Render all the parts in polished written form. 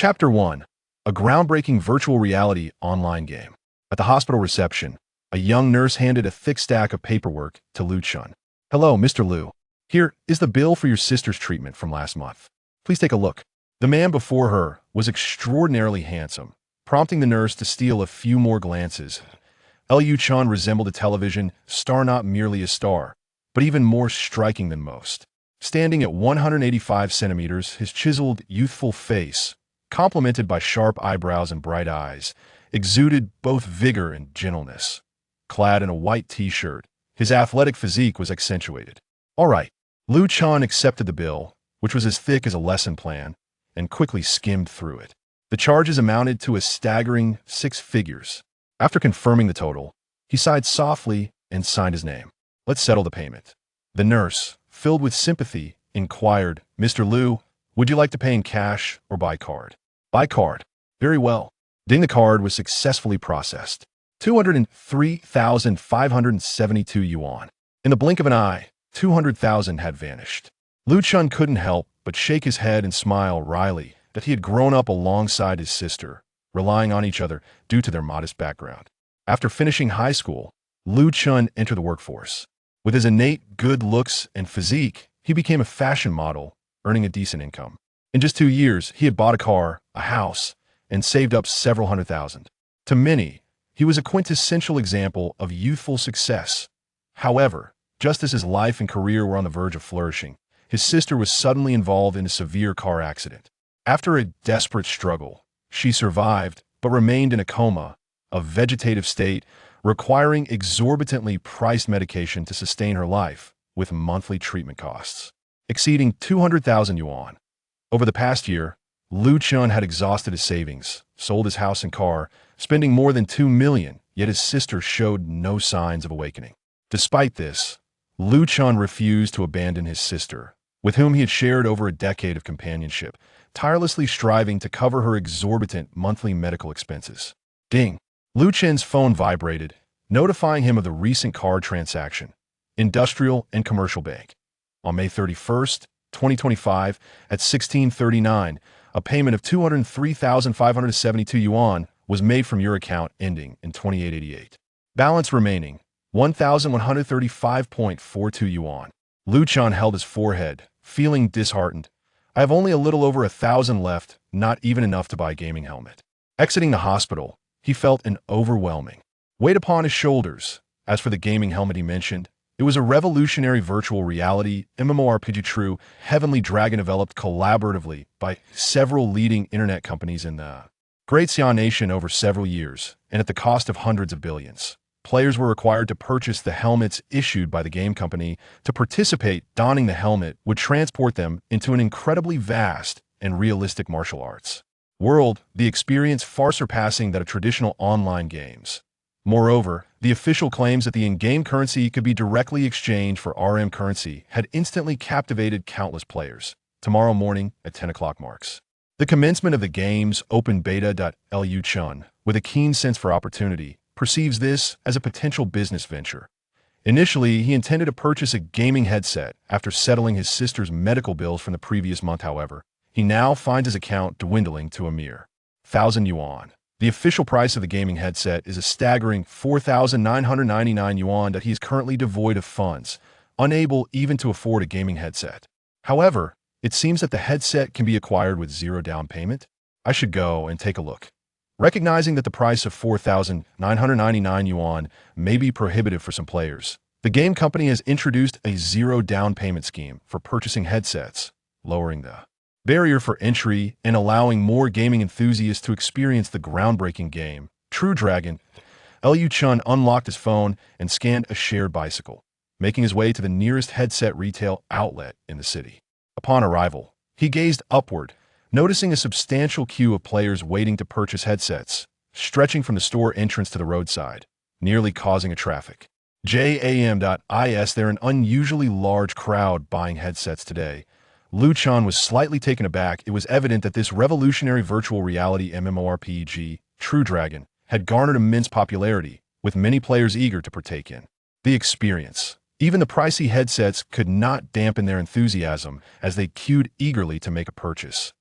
Chapter 1. A groundbreaking virtual reality online game. At the hospital reception, a young nurse handed a thick stack of paperwork to Chen. "Hello, Mr. Liu. Here is the bill for your sister's treatment from last month. Please take a look." The man before her was extraordinarily handsome, prompting the nurse to steal a few more glances. Chen resembled a television star, not merely a star, but even more striking than most. Standing at 185 centimeters, his chiseled, youthful face, complemented by sharp eyebrows and bright eyes, exuded both vigor and gentleness. Clad in a white t-shirt, his athletic physique was accentuated. "All right." Chen accepted the bill, which was as thick as a lesson plan, and quickly skimmed through it. The charges amounted to a staggering 6 figures. After confirming the total, he sighed softly and signed his name. "Let's settle the payment." The nurse, filled with sympathy, inquired, "Mr. Liu, would you like to pay in cash or by card?" "By card." "Very well." Ding, the card was successfully processed. 203,572 yuan. In the blink of an eye, 200,000 had vanished. Chen couldn't help but shake his head and smile wryly that he had grown up alongside his sister, relying on each other due to their modest background. After finishing high school, Chen entered the workforce. With his innate good looks and physique, he became a fashion model, earning a decent income. In just 2 years, he had bought a car, a house, and saved up several $100,000. To many, he was a quintessential example of youthful success. However, just as his life and career were on the verge of flourishing, his sister was suddenly involved in a severe car accident. After a desperate struggle, she survived but remained in a coma, a vegetative state, requiring exorbitantly priced medication to sustain her life, with monthly treatment costs exceeding 200,000 yuan. Over the past year, Chen had exhausted his savings, sold his house and car, spending more than 2 million, yet his sister showed no signs of awakening. Despite this, Chen refused to abandon his sister, with whom he had shared over a decade of companionship, tirelessly striving to cover her exorbitant monthly medical expenses. Ding! Chen's phone vibrated, notifying him of the recent card transaction. Industrial and Commercial Bank. On May 31st, 2025, at 16:39, a payment of 203,572 yuan was made from your account ending in 2888. Balance remaining, 1,135.42 yuan. Chen held his forehead, feeling disheartened. "I have only a little over 1,000 left, not even enough to buy a gaming helmet." Exiting the hospital, he felt an overwhelming weight upon his shoulders. As for the gaming helmet he mentioned, it was a revolutionary virtual reality MMORPG true Heavenly Dragon developed collaboratively by several leading internet companies in the Great Xian Nation over several years, and at the cost of hundreds of billions. Players were required to purchase the helmets issued by the game company. To participate, donning the helmet would transport them into an incredibly vast and realistic martial arts world, the experience far surpassing that of traditional online games. Moreover, the official claims that the in-game currency could be directly exchanged for RM currency had instantly captivated countless players. Tomorrow morning at 10 o'clock marks the commencement of the game's open beta. Chen, with a keen sense for opportunity, perceives this as a potential business venture. Initially, he intended to purchase a gaming headset after settling his sister's medical bills from the previous month. However, he now finds his account dwindling to a mere 1,000 yuan. The official price of the gaming headset is a staggering 4,999 yuan that he is currently devoid of funds, unable even to afford a gaming headset. However, it seems that the headset can be acquired with zero down payment. I should go and take a look. Recognizing that the price of 4,999 yuan may be prohibitive for some players, the game company has introduced a zero down payment scheme for purchasing headsets, lowering the barrier for entry and allowing more gaming enthusiasts to experience the groundbreaking game. True Dragon. Chen unlocked his phone and scanned a shared bicycle, making his way to the nearest headset retail outlet in the city. Upon arrival, he gazed upward, noticing a substantial queue of players waiting to purchase headsets, stretching from the store entrance to the roadside, nearly causing a traffic jam.is. There an unusually large crowd buying headsets today. Chen was slightly taken aback. It was evident that this revolutionary virtual reality MMORPG, True Dragon, had garnered immense popularity, with many players eager to partake in the experience. Even the pricey headsets could not dampen their enthusiasm as they queued eagerly to make a purchase.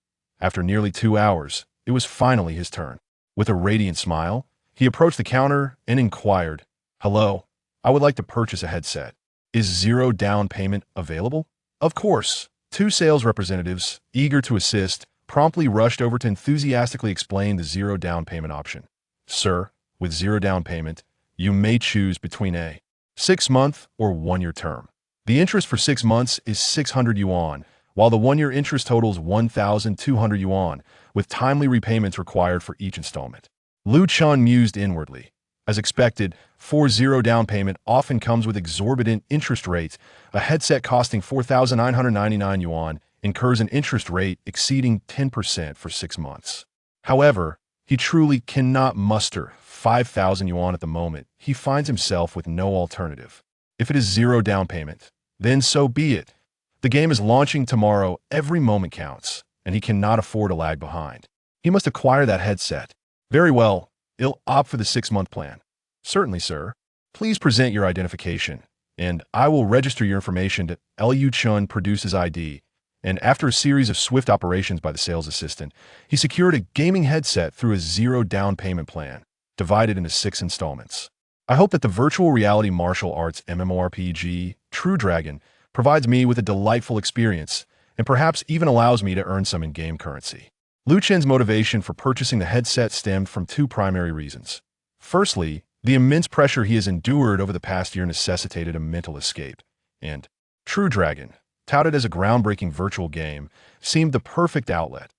After nearly 2 hours, It was finally his turn. With a radiant smile, he approached the counter and inquired, "Hello, I would like to purchase a headset. Is zero down payment available?" Of course. Two sales representatives, eager to assist, promptly rushed over to enthusiastically explain the zero down payment option. "Sir, with zero down payment, you may choose between a 6-month or 1-year term. The interest for 6 months is 600 yuan, while the 1-year interest totals 1,200 yuan, with timely repayments required for each installment." Lu Chen mused inwardly. As expected, 4-0 down payment often comes with exorbitant interest rates. A headset costing 4,999 yuan incurs an interest rate exceeding 10% for 6 months. However, he truly cannot muster 5,000 yuan at the moment. He finds himself with no alternative. If it is zero down payment, then so be it. The game is launching tomorrow. Every moment counts, and he cannot afford to lag behind. He must acquire that headset. Very well, I'll opt for the 6-month plan. Certainly, sir. Please present your identification, and I will register your information to Lu Chen produce his ID, and after a series of swift operations by the sales assistant, he secured a gaming headset through a zero down payment plan, divided into 6 installments. I hope that the virtual reality martial arts MMORPG, True Dragon, provides me with a delightful experience, and perhaps even allows me to earn some in-game currency. Lu Chen's motivation for purchasing the headset stemmed from 2 primary reasons. Firstly, the immense pressure he has endured over the past year necessitated a mental escape, and True Dragon, touted as a groundbreaking virtual game, seemed the perfect outlet.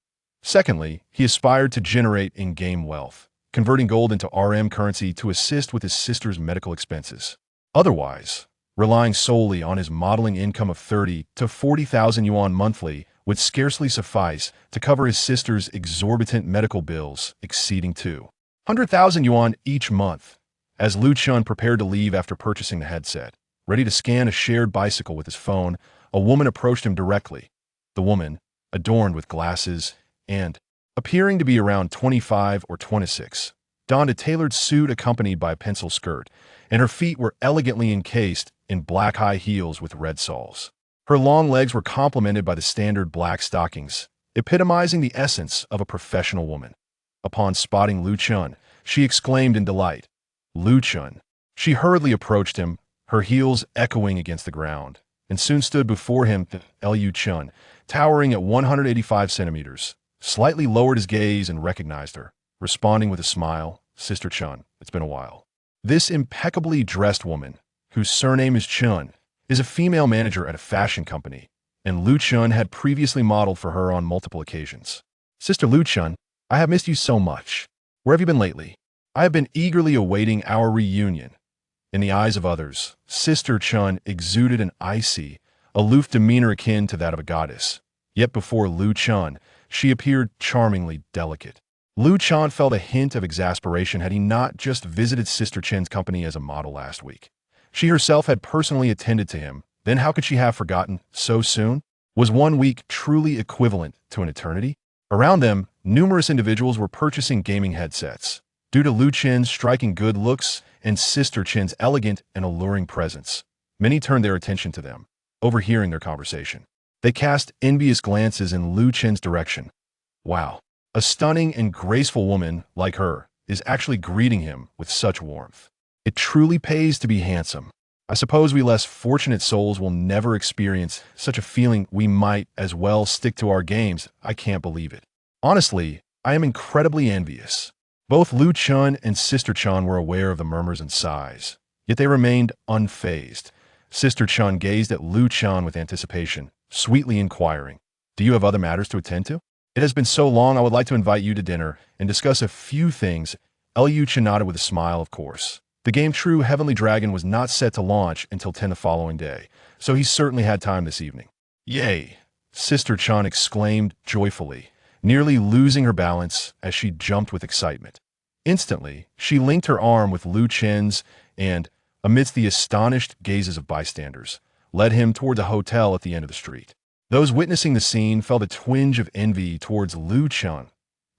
Secondly, he aspired to generate in-game wealth, converting gold into RM currency to assist with his sister's medical expenses. Otherwise, relying solely on his modeling income of 30 to 40,000 yuan monthly would scarcely suffice to cover his sister's exorbitant medical bills exceeding 200,000 yuan each month. As Lu Chen prepared to leave after purchasing the headset, ready to scan a shared bicycle with his phone, a woman approached him directly. The woman, adorned with glasses and appearing to be around 25 or 26, donned a tailored suit accompanied by a pencil skirt, and her feet were elegantly encased in black high heels with red soles. Her long legs were complemented by the standard black stockings, epitomizing the essence of a professional woman. Upon spotting Lu Chen, she exclaimed in delight, "Lu Chen." She hurriedly approached him, her heels echoing against the ground, and soon stood before him. Lu Chen, towering at 185 centimeters, slightly lowered his gaze and recognized her, responding with a smile, "Sister Chen, it's been a while." This impeccably dressed woman, whose surname is Chen, is a female manager at a fashion company, and Lu Chen had previously modeled for her on multiple occasions. "Sister Lu Chen, I have missed you so much. Where have you been lately? I have been eagerly awaiting our reunion." In the eyes of others, Sister Chen exuded an icy, aloof demeanor akin to that of a goddess. Yet before Lu Chen, she appeared charmingly delicate. Lu Chen felt a hint of exasperation had he not just visited Sister Chen's company as a model last week. She herself had personally attended to him. Then how could she have forgotten so soon? Was 1 week truly equivalent to an eternity? Around them, numerous individuals were purchasing gaming headsets. Due to Lu Chen's striking good looks and Sister Chen's elegant and alluring presence, many turned their attention to them, overhearing their conversation. They cast envious glances in Lu Chen's direction. Wow, a stunning and graceful woman like her is actually greeting him with such warmth. It truly pays to be handsome. I suppose we less fortunate souls will never experience such a feeling. We might as well stick to our games. I can't believe it. Honestly, I am incredibly envious. Both Lu Chen and Sister Chen were aware of the murmurs and sighs, yet they remained unfazed. Sister Chen gazed at Lu Chen with anticipation, sweetly inquiring, "Do you have other matters to attend to? It has been so long. I would like to invite you to dinner and discuss a few things." Lu Chen nodded with a smile, of course. The game True Heavenly Dragon was not set to launch until 10 the following day, so he certainly had time this evening. "Yay!" Sister Chen exclaimed joyfully, nearly losing her balance as she jumped with excitement. Instantly, she linked her arm with Lu Chen's and, amidst the astonished gazes of bystanders, led him toward a hotel at the end of the street. Those witnessing the scene felt a twinge of envy towards Lu Chen.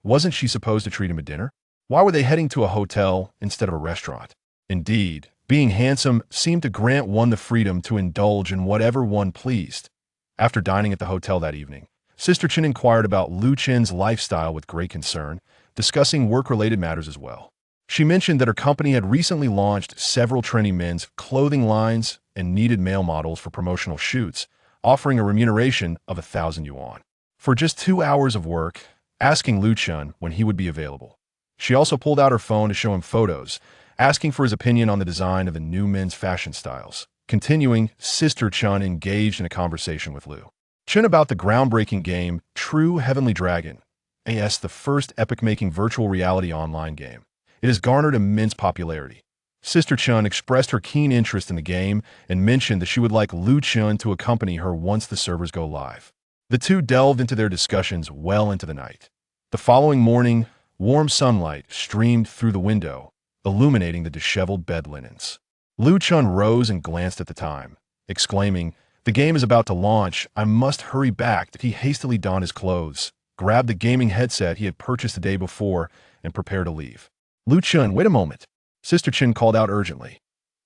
Wasn't she supposed to treat him to dinner? Why were they heading to a hotel instead of a restaurant? Indeed, being handsome seemed to grant one the freedom to indulge in whatever one pleased. After dining at the hotel that evening, Sister Chen inquired about Lu Chen's lifestyle with great concern, discussing work-related matters as well. She mentioned that her company had recently launched several trendy men's clothing lines and needed male models for promotional shoots, offering a remuneration of 1,000 yuan for just 2 hours of work, asking Lu Chen when he would be available. She also pulled out her phone to show him photos, asking for his opinion on the design of the new men's fashion styles. Continuing, Sister Chen engaged in a conversation with Lu Chen about the groundbreaking game True Heavenly Dragon, AS, the first epic-making virtual reality online game. It has garnered immense popularity. Sister Chen expressed her keen interest in the game and mentioned that she would like Lu Chen to accompany her once the servers go live. The two delved into their discussions well into the night. The following morning, warm sunlight streamed through the window, illuminating the disheveled bed linens. Lu Chen rose and glanced at the time, exclaiming, "The game is about to launch. I must hurry back." He hastily donned his clothes, grabbed the gaming headset he had purchased the day before, and prepared to leave. "Lu Chen, wait a moment," Sister Chen called out urgently.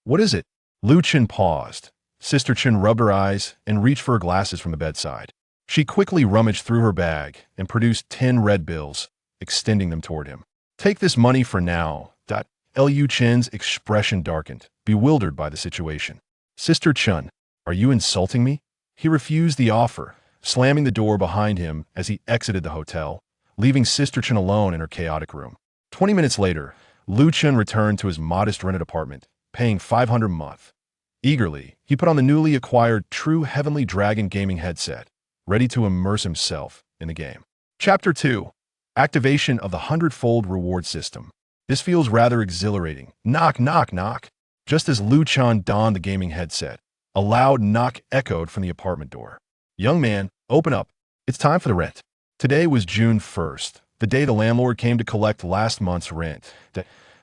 "What is it?" Lu Chen paused. Sister Chen rubbed her eyes and reached for her glasses from the bedside. She quickly rummaged through her bag and produced 10 red bills, extending them toward him. "Take this money for now." Lu Chen's expression darkened, bewildered by the situation. "Sister Chen, are you insulting me?" He refused the offer, slamming the door behind him as he exited the hotel, leaving Sister Chen alone in her chaotic room. 20 minutes later, Lu Chen returned to his modest rented apartment, paying 500 a month. Eagerly, he put on the newly acquired True Heavenly Dragon gaming headset, ready to immerse himself in the game. Chapter 2. Activation of the Hundredfold Reward System. This feels rather exhilarating. Knock, knock, knock. Just as Lu Chen donned the gaming headset, a loud knock echoed from the apartment door. "Young man, open up. It's time for the rent." Today was June 1st, the day the landlord came to collect last month's rent.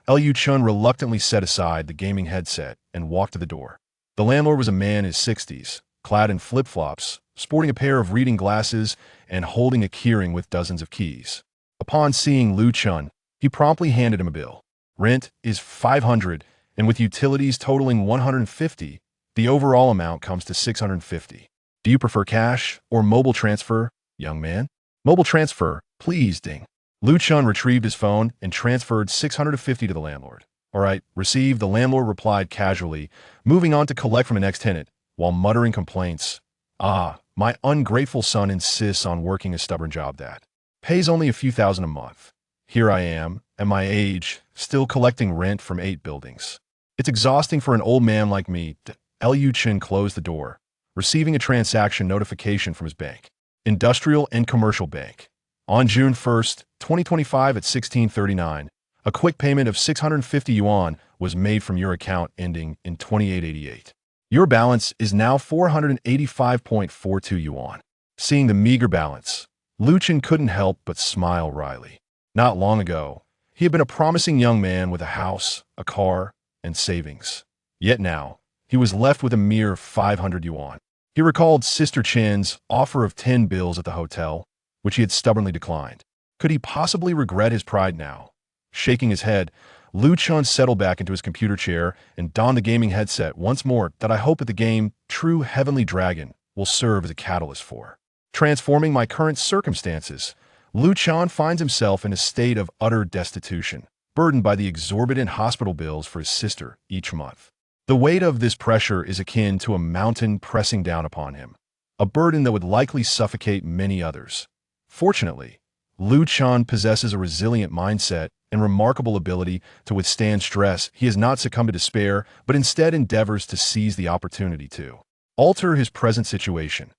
Lu Chen reluctantly set aside the gaming headset and walked to the door. The landlord was a man in his 60s, clad in flip-flops, sporting a pair of reading glasses and holding a keyring with dozens of keys. Upon seeing Lu Chen, he promptly handed him a bill. "Rent is 500, and with utilities totaling 150, the overall amount comes to 650. Do you prefer cash or mobile transfer, young man?" "Mobile transfer, please." Ding. Lu Chen retrieved his phone and transferred 650 to the landlord. "All right, received," the landlord replied casually, moving on to collect from the next tenant, while muttering complaints. My ungrateful son insists on working a stubborn job that pays only a few thousand a month. Here I am, at my age, still collecting rent from 8 buildings. It's exhausting for an old man like me." Lu Chen closed the door, receiving a transaction notification from his bank, Industrial and Commercial Bank. On June 1st, 2025 at 16:39, a quick payment of 650 yuan was made from your account ending in 2888. Your balance is now 485.42 yuan. Seeing the meager balance, Lu Chen couldn't help but smile wryly. Not long ago, he had been a promising young man with a house, a car, and savings. Yet now, he was left with a mere 500 yuan. He recalled Sister Chen's offer of 10 bills at the hotel, which he had stubbornly declined. Could he possibly regret his pride now? Shaking his head, Lu Chen settled back into his computer chair and donned the gaming headset once more. "I hope that the game True Heavenly Dragon will serve as a catalyst for transforming my current circumstances." Lu Chen finds himself in a state of utter destitution, burdened by the exorbitant hospital bills for his sister each month. The weight of this pressure is akin to a mountain pressing down upon him, a burden that would likely suffocate many others. Fortunately, Lu Chen possesses a resilient mindset and remarkable ability to withstand stress. He has not succumbed to despair, but instead endeavors to seize the opportunity to alter his present situation.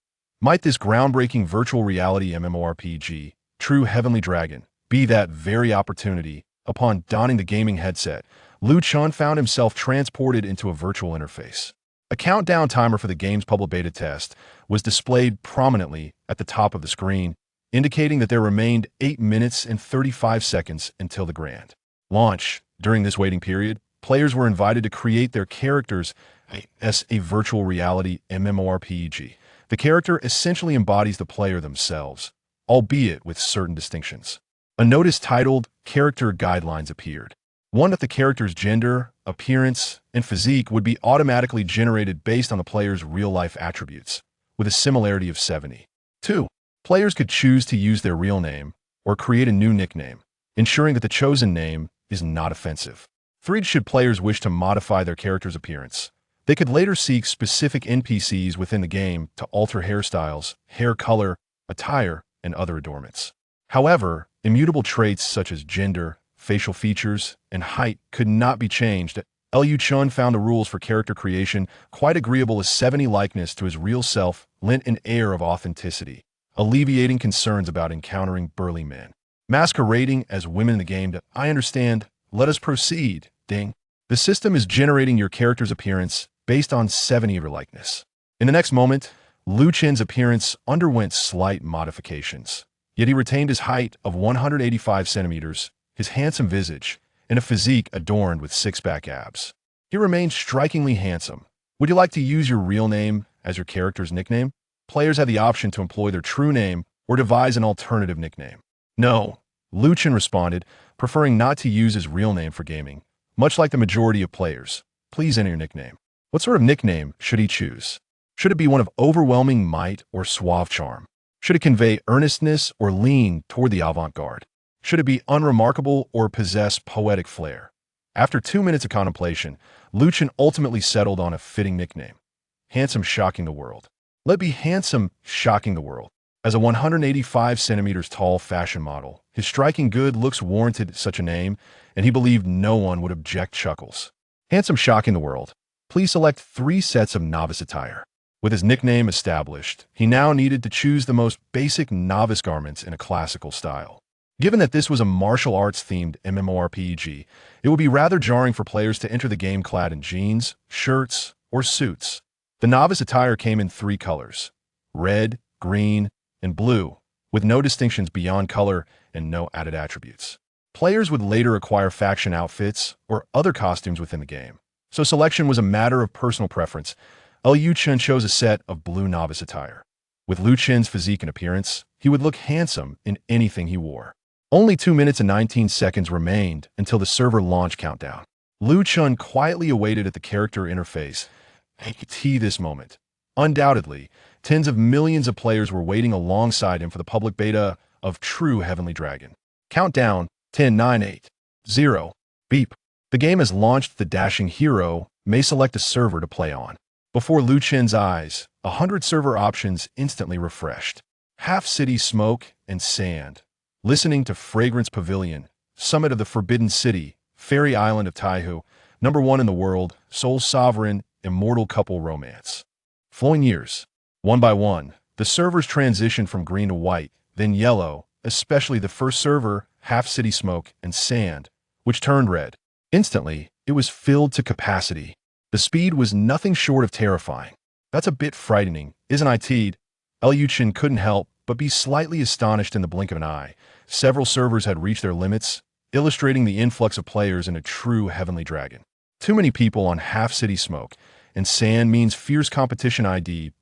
Might this groundbreaking virtual reality MMORPG, True Heavenly Dragon, be that very opportunity? Upon donning the gaming headset, Lu Chen found himself transported into a virtual interface. A countdown timer for the game's public beta test was displayed prominently at the top of the screen, indicating that there remained 8 minutes and 35 seconds until the grand launch. During this waiting period, players were invited to create their characters as a virtual reality MMORPG. The character essentially embodies the player themselves, albeit with certain distinctions. A notice titled Character Guidelines appeared. One, that the character's gender, appearance, and physique would be automatically generated based on the player's real-life attributes, with a similarity of 70. 2. Players could choose to use their real name or create a new nickname, ensuring that the chosen name is not offensive. 3. Should players wish to modify their character's appearance, they could later seek specific NPCs within the game to alter hairstyles, hair color, attire, and other adornments. However, immutable traits such as gender, facial features, and height could not be changed. Chen found the rules for character creation quite agreeable, as 70 likeness to his real self lent an air of authenticity, alleviating concerns about encountering burly men masquerading as women in the game. I understand. Let us proceed. Ding. The system is generating your character's appearance based on 70 of your likeness. In the next moment, Chen's appearance underwent slight modifications, yet he retained his height of 185 centimeters, his handsome visage, and a physique adorned with six-pack abs. He remained strikingly handsome. Would you like to use your real name as your character's nickname? Players have the option to employ their true name or devise an alternative nickname. No, Chen responded, preferring not to use his real name for gaming, much like the majority of players. Please enter your nickname. What sort of nickname should he choose? Should it be one of overwhelming might or suave charm? Should it convey earnestness or lean toward the avant-garde? Should it be unremarkable or possess poetic flair? After 2 minutes of contemplation, Chen ultimately settled on a fitting nickname: Handsome Shocking the World. Let it be Handsome Shocking the World. As a 185 centimeters tall fashion model, his striking good looks warranted such a name, and he believed no one would object. Chuckles. Handsome Shocking the World. Please select 3 sets of novice attire. With his nickname established, he now needed to choose the most basic novice garments in a classical style. Given that this was a martial arts-themed MMORPG, it would be rather jarring for players to enter the game clad in jeans, shirts, or suits. The novice attire came in 3 colors: red, green, and blue, with no distinctions beyond color and no added attributes. Players would later acquire faction outfits or other costumes within the game, so selection was a matter of personal preference. Chen chose a set of blue novice attire. With Chen's physique and appearance, he would look handsome in anything he wore. Only 2 minutes and 19 seconds remained until the server launch countdown. Chen quietly awaited at the character interface. He could see this moment. Undoubtedly, tens of millions of players were waiting alongside him for the public beta of True Heavenly Dragon. Countdown: 10, 9, 8, 0. Beep. The game has launched. The dashing hero may select a server to play on. Before Chen's eyes, 100 server options instantly refreshed. Half City Smoke and Sand, Listening to Fragrance Pavilion, Summit of the Forbidden City, Fairy Island of Taihu, #1 in the world, Soul Sovereign, Immortal Couple Romance. Flowing years. One by one, the servers transitioned from green to white, then yellow, especially the first server, Half City Smoke and Sand, which turned red. Instantly, it was filled to capacity. The speed was nothing short of terrifying. That's a bit frightening, isn't it? Chen couldn't help but be slightly astonished in the blink of an eye. Several servers had reached their limits, illustrating the influx of players in a true Heavenly Dragon. Too many people on Half City Smoke and Sand means fierce competition.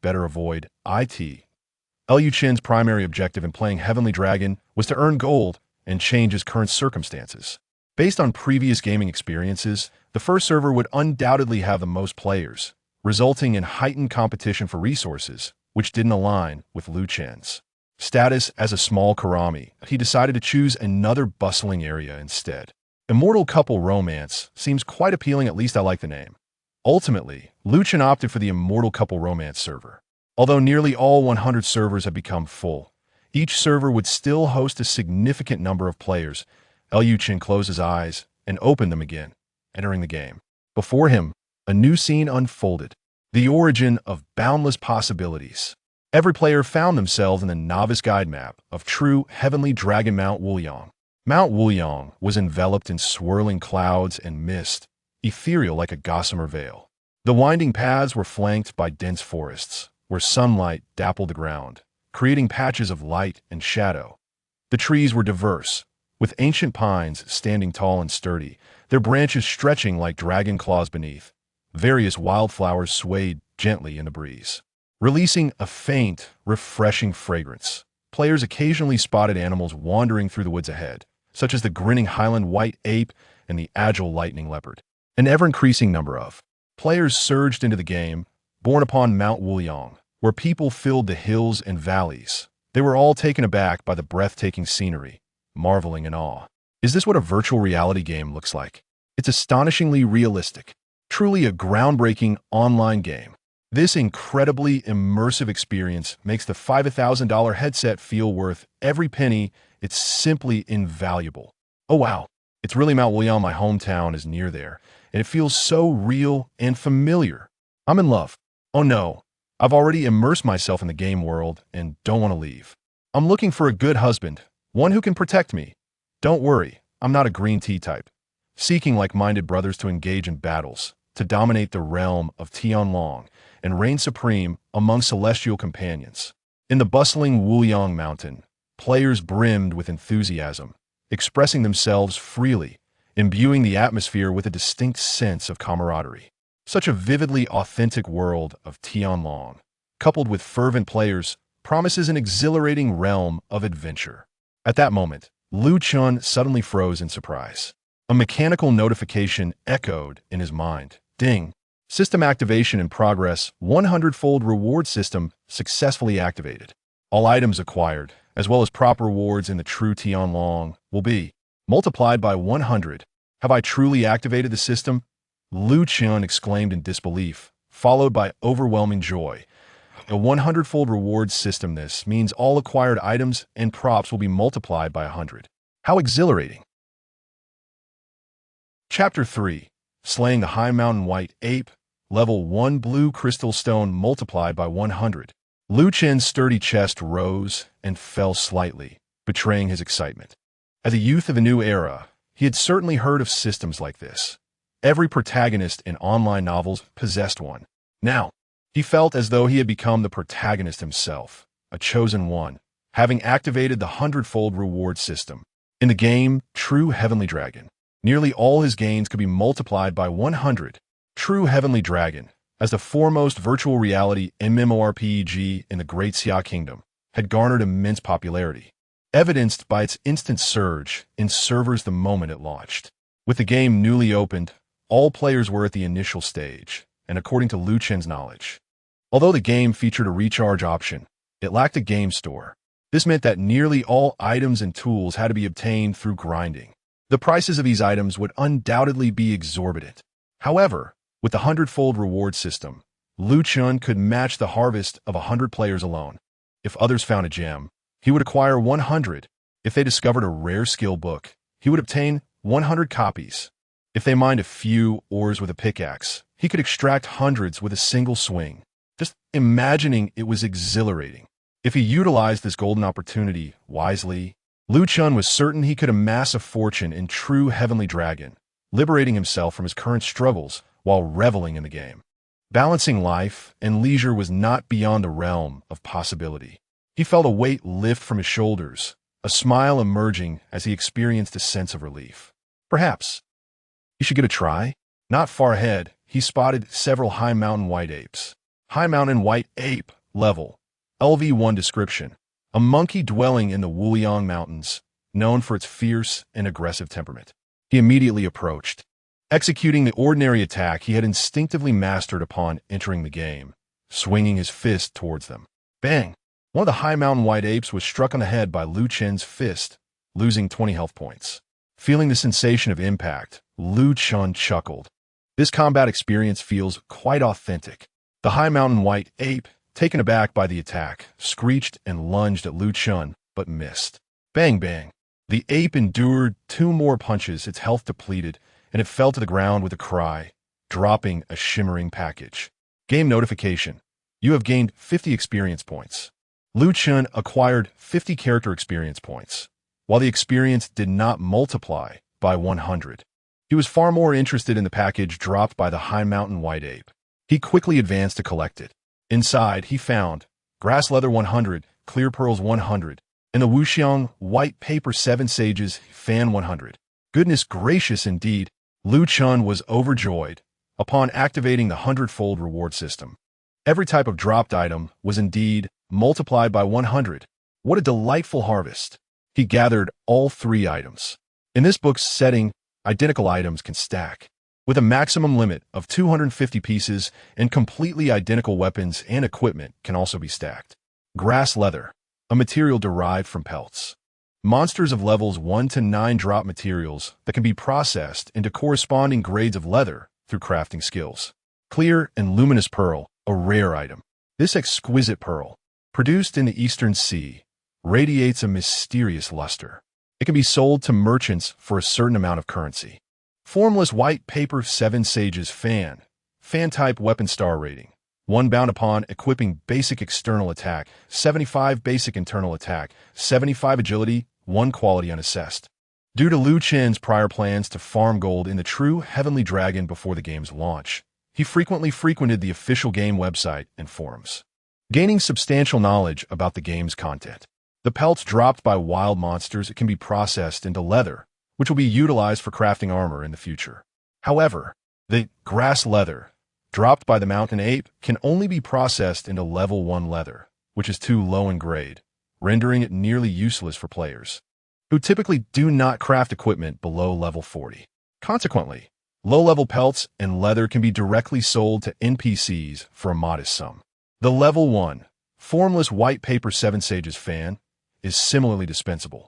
Better avoid it. Chen's primary objective in playing Heavenly Dragon was to earn gold and change his current circumstances. Based on previous gaming experiences, the first server would undoubtedly have the most players, resulting in heightened competition for resources, which didn't align with Chen's status as a small Karami. He decided to choose another bustling area instead. Immortal Couple Romance seems quite appealing, at least I like the name. Ultimately, Chen opted for the Immortal Couple Romance server. Although nearly all 100 servers have become full, each server would still host a significant number of players. Chen closed his eyes and opened them again, entering the game. Before him, a new scene unfolded. The origin of boundless possibilities. Every player found themselves in the novice guide map of True Heavenly Dragon Mount Wuliang. Mount Wuliang was enveloped in swirling clouds and mist, ethereal like a gossamer veil. The winding paths were flanked by dense forests, where sunlight dappled the ground, creating patches of light and shadow. The trees were diverse, with ancient pines standing tall and sturdy, their branches stretching like dragon claws beneath. Various wildflowers swayed gently in the breeze, releasing a faint, refreshing fragrance. Players occasionally spotted animals wandering through the woods ahead, such as the grinning highland white ape and the agile lightning leopard. An ever-increasing number of players surged into the game, born upon Mount Wuliang, where people filled the hills and valleys, They were all taken aback by the breathtaking scenery, marveling in awe. Is this what a virtual reality game looks like? It's astonishingly realistic. Truly a groundbreaking online game. This incredibly immersive experience makes the $5,000 headset feel worth every penny. It's simply invaluable. Oh wow, it's really Mount William. My hometown is near there, and it feels so real and familiar. I'm in love. Oh no, I've already immersed myself in the game world and don't want to leave. I'm looking for a good husband, one who can protect me. Don't worry, I'm not a green tea type. Seeking like-minded brothers to engage in battles, to dominate the realm of Tianlong, and reign supreme among celestial companions. In the bustling Wuyang Mountain, players brimmed with enthusiasm, expressing themselves freely, imbuing the atmosphere with a distinct sense of camaraderie. Such a vividly authentic world of Tianlong, coupled with fervent players, promises an exhilarating realm of adventure. At that moment, Chen suddenly froze in surprise. A mechanical notification echoed in his mind. Ding! System activation in progress. 100-fold reward system successfully activated. All items acquired, as well as prop rewards in the true Tianlong, will be multiplied by 100. Have I truly activated the system? Chen exclaimed in disbelief, followed by overwhelming joy. A 100-fold reward system. This means all acquired items and props will be multiplied by 100. How exhilarating! Chapter 3. Slaying the High Mountain White Ape. Level 1 Blue Crystal Stone multiplied by 100. Chen's sturdy chest rose and fell slightly, betraying his excitement. As a youth of a new era, he had certainly heard of systems like this. Every protagonist in online novels possessed one. Now, he felt as though he had become the protagonist himself, a chosen one, having activated the 100-fold reward system. In the game, True Heavenly Dragon, nearly all his gains could be multiplied by 100. True Heavenly Dragon, as the foremost virtual reality MMORPG in the Great Xia Kingdom, had garnered immense popularity, evidenced by its instant surge in servers the moment it launched. With the game newly opened, all players were at the initial stage, and according to Chen's knowledge, although the game featured a recharge option, it lacked a game store. This meant that nearly all items and tools had to be obtained through grinding. The prices of these items would undoubtedly be exorbitant. However, with the 100-fold reward system, Chen could match the harvest of 100 players alone. If others found a gem, he would acquire 100. If they discovered a rare skill book, he would obtain 100 copies. If they mined a few ores with a pickaxe, he could extract hundreds with a single swing. Just imagining it was exhilarating. If he utilized this golden opportunity wisely, Chen was certain he could amass a fortune in True Heavenly Dragon, liberating himself from his current struggles while reveling in the game. Balancing life and leisure was not beyond the realm of possibility. He felt a weight lift from his shoulders, a smile emerging as he experienced a sense of relief. Perhaps he should give it a try? Not far ahead, he spotted several High Mountain White Apes. High Mountain White Ape level. LV1 description. A monkey dwelling in the Wuyang Mountains, known for its fierce and aggressive temperament. He immediately approached, executing the ordinary attack he had instinctively mastered upon entering the game, swinging his fist towards them. Bang! One of the High Mountain White Apes was struck on the head by Chen's fist, losing 20 health points. Feeling the sensation of impact, Chen chuckled. This combat experience feels quite authentic. The High Mountain White Ape, taken aback by the attack, screeched and lunged at Chen, but missed. Bang bang! The ape endured 2 more punches, its health depleted, and it fell to the ground with a cry, dropping a shimmering package. Game notification. You have gained 50 experience points. Chen acquired 50 character experience points. While the experience did not multiply by 100, he was far more interested in the package dropped by the High Mountain White Ape. He quickly advanced to collect it. Inside, he found grass leather 100, clear pearls 100, and the Wuxiang white paper 7 sages fan 100. Goodness gracious indeed, Chen was overjoyed upon activating the 100-fold reward system. Every type of dropped item was indeed multiplied by 100. What a delightful harvest! He gathered all 3 items. In this book's setting, identical items can stack, with a maximum limit of 250 pieces, and completely identical weapons and equipment can also be stacked. Grass leather. a material derived from pelts. Monsters of levels 1 to 9 drop materials that can be processed into corresponding grades of leather through crafting skills. Clear and luminous pearl, a rare item. This exquisite pearl, produced in the Eastern Sea, radiates a mysterious luster. It can be sold to merchants for a certain amount of currency. Formless white paper 7 sages fan type weapon star rating. 1 bound upon equipping basic external attack, 75 basic internal attack, 75 agility, 1 quality unassessed. Due to Liu Chen's prior plans to farm gold in the true Heavenly Dragon before the game's launch, he frequently frequented the official game website and forums, gaining substantial knowledge about the game's content. The pelts dropped by wild monsters can be processed into leather, which will be utilized for crafting armor in the future. However, the grass leather dropped by the mountain ape can only be processed into level 1 leather, which is too low in grade, rendering it nearly useless for players who typically do not craft equipment below level 40. Consequently, low-level pelts and leather can be directly sold to NPCs for a modest sum. The level 1, formless white paper 7 sages fan is similarly dispensable.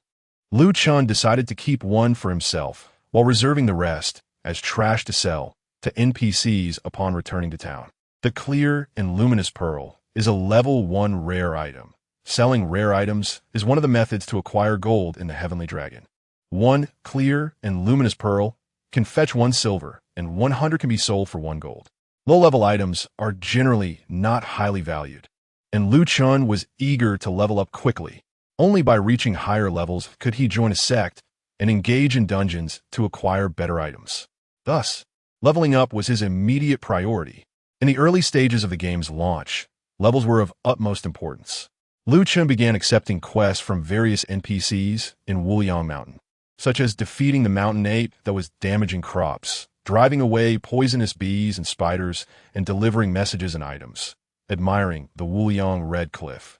Liu Chen decided to keep 1 for himself, while reserving the rest as trash to sell to NPCs upon returning to town. The clear and luminous pearl is a level 1 rare item. Selling rare items is one of the methods to acquire gold in the Heavenly Dragon. 1 clear and luminous pearl can fetch 1 silver, and 100 can be sold for 1 gold. Low-level items are generally not highly valued, and Liu Chen was eager to level up quickly. Only by reaching higher levels could he join a sect and engage in dungeons to acquire better items. Thus, leveling up was his immediate priority. In the early stages of the game's launch, levels were of utmost importance. Liu Chen began accepting quests from various NPCs in Wuliang Mountain, such as defeating the mountain ape that was damaging crops, driving away poisonous bees and spiders, and delivering messages and items, admiring the Wuliang Red Cliff.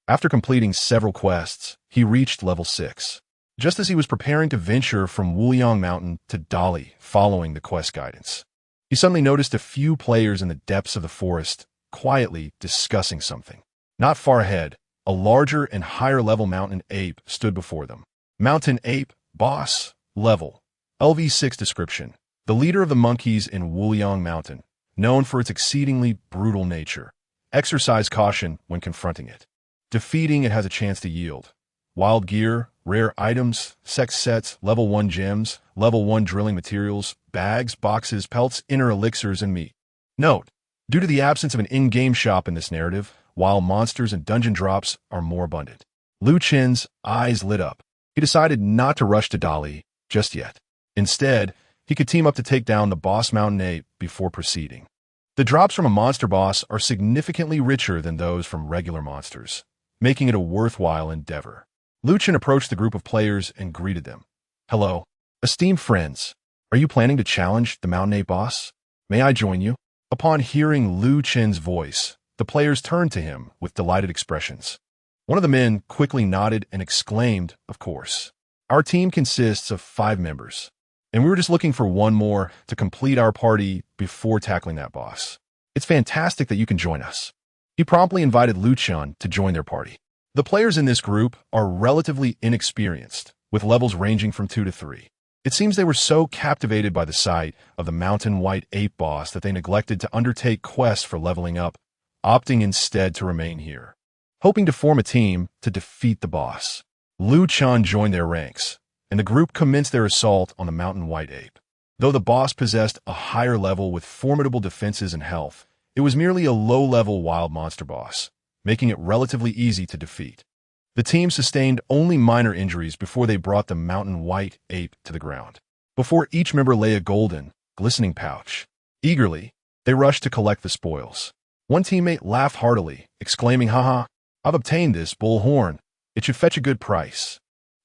After completing several quests, he reached level 6. Just as he was preparing to venture from Wuliang Mountain to Dali following the quest guidance, he suddenly noticed a few players in the depths of the forest quietly discussing something. Not far ahead, a larger and higher-level mountain ape stood before them. Mountain ape, boss, level, LV6 description. The leader of the monkeys in Wuliang Mountain, known for its exceedingly brutal nature. Exercise caution when confronting it. Defeating it has a chance to yield wild gear, rare items, sex sets, level 1 gems, level 1 drilling materials, bags, boxes, pelts, inner elixirs, and meat. Note: due to the absence of an in-game shop in this narrative, while monsters and dungeon drops are more abundant. Liu Chen's eyes lit up. He decided not to rush to Dali just yet. Instead, he could team up to take down the boss mountain ape before proceeding. The drops from a monster boss are significantly richer than those from regular monsters, making it a worthwhile endeavor. Liu Chen approached the group of players and greeted them. Hello, esteemed friends. Are you planning to challenge the mountain ape boss? May I join you? Upon hearing Liu Chen's voice, the players turned to him with delighted expressions. One of the men quickly nodded and exclaimed, of course. Our team consists of 5 members, and we were just looking for 1 more to complete our party before tackling that boss. It's fantastic that you can join us. He promptly invited Liu Chen to join their party. The players in this group are relatively inexperienced, with levels ranging from 2 to 3. It seems they were so captivated by the sight of the mountain white ape boss that they neglected to undertake quests for leveling up, opting instead to remain here, hoping to form a team to defeat the boss. Liu Chen joined their ranks, and the group commenced their assault on the mountain white ape. Though the boss possessed a higher level with formidable defenses and health, it was merely a low-level wild monster boss, making it relatively easy to defeat. The team sustained only minor injuries before they brought the mountain white ape to the ground. Before each member lay a golden, glistening pouch. Eagerly, they rushed to collect the spoils. One teammate laughed heartily, exclaiming, "Haha, I've obtained this bull horn. It should fetch a good price."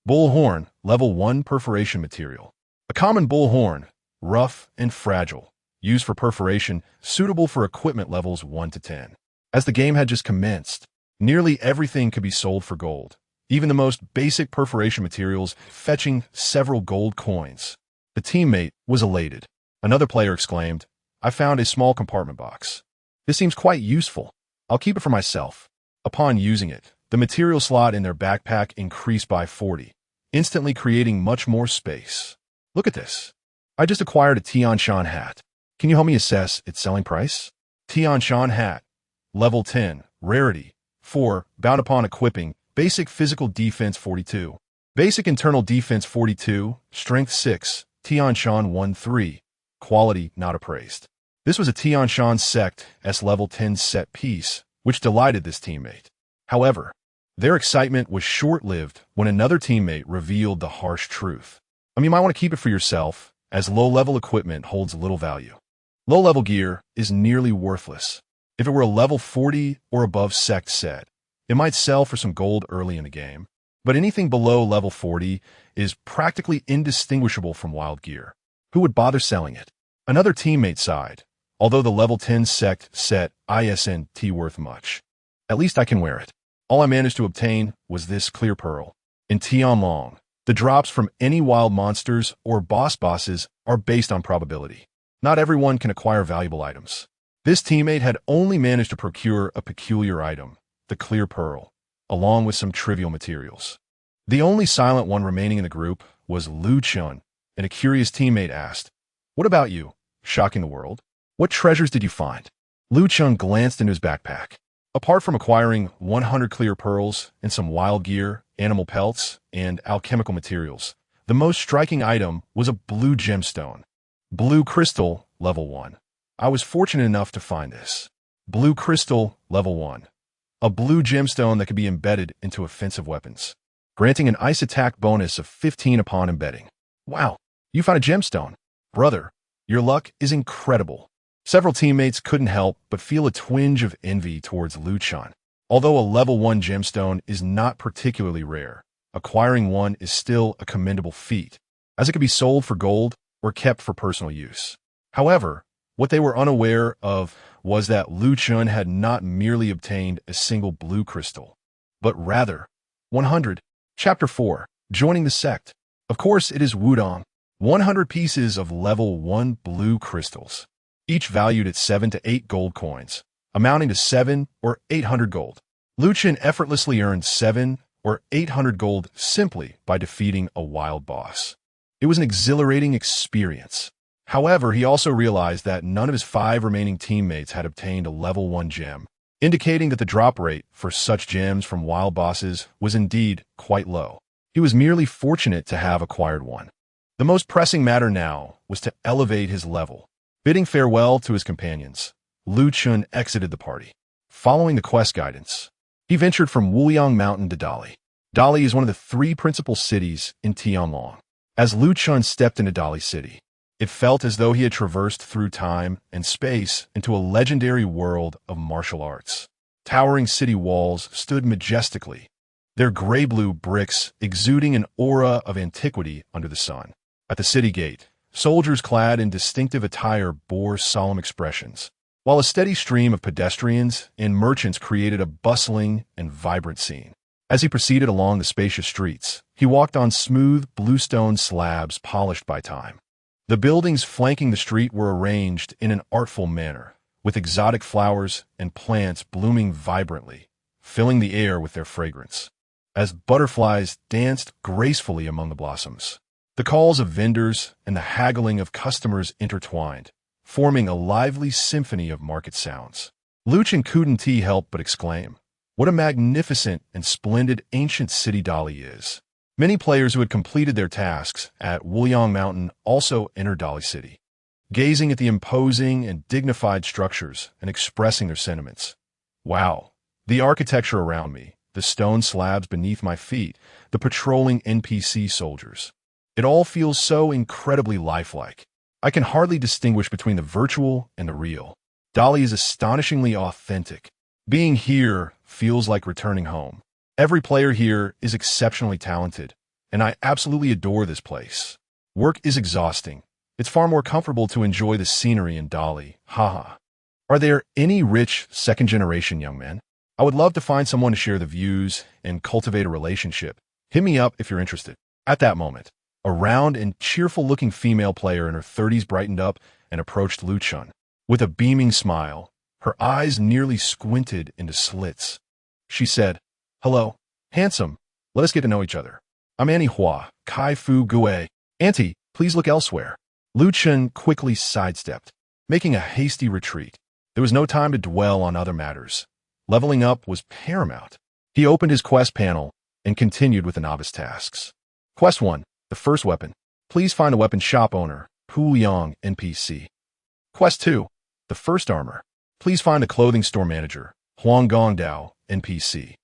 Bull horn, level 1 perforation material. A common bull horn, rough and fragile, used for perforation, suitable for equipment levels 1 to 10. As the game had just commenced, nearly everything could be sold for gold, even the most basic perforation materials fetching several gold coins. The teammate was elated. Another player exclaimed, "I found a small compartment box. This seems quite useful. I'll keep it for myself." Upon using it, The material slot in their backpack increased by 40, instantly creating much more space. Look at this. I just acquired a Tianshan hat. Can you help me assess its selling price? Tianshan hat. Level 10. Rarity. 4. Bound upon equipping. Basic physical defense 42. Basic internal defense 42. Strength 6. Tianshan 1-3. Quality not appraised. This was a Tianshan sect S level 10 set piece, which delighted this teammate. However, their excitement was short-lived when another teammate revealed the harsh truth. You might want to keep it for yourself, as low-level equipment holds little value. Low-level gear is nearly worthless. If it were a level 40 or above sect set, it might sell for some gold early in the game, but anything below level 40 is practically indistinguishable from wild gear. Who would bother selling it? Another teammate sighed, although the level 10 sect set isn't worth much. At least I can wear it. All I managed to obtain was this clear pearl. In Tianlong, the drops from any wild monsters or bosses are based on probability. Not everyone can acquire valuable items. This teammate had only managed to procure a peculiar item, the clear pearl, along with some trivial materials. The only silent one remaining in the group was Chen, and a curious teammate asked, "What about you? Shocking the world? What treasures did you find?" Chen glanced into his backpack. Apart from acquiring 100 clear pearls and some wild gear, animal pelts, and alchemical materials, the most striking item was a blue gemstone. Blue crystal, level 1. I was fortunate enough to find this. Blue crystal, level 1. A blue gemstone that could be embedded into offensive weapons, granting an ice attack bonus of 15 upon embedding. Wow, you found a gemstone. Brother, your luck is incredible. Several teammates couldn't help but feel a twinge of envy towards Chen. Although a level 1 gemstone is not particularly rare, acquiring one is still a commendable feat, as it could be sold for gold or kept for personal use. However, what they were unaware of was that Chen had not merely obtained a single blue crystal, but rather 100. Chapter 4. Joining the sect. Of course, it is Wudong. 100 pieces of level 1 blue crystals, each valued at 7 to 8 gold coins, amounting to 7 or 800 gold. Chen effortlessly earned 7 or 800 gold simply by defeating a wild boss. It was an exhilarating experience. However, he also realized that none of his 5 remaining teammates had obtained a level 1 gem, indicating that the drop rate for such gems from wild bosses was indeed quite low. He was merely fortunate to have acquired one. The most pressing matter now was to elevate his level. Bidding farewell to his companions, Chen exited the party. Following the quest guidance, he ventured from Wuyang Mountain to Dali. Dali is one of the 3 principal cities in Tianlong. As Chen stepped into Dali City, it felt as though he had traversed through time and space into a legendary world of martial arts. Towering city walls stood majestically, their gray-blue bricks exuding an aura of antiquity under the sun. At the city gate, soldiers clad in distinctive attire bore solemn expressions, while a steady stream of pedestrians and merchants created a bustling and vibrant scene. As he proceeded along the spacious streets, he walked on smooth, bluestone slabs polished by time. The buildings flanking the street were arranged in an artful manner, with exotic flowers and plants blooming vibrantly, filling the air with their fragrance. As butterflies danced gracefully among the blossoms, the calls of vendors and the haggling of customers intertwined, forming a lively symphony of market sounds. Chen couldn't help but exclaim, "What a magnificent and splendid ancient city Dali is." Many players who had completed their tasks at Wuyang Mountain also entered Dali City, gazing at the imposing and dignified structures and expressing their sentiments. Wow, the architecture around me, the stone slabs beneath my feet, the patrolling NPC soldiers. It all feels so incredibly lifelike. I can hardly distinguish between the virtual and the real. Dali is astonishingly authentic. Being here feels like returning home. Every player here is exceptionally talented, and I absolutely adore this place. Work is exhausting. It's far more comfortable to enjoy the scenery in Dali. Haha. Are there any rich second-generation young men? I would love to find someone to share the views and cultivate a relationship. Hit me up if you're interested. At that moment, a round and cheerful-looking female player in her 30s brightened up and approached Chen. With a beaming smile, her eyes nearly squinted into slits. She said, Hello. Handsome. Let us get to know each other. I'm Annie Hua, Kai Fu Gue. Auntie, please look elsewhere. Lu Chen quickly sidestepped, making a hasty retreat. There was no time to dwell on other matters. Leveling up was paramount. He opened his quest panel and continued with the novice tasks. Quest 1. The first weapon. Please find a weapon shop owner, Pu Yang NPC. Quest 2. The first armor. Please find a clothing store manager, Huang Gongdao NPC.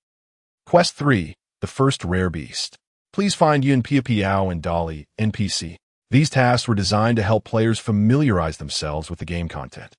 Quest 3. The first rare beast. Please find Yun Pia Piao and Dolly NPC. These tasks were designed to help players familiarize themselves with the game content.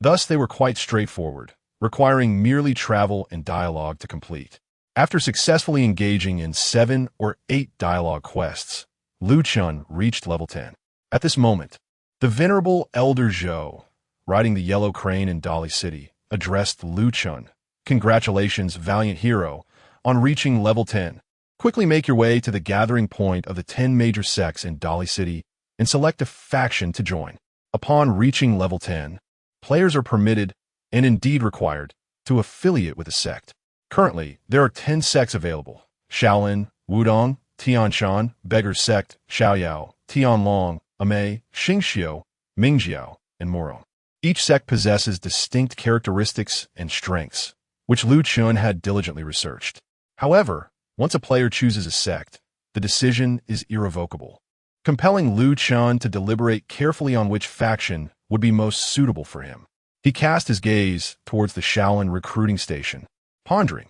Thus, they were quite straightforward, requiring merely travel and dialogue to complete. After successfully engaging in 7 or 8 dialogue quests, Lu Chen reached level 10. At this moment, the venerable Elder Zhou, riding the yellow crane in Dolly City, addressed Lu Chen. Congratulations, valiant hero, on reaching level 10. Quickly make your way to the gathering point of the 10 major sects in Dolly City and select a faction to join. Upon reaching level 10, players are permitted, and indeed required, to affiliate with a sect. Currently, there are 10 sects available: Shaolin, Wudong, Tianshan, Beggar's Sect, Xiaoyao, Tianlong, Amei, Xingxiu, Mingjiao, and Moro. Each sect possesses distinct characteristics and strengths, which Lu Chen had diligently researched. However, once a player chooses a sect, the decision is irrevocable, compelling Lu Chen to deliberate carefully on which faction would be most suitable for him. He cast his gaze towards the Shaolin recruiting station, pondering.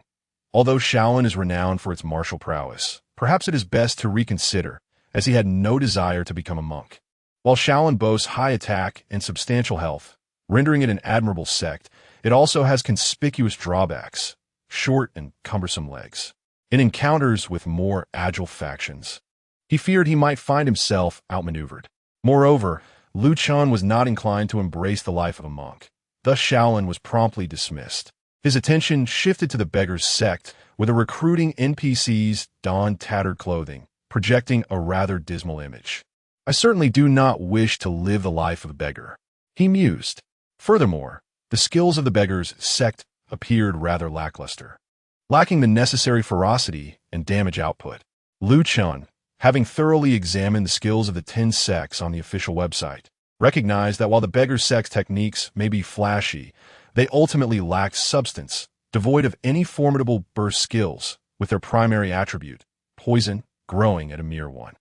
Although Shaolin is renowned for its martial prowess, perhaps it is best to reconsider, as he had no desire to become a monk. While Shaolin boasts high attack and substantial health, rendering it an admirable sect, it also has conspicuous drawbacks: short and cumbersome legs. In encounters with more agile factions, he feared he might find himself outmaneuvered. Moreover, Lu Chen was not inclined to embrace the life of a monk. Thus Shaolin was promptly dismissed. His attention shifted to the Beggar's Sect, where the recruiting NPCs donned tattered clothing, projecting a rather dismal image. I certainly do not wish to live the life of a beggar, he mused. Furthermore, the skills of the Beggar's Sect appeared rather lackluster, lacking the necessary ferocity and damage output. Lu Chen, having thoroughly examined the skills of the 10 sects on the official website, recognized that while the Beggar's Sect's techniques may be flashy, they ultimately lacked substance, devoid of any formidable burst skills, with their primary attribute, poison, growing at a mere 1.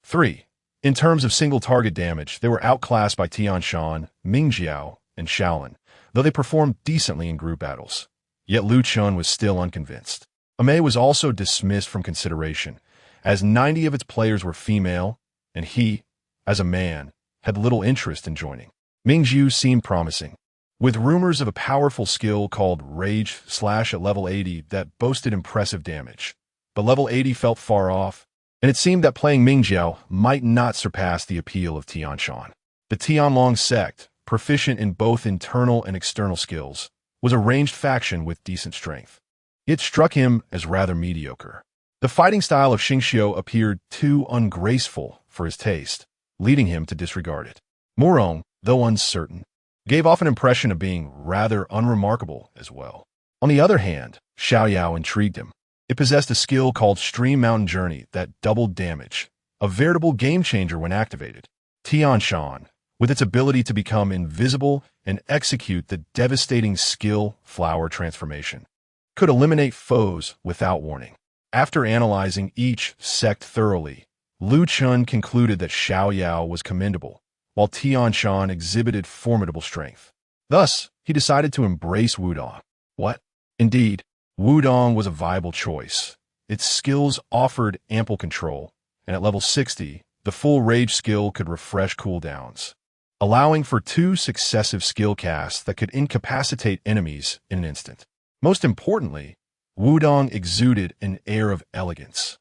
3. In terms of single target damage, they were outclassed by Tianshan, Mingjiao, and Shaolin, though they performed decently in group battles. Yet Lu Chen was still unconvinced. Amei was also dismissed from consideration, as 90 of its players were female, and he, as a man, had little interest in joining. Mingjiu seemed promising, with rumors of a powerful skill called Rage Slash at level 80 that boasted impressive damage. But level 80 felt far off, and it seemed that playing Mingjiao might not surpass the appeal of Tianshan. The Tianlong sect, proficient in both internal and external skills, was a ranged faction with decent strength. It struck him as rather mediocre. The fighting style of Xingxiu appeared too ungraceful for his taste, leading him to disregard it. Morong, though uncertain, gave off an impression of being rather unremarkable as well. On the other hand, Xiaoyao intrigued him. It possessed a skill called Stream Mountain Journey that doubled damage, a veritable game-changer when activated. Tianshan, with its ability to become invisible and execute the devastating skill Flower Transformation, could eliminate foes without warning. After analyzing each sect thoroughly, Lu Chen concluded that Xiaoyao was commendable, while Tianshan exhibited formidable strength. Thus, he decided to embrace Wudong. What? Indeed, Wudong was a viable choice. Its skills offered ample control, and at level 60, the full rage skill could refresh cooldowns, allowing for 2 successive skill casts that could incapacitate enemies in an instant. Most importantly, Wudong exuded an air of elegance.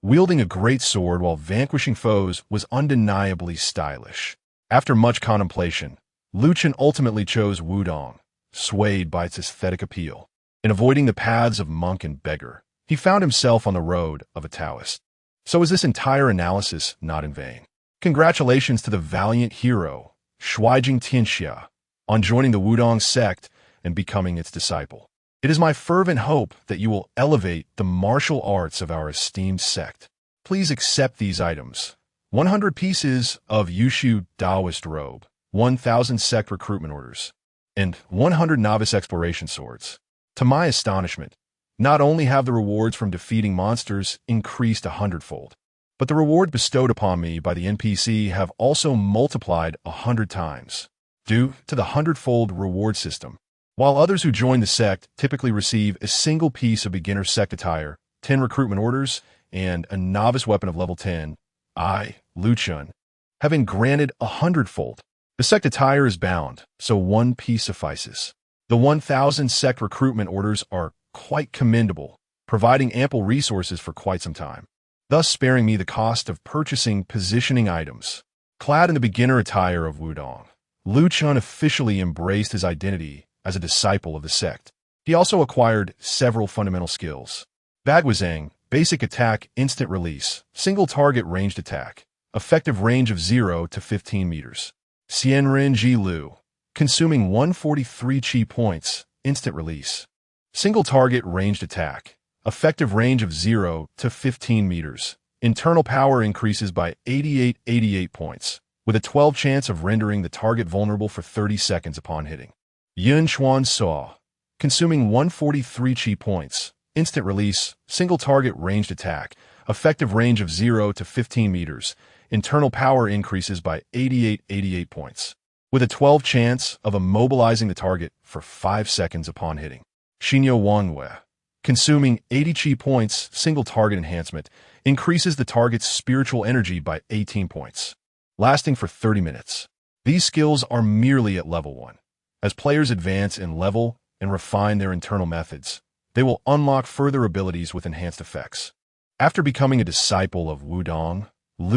Wielding a great sword while vanquishing foes was undeniably stylish. After much contemplation, Lu Chen ultimately chose Wudong, swayed by its aesthetic appeal. In avoiding the paths of monk and beggar, he found himself on the road of a Taoist. So is this entire analysis not in vain? Congratulations to the valiant hero, Shuaijing Tianxia, on joining the Wudong sect and becoming its disciple. It is my fervent hope that you will elevate the martial arts of our esteemed sect. Please accept these items. 100 pieces of Yushu Taoist robe, 1,000 sect recruitment orders, and 100 novice exploration swords. To my astonishment, not only have the rewards from defeating monsters increased 100-fold, but the reward bestowed upon me by the NPC have also multiplied 100 times, due to the Hundredfold Reward system. While others who join the sect typically receive a single piece of beginner sect attire, 10 recruitment orders, and a novice weapon of level 10, I, Chen, have been granted 100-fold. The sect attire is bound, so one piece suffices. The 1,000 sect recruitment orders are quite commendable, providing ample resources for quite some time, thus sparing me the cost of purchasing positioning items. Clad in the beginner attire of Wudong, Chen officially embraced his identity as a disciple of the sect. He also acquired several fundamental skills. Vanquished, basic attack, instant release, single target ranged attack, effective range of 0 to 15 meters. Xianren Ji Lu, consuming 143 chi points, instant release. Single target ranged attack, effective range of 0 to 15 meters. Internal power increases by 88 points, with a 12 chance of rendering the target vulnerable for 30 seconds upon hitting. Yun Chuan Saw, consuming 143 chi points, instant release, single target ranged attack, effective range of 0 to 15 meters. Internal power increases by 88 points, with a 12 chance of immobilizing the target for 5 seconds upon hitting. Xinyo Wanwei, consuming 80 chi points, single target enhancement, increases the target's spiritual energy by 18 points, lasting for 30 minutes. These skills are merely at level 1. As players advance in level and refine their internal methods, they will unlock further abilities with enhanced effects. After becoming a disciple of Wudong,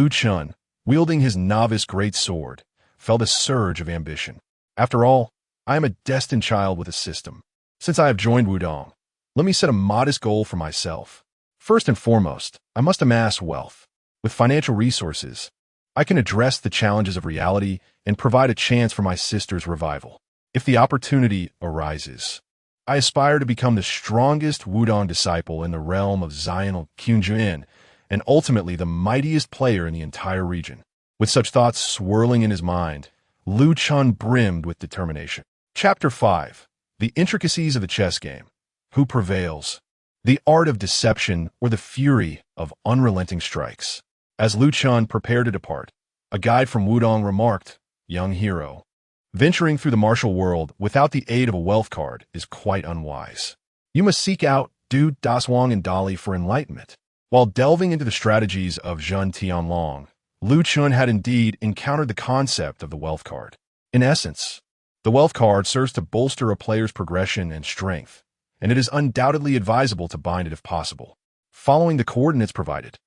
Chen, wielding his novice great sword, felt a surge of ambition. After all, I am a destined child with a system. Since I have joined Wudong, let me set a modest goal for myself. First and foremost, I must amass wealth. With financial resources, I can address the challenges of reality and provide a chance for my sister's revival. If the opportunity arises, I aspire to become the strongest Wudong disciple in the realm of Zional Qunjun, and ultimately the mightiest player in the entire region. With such thoughts swirling in his mind, Chen brimmed with determination. Chapter 5. The Intricacies of the Chess Game. Who prevails? The art of deception or the fury of unrelenting strikes. As Chen prepared to depart, a guide from Wudong remarked, "Young hero, venturing through the martial world without the aid of a wealth card is quite unwise. You must seek out Du Daswang and Dali for enlightenment." While delving into the strategies of Zhen Tianlong, Chen had indeed encountered the concept of the wealth card. In essence, the wealth card serves to bolster a player's progression and strength, and it is undoubtedly advisable to bind it if possible. Following the coordinates provided,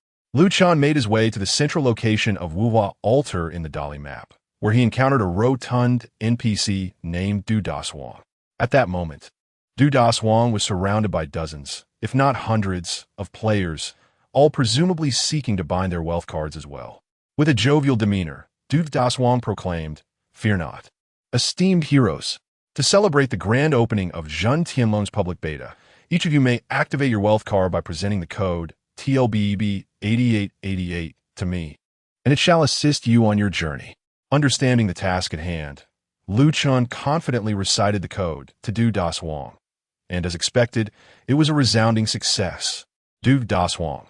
Chen made his way to the central location of Wuhua Altar in the Dali map, where he encountered a rotund NPC named Du Daswang. At that moment, Du Daswang was surrounded by dozens, if not hundreds, of players, all presumably seeking to bind their wealth cards as well. With a jovial demeanor, Du Daswang proclaimed, "Fear not, esteemed heroes. To celebrate the grand opening of Zhen Tianlong's public beta, each of you may activate your wealth card by presenting the code TLBB 8888 to me, and it shall assist you on your journey." Understanding the task at hand, Chen confidently recited the code to Du Daswang, and as expected, it was a resounding success. Du Daswang,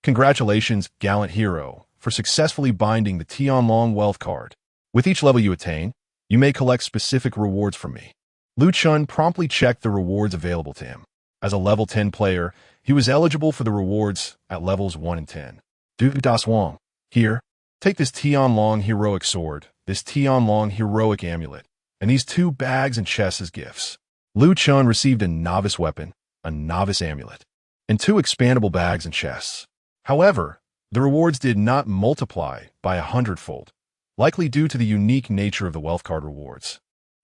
congratulations, gallant hero, for successfully binding the Tianlong wealth card. With each level you attain, you may collect specific rewards from me. Chen promptly checked the rewards available to him. As a level 10 player, he was eligible for the rewards at levels 1 and 10. Du Daswang, here, take this Tianlong heroic sword, this Tianlong heroic amulet, and these 2 bags and chests as gifts. Chen received a novice weapon, a novice amulet, and 2 expandable bags and chests. However, the rewards did not multiply by 100-fold, likely due to the unique nature of the wealth card rewards,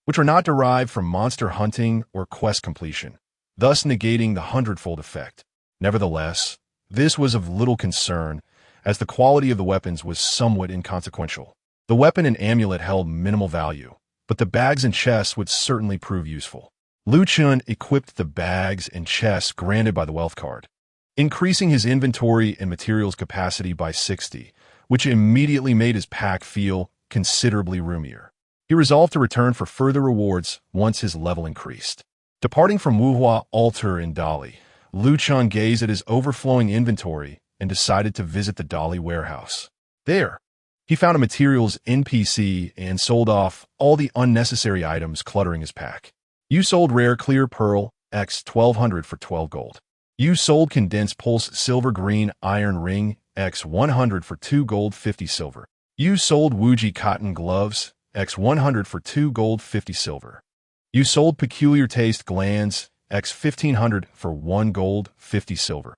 which are not derived from monster hunting or quest completion, thus negating the 100-fold effect. Nevertheless, this was of little concern, as the quality of the weapons was somewhat inconsequential. The weapon and amulet held minimal value, but the bags and chests would certainly prove useful. Lu Chen equipped the bags and chests granted by the wealth card, increasing his inventory and materials capacity by 60, which immediately made his pack feel considerably roomier. He resolved to return for further rewards once his level increased. Departing from Wuhua Altar in Dali, Lu Chen gazed at his overflowing inventory and decided to visit the Dali warehouse. There, he found a materials NPC and sold off all the unnecessary items cluttering his pack. You sold rare clear pearl X 1200 for 12 gold. You sold condensed pulse silver green iron ring X 100 for 2 gold 50 silver. You sold Wuji cotton gloves X 100 for 2 gold 50 silver. You sold peculiar taste glands X 1500 for 1 gold 50 silver.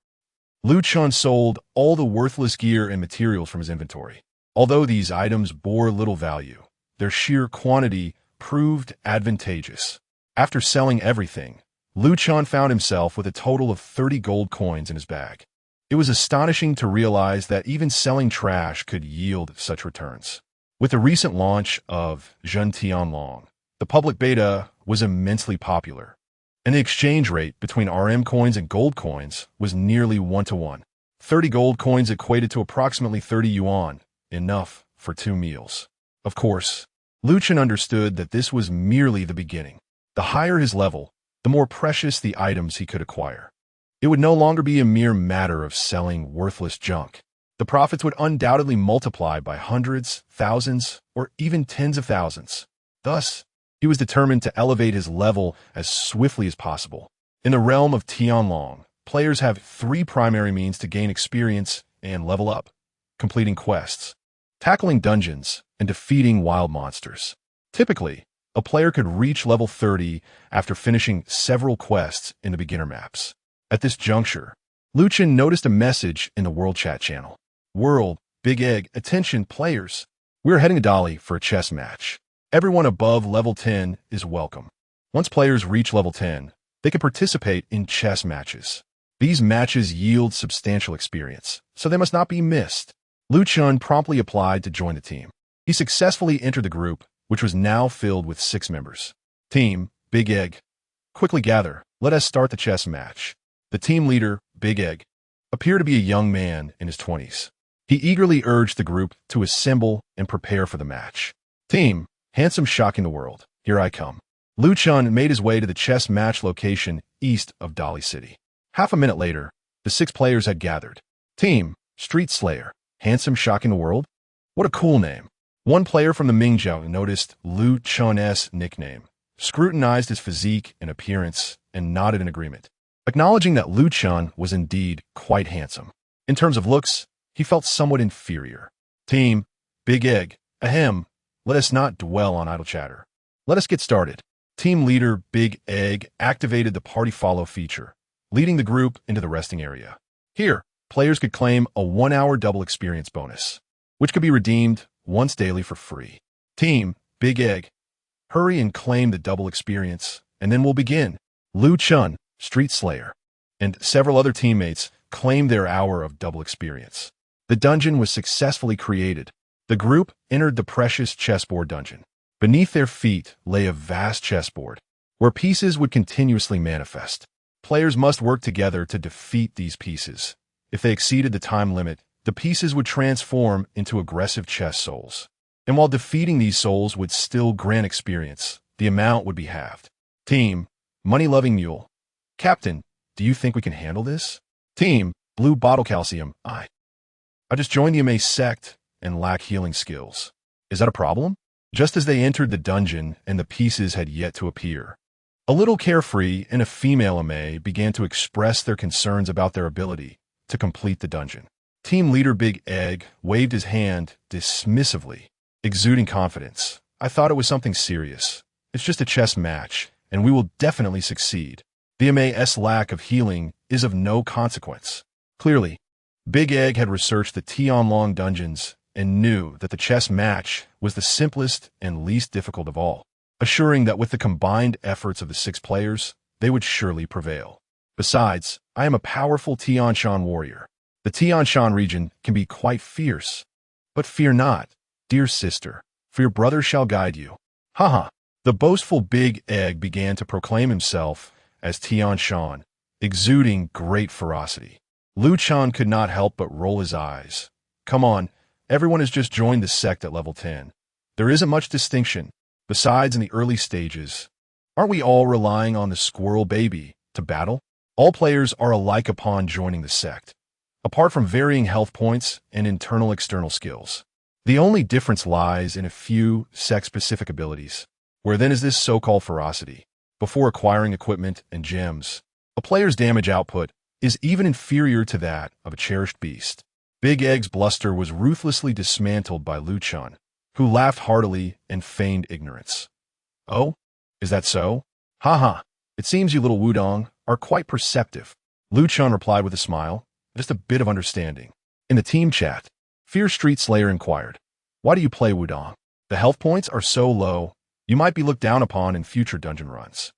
Lu Chen sold all the worthless gear and materials from his inventory. Although these items bore little value, their sheer quantity proved advantageous. After selling everything, Lu Chen found himself with a total of 30 gold coins in his bag. It was astonishing to realize that even selling trash could yield such returns. With the recent launch of Zhen Tianlong, the public beta was immensely popular, and the exchange rate between RM coins and gold coins was nearly 1-to-1. 30 gold coins equated to approximately 30 yuan, enough for 2 meals. Of course, Lu Chen understood that this was merely the beginning. The higher his level, the more precious the items he could acquire. It would no longer be a mere matter of selling worthless junk. The profits would undoubtedly multiply by hundreds, thousands, or even tens of thousands. Thus, he was determined to elevate his level as swiftly as possible. In the realm of Tianlong, players have 3 primary means to gain experience and level up: completing quests, tackling dungeons, and defeating wild monsters. Typically, a player could reach level 30 after finishing several quests in the beginner maps. At this juncture, Lu Chen noticed a message in the World Chat channel. World, Big Egg, attention players. We're heading to Dali for a chess match. Everyone above level 10 is welcome. Once players reach level 10, they can participate in chess matches. These matches yield substantial experience, so they must not be missed. Lu Chen promptly applied to join the team. He successfully entered the group, which was now filled with 6 members. Team, Big Egg. Quickly gather, let us start the chess match. The team leader, Big Egg, appeared to be a young man in his 20s. He eagerly urged the group to assemble and prepare for the match. Team, handsome shocking the world, here I come. Lu Chen made his way to the chess match location east of Dali City. Half a minute later, the 6 players had gathered. Team, Street Slayer, handsome shocking the world? What a cool name. One player from the Mingjiao noticed Lu Chen's nickname, scrutinized his physique and appearance, and nodded in agreement, acknowledging that Lu Chen was indeed quite handsome. In terms of looks, he felt somewhat inferior. Team, Big Egg, ahem, let us not dwell on idle chatter. Let us get started. Team leader Big Egg activated the party follow feature, leading the group into the resting area. Here, players could claim a 1-hour double experience bonus, which could be redeemed once daily for free. Team, Big Egg, hurry and claim the double experience, and then we'll begin. Lu Chen, Street Slayer, and several other teammates claimed their hour of double experience. The dungeon was successfully created. The group entered the precious chessboard dungeon. Beneath their feet lay a vast chessboard, where pieces would continuously manifest. Players must work together to defeat these pieces. If they exceeded the time limit, the pieces would transform into aggressive chess souls. And while defeating these souls would still grant experience, the amount would be halved. Team, Money-Loving Mule. Captain, do you think we can handle this? Team, Blue Bottle Calcium. I just joined the MA sect and lack healing skills. Is that a problem? Just as they entered the dungeon and the pieces had yet to appear, a little carefree and a female MA began to express their concerns about their ability to complete the dungeon. Team leader Big Egg waved his hand dismissively, exuding confidence. I thought it was something serious. It's just a chess match, and we will definitely succeed. The MA's lack of healing is of no consequence. Clearly, Big Egg had researched the Tianlong dungeons and knew that the chess match was the simplest and least difficult of all, assuring that with the combined efforts of the 6 players, they would surely prevail. Besides, I am a powerful Tianshan warrior. The Tianshan region can be quite fierce. But fear not, dear sister, for your brother shall guide you. Haha, The boastful Big Egg began to proclaim himself as Tian Shan, exuding great ferocity. Lu Chan could not help but roll his eyes. Come on, everyone has just joined the sect at level 10. There isn't much distinction. Besides, in the early stages, aren't we all relying on the squirrel baby to battle? All players are alike upon joining the sect, apart from varying health points and internal-external skills. The only difference lies in a few sect-specific abilities. Where then is this so-called ferocity? Before acquiring equipment and gems, a player's damage output is even inferior to that of a cherished beast. Big Egg's bluster was ruthlessly dismantled by Lu Chan, who laughed heartily and feigned ignorance. Oh? Is that so? Ha. It seems you little Wudong are quite perceptive. Lu Chan replied with a smile, just a bit of understanding. In the team chat, Fear Street Slayer inquired, why do you play Wudong? The health points are so low, you might be looked down upon in future dungeon runs.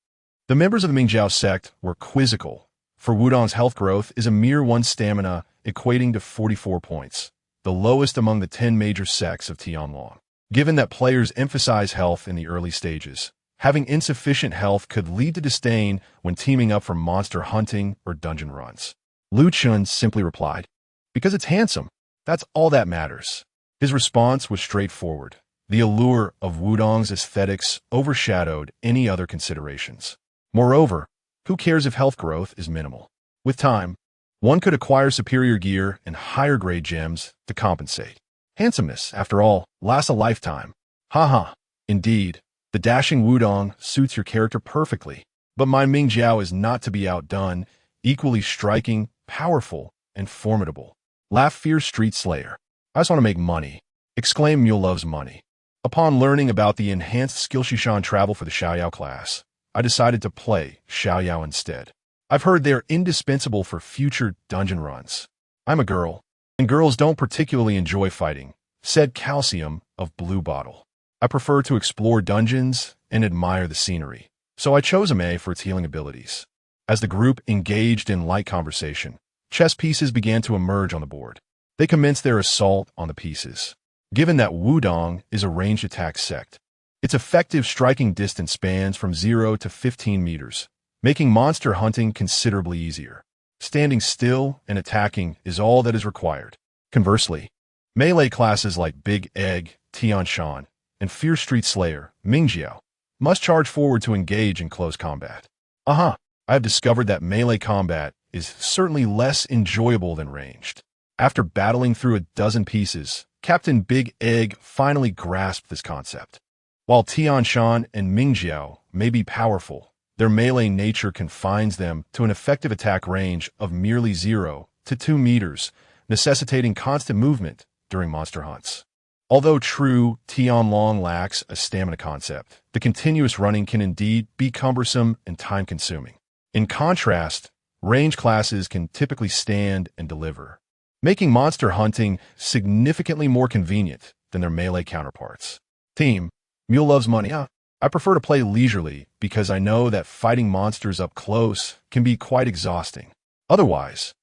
The members of the Mingjiao sect were quizzical, for Wudong's health growth is a mere 1 stamina, equating to 44 points, the lowest among the 10 major sects of Tianlong. Given that players emphasize health in the early stages, having insufficient health could lead to disdain when teaming up for monster hunting or dungeon runs. Lu Chun simply replied, because it's handsome, that's all that matters. His response was straightforward. The allure of Wudong's aesthetics overshadowed any other considerations. Moreover, who cares if health growth is minimal? With time, one could acquire superior gear and higher-grade gems to compensate. Handsomeness, after all, lasts a lifetime. Haha. Indeed, the dashing Wudong suits your character perfectly, but my Mingjiao is not to be outdone, equally striking, powerful, and formidable. Laugh Fear Street Slayer. I just want to make money. Exclaim Mule loves money. Upon learning about the enhanced skill Shishan travel for the Xiaoyao class, I decided to play Xiaoyao instead. I've heard they're indispensable for future dungeon runs. I'm a girl, and girls don't particularly enjoy fighting, said Calcium of Blue Bottle. I prefer to explore dungeons and admire the scenery, so I chose Ame for its healing abilities. As the group engaged in light conversation, chess pieces began to emerge on the board. They commenced their assault on the pieces. Given that Wudong is a ranged attack sect, its effective striking distance spans from 0 to 15 meters, making monster hunting considerably easier. Standing still and attacking is all that is required. Conversely, melee classes like Big Egg, Tian Shan, and Fear Street Slayer, Mingjiao, must charge forward to engage in close combat. I have discovered that melee combat is certainly less enjoyable than ranged. After battling through a dozen pieces, Captain Big Egg finally grasped this concept. While Tian Shan and Mingjiao may be powerful, their melee nature confines them to an effective attack range of merely 0 to 2 meters, necessitating constant movement during monster hunts. Although true, Tianlong lacks a stamina concept, the continuous running can indeed be cumbersome and time-consuming. In contrast, range classes can typically stand and deliver, making monster hunting significantly more convenient than their melee counterparts. Team, Mule loves money. I prefer to play leisurely because I know that fighting monsters up close can be quite exhausting. Otherwise,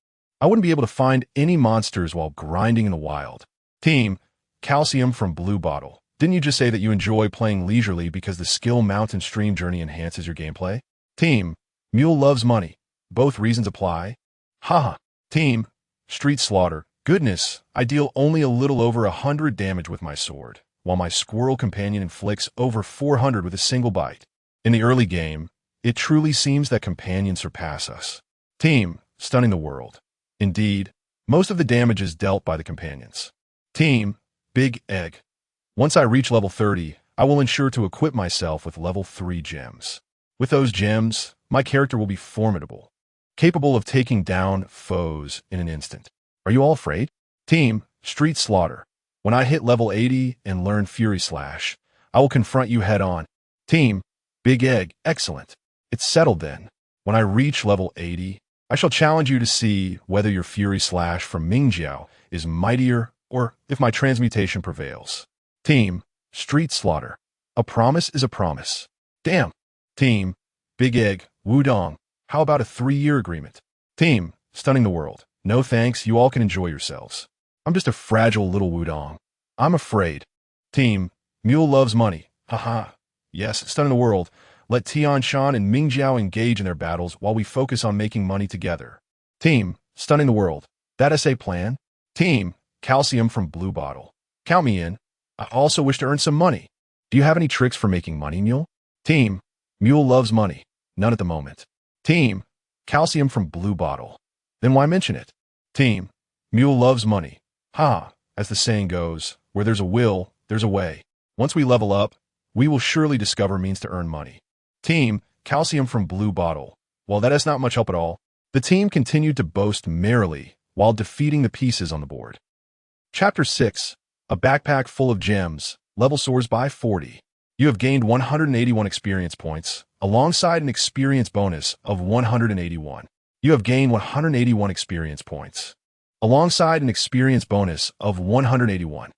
I wouldn't be able to find any monsters while grinding in the wild. Team, Calcium from Blue Bottle. Didn't you just say that you enjoy playing leisurely because the skill mountain stream journey enhances your gameplay? Team, Mule loves money. Both reasons apply. Haha. Team, Street Slaughter. Goodness, I deal only a little over 100 damage with my sword, while my squirrel companion inflicts over 400 with a single bite. In the early game, it truly seems that companions surpass us. Team, Stunning the World. Indeed, most of the damage is dealt by the companions. Team, Big Egg. Once I reach level 30, I will ensure to equip myself with level 3 gems. With those gems, my character will be formidable, capable of taking down foes in an instant. Are you all afraid? Team, Street Slaughter. When I hit level 80 and learn Fury Slash, I will confront you head-on. Team, Big Egg. Excellent. It's settled then. When I reach level 80, I shall challenge you to see whether your Fury Slash from Mingjiao is mightier or if my transmutation prevails. Team, Street Slaughter. A promise is a promise. Damn. Team, Big Egg, Wudong. How about a 3-year agreement? Team, Stunning the World. No thanks, you all can enjoy yourselves. I'm just a fragile little Wudong. I'm afraid. Team, Mule loves money. Haha. Yes, stunning the world. Let Tian Shan and Ming Jiao engage in their battles while we focus on making money together. Team, stunning the world. That is a plan? Team, calcium from blue bottle. Count me in. I also wish to earn some money. Do you have any tricks for making money, Mule? Team, Mule loves money. None at the moment. Team, calcium from blue bottle. Then why mention it? Team, Mule loves money. Ha, as the saying goes, where there's a will, there's a way. Once we level up, we will surely discover means to earn money. Team, calcium from blue bottle. While that is not much help at all, the team continued to boast merrily while defeating the pieces on the board. Chapter 6. A backpack full of gems. Level soars by 40. You have gained 181 experience points, alongside an experience bonus of 181. You have gained 181 experience points, alongside an experience bonus of 181.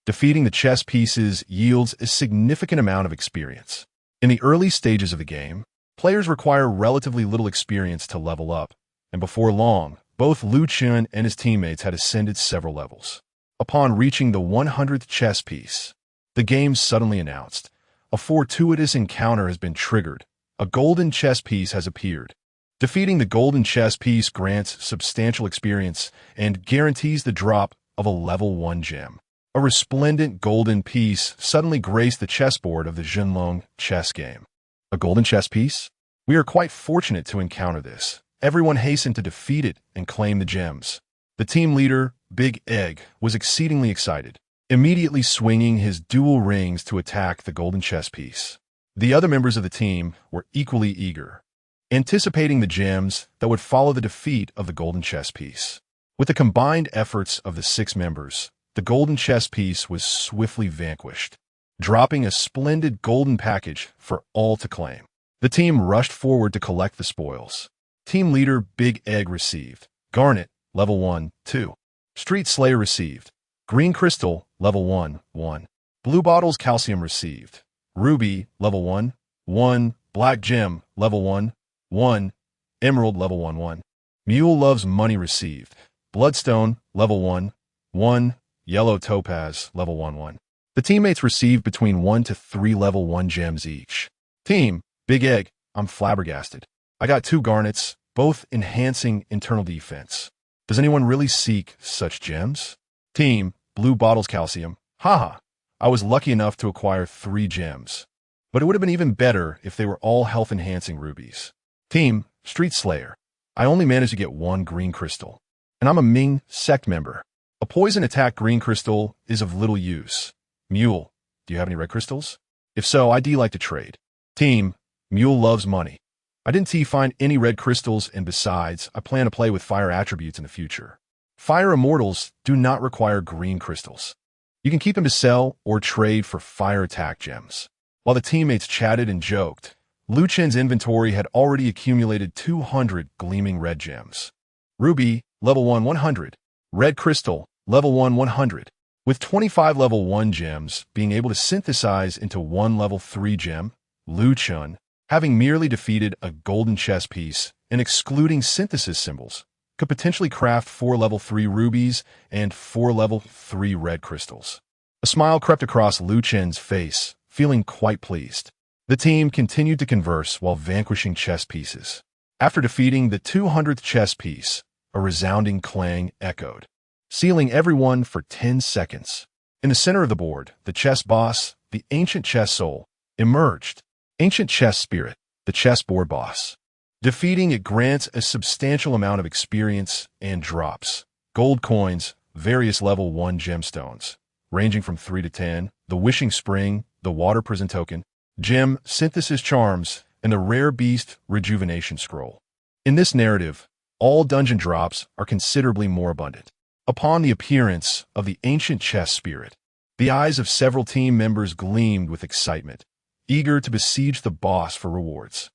Defeating the chess pieces yields a significant amount of experience. In the early stages of the game, players require relatively little experience to level up, and before long, both Lu Chen and his teammates had ascended several levels. Upon reaching the 100th chess piece, the game suddenly announced, a fortuitous encounter has been triggered. A golden chess piece has appeared. Defeating the golden chess piece grants substantial experience and guarantees the drop of a level 1 gem. A resplendent golden piece suddenly graced the chessboard of the Zhenlong chess game. A golden chess piece? We are quite fortunate to encounter this. Everyone hastened to defeat it and claim the gems. The team leader, Big Egg, was exceedingly excited, immediately swinging his dual rings to attack the golden chess piece. The other members of the team were equally eager, anticipating the gems that would follow the defeat of the golden chess piece. With the combined efforts of the 6 members, the golden chess piece was swiftly vanquished, dropping a splendid golden package for all to claim. The team rushed forward to collect the spoils. Team leader Big Egg received Garnet, level 1, 2. Street Slayer received Green Crystal, level 1, 1. Blue Bottles Calcium received Ruby, level 1, 1. Black Gem, level 1, 1. Emerald, level 1, 1. Mule Loves Money received Bloodstone, level 1, 1. Yellow Topaz, level 1, 1. The teammates received between 1 to 3 level 1 gems each. Team, Big Egg, I'm flabbergasted. I got 2 garnets, both enhancing internal defense. Does anyone really seek such gems? Team, Blue Bottles Calcium. Haha, I was lucky enough to acquire 3 gems. But it would have been even better if they were all health-enhancing rubies. Team, Street Slayer. I only managed to get 1 green crystal. And I'm a Ming sect member. A poison attack green crystal is of little use. Mule, do you have any red crystals? If so, I'd like to trade. Team, Mule Loves Money. I didn't find any red crystals, and besides, I plan to play with fire attributes in the future. Fire immortals do not require green crystals. You can keep them to sell or trade for fire attack gems. While the teammates chatted and joked, Lu Chen's inventory had already accumulated 200 gleaming red gems. Ruby, level 1, 100. Red Crystal, level 1, 100. With 25 level 1 gems being able to synthesize into 1 level 3 gem, Lu Chen, having merely defeated a golden chess piece and excluding synthesis symbols, could potentially craft 4 level 3 rubies and 4 level 3 red crystals. A smile crept across Lu Chen's face, feeling quite pleased. The team continued to converse while vanquishing chess pieces. After defeating the 200th chess piece, a resounding clang echoed, sealing everyone for 10 seconds. In the center of the board, the chess boss, the ancient chess soul, emerged. Ancient chess spirit, the chessboard boss. Defeating it grants a substantial amount of experience and drops gold coins, various level 1 gemstones, ranging from 3 to 10, the Wishing Spring, the Water Prison Token, Gem Synthesis Charms, and the Rare Beast Rejuvenation Scroll. In this narrative, all dungeon drops are considerably more abundant. Upon the appearance of the ancient chess spirit, the eyes of several team members gleamed with excitement, eager to besiege the boss for rewards.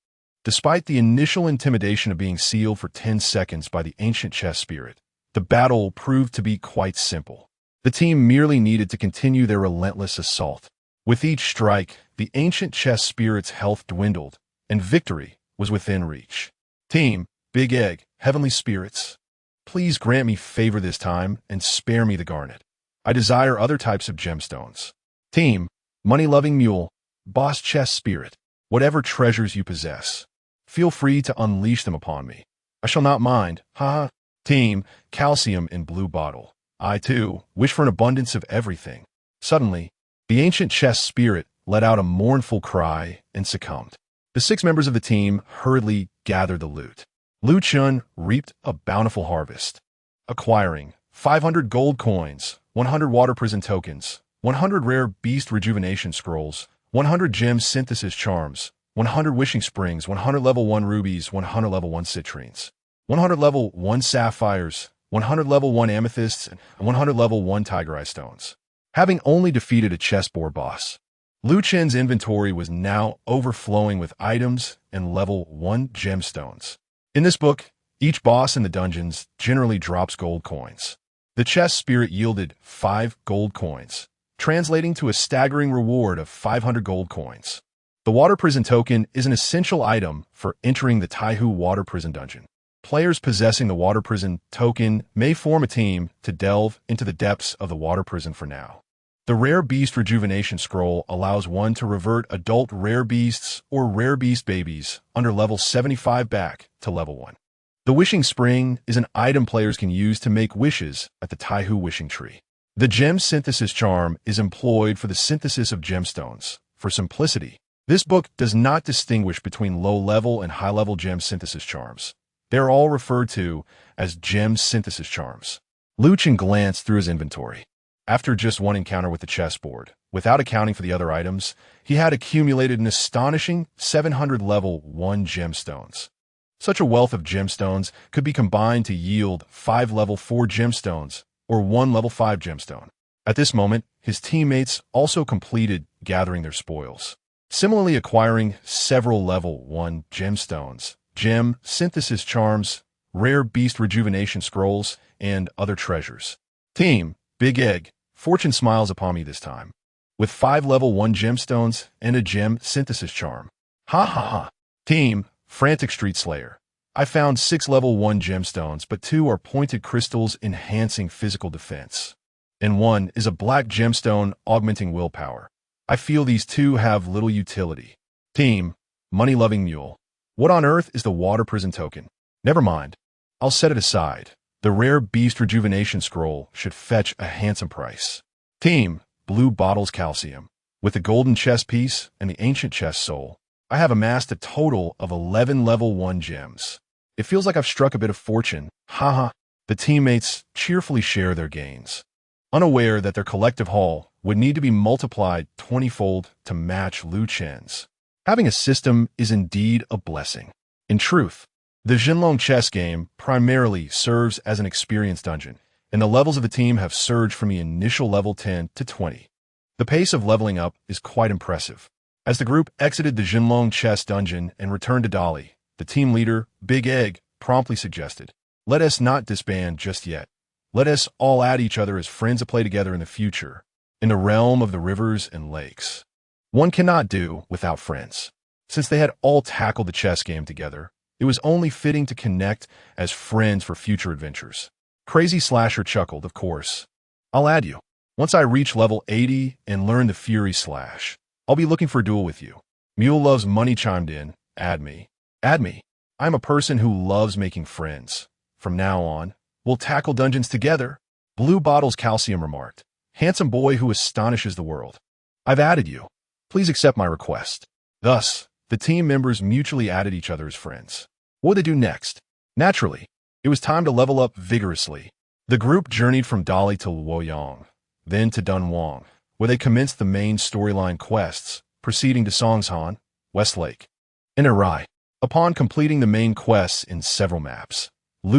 Despite the initial intimidation of being sealed for 10 seconds by the ancient chess spirit, the battle proved to be quite simple. The team merely needed to continue their relentless assault. With each strike, the ancient chess spirit's health dwindled, and victory was within reach. Team, Big Egg, Heavenly Spirits, please grant me favor this time and spare me the garnet. I desire other types of gemstones. Team, Money-Loving Mule, boss chess spirit, whatever treasures you possess, feel free to unleash them upon me. I shall not mind. Haha. Team, calcium in blue bottle. I, too, wish for an abundance of everything. Suddenly, the ancient chess spirit let out a mournful cry and succumbed. The 6 members of the team hurriedly gathered the loot. Chen reaped a bountiful harvest, acquiring 500 gold coins, 100 water prison tokens, 100 rare beast rejuvenation scrolls, 100 gem synthesis charms, 100 wishing springs, 100 level 1 rubies, 100 level 1 citrines, 100 level 1 sapphires, 100 level 1 amethysts, and 100 level 1 tiger eye stones. Having only defeated a chessboard boss, Chen's inventory was now overflowing with items and level 1 gemstones. In this book, each boss in the dungeons generally drops gold coins. The chess spirit yielded 5 gold coins, translating to a staggering reward of 500 gold coins. The water prison token is an essential item for entering the Taihu water prison dungeon. Players possessing the water prison token may form a team to delve into the depths of the water prison for now. The rare beast rejuvenation scroll allows one to revert adult rare beasts or rare beast babies under level 75 back to level 1. The wishing spring is an item players can use to make wishes at the Taihu wishing tree. The gem synthesis charm is employed for the synthesis of gemstones. For simplicity, this book does not distinguish between low-level and high-level gem synthesis charms. They are all referred to as gem synthesis charms. Chen glanced through his inventory. After just one encounter with the chessboard, without accounting for the other items, he had accumulated an astonishing 700 level 1 gemstones. Such a wealth of gemstones could be combined to yield 5 level 4 gemstones or 1 level 5 gemstone. At this moment, his teammates also completed gathering their spoils, similarly acquiring several level 1 gemstones, gem synthesis charms, rare beast rejuvenation scrolls, and other treasures. Team, Big Egg, fortune smiles upon me this time, with 5 level 1 gemstones and a gem synthesis charm. Ha ha ha. Team, Frantic Street Slayer, I found 6 level 1 gemstones, but 2 are pointed crystals enhancing physical defense, and 1 is a black gemstone augmenting willpower. I feel these 2 have little utility. Team, Money-Loving Mule, what on earth is the water prison token? Never mind, I'll set it aside. The rare beast rejuvenation scroll should fetch a handsome price. Team, Blue Bottles Calcium, with the golden chess piece and the ancient chess soul, I have amassed a total of 11 level 1 gems. It feels like I've struck a bit of fortune. Haha. The teammates cheerfully share their gains, unaware that their collective haul would need to be multiplied 20-fold to match Chen's. Having a system is indeed a blessing. In truth, the Xinlong chess game primarily serves as an experience dungeon, and the levels of the team have surged from the initial level 10 to 20. The pace of leveling up is quite impressive. As the group exited the Xinlong chess dungeon and returned to Dali, the team leader, Big Egg, promptly suggested, "Let us not disband just yet. Let us all add each other as friends to play together in the future, in the realm of the rivers and lakes." One cannot do without friends. Since they had all tackled the chess game together, it was only fitting to connect as friends for future adventures. Crazy Slasher chuckled, of course. "I'll add you. Once I reach level 80 and learn the Fury Slash, I'll be looking for a duel with you." Mule Loves Money chimed in, "Add me. Add me. I'm a person who loves making friends. From now on, we'll tackle dungeons together." Blue Bottles Calcium remarked, "Handsome boy who astonishes the world. I've added you. Please accept my request." Thus, the team members mutually added each other as friends. What would they do next? Naturally, it was time to level up vigorously. The group journeyed from Dali to Luoyang, then to Dunhuang, where they commenced the main storyline quests, proceeding to Songshan, Westlake, and Irai. Upon completing the main quests in several maps,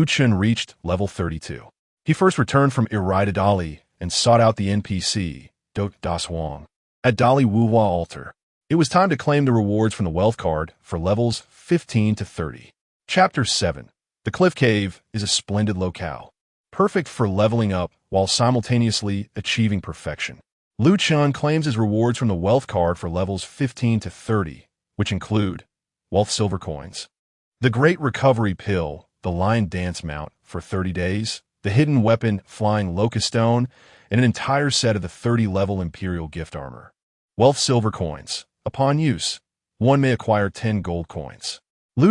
Chen reached level 32. He first returned from Irai to Dali and sought out the NPC, Do Das Huang, at Dali Wuhua Altar. It was time to claim the rewards from the wealth card for levels 15 to 30. Chapter 7. The Cliff Cave is a splendid locale, perfect for leveling up while simultaneously achieving perfection. Chen claims his rewards from the wealth card for levels 15 to 30, which include wealth silver coins, the Great Recovery Pill, the Lion Dance Mount for 30 days, the hidden weapon Flying Locust Stone, and an entire set of the 30-level Imperial gift armor. Wealth silver coins, Upon use, one may acquire 10 gold coins.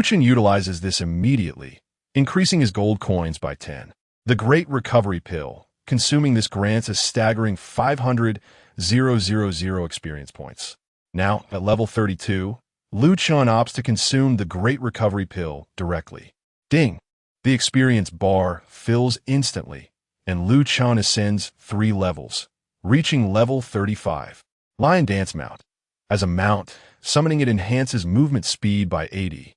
Chen utilizes this immediately, increasing his gold coins by 10. The Great Recovery Pill. Consuming this grants a staggering 500,000 experience points. Now, at level 32, Chen opts to consume the Great Recovery Pill directly. Ding! The experience bar fills instantly, and Chen ascends 3 levels, reaching level 35. Lion Dance Mount. As a mount, summoning it enhances movement speed by 80.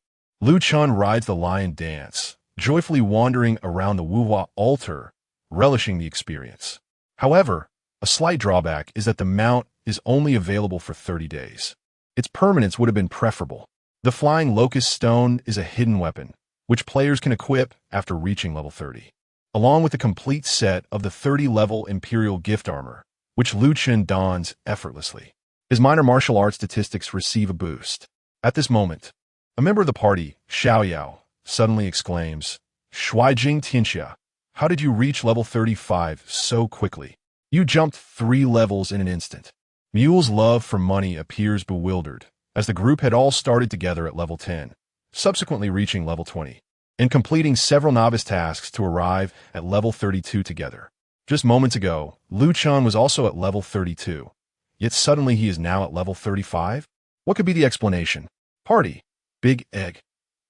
Chen rides the lion dance, joyfully wandering around the Wuhua altar, relishing the experience. However, a slight drawback is that the mount is only available for 30 days. Its permanence would have been preferable. The Flying Locust Stone is a hidden weapon, which players can equip after reaching level 30, along with the complete set of the 30-level Imperial Gift Armor, which Chen dons effortlessly. His minor martial arts statistics receive a boost. At this moment, a member of the party, Xiaoyao, suddenly exclaims, "Shuijing Tianxia, how did you reach level 35 so quickly? You jumped 3 levels in an instant." Mule's love for money appears bewildered, as the group had all started together at level 10, subsequently reaching level 20, and completing several novice tasks to arrive at level 32 together. Just moments ago, Chen was also at level 32, yet suddenly he is now at level 35? What could be the explanation? Party. Big Egg.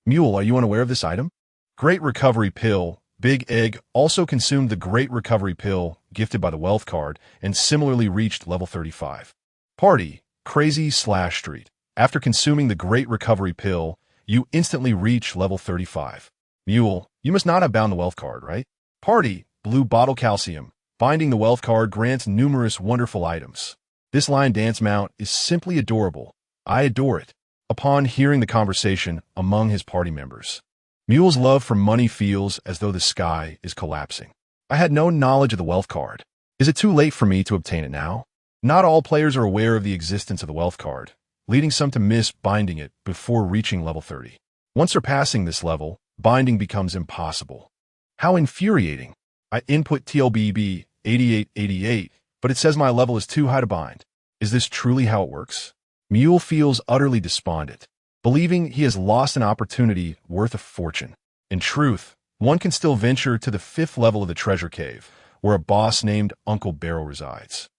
Mule, are you unaware of this item? Great Recovery Pill. Big Egg also consumed the Great Recovery Pill gifted by the Wealth card and similarly reached level 35. Party. Crazy/Street. After consuming the Great Recovery Pill, you instantly reach level 35. Mule, you must not have bound the Wealth card, right? Party. Blue Bottle Calcium. Binding the Wealth card grants numerous wonderful items. This lion dance mount is simply adorable. I adore it. Upon hearing the conversation among his party members, Mule's love for money feels as though the sky is collapsing. I had no knowledge of the Wealth card. Is it too late for me to obtain it now? Not all players are aware of the existence of the Wealth card, leading some to miss binding it before reaching level 30. Once surpassing this level, binding becomes impossible. How infuriating. I input TLBB 8888, but it says my level is too high to bind. Is this truly how it works? Mule feels utterly despondent, believing he has lost an opportunity worth a fortune. In truth, one can still venture to the 5th level of the treasure cave, where a boss named Uncle Barrel resides.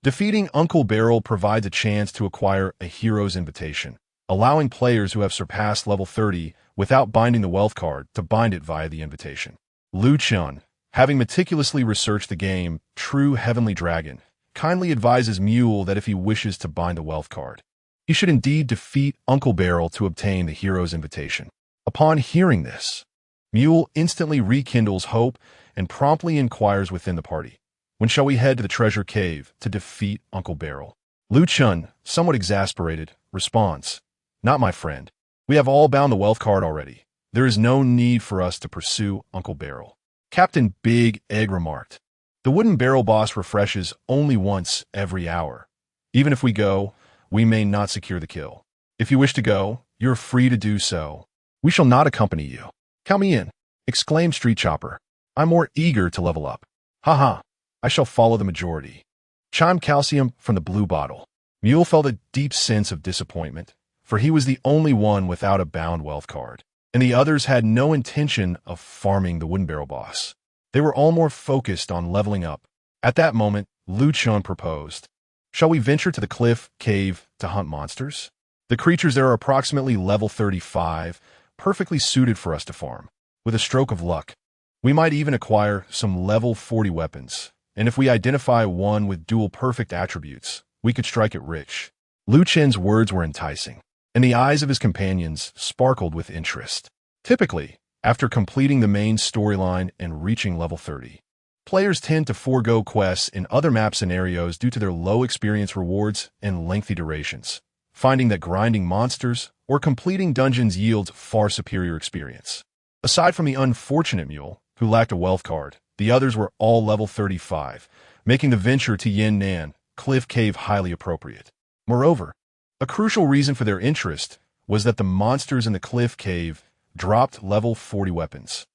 Defeating Uncle Barrel provides a chance to acquire a hero's invitation, allowing players who have surpassed level 30 without binding the Wealth card to bind it via the invitation. Chen, having meticulously researched the game True Heavenly Dragon, kindly advises Mule that if he wishes to bind the Wealth card, he should indeed defeat Uncle Barrel to obtain the hero's invitation. Upon hearing this, Mule instantly rekindles hope and promptly inquires within the party, "When shall we head to the treasure cave to defeat Uncle Barrel?" Chen, somewhat exasperated, responds, "Not my friend. We have all bound the Wealth card already. There is no need for us to pursue Uncle Barrel." Captain Big Egg remarked, "The wooden barrel boss refreshes only once every hour. Even if we go, we may not secure the kill. If you wish to go, you're free to do so. We shall not accompany you." "Count me in," exclaimed Street Chopper. "I'm more eager to level up. Haha, I shall follow the majority." Chime Calcium from the blue bottle. Mule felt a deep sense of disappointment, for he was the only one without a bound Wealth card, and the others had no intention of farming the wooden barrel boss. They were all more focused on leveling up. At that moment, Chen proposed, "Shall we venture to the cliff cave to hunt monsters? The creatures there are approximately level 35, perfectly suited for us to farm. With a stroke of luck, we might even acquire some level 40 weapons, and if we identify one with dual perfect attributes, we could strike it rich." Chen's words were enticing, and the eyes of his companions sparkled with interest. Typically, after completing the main storyline and reaching level 30, players tend to forego quests in other map scenarios due to their low experience rewards and lengthy durations, finding that grinding monsters or completing dungeons yields far superior experience. Aside from the unfortunate Mule, who lacked a Wealth card, the others were all level 35, making the venture to Yannan Cliff Cave highly appropriate. Moreover, a crucial reason for their interest was that the monsters in the Cliff Cave dropped level 40 weapons.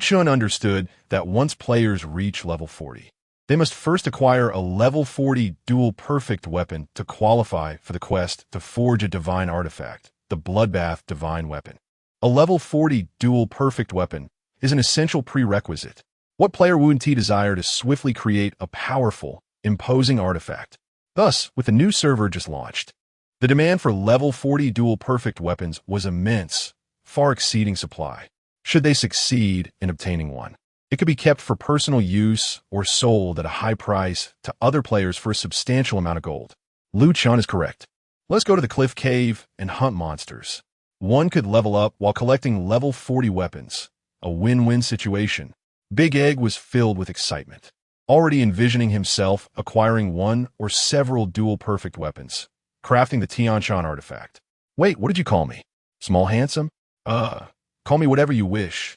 Chen understood that once players reach level 40, They must first acquire a level 40 dual perfect weapon to qualify for the quest to forge a divine artifact, the Bloodbath Divine Weapon. A level 40 dual perfect weapon is an essential prerequisite. What player would desire to swiftly create a powerful, imposing artifact? Thus, with the new server just launched, the demand for level 40 dual perfect weapons was immense, far exceeding supply. Should they succeed in obtaining one, it could be kept for personal use or sold at a high price to other players for a substantial amount of gold. Chen is correct. Let's go to the Cliff Cave and hunt monsters. One could level up while collecting level 40 weapons. A win-win situation. Big Egg was filled with excitement, already envisioning himself acquiring one or several dual perfect weapons, crafting the Tianshan artifact. Wait, what did you call me? Small handsome? Call me whatever you wish.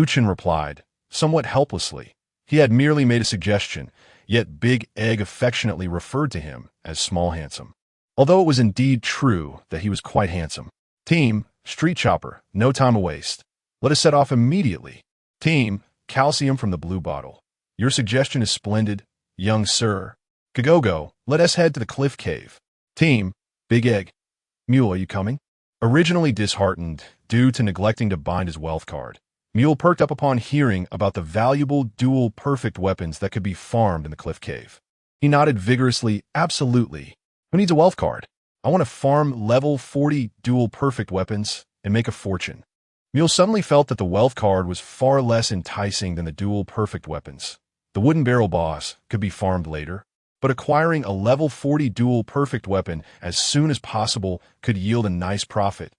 Chen replied, somewhat helplessly. He had merely made a suggestion, yet Big Egg affectionately referred to him as Small Handsome. Although it was indeed true that he was quite handsome. Team, Street Chopper, no time to waste. Let us set off immediately. Team, Calcium from the Blue Bottle. Your suggestion is splendid, young sir. Kagogo, let us head to the Cliff Cave. Team, Big Egg. Mule, are you coming? Originally disheartened due to neglecting to bind his wealth card, Mule perked up upon hearing about the valuable dual perfect weapons that could be farmed in the Cliff Cave. He nodded vigorously, absolutely. Who needs a wealth card? I want to farm level 40 dual perfect weapons and make a fortune. Mule suddenly felt that the wealth card was far less enticing than the dual perfect weapons. The wooden barrel boss could be farmed later, but acquiring a level 40 dual perfect weapon as soon as possible could yield a nice profit.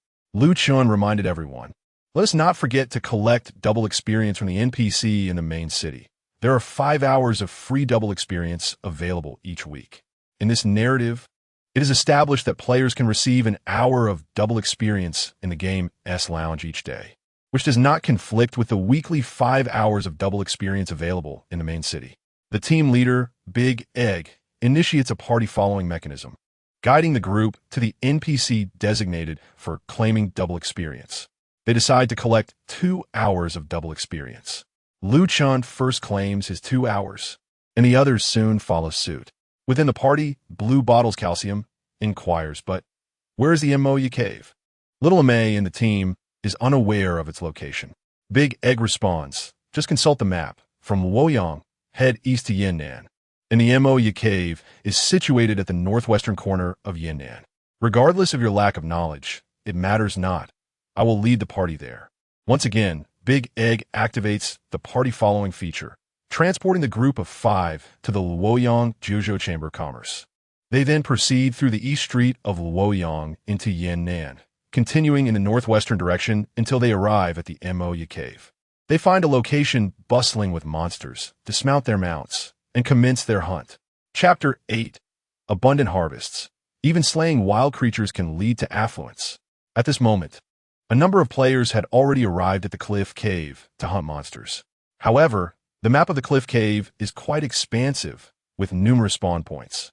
Chen reminded everyone. Let us not forget to collect double experience from the NPC in the main city. There are 5 hours of free double experience available each week. In this narrative, it is established that players can receive an hour of double experience in the game's lounge each day, which does not conflict with the weekly 5 hours of double experience available in the main city. The team leader, Big Egg, initiates a party following mechanism, guiding the group to the NPC designated for claiming double experience. They decide to collect 2 hours of double experience. Chen first claims his 2 hours, and the others soon follow suit. Within the party, Blue Bottle's Calcium inquires, but where is the MOU cave? Little May and the team is unaware of its location. Big Egg responds, just consult the map. From Luoyang, head east to Yan'an. And the MOU cave is situated at the northwestern corner of Yan'an. Regardless of your lack of knowledge, it matters not. I will lead the party there. Once again, Big Egg activates the party following feature, transporting the group of 5 to the Luoyang Juzhou Chamber of Commerce. They then proceed through the east street of Luoyang into Yan'an, continuing in the northwestern direction until they arrive at the MOU cave. They find a location bustling with monsters, dismount their mounts, and commence their hunt. Chapter 8. Abundant Harvests. Even slaying wild creatures can lead to affluence. At this moment, a number of players had already arrived at the Cliff Cave to hunt monsters. However, the map of the Cliff Cave is quite expansive, with numerous spawn points.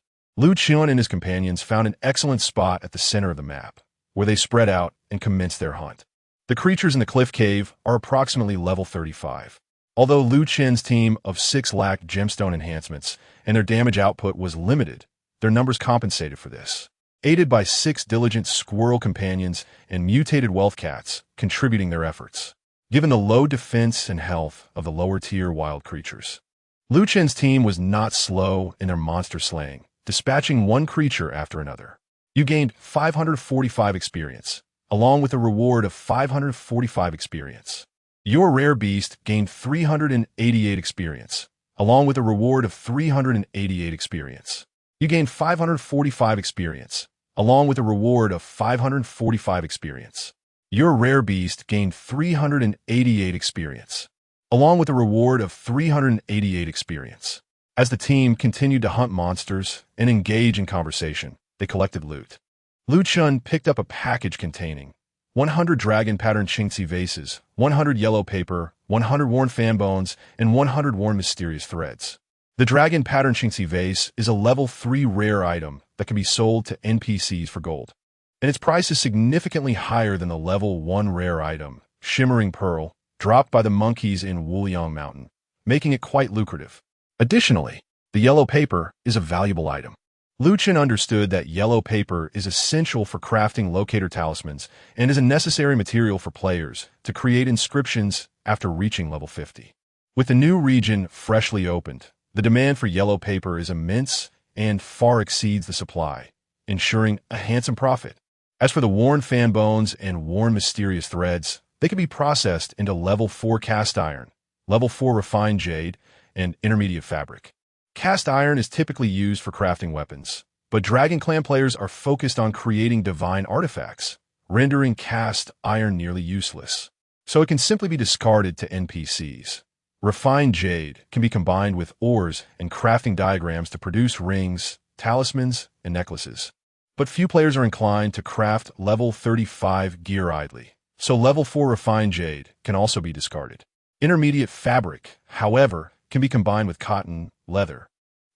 Chen and his companions found an excellent spot at the center of the map, where they spread out and commenced their hunt. The creatures in the Cliff Cave are approximately level 35. Although Chen's team of 6 lacked gemstone enhancements and their damage output was limited, their numbers compensated for this, aided by 6 diligent squirrel companions and mutated wealth cats contributing their efforts, given the low defense and health of the lower-tier wild creatures. Chen's team was not slow in their monster slaying, dispatching one creature after another. You gained 545 experience, along with a reward of 545 experience. Your rare beast gained 388 experience, along with a reward of 388 experience. You gained 545 experience, along with a reward of 545 experience. Your rare beast gained 388 experience, along with a reward of 388 experience. As the team continued to hunt monsters and engage in conversation, they collected loot. Chen picked up a package containing 100 dragon pattern Qingxi vases, 100 yellow paper, 100 worn fan bones, and 100 worn mysterious threads. The dragon pattern Qingxi vase is a level 3 rare item that can be sold to NPCs for gold, and its price is significantly higher than the level 1 rare item, Shimmering Pearl, dropped by the monkeys in Wuliang Mountain, making it quite lucrative. Additionally, The yellow paper is a valuable item. Chen understood that yellow paper is essential for crafting locator talismans and is a necessary material for players to create inscriptions after reaching level 50. With the new region freshly opened, the demand for yellow paper is immense and far exceeds the supply, ensuring a handsome profit. As for the worn fan bones and worn mysterious threads, they can be processed into level 4 cast iron, level 4 refined jade, and intermediate fabric. Cast iron is typically used for crafting weapons, but Dragon Clan players are focused on creating divine artifacts, rendering cast iron nearly useless, so it can simply be discarded to NPCs. Refined jade can be combined with ores and crafting diagrams to produce rings, talismans, and necklaces. But few players are inclined to craft level 35 gear idly, so level 4 refined jade can also be discarded. Intermediate fabric, however, can be combined with cotton, leather,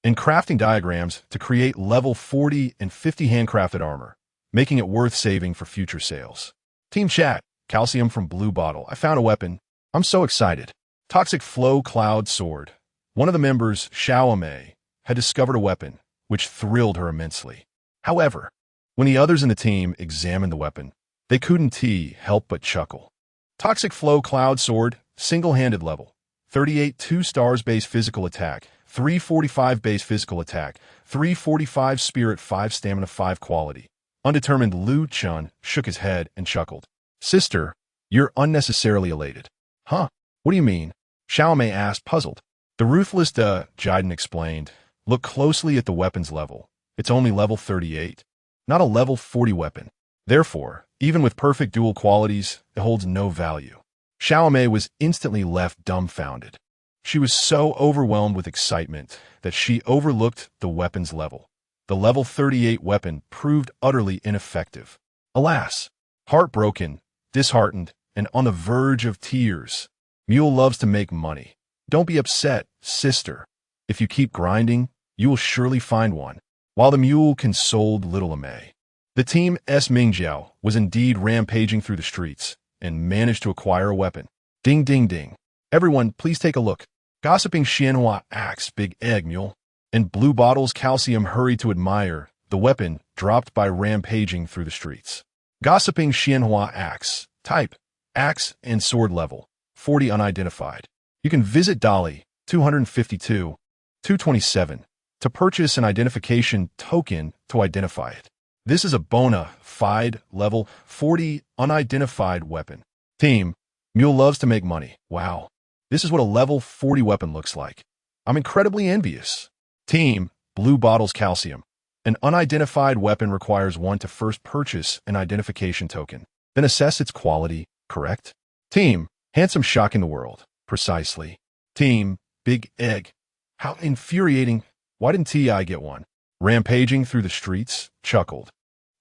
and crafting diagrams to create level 40 and 50 handcrafted armor, making it worth saving for future sales. Team chat, calcium from Blue Bottle. I found a weapon. I'm so excited. Toxic Flow Cloud Sword. One of the members, Xiaomei, had discovered a weapon, which thrilled her immensely. However, when the others in the team examined the weapon, they couldn't help but chuckle. Toxic Flow Cloud Sword, single-handed level. 38 2 stars base physical attack, 345 base physical attack, 345 spirit 5 stamina 5 quality. Undetermined Chen shook his head and chuckled. Sister, you're unnecessarily elated. Huh? What do you mean? Xiaomei asked, puzzled. The ruthless Jiden explained. Look closely at the weapon's level. It's only level 38, not a level 40 weapon. Therefore, even with perfect dual qualities, it holds no value. Xiaomei was instantly left dumbfounded. She was so overwhelmed with excitement that she overlooked the weapon's level. The level 38 weapon proved utterly ineffective. Alas! Heartbroken, disheartened, and on the verge of tears, Mule loves to make money. Don't be upset, sister. If you keep grinding, you will surely find one. While the mule consoled little Amei, the team S. Mingjiao was indeed rampaging through the streets and managed to acquire a weapon. Ding ding ding. Everyone, please take a look. Gossiping Xianhua Axe Big Egg Mule and Blue Bottle's Calcium hurried to admire the weapon dropped by rampaging through the streets. Gossiping Xianhua Axe, type, axe and sword level, 40 unidentified. You can visit Dali, 252, 227, to purchase an identification token to identify it. This is a bona fide level 40 unidentified weapon. Team, Mule loves to make money. Wow. This is what a level 40 weapon looks like. I'm incredibly envious. Team, Blue Bottle's Calcium. An unidentified weapon requires one to first purchase an identification token, then assess its quality, correct? Team, Handsome Shocking the World. Precisely. Team, Big Egg. How infuriating. Why didn't T.I. get one? Rampaging through the streets, chuckled,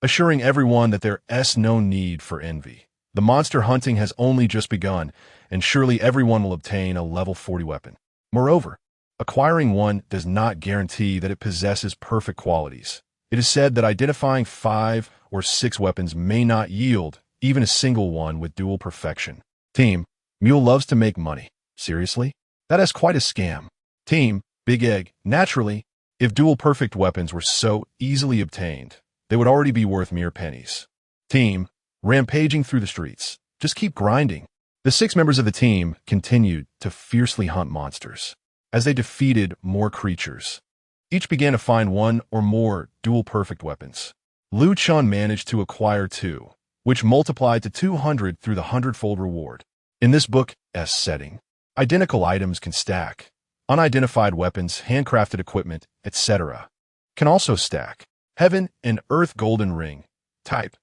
assuring everyone that there's no need for envy. The monster hunting has only just begun, and surely everyone will obtain a level 40 weapon. Moreover, acquiring one does not guarantee that it possesses perfect qualities. It is said that identifying 5 or 6 weapons may not yield even a single one with dual perfection. Team, Mule loves to make money. Seriously? That is quite a scam. Team, Big Egg, naturally, if dual perfect weapons were so easily obtained, they would already be worth mere pennies. Team, rampaging through the streets. Just keep grinding. The 6 members of the team continued to fiercely hunt monsters. As they defeated more creatures, each began to find one or more dual perfect weapons. Chen managed to acquire 2, which multiplied to 200 through the Hundredfold Reward. In this book's setting, identical items can stack. Unidentified weapons, handcrafted equipment, etc. can also stack. Heaven and Earth Golden Ring. Type,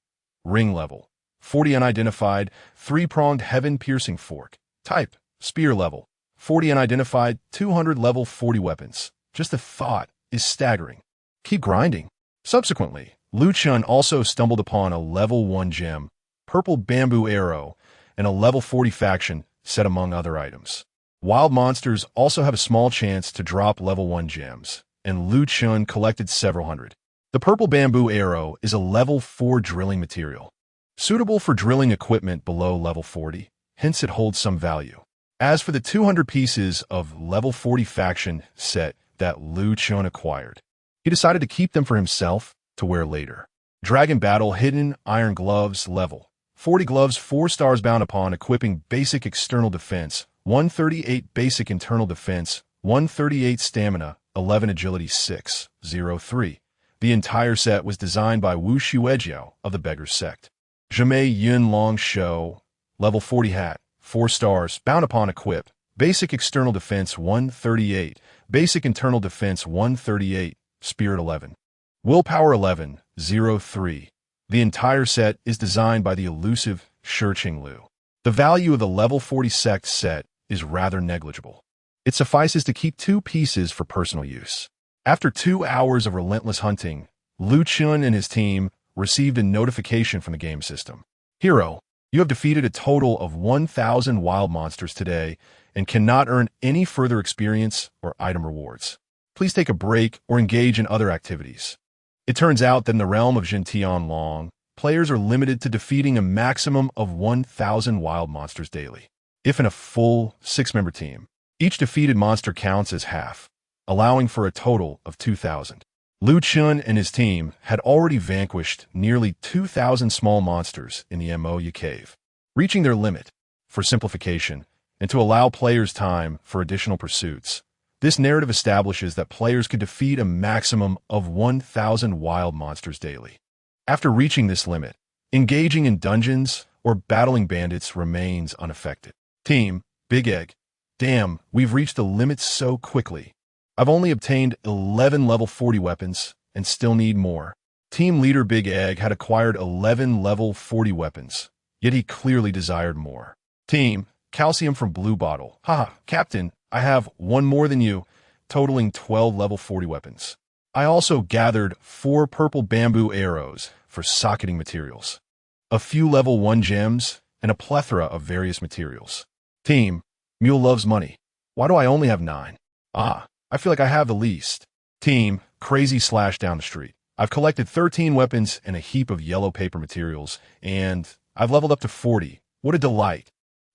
ring level. 40 unidentified, 3-pronged heaven piercing fork. Type, spear level. 40 unidentified, 200 level 40 weapons. Just the thought is staggering. Keep grinding. Subsequently, Chen also stumbled upon a level 1 gem, purple bamboo arrow, and a level 40 faction set among other items. Wild monsters also have a small chance to drop level 1 gems, and Chen collected several hundred. The purple bamboo arrow is a level 4 drilling material, suitable for drilling equipment below level 40, hence it holds some value. As for the 200 pieces of level 40 faction set that Lu Chen acquired. He decided to keep them for himself to wear later. Dragon Battle Hidden Iron Gloves Level 40 gloves, 4 stars bound upon equipping basic external defense, 138 basic internal defense, 138 stamina, 11 agility 603. The entire set was designed by Wu Shuejiao of the Beggar's Sect. Jimei Yun Long Shou, level 40 hat, 4 stars, bound upon equip, basic external defense 138, basic internal defense 138, spirit 11. Willpower 11, 03. The entire set is designed by the elusive Shiqing Liu. The value of the level 40 sect set is rather negligible. It suffices to keep 2 pieces for personal use. After 2 hours of relentless hunting, Lu Chen and his team received a notification from the game system. Hero, you have defeated a total of 1,000 wild monsters today and cannot earn any further experience or item rewards. Please take a break or engage in other activities. It turns out that in the realm of Jintian Long, players are limited to defeating a maximum of 1,000 wild monsters daily. If in a full 6-member team, each defeated monster counts as half, allowing for a total of 2,000. Lu Chen and his team had already vanquished nearly 2,000 small monsters in the Moya Cave, reaching their limit. For simplification, and to allow players time for additional pursuits, this narrative establishes that players could defeat a maximum of 1,000 wild monsters daily. After reaching this limit, engaging in dungeons or battling bandits remains unaffected. Team, Big Egg. Damn, we've reached the limit so quickly. I've only obtained 11 level 40 weapons and still need more. Team leader Big Egg had acquired 11 level 40 weapons, yet he clearly desired more. Team, Calcium from Blue Bottle. Haha, Captain, I have one more than you, totaling 12 level 40 weapons. I also gathered 4 purple bamboo arrows for socketing materials, a few level 1 gems, and a plethora of various materials. Team, Mule loves money. Why do I only have 9? I feel like I have the least. Team, Crazy Slash down the street. I've collected 13 weapons and a heap of yellow paper materials, and I've leveled up to 40. What a delight.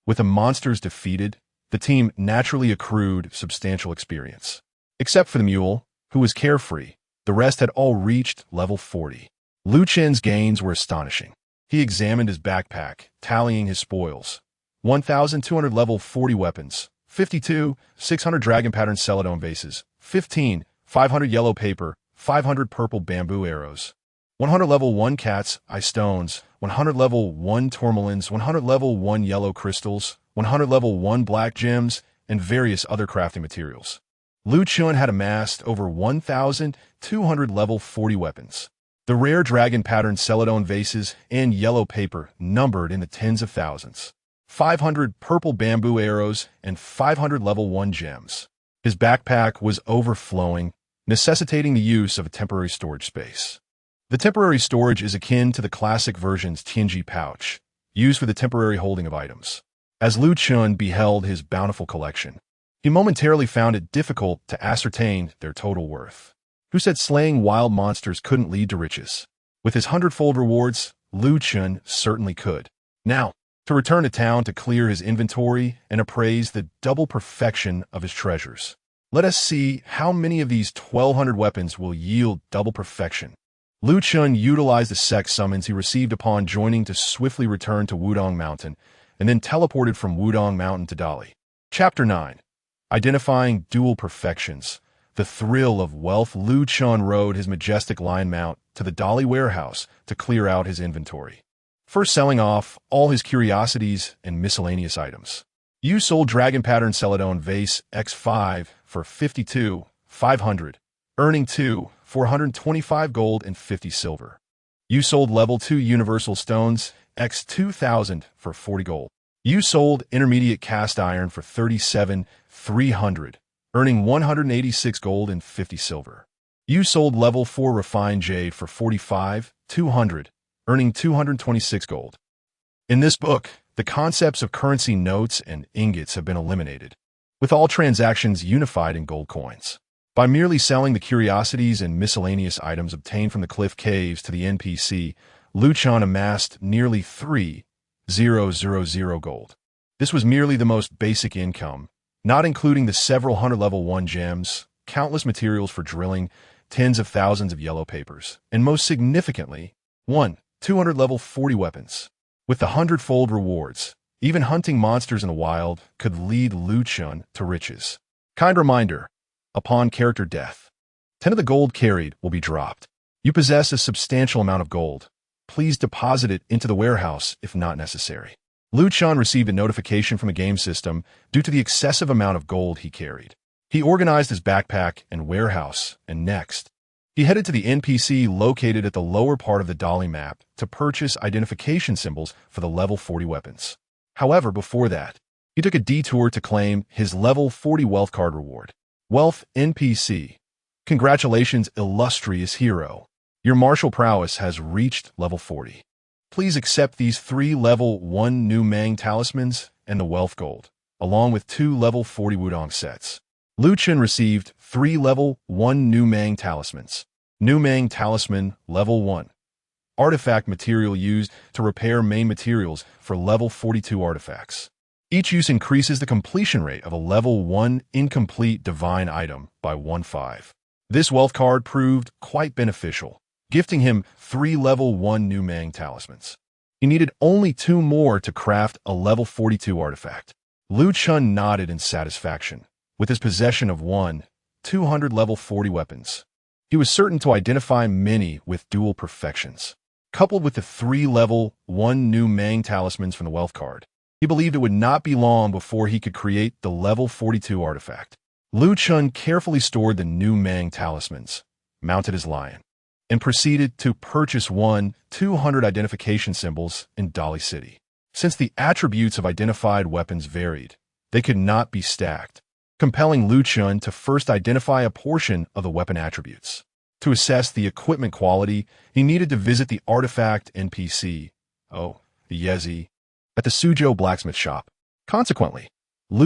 With the monsters defeated, the team naturally accrued substantial experience. Except for the mule, who was carefree, the rest had all reached level 40. Lu Chen's gains were astonishing. He examined his backpack, tallying his spoils. 1,200 level 40 weapons, 52, 600 dragon pattern celadon vases, 15, 500 yellow paper, 500 purple bamboo arrows, 100 level 1 cat's eye stones, 100 level 1 tourmalines, 100 level 1 yellow crystals, 100 level 1 black gems, and various other crafting materials. Lu Chen had amassed over 1,200 level 40 weapons. The rare dragon pattern celadon vases and yellow paper numbered in the tens of thousands. 500 purple bamboo arrows, and 500 level 1 gems. His backpack was overflowing, necessitating the use of a temporary storage space. The temporary storage is akin to the classic version's Tianji pouch, used for the temporary holding of items. As Lu Chen beheld his bountiful collection, he momentarily found it difficult to ascertain their total worth. Who said slaying wild monsters couldn't lead to riches? With his hundredfold rewards, Lu Chen certainly could. Now, to return to town to clear his inventory and appraise the double perfection of his treasures. Let us see how many of these 1,200 weapons will yield double perfection. Lu Chen utilized the sect summons he received upon joining to swiftly return to Wudong Mountain, and then teleported from Wudong Mountain to Dali. Chapter 9. Identifying Dual Perfections. The thrill of wealth. Lu Chen rode his majestic lion mount to the Dali warehouse to clear out his inventory, first selling off all his curiosities and miscellaneous items. You sold Dragon Pattern Celadon Vase X5 for 52,500, earning 425 gold and 50 silver. You sold Level 2 Universal Stones X2000 for 40 gold. You sold Intermediate Cast Iron for 37,300, earning 186 gold and 50 silver. You sold Level 4 Refined Jade for 45,200, earning 226 gold. In this book, the concepts of currency notes and ingots have been eliminated, with all transactions unified in gold coins. By merely selling the curiosities and miscellaneous items obtained from the cliff caves to the NPC, Lu Chen amassed nearly 3,000 gold. This was merely the most basic income, not including the several hundred level 1 gems, countless materials for drilling, tens of thousands of yellow papers, and most significantly, 200 level 40 weapons. With the hundredfold rewards, even hunting monsters in the wild could lead Chen to riches. Kind reminder, upon character death, 10 of the gold carried will be dropped. You possess a substantial amount of gold. Please deposit it into the warehouse if not necessary. Chen received a notification from the game system due to the excessive amount of gold he carried. He organized his backpack and warehouse, and next, he headed to the NPC located at the lower part of the Dolly map to purchase identification symbols for the level 40 weapons. However, before that, he took a detour to claim his level 40 wealth card reward. Wealth NPC. Congratulations, illustrious hero. Your martial prowess has reached level 40. Please accept these 3 level 1 new Mang talismans and the wealth gold, along with 2 level 40 Wudong sets. Chen received 3 level 1 new Mang talismans. New Mang talisman level 1. Artifact material used to repair main materials for level 42 artifacts. Each use increases the completion rate of a level 1 incomplete divine item by 1/5. This wealth card proved quite beneficial, gifting him 3 level 1 new Mang talismans. He needed only 2 more to craft a level 42 artifact. Chen nodded in satisfaction. With his possession of 200 level 40 weapons, he was certain to identify many with dual perfections. Coupled with the 3 level 1 new Mang talismans from the wealth card, he believed it would not be long before he could create the level 42 artifact. Chen carefully stored the new Mang talismans, mounted his lion, and proceeded to purchase 200 identification symbols in Dolly City. Since the attributes of identified weapons varied, they could not be stacked, compelling Chen to first identify a portion of the weapon attributes. To assess the equipment quality, he needed to visit the artifact NPC, the Yezi, at the Suzhou blacksmith shop. Consequently,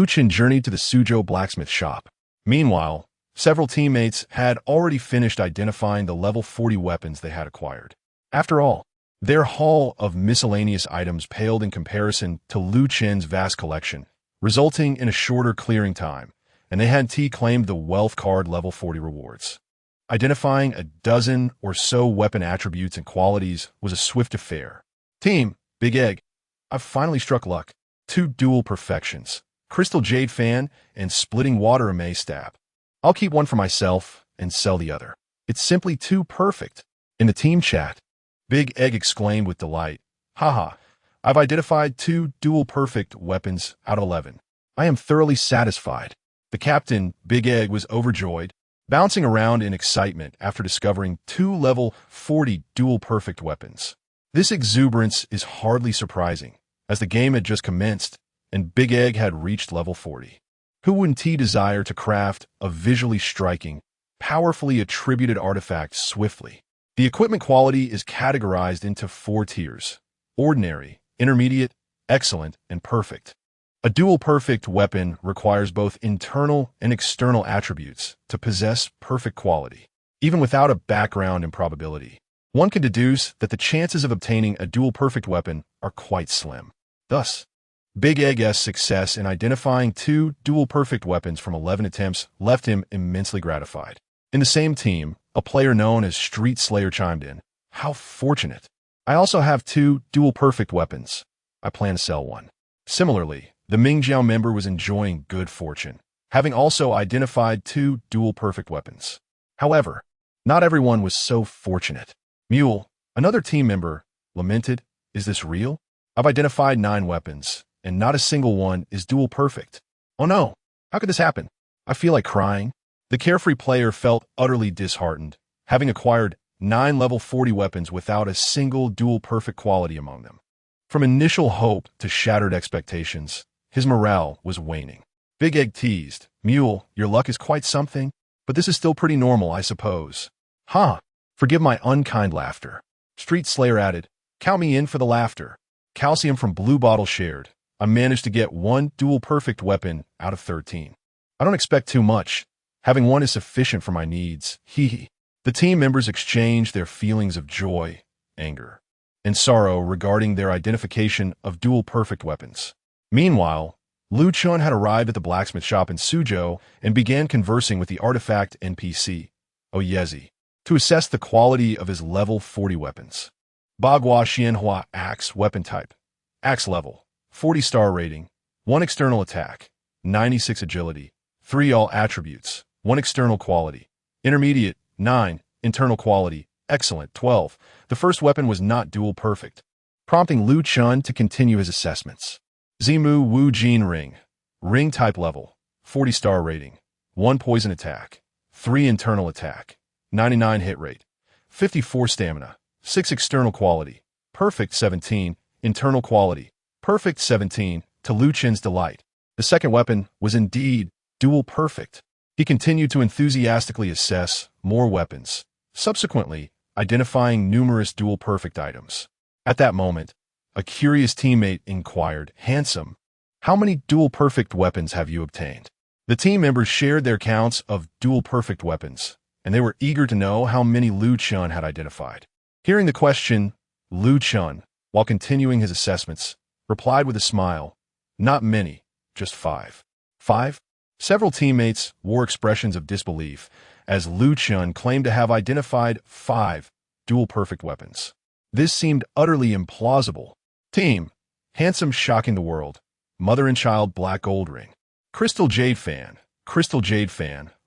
Chen journeyed to the Suzhou blacksmith shop. Meanwhile, several teammates had already finished identifying the level 40 weapons they had acquired. After all, their haul of miscellaneous items paled in comparison to Chen's vast collection, resulting in a shorter clearing time, and they had claimed the wealth card level 40 rewards. Identifying a dozen or so weapon attributes and qualities was a swift affair. Team, Big Egg, I've finally struck luck. 2 dual perfections, Crystal Jade Fan and Splitting Water Amaze Stab. I'll keep one for myself and sell the other. It's simply too perfect. In the team chat, Big Egg exclaimed with delight, Haha, I've identified 2 dual perfect weapons out of 11. I am thoroughly satisfied. The captain, Big Egg, was overjoyed, bouncing around in excitement after discovering 2 level 40 dual perfect weapons. This exuberance is hardly surprising, as the game had just commenced and Big Egg had reached level 40. Who wouldn't he desire to craft a visually striking, powerfully attributed artifact swiftly? The equipment quality is categorized into 4 tiers: ordinary, intermediate, excellent, and perfect. A dual perfect weapon requires both internal and external attributes to possess perfect quality. Even without a background in probability, one can deduce that the chances of obtaining a dual perfect weapon are quite slim. Thus, Big Egg's success in identifying 2 dual perfect weapons from 11 attempts left him immensely gratified. In the same team, a player known as Street Slayer chimed in, How fortunate. I also have 2 dual perfect weapons. I plan to sell one. Similarly, the Mingjiao member was enjoying good fortune, having also identified 2 dual perfect weapons. However, not everyone was so fortunate. Mule, another team member, lamented, Is this real? I've identified 9 weapons, and not a single one is dual perfect. Oh no, how could this happen? I feel like crying. The carefree player felt utterly disheartened, having acquired 9 level 40 weapons without a single dual perfect quality among them. From initial hope to shattered expectations, his morale was waning. Big Egg teased, Mule, your luck is quite something, but this is still pretty normal, I suppose. Huh, forgive my unkind laughter. Street Slayer added, Count me in for the laughter. Calcium from Blue Bottle shared, I managed to get 1 dual perfect weapon out of 13. I don't expect too much. Having 1 is sufficient for my needs. Hee hee. The team members exchanged their feelings of joy, anger, and sorrow regarding their identification of dual perfect weapons. Meanwhile, Lu Chen had arrived at the blacksmith shop in Suzhou and began conversing with the artifact NPC, Oyezi, to assess the quality of his level 40 weapons. Bagua Xianhua Axe weapon type. Axe level, 40 star rating, 1 external attack, 96 agility, 3 all attributes, 1 external quality. Intermediate, 9, internal quality, excellent, 12. The first weapon was not dual perfect, prompting Lu Chen to continue his assessments. Zimu Wu Jin Ring. Ring type level, 40 star rating, 1 poison attack, 3 internal attack, 99 hit rate, 54 stamina, 6 external quality, perfect 17, internal quality, perfect 17, to Lu Chen's delight. The second weapon was indeed dual perfect. He continued to enthusiastically assess more weapons, subsequently identifying numerous dual perfect items. At that moment, a curious teammate inquired, "Handsome, how many dual perfect weapons have you obtained?" The team members shared their counts of dual perfect weapons, and they were eager to know how many Lu Chen had identified. Hearing the question, Lu Chen, while continuing his assessments, replied with a smile, "Not many, just 5. 5? Several teammates wore expressions of disbelief, as Lu Chen claimed to have identified 5 dual perfect weapons. This seemed utterly implausible. Team, Handsome shocking the world, Mother and Child Black Gold Ring, Crystal Jade Fan,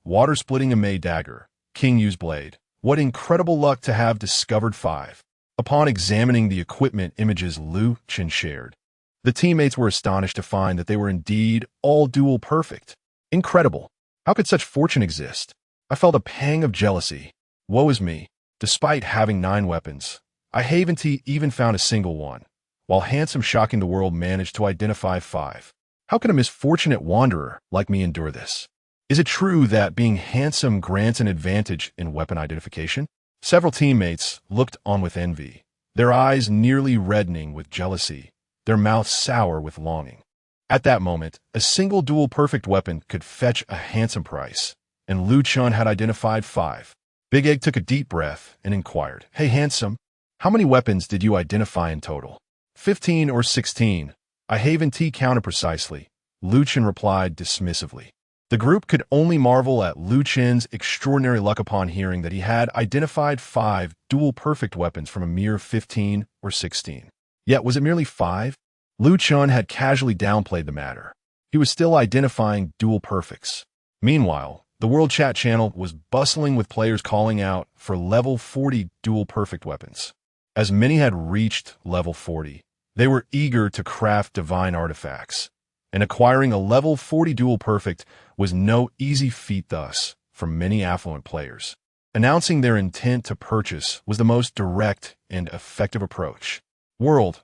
Water Splitting a May Dagger, King Yu's Blade. What incredible luck to have discovered 5. Upon examining the equipment images Lu Chen shared, the teammates were astonished to find that they were indeed all dual perfect. Incredible. How could such fortune exist? I felt a pang of jealousy. Woe is me. Despite having 9 weapons, I haven't even found a single one, while Handsome shocking the world managed to identify 5. How can a misfortunate wanderer like me endure this? Is it true that being handsome grants an advantage in weapon identification? Several teammates looked on with envy, their eyes nearly reddening with jealousy, their mouths sour with longing. At that moment, a single dual perfect weapon could fetch a handsome price, and Lu Chen had identified 5. Big Egg took a deep breath and inquired, "Hey, Handsome, how many weapons did you identify in total?" 15 or 16. I haven't counted precisely, Lu Chen replied dismissively. The group could only marvel at Lu Chen's extraordinary luck upon hearing that he had identified 5 dual perfect weapons from a mere 15 or 16. Yet was it merely 5? Lu Chen had casually downplayed the matter. He was still identifying dual perfects. Meanwhile, the World Chat channel was bustling with players calling out for level 40 dual perfect weapons. As many had reached level 40, they were eager to craft divine artifacts, and acquiring a level 40 dual perfect was no easy feat thus for many affluent players. Announcing their intent to purchase was the most direct and effective approach. World,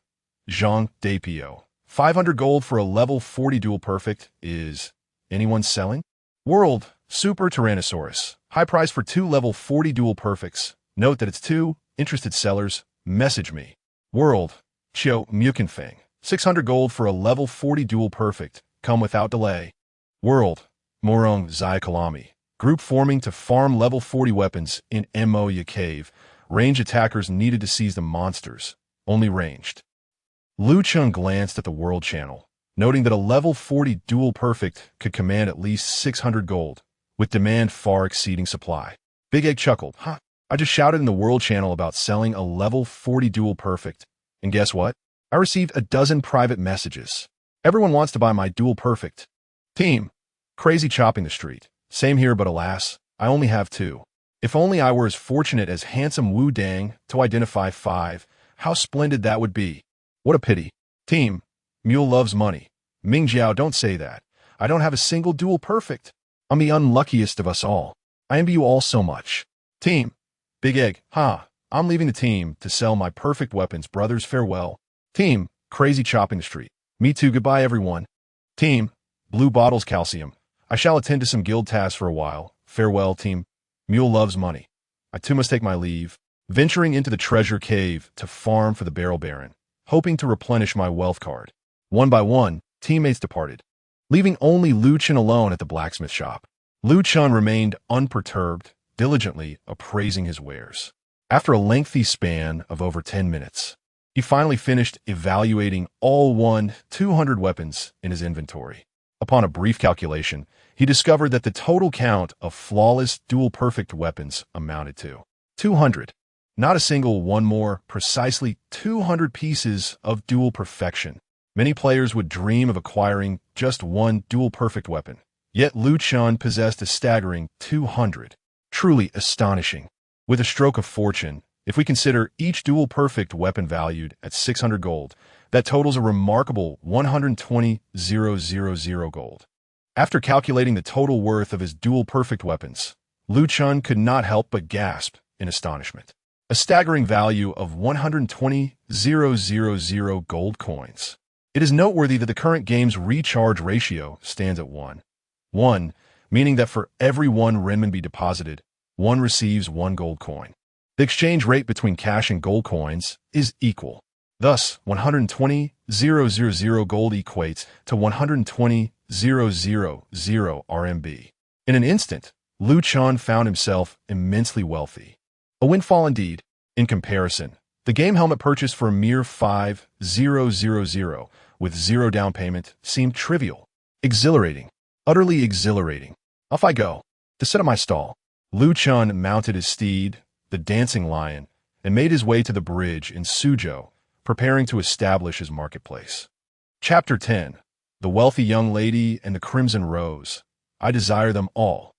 Zhang Depio, 500 gold for a level 40 dual perfect. Is anyone selling? World, Super Tyrannosaurus, high price for 2 level 40 dual perfects. Note that it's 2. Interested sellers, message me. World, Chiu Mukenfeng, 600 gold for a level 40 dual perfect. Come without delay. World, Morong Zaikalami, group forming to farm level 40 weapons in Moya Cave. Range attackers needed to seize the monsters, only ranged. Lu Chen glanced at the World Channel, noting that a level 40 dual perfect could command at least 600 gold, with demand far exceeding supply. Big Egg chuckled, "Huh, I just shouted in the World Channel about selling a level 40 dual perfect, and guess what? I received a dozen private messages. Everyone wants to buy my dual perfect. Team, crazy chopping the street. Same here, but alas, I only have 2. If only I were as fortunate as Handsome Wu Dang to identify 5, how splendid that would be. What a pity. Team, Mule loves money. Ming Jiao, don't say that. I don't have a single dual perfect. I'm the unluckiest of us all. I envy you all so much. Team, Big Egg, I'm leaving the team to sell my perfect weapons. Brothers, farewell. Team, crazy chopping the street. Me too, goodbye everyone. Team, Blue Bottles Calcium, I shall attend to some guild tasks for a while. Farewell, team. Mule loves money. I too must take my leave, venturing into the treasure cave to farm for the Barrel Baron, hoping to replenish my wealth card. One by one, teammates departed, leaving only Lu Chen alone at the blacksmith shop. Lu Chen remained unperturbed, diligently appraising his wares. After a lengthy span of over 10 minutes, he finally finished evaluating all 200 weapons in his inventory. Upon a brief calculation, he discovered that the total count of flawless dual-perfect weapons amounted to 200. Not a single one more, precisely 200 pieces of dual perfection. Many players would dream of acquiring just one dual-perfect weapon. Yet Chen possessed a staggering 200. Truly astonishing. With a stroke of fortune, if we consider each dual-perfect weapon valued at 600 gold, that totals a remarkable 120,000 gold. After calculating the total worth of his dual-perfect weapons, Chen could not help but gasp in astonishment. A staggering value of 120,000 gold coins. It is noteworthy that the current game's recharge ratio stands at 1, meaning that for every 1 renminbi deposited, one receives 1 gold coin. The exchange rate between cash and gold coins is equal. Thus, 120,000 gold equates to 120,000 RMB. In an instant, Chen found himself immensely wealthy. A windfall indeed. In comparison, the game helmet purchased for a mere 5,000 with 0 down payment seemed trivial. Exhilarating. Utterly exhilarating. Off I go. To set up my stall, Chen mounted his steed, the dancing lion, and made his way to the bridge in Suzhou, preparing to establish his marketplace. Chapter 10. The Wealthy Young Lady and the Crimson Rose. I desire them all.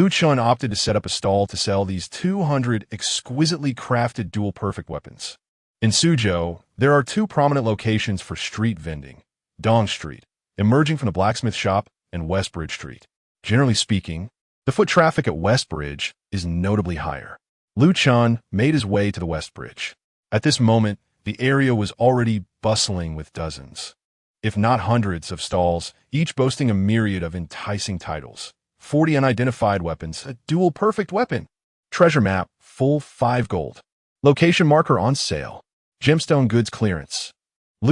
Chen opted to set up a stall to sell these 200 exquisitely crafted dual-perfect weapons. In Suzhou, there are 2 prominent locations for street vending: Dong Street, emerging from the blacksmith shop, and Westbridge Street. Generally speaking, the foot traffic at Westbridge is notably higher. Chen made his way to the Westbridge. At this moment, the area was already bustling with dozens, if not hundreds, of stalls, each boasting a myriad of enticing titles. 40 unidentified weapons, a dual-perfect weapon. Treasure map, full 5 gold. Location marker on sale. Gemstone goods clearance.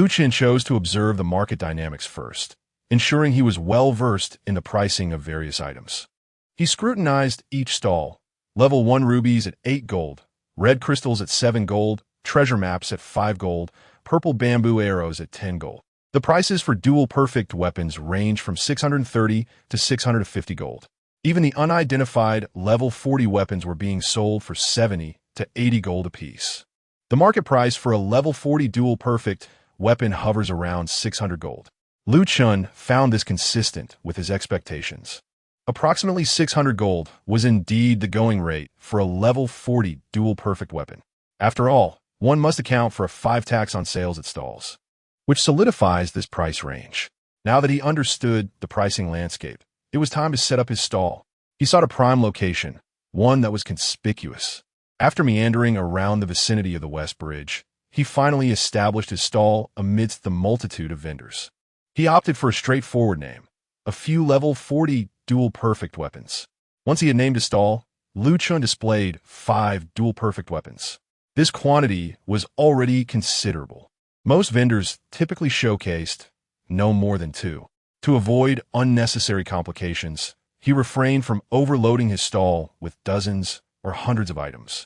Chen chose to observe the market dynamics first, ensuring he was well-versed in the pricing of various items. He scrutinized each stall. Level 1 rubies at 8 gold, red crystals at 7 gold, treasure maps at 5 gold, purple bamboo arrows at 10 gold. The prices for dual-perfect weapons range from 630 to 650 gold. Even the unidentified level 40 weapons were being sold for 70 to 80 gold apiece. The market price for a level 40 dual-perfect weapon hovers around 600 gold. Chen found this consistent with his expectations. Approximately 600 gold was indeed the going rate for a level 40 dual-perfect weapon. After all, one must account for a 5 tax on sales at stalls, which solidifies this price range. Now that he understood the pricing landscape, it was time to set up his stall. He sought a prime location, one that was conspicuous. After meandering around the vicinity of the West Bridge, he finally established his stall amidst the multitude of vendors. He opted for a straightforward name: a few level 40 dual-perfect weapons. Once he had named his stall, Chen displayed 5 dual-perfect weapons. This quantity was already considerable. Most vendors typically showcased no more than 2. To avoid unnecessary complications, he refrained from overloading his stall with dozens or hundreds of items,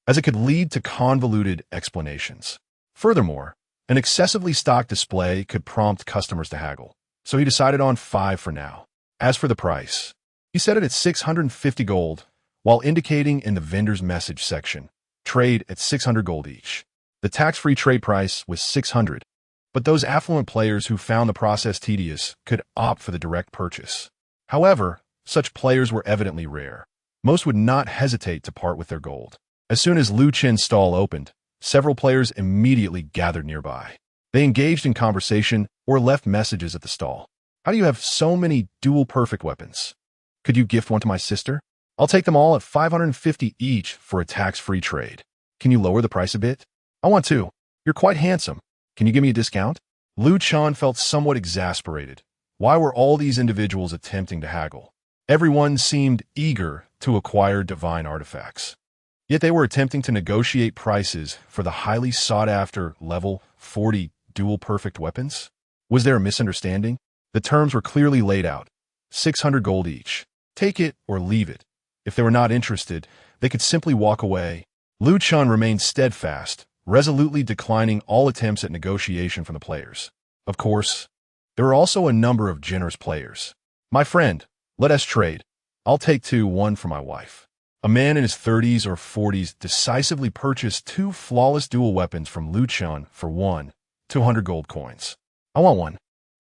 as it could lead to convoluted explanations. Furthermore, an excessively stocked display could prompt customers to haggle, so he decided on 5 for now. As for the price, he set it at 650 gold, while indicating in the vendor's message section, trade at 600 gold each. The tax-free trade price was 600, but those affluent players who found the process tedious could opt for the direct purchase. However, such players were evidently rare. Most would not hesitate to part with their gold. As soon as Chen's stall opened, several players immediately gathered nearby. They engaged in conversation or left messages at the stall. How do you have so many dual-perfect weapons? Could you gift one to my sister? I'll take them all at 550 each for a tax-free trade. Can you lower the price a bit? I want to. You're quite handsome. Can you give me a discount? Chen felt somewhat exasperated. Why were all these individuals attempting to haggle? Everyone seemed eager to acquire divine artifacts. Yet they were attempting to negotiate prices for the highly sought-after level 40 dual-perfect weapons? Was there a misunderstanding? The terms were clearly laid out. 600 gold each. Take it or leave it. If they were not interested, they could simply walk away. Chen remained steadfast, resolutely declining all attempts at negotiation from the players. Of course, There were also a number of generous players. "My friend, let us trade. I'll take 2-1 for my wife." A man in his 30s or 40s decisively purchased 2 flawless dual weapons from Chen for 200 gold coins. "I want one.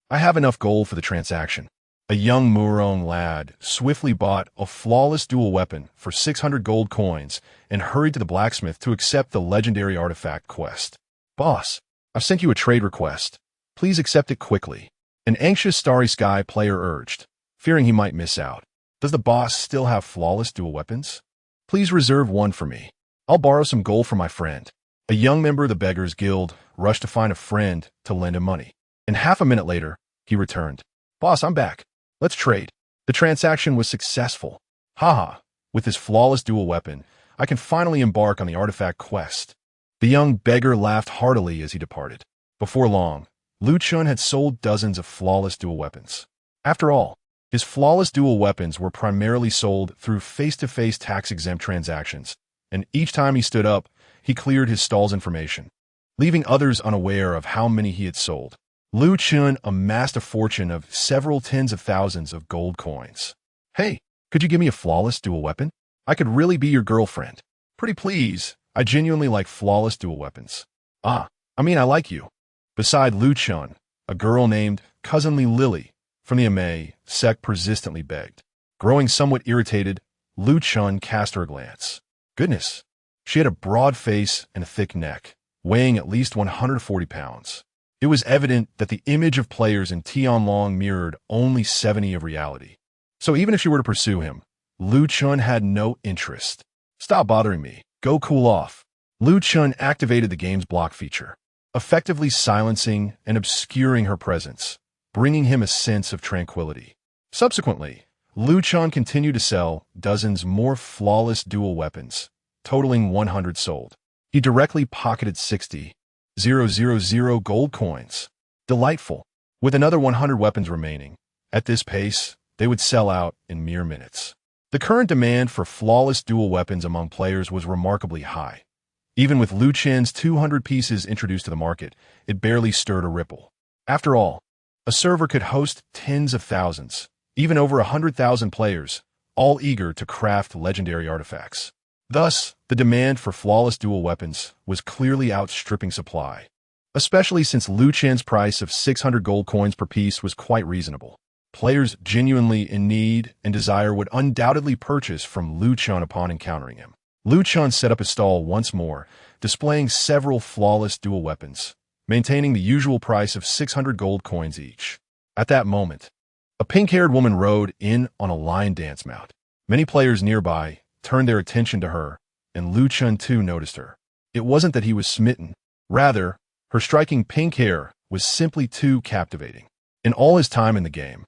I have enough gold for the transaction." A young Murong lad swiftly bought a flawless dual weapon for 600 gold coins and hurried to the blacksmith to accept the legendary artifact quest. "Boss, I've sent you a trade request. Please accept it quickly," an anxious Starry Sky player urged, fearing he might miss out. "Does the boss still have flawless dual weapons? Please reserve one for me. I'll borrow some gold from my friend." A young member of the Beggars Guild rushed to find a friend to lend him money. And half a minute later, he returned. "Boss, I'm back. Let's trade." The transaction was successful. Haha, with this flawless dual weapon, I can finally embark on the artifact quest. The young beggar laughed heartily as he departed. Before long, Chen had sold dozens of flawless dual weapons. After all, his flawless dual weapons were primarily sold through face-to-face tax-exempt transactions, and each time he stood up, he cleared his stall's information, leaving others unaware of how many he had sold. Chen amassed a fortune of several tens of thousands of gold coins. "Hey, could you give me a flawless dual weapon? I could really be your girlfriend. Pretty please. I genuinely like flawless dual weapons." I like you." Beside Chen, a girl named Cousinly Lily from the Amay sect persistently begged. Growing somewhat irritated, Chen cast her a glance. Goodness, she had a broad face and a thick neck, weighing at least 140 pounds. It was evident that the image of players in Tianlong mirrored only 70 of reality. So even if she were to pursue him, Chen had no interest. "Stop bothering me. Go cool off." Chen activated the game's block feature, effectively silencing and obscuring her presence, bringing him a sense of tranquility. Subsequently, Chen continued to sell dozens more flawless dual weapons, totaling 100 sold. He directly pocketed 60,000 gold coins. Delightful. With another 100 weapons remaining, at this pace, they would sell out in mere minutes. The current demand for flawless dual weapons among players was remarkably high. Even with Chen's 200 pieces introduced to the market, it barely stirred a ripple. After all, a server could host tens of thousands, even over 100,000 players, all eager to craft legendary artifacts. Thus, the demand for flawless dual weapons was clearly outstripping supply, especially since Chen's price of 600 gold coins per piece was quite reasonable. Players genuinely in need and desire would undoubtedly purchase from Chen upon encountering him. Chen set up his stall once more, displaying several flawless dual weapons, maintaining the usual price of 600 gold coins each. At that moment, a pink-haired woman rode in on a lion dance mount. Many players nearby turned their attention to her, and Chen too noticed her. It wasn't that he was smitten. Rather, her striking pink hair was simply too captivating. In all his time in the game,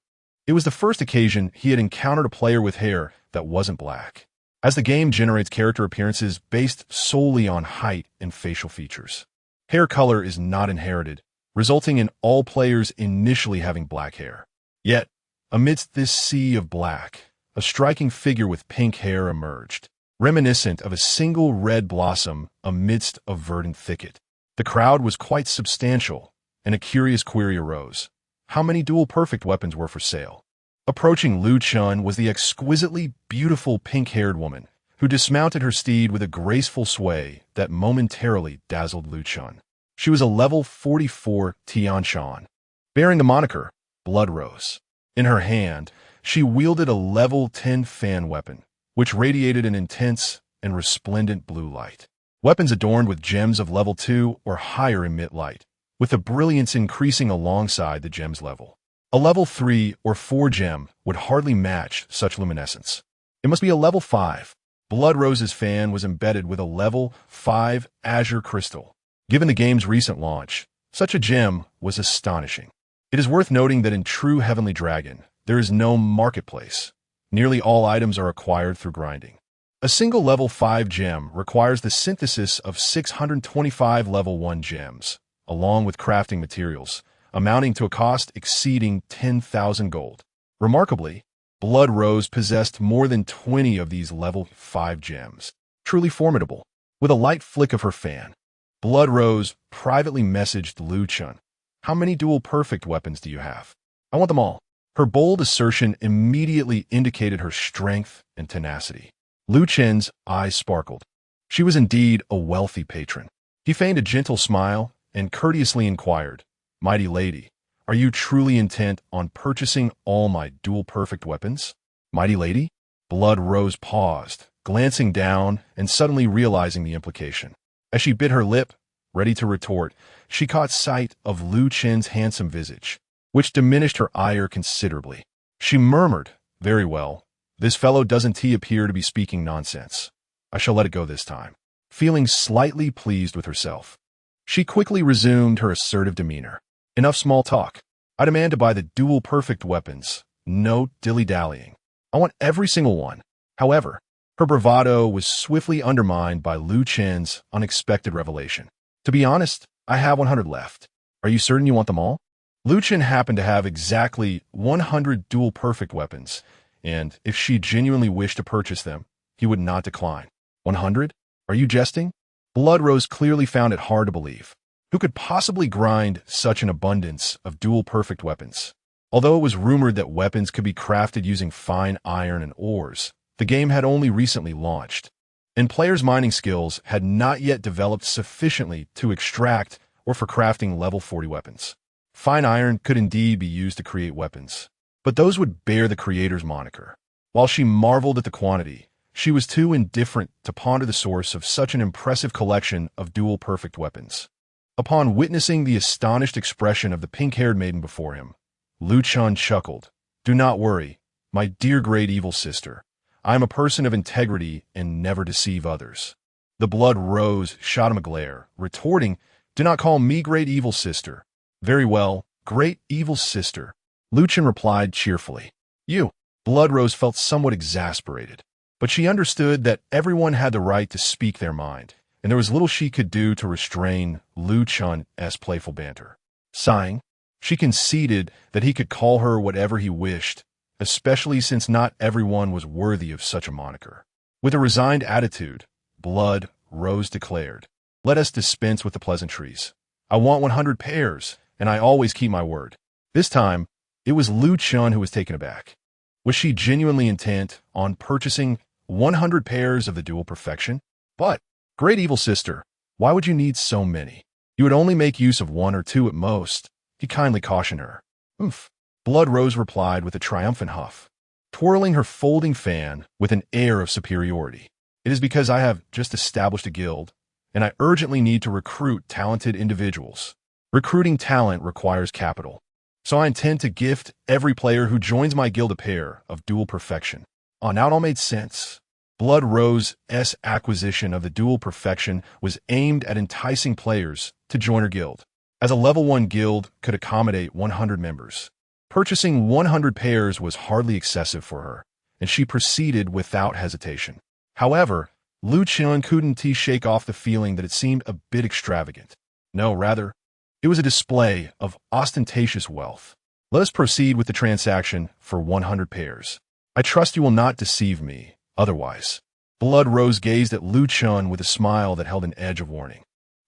it was the first occasion he had encountered a player with hair that wasn't black, as the game generates character appearances based solely on height and facial features. Hair color is not inherited, resulting in all players initially having black hair. Yet, amidst this sea of black, a striking figure with pink hair emerged, reminiscent of a single red blossom amidst a verdant thicket. The crowd was quite substantial, and a curious query arose. How many dual-perfect weapons were for sale? Approaching Chen was the exquisitely beautiful pink-haired woman, who dismounted her steed with a graceful sway that momentarily dazzled Chen. She was a level 44 Tianshan, bearing the moniker Blood Rose. In her hand, she wielded a level 10 fan weapon, which radiated an intense and resplendent blue light. Weapons adorned with gems of level 2 or higher emit light, with the brilliance increasing alongside the gem's level. A level 3 or 4 gem would hardly match such luminescence. It must be a level 5. Blood Rose's fan was embedded with a level 5 azure crystal. Given the game's recent launch, such a gem was astonishing. It is worth noting that in true Heavenly Dragon, there is no marketplace. Nearly all items are acquired through grinding. A single level 5 gem requires the synthesis of 625 level 1 gems, along with crafting materials, amounting to a cost exceeding 10,000 gold. Remarkably, Blood Rose possessed more than 20 of these level 5 gems. Truly formidable. With a light flick of her fan, Blood Rose privately messaged Chen. "How many dual perfect weapons do you have? I want them all. Her bold assertion immediately indicated her strength and tenacity. Lu Chen's eyes sparkled. She was indeed a wealthy patron. He feigned a gentle smile and courteously inquired, "Mighty lady, are you truly intent on purchasing all my dual-perfect weapons?" "Mighty lady?" Blood Rose paused, glancing down and suddenly realizing the implication. As she bit her lip, ready to retort, she caught sight of Lu Chen's handsome visage, which diminished her ire considerably. She murmured, "Very well. This fellow doesn't he appear to be speaking nonsense. I shall let it go this time." Feeling slightly pleased with herself, she quickly resumed her assertive demeanor. "Enough small talk. I demand to buy the dual-perfect weapons. No dilly-dallying. I want every single one." However, her bravado was swiftly undermined by Lu Chen's unexpected revelation. "To be honest, I have 100 left. Are you certain you want them all?" Lu Chen happened to have exactly 100 dual-perfect weapons, and if she genuinely wished to purchase them, he would not decline. 100? Are you jesting? Blood Rose clearly found it hard to believe. Who could possibly grind such an abundance of dual-perfect weapons? Although it was rumored that weapons could be crafted using fine iron and ores, the game had only recently launched, and players' mining skills had not yet developed sufficiently to extract or for crafting level 40 weapons. Fine iron could indeed be used to create weapons, but those would bear the creator's moniker. While she marveled at the quantity, she was too indifferent to ponder the source of such an impressive collection of dual-perfect weapons. Upon witnessing the astonished expression of the pink-haired maiden before him, Lu Chen chuckled. "Do not worry, my dear great evil sister. I am a person of integrity and never deceive others." The Blood Rose shot him a glare, retorting, "Do not call me great evil sister." "Very well, great evil sister," Lu Chen replied cheerfully. "You." Blood Rose felt somewhat exasperated, but she understood that everyone had the right to speak their mind, and there was little she could do to restrain Lu Chen's playful banter. Sighing, she conceded that he could call her whatever he wished, especially since not everyone was worthy of such a moniker. With a resigned attitude, Blood Rose declared, "Let us dispense with the pleasantries. I want 100 pairs, and I always keep my word." This time, it was Lu Chen who was taken aback. Was she genuinely intent on purchasing 100 pairs of the dual perfection? But, great evil sister, why would you need so many? You would only make use of 1 or 2 at most, he kindly cautioned her. "Oomph," Blood Rose replied with a triumphant huff, twirling her folding fan with an air of superiority. "It is because I have just established a guild, and I urgently need to recruit talented individuals. Recruiting talent requires capital, so I intend to gift every player who joins my guild a pair of dual perfection." Oh, now it all made sense. Blood Rose's acquisition of the dual perfection was aimed at enticing players to join her guild, as a level 1 guild could accommodate 100 members. Purchasing 100 pairs was hardly excessive for her, and she proceeded without hesitation. However, Lu Chen couldn't shake off the feeling that it seemed a bit extravagant. No, rather, it was a display of ostentatious wealth. "Let us proceed with the transaction for 100 pairs. I trust you will not deceive me, otherwise." Blood Rose gazed at Lu Chen with a smile that held an edge of warning.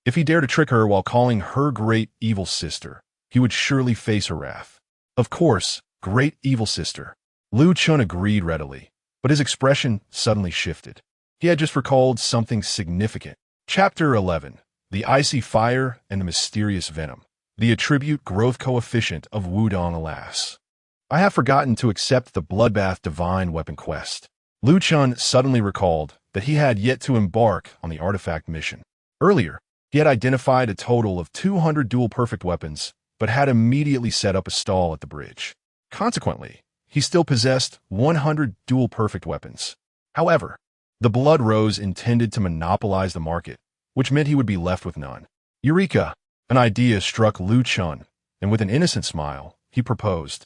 If he dared to trick her while calling her great evil sister, he would surely face her wrath. "Of course, great evil sister." Lu Chen agreed readily, but his expression suddenly shifted. He had just recalled something significant. Chapter 11. The Icy Fire and the Mysterious Venom. The attribute growth coefficient of Wudong, alas. "I have forgotten to accept the Bloodbath Divine Weapon quest." Lu Chen suddenly recalled that he had yet to embark on the artifact mission. Earlier, he had identified a total of 200 dual-perfect weapons, but had immediately set up a stall at the bridge. Consequently, he still possessed 100 dual-perfect weapons. However, the Blood Rose intended to monopolize the market, which meant he would be left with none. Eureka! An idea struck Lu Chen, and with an innocent smile, he proposed.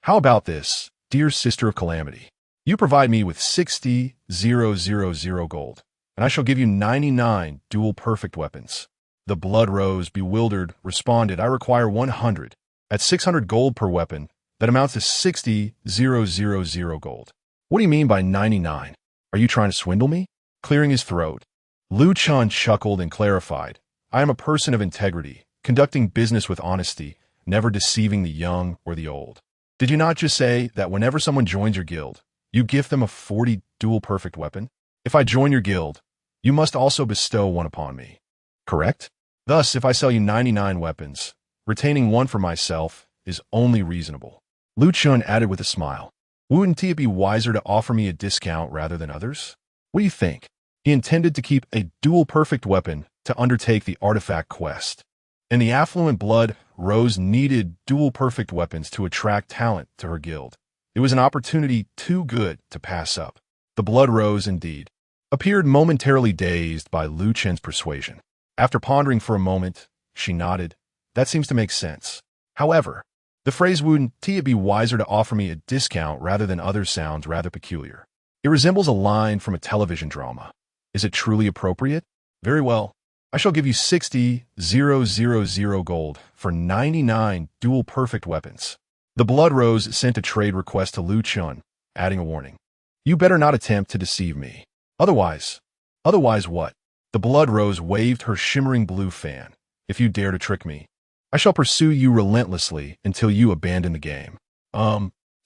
"How about this, dear sister of calamity? You provide me with 60,000 gold, and I shall give you 99 dual-perfect weapons." The Blood Rose, bewildered, responded, "I require 100. At 600 gold per weapon, that amounts to 60,000 gold. What do you mean by 99? Are you trying to swindle me?" Clearing his throat, Lu Chen chuckled and clarified, "I am a person of integrity, conducting business with honesty, never deceiving the young or the old." Did you not just say that whenever someone joins your guild, you gift them a 40 dual perfect weapon? If I join your guild, you must also bestow one upon me. Correct? Thus, if I sell you 99 weapons, retaining one for myself is only reasonable. Lu Chen added with a smile. Wouldn't it be wiser to offer me a discount rather than others? What do you think? He intended to keep a dual perfect weapon to undertake the artifact quest. And the affluent blood Rose needed dual perfect weapons to attract talent to her guild. It was an opportunity too good to pass up. The Blood Rose, indeed, appeared momentarily dazed by Lu Chen's persuasion. After pondering for a moment, she nodded. That seems to make sense. However, the phrase wouldn't it be wiser to offer me a discount rather than others sounds rather peculiar. It resembles a line from a television drama. Is it truly appropriate? Very well. I shall give you 60,000 gold for 99 dual perfect weapons. The Blood Rose sent a trade request to Lu Chen, adding a warning. You better not attempt to deceive me. Otherwise what? The Blood Rose waved her shimmering blue fan. If you dare to trick me, I shall pursue you relentlessly until you abandon the game.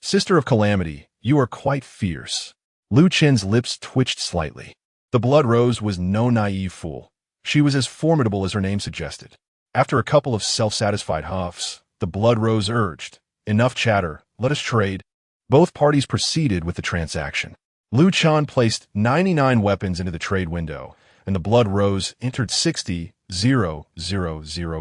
Sister of Calamity, you are quite fierce. Lu Chen's lips twitched slightly. The Blood Rose was no naive fool. She was as formidable as her name suggested. After a couple of self-satisfied huffs, the Blood Rose urged, enough chatter, let us trade. Both parties proceeded with the transaction. Lu Chen placed 99 weapons into the trade window, and the Blood Rose entered 60,000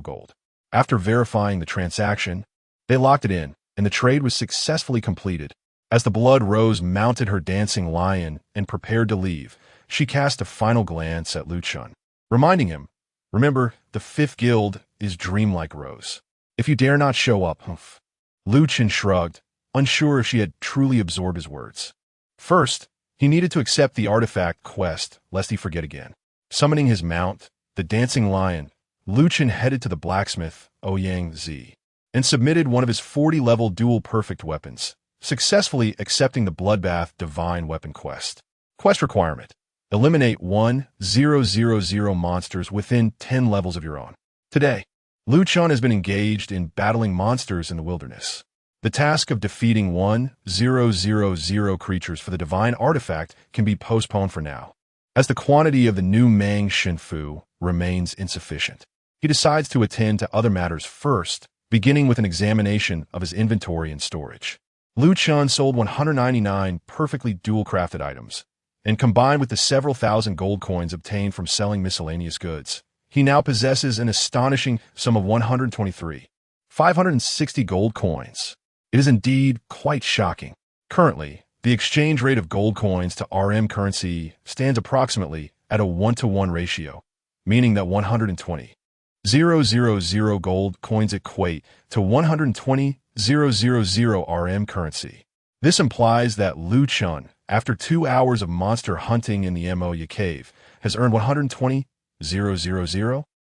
gold. After verifying the transaction, they locked it in, and the trade was successfully completed. As the Blood Rose mounted her dancing lion and prepared to leave, she cast a final glance at Lu Chen, reminding him, remember, the 5th guild is dreamlike Rose. If you dare not show up, humph. Lu Chen shrugged, unsure if she had truly absorbed his words. First, he needed to accept the artifact quest, lest he forget again. Summoning his mount, the dancing lion, Lu Chen headed to the blacksmith, Ouyang Zi, and submitted one of his 40-level dual perfect weapons, successfully accepting the Bloodbath Divine Weapon quest. Quest requirement: eliminate 1,000 monsters within 10 levels of your own. Today, Lu Chen has been engaged in battling monsters in the wilderness. The task of defeating 1,000 creatures for the divine artifact can be postponed for now, as the quantity of the new Mang Shinfu remains insufficient. He decides to attend to other matters first, beginning with an examination of his inventory and storage. Lu Chen sold 199 perfectly dual-crafted items, and combined with the several thousand gold coins obtained from selling miscellaneous goods, he now possesses an astonishing sum of 123,560 gold coins. It is indeed quite shocking. Currently, the exchange rate of gold coins to RM currency stands approximately at a 1-to-1 ratio, meaning that 120,000 gold coins equate to 120,000 RM currency. This implies that Lu Chen, after 2 hours of monster hunting in the Moya cave, has earned 120,000.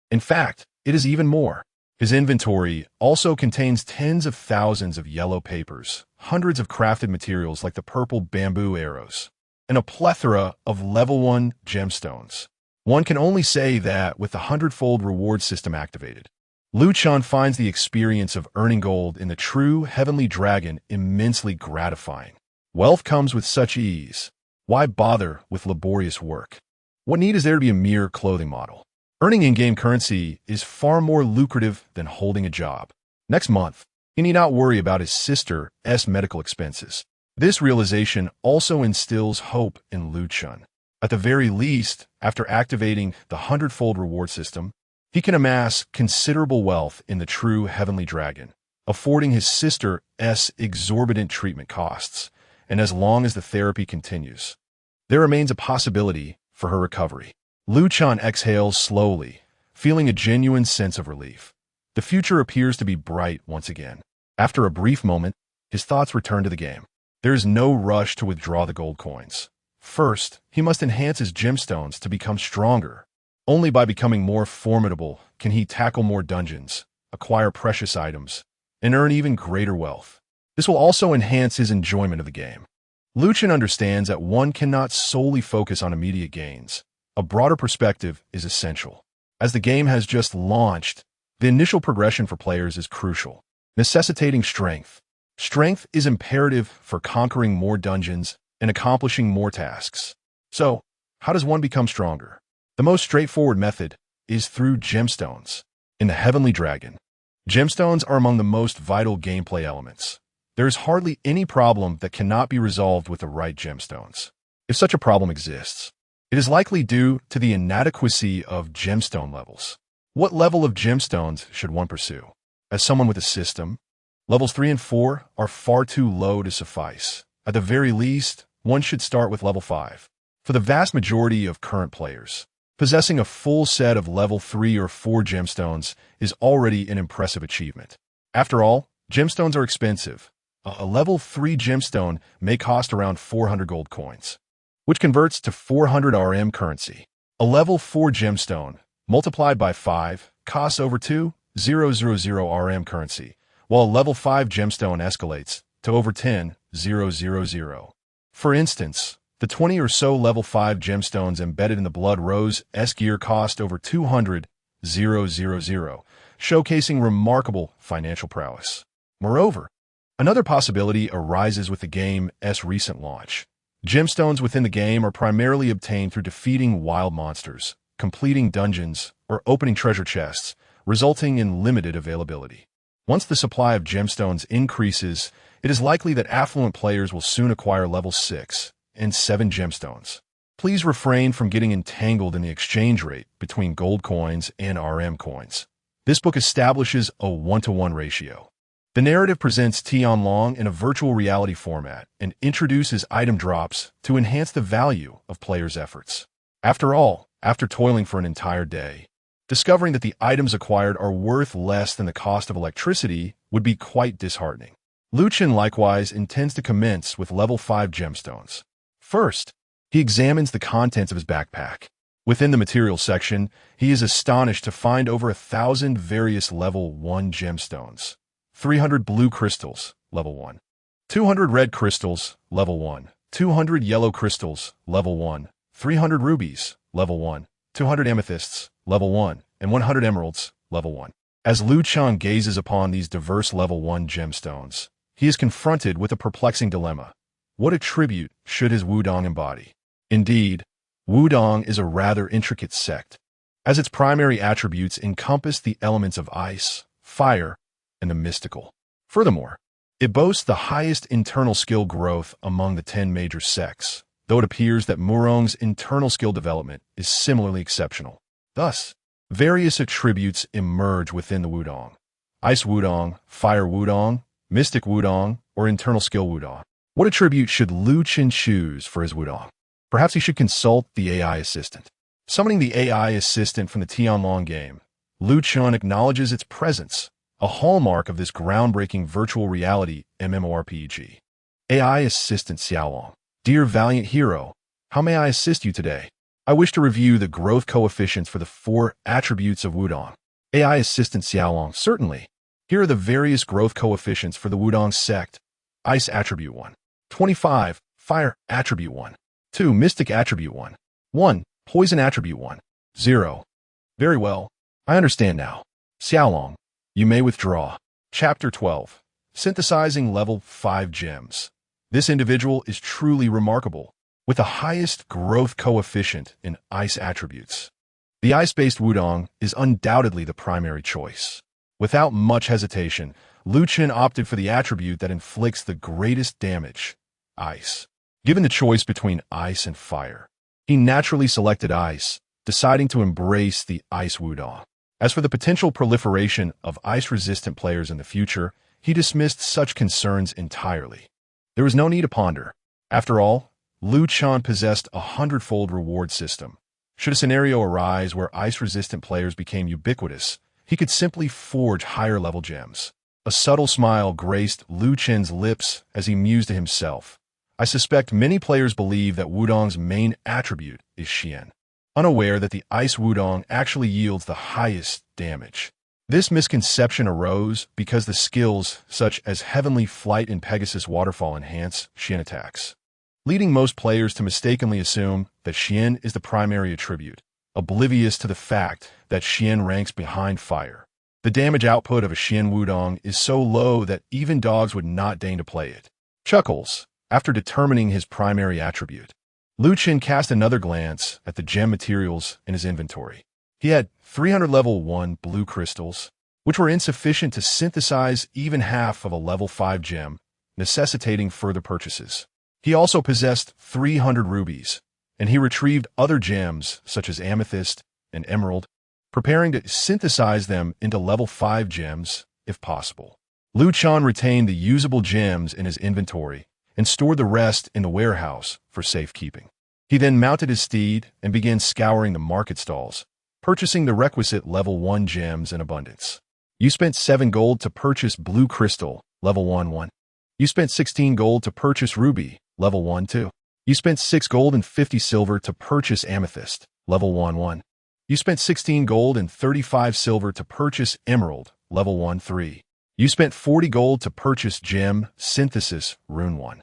In fact, it is even more. His inventory also contains tens of thousands of yellow papers, hundreds of crafted materials like the purple bamboo arrows, and a plethora of level 1 gemstones. One can only say that with the Hundredfold Reward system activated, Lu Chen finds the experience of earning gold in the true heavenly dragon immensely gratifying. Wealth comes with such ease. Why bother with laborious work? What need is there to be a mere clothing model? Earning in-game currency is far more lucrative than holding a job. Next month, he need not worry about his sister's medical expenses. This realization also instills hope in Lu Chen. At the very least, after activating the Hundredfold Reward system, he can amass considerable wealth in the true heavenly dragon, affording his sister's exorbitant treatment costs. And as long as the therapy continues, there remains a possibility for her recovery. Lu Chen exhales slowly, feeling a genuine sense of relief. The future appears to be bright once again. After a brief moment, his thoughts return to the game. There is no rush to withdraw the gold coins. First, he must enhance his gemstones to become stronger. Only by becoming more formidable can he tackle more dungeons, acquire precious items, and earn even greater wealth. This will also enhance his enjoyment of the game. Lu Chen understands that one cannot solely focus on immediate gains. A broader perspective is essential. As the game has just launched, the initial progression for players is crucial, necessitating strength, Strength is imperative for conquering more dungeons and accomplishing more tasks. So, how does one become stronger? The most straightforward method is through gemstones. In the Heavenly Dragon, gemstones are among the most vital gameplay elements. There is hardly any problem that cannot be resolved with the right gemstones. If such a problem exists, it is likely due to the inadequacy of gemstone levels. What level of gemstones should one pursue? As someone with a system, levels 3 and 4 are far too low to suffice. At the very least, one should start with level 5. For the vast majority of current players, possessing a full set of level 3 or 4 gemstones is already an impressive achievement. After all, gemstones are expensive. A level 3 gemstone may cost around 400 gold coins, which converts to 400 RM currency. A level 4 gemstone, multiplied by 5, costs over 2,000 RM currency, while a level 5 gemstone escalates to over 10,000. For instance, the 20 or so level 5 gemstones embedded in the Blood Rose S gear cost over 200,000, showcasing remarkable financial prowess. Moreover, another possibility arises with the game's recent launch. Gemstones within the game are primarily obtained through defeating wild monsters, completing dungeons, or opening treasure chests, resulting in limited availability. Once the supply of gemstones increases, it is likely that affluent players will soon acquire level 6 and 7 gemstones. Please refrain from getting entangled in the exchange rate between gold coins and RM coins. This book establishes a 1-to-1 ratio. The narrative presents Tianlong in a virtual reality format and introduces item drops to enhance the value of players' efforts. After all, after toiling for an entire day, discovering that the items acquired are worth less than the cost of electricity would be quite disheartening. Chen likewise intends to commence with level 5 gemstones. First, he examines the contents of his backpack. Within the materials section, he is astonished to find over 1,000 various level 1 gemstones. 300 blue crystals, level 1. 200 red crystals, level 1. 200 yellow crystals, level 1. 300 rubies, level 1. 200 amethysts, level 1. And 100 emeralds, level 1. As Chen gazes upon these diverse level 1 gemstones, he is confronted with a perplexing dilemma. What attribute should his Wudong embody? Indeed, Wudong is a rather intricate sect, as its primary attributes encompass the elements of ice, fire, and the mystical. Furthermore, it boasts the highest internal skill growth among the 10 major sects, though it appears that Murong's internal skill development is similarly exceptional. Thus, various attributes emerge within the Wudong: Ice Wudong, Fire Wudong, Mystic Wudong, or Internal Skill Wudong. What attribute should Chen choose for his Wudong? Perhaps he should consult the AI assistant. Summoning the AI assistant from the Tianlong game, Chen acknowledges its presence, a hallmark of this groundbreaking virtual reality MMORPG. AI Assistant Xiaolong. Dear Valiant Hero, how may I assist you today? I wish to review the growth coefficients for the 4 attributes of Wudong. AI Assistant Xiaolong. Certainly. Here are the various growth coefficients for the Wudong sect. Ice Attribute 1. 25. Fire Attribute 1. 2. Mystic Attribute 1. 1. Poison Attribute 1. 0. Very well. I understand now. Xiaolong, you may withdraw. Chapter 12. Synthesizing Level 5 Gems. This individual is truly remarkable, with the highest growth coefficient in ice attributes. The ice-based Wudong is undoubtedly the primary choice. Without much hesitation, Chen opted for the attribute that inflicts the greatest damage: ice. Given the choice between ice and fire, he naturally selected ice, deciding to embrace the ice Wudong. As for the potential proliferation of ice-resistant players in the future, he dismissed such concerns entirely. There was no need to ponder. After all, Chen possessed a hundredfold reward system. Should a scenario arise where ice-resistant players became ubiquitous, he could simply forge higher-level gems. A subtle smile graced Chen's lips as he mused to himself. I suspect many players believe that Wudong's main attribute is Xian, unaware that the Ice Wudong actually yields the highest damage. This misconception arose because the skills such as Heavenly Flight and Pegasus Waterfall enhance Xian attacks, leading most players to mistakenly assume that Xian is the primary attribute, oblivious to the fact that Xian ranks behind Fire. The damage output of a Xian Wudong is so low that even dogs would not deign to play it. Chuckles, after determining his primary attribute. Lu Chen cast another glance at the gem materials in his inventory. He had 300 level 1 blue crystals, which were insufficient to synthesize even half of a level 5 gem, necessitating further purchases. He also possessed 300 rubies, and he retrieved other gems such as amethyst and emerald, preparing to synthesize them into level 5 gems if possible. Lu Chen retained the usable gems in his inventory and stored the rest in the warehouse for safekeeping. He then mounted his steed and began scouring the market stalls, purchasing the requisite level 1 gems in abundance. You spent 7 gold to purchase blue crystal, level 1. You spent 16 gold to purchase ruby, level 1. You spent 6 gold and 50 silver to purchase amethyst, level 1. You spent 16 gold and 35 silver to purchase emerald, level 1. You spent 40 gold to purchase gem synthesis, rune 1.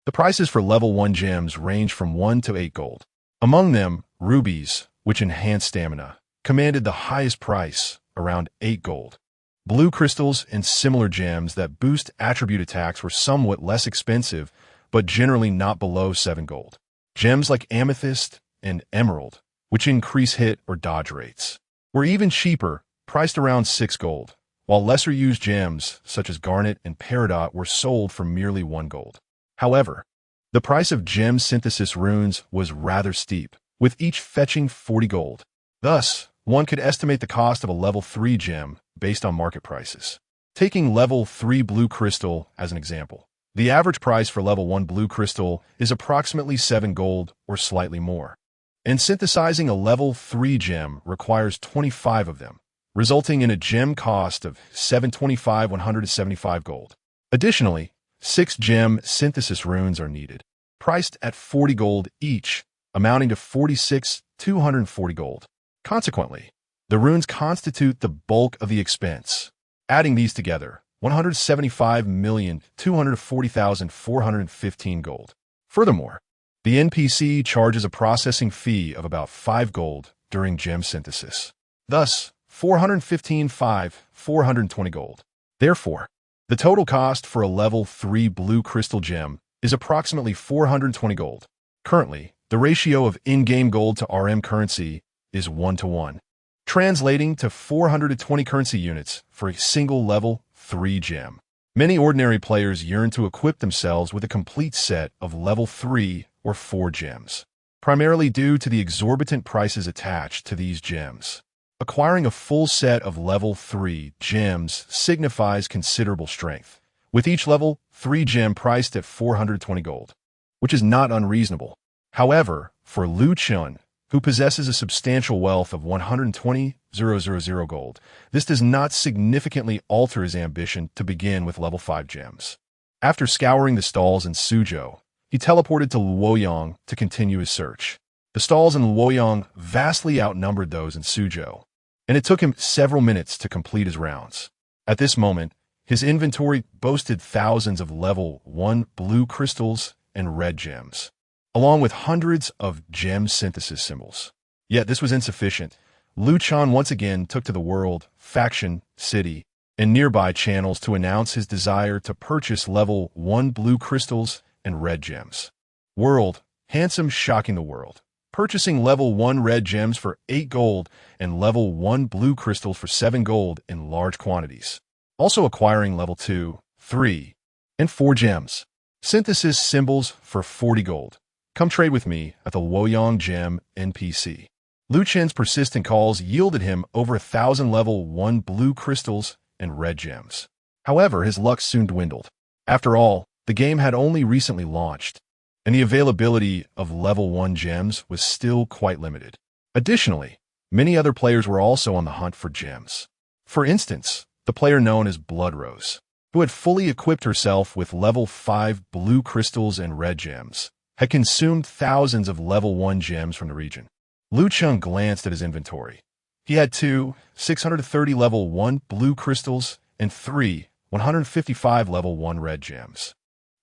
The prices for level 1 gems range from 1 to 8 gold. Among them, rubies, which enhance stamina, commanded the highest price, around 8 gold. Blue crystals and similar gems that boost attribute attacks were somewhat less expensive, but generally not below 7 gold. Gems like amethyst and emerald, which increase hit or dodge rates, were even cheaper, priced around 6 gold, while lesser-used gems, such as garnet and peridot, were sold for merely 1 gold. However, the price of gem synthesis runes was rather steep, with each fetching 40 gold. Thus, one could estimate the cost of a level 3 gem based on market prices. Taking level 3 blue crystal as an example, the average price for level 1 blue crystal is approximately 7 gold or slightly more. And synthesizing a level 3 gem requires 25 of them, resulting in a gem cost of 175 gold. Additionally, 6 gem synthesis runes are needed, priced at 40 gold each, amounting to 240 gold. Consequently, the runes constitute the bulk of the expense. Adding these together, 175,240,415 gold. Furthermore, the NPC charges a processing fee of about 5 gold during gem synthesis. Thus, 420 gold. Therefore, the total cost for a level 3 blue crystal gem is approximately 420 gold. Currently, the ratio of in-game gold to RM currency is 1:1, translating to 420 currency units for a single level 3 gem. Many ordinary players yearn to equip themselves with a complete set of level 3 or 4 gems, primarily due to the exorbitant prices attached to these gems. Acquiring a full set of level 3 gems signifies considerable strength, with each level 3 gem priced at 420 gold, which is not unreasonable. However, for Lu Chen, who possesses a substantial wealth of 120,000 gold, this does not significantly alter his ambition to begin with level 5 gems. After scouring the stalls in Suzhou, he teleported to Luoyang to continue his search. The stalls in Luoyang vastly outnumbered those in Suzhou, and it took him several minutes to complete his rounds. At this moment, his inventory boasted thousands of level 1 blue crystals and red gems, along with hundreds of gem synthesis symbols. Yet this was insufficient. Lu Chen once again took to the world, faction, city, and nearby channels to announce his desire to purchase level 1 blue crystals and red gems. World, handsome, shocking the world. Purchasing level 1 red gems for 8 gold and level 1 blue crystals for 7 gold in large quantities. Also acquiring level 2, 3, and 4 gems. Synthesis symbols for 40 gold. Come trade with me at the Luoyang Gem NPC. Lu Chen's persistent calls yielded him over 1,000 level 1 blue crystals and red gems. However, his luck soon dwindled. After all, the game had only recently launched, and the availability of level 1 gems was still quite limited. Additionally, many other players were also on the hunt for gems. For instance, the player known as Bloodrose, who had fully equipped herself with level 5 blue crystals and red gems, had consumed thousands of level 1 gems from the region. Lu Chen glanced at his inventory. He had 2 630 level 1 blue crystals and 3 155 level 1 red gems.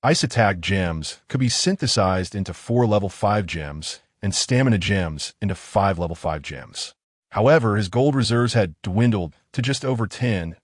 Ice Attack gems could be synthesized into 4 level 5 gems and Stamina gems into 5 level 5 gems. However, his gold reserves had dwindled to just over 10,000.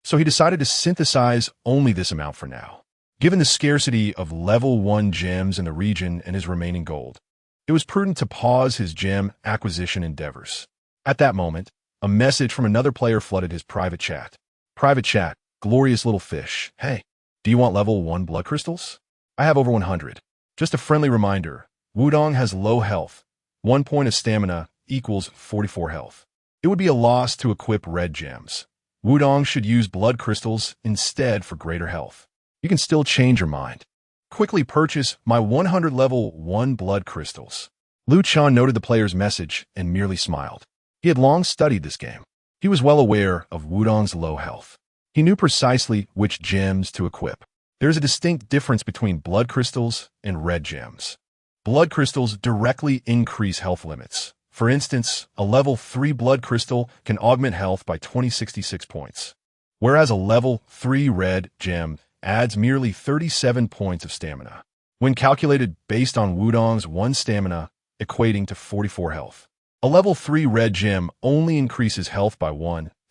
So he decided to synthesize only this amount for now. Given the scarcity of level 1 gems in the region and his remaining gold, it was prudent to pause his gem acquisition endeavors. At that moment, a message from another player flooded his private chat. Private chat, glorious little fish. Hey, do you want level 1 blood crystals? I have over 100. Just a friendly reminder, Wudong has low health. 1 point of stamina equals 44 health. It would be a loss to equip red gems. Wudong should use blood crystals instead for greater health. You can still change your mind. Quickly purchase my 100 level 1 blood crystals. Lu Chen noted the player's message and merely smiled. He had long studied this game. He was well aware of Wudong's low health. He knew precisely which gems to equip. There is a distinct difference between blood crystals and red gems. Blood crystals directly increase health limits. For instance, a level 3 blood crystal can augment health by 2066 points, whereas a level 3 red gem adds merely 37 points of stamina, when calculated based on Wudong's 1 stamina, equating to 44 health. A level 3 red gem only increases health by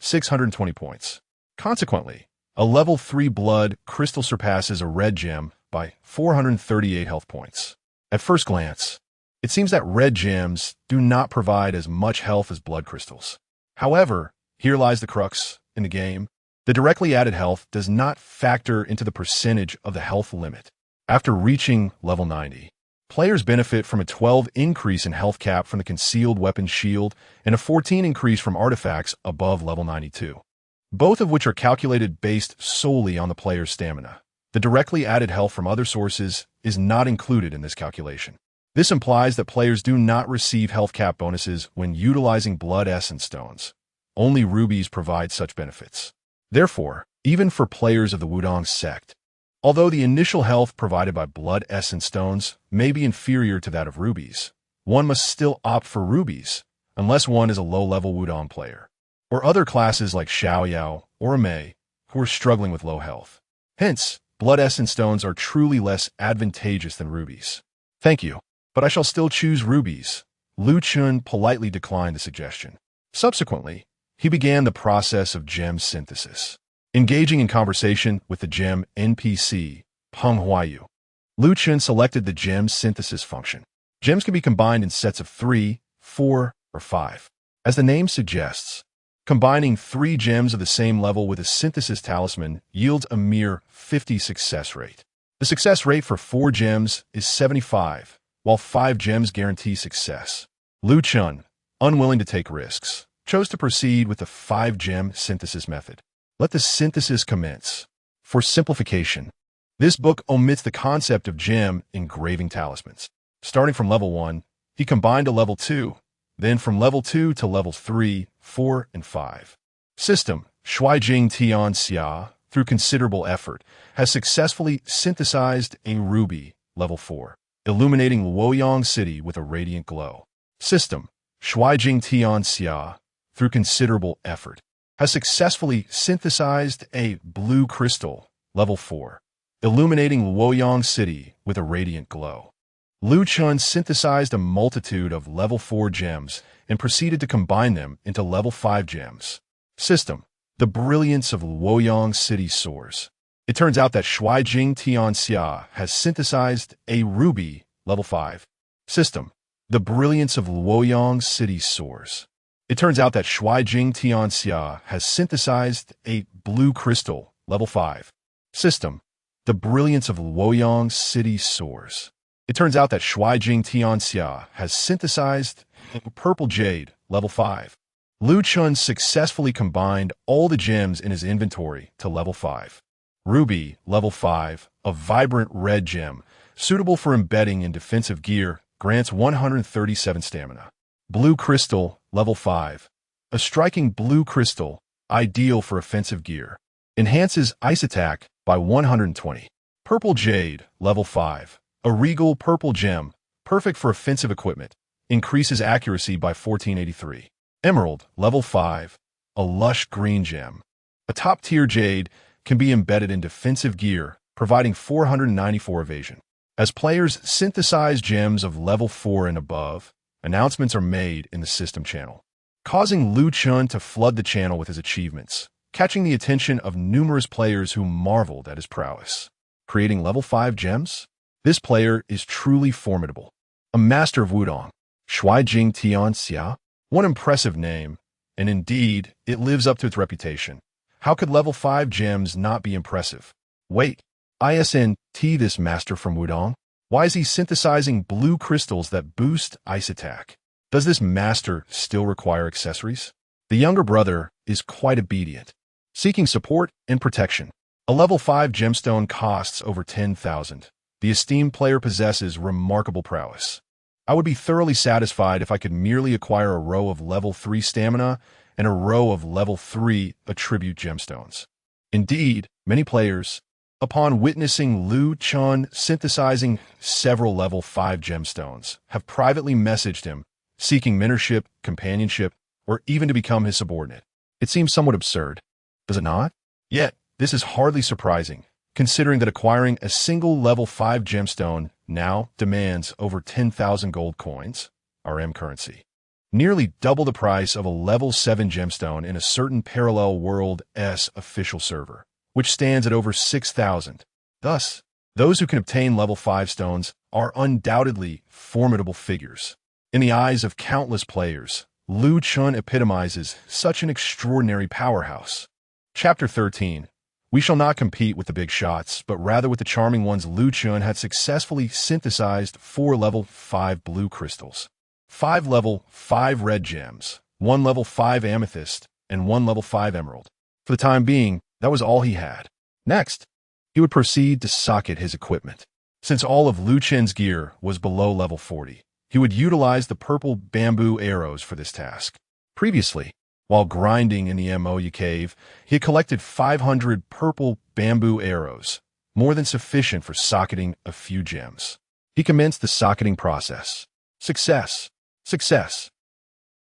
620 points. Consequently, a level 3 blood crystal surpasses a red gem by 438 health points. At first glance, it seems that red gems do not provide as much health as blood crystals. However, here lies the crux in the game. The directly added health does not factor into the percentage of the health limit. After reaching level 90, players benefit from a 12 increase in health cap from the concealed weapon shield and a 14 increase from artifacts above level 92, both of which are calculated based solely on the player's stamina. The directly added health from other sources is not included in this calculation. This implies that players do not receive health cap bonuses when utilizing blood essence stones. Only rubies provide such benefits. Therefore, even for players of the Wudong sect, although the initial health provided by blood essence stones may be inferior to that of rubies, one must still opt for rubies, unless one is a low-level Wudong player, or other classes like Xiaoyao or Amei, who are struggling with low health. Hence, blood essence stones are truly less advantageous than rubies. Thank you, but I shall still choose rubies. Lu Chen politely declined the suggestion. Subsequently, he began the process of gem synthesis. Engaging in conversation with the gem NPC, Peng Huayu, Lu Chen selected the gem synthesis function. Gems can be combined in sets of 3, 4, or 5. As the name suggests, combining 3 gems of the same level with a synthesis talisman yields a mere 50 success rate. The success rate for 4 gems is 75, while 5 gems guarantee success. Lu Chen, unwilling to take risks, chose to proceed with the 5-gem synthesis method. Let the synthesis commence. For simplification, this book omits the concept of gem engraving talismans. Starting from level 1, he combined to level 2, then from level 2 to levels 3, 4, and 5. System, Shuijing Tian Xia, through considerable effort, has successfully synthesized a ruby, level 4, illuminating Luoyang City with a radiant glow. System, Shuijing Tian Xia, through considerable effort, has successfully synthesized a blue crystal, level 4, illuminating Luoyang City with a radiant glow. Lu Chen synthesized a multitude of level 4 gems and proceeded to combine them into level 5 gems. System, the brilliance of Luoyang City soars. It turns out that Shuijing Tian Xia has synthesized a ruby, level 5. System, the brilliance of Luoyang City soars. It turns out that Shuijing Tian Xia has synthesized a blue crystal, level 5. System, the brilliance of Luoyang City soars. It turns out that Shuijing Tian Xia has synthesized a purple jade, level 5. Lu Chen successfully combined all the gems in his inventory to level 5. Ruby, level 5, a vibrant red gem, suitable for embedding in defensive gear, grants 137 stamina. Blue crystal, level 5, a striking blue crystal, ideal for offensive gear, enhances ice attack by 120. Purple jade, level 5, a regal purple gem, perfect for offensive equipment, increases accuracy by 1483. Emerald, level 5, a lush green gem. A top-tier jade can be embedded in defensive gear, providing 494 evasion. As players synthesize gems of level 4 and above, announcements are made in the system channel. causing Lu Chen to flood the channel with his achievements, catching the attention of numerous players who marveled at his prowess. Creating level 5 gems? This player is truly formidable. A master of Wudong, Shuai Tian Xia? One impressive name, and indeed, it lives up to its reputation. How could level 5 gems not be impressive? Wait, ISNT this master from Wudong? Why is he synthesizing blue crystals that boost ice attack? Does this master still require accessories? The younger brother is quite obedient, seeking support and protection. A level 5 gemstone costs over 10,000. The esteemed player possesses remarkable prowess. I would be thoroughly satisfied if I could merely acquire a row of level 3 stamina and a row of level 3 attribute gemstones. Indeed, many players, upon witnessing Lu Chen synthesizing several level 5 gemstones, have privately messaged him, seeking mentorship, companionship, or even to become his subordinate. It seems somewhat absurd, does it not? Yet, this is hardly surprising, considering that acquiring a single level 5 gemstone now demands over 10,000 gold coins, RM currency. Nearly double the price of a level 7 gemstone in a certain parallel world S official server, which stands at over 6,000. Thus, those who can obtain level 5 stones are undoubtedly formidable figures. In the eyes of countless players, Lu Chen epitomizes such an extraordinary powerhouse. Chapter 13. We shall not compete with the big shots, but rather with the charming ones. Lu Chen had successfully synthesized 4 level 5 blue crystals, 5 level 5 red gems, 1 level 5 amethyst, and 1 level 5 emerald. For the time being, that was all he had. Next, he would proceed to socket his equipment. Since all of Lu Chen's gear was below level 40, he would utilize the purple bamboo arrows for this task. Previously, while grinding in the MOU cave, he had collected 500 purple bamboo arrows, more than sufficient for socketing a few gems. He commenced the socketing process. Success. Success.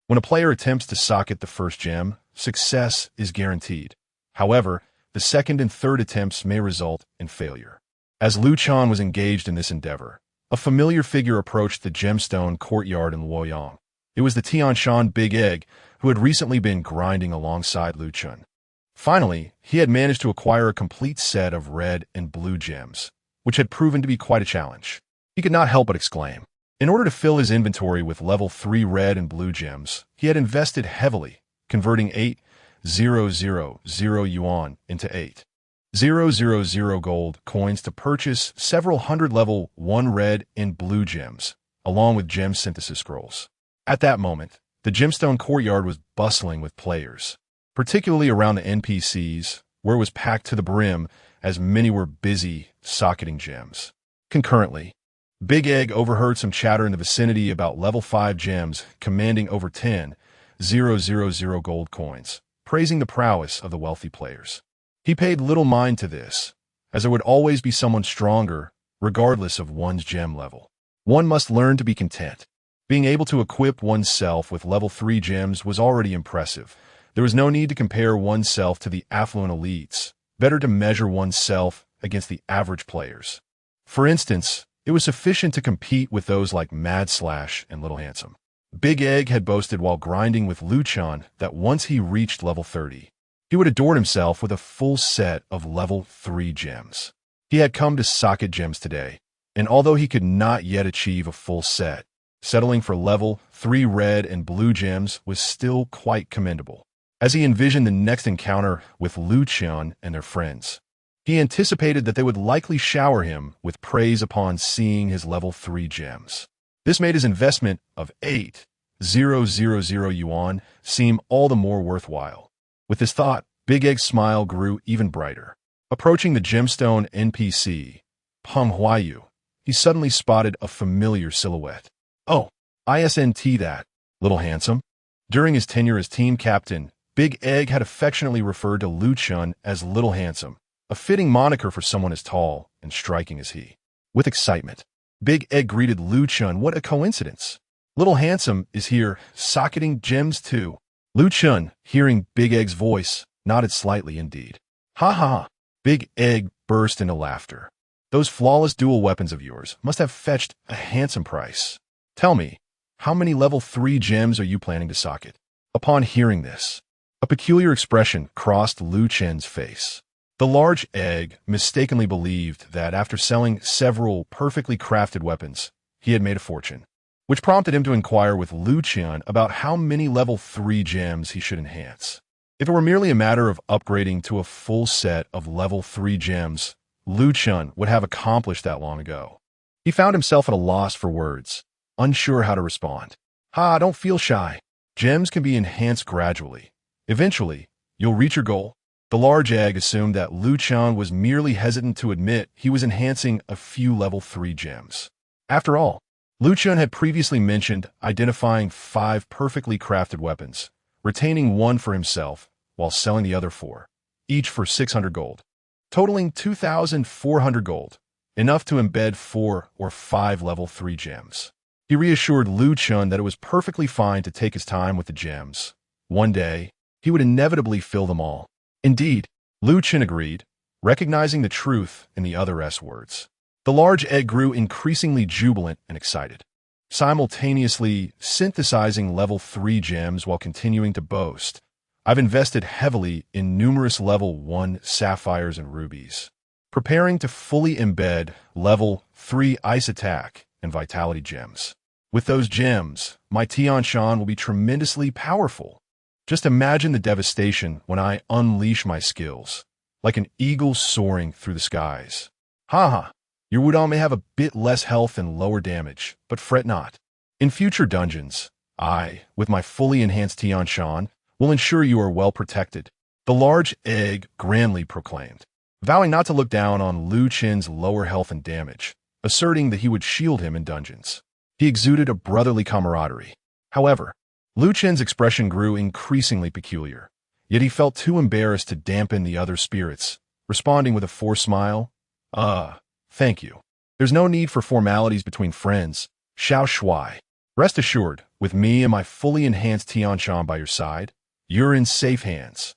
When a player attempts to socket the first gem, success is guaranteed. However, the second and third attempts may result in failure. As Lu Chen was engaged in this endeavor, a familiar figure approached the gemstone courtyard in Luoyang. It was the Tianshan Big Egg, who had recently been grinding alongside Lu Chen. Finally, he had managed to acquire a complete set of red and blue gems, which had proven to be quite a challenge. He could not help but exclaim. In order to fill his inventory with level 3 red and blue gems, he had invested heavily, converting 8,000 yuan into 8,000 gold coins to purchase several hundred level 1 red and blue gems, along with gem synthesis scrolls. At that moment, the gemstone courtyard was bustling with players, particularly around the NPCs, where it was packed to the brim as many were busy socketing gems. Concurrently, Big Egg overheard some chatter in the vicinity about level 5 gems commanding over 10,000 gold coins, praising the prowess of the wealthy players. He paid little mind to this, as there would always be someone stronger, regardless of one's gem level. One must learn to be content. Being able to equip oneself with level 3 gems was already impressive. There was no need to compare oneself to the affluent elites. Better to measure oneself against the average players. For instance, it was sufficient to compete with those like Mad Slash and Little Handsome. Big Egg had boasted while grinding with Lu Chen that once he reached level 30, he would adorn himself with a full set of level 3 gems. He had come to socket gems today, and although he could not yet achieve a full set, settling for level 3 red and blue gems was still quite commendable. As he envisioned the next encounter with Lu Chen and their friends, he anticipated that they would likely shower him with praise upon seeing his level 3 gems. This made his investment of 8,000 yuan seem all the more worthwhile. With this thought, Big Egg's smile grew even brighter. Approaching the gemstone NPC, Peng Huayu, he suddenly spotted a familiar silhouette. Oh, ISNT that, Little Handsome. During his tenure as team captain, Big Egg had affectionately referred to Lu Chen as Little Handsome, a fitting moniker for someone as tall and striking as he. With excitement, Big Egg greeted Lu Chen. What a coincidence. Little Handsome is here, socketing gems too. Lu Chen, hearing Big Egg's voice, nodded slightly indeed. Ha ha! Big Egg burst into laughter. Those flawless dual weapons of yours must have fetched a handsome price. Tell me, how many level 3 gems are you planning to socket? Upon hearing this, a peculiar expression crossed Lu Chen's face. The large egg mistakenly believed that after selling several perfectly crafted weapons, he had made a fortune, which prompted him to inquire with Lu Chen about how many level 3 gems he should enhance. If it were merely a matter of upgrading to a full set of level 3 gems, Lu Chen would have accomplished that long ago. He found himself at a loss for words, unsure how to respond. Don't feel shy. Gems can be enhanced gradually. Eventually, you'll reach your goal. The large egg assumed that Lu Chen was merely hesitant to admit he was enhancing a few level 3 gems. After all, Lu Chen had previously mentioned identifying 5 perfectly crafted weapons, retaining one for himself while selling the other 4, each for 600 gold, totaling 2,400 gold, enough to embed 4 or 5 level 3 gems. He reassured Lu Chen that it was perfectly fine to take his time with the gems. One day, he would inevitably fill them all. Indeed, Lu Chen agreed, recognizing the truth in the other's words. The large egg grew increasingly jubilant and excited, simultaneously synthesizing level 3 gems while continuing to boast, I've invested heavily in numerous level 1 sapphires and rubies, preparing to fully embed level 3 ice attack and vitality gems. With those gems, my Tian Shan will be tremendously powerful. Just imagine the devastation when I unleash my skills, like an eagle soaring through the skies. Your Wudong may have a bit less health and lower damage, but fret not. In future dungeons, I, with my fully enhanced Tian Shan, will ensure you are well protected, the large egg grandly proclaimed, vowing not to look down on Lu Chen's lower health and damage, asserting that he would shield him in dungeons. He exuded a brotherly camaraderie. However, Lu Chen's expression grew increasingly peculiar, yet he felt too embarrassed to dampen the other's spirits, responding with a forced smile, thank you. There's no need for formalities between friends, Xiao Shuai. Rest assured, with me and my fully enhanced Tian Shan by your side, you're in safe hands.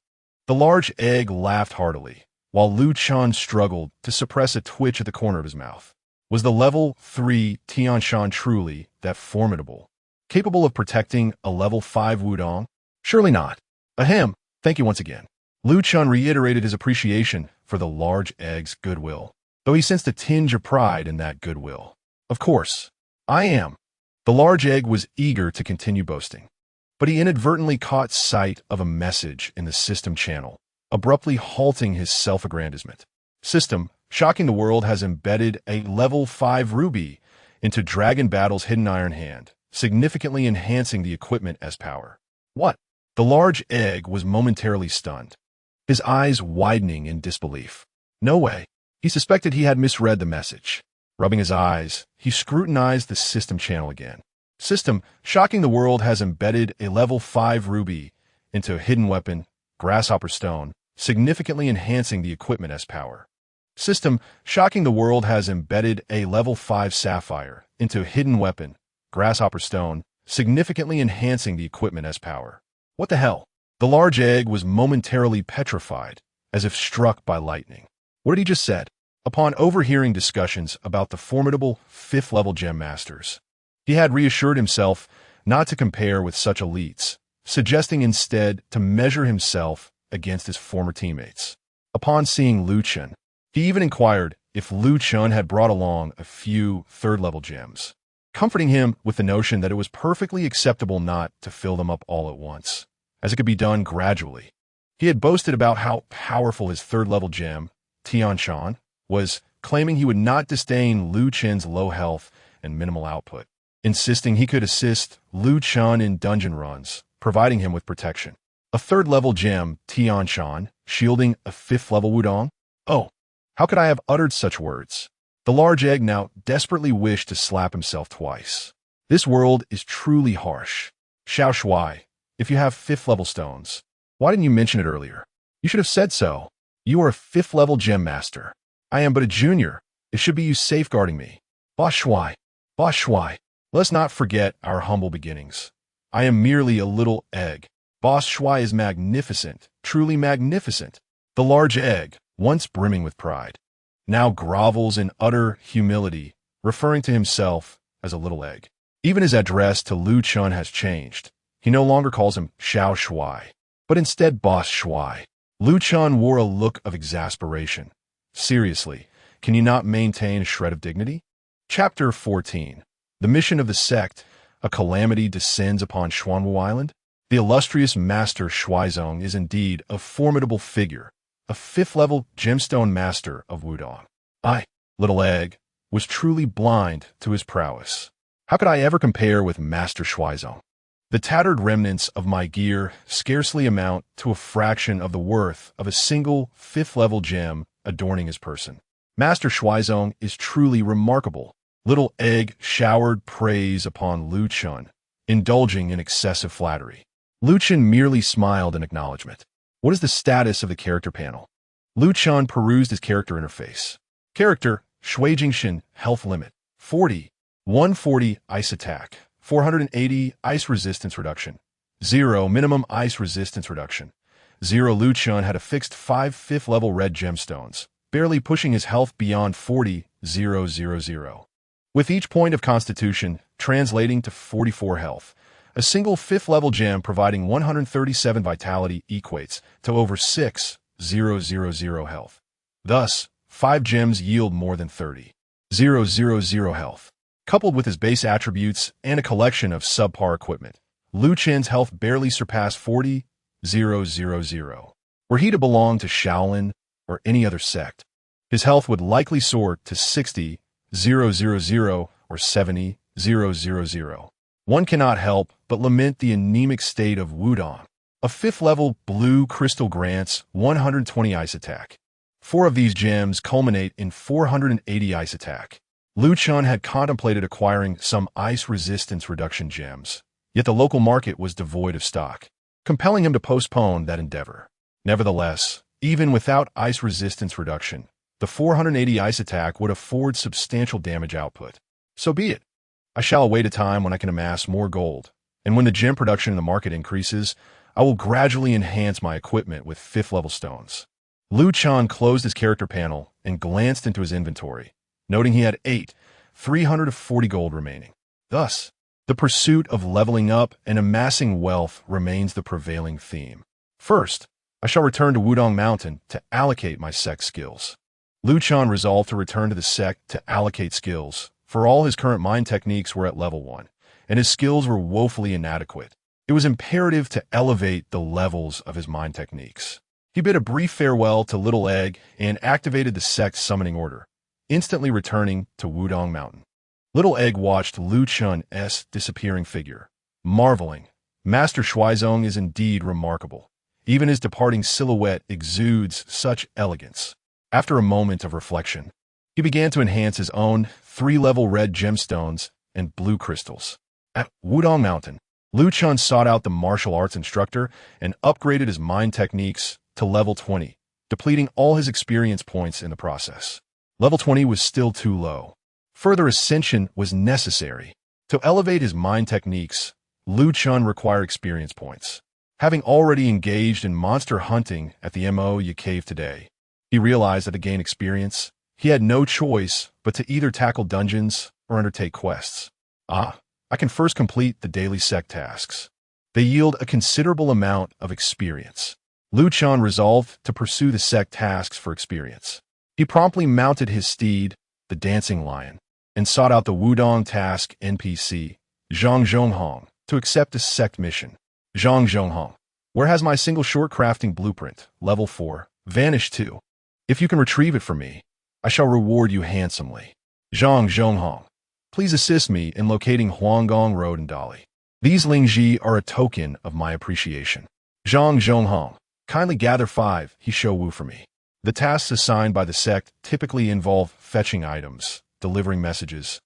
The large egg laughed heartily, while Lu Chen struggled to suppress a twitch at the corner of his mouth. Was the level 3 Tian Shan truly that formidable, capable of protecting a level 5 Wudong? Surely not. Thank you once again. Lu Chen reiterated his appreciation for the large egg's goodwill, though he sensed a tinge of pride in that goodwill. Of course, I am. The large egg was eager to continue boasting, but he inadvertently caught sight of a message in the system channel, abruptly halting his self-aggrandizement. System, shocking the world, has embedded a level 5 ruby into Dragon Battle's hidden iron hand, significantly enhancing the equipment as power. What? The large egg was momentarily stunned, his eyes widening in disbelief. No way. He suspected he had misread the message. Rubbing his eyes, he scrutinized the system channel again. System, shocking the world, has embedded a level 5 ruby into a hidden weapon, Grasshopper Stone, significantly enhancing the equipment as power. System, shocking the world, has embedded a level 5 sapphire into a hidden weapon, Grasshopper Stone, significantly enhancing the equipment as power. What the hell? The large egg was momentarily petrified, as if struck by lightning. What had he just said? Upon overhearing discussions about the formidable 5th level gem masters, he had reassured himself not to compare with such elites, suggesting instead to measure himself against his former teammates. Upon seeing Lu Chen, he even inquired if Lu Chen had brought along a few 3rd level gems, comforting him with the notion that it was perfectly acceptable not to fill them up all at once, as it could be done gradually. He had boasted about how powerful his 3rd level gem, Tian Shan, was, claiming he would not disdain Lu Chen's low health and minimal output, insisting he could assist Lu Chen in dungeon runs, providing him with protection. A 3rd level gem, Tian Shan, shielding a 5th level Wudong? Oh, how could I have uttered such words? The large egg now desperately wished to slap himself twice. This world is truly harsh. Xiao Shuai, if you have 5th level stones, why didn't you mention it earlier? You should have said so. You are a 5th level gem master. I am but a junior. It should be you safeguarding me. Boss Shuai, let's not forget our humble beginnings. I am merely a little egg. Boss Shuai is magnificent, truly magnificent. The large egg, once brimming with pride, now grovels in utter humility, referring to himself as a little egg. Even his address to Lu Chen has changed. He no longer calls him Xiao Shuai, but instead Boss Shuai. Lu Chen wore a look of exasperation. Seriously, can you not maintain a shred of dignity? Chapter 14. The mission of the sect. A calamity descends upon Xuanwu Island. The illustrious Master Shuaizong is indeed a formidable figure, a fifth-level gemstone master of Wudong. I, little egg, was truly blind to his prowess. How could I ever compare with Master Shuaizong? The tattered remnants of my gear scarcely amount to a fraction of the worth of a single fifth-level gem adorning his person. Master Shuaizong is truly remarkable. Little egg showered praise upon Lu Chen, indulging in excessive flattery. Lu Chen merely smiled in acknowledgement. What is the status of the character panel? Lu Chen perused his character interface. Character, Shui Jingshin, health limit, 40. 140 ice attack, 480 ice resistance reduction, 0 minimum ice resistance reduction. 0 Lu Chen had a fixed 5 fifth-level red gemstones, barely pushing his health beyond 40,000. With each point of constitution translating to 44 health, a single fifth-level gem providing 137 vitality equates to over 6,000 health. Thus, 5 gems yield more than 30,000 health. Coupled with his base attributes and a collection of subpar equipment, Lu Chen's health barely surpassed 40,000. Were he to belong to Shaolin or any other sect, his health would likely soar to 60,000 or 70,000. One cannot help but lament the anemic state of Wudong. A fifth-level blue crystal grants 120 ice attack. 4 of these gems culminate in 480 ice attack. Lu Chen had contemplated acquiring some ice resistance reduction gems, yet the local market was devoid of stock, compelling him to postpone that endeavor. Nevertheless, even without ice resistance reduction, the 480 ice attack would afford substantial damage output. So be it. I shall await a time when I can amass more gold, and when the gem production in the market increases, I will gradually enhance my equipment with fifth-level stones. Lu Chen closed his character panel and glanced into his inventory, noting he had 340 gold remaining. Thus, the pursuit of leveling up and amassing wealth remains the prevailing theme. First, I shall return to Wudong Mountain to allocate my sect skills. Lu Chen resolved to return to the sect to allocate skills, for all his current mind techniques were at level 1, and his skills were woefully inadequate. It was imperative to elevate the levels of his mind techniques. He bid a brief farewell to Little Egg and activated the sect's summoning order, instantly returning to Wudong Mountain. Little Egg watched Lu Chen's disappearing figure, marveling. Master Shuaizong is indeed remarkable. Even his departing silhouette exudes such elegance. After a moment of reflection, he began to enhance his own 3-level red gemstones and blue crystals. At Wudong Mountain, Lu Chen sought out the martial arts instructor and upgraded his mind techniques to level 20, depleting all his experience points in the process. Level 20 was still too low. Further ascension was necessary. To elevate his mind techniques, Lu Chen required experience points. Having already engaged in monster hunting at the Moya Cave today, he realized that to gain experience, he had no choice but to either tackle dungeons or undertake quests. I can first complete the daily sect tasks. They yield a considerable amount of experience. Lu Chen resolved to pursue the sect tasks for experience. He promptly mounted his steed, the Dancing Lion, and sought out the Wudong task NPC, Zhang Zhonghong, to accept a sect mission. Zhang Zhonghong, where has my single short crafting blueprint, level 4, vanished to? If you can retrieve it for me, I shall reward you handsomely. Zhang Zhonghong, please assist me in locating Huanggong Road in Dali. These Lingji are a token of my appreciation. Zhang Zhonghong, kindly gather 5 Hisho for me. The tasks assigned by the sect typically involve fetching items, delivering messages,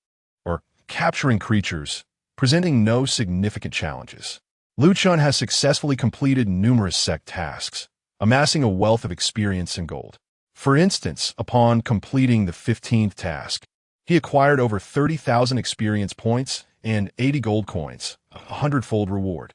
or capturing creatures, presenting no significant challenges. Lu Chen has successfully completed numerous sect tasks, amassing a wealth of experience and gold. For instance, upon completing the 15th task, he acquired over 30,000 experience points and 80 gold coins, a hundredfold reward.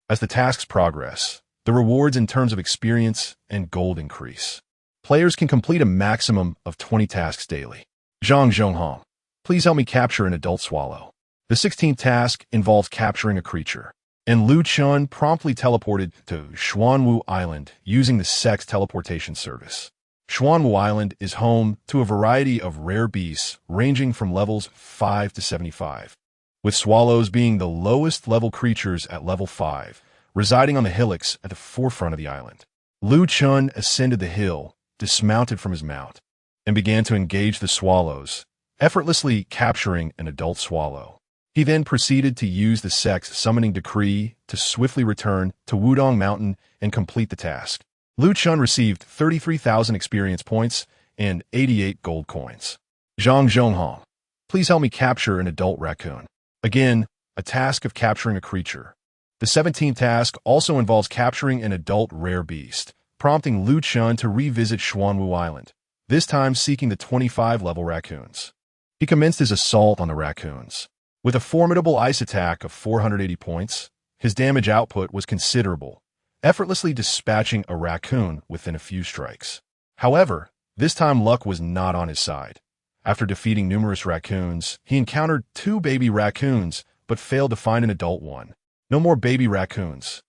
As the tasks progress, the rewards in terms of experience and gold increase. Players can complete a maximum of 20 tasks daily. Zhang Zhonghong, please help me capture an adult swallow. The 16th task involves capturing a creature. and Lu Chen promptly teleported to Xuanwu Island using the Sex teleportation service. Xuanwu Island is home to a variety of rare beasts ranging from levels 5 to 75, with swallows being the lowest level creatures at level 5, residing on the hillocks at the forefront of the island. Lu Chen ascended the hill, dismounted from his mount, and began to engage the swallows, effortlessly capturing an adult swallow. He then proceeded to use the Sex summoning decree to swiftly return to Wudong Mountain and complete the task. Lu Chen received 33,000 experience points and 88 gold coins. Zhang Zhonghong, please help me capture an adult raccoon. Again, a task of capturing a creature. The 17th task also involves capturing an adult rare beast, prompting Lu Chen to revisit Xuanwu Island, this time seeking the 25-level raccoons. He commenced his assault on the raccoons. With a formidable ice attack of 480 points, his damage output was considerable, effortlessly dispatching a raccoon within a few strikes. However, this time luck was not on his side. After defeating numerous raccoons, he encountered 2 baby raccoons, but failed to find an adult one. No more baby raccoons.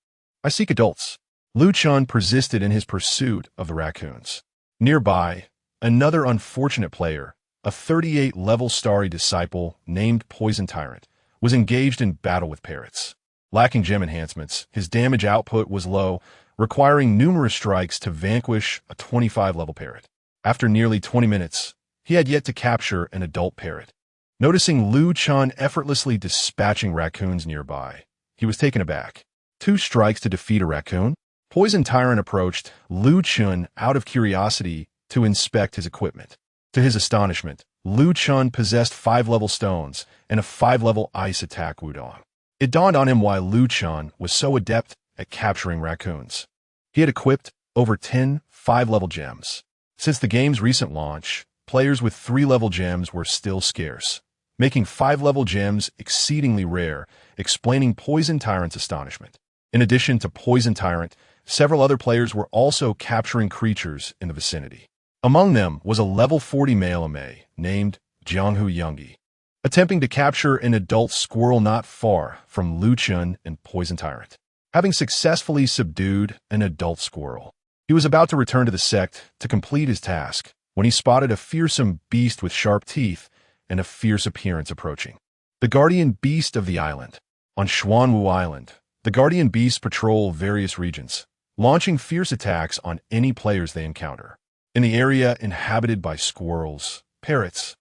I seek adults. Lu Chen persisted in his pursuit of the raccoons. Nearby, another unfortunate player, a 38-level starry disciple named Poison Tyrant, was engaged in battle with parrots. Lacking gem enhancements, his damage output was low, requiring numerous strikes to vanquish a 25-level parrot. After nearly 20 minutes, he had yet to capture an adult parrot. Noticing Lu Chen effortlessly dispatching raccoons nearby, he was taken aback. 2 strikes to defeat a raccoon? Poison Tyrant approached Lu Chen out of curiosity to inspect his equipment. To his astonishment, Lu Chen possessed 5-level stones and a 5-level ice attack Wudong. It dawned on him why Lu Chen was so adept at capturing raccoons. He had equipped over 10 5-level gems. Since the game's recent launch, players with 3-level gems were still scarce, making 5-level gems exceedingly rare, explaining Poison Tyrant's astonishment. In addition to Poison Tyrant, several other players were also capturing creatures in the vicinity. Among them was a level 40 male Ame named Jianghu Yungi, attempting to capture an adult squirrel not far from Lu Chen and Poison Tyrant. Having successfully subdued an adult squirrel, he was about to return to the sect to complete his task when he spotted a fearsome beast with sharp teeth and a fierce appearance approaching. The guardian beast of the island. On Xuanwu Island, the guardian beasts patrol various regions, launching fierce attacks on any players they encounter. In the area inhabited by squirrels, parrots,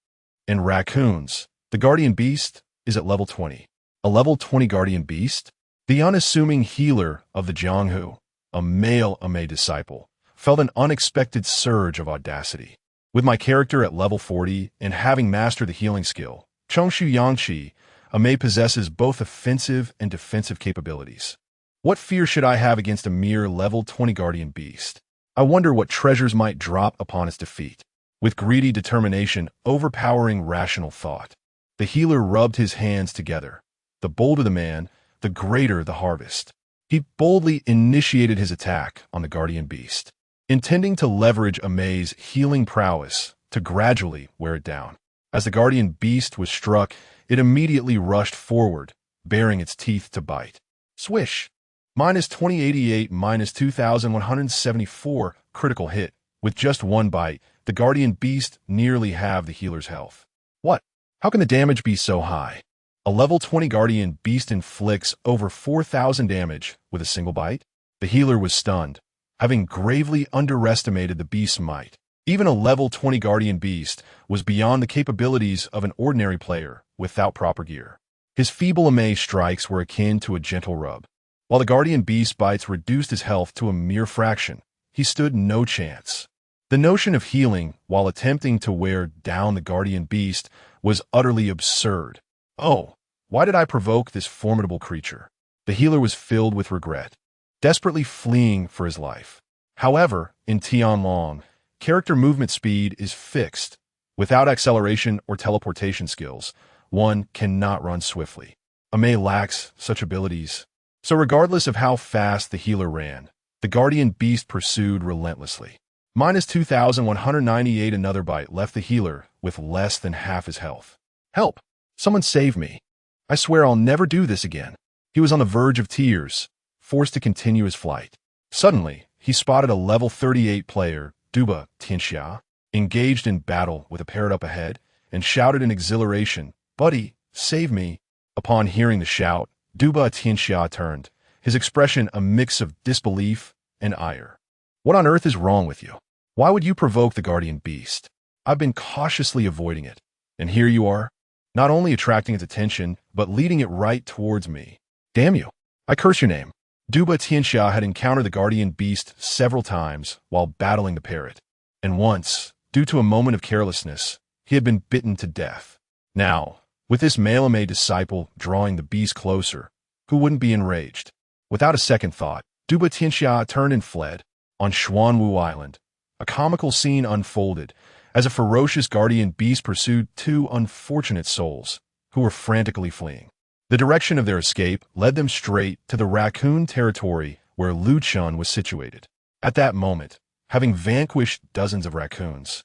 and raccoons, the guardian beast is at level 20. A level 20 guardian beast? The unassuming healer of the Jianghu, a male Ame disciple, felt an unexpected surge of audacity. With my character at level 40 and having mastered the healing skill, Chongshu Yangqi, Ame possesses both offensive and defensive capabilities. What fear should I have against a mere level 20 guardian beast? I wonder what treasures might drop upon its defeat. With greedy determination overpowering rational thought, the healer rubbed his hands together. The bolder the man, the greater the harvest. He boldly initiated his attack on the guardian beast, intending to leverage Ame's healing prowess to gradually wear it down. As the guardian beast was struck, it immediately rushed forward, baring its teeth to bite. Swish! Minus 2088, minus 2,174 critical hit. With just one bite, the guardian beast nearly halved the healer's health. What? How can the damage be so high? A level 20 guardian beast inflicts over 4,000 damage with a single bite? The healer was stunned, having gravely underestimated the beast's might. Even a level 20 guardian beast was beyond the capabilities of an ordinary player without proper gear. His feeble Ame strikes were akin to a gentle rub. While the guardian beast bites reduced his health to a mere fraction, he stood no chance. The notion of healing while attempting to wear down the guardian beast was utterly absurd. Oh, why did I provoke this formidable creature? The healer was filled with regret, desperately fleeing for his life. However, in Tianlong, character movement speed is fixed. Without acceleration or teleportation skills, one cannot run swiftly. Ame lacks such abilities. So regardless of how fast the healer ran, the guardian beast pursued relentlessly. Minus 2,198, another bite left the healer with less than half his health. Help! Someone save me. I swear I'll never do this again. He was on the verge of tears, forced to continue his flight. Suddenly, he spotted a level 38 player, Duba Tianxia, engaged in battle with a parrot up ahead, and shouted in exhilaration, "Buddy, save me!" Upon hearing the shout, Duba Tianxia turned, his expression a mix of disbelief and ire. "What on earth is wrong with you? Why would you provoke the guardian beast? I've been cautiously avoiding it, and here you are, not only attracting its attention, but leading it right towards me. Damn you! I curse your name." Duba Tianxia had encountered the guardian beast several times while battling the parrot, and once, due to a moment of carelessness, he had been bitten to death. Now, with this Malame disciple drawing the beast closer, who wouldn't be enraged? Without a second thought, Duba Tianxia turned and fled. On Xuanwu Island, a comical scene unfolded as a ferocious guardian beast pursued two unfortunate souls who were frantically fleeing. The direction of their escape led them straight to the raccoon territory where Chen was situated. At that moment, having vanquished dozens of raccoons,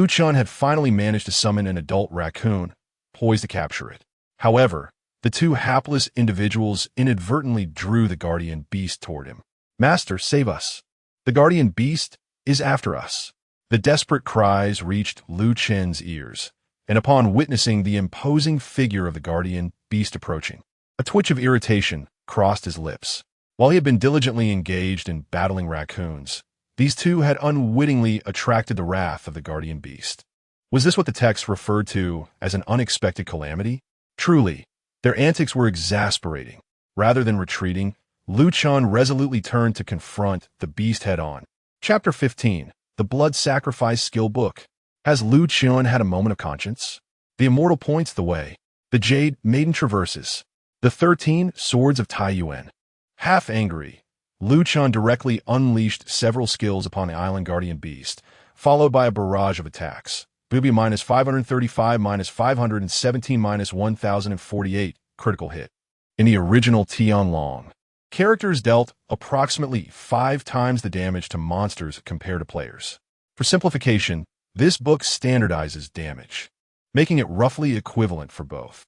Chen had finally managed to summon an adult raccoon, poised to capture it. However, the two hapless individuals inadvertently drew the guardian beast toward him. "Master, save us! The guardian beast is after us." The desperate cries reached Chen's ears, and upon witnessing the imposing figure of the guardian beast approaching, a twitch of irritation crossed his lips. While he had been diligently engaged in battling raccoons, these two had unwittingly attracted the wrath of the guardian beast. Was this what the text referred to as an unexpected calamity? Truly, their antics were exasperating. Rather than retreating, Chen resolutely turned to confront the beast head-on. Chapter 15, The Blood Sacrifice Skill Book. Has Chen had a moment of conscience? The immortal points the way. The Jade Maiden traverses. The 13 Swords of Tai Yuan. Half angry, Chen directly unleashed several skills upon the island guardian beast, followed by a barrage of attacks. Booby -535, -517, -1048, critical hit. In the original Tianlong, characters dealt approximately 5 times the damage to monsters compared to players. For simplification, this book standardizes damage, making it roughly equivalent for both.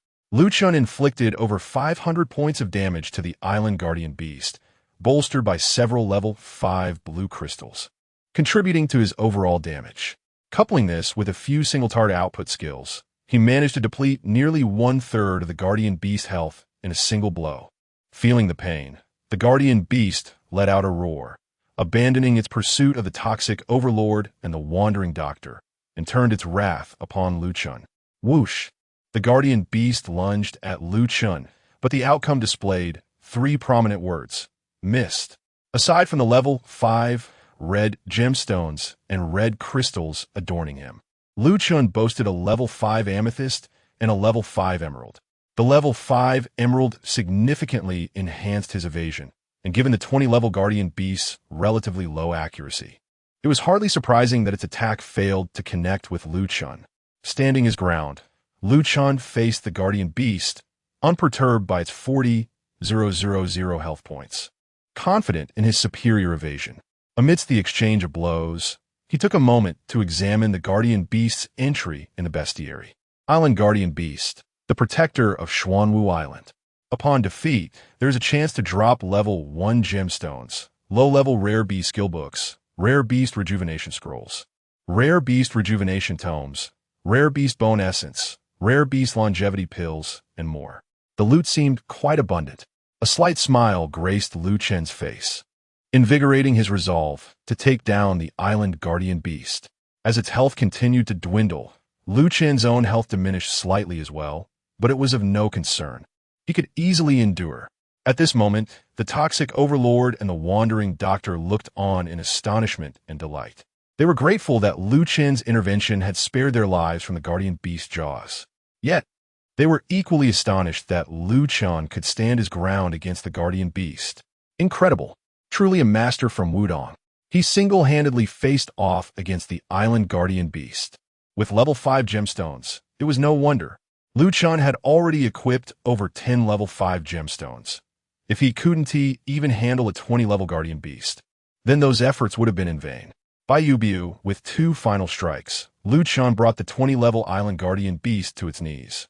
Chen inflicted over 500 points of damage to the island guardian beast, bolstered by several level 5 blue crystals, contributing to his overall damage. Coupling this with a few single-target output skills, he managed to deplete nearly 1/3 of the guardian beast's health in a single blow. Feeling the pain, the guardian beast let out a roar, abandoning its pursuit of the toxic overlord and the wandering doctor, and turned its wrath upon Chen. Whoosh! The guardian beast lunged at Chen, but the outcome displayed 3 prominent words: missed. Aside from the level 5 red gemstones and red crystals adorning him, Chen boasted a level 5 amethyst and a level 5 emerald. The level 5 emerald significantly enhanced his evasion, and given the 20-level guardian beast's relatively low accuracy, it was hardly surprising that its attack failed to connect with Chen. Standing his ground, Chen faced the guardian beast, unperturbed by its 40,000 health points. Confident in his superior evasion, amidst the exchange of blows, he took a moment to examine the guardian beast's entry in the bestiary. Island Guardian Beast, the protector of Xuanwu Island. Upon defeat, there is a chance to drop level 1 gemstones, low-level rare beast skill books, rare beast rejuvenation scrolls, rare beast rejuvenation tomes, rare beast bone essence, rare beast longevity pills, and more. The loot seemed quite abundant. A slight smile graced Chen's face, invigorating his resolve to take down the island guardian beast. As its health continued to dwindle, Chen's own health diminished slightly as well, but it was of no concern. He could easily endure. At this moment, the toxic overlord and the wandering doctor looked on in astonishment and delight. They were grateful that Chen's intervention had spared their lives from the guardian beast's jaws. Yet, they were equally astonished that Chen could stand his ground against the guardian beast. Incredible. Truly a master from Wudong. He single-handedly faced off against the island guardian beast. With level 5 gemstones, it was no wonder. Chen had already equipped over 10 level 5 gemstones. If he couldn't even handle a 20-level guardian beast, then those efforts would have been in vain. By Yubiu, with 2 final strikes, Chen brought the 20-level island guardian beast to its knees.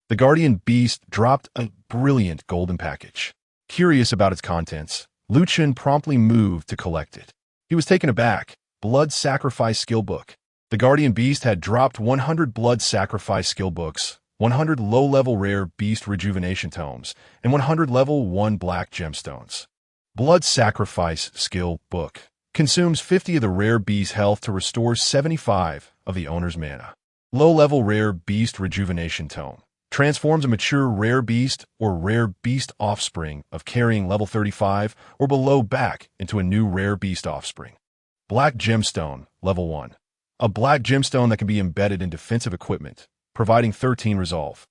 The guardian beast dropped a brilliant golden package. Curious about its contents, Chen promptly moved to collect it. He was taken aback. Blood Sacrifice Skill Book. The Guardian Beast had dropped 100 Blood Sacrifice Skill Books, 100 low-level Rare Beast Rejuvenation Tomes, and 100 Level 1 Black Gemstones. Blood Sacrifice Skill Book consumes 50 of the Rare Beast health to restore 75 of the owner's mana. Low-level Rare Beast Rejuvenation Tome transforms a mature Rare Beast or Rare Beast offspring of carrying level 35 or below back into a new Rare Beast offspring. Black Gemstone, Level 1. A black gemstone that can be embedded in defensive equipment, providing 13 resolve.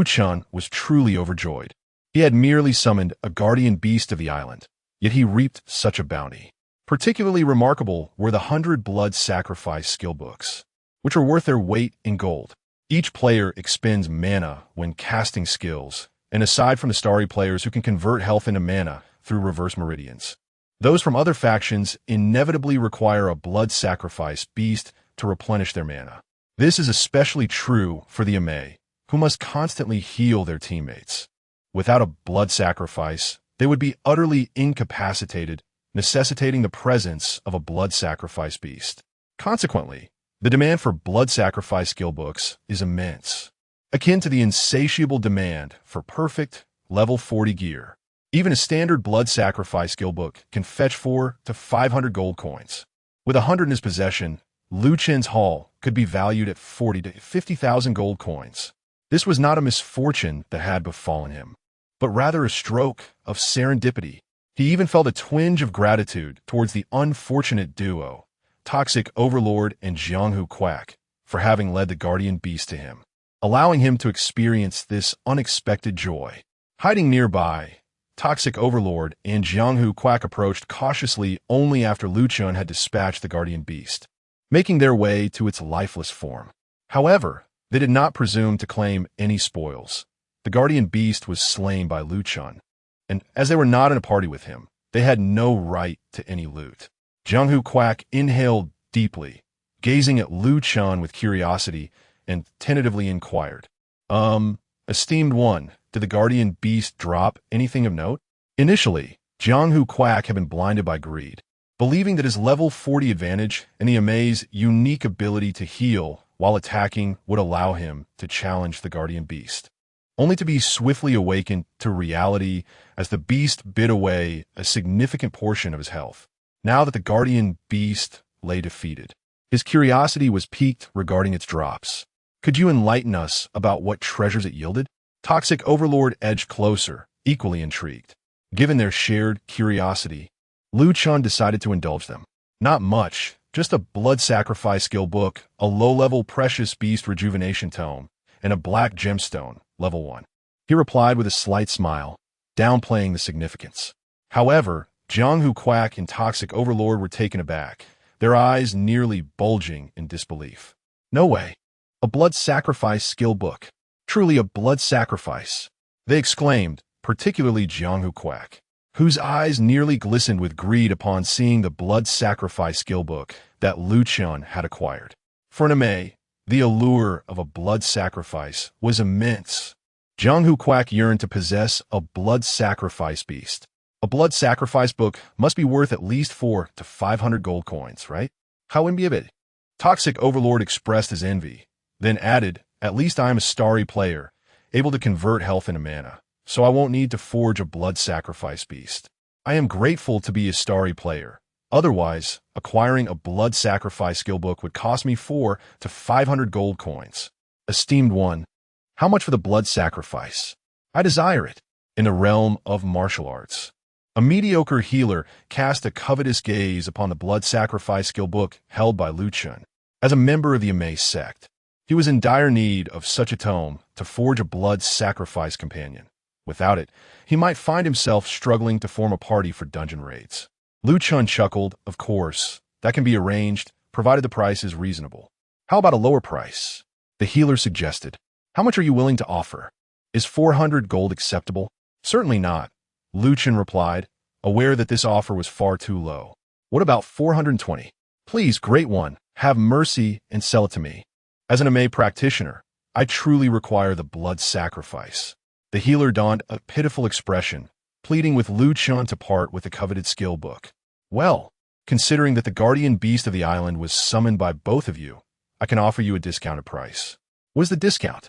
Chen was truly overjoyed. He had merely summoned a guardian beast of the island, yet he reaped such a bounty. Particularly remarkable were the 100 Blood Sacrifice skill books, which are worth their weight in gold. Each player expends mana when casting skills, and aside from the starry players who can convert health into mana through reverse meridians, those from other factions inevitably require a blood sacrifice beast to replenish their mana. This is especially true for the Ame, who must constantly heal their teammates. Without a blood sacrifice, they would be utterly incapacitated, necessitating the presence of a blood sacrifice beast. Consequently, the demand for blood sacrifice skill books is immense, akin to the insatiable demand for perfect, level 40 gear. Even a standard blood sacrifice skill book can fetch 400 to 500 gold coins. With 100 in his possession, Chen's haul could be valued at 40 to 50,000 gold coins. This was not a misfortune that had befallen him, but rather a stroke of serendipity. He even felt a twinge of gratitude towards the unfortunate duo, Toxic Overlord and Jianghu Quack, for having led the Guardian Beast to him, allowing him to experience this unexpected joy. Hiding nearby, Toxic Overlord and Jianghu Quack approached cautiously only after Chen had dispatched the Guardian Beast, making their way to its lifeless form. However, they did not presume to claim any spoils. The Guardian Beast was slain by Chen, and as they were not in a party with him, they had no right to any loot. Jianghu Quack inhaled deeply, gazing at Chen with curiosity, and tentatively inquired, Esteemed one, did the Guardian Beast drop anything of note? Initially, Jianghu Quack had been blinded by greed, believing that his level 40 advantage and the Amae's unique ability to heal while attacking would allow him to challenge the Guardian Beast, only to be swiftly awakened to reality as the beast bit away a significant portion of his health. Now that the Guardian Beast lay defeated, his curiosity was piqued regarding its drops. Could you enlighten us about what treasures it yielded? Toxic Overlord edged closer, equally intrigued. Given their shared curiosity, Chen decided to indulge them. Not much, just a blood sacrifice skill book, a low-level precious beast rejuvenation tome, and a black gemstone, level 1. He replied with a slight smile, downplaying the significance. However, Jianghu Quack and Toxic Overlord were taken aback, their eyes nearly bulging in disbelief. No way. A blood sacrifice skill book. Truly a blood sacrifice, they exclaimed, particularly Jianghu Quack, whose eyes nearly glistened with greed upon seeing the blood sacrifice skill book that Chen had acquired. For an Ame, the allure of a blood sacrifice was immense. Jianghu Quack yearned to possess a blood sacrifice beast. A blood sacrifice book must be worth at least 400 to 500 gold coins, right? How envy of it? Toxic Overlord expressed his envy, then added, at least I am a starry player, able to convert health into mana, so I won't need to forge a blood sacrifice beast. I am grateful to be a starry player. Otherwise, acquiring a blood sacrifice skill book would cost me 400 to 500 gold coins. Esteemed one, how much for the blood sacrifice? I desire it. In the realm of martial arts, a mediocre healer cast a covetous gaze upon the blood sacrifice skill book held by Chen. As a member of the Ame sect, he was in dire need of such a tome to forge a blood sacrifice companion. Without it, he might find himself struggling to form a party for dungeon raids. Chen chuckled, of course, that can be arranged, provided the price is reasonable. How about a lower price? The healer suggested. How much are you willing to offer? Is 400 gold acceptable? Certainly not, Chen replied, aware that this offer was far too low. What about 420? Please, great one, have mercy and sell it to me. As an Ame practitioner, I truly require the blood sacrifice. The healer donned a pitiful expression, pleading with Lu Chen to part with the coveted skill book. Well, considering that the guardian beast of the island was summoned by both of you, I can offer you a discounted price. What is the discount?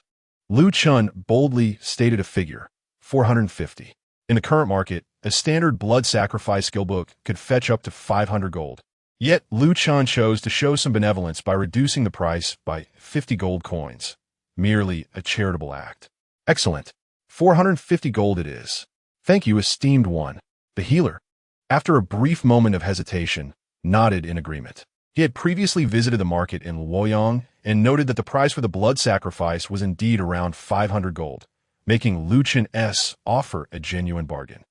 Lu Chen boldly stated a figure, 450. In the current market, a standard blood sacrifice skill book could fetch up to 500 gold. Yet, Lu Chen chose to show some benevolence by reducing the price by 50 gold coins. Merely a charitable act. Excellent. 450 gold it is. Thank you, esteemed one. The healer, after a brief moment of hesitation, nodded in agreement. He had previously visited the market in Luoyang and noted that the price for the blood sacrifice was indeed around 500 gold, making Lu Chen's offer a genuine bargain.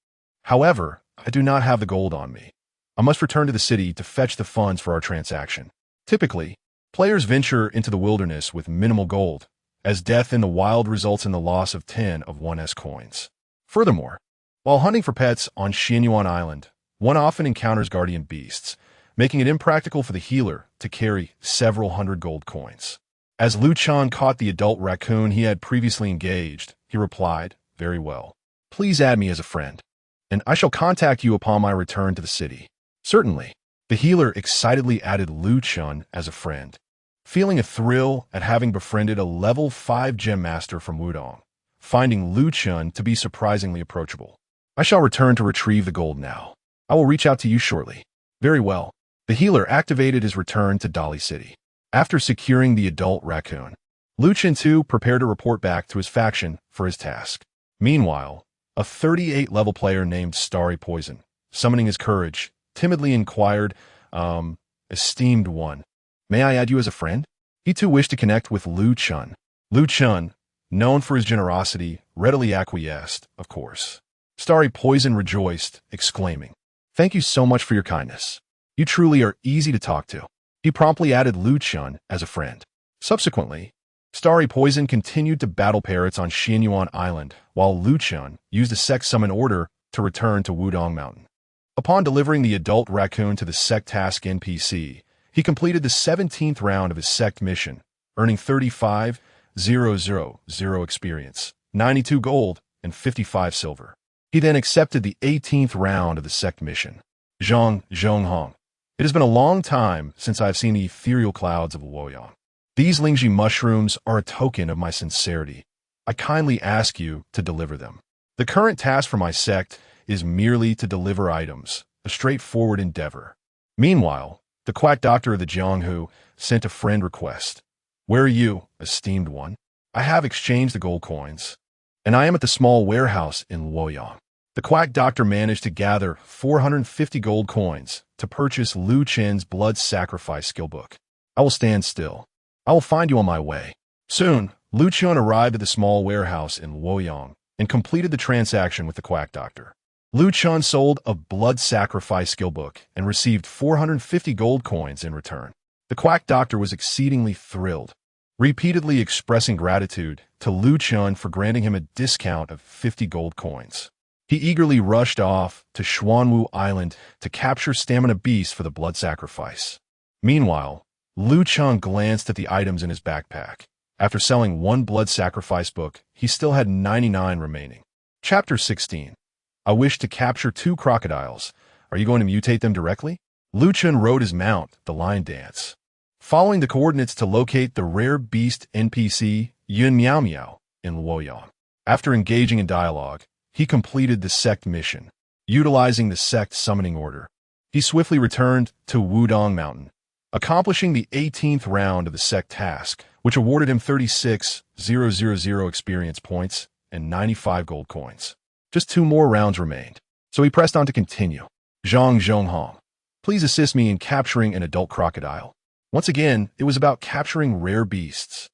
However, I do not have the gold on me. I must return to the city to fetch the funds for our transaction. Typically, players venture into the wilderness with minimal gold, as death in the wild results in the loss of 10 of one's coins. Furthermore, while hunting for pets on Xianyuan Island, one often encounters guardian beasts, making it impractical for the healer to carry several hundred gold coins. As Lu Chen caught the adult raccoon he had previously engaged, he replied, "Very well. Please add me as a friend, and I shall contact you upon my return to the city." Certainly. The healer excitedly added Lu Chen as a friend, feeling a thrill at having befriended a level 5 gem master from Wudong, finding Lu Chen to be surprisingly approachable. I shall return to retrieve the gold now. I will reach out to you shortly. Very well. The healer activated his return to Dali City. After securing the adult raccoon, Lu Chen too prepared to report back to his faction for his task. Meanwhile, a 38-level player named Starry Poison, summoning his courage, timidly inquired, "Esteemed one, may I add you as a friend?" He too wished to connect with Lu Chen. Lu Chen, known for his generosity, readily acquiesced, of course. Starry Poison rejoiced, exclaiming, "Thank you so much for your kindness. You truly are easy to talk to." He promptly added Lu Chen as a friend. Subsequently, Starry Poison continued to battle parrots on Xianyuan Island, while Lu Chen used a sect summon order to return to Wudong Mountain. Upon delivering the adult raccoon to the sect task NPC, he completed the 17th round of his sect mission, earning 35,000 experience, 92 gold, and 55 silver. He then accepted the 18th round of the sect mission. Zhonghong. It has been a long time since I have seen the ethereal clouds of Luoyang. These Lingji mushrooms are a token of my sincerity. I kindly ask you to deliver them. The current task for my sect is merely to deliver items, a straightforward endeavor. Meanwhile, the quack doctor of the Jianghu sent a friend request. "Where are you, esteemed one? I have exchanged the gold coins, and I am at the small warehouse in Luoyang." The quack doctor managed to gather 450 gold coins to purchase Lu Chen's blood sacrifice skill book. "I will stand still. I will find you on my way." Soon, Lu Chen arrived at the small warehouse in Luoyang and completed the transaction with the quack doctor. Lu Chen sold a blood sacrifice skill book and received 450 gold coins in return. The quack doctor was exceedingly thrilled, repeatedly expressing gratitude to Lu Chen for granting him a discount of 50 gold coins. He eagerly rushed off to Xuanwu Island to capture stamina beasts for the blood sacrifice. Meanwhile, Lu Chen glanced at the items in his backpack. After selling one blood sacrifice book, he still had 99 remaining. Chapter 16. I wish to capture 2 crocodiles. Are you going to mutate them directly? Lu Chen rode his mount, the lion dance, following the coordinates to locate the rare beast NPC Yun Miao Miao in Luoyang. After engaging in dialogue, he completed the sect mission. Utilizing the sect summoning order, he swiftly returned to Wudong Mountain, accomplishing the 18th round of the sect task, which awarded him 36,000 experience points and 95 gold coins. Just 2 more rounds remained, so he pressed on to continue. Zhonghong, please assist me in capturing an adult crocodile. Once again, it was about capturing rare beasts.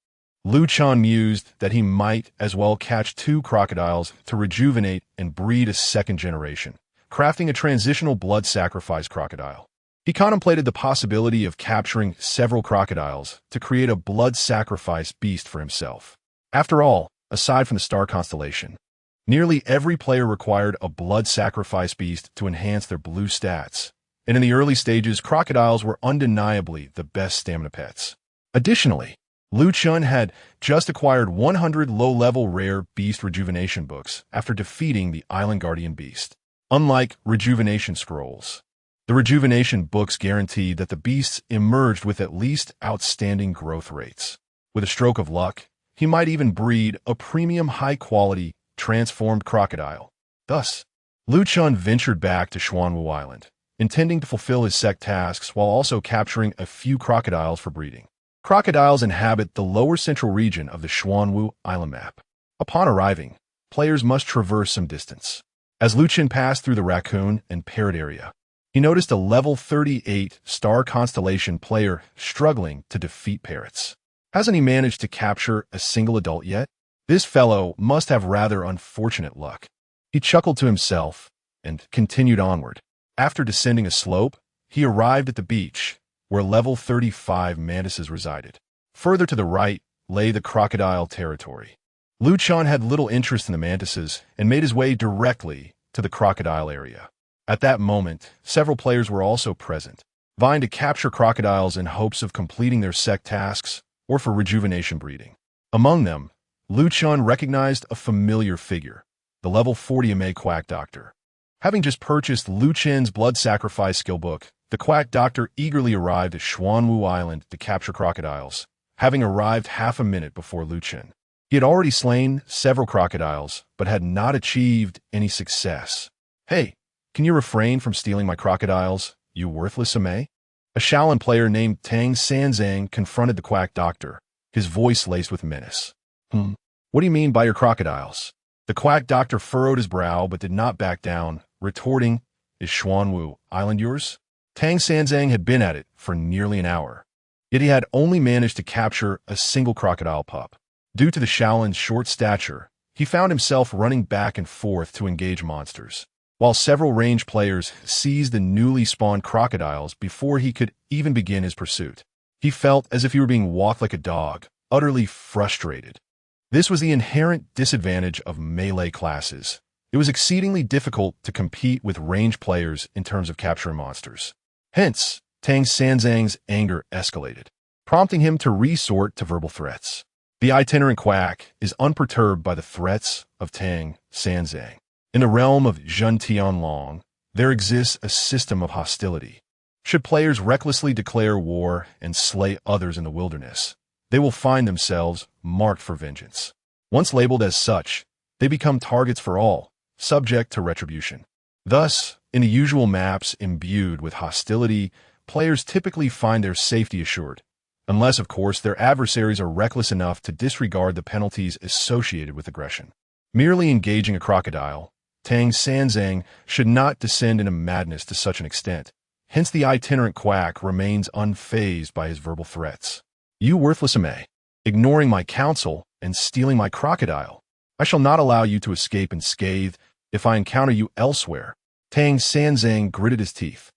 Lu Chen mused that he might as well catch 2 crocodiles to rejuvenate and breed a second generation, crafting a transitional blood sacrifice crocodile. He contemplated the possibility of capturing several crocodiles to create a blood sacrifice beast for himself. After all, aside from the star constellation, nearly every player required a blood sacrifice beast to enhance their blue stats, and in the early stages, crocodiles were undeniably the best stamina pets. Additionally, Lu Chen had just acquired 100 low-level rare beast rejuvenation books after defeating the Island Guardian beast. Unlike rejuvenation scrolls, the rejuvenation books guaranteed that the beasts emerged with at least outstanding growth rates. With a stroke of luck, he might even breed a premium high-quality, transformed crocodile. Thus, Lu Chen ventured back to Xuanwu Island, intending to fulfill his sect tasks while also capturing a few crocodiles for breeding. Crocodiles inhabit the lower central region of the Xuanwu Island map. Upon arriving, players must traverse some distance. As Lu Chen passed through the raccoon and parrot area, he noticed a level 38 star constellation player struggling to defeat parrots. Hasn't he managed to capture a single adult yet? This fellow must have rather unfortunate luck. He chuckled to himself and continued onward. After descending a slope, he arrived at the beach, where level 35 mantises resided. Further to the right lay the crocodile territory. Lu Chen had little interest in the mantises and made his way directly to the crocodile area. At that moment, several players were also present, vying to capture crocodiles in hopes of completing their sect tasks or for rejuvenation breeding. Among them, Lu Chen recognized a familiar figure, the level 40 MA Quack Doctor. Having just purchased Lu Chen's blood sacrifice skill book, the Quack Doctor eagerly arrived at Xuanwu Island to capture crocodiles, having arrived half a minute before Lu Chen. He had already slain several crocodiles, but had not achieved any success. "Hey, can you refrain from stealing my crocodiles, you worthless MA?" A Shaolin player named Tang Sanzang confronted the Quack Doctor, his voice laced with menace. What do you mean by your crocodiles?" The Quack Doctor furrowed his brow but did not back down, retorting, "Is Xuanwu Island yours?" Tang Sanzang had been at it for nearly an hour, yet he had only managed to capture a single crocodile pup. Due to the Shaolin's short stature, he found himself running back and forth to engage monsters, while several range players seized the newly spawned crocodiles before he could even begin his pursuit. He felt as if he were being walked like a dog, utterly frustrated. This was the inherent disadvantage of melee classes. It was exceedingly difficult to compete with range players in terms of capturing monsters. Hence, Tang Sanzang's anger escalated, prompting him to resort to verbal threats. The itinerant quack is unperturbed by the threats of Tang Sanzang. In the realm of Zhen Tianlong, there exists a system of hostility. Should players recklessly declare war and slay others in the wilderness, they will find themselves marked for vengeance. Once labeled as such, they become targets for all, subject to retribution. Thus, in the usual maps imbued with hostility, players typically find their safety assured, unless, of course, their adversaries are reckless enough to disregard the penalties associated with aggression. Merely engaging a crocodile, Tang Sanzang should not descend into madness to such an extent. Hence the itinerant quack remains unfazed by his verbal threats. "You worthless MA, ignoring my counsel and stealing my crocodile. I shall not allow you to escape unscathed if I encounter you elsewhere." Tang Sanzang gritted his teeth,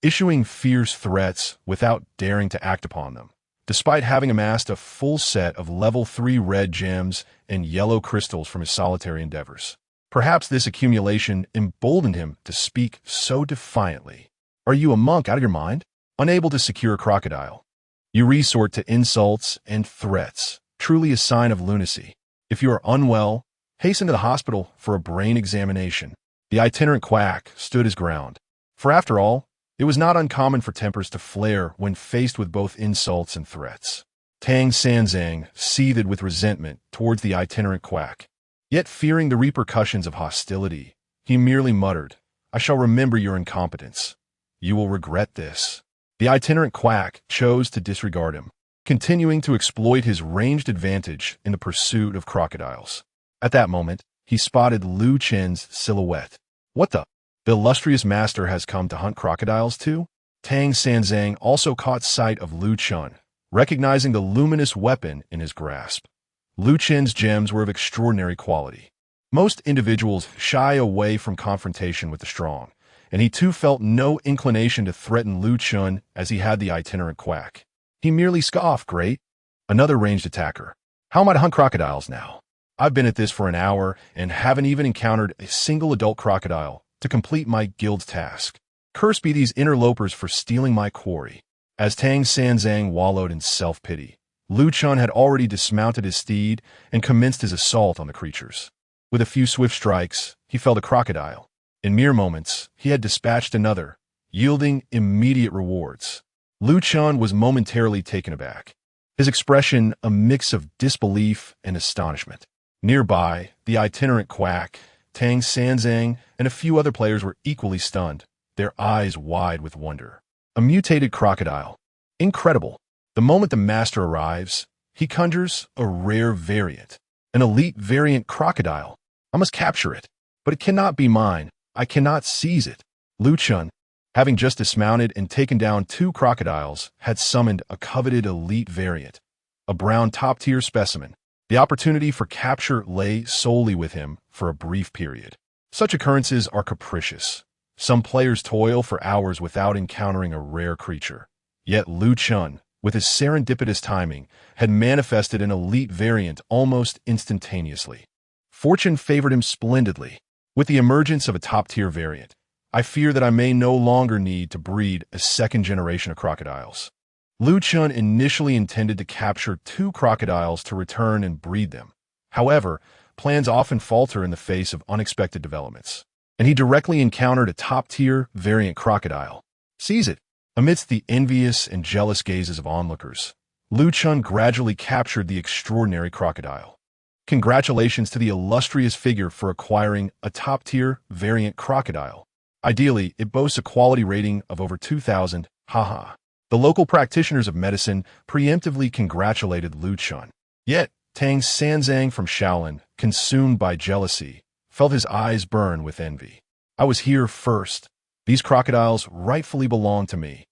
issuing fierce threats without daring to act upon them. Despite having amassed a full set of level 3 red gems and yellow crystals from his solitary endeavors. Perhaps this accumulation emboldened him to speak so defiantly. "Are you a monk out of your mind? Unable to secure a crocodile? You resort to insults and threats, truly a sign of lunacy. If you are unwell, hasten to the hospital for a brain examination." The itinerant quack stood his ground, for after all, it was not uncommon for tempers to flare when faced with both insults and threats. Tang Sanzang seethed with resentment towards the itinerant quack. Yet fearing the repercussions of hostility, he merely muttered, "I shall remember your incompetence. You will regret this." The itinerant quack chose to disregard him, continuing to exploit his ranged advantage in the pursuit of crocodiles. At that moment, he spotted Lu Chen's silhouette. "What the? The illustrious master has come to hunt crocodiles too?" Tang Sanzang also caught sight of Lu Chen, recognizing the luminous weapon in his grasp. Lu Chen's gems were of extraordinary quality. Most individuals shy away from confrontation with the strong, and he too felt no inclination to threaten Lu Chen as he had the itinerant quack. He merely scoffed, "Great, another ranged attacker. How am I to hunt crocodiles now? I've been at this for an hour and haven't even encountered a single adult crocodile to complete my guild's task. Cursed be these interlopers for stealing my quarry." As Tang Sanzang wallowed in self-pity, Lu Chen had already dismounted his steed and commenced his assault on the creatures. With a few swift strikes, he felled a crocodile. In mere moments, he had dispatched another, yielding immediate rewards. Lu Chen was momentarily taken aback, his expression a mix of disbelief and astonishment. Nearby, the itinerant quack, Tang Sanzang, and a few other players were equally stunned, their eyes wide with wonder. A mutated crocodile. Incredible. The moment the master arrives, he conjures a rare variant, an elite variant crocodile. I must capture it, but it cannot be mine. I cannot seize it. Lu Chen, having just dismounted and taken down 2 crocodiles, had summoned a coveted elite variant, a brown top-tier specimen. The opportunity for capture lay solely with him for a brief period. Such occurrences are capricious. Some players toil for hours without encountering a rare creature. Yet Lu Chen, with his serendipitous timing, had manifested an elite variant almost instantaneously. Fortune favored him splendidly. With the emergence of a top-tier variant, I fear that I may no longer need to breed a second generation of crocodiles. Lu Chen initially intended to capture 2 crocodiles to return and breed them. However, plans often falter in the face of unexpected developments, and he directly encountered a top-tier variant crocodile. Seize it! Amidst the envious and jealous gazes of onlookers, Lu Chen gradually captured the extraordinary crocodile. Congratulations to the illustrious figure for acquiring a top-tier variant crocodile. Ideally, it boasts a quality rating of over 2,000, haha. The local practitioners of medicine preemptively congratulated Lu Chen. Yet, Tang Sanzang from Shaolin, consumed by jealousy, felt his eyes burn with envy. I was here first. These crocodiles rightfully belong to me.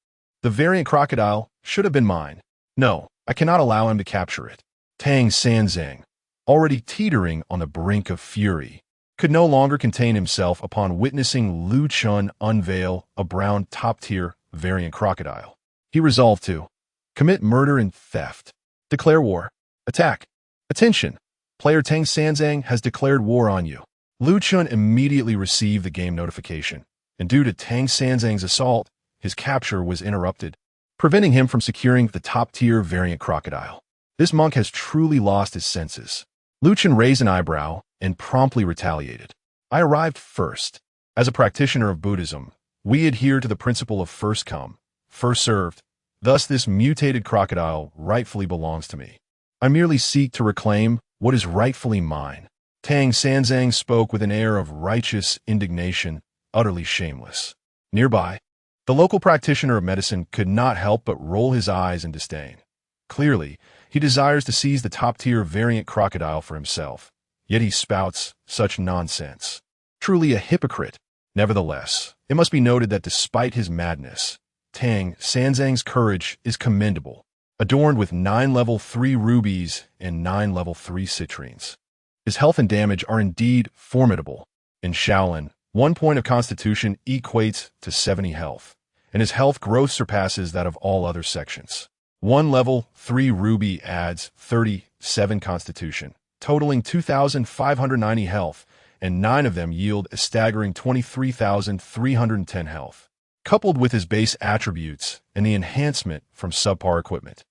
The variant crocodile should have been mine. No, I cannot allow him to capture it. Tang Sanzang, already teetering on the brink of fury, could no longer contain himself upon witnessing Lu Chen unveil a brown top-tier variant crocodile. He resolved to commit murder and theft. Declare war. Attack. Attention! Player Tang Sanzang has declared war on you. Lu Chen immediately received the game notification, and due to Tang Sanzang's assault, his capture was interrupted, preventing him from securing the top-tier variant crocodile. This monk has truly lost his senses. Lu Chen raised an eyebrow and promptly retaliated. I arrived first. As a practitioner of Buddhism, we adhere to the principle of first come, first served. Thus, this mutated crocodile rightfully belongs to me. I merely seek to reclaim what is rightfully mine. Tang Sanzang spoke with an air of righteous indignation, utterly shameless. Nearby, the local practitioner of medicine could not help but roll his eyes in disdain. Clearly, he desires to seize the top-tier variant crocodile for himself, yet he spouts such nonsense. Truly a hypocrite. Nevertheless, it must be noted that despite his madness, Tang Sanzang's courage is commendable, adorned with 9 level 3 rubies and 9 level 3 citrines. His health and damage are indeed formidable. In Shaolin, 1 point of constitution equates to 70 health, and his health growth surpasses that of all other sections. 1 level 3 ruby adds 37 constitution, totaling 2,590 health, and 9 of them yield a staggering 23,310 health. Coupled with his base attributes and the enhancement from subpar equipment,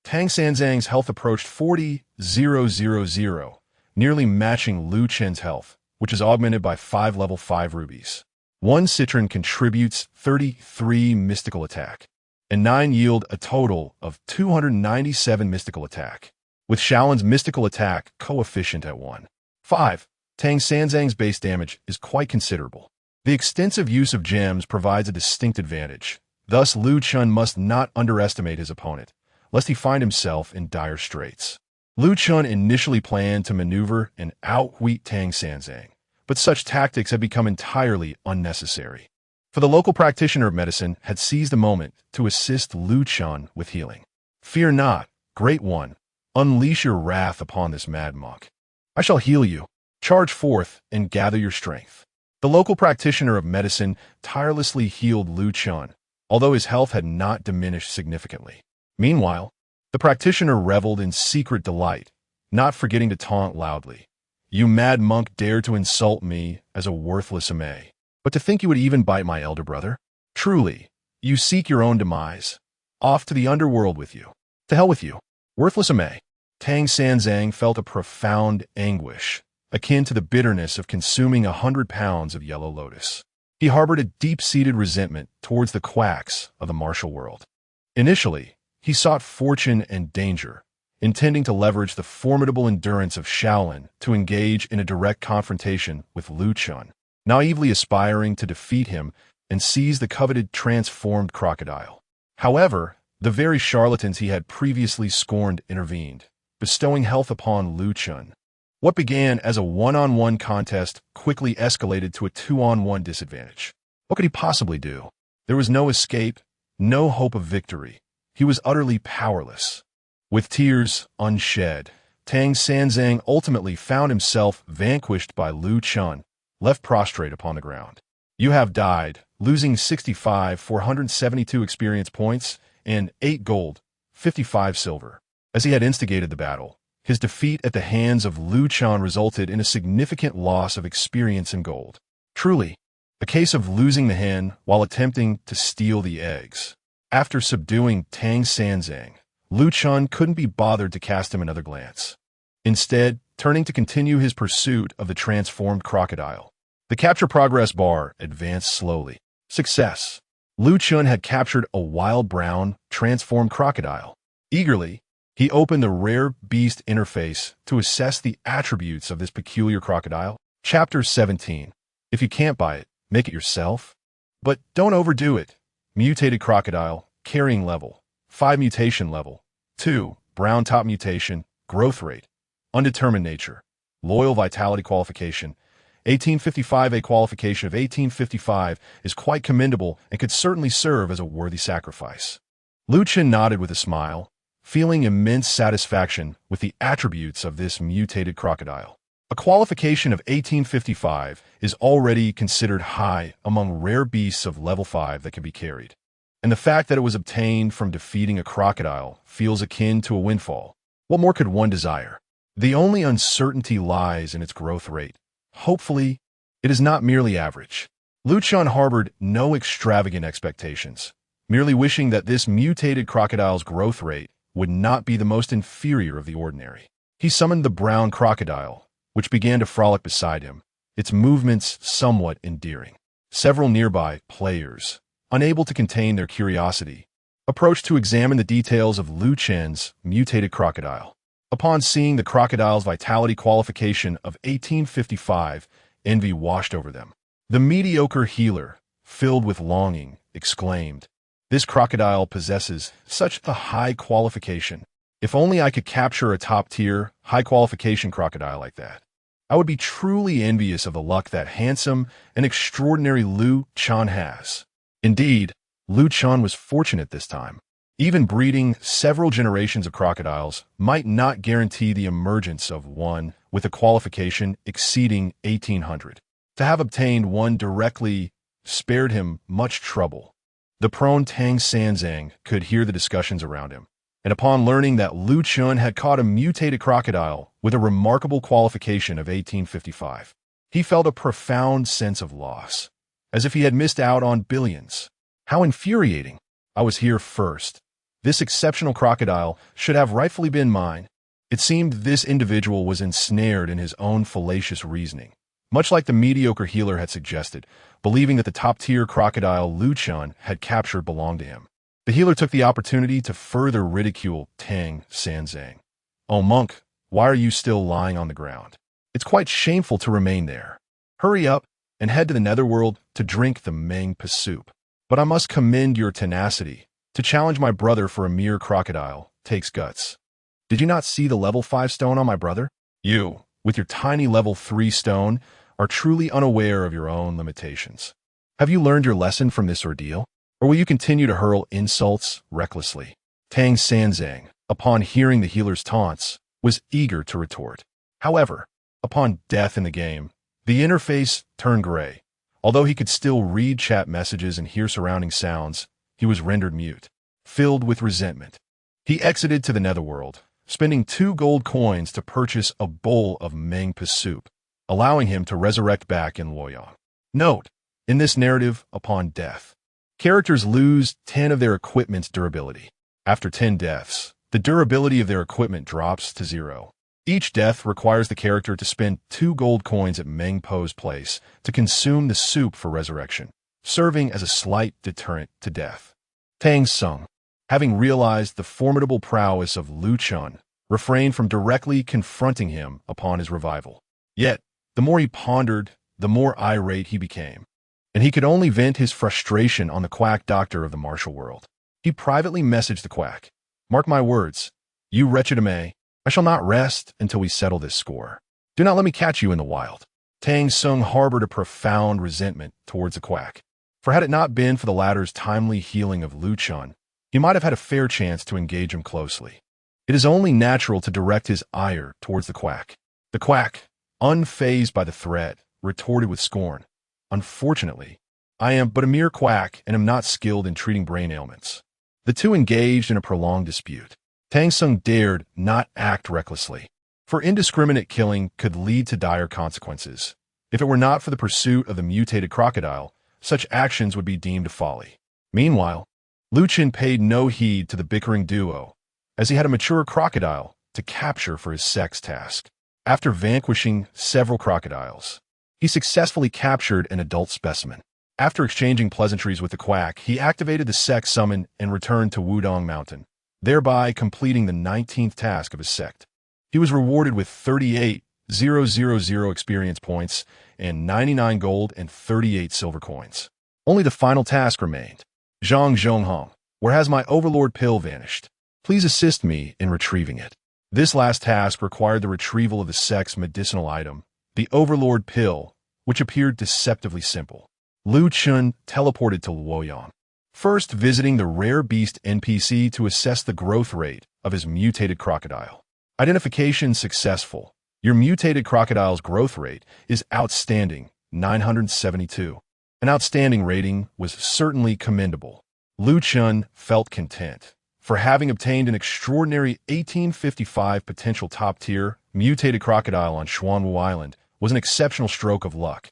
Tang Sanzang's health approached 40,000, nearly matching Lu Chen's health, which is augmented by 5 level 5 rubies. 1 citrin contributes 33 mystical attack, and 9 yield a total of 297 mystical attack, with Shaolin's mystical attack coefficient at 1. 5. Tang Sanzang's base damage is quite considerable. The extensive use of gems provides a distinct advantage. Thus, Lu Chen must not underestimate his opponent, lest he find himself in dire straits. Lu Chen initially planned to maneuver and outwit Tang Sanzang, but such tactics had become entirely unnecessary. For the local practitioner of medicine had seized the moment to assist Lu Chen with healing. Fear not, great one. Unleash your wrath upon this mad monk. I shall heal you. Charge forth and gather your strength. The local practitioner of medicine tirelessly healed Lu Chen, although his health had not diminished significantly. Meanwhile, the practitioner reveled in secret delight, not forgetting to taunt loudly. You mad monk dare to insult me as a worthless Amay. But to think you would even bite my elder brother? Truly, you seek your own demise. Off to the underworld with you. To hell with you. Worthless Ame. Tang Sanzang felt a profound anguish, akin to the bitterness of consuming 100 pounds of yellow lotus. He harbored a deep-seated resentment towards the quacks of the martial world. Initially, he sought fortune and danger, intending to leverage the formidable endurance of Shaolin to engage in a direct confrontation with Lu Chen, naively aspiring to defeat him and seize the coveted transformed crocodile. However, the very charlatans he had previously scorned intervened, bestowing health upon Lu Chen. What began as a one-on-one contest quickly escalated to a two-on-one disadvantage. What could he possibly do? There was no escape, no hope of victory. He was utterly powerless. With tears unshed, Tang Sanzang ultimately found himself vanquished by Lu Chen, left prostrate upon the ground. You have died, losing 65 472 experience points and 8 gold, 55 silver. As he had instigated the battle, his defeat at the hands of Lu Chen resulted in a significant loss of experience and gold. Truly, a case of losing the hen while attempting to steal the eggs. After subduing Tang Sanzang, Lu Chen couldn't be bothered to cast him another glance. Instead, turning to continue his pursuit of the transformed crocodile. The capture progress bar advanced slowly. Success. Lu Chen had captured a wild brown, transformed crocodile. Eagerly, he opened the rare beast interface to assess the attributes of this peculiar crocodile. Chapter 17. If you can't buy it, make it yourself. But don't overdo it. Mutated crocodile, carrying level, 5 mutation level, 2, brown top mutation, growth rate, undetermined nature, loyal vitality qualification, 1855. A qualification of 1855 is quite commendable and could certainly serve as a worthy sacrifice. Lu Chen nodded with a smile, feeling immense satisfaction with the attributes of this mutated crocodile. A qualification of 1855 is already considered high among rare beasts of level 5 that can be carried, and the fact that it was obtained from defeating a crocodile feels akin to a windfall. What more could one desire? The only uncertainty lies in its growth rate. Hopefully, it is not merely average. Lu Chen harbored no extravagant expectations, merely wishing that this mutated crocodile's growth rate would not be the most inferior of the ordinary. He summoned the brown crocodile, which began to frolic beside him, its movements somewhat endearing. Several nearby players, unable to contain their curiosity, approached to examine the details of Lu Chen's mutated crocodile. Upon seeing the crocodile's vitality qualification of 1855, envy washed over them. The mediocre healer, filled with longing, exclaimed, "This crocodile possesses such a high qualification. If only I could capture a top-tier, high-qualification crocodile like that. I would be truly envious of the luck that handsome and extraordinary Lu Chen has." Indeed, Lu Chen was fortunate this time. Even breeding several generations of crocodiles might not guarantee the emergence of one with a qualification exceeding 1800. To have obtained one directly spared him much trouble. The prone Tang Sanzang could hear the discussions around him, and upon learning that Lu Chen had caught a mutated crocodile with a remarkable qualification of 1855, he felt a profound sense of loss, as if he had missed out on billions. How infuriating! I was here first. This exceptional crocodile should have rightfully been mine. It seemed this individual was ensnared in his own fallacious reasoning, much like the mediocre healer had suggested, believing that the top-tier crocodile Lu Chen had captured belonged to him. The healer took the opportunity to further ridicule Tang Sanzang. "Oh, monk, why are you still lying on the ground? It's quite shameful to remain there. Hurry up and head to the netherworld to drink the Meng soup. But I must commend your tenacity. To challenge my brother for a mere crocodile takes guts. Did you not see the level 5 stone on my brother? You, with your tiny level 3 stone, are truly unaware of your own limitations. Have you learned your lesson from this ordeal? Or will you continue to hurl insults recklessly?" Tang Sanzang, upon hearing the healer's taunts, was eager to retort. However, upon death in the game, the interface turned gray. Although he could still read chat messages and hear surrounding sounds, he was rendered mute, filled with resentment. He exited to the netherworld, spending 2 gold coins to purchase a bowl of Meng soup, allowing him to resurrect back in Luoyang. Note, in this narrative, upon death, characters lose 10 of their equipment's durability. After 10 deaths, the the durability of their equipment drops to 0. Each death requires the character to spend 2 gold coins at Meng Po's place to consume the soup for resurrection, serving as a slight deterrent to death. Tang Sung, having realized the formidable prowess of Lu Chun, refrained from directly confronting him upon his revival. Yet, the more he pondered, the more irate he became, and he could only vent his frustration on the quack doctor of the martial world. He privately messaged the quack, "Mark my words, you wretched Ame, I shall not rest until we settle this score. Do not let me catch you in the wild." Tang Sung harbored a profound resentment towards the quack, for had it not been for the latter's timely healing of Lu Chun, he might have had a fair chance to engage him closely. It is only natural to direct his ire towards the quack. The quack, unfazed by the threat, retorted with scorn, "Unfortunately, I am but a mere quack and am not skilled in treating brain ailments." The two engaged in a prolonged dispute. Tang Sung dared not act recklessly, for indiscriminate killing could lead to dire consequences. If it were not for the pursuit of the mutated crocodile, such actions would be deemed a folly. Meanwhile, Lu Chen paid no heed to the bickering duo, as he had a mature crocodile to capture for his sex task. After vanquishing several crocodiles, he successfully captured an adult specimen. After exchanging pleasantries with the quack, he activated the sex summon and returned to Wudong Mountain, thereby completing the 19th task of his sect. He was rewarded with 38,000 experience points and 99 gold and 38 silver coins. Only the final task remained. Zhang Zhonghong, where has my overlord pill vanished? Please assist me in retrieving it. This last task required the retrieval of the sect's medicinal item, the overlord pill, which appeared deceptively simple. Lu Chun teleported to Luoyang, first visiting the rare beast NPC to assess the growth rate of his mutated crocodile. Identification successful. Your mutated crocodile's growth rate is outstanding, 972. An outstanding rating was certainly commendable. Lu Chun felt content, for having obtained an extraordinary 1855 potential top-tier mutated crocodile on Xuanwu Island was an exceptional stroke of luck.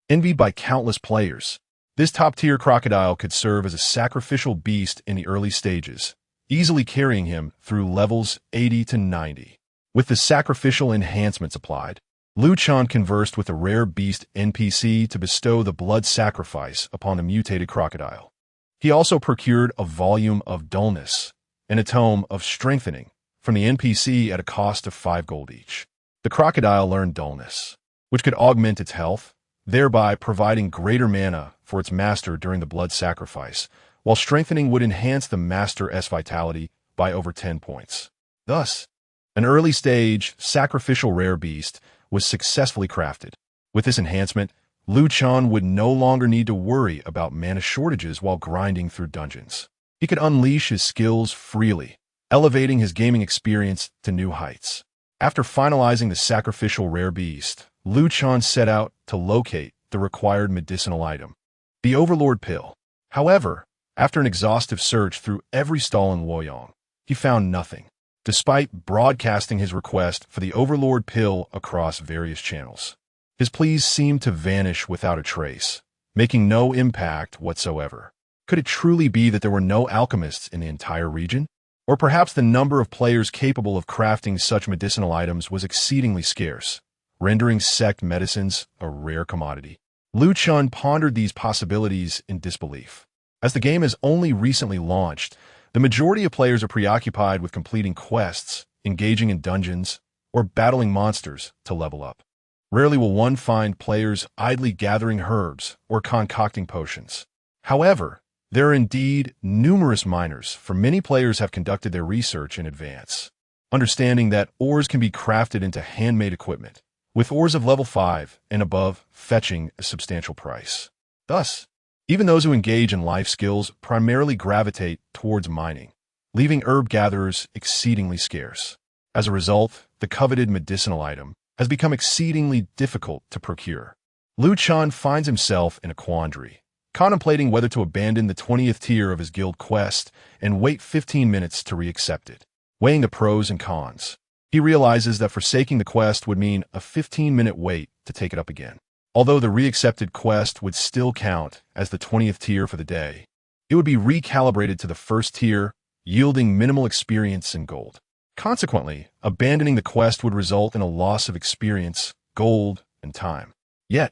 Envied by countless players, this top-tier crocodile could serve as a sacrificial beast in the early stages, easily carrying him through levels 80 to 90. With the sacrificial enhancements applied, Lu Chun conversed with the rare beast NPC to bestow the blood sacrifice upon the mutated crocodile. He also procured a volume of dullness and a tome of strengthening from the NPC at a cost of 5 gold each. The crocodile learned dullness, which could augment its health, thereby providing greater mana for its master during the blood sacrifice, while strengthening would enhance the master's vitality by over 10 points. Thus, an early-stage, sacrificial rare beast was successfully crafted. With this enhancement, Lu Chun would no longer need to worry about mana shortages while grinding through dungeons. He could unleash his skills freely, elevating his gaming experience to new heights. After finalizing the sacrificial rare beast, Lu Chun set out to locate the required medicinal item, the Overlord Pill. However, after an exhaustive search through every stall in Luoyang, he found nothing, despite broadcasting his request for the Overlord Pill across various channels. His pleas seemed to vanish without a trace, making no impact whatsoever. Could it truly be that there were no alchemists in the entire region? Or perhaps the number of players capable of crafting such medicinal items was exceedingly scarce, rendering sect medicines a rare commodity. Lu Chun pondered these possibilities in disbelief. As the game has only recently launched, the majority of players are preoccupied with completing quests, engaging in dungeons, or battling monsters to level up. Rarely will one find players idly gathering herbs or concocting potions. However, there are indeed numerous miners, for many players have conducted their research in advance, understanding that ores can be crafted into handmade equipment, with ores of level 5 and above fetching a substantial price. Thus, even those who engage in life skills primarily gravitate towards mining, leaving herb gatherers exceedingly scarce. As a result, the coveted medicinal item has become exceedingly difficult to procure. Lu Chun finds himself in a quandary, contemplating whether to abandon the 20th tier of his guild quest and wait 15 minutes to re-accept it. Weighing the pros and cons, he realizes that forsaking the quest would mean a 15-minute wait to take it up again. Although the re-accepted quest would still count as the 20th tier for the day, it would be recalibrated to the first tier, yielding minimal experience and gold. Consequently, abandoning the quest would result in a loss of experience, gold, and time. Yet,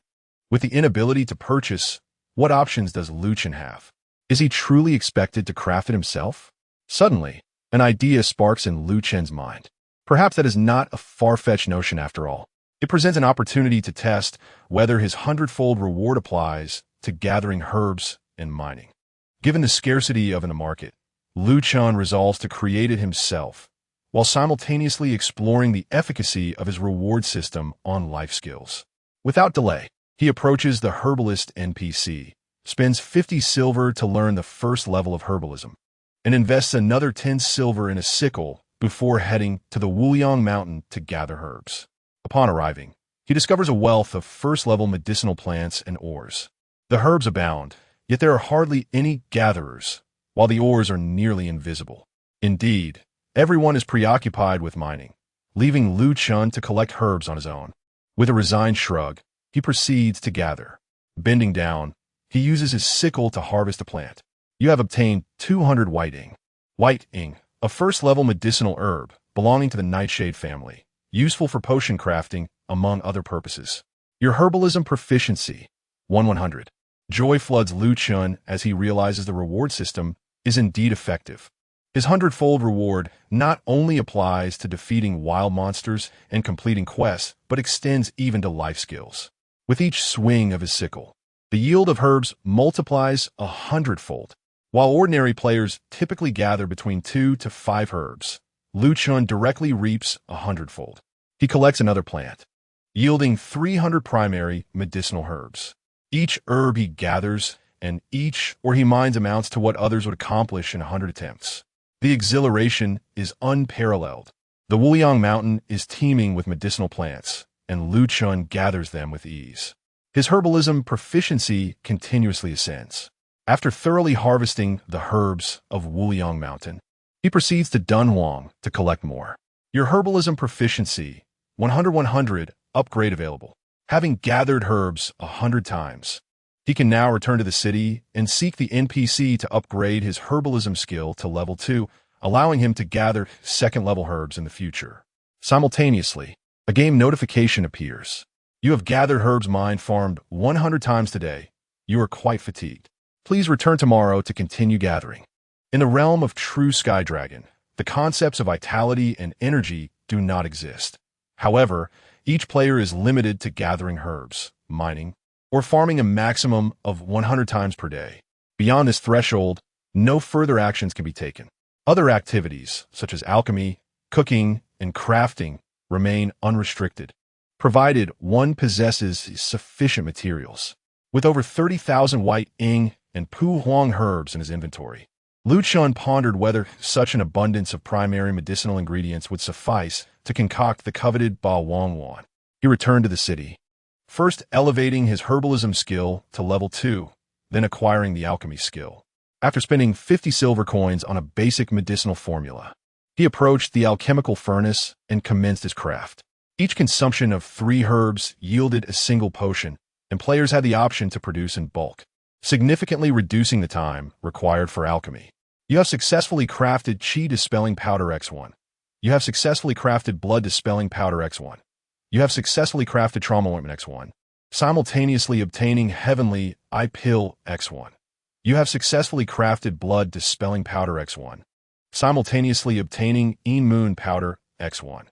with the inability to purchase, what options does Chen have? Is he truly expected to craft it himself? Suddenly, an idea sparks in Chen's mind. Perhaps that is not a far-fetched notion after all. It presents an opportunity to test whether his hundredfold reward applies to gathering herbs and mining. Given the scarcity of in the market, Chen resolves to create it himself, while simultaneously exploring the efficacy of his reward system on life skills. Without delay, he approaches the herbalist NPC, spends 50 silver to learn the first level of herbalism, and invests another 10 silver in a sickle before heading to the Wuyang Mountain to gather herbs. Upon arriving, he discovers a wealth of first-level medicinal plants and ores. The herbs abound, yet there are hardly any gatherers, while the ores are nearly invisible. Indeed, everyone is preoccupied with mining, leaving Chen to collect herbs on his own. With a resigned shrug, he proceeds to gather. Bending down, he uses his sickle to harvest a plant. You have obtained 200 white ing. White ing, a first-level medicinal herb belonging to the nightshade family, useful for potion crafting, among other purposes. Your herbalism proficiency, 100. Joy floods Chen as he realizes the reward system is indeed effective. His hundredfold reward not only applies to defeating wild monsters and completing quests, but extends even to life skills. With each swing of his sickle, the yield of herbs multiplies 100-fold. While ordinary players typically gather between 2 to 5 herbs, Chen directly reaps 100-fold. He collects another plant, yielding 300 primary medicinal herbs. Each herb he gathers and he mines amounts to what others would accomplish in 100 attempts. The exhilaration is unparalleled. The Wuyang Mountain is teeming with medicinal plants, and Chen gathers them with ease. His herbalism proficiency continuously ascends. After thoroughly harvesting the herbs of Wuyang Mountain, he proceeds to Dunhuang to collect more. Your herbalism proficiency, 100 upgrade available. Having gathered herbs 100 times, he can now return to the city and seek the NPC to upgrade his herbalism skill to level 2, allowing him to gather second-level herbs in the future. Simultaneously, a game notification appears. You have gathered herbs mined farmed 100 times today. You are quite fatigued. Please return tomorrow to continue gathering. In the realm of true Sky Dragon, the concepts of vitality and energy do not exist. However, each player is limited to gathering herbs, mining, or farming a maximum of 100 times per day. Beyond this threshold, no further actions can be taken. Other activities, such as alchemy, cooking, and crafting, remain unrestricted, provided one possesses sufficient materials. With over 30,000 white ing and pu huang herbs in his inventory, Chen pondered whether such an abundance of primary medicinal ingredients would suffice to concoct the coveted Ba Wang Wan. He returned to the city, first elevating his herbalism skill to level 2, then acquiring the alchemy skill. After spending 50 silver coins on a basic medicinal formula, he approached the alchemical furnace and commenced his craft. Each consumption of 3 herbs yielded a single potion, and players had the option to produce in bulk, significantly reducing the time required for alchemy. You have successfully crafted Qi Dispelling Powder X1. You have successfully crafted Blood Dispelling Powder X1. You have successfully crafted Trauma Ointment X1, simultaneously obtaining Heavenly Eye Pill X1. You have successfully crafted Blood Dispelling Powder X1, simultaneously obtaining Een Moon Powder X1.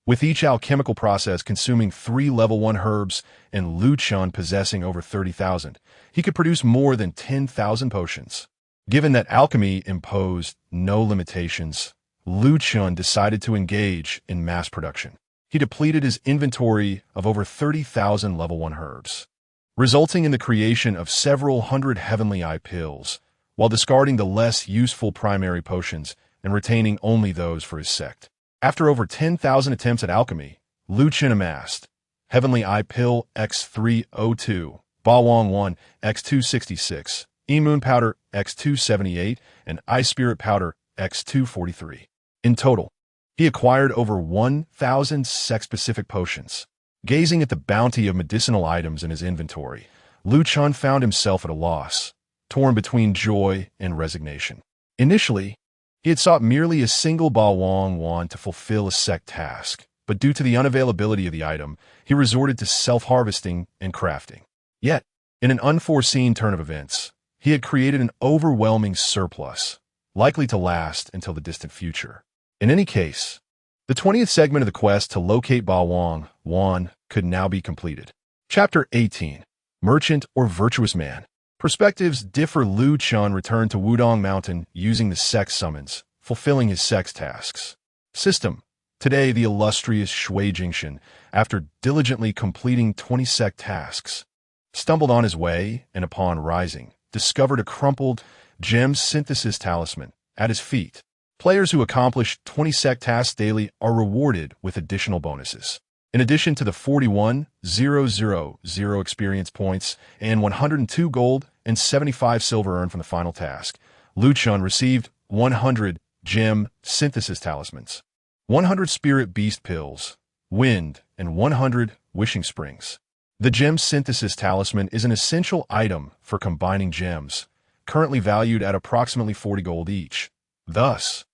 With each alchemical process consuming 3 level 1 herbs and Chen possessing over 30,000, he could produce more than 10,000 potions. Given that alchemy imposed no limitations, Chen decided to engage in mass production. He depleted his inventory of over 30,000 level 1 herbs, resulting in the creation of several hundred Heavenly Eye Pills, while discarding the less useful primary potions and retaining only those for his sect. After over 10,000 attempts at alchemy, Chen amassed Heavenly Eye Pill X302, Ba Wang 1 X266, E-Moon Powder X278, and Ice Spirit Powder X243. In total, he acquired over 1,000 sect-specific potions. Gazing at the bounty of medicinal items in his inventory, Chen found himself at a loss, torn between joy and resignation. Initially, He had sought merely a single Ba Wang wand to fulfill a sect task, but due to the unavailability of the item, he resorted to self-harvesting and crafting. Yet, in an unforeseen turn of events, he had created an overwhelming surplus, likely to last until the distant future. In any case, the 20th segment of the quest to locate Ba Wang wand could now be completed. Chapter 18. Merchant or Virtuous Man. Perspectives differ. Lu Chen returned to Wudong Mountain using the sex summons, fulfilling his sex tasks. System. Today, the illustrious Shui Jingxin, after diligently completing 20 sect tasks, stumbled on his way and upon rising, discovered a crumpled gem synthesis talisman at his feet. Players who accomplish 20 sect tasks daily are rewarded with additional bonuses. In addition to the 41,000 experience points and 102 gold and 75 silver earned from the final task, Lu Chen received 100 gem synthesis talismans, 100 spirit beast pills, wind, and 100 wishing springs. The gem synthesis talisman is an essential item for combining gems, currently valued at approximately 40 gold each. Thus,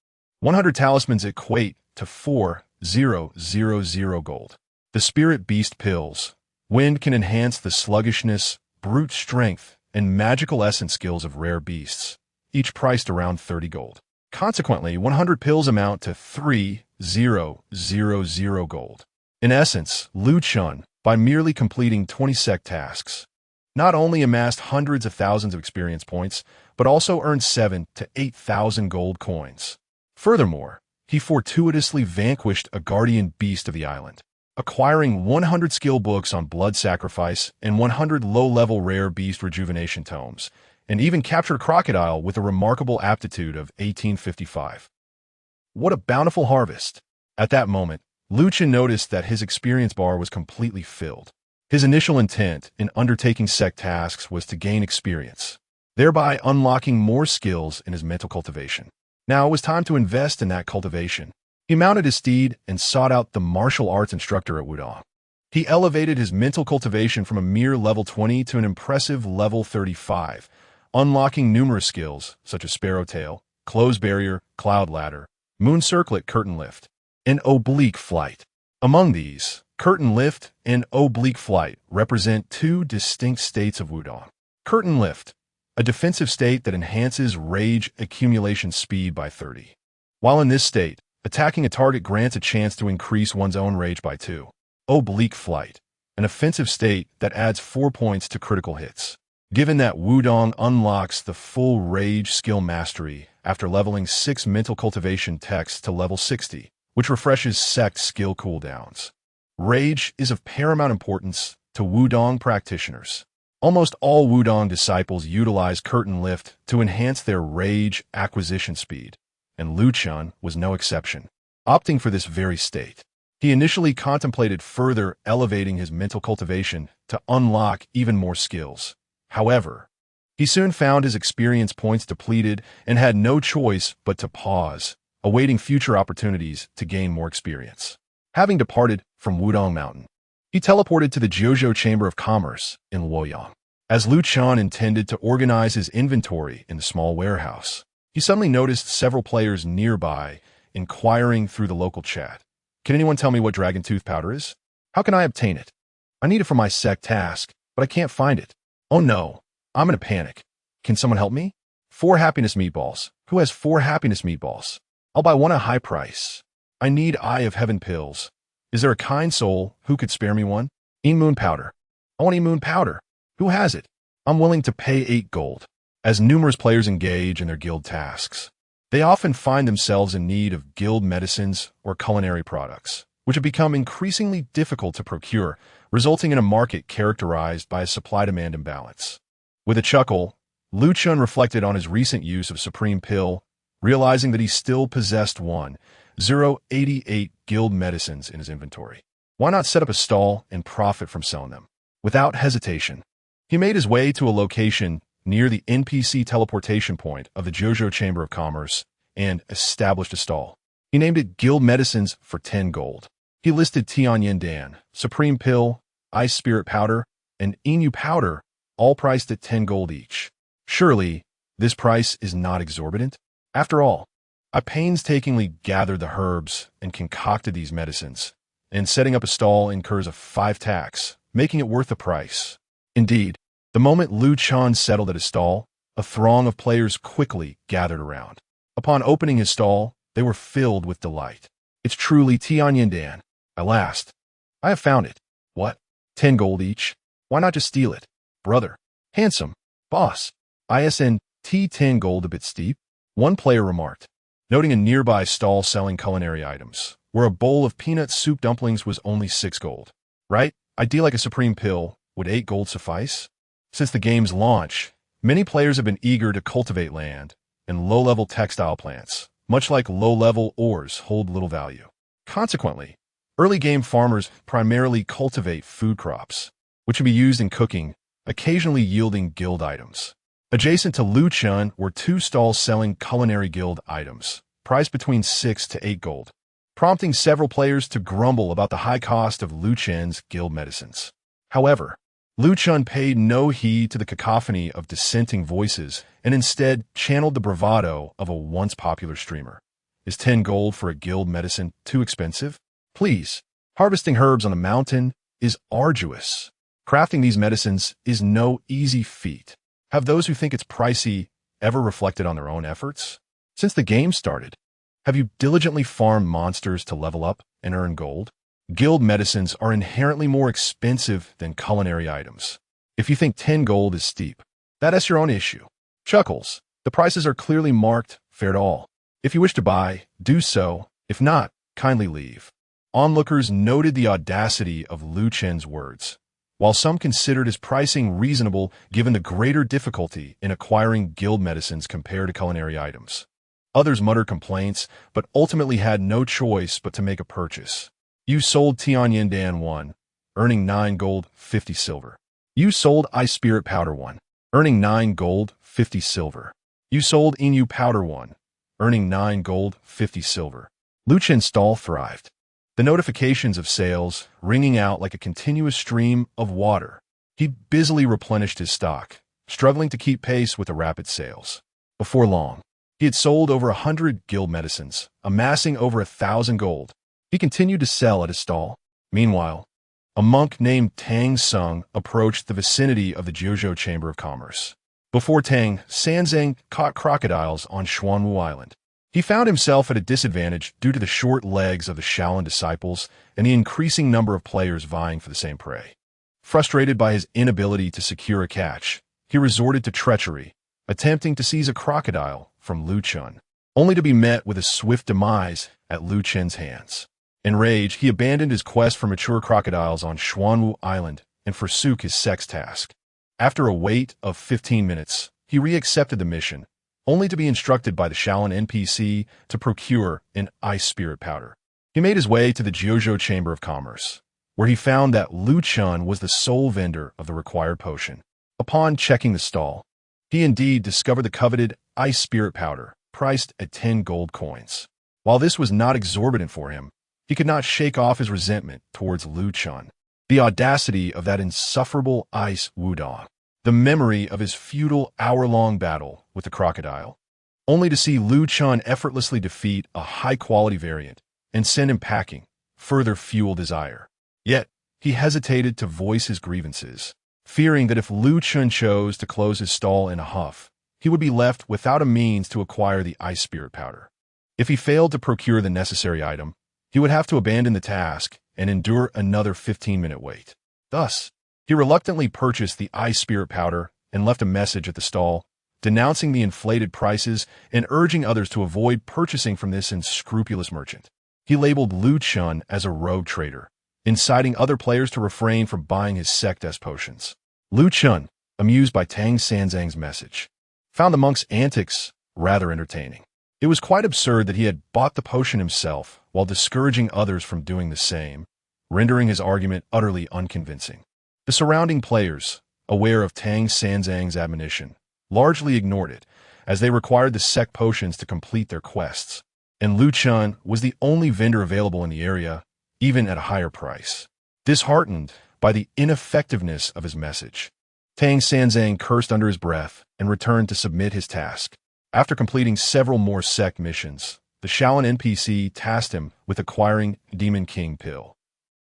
100 talismans equate to 4,000 gold. The spirit beast pills. Wind can enhance the sluggishness, brute strength, and magical essence skills of rare beasts, each priced around 30 gold. Consequently, 100 pills amount to 3,000 gold. In essence, Lu Chen, by merely completing 20 sect tasks, not only amassed hundreds of thousands of experience points, but also earned 7,000 to 8,000 gold coins. Furthermore, he fortuitously vanquished a guardian beast of the island, acquiring 100 skill books on blood sacrifice and 100 low-level rare beast rejuvenation tomes, and even captured a crocodile with a remarkable aptitude of 1855. What a bountiful harvest! At that moment, Lu Chen noticed that his experience bar was completely filled. His initial intent in undertaking sect tasks was to gain experience, thereby unlocking more skills in his mental cultivation. Now it was time to invest in that cultivation. He mounted his steed and sought out the martial arts instructor at Wudong. He elevated his mental cultivation from a mere level 20 to an impressive level 35, unlocking numerous skills such as Sparrow Tail, Close Barrier, Cloud Ladder, Moon Circlet, Curtain Lift, and Oblique Flight. Among these, Curtain Lift and Oblique Flight represent two distinct states of Wudong. Curtain Lift, a defensive state that enhances rage accumulation speed by 30. While in this state, attacking a target grants a chance to increase one's own rage by 2. Oblique Flight, an offensive state that adds 4 points to critical hits. Given that Wudong unlocks the full rage skill mastery after leveling 6 mental cultivation texts to level 60, which refreshes sect skill cooldowns. Rage is of paramount importance to Wudong practitioners. Almost all Wudong disciples utilize Curtain Lift to enhance their rage acquisition speed, and Lu Chen was no exception, opting for this very state. He initially contemplated further elevating his mental cultivation to unlock even more skills. However, he soon found his experience points depleted and had no choice but to pause, awaiting future opportunities to gain more experience. Having departed from Wudong Mountain, he teleported to the Jiuzhou Chamber of Commerce in Luoyang. As Lu Chen intended to organize his inventory in the small warehouse, he suddenly noticed several players nearby inquiring through the local chat. Can anyone tell me what Dragon Tooth powder is? How can I obtain it? I need it for my sect task, but I can't find it. Oh no, I'm in a panic. Can someone help me? 4 happiness meatballs. Who has 4 happiness meatballs? I'll buy one at a high price. I need Eye of Heaven pills. Is there a kind soul who could spare me one? Moon powder. I want Moon powder. Who has it? I'm willing to pay 8 gold. As numerous players engage in their guild tasks, they often find themselves in need of guild medicines or culinary products, which have become increasingly difficult to procure, resulting in a market characterized by a supply-demand imbalance. With a chuckle, Lu Chen reflected on his recent use of Supreme Pill, realizing that he still possessed 1,088 guild medicines in his inventory. Why not set up a stall and profit from selling them? Without hesitation, he made his way to a location near the NPC teleportation point of the Jiuzhou Chamber of Commerce and established a stall. He named it Guild Medicines for 10 gold. He listed Tianyan Dan, Supreme Pill, Ice Spirit Powder, and Inu Powder, all priced at 10 gold each. Surely, this price is not exorbitant? After all, I painstakingly gathered the herbs and concocted these medicines, and setting up a stall incurs a 5 tax, making it worth the price. Indeed, the moment Lu Chen settled at his stall, a throng of players quickly gathered around. Upon opening his stall, they were filled with delight. It's truly Tianyindan. At last. I have found it. What? 10 gold each? Why not just steal it? Brother. Handsome. Boss. ISN T 10 gold a bit steep? One player remarked, noting a nearby stall selling culinary items, where a bowl of peanut soup dumplings was only 6 gold. Right? I'd deal like a supreme pill. Would 8 gold suffice? Since the game's launch, many players have been eager to cultivate land and low-level textile plants, much like low-level ores hold little value. Consequently, early-game farmers primarily cultivate food crops, which can be used in cooking, occasionally yielding guild items. Adjacent to Lu Chen were 2 stalls selling culinary guild items, priced between 6 to 8 gold, prompting several players to grumble about the high cost of Lu Chen's guild medicines. However, Lu Chen paid no heed to the cacophony of dissenting voices and instead channeled the bravado of a once popular streamer. Is 10 gold for a guild medicine too expensive? Please, harvesting herbs on the mountain is arduous. Crafting these medicines is no easy feat. Have those who think it's pricey ever reflected on their own efforts? Since the game started, have you diligently farmed monsters to level up and earn gold? Guild medicines are inherently more expensive than culinary items. If you think 10 gold is steep, that's your own issue. Chuckles, the prices are clearly marked, fair to all. If you wish to buy, do so. If not, kindly leave. Onlookers noted the audacity of Lu Chen's words, while some considered his pricing reasonable given the greater difficulty in acquiring guild medicines compared to culinary items. Others muttered complaints, but ultimately had no choice but to make a purchase. You sold Tianyindan 1, earning 9 gold, 50 silver. You sold Ice Spirit Powder 1, earning 9 gold, 50 silver. You sold Inu Powder 1, earning 9 gold, 50 silver. Lu Chen's stall thrived, the notifications of sales ringing out like a continuous stream of water. He busily replenished his stock, struggling to keep pace with the rapid sales. Before long, he had sold over 100 guild medicines, amassing over 1,000 gold. He continued to sell at his stall. Meanwhile, a monk named Tang Sung approached the vicinity of the Jiuzhou Chamber of Commerce. Before Tang, Sanzang caught crocodiles on Xuanwu Island. He found himself at a disadvantage due to the short legs of the Shaolin disciples and the increasing number of players vying for the same prey. Frustrated by his inability to secure a catch, he resorted to treachery, attempting to seize a crocodile from Lu Chen, only to be met with a swift demise at Lu Chen's hands. Enraged, he abandoned his quest for mature crocodiles on Xuanwu Island and forsook his sex task. After a wait of 15 minutes, he re-accepted the mission, only to be instructed by the Shaolin NPC to procure an Ice Spirit Powder. He made his way to the Jiuzhou Chamber of Commerce, where he found that Lu Chen was the sole vendor of the required potion. Upon checking the stall, he indeed discovered the coveted Ice Spirit Powder, priced at 10 gold coins. While this was not exorbitant for him, he could not shake off his resentment towards Lu Chen. The audacity of that insufferable Ice Wudong. The memory of his futile hour-long battle with the crocodile, only to see Lu Chen effortlessly defeat a high-quality variant and send him packing, further fueled desire. Yet, he hesitated to voice his grievances, fearing that if Lu Chen chose to close his stall in a huff, he would be left without a means to acquire the Ice Spirit Powder. If he failed to procure the necessary item, he would have to abandon the task and endure another 15-minute wait. Thus, he reluctantly purchased the Ice Spirit Powder and left a message at the stall, denouncing the inflated prices and urging others to avoid purchasing from this unscrupulous merchant. He labeled Lu Chen as a rogue trader, inciting other players to refrain from buying his Sectes potions. Lu Chen, amused by Tang Sanzang's message, found the monk's antics rather entertaining. It was quite absurd that he had bought the potion himself while discouraging others from doing the same, rendering his argument utterly unconvincing. The surrounding players, aware of Tang Sanzang's admonition, largely ignored it, as they required the sect potions to complete their quests, and Lu Chen was the only vendor available in the area, even at a higher price. Disheartened by the ineffectiveness of his message, Tang Sanzang cursed under his breath and returned to submit his task. After completing several more sect missions, the Shaolin NPC tasked him with acquiring Demon King Pill.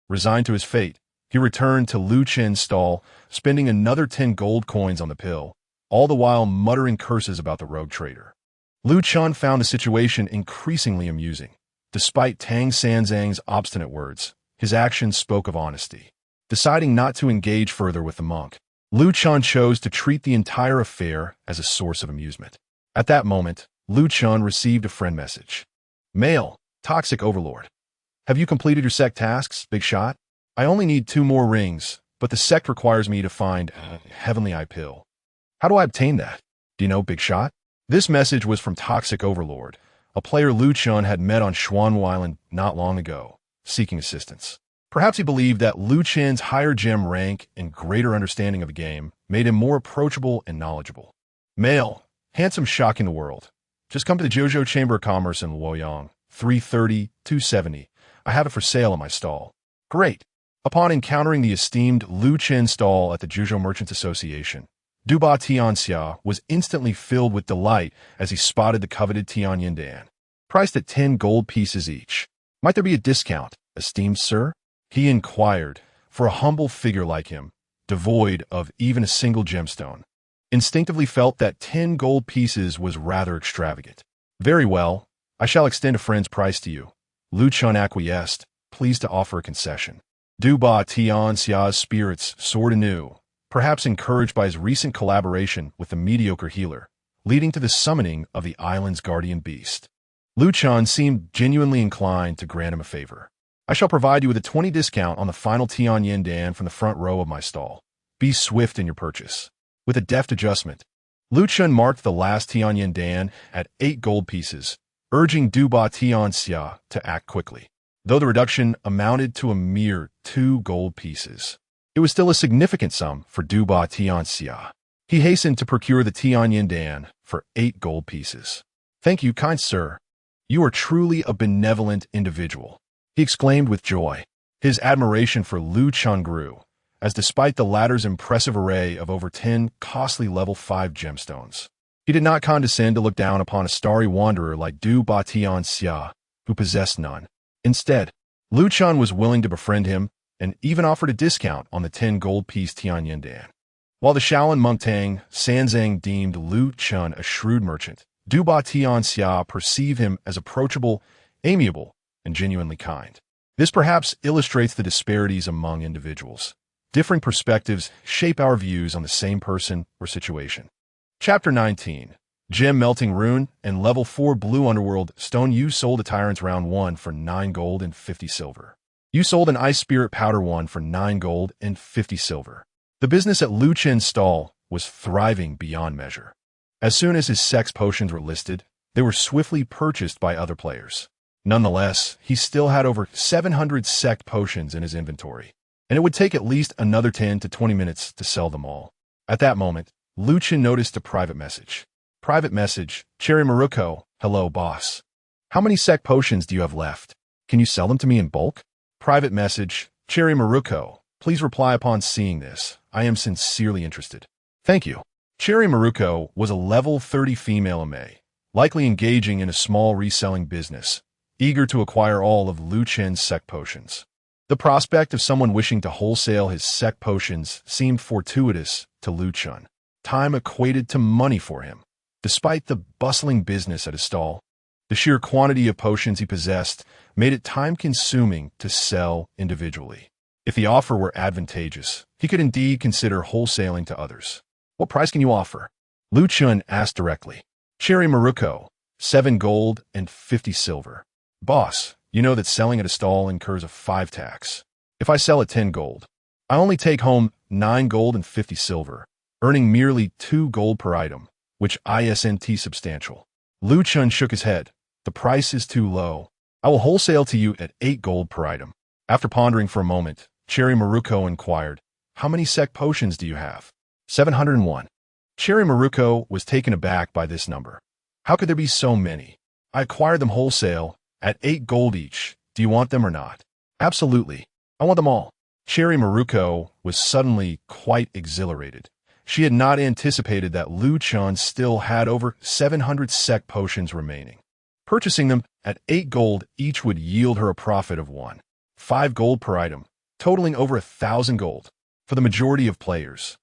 Resigned to his fate, he returned to Lu Chen's stall, spending another 10 gold coins on the pill, all the while muttering curses about the rogue trader. Lu Chen found the situation increasingly amusing. Despite Tang Sanzang's obstinate words, his actions spoke of honesty. Deciding not to engage further with the monk, Lu Chen chose to treat the entire affair as a source of amusement. At that moment, Lu Chen received a friend message. Mail, Toxic Overlord. Have you completed your sect tasks, Big Shot? I only need 2 more rings, but the sect requires me to find Heavenly Eye Pill. How do I obtain that? Do you know, Big Shot? This message was from Toxic Overlord, a player Lu Chen had met on Xuanwu Island not long ago, seeking assistance. Perhaps he believed that Lu Chen's higher gem rank and greater understanding of the game made him more approachable and knowledgeable. Mail, Handsome Shocking the World. Just come to the Zhuzhou Chamber of Commerce in Luoyang, 330-270. I have it for sale in my stall. Great. Upon encountering the esteemed Lu Chen stall at the Zhuzhou Merchants Association, Duba Tianxia was instantly filled with delight as he spotted the coveted Tian Yindan, priced at 10 gold pieces each. Might there be a discount, esteemed sir? He inquired, for a humble figure like him, devoid of even a single gemstone, instinctively felt that 10 gold pieces was rather extravagant. Very well, I shall extend a friend's price to you. Lu Chen acquiesced, pleased to offer a concession. Duba Tianxia's spirits soared anew, perhaps encouraged by his recent collaboration with the mediocre healer, leading to the summoning of the island's guardian beast. Lu Chen seemed genuinely inclined to grant him a favor. I shall provide you with a 20 discount on the final Tian Yindan from the front row of my stall. Be swift in your purchase. With a deft adjustment, Lu Chen marked the last Tian Yindan at 8 gold pieces, urging Duba Tianxia to act quickly. Though the reduction amounted to a mere 2 gold pieces, it was still a significant sum for Duba Tianxia. He hastened to procure the Tian Yindan for 8 gold pieces. Thank you, kind sir. You are truly a benevolent individual, he exclaimed with joy. His admiration for Lu Chen grew, as despite the latter's impressive array of over 10 costly level 5 gemstones, he did not condescend to look down upon a starry wanderer like Du Ba Tianxia, who possessed none. Instead, Lu Chen was willing to befriend him and even offered a discount on the 10 gold piece Tian Yindan. While the Shaolin monk Tang Sanzang deemed Lu Chen a shrewd merchant, Du Ba Tianxia perceived him as approachable, amiable, and genuinely kind. This perhaps illustrates the disparities among individuals. Differing perspectives shape our views on the same person or situation. Chapter 19. Gem Melting Rune and Level 4 Blue Underworld Stone. You sold a Tyrant's Round 1 for 9 gold and 50 silver. You sold an Ice Spirit Powder 1 for 9 gold and 50 silver. The business at Lu Chen's stall was thriving beyond measure. As soon as his sex potions were listed, they were swiftly purchased by other players. Nonetheless, he still had over 700 sect potions in his inventory, and it would take at least another 10 to 20 minutes to sell them all. At that moment, Lu Chen noticed a private message. Private message, Cherry Maruko, hello boss. How many sect potions do you have left? Can you sell them to me in bulk? Private message, Cherry Maruko, please reply upon seeing this. I am sincerely interested. Thank you. Cherry Maruko was a level 30 female Ame, likely engaging in a small reselling business, eager to acquire all of Lu Chen's sect potions. The prospect of someone wishing to wholesale his sect potions seemed fortuitous to Lu Chen. Time equated to money for him. Despite the bustling business at his stall, the sheer quantity of potions he possessed made it time-consuming to sell individually. If the offer were advantageous, he could indeed consider wholesaling to others. What price can you offer? Lu Chen asked directly. Cherry Maruko, 7 gold and 50 silver. Boss, you know that selling at a stall incurs a 5 tax. If I sell at 10 gold, I only take home 9 gold and 50 silver, earning merely 2 gold per item, which isn't substantial. Lu Chen shook his head. The price is too low. I will wholesale to you at 8 gold per item. After pondering for a moment, Cherry Maruko inquired, how many sect potions do you have? 701. Cherry Maruko was taken aback by this number. How could there be so many? I acquired them wholesale, at 8 gold each. Do you want them or not? Absolutely. I want them all. Cherry Maruko was suddenly quite exhilarated, She had not anticipated that Lu Chen still had over 700 sec potions remaining. Purchasing them at 8 gold each would yield her a profit of 5 gold per item, totaling over 1,000 gold. For the majority of players,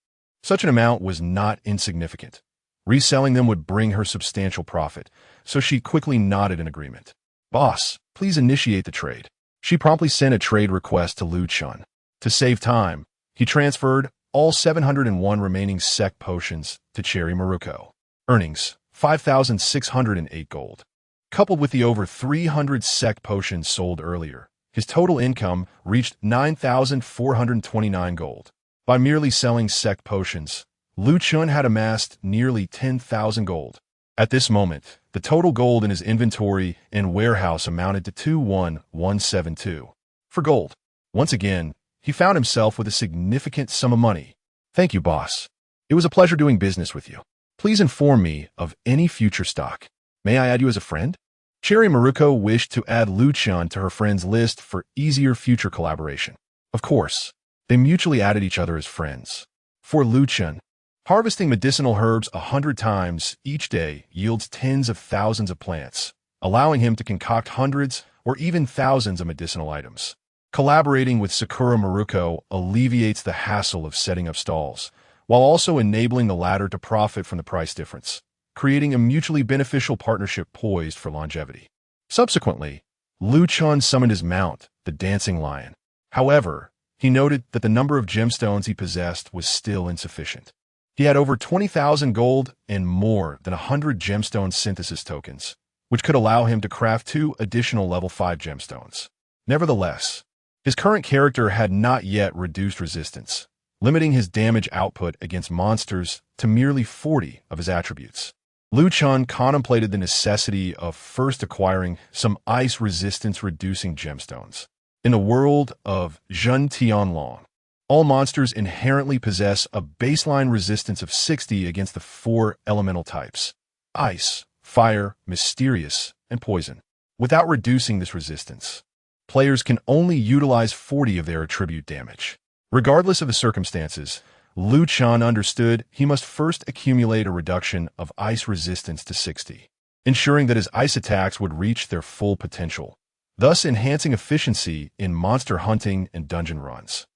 such an amount was not insignificant. Reselling them would bring her substantial profit, so she quickly nodded in agreement. "Boss, please initiate the trade." She promptly sent a trade request to Lu Chen. To save time, he transferred all 701 remaining sec potions to Cherry Maruko. Earnings, 5,608 gold. Coupled with the over 300 sec potions sold earlier, his total income reached 9,429 gold. By merely selling sec potions, Lu Chen had amassed nearly 10,000 gold. At this moment, the total gold in his inventory and warehouse amounted to 21,172. For gold, once again, he found himself with a significant sum of money. "Thank you, boss. It was a pleasure doing business with you. Please inform me of any future stock. May I add you as a friend?" Cherry Maruko wished to add Lu Chen to her friends list for easier future collaboration. Of course, they mutually added each other as friends. For Lu Chen, harvesting medicinal herbs 100 times each day yields tens of thousands of plants, allowing him to concoct hundreds or even thousands of medicinal items. Collaborating with Sakura Maruko alleviates the hassle of setting up stalls, while also enabling the latter to profit from the price difference, creating a mutually beneficial partnership poised for longevity. Subsequently, Lu Chen summoned his mount, the Dancing Lion. However, he noted that the number of gemstones he possessed was still insufficient. He had over 20,000 gold and more than 100 gemstone synthesis tokens, which could allow him to craft 2 additional level 5 gemstones. Nevertheless, his current character had not yet reduced resistance, limiting his damage output against monsters to merely 40 of his attributes. Lu Chen contemplated the necessity of first acquiring some ice resistance-reducing gemstones. In the world of Zhen Tianlong, all monsters inherently possess a baseline resistance of 60 against the 4 elemental types: ice, fire, mysterious, and poison. Without reducing this resistance, players can only utilize 40 of their attribute damage. Regardless of the circumstances, Lu Chen understood he must first accumulate a reduction of ice resistance to 60, ensuring that his ice attacks would reach their full potential, thus enhancing efficiency in monster hunting and dungeon runs.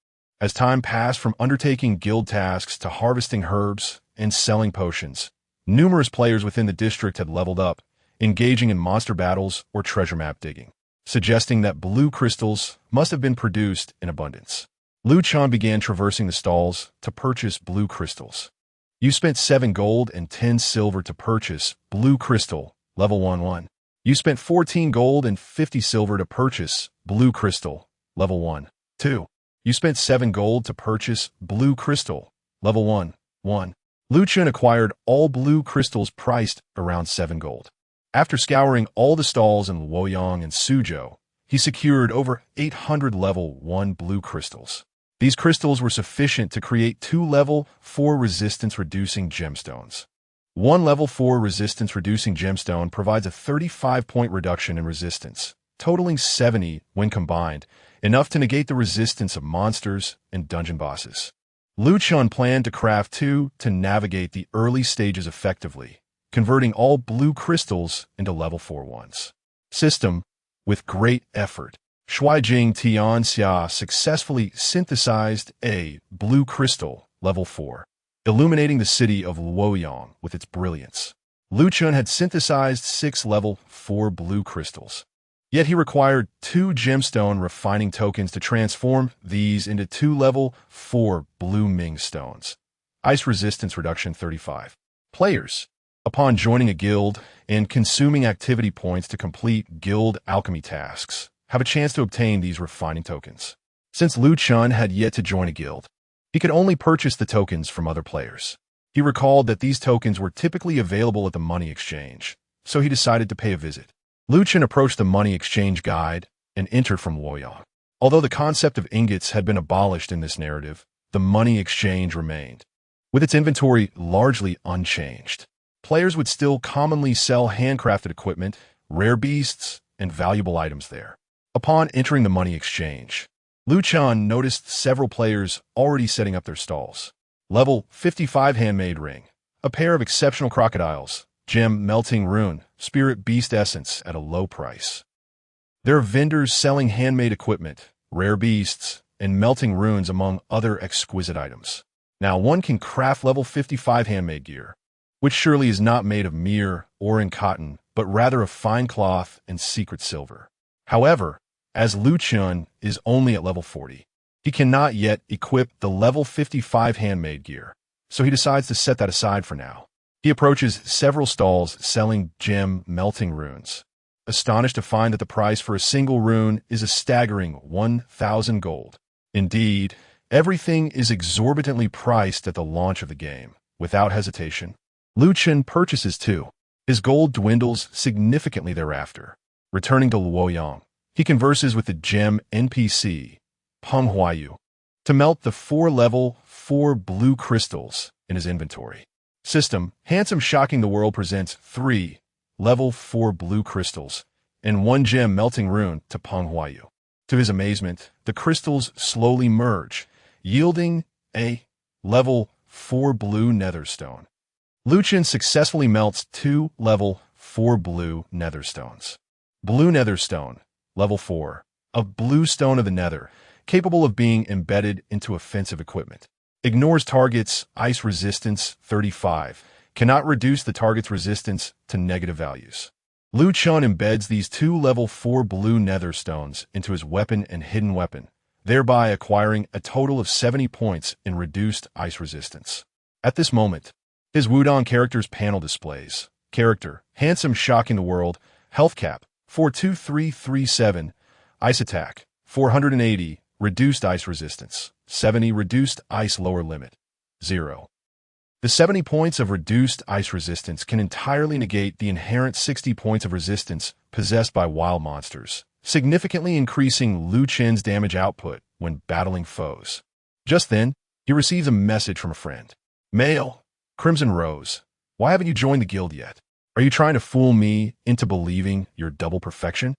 As time passed from undertaking guild tasks to harvesting herbs and selling potions, numerous players within the district had leveled up, engaging in monster battles or treasure map digging, suggesting that blue crystals must have been produced in abundance. Lu Chen began traversing the stalls to purchase blue crystals. You spent 7 gold and 10 silver to purchase blue crystal, level 1-1. You spent 14 gold and 50 silver to purchase blue crystal, level 1-2. You spent 7 gold to purchase blue crystal, level 1-1. Lu Chen acquired all blue crystals priced around 7 gold. After scouring all the stalls in Luoyang and Suzhou, he secured over 800 level 1 blue crystals. These crystals were sufficient to create 2 level 4 resistance-reducing gemstones. 1 level 4 resistance-reducing gemstone provides a 35-point reduction in resistance, totaling 70 when combined, enough to negate the resistance of monsters and dungeon bosses. Lu Chen planned to craft 2 to navigate the early stages effectively, converting all blue crystals into level 4 ones. System. With great effort, Shuijing Tianxia successfully synthesized a blue crystal, level 4, illuminating the city of Luoyang with its brilliance. Lu Chen had synthesized 6 level 4 blue crystals, yet he required 2 gemstone refining tokens to transform these into 2 level 4 blue Ming stones. Ice resistance reduction 35. Players, upon joining a guild and consuming activity points to complete guild alchemy tasks, have a chance to obtain these refining tokens. Since Lu Chen had yet to join a guild, he could only purchase the tokens from other players. He recalled that these tokens were typically available at the money exchange, so he decided to pay a visit. Lu Chen approached the money exchange guide and entered from Luoyang. Although the concept of ingots had been abolished in this narrative, the money exchange remained, with its inventory largely unchanged. Players would still commonly sell handcrafted equipment, rare beasts, and valuable items there. Upon entering the money exchange, Lu Chen noticed several players already setting up their stalls. Level 55 handmade ring. A pair of exceptional crocodiles. Gem melting rune. Spirit beast essence at a low price. There are vendors selling handmade equipment, rare beasts, and melting runes among other exquisite items. Now one can craft level 55 handmade gear, which surely is not made of mere or in cotton, but rather of fine cloth and secret silver. However, as Chen is only at level 40, he cannot yet equip the level 55 handmade gear, so he decides to set that aside for now. He approaches several stalls selling gem melting runes, astonished to find that the price for a single rune is a staggering 1,000 gold. Indeed, everything is exorbitantly priced at the launch of the game. Without hesitation, Chen purchases two. His gold dwindles significantly thereafter. Returning to Luoyang, he converses with the gem NPC, Peng Huayu, to melt the 4 blue crystals in his inventory. System, handsome shocking the world presents 3 level 4 blue crystals and 1 gem melting rune to Peng Huayu. To his amazement, the crystals slowly merge, yielding a level 4 blue netherstone. Chen successfully melts 2 level 4 blue netherstones. Blue netherstone, level 4, a blue stone of the nether, capable of being embedded into offensive equipment. Ignores target's ice resistance 35, cannot reduce the target's resistance to negative values. Chen embeds these 2 level 4 blue netherstones into his weapon and hidden weapon, thereby acquiring a total of 70 points in reduced ice resistance. At this moment, his Wudong character's panel displays. Character, handsome shocking the world, health cap, 42337, ice attack, 480, reduced ice resistance, 70, reduced ice lower limit, 0. The 70 points of reduced ice resistance can entirely negate the inherent 60 points of resistance possessed by wild monsters, significantly increasing Chen's damage output when battling foes. Just then, he receives a message from a friend. Mail, Crimson Rose, why haven't you joined the guild yet? Are you trying to fool me into believing your double perfection?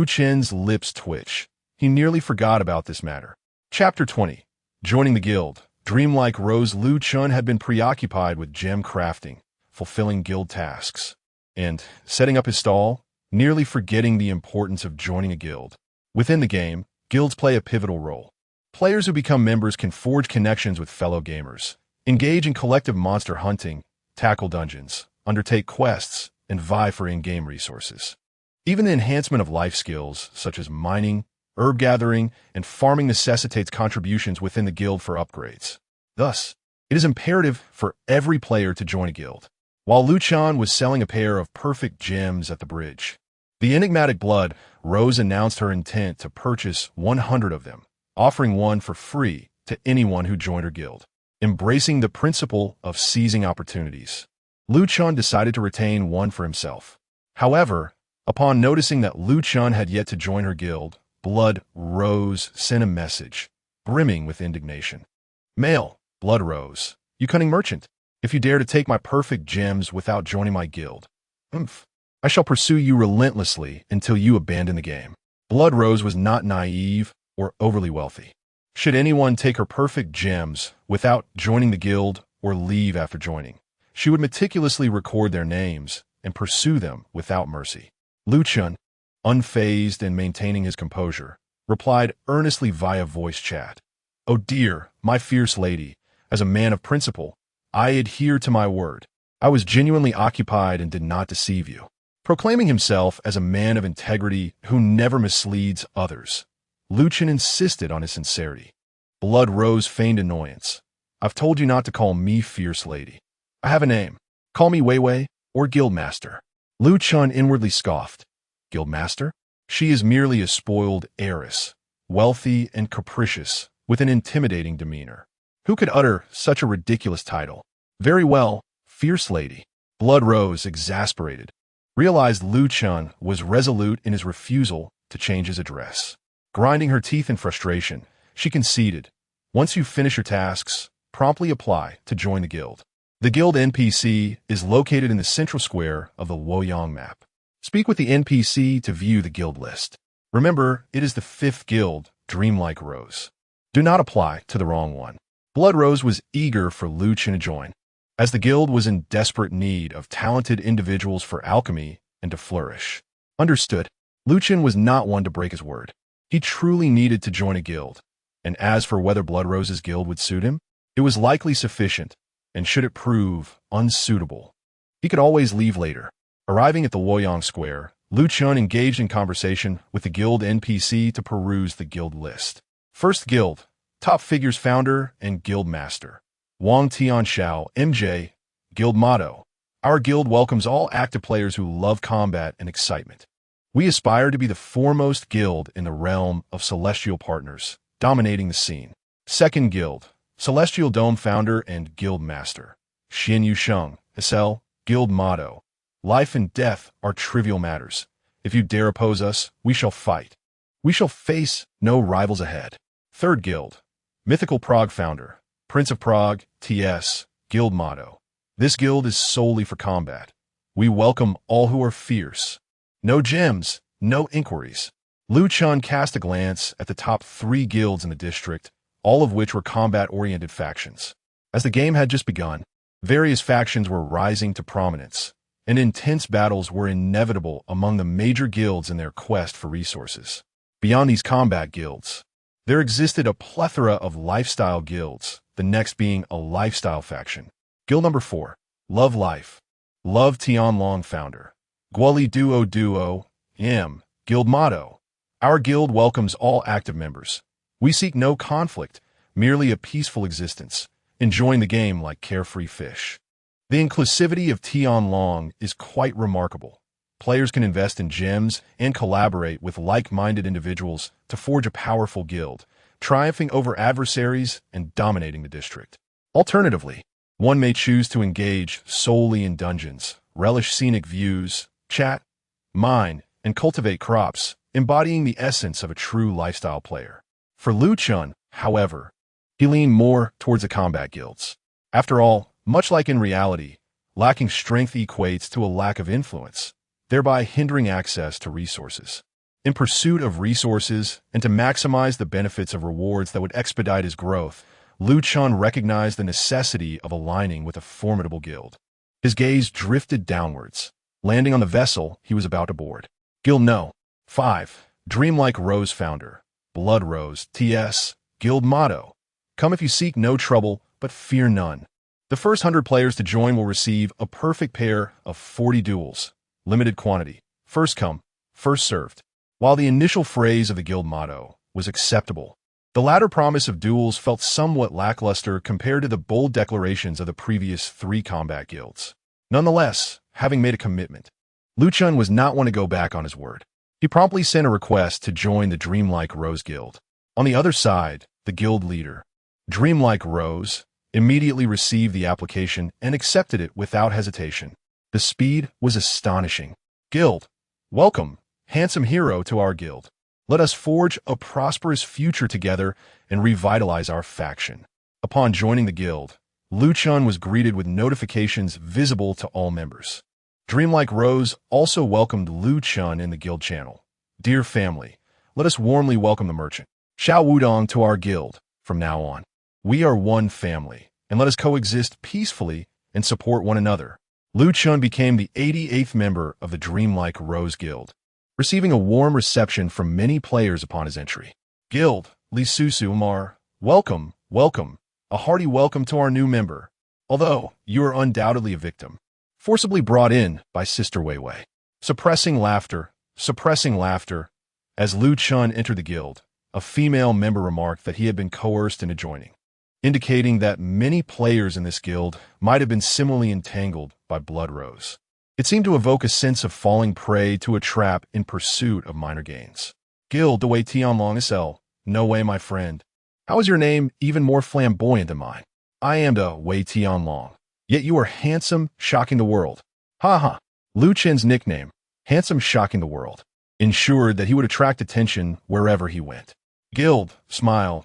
Chen's lips twitch. He nearly forgot about this matter. Chapter 20. Joining the guild. Dreamlike Rose Chen had been preoccupied with gem crafting, fulfilling guild tasks, and setting up his stall, nearly forgetting the importance of joining a guild. Within the game, guilds play a pivotal role. Players who become members can forge connections with fellow gamers, engage in collective monster hunting, tackle dungeons, undertake quests, and vie for in-game resources. Even the enhancement of life skills, such as mining, herb gathering, and farming necessitates contributions within the guild for upgrades. Thus, it is imperative for every player to join a guild. While Chen was selling a pair of perfect gems at the bridge, the enigmatic Blood Rose announced her intent to purchase 100 of them, offering one for free to anyone who joined her guild. Embracing the principle of seizing opportunities, Chen decided to retain one for himself. However, upon noticing that Chen had yet to join her guild, Blood Rose sent a message, brimming with indignation. Mail, Blood Rose, you cunning merchant, if you dare to take my perfect gems without joining my guild, I shall pursue you relentlessly until you abandon the game. Blood Rose was not naive or overly wealthy. Should anyone take her perfect gems without joining the guild or leave after joining, she would meticulously record their names and pursue them without mercy. Chen, unfazed and maintaining his composure, replied earnestly via voice chat. Oh dear, my fierce lady, as a man of principle, I adhere to my word. I was genuinely occupied and did not deceive you. Proclaiming himself as a man of integrity who never misleads others, Chen insisted on his sincerity. Blood Rose feigned annoyance. I've told you not to call me fierce lady. I have a name. Call me Weiwei or Guildmaster. Chen inwardly scoffed. Guildmaster? She is merely a spoiled heiress, wealthy and capricious, with an intimidating demeanor. Who could utter such a ridiculous title? Very well, fierce lady. Blood Rose, exasperated, realized Chen was resolute in his refusal to change his address. Grinding her teeth in frustration, she conceded, once you finish your tasks, promptly apply to join the guild. The guild NPC is located in the central square of the Luoyang map. Speak with the NPC to view the guild list. Remember, it is the 5th guild, Dreamlike Rose. Do not apply to the wrong one. Blood Rose was eager for Lu Chen to join, as the guild was in desperate need of talented individuals for alchemy and to flourish. Understood, Lu Chen was not one to break his word. He truly needed to join a guild, and as for whether Blood Rose's guild would suit him, it was likely sufficient, and should it prove unsuitable, he could always leave later. Arriving at the Luoyang Square, Lu Chen engaged in conversation with the guild NPC to peruse the guild list. First guild, top figures founder and guild master. Wang Tianxiao, MJ, guild motto. Our guild welcomes all active players who love combat and excitement. We aspire to be the foremost guild in the realm of celestial partners, dominating the scene. Second guild, Celestial Dome founder and guild master. Xin Yusheng, SL, guild motto. Life and death are trivial matters. If you dare oppose us, we shall fight. We shall face no rivals ahead. Third guild, Mythical Prague founder. Prince of Prague, TS, guild motto. This guild is solely for combat. We welcome all who are fierce. No gems, no inquiries. Lu Chen cast a glance at the top 3 guilds in the district, all of which were combat-oriented factions. As the game had just begun, various factions were rising to prominence, and intense battles were inevitable among the major guilds in their quest for resources. Beyond these combat guilds, there existed a plethora of lifestyle guilds, the next being a lifestyle faction. Guild number 4, Love Life. Love Tianlong founder. Guoli Duo, guild motto. Our guild welcomes all active members. We seek no conflict, merely a peaceful existence, enjoying the game like carefree fish. The inclusivity of Tianlong is quite remarkable. Players can invest in gems and collaborate with like-minded individuals to forge a powerful guild, triumphing over adversaries and dominating the district. Alternatively, one may choose to engage solely in dungeons, relish scenic views, chat, mine, and cultivate crops, embodying the essence of a true lifestyle player. For Lu Chen, however, he leaned more towards the combat guilds. After all, much like in reality, lacking strength equates to a lack of influence, thereby hindering access to resources. In pursuit of resources and to maximize the benefits of rewards that would expedite his growth, Lu Chen recognized the necessity of aligning with a formidable guild. His gaze drifted downwards, landing on the vessel he was about to board. Guild No. 5. Dreamlike Rose founder. Blood Rose, TS, guild motto. Come if you seek no trouble, but fear none. The first 100 players to join will receive a perfect pair of 40 duels, limited quantity, first come, first served. While the initial phrase of the guild motto was acceptable, the latter promise of duels felt somewhat lackluster compared to the bold declarations of the previous 3 combat guilds. Nonetheless, having made a commitment, Lu Chen was not one to go back on his word. He promptly sent a request to join the Dreamlike Rose Guild. On the other side, the guild leader, Dreamlike Rose, immediately received the application and accepted it without hesitation. The speed was astonishing. Guild, welcome, handsome hero, to our guild. Let us forge a prosperous future together and revitalize our faction. Upon joining the guild, Lu Chen was greeted with notifications visible to all members. Dreamlike Rose also welcomed Lu Chen in the guild channel. Dear family, let us warmly welcome the merchant, Xiao Wudong, to our guild. From now on, we are one family, and let us coexist peacefully and support one another. Lu Chen became the 88th member of the Dreamlike Rose Guild, receiving a warm reception from many players upon his entry. Guild, Li Susu Mar, welcome, welcome, a hearty welcome to our new member. Although you are undoubtedly a victim, forcibly brought in by Sister Weiwei. Suppressing laughter, as Lu Chen entered the guild, a female member remarked that he had been coerced into joining, indicating that many players in this guild might have been similarly entangled by Blood Rose. It seemed to evoke a sense of falling prey to a trap in pursuit of minor gains. Guild the Wei Tianlong SL, no way, my friend. How is your name even more flamboyant than mine? I am the Wei Tianlong. Yet you are handsome, shocking the world. Ha ha. Lu Chen's nickname, handsome shocking the world, ensured that he would attract attention wherever he went. Guild, smile,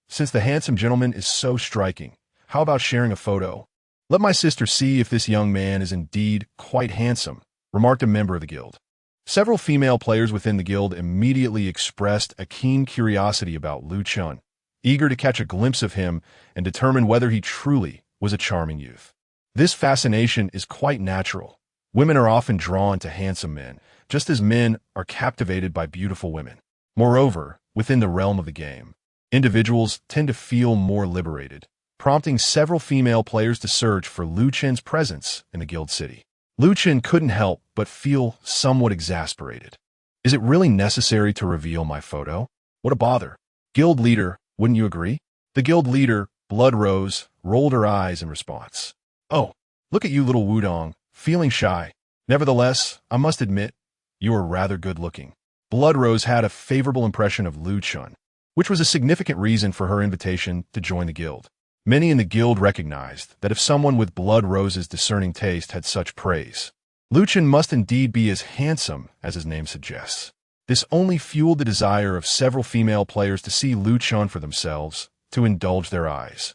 since the handsome gentleman is so striking, how about sharing a photo? Let my sister see if this young man is indeed quite handsome, remarked a member of the guild. Several female players within the guild immediately expressed a keen curiosity about Lu Chen, eager to catch a glimpse of him and determine whether he truly was a charming youth. This fascination is quite natural. Women are often drawn to handsome men, just as men are captivated by beautiful women. Moreover, within the realm of the game, individuals tend to feel more liberated, prompting several female players to search for Lu Chen's presence in the guild city. Lu Chen couldn't help but feel somewhat exasperated. Is it really necessary to reveal my photo? What a bother. Guild leader, wouldn't you agree? The guild leader, Blood Rose, rolled her eyes in response. Oh, look at you, little Wudong, feeling shy. Nevertheless, I must admit, you are rather good-looking. Blood Rose had a favorable impression of Lu Chen, which was a significant reason for her invitation to join the guild. Many in the guild recognized that if someone with Blood Rose's discerning taste had such praise, Lu Chen must indeed be as handsome as his name suggests. This only fueled the desire of several female players to see Lu Chen for themselves, to indulge their eyes.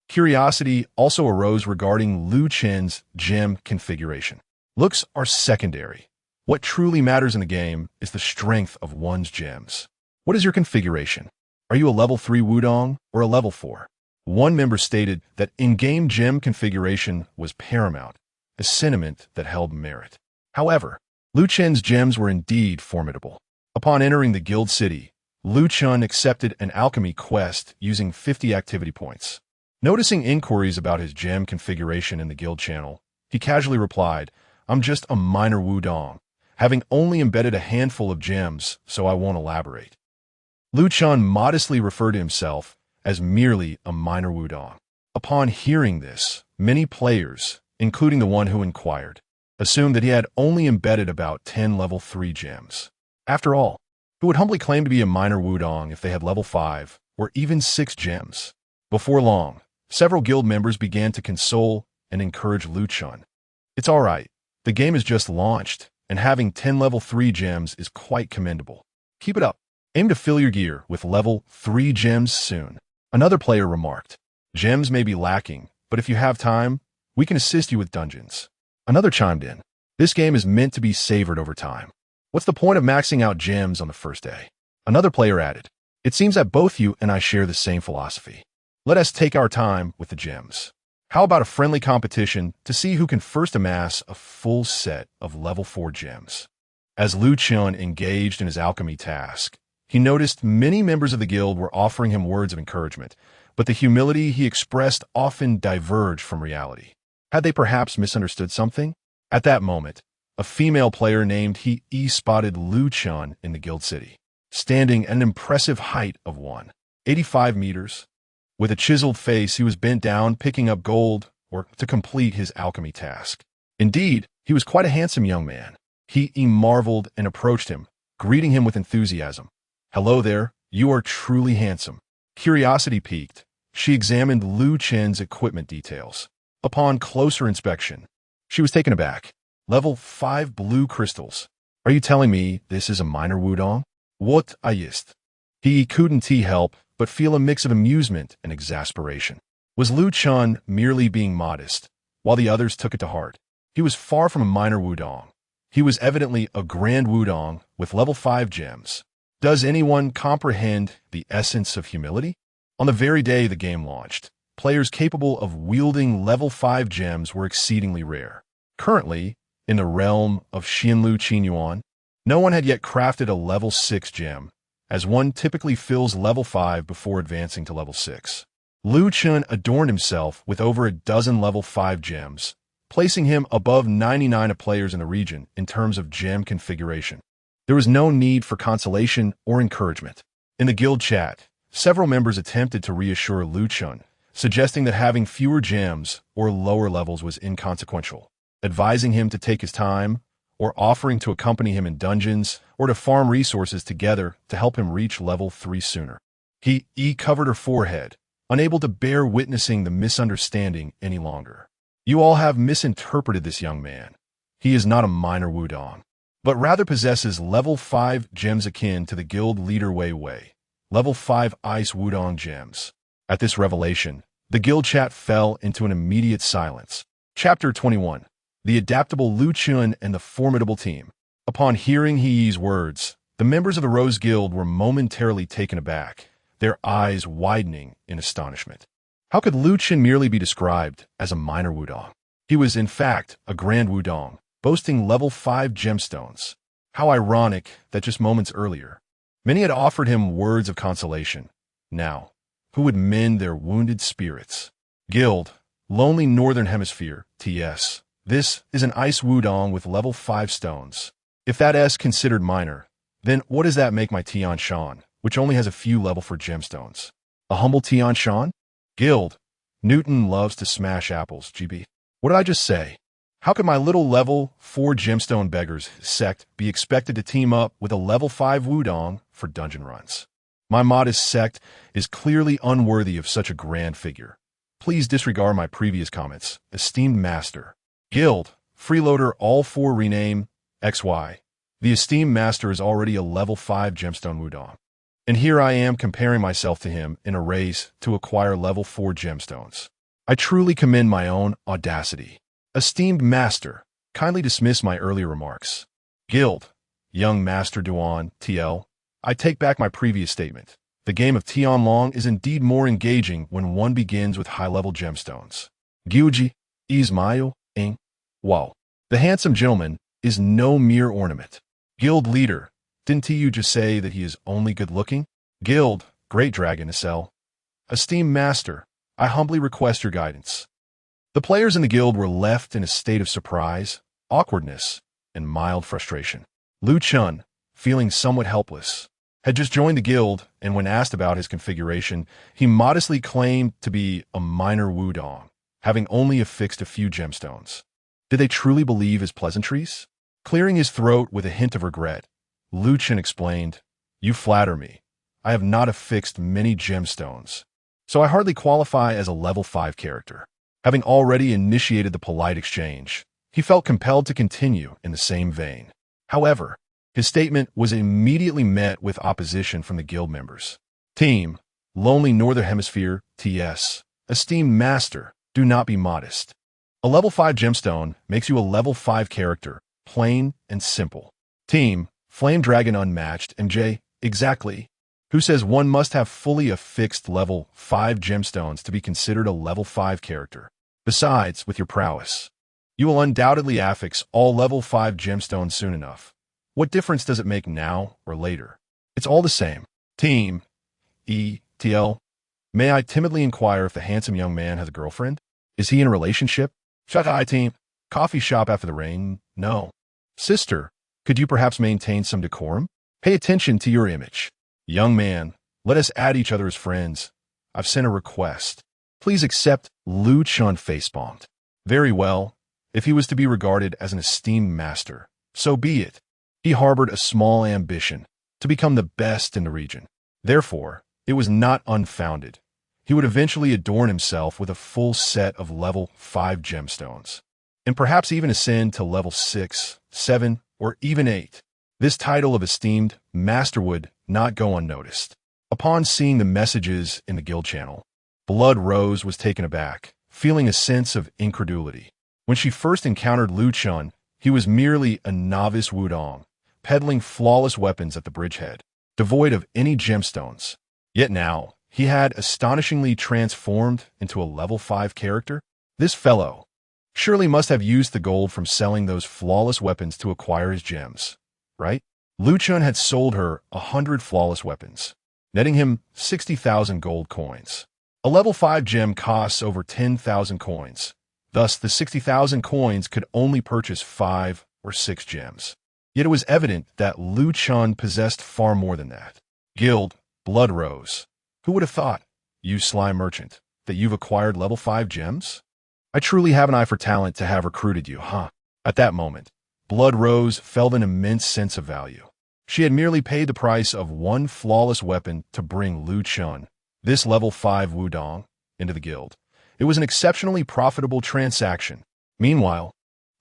Curiosity also arose regarding Lu Chen's gem configuration. Looks are secondary. What truly matters in the game is the strength of one's gems. What is your configuration? Are you a level 3 Wudong or a level 4? One member stated that in-game gem configuration was paramount, a sentiment that held merit. However, Lu Chen's gems were indeed formidable. Upon entering the guild city, Lu Chen accepted an alchemy quest using 50 activity points. Noticing inquiries about his gem configuration in the guild channel, he casually replied, "I'm just a minor Wudong, having only embedded a handful of gems, so I won't elaborate." Lu Chen modestly referred to himself as merely a minor Wudong. Upon hearing this, many players, including the one who inquired, assumed that he had only embedded about 10 level 3 gems. After all, who would humbly claim to be a minor Wudong if they had level 5 or even 6 gems? Before long, several guild members began to console and encourage Lu Chen. It's all right. The game is just launched, and having 10 level 3 gems is quite commendable. Keep it up. Aim to fill your gear with level 3 gems soon. Another player remarked, "Gems may be lacking, but if you have time, we can assist you with dungeons." Another chimed in, "This game is meant to be savored over time. What's the point of maxing out gems on the first day?" Another player added, "It seems that both you and I share the same philosophy. Let us take our time with the gems. How about a friendly competition to see who can first amass a full set of level 4 gems?" As Lu Chen engaged in his alchemy task, he noticed many members of the guild were offering him words of encouragement, but the humility he expressed often diverged from reality. Had they perhaps misunderstood something? At that moment, a female player named He spotted Lu Chen in the guild city, standing at an impressive height of 185 meters. With a chiseled face, he was bent down picking up gold or to complete his alchemy task. Indeed, he was quite a handsome young man. He marveled and approached him, greeting him with enthusiasm. "Hello there, you are truly handsome." Curiosity piqued. She examined Lu Chen's equipment details. Upon closer inspection, she was taken aback. Level 5 blue crystals. Are you telling me this is a minor Wudong? What a ist. He couldn't help but feel a mix of amusement and exasperation. Was Lu Chen merely being modest, while the others took it to heart? He was far from a minor Wudong. He was evidently a grand Wudong with level 5 gems. Does anyone comprehend the essence of humility? On the very day the game launched, players capable of wielding level 5 gems were exceedingly rare. Currently, in the realm of Xianlu Qinyuan, no one had yet crafted a level 6 gem, as one typically fills level 5 before advancing to level 6. Lu Chen adorned himself with over a dozen level 5 gems, placing him above 99 of players in the region in terms of gem configuration. There was no need for consolation or encouragement. In the guild chat, several members attempted to reassure Lu Chen, suggesting that having fewer gems or lower levels was inconsequential, advising him to take his time, or offering to accompany him in dungeons or to farm resources together to help him reach level 3 sooner. He covered her forehead, unable to bear witnessing the misunderstanding any longer. "You all have misinterpreted this young man. He is not a minor Wudong, but rather possesses level 5 gems akin to the guild leader Wei Wei, level 5 ice Wudong gems." At this revelation, the guild chat fell into an immediate silence. Chapter 21. The adaptable Lu Chen and the formidable team. Upon hearing He's words, the members of the Rose Guild were momentarily taken aback, their eyes widening in astonishment. How could Lu Chen merely be described as a minor wudong? He was, in fact, a grand wudong, boasting level 5 gemstones. How ironic that just moments earlier, many had offered him words of consolation. Now, who would mend their wounded spirits? Guild, Lonely Northern Hemisphere, TS. This is an ice wudong with level 5 stones. If that S considered minor, then what does that make my Tian Shan, which only has a few level 4 gemstones? A humble Tian Shan? Guild, Newton loves to smash apples, GB. What did I just say? How could my little level 4 gemstone beggars sect be expected to team up with a level 5 wudong for dungeon runs? My modest sect is clearly unworthy of such a grand figure. Please disregard my previous comments. Esteemed Master. Guild, Freeloader all 4 rename, XY. The Esteemed Master is already a level 5 gemstone wudong. And here I am comparing myself to him in a race to acquire level 4 gemstones. I truly commend my own audacity. Esteemed Master, kindly dismiss my earlier remarks. Guild, Young Master Duan, TL. I take back my previous statement. The game of Tianlong is indeed more engaging when one begins with high-level gemstones. Gyuji, Ismail, Ing. Wow. The handsome gentleman is no mere ornament. Guild Leader, didn't you just say that he is only good-looking? Guild, Great Dragon SL. Esteemed Master, I humbly request your guidance. The players in the guild were left in a state of surprise, awkwardness, and mild frustration. Lu Chen, feeling somewhat helpless, had just joined the guild, and when asked about his configuration, he modestly claimed to be a minor wudong, having only affixed a few gemstones. Did they truly believe his pleasantries? Clearing his throat with a hint of regret, Lu Chen explained, "You flatter me. I have not affixed many gemstones, so I hardly qualify as a level 5 character." Having already initiated the polite exchange, he felt compelled to continue in the same vein. However, his statement was immediately met with opposition from the guild members. Team, Lonely Northern Hemisphere, TS. Esteemed Master, do not be modest. A level 5 gemstone makes you a level 5 character, plain and simple. Team, Flame Dragon Unmatched, MJ, exactly. Who says one must have fully affixed level 5 gemstones to be considered a level 5 character? Besides, with your prowess, you will undoubtedly affix all level 5 gemstones soon enough. What difference does it make now or later? It's all the same. Team, ETL, may I timidly inquire if the handsome young man has a girlfriend? Is he in a relationship? Shut team. Coffee shop after the rain? No. Sister, could you perhaps maintain some decorum? Pay attention to your image. Young man, let us add each other as friends. I've sent a request. Please accept. Lu Chen facepalmed. Very well. If he was to be regarded as an esteemed master, so be it. He harbored a small ambition to become the best in the region. Therefore, it was not unfounded. He would eventually adorn himself with a full set of level 5 gemstones, and perhaps even ascend to level 6, 7, or even 8. This title of esteemed master would not go unnoticed. Upon seeing the messages in the guild channel, Blood Rose was taken aback, feeling a sense of incredulity. When she first encountered Lu Chen, he was merely a novice wudong, peddling flawless weapons at the bridgehead, devoid of any gemstones. Yet now, he had astonishingly transformed into a level 5 character. This fellow surely must have used the gold from selling those flawless weapons to acquire his gems, right? Lu Chen had sold her 100 flawless weapons, netting him 60,000 gold coins. A level 5 gem costs over 10,000 coins. Thus, the 60,000 coins could only purchase 5 or 6 gems. Yet it was evident that Lu Chen possessed far more than that. Guild, Blood Rose. Who would have thought, you sly merchant, that you've acquired level 5 gems? I truly have an eye for talent to have recruited you, huh? At that moment, Blood Rose felt an immense sense of value. She had merely paid the price of one flawless weapon to bring Lu Chen, this level 5 wudong, into the guild. It was an exceptionally profitable transaction. Meanwhile,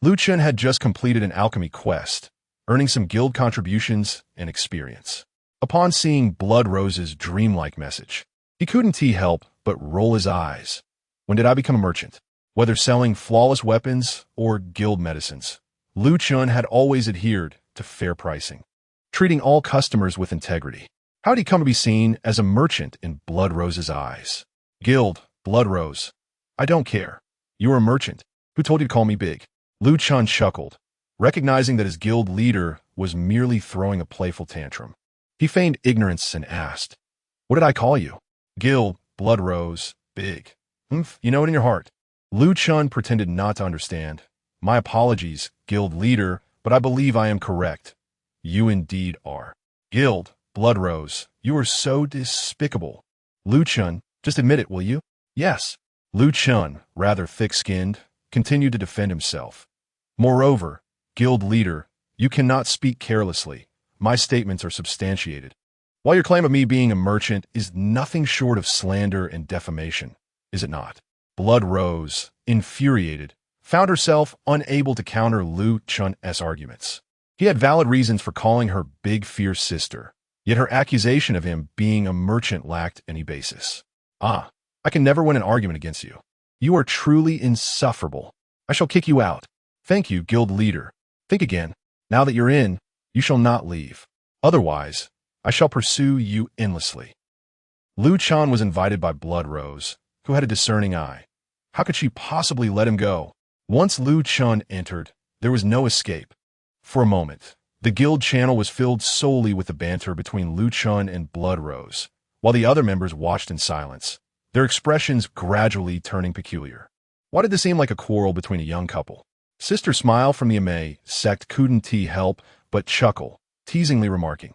Lu Chen had just completed an alchemy quest, earning some guild contributions and experience. Upon seeing Blood Rose's dreamlike message, he couldn't help but roll his eyes. When did I become a merchant? Whether selling flawless weapons or guild medicines, Lu Chen had always adhered to fair pricing, treating all customers with integrity. How did he come to be seen as a merchant in Blood Rose's eyes? Guild, Blood Rose. I don't care. You are a merchant. Who told you to call me big? Lu Chen chuckled, recognizing that his guild leader was merely throwing a playful tantrum. He feigned ignorance and asked, "What did I call you?" Guild, Blood Rose, big. You know it in your heart. Lu Chen pretended not to understand. My apologies, guild leader, but I believe I am correct. You indeed are. Guild, Blood Rose, you are so despicable. Lu Chen, just admit it, will you? Yes. Lu Chen, rather thick-skinned, continued to defend himself. Moreover, guild leader, you cannot speak carelessly. My statements are substantiated. While your claim of me being a merchant is nothing short of slander and defamation, is it not? Blood Rose, infuriated, found herself unable to counter Lu Chen's arguments. He had valid reasons for calling her big, fierce sister, yet her accusation of him being a merchant lacked any basis. I can never win an argument against you. You are truly insufferable. I shall kick you out. Thank you, guild leader. Think again. Now that you're in, you shall not leave. Otherwise, I shall pursue you endlessly. Lu Chen was invited by Blood Rose, who had a discerning eye. How could she possibly let him go? Once Lu Chen entered, there was no escape. For a moment, the guild channel was filled solely with the banter between Lu Chen and Blood Rose, while the other members watched in silence, their expressions gradually turning peculiar. Why did this seem like a quarrel between a young couple? Sister Smile from the MA sect couldn't help but chuckle, teasingly remarking,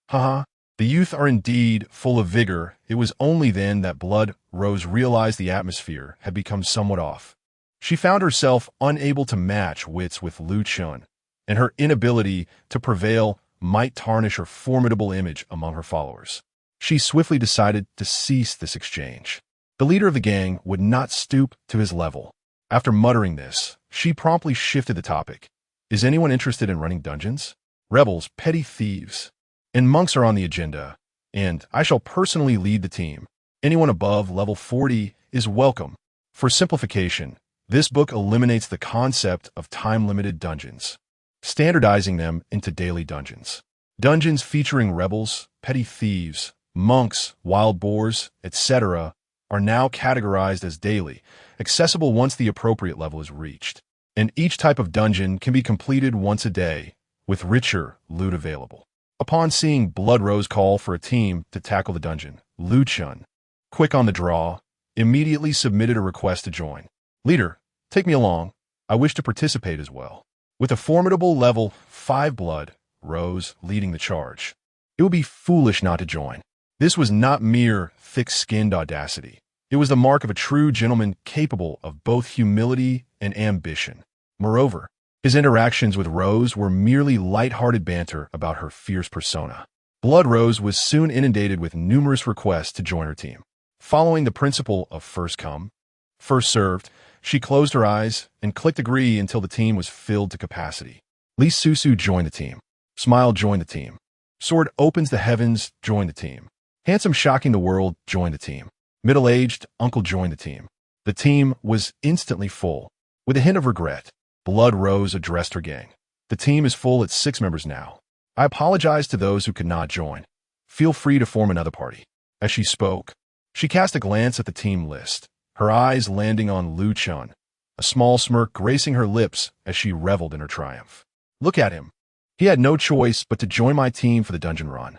"Haha, the youth are indeed full of vigor." It was only then that Blood Rose realized the atmosphere had become somewhat off. She found herself unable to match wits with Lu Chen, and her inability to prevail might tarnish her formidable image among her followers. She swiftly decided to cease this exchange. The leader of the gang would not stoop to his level. After muttering this, she promptly shifted the topic. Is anyone interested in running dungeons? Rebels, petty thieves, and monks are on the agenda, and I shall personally lead the team. Anyone above level 40 is welcome. For simplification, this book eliminates the concept of time-limited dungeons, standardizing them into daily dungeons. Dungeons featuring rebels, petty thieves, monks, wild boars, etc. are now categorized as daily, accessible once the appropriate level is reached. And each type of dungeon can be completed once a day, with richer loot available. Upon seeing Blood Rose call for a team to tackle the dungeon, Lu Chen, quick on the draw, immediately submitted a request to join. Leader, take me along. I wish to participate as well. With a formidable level 5 Blood Rose leading the charge, it would be foolish not to join. This was not mere thick-skinned audacity. It was the mark of a true gentleman capable of both humility and ambition. Moreover, his interactions with Rose were merely light-hearted banter about her fierce persona. Blood Rose was soon inundated with numerous requests to join her team. Following the principle of first come, first served, she closed her eyes and clicked agree until the team was filled to capacity. Li Susu joined the team. Smile joined the team. Sword opens the heavens joined the team. Handsome shocking the world joined the team. Middle-aged uncle joined the team. The team was instantly full. With a hint of regret, Blood Rose addressed her gang. The team is full at 6 members now. I apologize to those who could not join. Feel free to form another party. As she spoke, she cast a glance at the team list, her eyes landing on Lu Chen, a small smirk gracing her lips as she reveled in her triumph. Look at him. He had no choice but to join my team for the dungeon run.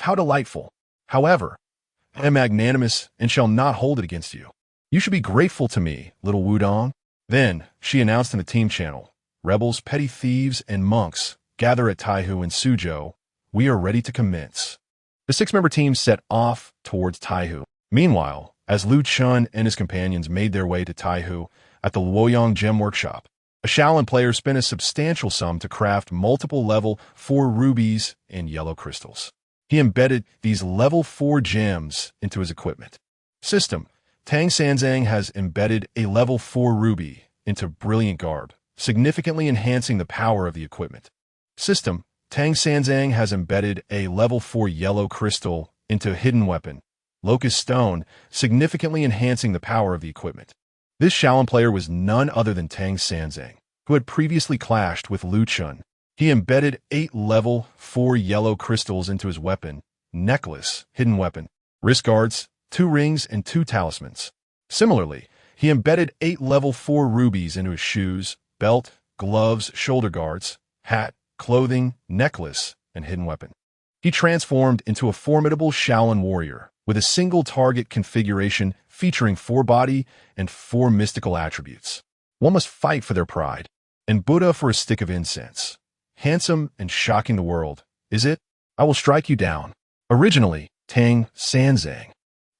How delightful. However, I am magnanimous and shall not hold it against you. You should be grateful to me, little Wudong. Then, she announced in the team channel, rebels, petty thieves, and monks, gather at Taihu and Suzhou. We are ready to commence. The 6-member team set off towards Taihu. Meanwhile, as Lu Chen and his companions made their way to Taihu at the Luoyang Gem Workshop, a Shaolin player spent a substantial sum to craft multiple level 4 rubies and yellow crystals. He embedded these level 4 gems into his equipment. System: Tang Sanzang has embedded a level 4 ruby into brilliant garb, significantly enhancing the power of the equipment. System: Tang Sanzang has embedded a level 4 yellow crystal into hidden weapon, Locust Stone, significantly enhancing the power of the equipment. This Shaolin player was none other than Tang Sanzang, who had previously clashed with Lu Chen. He embedded 8 level 4 yellow crystals into his weapon, necklace, hidden weapon, wrist guards, 2 rings, and 2 talismans. Similarly, he embedded 8 level 4 rubies into his shoes, belt, gloves, shoulder guards, hat, clothing, necklace, and hidden weapon. He transformed into a formidable Shaolin warrior with a single target configuration featuring 4 body and 4 mystical attributes. One must fight for their pride, and Buddha for a stick of incense. Handsome and shocking the world, is it? I will strike you down. Originally, Tang Sanzang,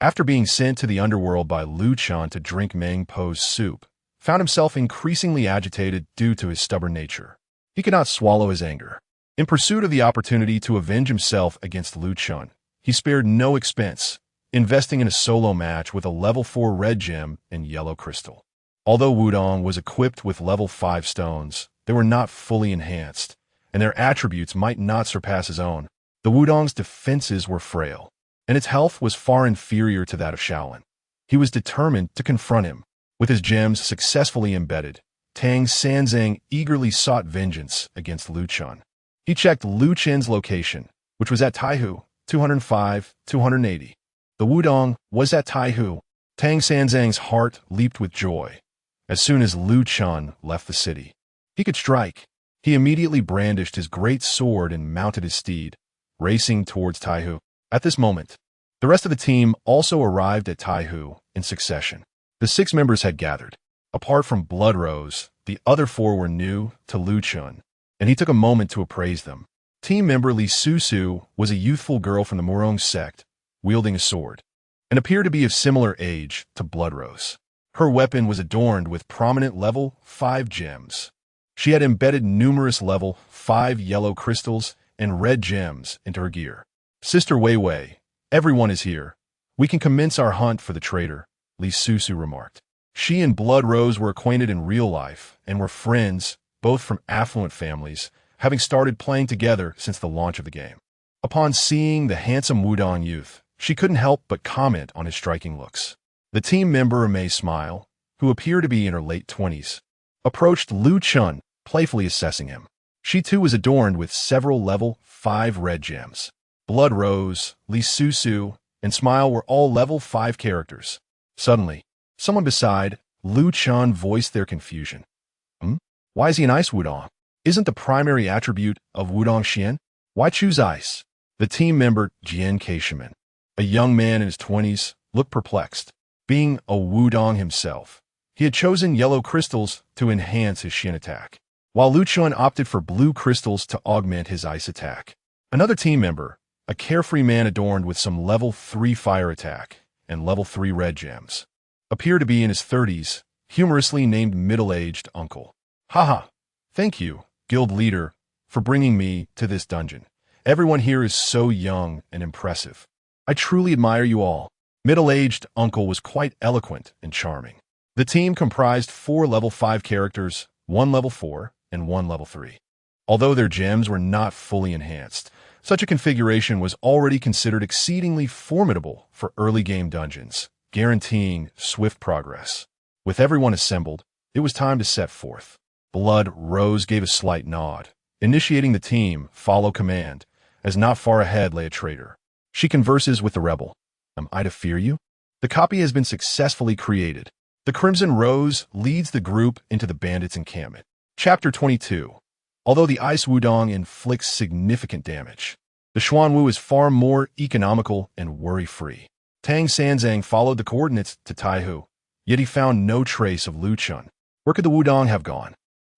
after being sent to the underworld by Lu Chen to drink Meng Po's soup, found himself increasingly agitated due to his stubborn nature. He could not swallow his anger. In pursuit of the opportunity to avenge himself against Lu Chen, he spared no expense, investing in a solo match with a level 4 red gem and yellow crystal. Although Wudong was equipped with level 5 stones, they were not fully enhanced, and their attributes might not surpass his own. The Wudong's defenses were frail, and its health was far inferior to that of Shaolin. He was determined to confront him. With his gems successfully embedded, Tang Sanzang eagerly sought vengeance against Lu Chen. He checked Lu Chen's location, which was at Taihu, 205-280. The Wudong was at Taihu. Tang Sanzang's heart leaped with joy. As soon as Lu Chen left the city, he could strike. He immediately brandished his great sword and mounted his steed, racing towards Taihu. At this moment, the rest of the team also arrived at Taihu in succession. The 6 members had gathered. Apart from Blood Rose, the other 4 were new to Lu Chen, and he took a moment to appraise them. Team member Li Susu was a youthful girl from the Murong sect, wielding a sword, and appeared to be of similar age to Blood Rose. Her weapon was adorned with prominent level 5 gems. She had embedded numerous level 5 yellow crystals and red gems into her gear. Sister Wei Wei, everyone is here. We can commence our hunt for the traitor, Li Susu remarked. She and Blood Rose were acquainted in real life and were friends, both from affluent families, having started playing together since the launch of the game. Upon seeing the handsome Wudong youth, she couldn't help but comment on his striking looks. The team member Mei Smile, who appeared to be in her late 20s, approached Lu Chen, playfully assessing him. She too was adorned with several level 5 red gems. Blood Rose, Li Susu, and Smile were all level 5 characters. Suddenly, someone beside Lu Chen voiced their confusion. Why is he an ice Wudong? Isn't the primary attribute of Wudong Xian? Why choose ice? The team member Jian Keishiman, a young man in his 20s, looked perplexed. Being a Wudong himself, he had chosen yellow crystals to enhance his Xian attack, while Lu Chen opted for blue crystals to augment his ice attack. Another team member, a carefree man adorned with some level 3 fire attack and level 3 red gems, appeared to be in his 30s, humorously named middle-aged uncle. Haha, thank you, guild leader, for bringing me to this dungeon. Everyone here is so young and impressive. I truly admire you all. Middle-aged uncle was quite eloquent and charming. The team comprised 4 level 5 characters, 1 level 4, and 1 level 3. Although their gems were not fully enhanced, such a configuration was already considered exceedingly formidable for early game dungeons, guaranteeing swift progress. With everyone assembled, it was time to set forth. Blood Rose gave a slight nod, initiating the team follow command, as not far ahead lay a traitor. She converses with the rebel. Am I to fear you? The copy has been successfully created. The Crimson Rose leads the group into the bandits' encampment. Chapter 22. Although the Ice Wudong inflicts significant damage, the Xuanwu is far more economical and worry-free. Tang Sanzang followed the coordinates to Taihu, yet he found no trace of Lu Chen. Where could the Wudong have gone?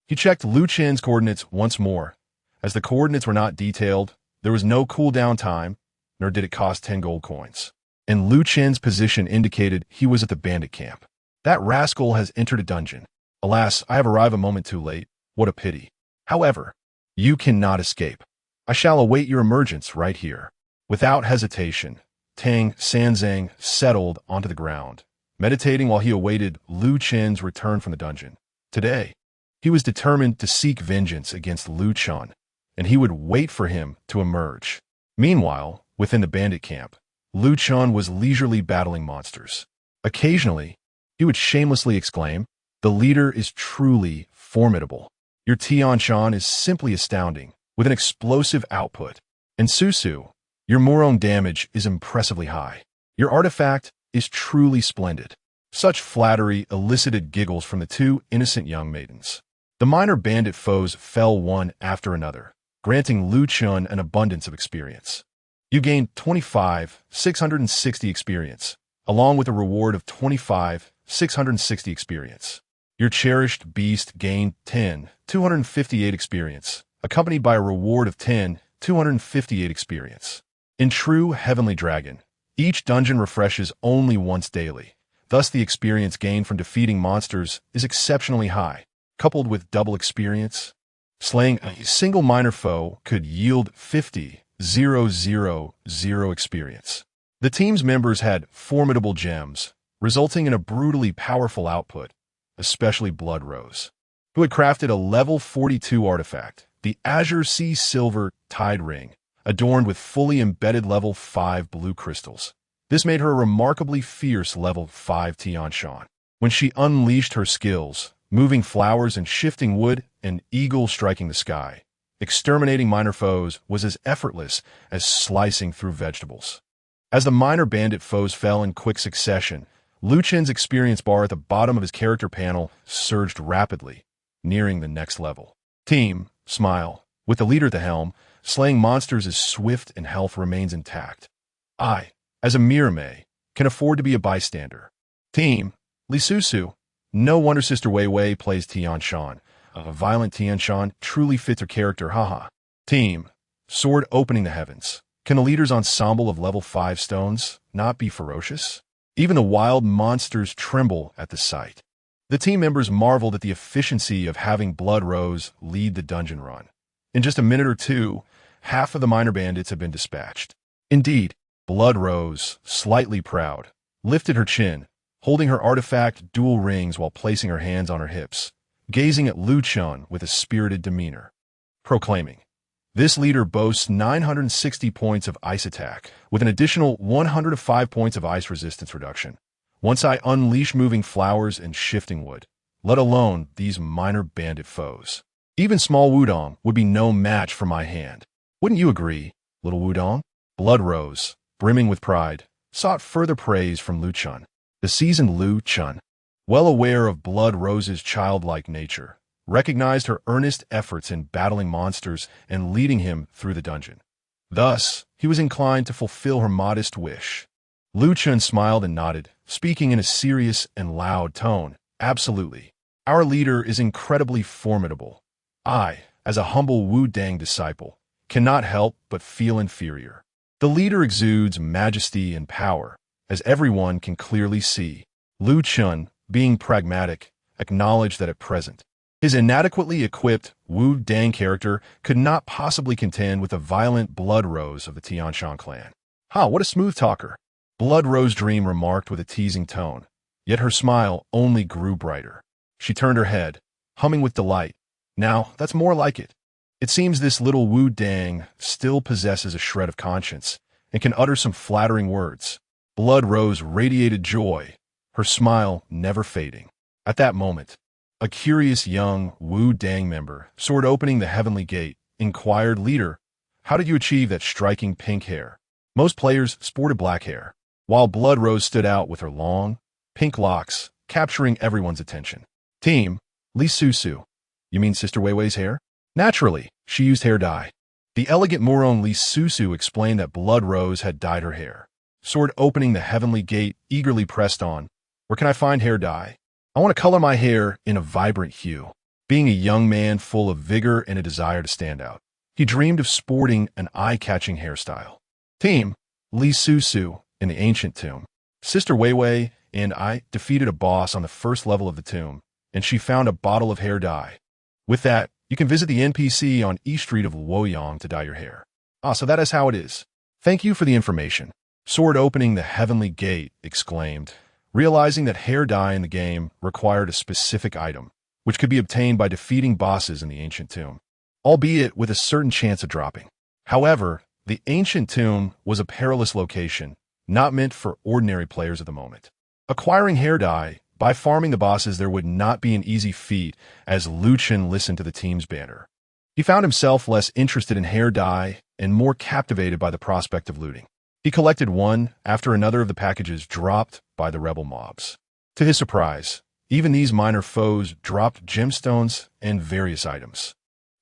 He checked Lu Chen's coordinates once more. As the coordinates were not detailed, there was no cooldown time, nor did it cost 10 gold coins. And Lu Chen's position indicated he was at the bandit camp. That rascal has entered a dungeon. Alas, I have arrived a moment too late. What a pity. However, you cannot escape. I shall await your emergence right here. Without hesitation, Tang Sanzang settled onto the ground, meditating while he awaited Lu Chen's return from the dungeon. Today, he was determined to seek vengeance against Lu Chen, and he would wait for him to emerge. Meanwhile, within the bandit camp, Lu Chen was leisurely battling monsters. Occasionally, he would shamelessly exclaim, "The leader is truly formidable. Your Tian Shan is simply astounding, with an explosive output." And Susu, Your Moron damage is impressively high. Your artifact is truly splendid. Such flattery elicited giggles from the two innocent young maidens. The minor bandit foes fell one after another, granting Lu Chen an abundance of experience. You gained 25,660 experience, along with a reward of 25,660 experience. Your cherished beast gained 10,258 experience, accompanied by a reward of 10,258 experience. In true Heavenly Dragon, each dungeon refreshes only once daily. Thus, the experience gained from defeating monsters is exceptionally high. Coupled with double experience, slaying a single minor foe could yield 50,000 experience. The team's members had formidable gems, resulting in a brutally powerful output, especially Blood Rose, who had crafted a level 42 artifact, the Azure Sea Silver Tide Ring, adorned with fully embedded level 5 blue crystals. This made her a remarkably fierce level 5 Tianshan. When she unleashed her skills, moving flowers and shifting wood, an eagle striking the sky, exterminating minor foes was as effortless as slicing through vegetables. As the minor bandit foes fell in quick succession, Lu Chen's experience bar at the bottom of his character panel surged rapidly, nearing the next level. Team, smile. With the leader at the helm, slaying monsters is swift and health remains intact. I, as a Mirame, can afford to be a bystander. Team, Lisusu. No wonder Sister Wei Wei plays Tianshan. A violent Tianshan truly fits her character, haha. Team, Sword opening the heavens. Can the leader's ensemble of level 5 stones not be ferocious? Even the wild monsters tremble at the sight. The team members marveled at the efficiency of having Blood Rose lead the dungeon run. In just a minute or two, half of the minor bandits had been dispatched. Indeed, Blood Rose, slightly proud, lifted her chin, holding her artifact dual rings while placing her hands on her hips, gazing at Lu Chen with a spirited demeanor, proclaiming, "This leader boasts 960 points of ice attack, with an additional 105 points of ice resistance reduction. Once I unleash moving flowers and shifting wood, let alone these minor bandit foes. Even small Wudong would be no match for my hand. Wouldn't you agree, little Wudong?" Blood Rose, brimming with pride, sought further praise from Lu Chen. The seasoned Lu Chen, well aware of Blood Rose's childlike nature, recognized her earnest efforts in battling monsters and leading him through the dungeon. Thus, he was inclined to fulfill her modest wish. Lu Chen smiled and nodded, speaking in a serious and loud tone. "Absolutely. Our leader is incredibly formidable. I, as a humble Wu Dang disciple, cannot help but feel inferior. The leader exudes majesty and power, as everyone can clearly see." Lu Chen, being pragmatic, acknowledged that at present, his inadequately equipped Wu Dang character could not possibly contend with the violent Blood Rose of the Tianshan clan. "Ha, what a smooth talker," Blood Rose Dream remarked with a teasing tone, yet her smile only grew brighter. She turned her head, humming with delight. "Now, that's more like it. It seems this little Wu Dang still possesses a shred of conscience and can utter some flattering words." Blood Rose radiated joy, her smile never fading. At that moment, a curious young Wu Dang member, sword opening the heavenly gate, inquired, "Leader, how did you achieve that striking pink hair?" Most players sported black hair, while Blood Rose stood out with her long, pink locks, capturing everyone's attention. Team, Lisusu. You mean Sister Wei Wei's hair? Naturally, she used hair dye. The elegant Moron Lisusu explained that Blood Rose had dyed her hair. Sword opening the heavenly gate eagerly pressed on, "Where can I find hair dye? I want to color my hair in a vibrant hue." Being a young man full of vigor and a desire to stand out, he dreamed of sporting an eye-catching hairstyle. Team, Lisusu, in the ancient tomb. Sister Wei Wei and I defeated a boss on the first level of the tomb, and she found a bottle of hair dye. With that, you can visit the NPC on East Street of Luoyang to dye your hair. Ah, so that is how it is. Thank you for the information. Sword opening the heavenly gate exclaimed, realizing that hair dye in the game required a specific item, which could be obtained by defeating bosses in the ancient tomb, albeit with a certain chance of dropping. However, the ancient tomb was a perilous location, not meant for ordinary players at the moment. Acquiring hair dye by farming the bosses there would not be an easy feat, as Lu Chen listened to the team's banter. He found himself less interested in hair dye and more captivated by the prospect of looting. He collected one after another of the packages dropped by the rebel mobs. To his surprise, even these minor foes dropped gemstones and various items.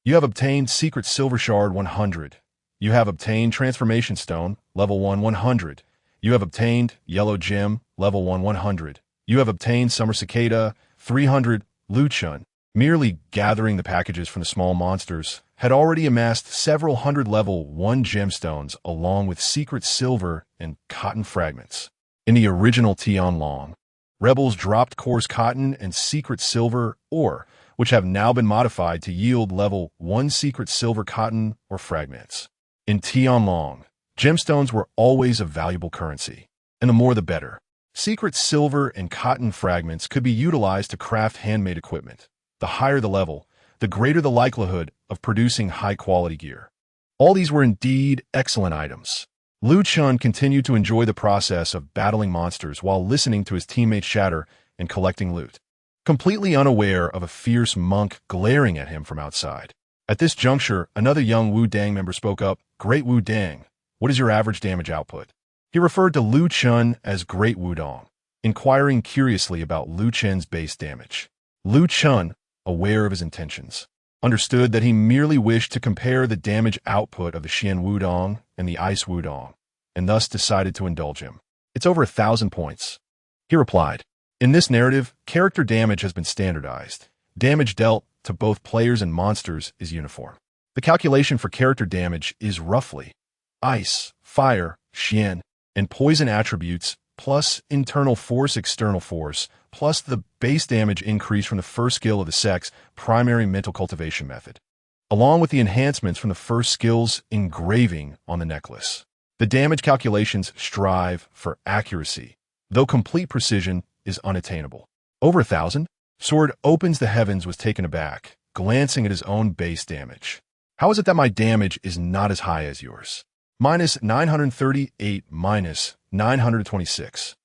You have obtained Secret Silver Shard 100. You have obtained Transformation Stone, level 1 100. You have obtained Yellow Gem, level 1 100. You have obtained Summer Cicada, 300. Chen, merely gathering the packages from the small monsters, had already amassed several hundred level 1 gemstones along with secret silver and cotton fragments. In the original Tianlong, rebels dropped coarse cotton and secret silver ore, which have now been modified to yield level 1 secret silver cotton or fragments. In Tianlong, gemstones were always a valuable currency, and the more the better. Secret silver and cotton fragments could be utilized to craft handmade equipment. The higher the level, the greater the likelihood of producing high-quality gear. All these were indeed excellent items. Chen continued to enjoy the process of battling monsters while listening to his teammates chatter and collecting loot, completely unaware of a fierce monk glaring at him from outside. At this juncture, another young Wu Dang member spoke up. "Great Wu Dang, what is your average damage output?" He referred to Chen as Great Wu Dong, inquiring curiously about Chen's base damage. Chen, aware of his intentions, understood that he merely wished to compare the damage output of the Xian Wudong and the Ice Wudong, and thus decided to indulge him. "It's over 1,000 points." He replied, "In this narrative, character damage has been standardized. Damage dealt to both players and monsters is uniform. The calculation for character damage is roughly ice, fire, Xian, and poison attributes plus internal force, external force, plus the base damage increase from the first skill of the sect's primary mental cultivation method, along with the enhancements from the first skill's engraving on the necklace. The damage calculations strive for accuracy, though complete precision is unattainable." Over 1,000? Sword opens the heavens was taken aback, glancing at his own base damage. "How is it that my damage is not as high as yours? Minus 938, minus 926.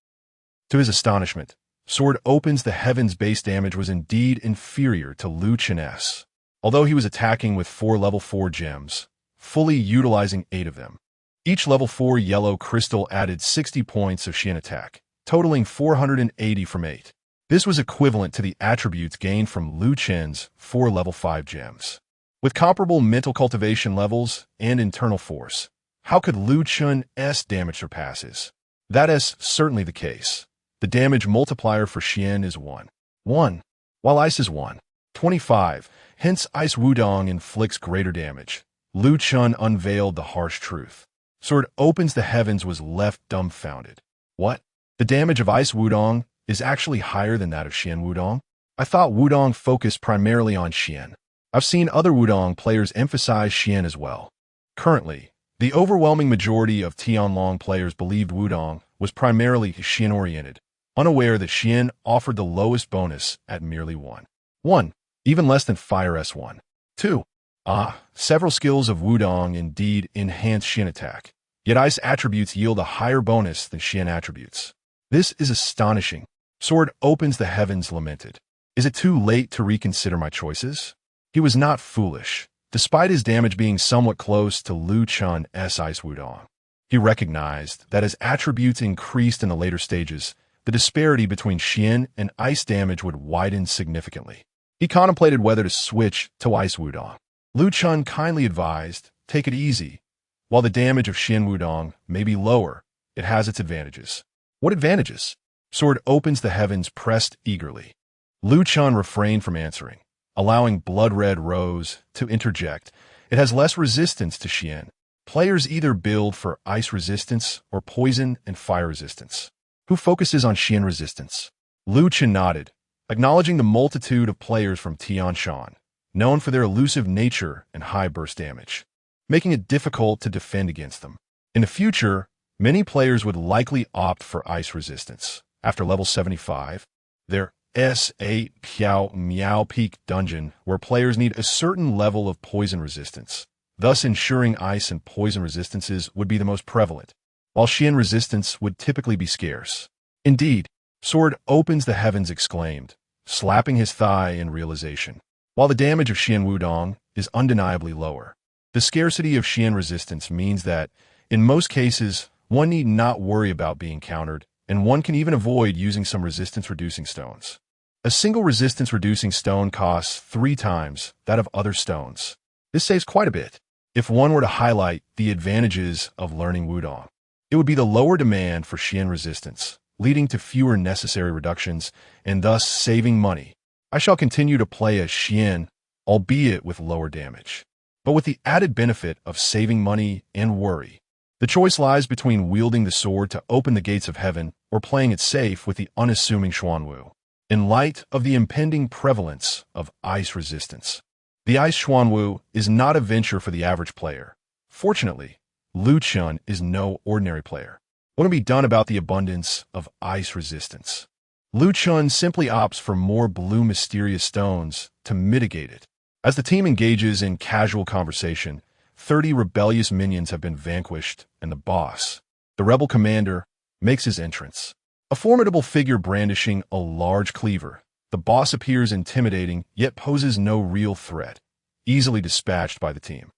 To his astonishment, Sword opens the heavens base damage was indeed inferior to Chen's, although he was attacking with 4 level 4 gems, fully utilizing 8 of them. Each level 4 yellow crystal added 60 points of Xian attack, totaling 480 from 8. This was equivalent to the attributes gained from Chen's 4 level 5 gems. With comparable mental cultivation levels and internal force, how could Chen's damage surpass his? That is certainly the case. The damage multiplier for Xian is 1, while Ice is 1, 25, hence Ice Wudong inflicts greater damage. Chen unveiled the harsh truth. Sword opens the heavens was left dumbfounded. "What? The damage of Ice Wudong is actually higher than that of Xian Wudong? I thought Wudong focused primarily on Xian. I've seen other Wudong players emphasize Xian as well." Currently, the overwhelming majority of Tianlong players believed Wudong was primarily Xian-oriented, unaware that Xian offered the lowest bonus at merely 1, even less than Fire S1. 2. Several skills of Wudong indeed enhance Xian attack, yet Ice attributes yield a higher bonus than Xian attributes. This is astonishing. Sword opens the heavens lamented. "Is it too late to reconsider my choices?" He was not foolish, despite his damage being somewhat close to Chen's Ice Wudong. He recognized that as attributes increased in the later stages, the disparity between Xian and Ice damage would widen significantly. He contemplated whether to switch to Ice Wudong. Chen kindly advised, "Take it easy. While the damage of Xian Wudong may be lower, it has its advantages." "What advantages?" Sword opens the heavens pressed eagerly. Chen refrained from answering, allowing Blood Red Rose to interject. "It has less resistance to Xian. Players either build for ice resistance or poison and fire resistance. Who focuses on Xian resistance?" Chen nodded, acknowledging the multitude of players from Tianshan, known for their elusive nature and high burst damage, making it difficult to defend against them. In the future, many players would likely opt for ice resistance. After level 75, their S8 Piao Miao Peak dungeon, where players need a certain level of poison resistance, thus ensuring ice and poison resistances would be the most prevalent, while Xian resistance would typically be scarce. Indeed, Sword opens the heavens exclaimed, slapping his thigh in realization. While the damage of Xian Wudong is undeniably lower. The scarcity of Xian resistance means that, in most cases, one need not worry about being countered, and one can even avoid using some resistance-reducing stones. A single resistance-reducing stone costs 3 times that of other stones. This saves quite a bit. If one were to highlight the advantages of learning Wudong, it would be the lower demand for Xian resistance, leading to fewer necessary reductions and thus saving money. I shall continue to play as Xian, albeit with lower damage, but with the added benefit of saving money and worry. The choice lies between wielding the sword to open the gates of heaven or playing it safe with the unassuming Xuanwu. In light of the impending prevalence of ice resistance, the ice Xuanwu is not a venture for the average player. Fortunately, Lu Chen is no ordinary player. What can be done about the abundance of ice resistance? Lu Chen simply opts for more blue mysterious stones to mitigate it. As the team engages in casual conversation, 30 rebellious minions have been vanquished, and the boss, the rebel commander, makes his entrance. A formidable figure brandishing a large cleaver, the boss appears intimidating yet poses no real threat, easily dispatched by the team.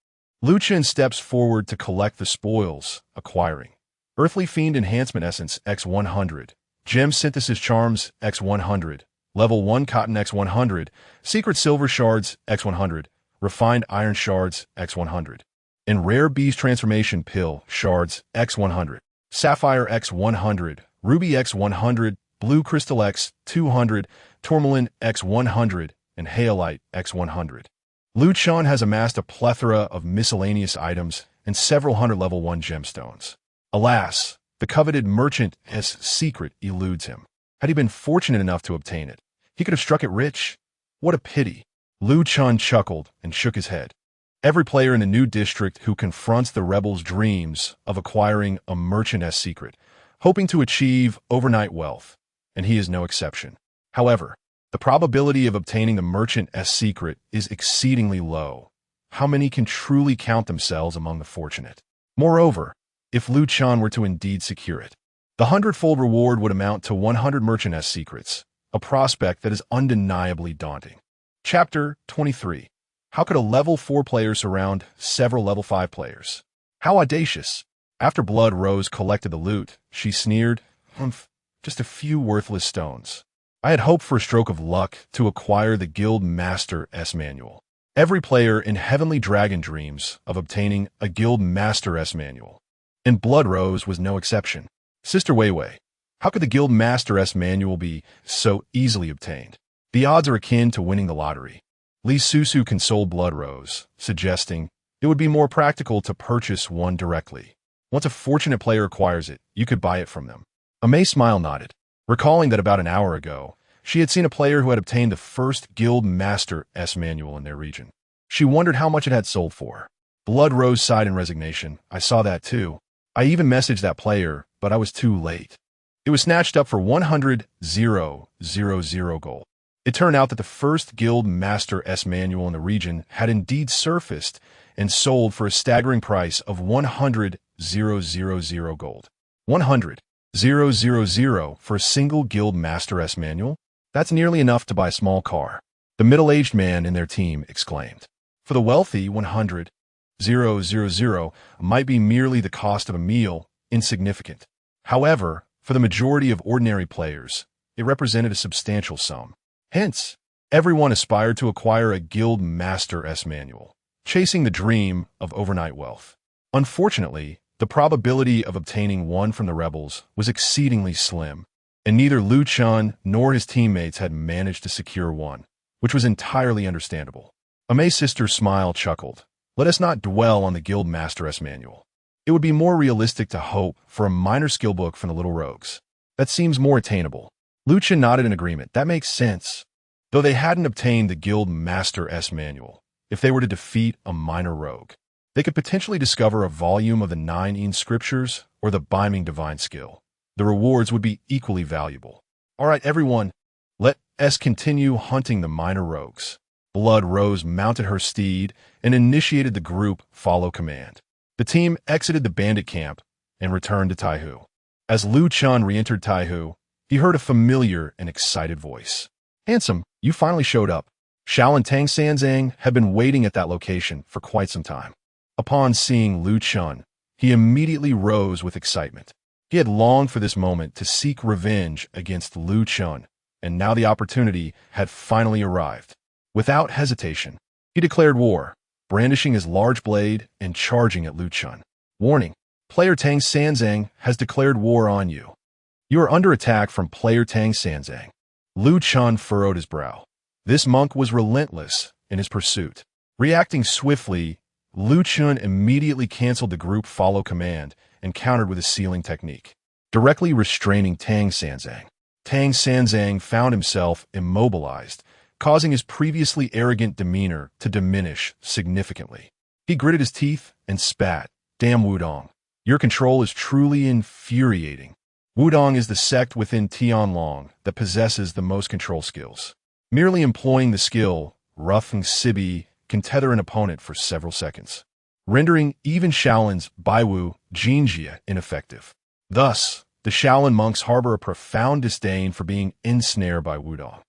Lu Chen steps forward to collect the spoils, acquiring Earthly Fiend Enhancement Essence X100, Gem Synthesis Charms X100, Level 1 Cotton X100, Secret Silver Shards X100, Refined Iron Shards X100, and Rare Beast Transformation Pill Shards X100, Sapphire X100, Ruby X100, Blue Crystal X200, Tourmaline X100, and Halite X100. Lu Chen has amassed a plethora of miscellaneous items and several hundred level 1 gemstones. Alas, the coveted Merchant's secret eludes him. Had he been fortunate enough to obtain it, he could have struck it rich. What a pity. Lu Chen chuckled and shook his head. Every player in the new district who confronts the rebels dreams of acquiring a Merchant's secret, hoping to achieve overnight wealth, and he is no exception. However, the probability of obtaining the Merchant's secret is exceedingly low. How many can truly count themselves among the fortunate? Moreover, if Lu Chen were to indeed secure it, the Hundredfold Reward would amount to 100 Merchant's secrets, a prospect that is undeniably daunting. Chapter 23. How could a level 4 player surround several level 5 players? How audacious! After Blood Rose collected the loot, she sneered, "Humph, just a few worthless stones. I had hoped for a stroke of luck to acquire the Guild Master's manual." Every player in Heavenly Dragon dreams of obtaining a Guild Master's manual, and Blood Rose was no exception. Sister Weiwei, how could the Guild Master's manual be so easily obtained? The odds are akin to winning the lottery. Li Susu consoled Blood Rose, suggesting it would be more practical to purchase one directly. Once a fortunate player acquires it, you could buy it from them. Amei Smile nodded, recalling that about an hour ago, she had seen a player who had obtained the first Guild Master's manual in their region. She wondered how much it had sold for. Blood Rose sighed in resignation. I saw that too. I even messaged that player, but I was too late. It was snatched up for 100,000 gold. It turned out that the first Guild Master's manual in the region had indeed surfaced and sold for a staggering price of 100,000 gold. 100,000 for a single Guild Master's manual? That's nearly enough to buy a small car. The middle-aged man in their team exclaimed. For the wealthy, 100,000 might be merely the cost of a meal, insignificant. However, for the majority of ordinary players, it represented a substantial sum. Hence, everyone aspired to acquire a Guild Master's manual, chasing the dream of overnight wealth. Unfortunately, the probability of obtaining one from the rebels was exceedingly slim, and neither Lu Chen nor his teammates had managed to secure one, which was entirely understandable. Amei's sister's smile chuckled. Let us not dwell on the Guild Master's manual. It would be more realistic to hope for a minor skill book from the little rogues. That seems more attainable. Lu Chen nodded in agreement. That makes sense. Though they hadn't obtained the Guild Master's manual, if they were to defeat a minor rogue, they could potentially discover a volume of the 9 Yin scriptures or the Biming divine skill. The rewards would be equally valuable. All right, everyone, let us continue hunting the minor rogues. Blood Rose mounted her steed and initiated the group follow command. The team exited the bandit camp and returned to Taihu. As Lu Chen re-entered Taihu, he heard a familiar and excited voice. Handsome, you finally showed up. Xiao and Tang Sanzang had been waiting at that location for quite some time. Upon seeing Lu Chun, he immediately rose with excitement. He had longed for this moment to seek revenge against Lu Chun, and now the opportunity had finally arrived. Without hesitation, he declared war, brandishing his large blade and charging at Lu Chun. Warning: Player Tang Sanzang has declared war on you. You are under attack from Player Tang Sanzang. Lu Chun furrowed his brow. This monk was relentless in his pursuit. Reacting swiftly, Lu Chun immediately canceled the group follow command and countered with his sealing technique, directly restraining Tang Sanzang. Tang Sanzang found himself immobilized, causing his previously arrogant demeanor to diminish significantly. He gritted his teeth and spat. Damn Wudong, your control is truly infuriating. Wudong is the sect within Tianlong that possesses the most control skills. Merely employing the skill, Roughing Sibi can tether an opponent for several seconds, rendering even Shaolin's Baiwu Jinjia ineffective. Thus, the Shaolin monks harbor a profound disdain for being ensnared by Wudong.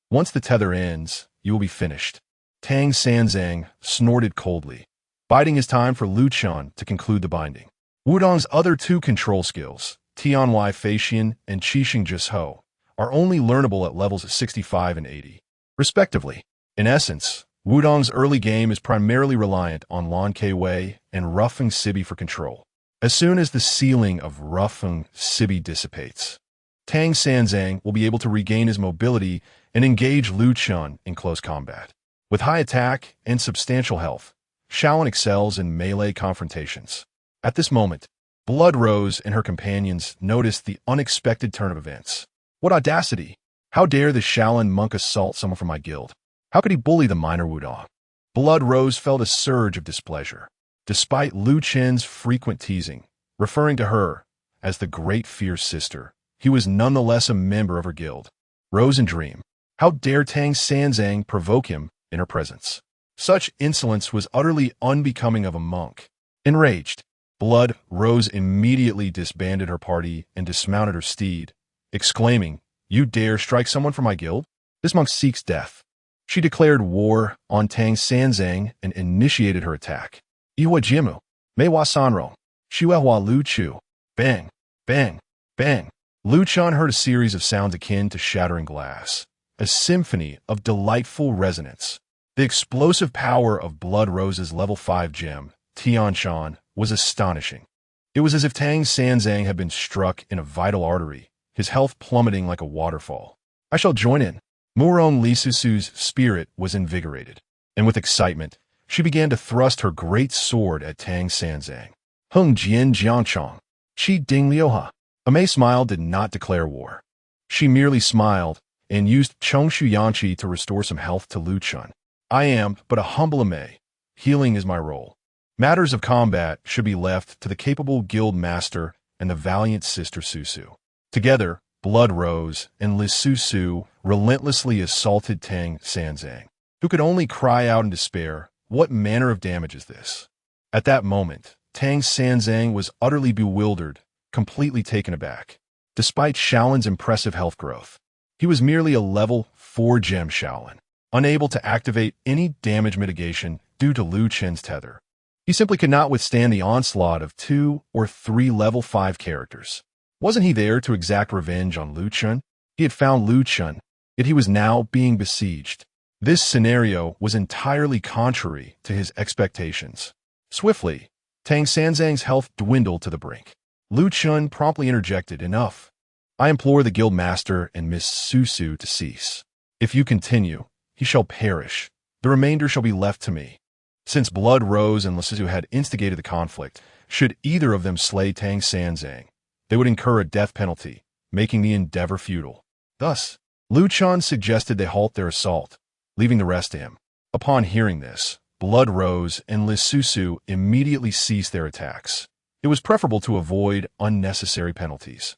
Once the tether ends, you will be finished. Tang Sanzang snorted coldly, biding his time for Lu Chun to conclude the binding. Wudong's other two control skills, Tianwei Feixian and Qixing Jisho, are only learnable at levels 65 and 80, respectively. In essence, Wudong's early game is primarily reliant on Lan Ke Wei and Roughing Sibi for control. As soon as the ceiling of Roughing Sibi dissipates, Tang Sanzang will be able to regain his mobility and engage Lu Chun in close combat. With high attack and substantial health, Shaolin excels in melee confrontations. At this moment, Blood Rose and her companions noticed the unexpected turn of events. What audacity! How dare this Shaolin monk assault someone from my guild? How could he bully the minor Wudong? Blood Rose felt a surge of displeasure. Despite Lu Chen's frequent teasing, referring to her as the Great Fierce Sister, he was nonetheless a member of her guild. Rose and Dream. How dare Tang Sanzang provoke him in her presence? Such insolence was utterly unbecoming of a monk. Enraged, Blood Rose immediately disbanded her party and dismounted her steed, exclaiming, "You dare strike someone from my guild? This monk seeks death." She declared war on Tang Sanzang and initiated her attack. Iwa Jimu, Meiwa Sanro, Shuehua Lu Chu. Bang, bang, bang. Lu Chun heard a series of sounds akin to shattering glass, a symphony of delightful resonance. The explosive power of Blood Rose's level 5 gem, Tianshan, was astonishing. It was as if Tang Sanzang had been struck in a vital artery, his health plummeting like a waterfall. I shall join in. Murong Lisusu's spirit was invigorated, and with excitement, she began to thrust her great sword at Tang Sanzang. Hung Jian Jiangchong, Qi Ding Liuha. Amei Smile did not declare war. She merely smiled and used Chongshu Yanqi to restore some health to Lu Chun. I am but a humble Amei. Healing is my role. Matters of combat should be left to the capable guild master and the valiant sister Susu. Together, Blood Rose and Lisusu relentlessly assaulted Tang Sanzang, who could only cry out in despair, "What manner of damage is this?" At that moment, Tang Sanzang was utterly bewildered, completely taken aback. Despite Shaolin's impressive health growth, he was merely a level 4 gem Shaolin, unable to activate any damage mitigation due to Lu Chen's tether. He simply could not withstand the onslaught of 2 or 3 level 5 characters. Wasn't he there to exact revenge on Lu Chun? He had found Lu Chun, yet he was now being besieged. This scenario was entirely contrary to his expectations. Swiftly, Tang Sanzang's health dwindled to the brink. Lu Chun promptly interjected, "Enough. I implore the guild master and Miss Susu to cease. If you continue, he shall perish. The remainder shall be left to me." Since Blood Rose and Lisusu had instigated the conflict, should either of them slay Tang Sanzang, they would incur a death penalty, making the endeavor futile. Thus, Lu Chun suggested they halt their assault, leaving the rest to him. Upon hearing this, Blood Rose and Lisusu immediately ceased their attacks. It was preferable to avoid unnecessary penalties.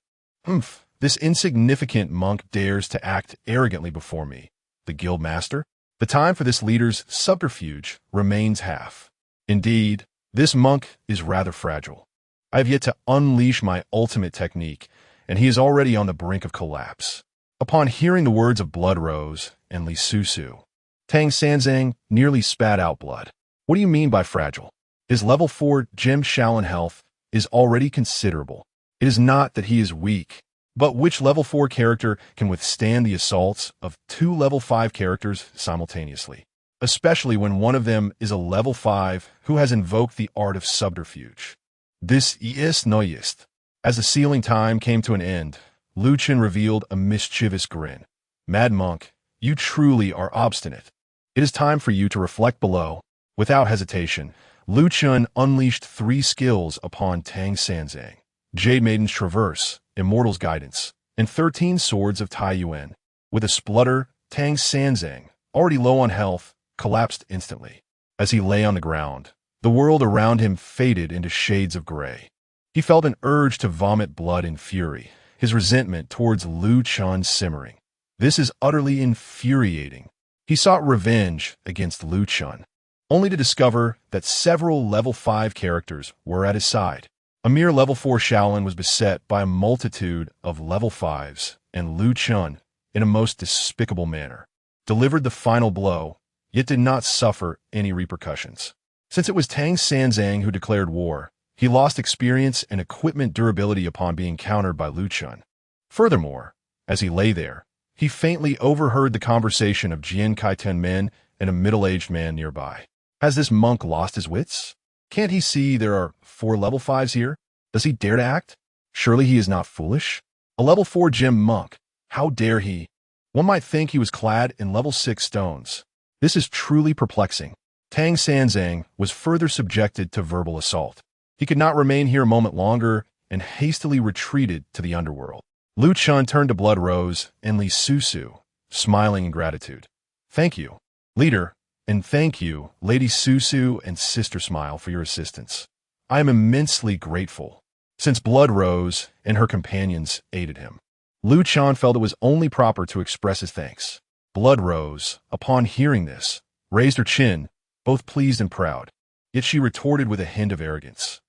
This insignificant monk dares to act arrogantly before me, the guild master? The time for this leader's subterfuge remains half. Indeed, this monk is rather fragile. I have yet to unleash my ultimate technique, and he is already on the brink of collapse. Upon hearing the words of Blood Rose and Lisusu, Tang Sanzang nearly spat out blood. What do you mean by fragile? His level 4 gem Shaolin health is already considerable. It is not that he is weak, but which level 4 character can withstand the assaults of 2 level 5 characters simultaneously? Especially when one of them is a level 5 who has invoked the art of subterfuge. This is noist. As the sealing time came to an end, Lu Chen revealed a mischievous grin. Mad Monk, you truly are obstinate. It is time for you to reflect below. Without hesitation, Lu Chen unleashed 3 skills upon Tang Sanzang: Jade Maiden's Traverse, Immortal's Guidance, and 13 Swords of Tai Yuan. With a splutter, Tang Sanzang, already low on health, collapsed instantly. As he lay on the ground, the world around him faded into shades of gray. He felt an urge to vomit blood in fury, his resentment towards Lu Chen simmering. This is utterly infuriating. He sought revenge against Lu Chen, only to discover that several level 5 characters were at his side. A mere level 4 Shaolin was beset by a multitude of level 5s, and Lu Chen, in a most despicable manner, delivered the final blow, yet did not suffer any repercussions. Since it was Tang Sanzang who declared war, he lost experience and equipment durability upon being countered by Lu Chen. Furthermore, as he lay there, he faintly overheard the conversation of Jian Kai-ten men and a middle-aged man nearby. Has this monk lost his wits? Can't he see there are 4 level 5s here? Does he dare to act? Surely he is not foolish. A level 4 gem monk. How dare he? One might think he was clad in level 6 stones. This is truly perplexing. Tang Sanzang was further subjected to verbal assault. He could not remain here a moment longer and hastily retreated to the underworld. Lu Chen turned to Blood Rose and Li Susu, smiling in gratitude. Thank you, leader, and thank you, Lady Susu and Sister Smile, for your assistance. I am immensely grateful, since Blood Rose and her companions aided him. Lu Chen felt it was only proper to express his thanks. Blood Rose, upon hearing this, raised her chin, both pleased and proud. Yet she retorted with a hint of arrogance.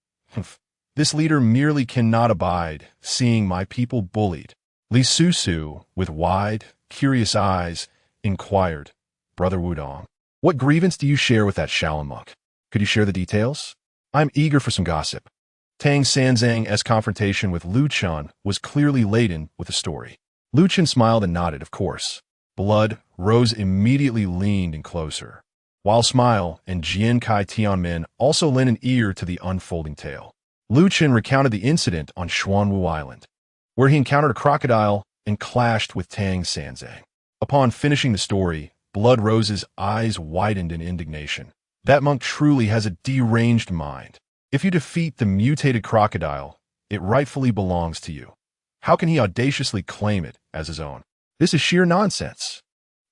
This leader merely cannot abide seeing my people bullied. Li Susu, with wide, curious eyes, inquired, Brother Wudong, what grievance do you share with that Shaolin monk? Could you share the details? I'm eager for some gossip. Tang Sanzang's confrontation with Lu Chen was clearly laden with a story. Lu Chen smiled and nodded, of course. Blood Rose immediately leaned in closer, while Smile and Jian Kai Tianmen also lent an ear to the unfolding tale. Lu Chen recounted the incident on Xuanwu Island, where he encountered a crocodile and clashed with Tang Sanzang. Upon finishing the story, Blood Rose's eyes widened in indignation. That monk truly has a deranged mind. If you defeat the mutated crocodile, it rightfully belongs to you. How can he audaciously claim it as his own? This is sheer nonsense.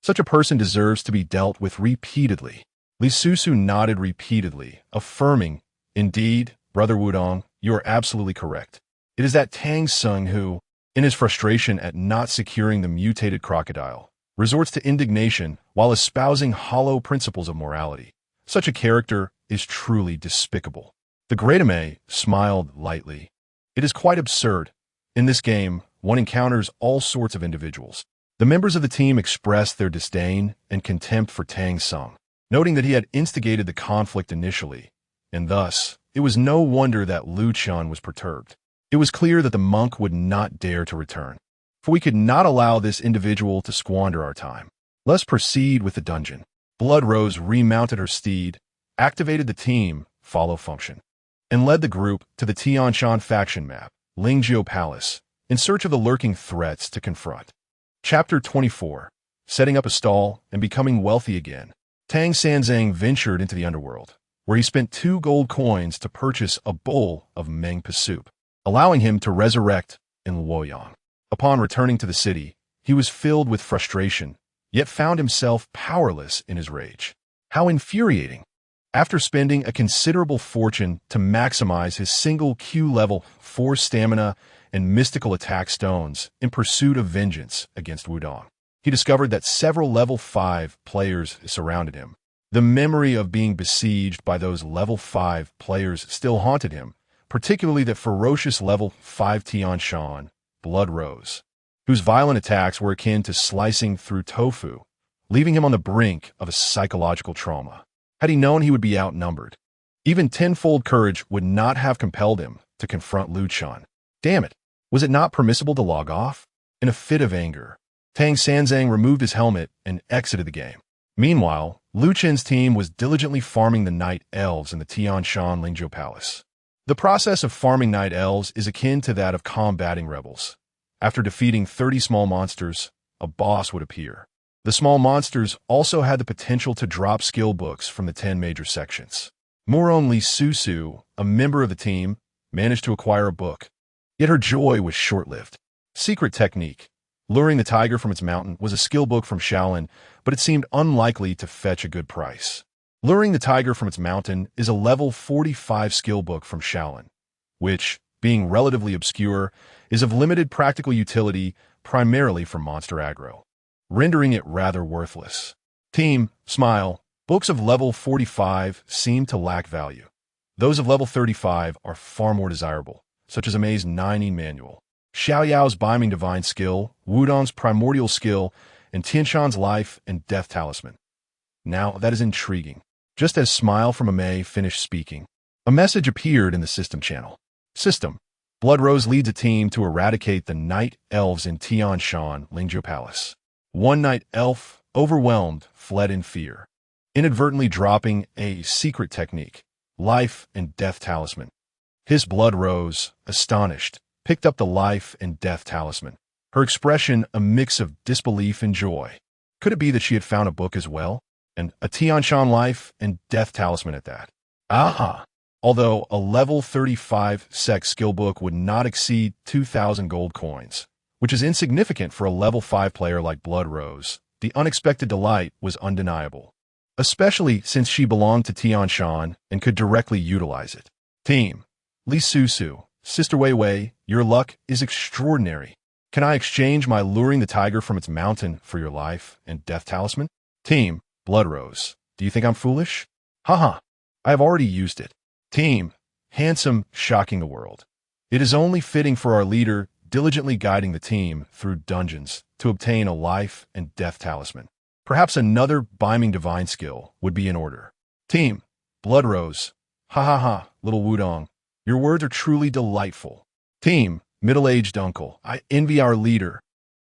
Such a person deserves to be dealt with repeatedly. Li Susu nodded repeatedly, affirming, indeed, Brother Wudong, you are absolutely correct. It is that Tang Sung who, in his frustration at not securing the mutated crocodile, resorts to indignation while espousing hollow principles of morality. Such a character is truly despicable. The Great Ame smiled lightly. It is quite absurd. In this game, one encounters all sorts of individuals. The members of the team expressed their disdain and contempt for Tang Sung, noting that he had instigated the conflict initially, and thus, it was no wonder that Lu Chen was perturbed. It was clear that the monk would not dare to return, for we could not allow this individual to squander our time. Let's proceed with the dungeon. Blood Rose remounted her steed, activated the team follow function, and led the group to the Tianshan faction map, Lingjiu Palace, in search of the lurking threats to confront. Chapter 24. Setting up a stall and becoming wealthy again. Tang Sanzang ventured into the underworld, where he spent 2 gold coins to purchase a bowl of Mengpa soup, allowing him to resurrect in Luoyang. Upon returning to the city, he was filled with frustration, yet found himself powerless in his rage. How infuriating! After spending a considerable fortune to maximize his single Q level 4 stamina and mystical attack stones in pursuit of vengeance against Wudong, he discovered that several level 5 players surrounded him. The memory of being besieged by those level 5 players still haunted him, particularly the ferocious level 5 Tianshan, Blood Rose, whose violent attacks were akin to slicing through tofu, leaving him on the brink of a psychological trauma. Had he known he would be outnumbered, even tenfold courage would not have compelled him to confront Lu Chen. Damn it! Was it not permissible to log off? In a fit of anger, Tang Sanzang removed his helmet and exited the game. Meanwhile, Lu Chen's team was diligently farming the night elves in the Tianshan Lingzhou Palace. The process of farming night elves is akin to that of combating rebels. After defeating 30 small monsters, a boss would appear. The small monsters also had the potential to drop skill books from the 10 major sections. Moron Li Susu, a member of the team, managed to acquire a book. Yet her joy was short-lived. Secret Technique. Luring the Tiger from its mountain was a skill book from Shaolin, but it seemed unlikely to fetch a good price. Luring the Tiger from its mountain is a level 45 skill book from Shaolin, which, being relatively obscure, is of limited practical utility primarily for monster aggro, rendering it rather worthless. Team, smile. Books of level 45 seem to lack value. Those of level 35 are far more desirable, such as Amei's 9 manual, Xiao Yao's Biming Divine Skill, Wudong's Primordial Skill, and Tianshan's Life and Death Talisman. Now, that is intriguing. Just as Smile from Amei finished speaking, a message appeared in the system channel. System. Blood Rose leads a team to eradicate the night elves in Tianshan Lingzhou Palace. One night elf, overwhelmed, fled in fear, inadvertently dropping a secret technique, Life and Death Talisman. His Blood Rose, astonished, picked up the Life and Death Talisman, her expression a mix of disbelief and joy. Could it be that she had found a book as well? And a Tianshan Life and Death Talisman at that. Aha! Although a level 35 sec skill book would not exceed 2,000 gold coins, which is insignificant for a level 5 player like Blood Rose, the unexpected delight was undeniable, especially since she belonged to Tianshan and could directly utilize it. Team. Li Susu, Sister Wei Wei, your luck is extraordinary. Can I exchange my luring the tiger from its mountain for your life and death talisman? Team. Blood Rose, do you think I'm foolish? Haha, I have already used it. Team. Handsome, shocking the world. It is only fitting for our leader diligently guiding the team through dungeons to obtain a life and death talisman. Perhaps another Biming Divine Skill would be in order. Team. Blood Rose. Ha ha ha, little Wudong. Your words are truly delightful. Team. Middle-aged uncle, I envy our leader.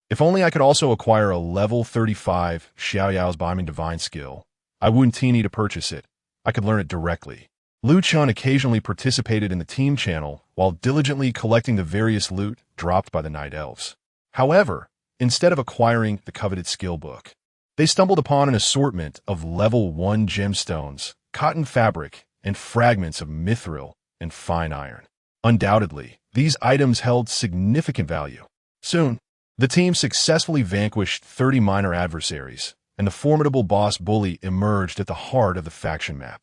If only I could also acquire a level 35 Xiao Yao's Biming Divine Skill. I wouldn't need to purchase it. I could learn it directly. Lu Chen occasionally participated in the team channel while diligently collecting the various loot dropped by the Night Elves. However, instead of acquiring the coveted skill book, they stumbled upon an assortment of level 1 gemstones, cotton fabric, and fragments of mithril and fine iron. Undoubtedly, these items held significant value. Soon, the team successfully vanquished 30 minor adversaries, and the formidable boss bully emerged at the heart of the faction map.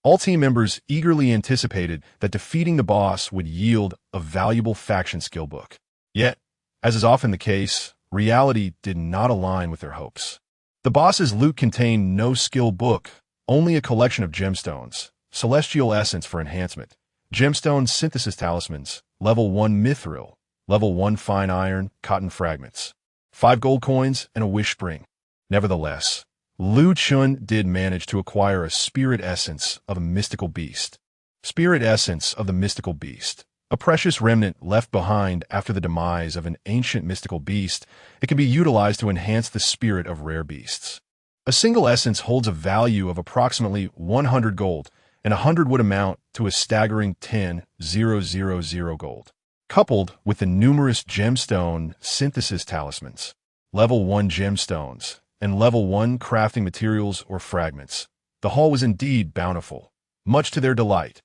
All team members eagerly anticipated that defeating the boss would yield a valuable faction skill book. Yet, as is often the case, reality did not align with their hopes. The boss's loot contained no skill book, only a collection of gemstones, celestial essence for enhancement, gemstone synthesis talismans, level 1 mithril, level 1 fine iron, cotton fragments, 5 gold coins, and a wish spring. Nevertheless, Lu Chen did manage to acquire a spirit essence of a mystical beast. Spirit essence of the mystical beast. A precious remnant left behind after the demise of an ancient mystical beast, it can be utilized to enhance the spirit of rare beasts. A single essence holds a value of approximately 100 gold, and 100 would amount to a staggering 10,000 gold. Coupled with the numerous gemstone synthesis talismans, level 1 gemstones, and level 1 crafting materials or fragments, the haul was indeed bountiful, much to their delight.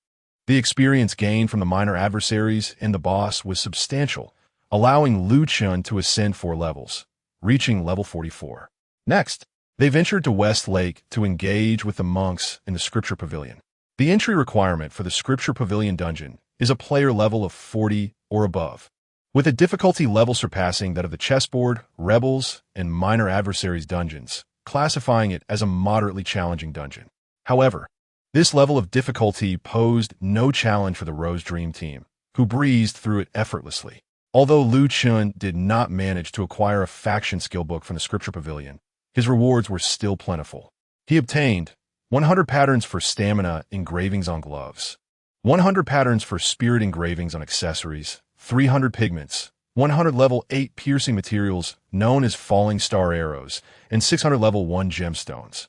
The experience gained from the minor adversaries and the boss was substantial, allowing Lu Chen to ascend 4 levels, reaching level 44. Next, they ventured to West Lake to engage with the monks in the Scripture Pavilion. The entry requirement for the Scripture Pavilion dungeon is a player level of 40 or above, with a difficulty level surpassing that of the chessboard, rebels, and minor adversaries dungeons, classifying it as a moderately challenging dungeon. However, this level of difficulty posed no challenge for the Rose Dream team, who breezed through it effortlessly. Although Lu Chen did not manage to acquire a faction skill book from the Scripture Pavilion, his rewards were still plentiful. He obtained 100 patterns for stamina engravings on gloves, 100 patterns for spirit engravings on accessories, 300 pigments, 100 level 8 piercing materials known as falling star arrows, and 600 level 1 gemstones,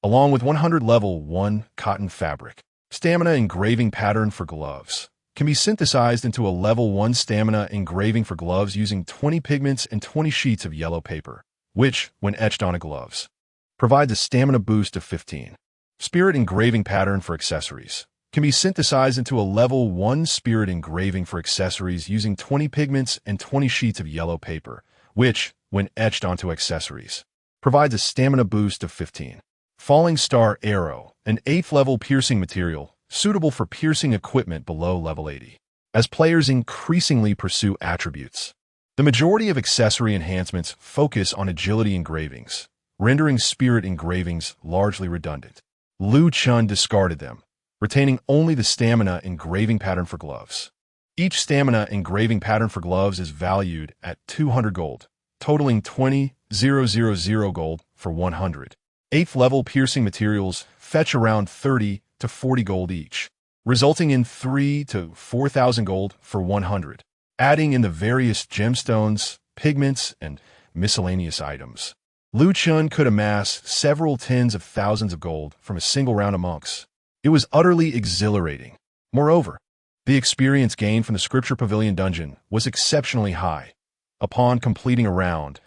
along with 100 level 1 cotton fabric. Stamina engraving pattern for gloves can be synthesized into a level 1 stamina engraving for gloves using 20 pigments and 20 sheets of yellow paper, which, when etched onto gloves, provides a stamina boost of 15. Spirit engraving pattern for accessories can be synthesized into a level 1 spirit engraving for accessories using 20 pigments and 20 sheets of yellow paper, which, when etched onto accessories, provides a stamina boost of 15. Falling Star Arrow, an 8th level piercing material, suitable for piercing equipment below level 80. As players increasingly pursue attributes, the majority of accessory enhancements focus on agility engravings, rendering spirit engravings largely redundant. Chen discarded them, retaining only the stamina engraving pattern for gloves. Each stamina engraving pattern for gloves is valued at 200 gold, totaling 20,000 gold for 100. 8th level piercing materials fetch around 30 to 40 gold each, resulting in 3 to 4,000 gold for 100. Adding in the various gemstones, pigments, and miscellaneous items, Chen could amass several tens of thousands of gold from a single round of monks. It was utterly exhilarating. Moreover, the experience gained from the Scripture Pavilion dungeon was exceptionally high. Upon completing a round,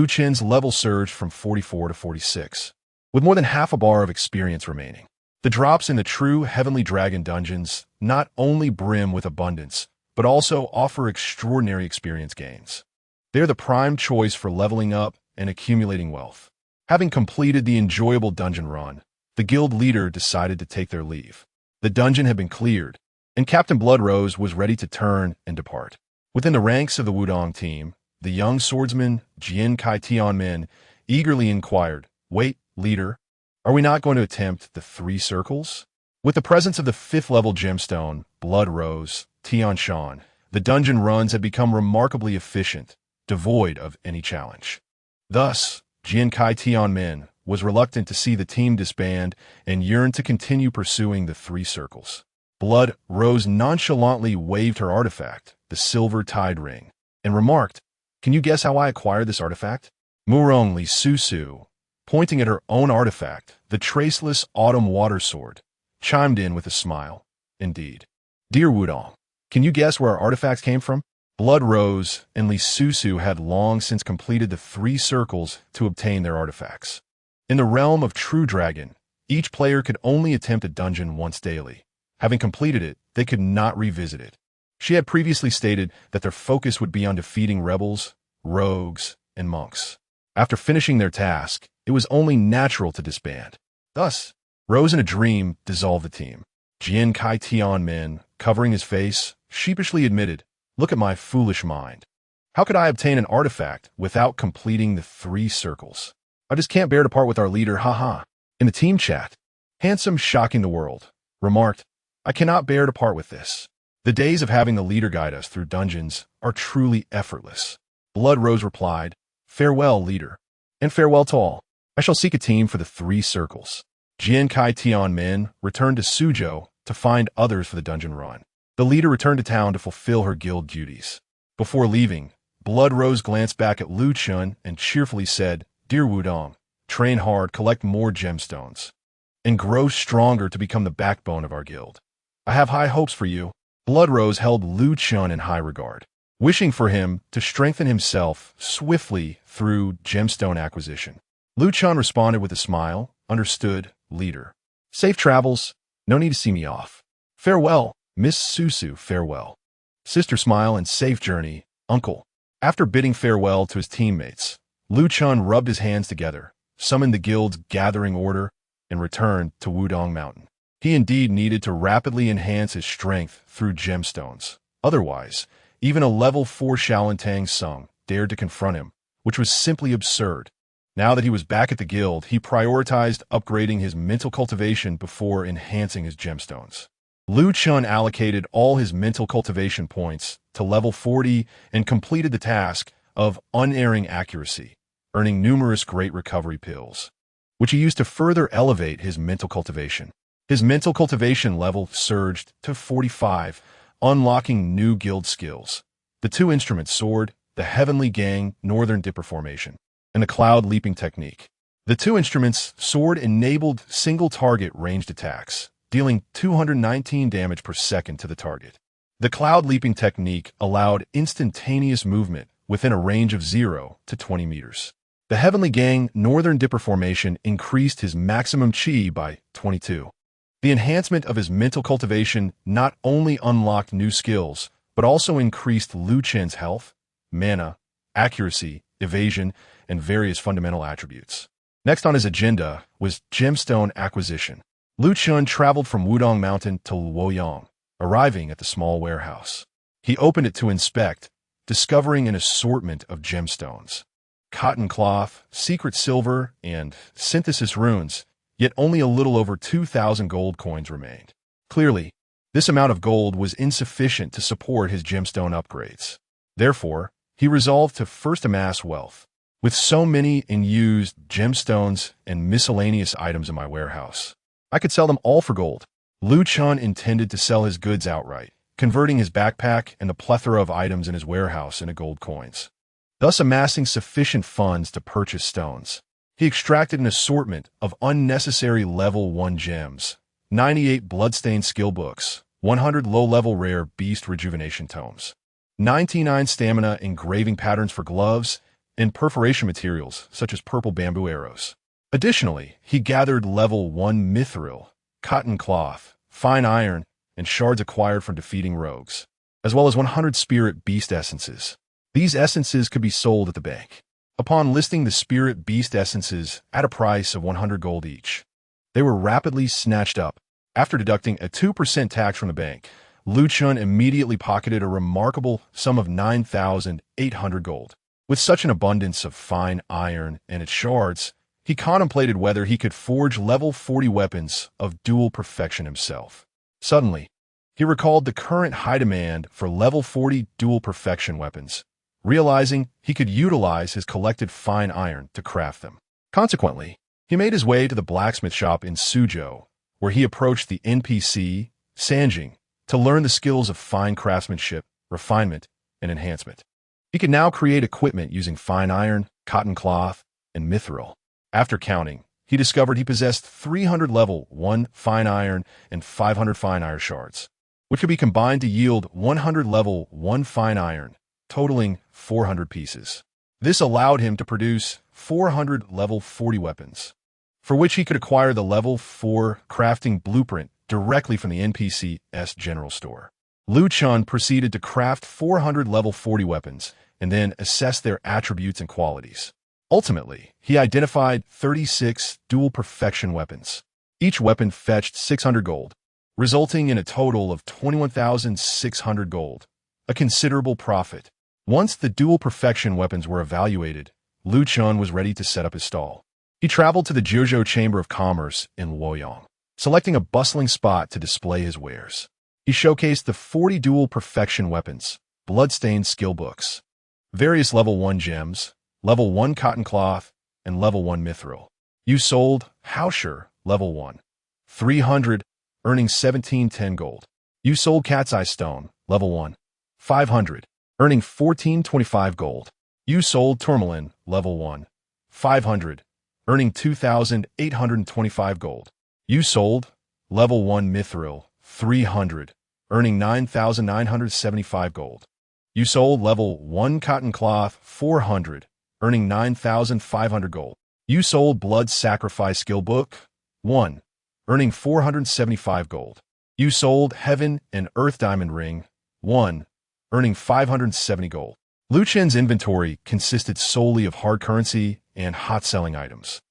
Chen's level surged from 44 to 46, with more than half a bar of experience remaining. The drops in the true Heavenly Dragon dungeons not only brim with abundance, but also offer extraordinary experience gains. They're the prime choice for leveling up and accumulating wealth. Having completed the enjoyable dungeon run, the guild leader decided to take their leave. The dungeon had been cleared, and Captain Bloodrose was ready to turn and depart. Within the ranks of the Wudong team, the young swordsman Jian Kai Tianmin eagerly inquired, "Wait, leader, are we not going to attempt the 3 circles?" With the presence of the 5th level gemstone, Blood Rose, Tianshan, the dungeon runs had become remarkably efficient, devoid of any challenge. Thus, Jian Kai Tianmin was reluctant to see the team disband and yearned to continue pursuing the 3 circles. Blood Rose nonchalantly waved her artifact, the silver tide ring, and remarked, "Can you guess how I acquired this artifact?" Murong Li Susu, pointing at her own artifact, the traceless autumn water sword, chimed in with a smile. "Indeed. Dear Wudong, can you guess where our artifacts came from?" Blood Rose and Li Susu had long since completed the 3 circles to obtain their artifacts. In the realm of True Dragon, each player could only attempt a dungeon once daily. Having completed it, they could not revisit it. She had previously stated that their focus would be on defeating rebels, rogues, and monks. After finishing their task, it was only natural to disband. Thus, Rose in a dream dissolved the team. Jian Kai Tianmin, covering his face, sheepishly admitted, "Look at my foolish mind. How could I obtain an artifact without completing the 3 circles? I just can't bear to part with our leader, haha." In the team chat, Handsome Shocking the World remarked, "I cannot bear to part with this. The days of having the leader guide us through dungeons are truly effortless." Blood Rose replied, "Farewell, leader, and farewell to all. I shall seek a team for the 3 circles." Jian Kai Tianmin returned to Suzhou to find others for the dungeon run. The leader returned to town to fulfill her guild duties. Before leaving, Blood Rose glanced back at Chen and cheerfully said, "Dear Wudong, train hard, collect more gemstones, and grow stronger to become the backbone of our guild. I have high hopes for you." Blood Rose held Chen in high regard, wishing for him to strengthen himself swiftly through gemstone acquisition. Chen responded with a smile, "Understood, leader. Safe travels. No need to see me off. Farewell, Miss Susu, farewell. Sister Smile and safe journey, uncle." After bidding farewell to his teammates, Chen rubbed his hands together, summoned the guild's gathering order, and returned to Wudong Mountain. He indeed needed to rapidly enhance his strength through gemstones. Otherwise, even a level 4 Shaolintang Sung dared to confront him, which was simply absurd. Now that he was back at the guild, he prioritized upgrading his mental cultivation before enhancing his gemstones. Chen allocated all his mental cultivation points to level 40 and completed the task of unerring accuracy, earning numerous great recovery pills, which he used to further elevate his mental cultivation. His mental cultivation level surged to 45, unlocking new guild skills. The two instruments sword, the Heavenly Gang Northern Dipper Formation, and the Cloud Leaping Technique. The two instruments sword enabled single-target ranged attacks, dealing 219 damage per second to the target. The Cloud Leaping Technique allowed instantaneous movement within a range of 0 to 20 meters. The Heavenly Gang Northern Dipper Formation increased his maximum chi by 22. The enhancement of his mental cultivation not only unlocked new skills, but also increased Lu Chen's health, mana, accuracy, evasion, and various fundamental attributes. Next on his agenda was gemstone acquisition. Lu Chen traveled from Wudong Mountain to Luoyang, arriving at the small warehouse. He opened it to inspect, discovering an assortment of gemstones. Cotton cloth, secret silver, and synthesis runes, yet only a little over 2,000 gold coins remained. Clearly, this amount of gold was insufficient to support his gemstone upgrades. Therefore, he resolved to first amass wealth. With so many unused gemstones and miscellaneous items in my warehouse, I could sell them all for gold. Lu Chen intended to sell his goods outright, converting his backpack and the plethora of items in his warehouse into gold coins, thus amassing sufficient funds to purchase stones. He extracted an assortment of unnecessary level 1 gems, 98 bloodstained skill books, 100 low-level rare beast rejuvenation tomes, 99 stamina engraving patterns for gloves, and perforation materials such as purple bamboo arrows. Additionally, he gathered level 1 mithril, cotton cloth, fine iron, and shards acquired from defeating rogues, as well as 100 spirit beast essences. These essences could be sold at the bank. Upon listing the spirit beast essences at a price of 100 gold each, they were rapidly snatched up. After deducting a 2% tax from the bank, Lu Chen immediately pocketed a remarkable sum of 9,800 gold. With such an abundance of fine iron and its shards, he contemplated whether he could forge level 40 weapons of dual perfection himself. Suddenly, he recalled the current high demand for level 40 dual perfection weapons, realizing he could utilize his collected fine iron to craft them. Consequently, he made his way to the blacksmith shop in Suzhou, where he approached the NPC, Sanjing, to learn the skills of fine craftsmanship, refinement, and enhancement. He could now create equipment using fine iron, cotton cloth, and mithril. After counting, he discovered he possessed 300 level 1 fine iron and 500 fine iron shards, which could be combined to yield 100 level 1 fine iron, totaling 400 pieces. This allowed him to produce 400 level 40 weapons, for which he could acquire the level 4 crafting blueprint directly from the NPC's general store. Lu Chen proceeded to craft 400 level 40 weapons and then assess their attributes and qualities. Ultimately, he identified 36 dual perfection weapons. Each weapon fetched 600 gold, resulting in a total of 21,600 gold, a considerable profit. Once the dual perfection weapons were evaluated, Lu Chen was ready to set up his stall. He traveled to the Jiuzhou Chamber of Commerce in Luoyang, selecting a bustling spot to display his wares. He showcased the 40 dual perfection weapons, bloodstained skill books, various level 1 gems, level 1 cotton cloth, and level 1 mithril. You sold Hausher, level 1, 300, earning 1710 gold. You sold Cat's Eye Stone, level 1, 500, earning 1425 gold. You sold Tourmaline, level 1, 500, earning 2,825 gold. You sold level 1 mithril, 300, earning 9,975 gold. You sold level 1 cotton cloth, 400, earning 9,500 gold. You sold blood sacrifice skill book, 1, earning 475 gold. You sold heaven and earth diamond ring, 1, earning 570 gold. Lu Chen's inventory consisted solely of hard currency and hot selling items,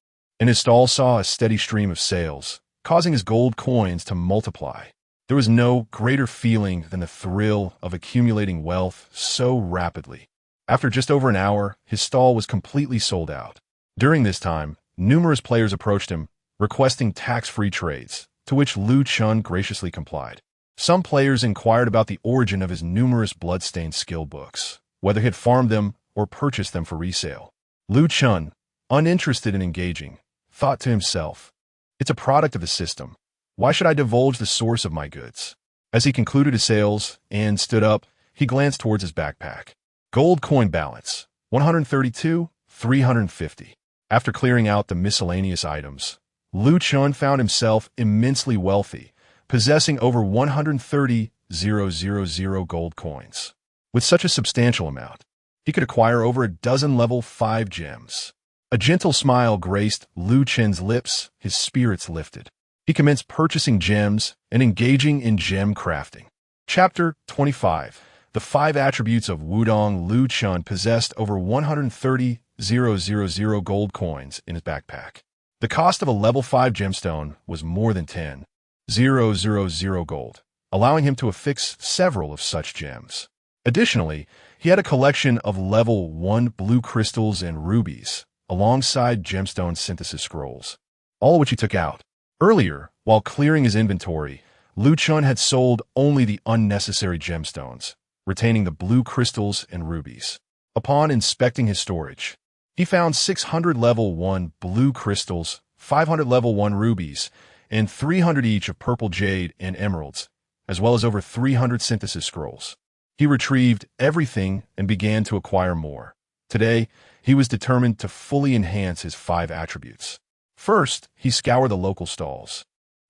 and his stall saw a steady stream of sales, causing his gold coins to multiply. There was no greater feeling than the thrill of accumulating wealth so rapidly. After just over an hour, his stall was completely sold out. During this time, numerous players approached him, requesting tax-free trades, to which Lu Chen graciously complied. Some players inquired about the origin of his numerous bloodstained skill books, whether he had farmed them or purchased them for resale. Lu Chen, uninterested in engaging, thought to himself, "It's a product of the system. Why should I divulge the source of my goods?" As he concluded his sales and stood up, he glanced towards his backpack. Gold coin balance, 132, 350. After clearing out the miscellaneous items, Lu Chen found himself immensely wealthy, possessing over 130,000 gold coins. With such a substantial amount, he could acquire over a dozen level 5 gems. A gentle smile graced Lu Chen's lips, his spirits lifted. He commenced purchasing gems and engaging in gem crafting. Chapter 25. The 5 attributes of Wudong. Lu Chen possessed over 130,000 gold coins in his backpack. The cost of a level 5 gemstone was more than 10,000 gold, allowing him to affix several of such gems. Additionally, he had a collection of level 1 blue crystals and rubies, alongside gemstone synthesis scrolls, all of which he took out. Earlier, while clearing his inventory, Lu Chen had sold only the unnecessary gemstones, retaining the blue crystals and rubies. Upon inspecting his storage, he found 600 level 1 blue crystals, 500 level 1 rubies, and 300 each of purple jade and emeralds, as well as over 300 synthesis scrolls. He retrieved everything and began to acquire more. Today, he was determined to fully enhance his 5 attributes. First, he scoured the local stalls,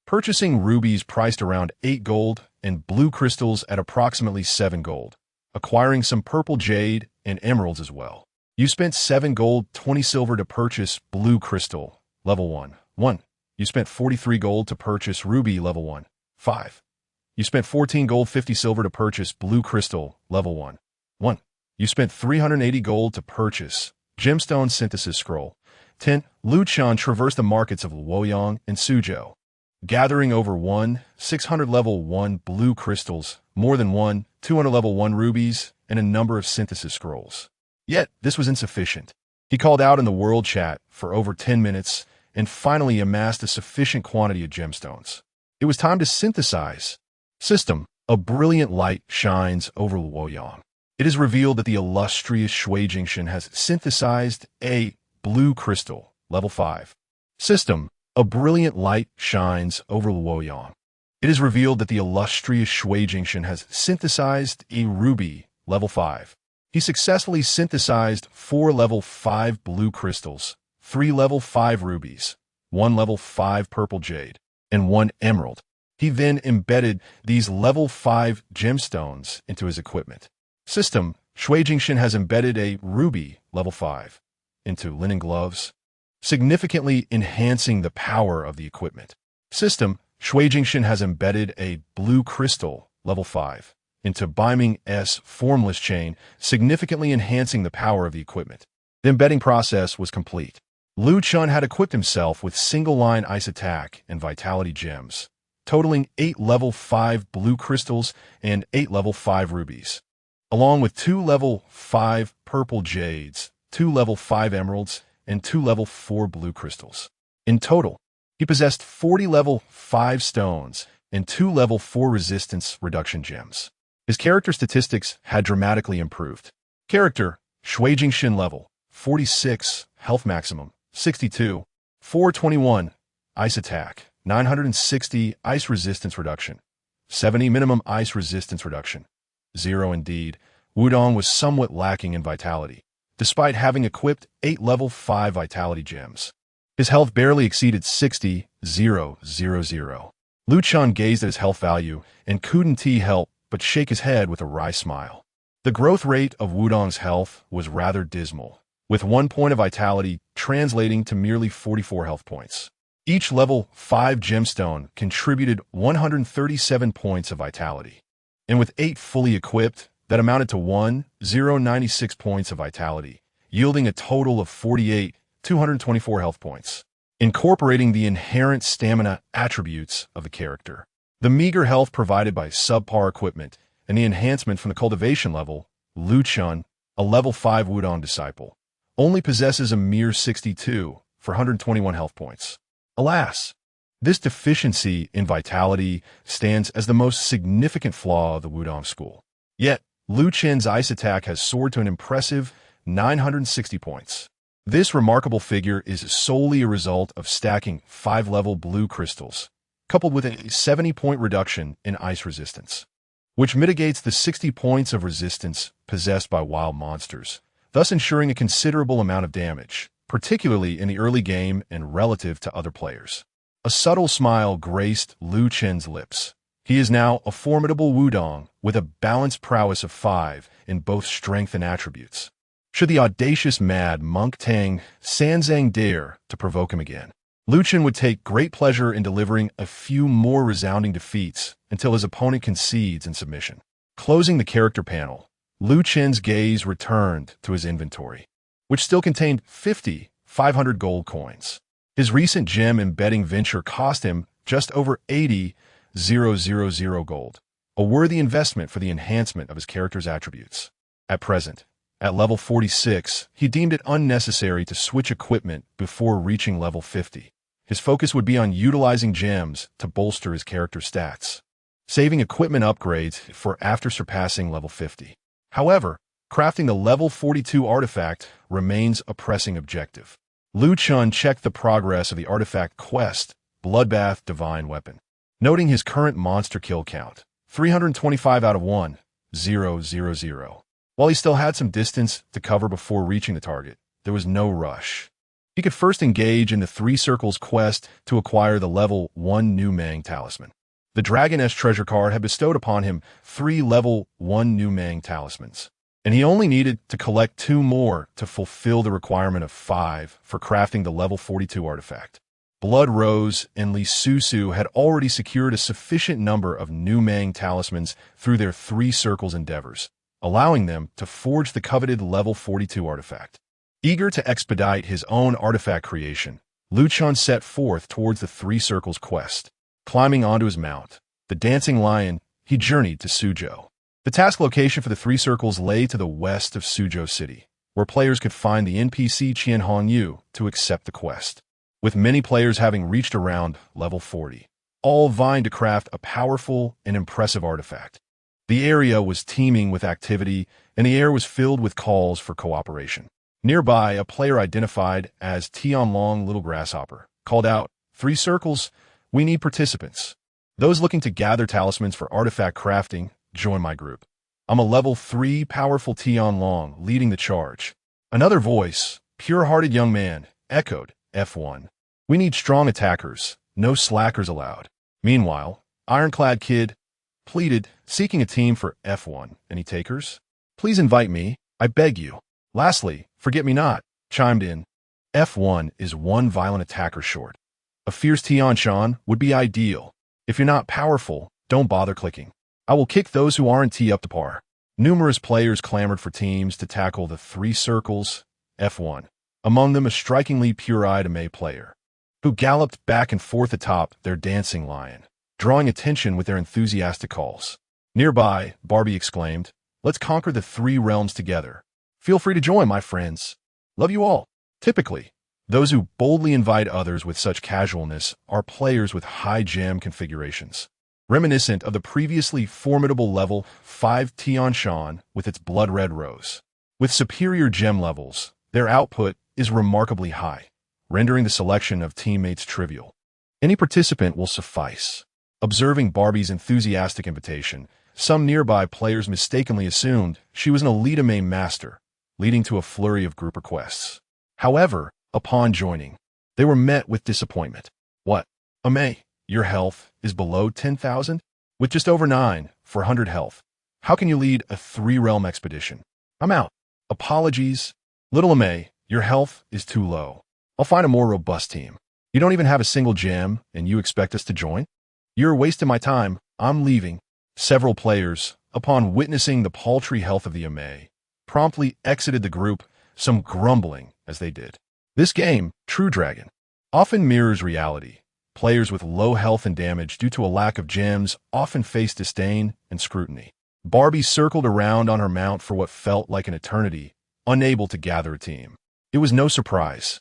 purchasing rubies priced around 8 gold and blue crystals at approximately 7 gold, acquiring some purple jade and emeralds as well. You spent 7 gold, 20 silver to purchase blue crystal, level 1. You spent 43 gold to purchase ruby, level 1. 5. You spent 14 gold, 50 silver to purchase blue crystal, level 1. You spent 380 gold to purchase gemstone synthesis scroll. 10. Lu Chen traversed the markets of Luoyang and Suzhou, gathering over 600 level 1 blue crystals, more than 200 level 1 rubies, and a number of synthesis scrolls. Yet, this was insufficient. He called out in the world chat for over 10 minutes and finally amassed a sufficient quantity of gemstones. It was time to synthesize. System. A brilliant light shines over Luoyang. It is revealed that the illustrious Shui Jingshan has synthesized a blue crystal, level 5. System. A brilliant light shines over Luoyang. It is revealed that the illustrious Shui Jingshan has synthesized a ruby, level 5. He successfully synthesized 4 level 5 blue crystals, 3 level 5 rubies, 1 level 5 purple jade, and 1 emerald. He then embedded these level 5 gemstones into his equipment. System. Shui Jingshan has embedded a ruby, level 5, into linen gloves, significantly enhancing the power of the equipment. System. Shui Jingshan has embedded a blue crystal, level 5, into Biming S formless chain, significantly enhancing the power of the equipment. The embedding process was complete. Lu Chen had equipped himself with single-line ice attack and vitality gems, totaling 8 level 5 blue crystals and 8 level 5 rubies, along with 2 level 5 purple jades, 2 level 5 emeralds, and 2 level 4 blue crystals. In total, he possessed 40 level 5 stones and 2 level 4 resistance reduction gems. His character statistics had dramatically improved. Character, Shui Jingshan level, 46, health maximum, 62, 421, ice attack, 960, ice resistance reduction, 70 minimum ice resistance reduction. 0 indeed, Wudong was somewhat lacking in vitality, despite having equipped 8 level 5 vitality gems. His health barely exceeded 60,000. Lu Chen gazed at his health value and couldn't help but shake his head with a wry smile. The growth rate of Wudong's health was rather dismal, with 1 point of vitality translating to merely 44 health points. Each level 5 gemstone contributed 137 points of vitality, and with 8 fully equipped, that amounted to 1,096 points of vitality, yielding a total of 48,224 health points. Incorporating the inherent stamina attributes of the character, the meager health provided by subpar equipment, and the enhancement from the cultivation level, Lu Chen, a level 5 Wudong disciple, only possesses a mere 62 for 121 health points. Alas, this deficiency in vitality stands as the most significant flaw of the Wudong school. Yet, Lu Chen's ice attack has soared to an impressive 960 points. This remarkable figure is solely a result of stacking 5-level blue crystals, coupled with a 70-point reduction in ice resistance, which mitigates the 60 points of resistance possessed by wild monsters, thus ensuring a considerable amount of damage, particularly in the early game and relative to other players. A subtle smile graced Lu Chen's lips. He is now a formidable Wudong with a balanced prowess of 5 in both strength and attributes. Should the audacious mad monk Tang Sanzang dare to provoke him again, Lu Chen would take great pleasure in delivering a few more resounding defeats until his opponent concedes in submission. Closing the character panel, Lu Chen's gaze returned to his inventory, which still contained 500 gold coins. His recent gem embedding venture cost him just over 80,000 gold, a worthy investment for the enhancement of his character's attributes. At present, at level 46, he deemed it unnecessary to switch equipment before reaching level 50. His focus would be on utilizing gems to bolster his character's stats, saving equipment upgrades for after surpassing level 50. However, crafting the level 42 artifact remains a pressing objective. Lu Chen checked the progress of the artifact quest, Bloodbath Divine Weapon. Noting his current monster kill count, 325 out of 1,000. While he still had some distance to cover before reaching the target, there was no rush. He could first engage in the 3 Circles quest to acquire the level 1 New Mang Talisman. The Dragoness treasure card had bestowed upon him 3 level 1 New Mang Talismans, and he only needed to collect 2 more to fulfill the requirement of 5 for crafting the level 42 artifact. Blood Rose and Li Susu had already secured a sufficient number of New Mang Talismans through their 3 Circles endeavors, allowing them to forge the coveted level 42 artifact. Eager to expedite his own artifact creation, Lu Chen set forth towards the 3 Circles quest. Climbing onto his mount, the Dancing Lion, he journeyed to Suzhou. The task location for the 3 Circles lay to the west of Suzhou City, where players could find the NPC Qian Hongyu to accept the quest. With many players having reached around level 40, all vying to craft a powerful and impressive artifact. The area was teeming with activity, and the air was filled with calls for cooperation. Nearby, a player identified as Tianlong Little Grasshopper called out, 3 Circles, we need participants. Those looking to gather talismans for artifact crafting, join my group. I'm a level 3 powerful Tianlong leading the charge. Another voice, pure-hearted young man, echoed, F1. We need strong attackers, no slackers allowed. Meanwhile, Ironclad Kid pleaded, seeking a team for F1. Any takers? Please invite me, I beg you. Lastly, Forget-Me-Not chimed in. F1 is 1 violent attacker short. A fierce Tianshan would be ideal. If you're not powerful, don't bother clicking. I will kick those who aren't T up to par. Numerous players clamored for teams to tackle the 3 Circles, F1. Among them a strikingly pure-eyed Amei player, who galloped back and forth atop their Dancing Lion, drawing attention with their enthusiastic calls. Nearby, Barbie exclaimed, let's conquer the 3 realms together. Feel free to join, my friends. Love you all. Typically, those who boldly invite others with such casualness are players with high gem configurations, reminiscent of the previously formidable level 5 Tianshan with its blood red rose. With superior gem levels, their output is remarkably high, rendering the selection of teammates trivial. Any participant will suffice. Observing Barbie's enthusiastic invitation, some nearby players mistakenly assumed she was an elite Amei master, leading to a flurry of group requests. However, upon joining, they were met with disappointment. What? Amei, your health is below 10,000? With just over 9,400 health, how can you lead a 3-realm expedition? I'm out. Apologies. Little Amei, your health is too low. I'll find a more robust team. You don't even have a single gem, and you expect us to join? You're wasting my time. I'm leaving. Several players, upon witnessing the paltry health of the Amei, promptly exited the group, some grumbling as they did. This game, True Dragon, often mirrors reality. Players with low health and damage due to a lack of gems often face disdain and scrutiny. Barbie circled around on her mount for what felt like an eternity, unable to gather a team. It was no surprise.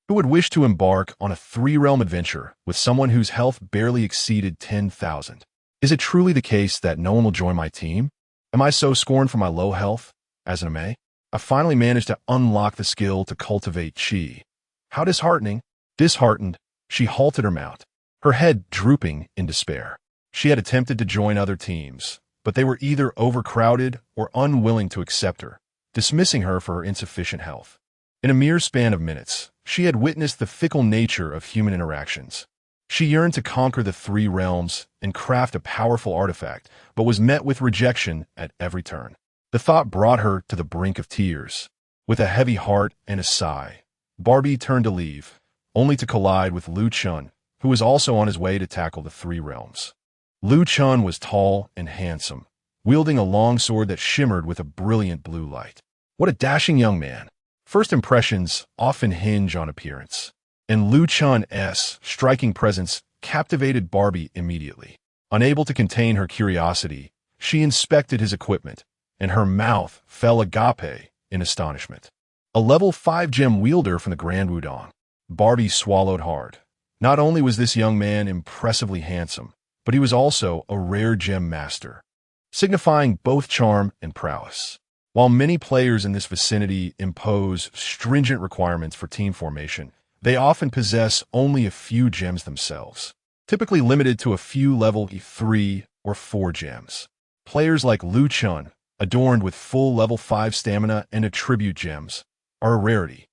Who would wish to embark on a 3-realm adventure with someone whose health barely exceeded 10,000? Is it truly the case that no one will join my team? Am I so scorned for my low health? As an Amei, I finally managed to unlock the skill to cultivate chi. How disheartening. Disheartened, she halted her mount, her head drooping in despair. She had attempted to join other teams, but they were either overcrowded or unwilling to accept her, dismissing her for her insufficient health. In a mere span of minutes, she had witnessed the fickle nature of human interactions. She yearned to conquer the three realms and craft a powerful artifact, but was met with rejection at every turn. The thought brought her to the brink of tears. With a heavy heart and a sigh, Barbie turned to leave, only to collide with Chen, who was also on his way to tackle the three realms. Chen was tall and handsome, wielding a long sword that shimmered with a brilliant blue light. What a dashing young man! First impressions often hinge on appearance, and Chen's striking presence captivated Barbie immediately. Unable to contain her curiosity, she inspected his equipment, and her mouth fell agape in astonishment. A level 5 gem wielder from the Grand Wudong. Barbie swallowed hard. Not only was this young man impressively handsome, but he was also a rare gem master, signifying both charm and prowess. While many players in this vicinity impose stringent requirements for team formation, they often possess only a few gems themselves, typically limited to a few level 3 or 4 gems. Players like Chen, adorned with full level 5 stamina and attribute gems, are a rarity.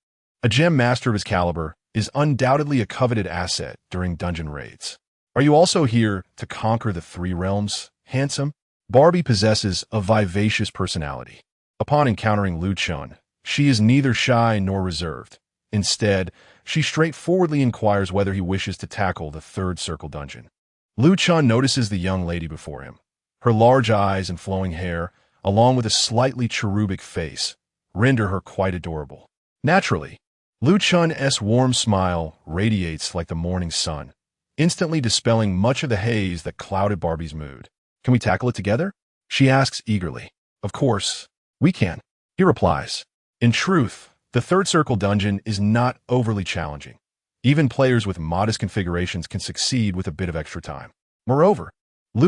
A gem master of his caliber is undoubtedly a coveted asset during dungeon raids. Are you also here to conquer the three realms, handsome? Barbie possesses a vivacious personality. Upon encountering Chen, she is neither shy nor reserved. Instead, she straightforwardly inquires whether he wishes to tackle the third circle dungeon. Chen notices the young lady before him. Her large eyes and flowing hair, along with a slightly cherubic face, render her quite adorable. Naturally, Chen's warm smile radiates like the morning sun, instantly dispelling much of the haze that clouded Barbie's mood. Can we tackle it together? She asks eagerly. Of course, we can, he replies. In truth, the third circle dungeon is not overly challenging. Even players with modest configurations can succeed with a bit of extra time. Moreover,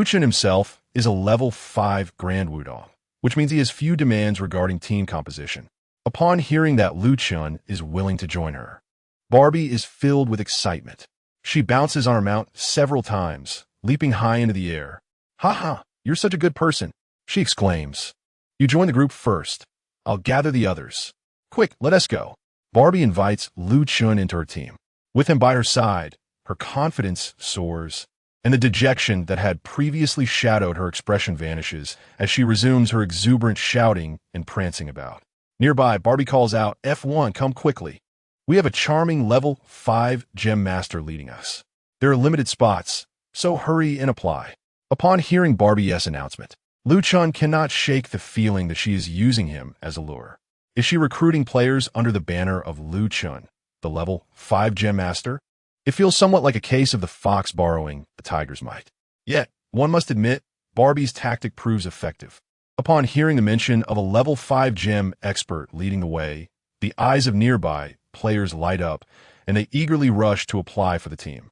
Chen himself is a level 5 Grand Wudong, which means he has few demands regarding team composition. Upon hearing that Chen is willing to join her, Barbie is filled with excitement. She bounces on her mount several times, leaping high into the air. "Ha, you're such a good person," she exclaims. "You join the group first. I'll gather the others. Quick, let us go." Barbie invites Chen into her team. With him by her side, her confidence soars, and the dejection that had previously shadowed her expression vanishes as she resumes her exuberant shouting and prancing about. Nearby, Barbie calls out, "F1, come quickly. We have a charming level 5 gem master leading us. There are limited spots, so hurry and apply." Upon hearing Barbie's announcement, Chen cannot shake the feeling that she is using him as a lure. Is she recruiting players under the banner of Chen, the level 5 gem master? It feels somewhat like a case of the fox borrowing the tiger's might. Yet, one must admit, Barbie's tactic proves effective. Upon hearing the mention of a level 5 gem expert leading the way, the eyes of nearby players light up, and they eagerly rush to apply for the team.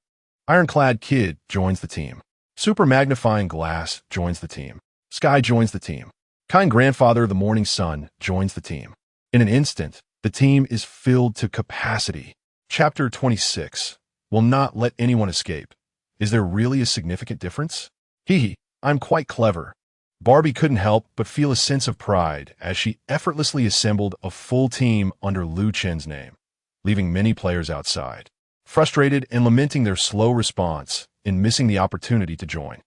Ironclad Kid joins the team. Super Magnifying Glass joins the team. Sky joins the team. Kind Grandfather of the Morning Sun joins the team. In an instant, the team is filled to capacity. Chapter 26. Will not let anyone escape. Is there really a significant difference? I'm quite clever. Barbie couldn't help but feel a sense of pride as she effortlessly assembled a full team under Chen's name, leaving many players outside, frustrated and lamenting their slow response in missing the opportunity to join.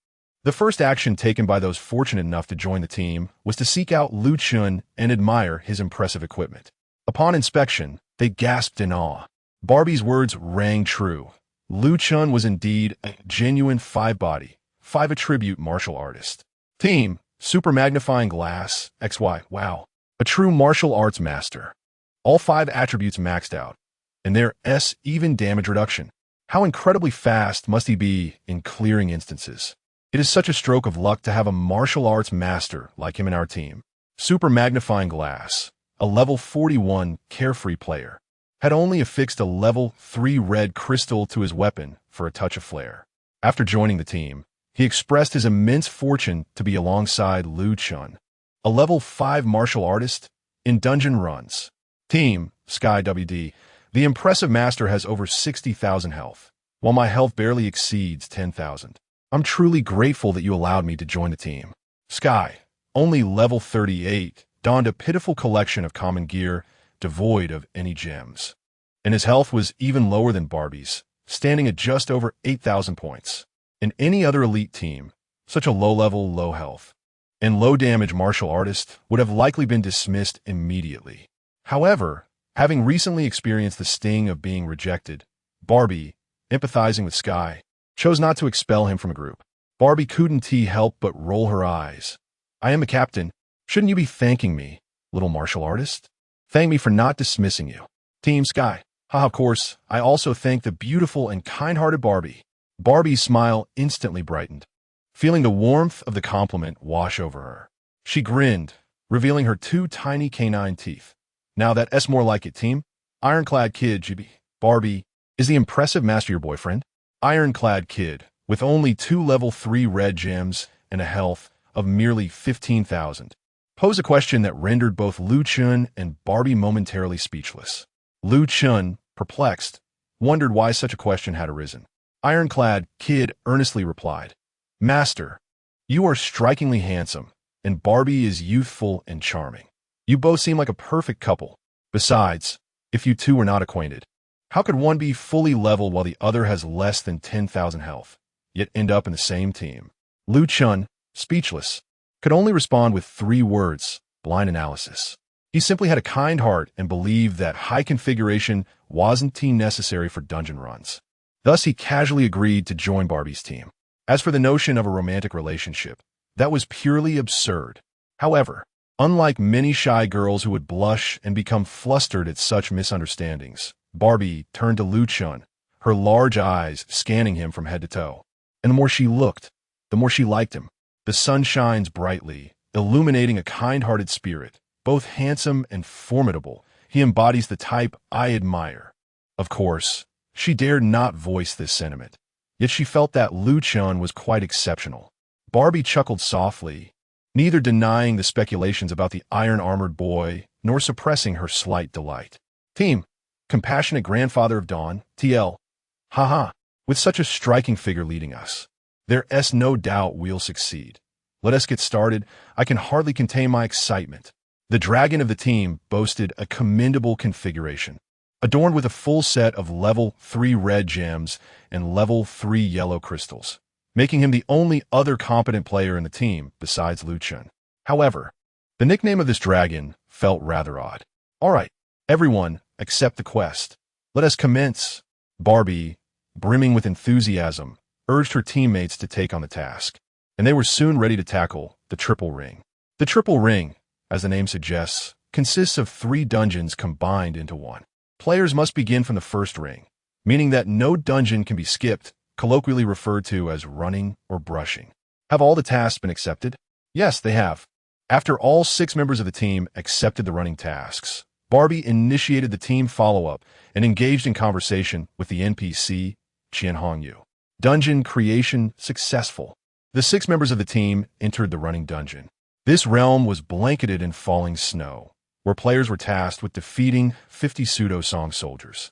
The first action taken by those fortunate enough to join the team was to seek out Chen and admire his impressive equipment. Upon inspection, they gasped in awe. Barbie's words rang true. Chen was indeed a genuine 5-body, 5-attribute martial artist. Team, Super Magnifying Glass, XY, wow. A true martial arts master. All 5 attributes maxed out, and their even damage reduction. How incredibly fast must he be in clearing instances? It is such a stroke of luck to have a martial arts master like him in our team. Super Magnifying Glass, a level 41 carefree player, had only affixed a level 3 red crystal to his weapon for a touch of flair. After joining the team, he expressed his immense fortune to be alongside Chen, a level 5 martial artist, in dungeon runs. Team, Sky WD, the impressive master has over 60,000 health, while my health barely exceeds 10,000. I'm truly grateful that you allowed me to join the team. Sky, only level 38, donned a pitiful collection of common gear, devoid of any gems. And his health was even lower than Barbie's, standing at just over 8,000 points. In any other elite team, such a low-level, low-health, and low-damage martial artist would have likely been dismissed immediately. However, having recently experienced the sting of being rejected, Barbie, empathizing with Sky, chose not to expel him from a group. Barbie couldn't help but roll her eyes. I am a captain. Shouldn't you be thanking me, little martial artist? Thank me for not dismissing you. Team Sky. Of course, I also thank the beautiful and kind-hearted Barbie. Barbie's smile instantly brightened, feeling the warmth of the compliment wash over her. She grinned, revealing her two tiny canine teeth. Now that's more like it, team. Ironclad Kid, GB. Barbie, is the impressive master your boyfriend? Ironclad Kid, with only 2 level 3 red gems and a health of merely 15,000, posed a question that rendered both Chen and Barbie momentarily speechless. Chen, perplexed, wondered why such a question had arisen. Ironclad Kid earnestly replied, Master, you are strikingly handsome, and Barbie is youthful and charming. You both seem like a perfect couple. Besides, if you two were not acquainted, how could one be fully leveled while the other has less than 10,000 health, yet end up in the same team? Chen, speechless, could only respond with 3 words, blind analysis. He simply had a kind heart and believed that high configuration wasn't necessary for dungeon runs. Thus, he casually agreed to join Barbie's team. As for the notion of a romantic relationship, that was purely absurd. However, unlike many shy girls who would blush and become flustered at such misunderstandings, Barbie turned to Chen, her large eyes scanning him from head to toe. And the more she looked, the more she liked him. The sun shines brightly, illuminating a kind-hearted spirit, both handsome and formidable. He embodies the type I admire. Of course, she dared not voice this sentiment, yet she felt that Chen was quite exceptional. Barbie chuckled softly, neither denying the speculations about the iron-armored boy nor suppressing her slight delight. Team, compassionate grandfather of Dawn, TL. Haha, with such a striking figure leading us, there's no doubt we'll succeed. Let us get started. I can hardly contain my excitement. The dragon of the team boasted a commendable configuration, adorned with a full set of level 3 red gems and level 3 yellow crystals, making him the only other competent player in the team besides Chen. However, the nickname of this dragon felt rather odd. All right, everyone, accept the quest. Let us commence. Barbie, brimming with enthusiasm, urged her teammates to take on the task, and they were soon ready to tackle the Triple Ring. The Triple Ring, as the name suggests, consists of 3 dungeons combined into one. Players must begin from the first ring, meaning that no dungeon can be skipped, colloquially referred to as running or brushing. Have all the tasks been accepted? Yes, they have. After all 6 members of the team accepted the running tasks, Barbie initiated the team follow-up and engaged in conversation with the NPC, Chen Hongyu. Dungeon creation successful. The 6 members of the team entered the running dungeon. This realm was blanketed in falling snow, where players were tasked with defeating 50 pseudo-song soldiers,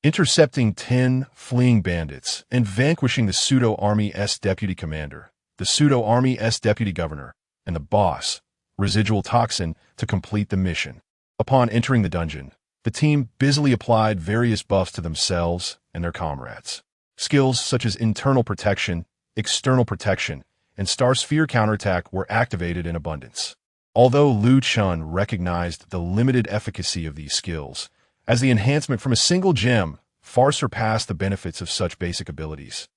intercepting 10 fleeing bandits, and vanquishing the pseudo-army-S deputy commander, the pseudo-army-S deputy governor, and the boss, Residual Toxin, to complete the mission. Upon entering the dungeon, the team busily applied various buffs to themselves and their comrades. Skills such as internal protection, external protection, and Star Sphere counterattack were activated in abundance. Although Chen recognized the limited efficacy of these skills, as the enhancement from a single gem far surpassed the benefits of such basic abilities,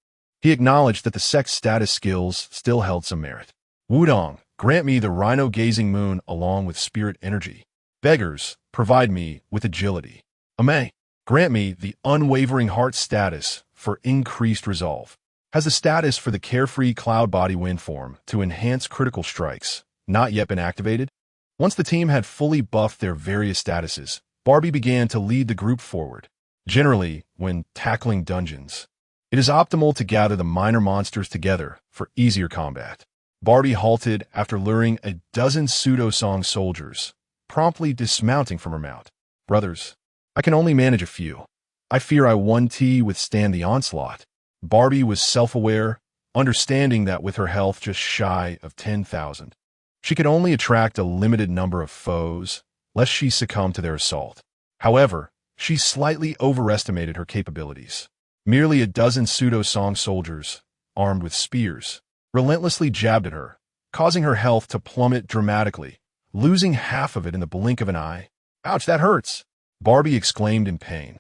he acknowledged that the sex status skills still held some merit. Wudong, grant me the rhino-gazing moon along with spirit energy. Beggars, provide me with agility. Amay, grant me the unwavering heart status for increased resolve. Has the status for the carefree cloud body wind form to enhance critical strikes not yet been activated? Once the team had fully buffed their various statuses, Barbie began to lead the group forward. Generally, when tackling dungeons, it is optimal to gather the minor monsters together for easier combat. Barbie halted after luring a dozen pseudo-song soldiers, promptly dismounting from her mount. Brothers, I can only manage a few. I fear I won't withstand the onslaught. Barbie was self-aware, understanding that with her health just shy of 10,000, she could only attract a limited number of foes, lest she succumb to their assault. However, she slightly overestimated her capabilities. Merely a dozen pseudo-song soldiers, armed with spears, relentlessly jabbed at her, causing her health to plummet dramatically, losing half of it in the blink of an eye. Ouch, that hurts! Barbie exclaimed in pain.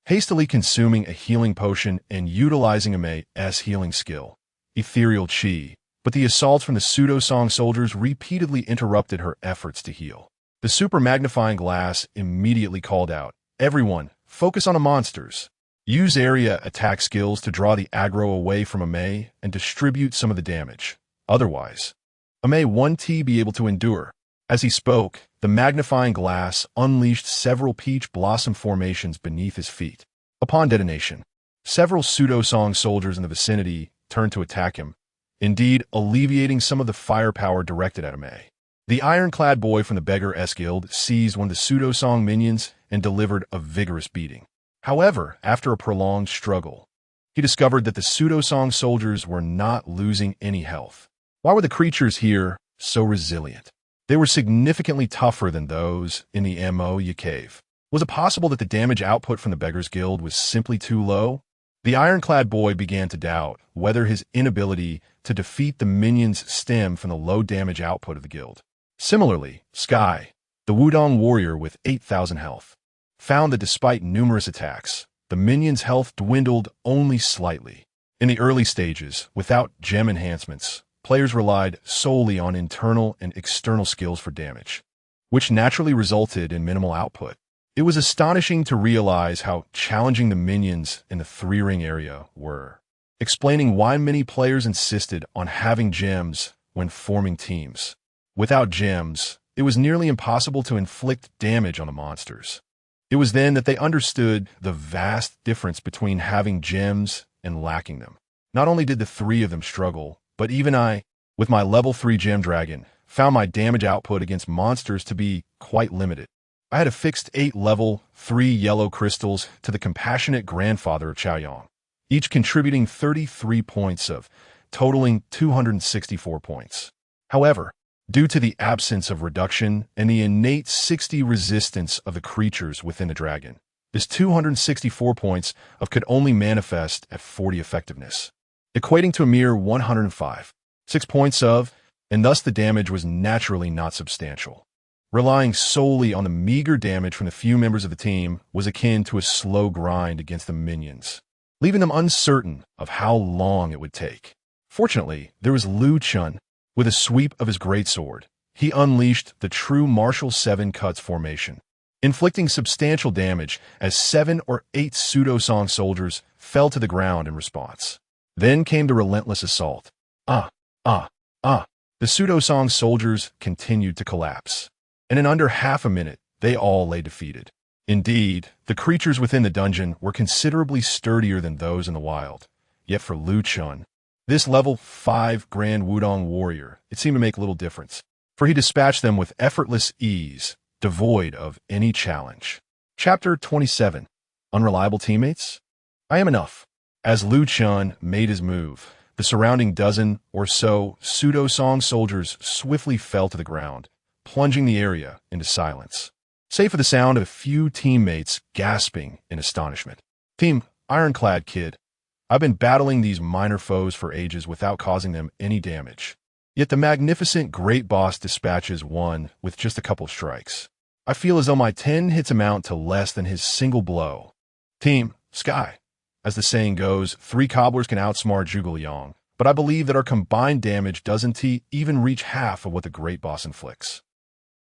Hastily consuming a healing potion and utilizing Amay's healing skill, ethereal chi, but the assaults from the pseudo-song soldiers repeatedly interrupted her efforts to heal. The super magnifying glass immediately called out, "Everyone, focus on the monsters. Use area attack skills to draw the aggro away from Amay and distribute some of the damage. Otherwise, Amay won't be able to endure." As he spoke, the magnifying glass unleashed several peach blossom formations beneath his feet. Upon detonation, several pseudo-song soldiers in the vicinity turned to attack him, indeed alleviating some of the firepower directed at Amay. The ironclad boy from the Beggar's Guild seized one of the pseudo-song minions and delivered a vigorous beating. However, after a prolonged struggle, he discovered that the pseudo-song soldiers were not losing any health. Why were the creatures here so resilient? They were significantly tougher than those in the Moya cave. Was it possible that the damage output from the Beggar's Guild was simply too low? The ironclad boy began to doubt whether his inability to defeat the minions stemmed from the low damage output of the guild. Similarly, Sky, the Wudong warrior with 8,000 health, found that despite numerous attacks, the minions' health dwindled only slightly. In the early stages, without gem enhancements, players relied solely on internal and external skills for damage, which naturally resulted in minimal output. It was astonishing to realize how challenging the minions in the three-ring area were, explaining why many players insisted on having gems when forming teams. Without gems, it was nearly impossible to inflict damage on the monsters. It was then that they understood the vast difference between having gems and lacking them. Not only did the three of them struggle, but even I, with my level 3 gem dragon, found my damage output against monsters to be quite limited. I had affixed 8 level 3 yellow crystals to the compassionate grandfather of Chaoyang, each contributing 33 points of, totaling 264 points. However, due to the absence of reduction and the innate 60 resistance of the creatures within the dragon, this 264 points of could only manifest at 40 effectiveness, equating to a mere 105, 6 points of, and thus the damage was naturally not substantial. Relying solely on the meager damage from the few members of the team was akin to a slow grind against the minions, leaving them uncertain of how long it would take. Fortunately, there was Chen. With a sweep of his greatsword, he unleashed the true martial 7 cuts formation, inflicting substantial damage as 7 or 8 pseudo-song soldiers fell to the ground in response. Then came the relentless assault. The pseudo-song soldiers continued to collapse, and in under half a minute, they all lay defeated. Indeed, the creatures within the dungeon were considerably sturdier than those in the wild, yet for Chen, this level 5 Grand Wudong warrior, it seemed to make little difference, for he dispatched them with effortless ease, devoid of any challenge. Chapter 27. Unreliable Teammates? I am enough. As Chen made his move, the surrounding dozen or so pseudo-song soldiers swiftly fell to the ground, plunging the area into silence, save for the sound of a few teammates gasping in astonishment. Team Ironclad Kid, I've been battling these minor foes for ages without causing them any damage. Yet the magnificent great boss dispatches one with just a couple strikes. I feel as though my 10 hits amount to less than his single blow. Team Sky, as the saying goes, 3 cobblers can outsmart Zhuge Liang, but I believe that our combined damage doesn't even reach half of what the great boss inflicts.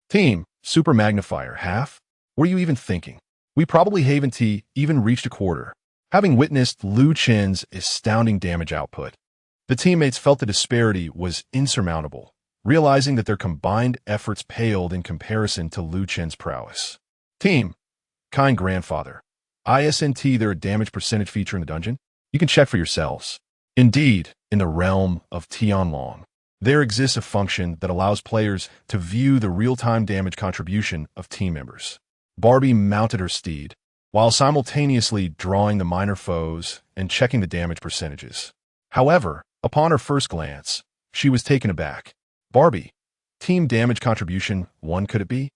Team Super Magnifier, half? What are you even thinking? We probably haven't even reached a quarter. Having witnessed Chen's astounding damage output, the teammates felt the disparity was insurmountable, realizing that their combined efforts paled in comparison to Chen's prowess. Team Kind Grandfather, isn't there a damage percentage feature in the dungeon? You can check for yourselves. Indeed, in the realm of Tianlong, There exists a function that allows players to view the real-time damage contribution of team members. Barbie mounted her steed, while simultaneously drawing the minor foes and checking the damage percentages. However, upon her first glance, she was taken aback. Barbie, team damage contribution 1 could it be?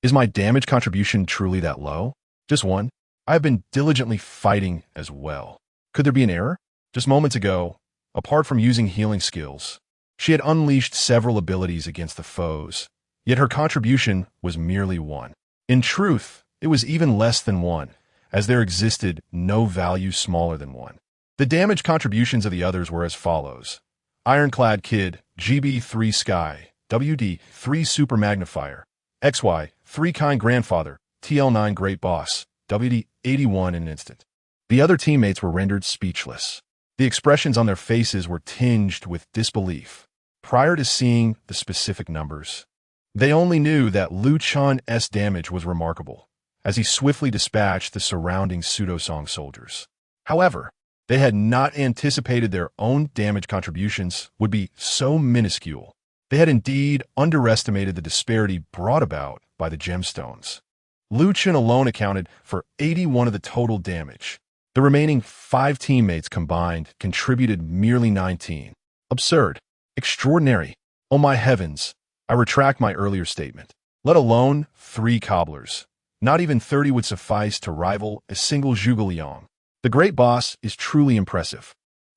Is my damage contribution truly that low? Just 1? I have been diligently fighting as well. Could there be an error? Just moments ago, apart from using healing skills, she had unleashed several abilities against the foes, yet her contribution was merely 1. In truth, it was even less than 1, as there existed no value smaller than 1. The damage contributions of the others were as follows. Ironclad Kid, GB3 Sky, WD3 Super Magnifier, XY3 Kind Grandfather, TL9 Great Boss, WD81 in an instant. The other teammates were rendered speechless. The expressions on their faces were tinged with disbelief. Prior to seeing the specific numbers, they only knew that Liu Chan's damage was remarkable, as he swiftly dispatched the surrounding pseudo-song soldiers. However, they had not anticipated their own damage contributions would be so minuscule. They had indeed underestimated the disparity brought about by the gemstones. Liu Chen alone accounted for 81 of the total damage. The remaining 5 teammates combined contributed merely 19. Absurd. Extraordinary. Oh my heavens. I retract my earlier statement. Let alone 3 cobblers. Not even 30 would suffice to rival a single Zhuge Liang. The great boss is truly impressive.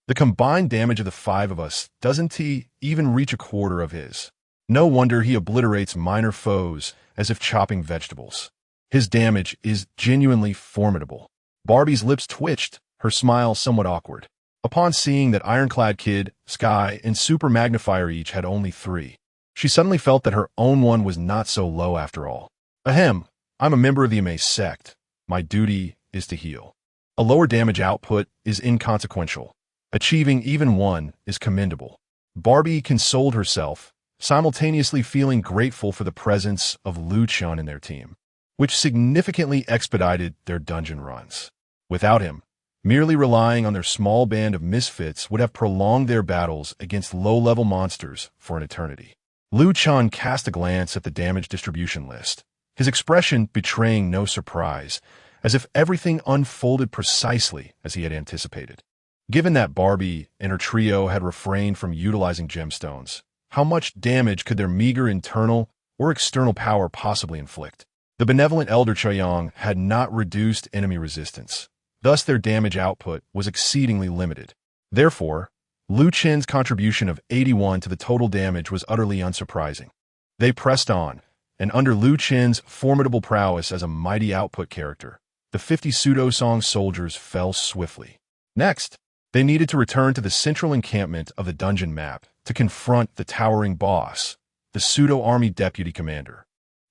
The combined damage of the 5 of us doesn't even reach a quarter of his. No wonder he obliterates minor foes as if chopping vegetables. His damage is genuinely formidable. Barbie's lips twitched, her smile somewhat awkward. Upon seeing that Ironclad Kid, Sky, and Super Magnifier each had only 3, she suddenly felt that her own one was not so low after all. Ahem, I'm a member of the Amaze sect. My duty is to heal. A lower damage output is inconsequential. Achieving even 1 is commendable. Barbie consoled herself, simultaneously feeling grateful for the presence of Liu Chen in their team, which significantly expedited their dungeon runs. Without him, merely relying on their small band of misfits would have prolonged their battles against low-level monsters for an eternity. Liu Chen cast a glance at the damage distribution list, his expression betraying no surprise, as if everything unfolded precisely as he had anticipated. Given that Barbie and her trio had refrained from utilizing gemstones, how much damage could their meager internal or external power possibly inflict? The benevolent Elder Chaoyang had not reduced enemy resistance. Thus their damage output was exceedingly limited. Therefore, Liu Chen's contribution of 81 to the total damage was utterly unsurprising. They pressed on, and under Liu Chen's formidable prowess as a mighty output character, the 50 pseudo-song soldiers fell swiftly. Next, they needed to return to the central encampment of the dungeon map to confront the towering boss, the pseudo-army deputy commander,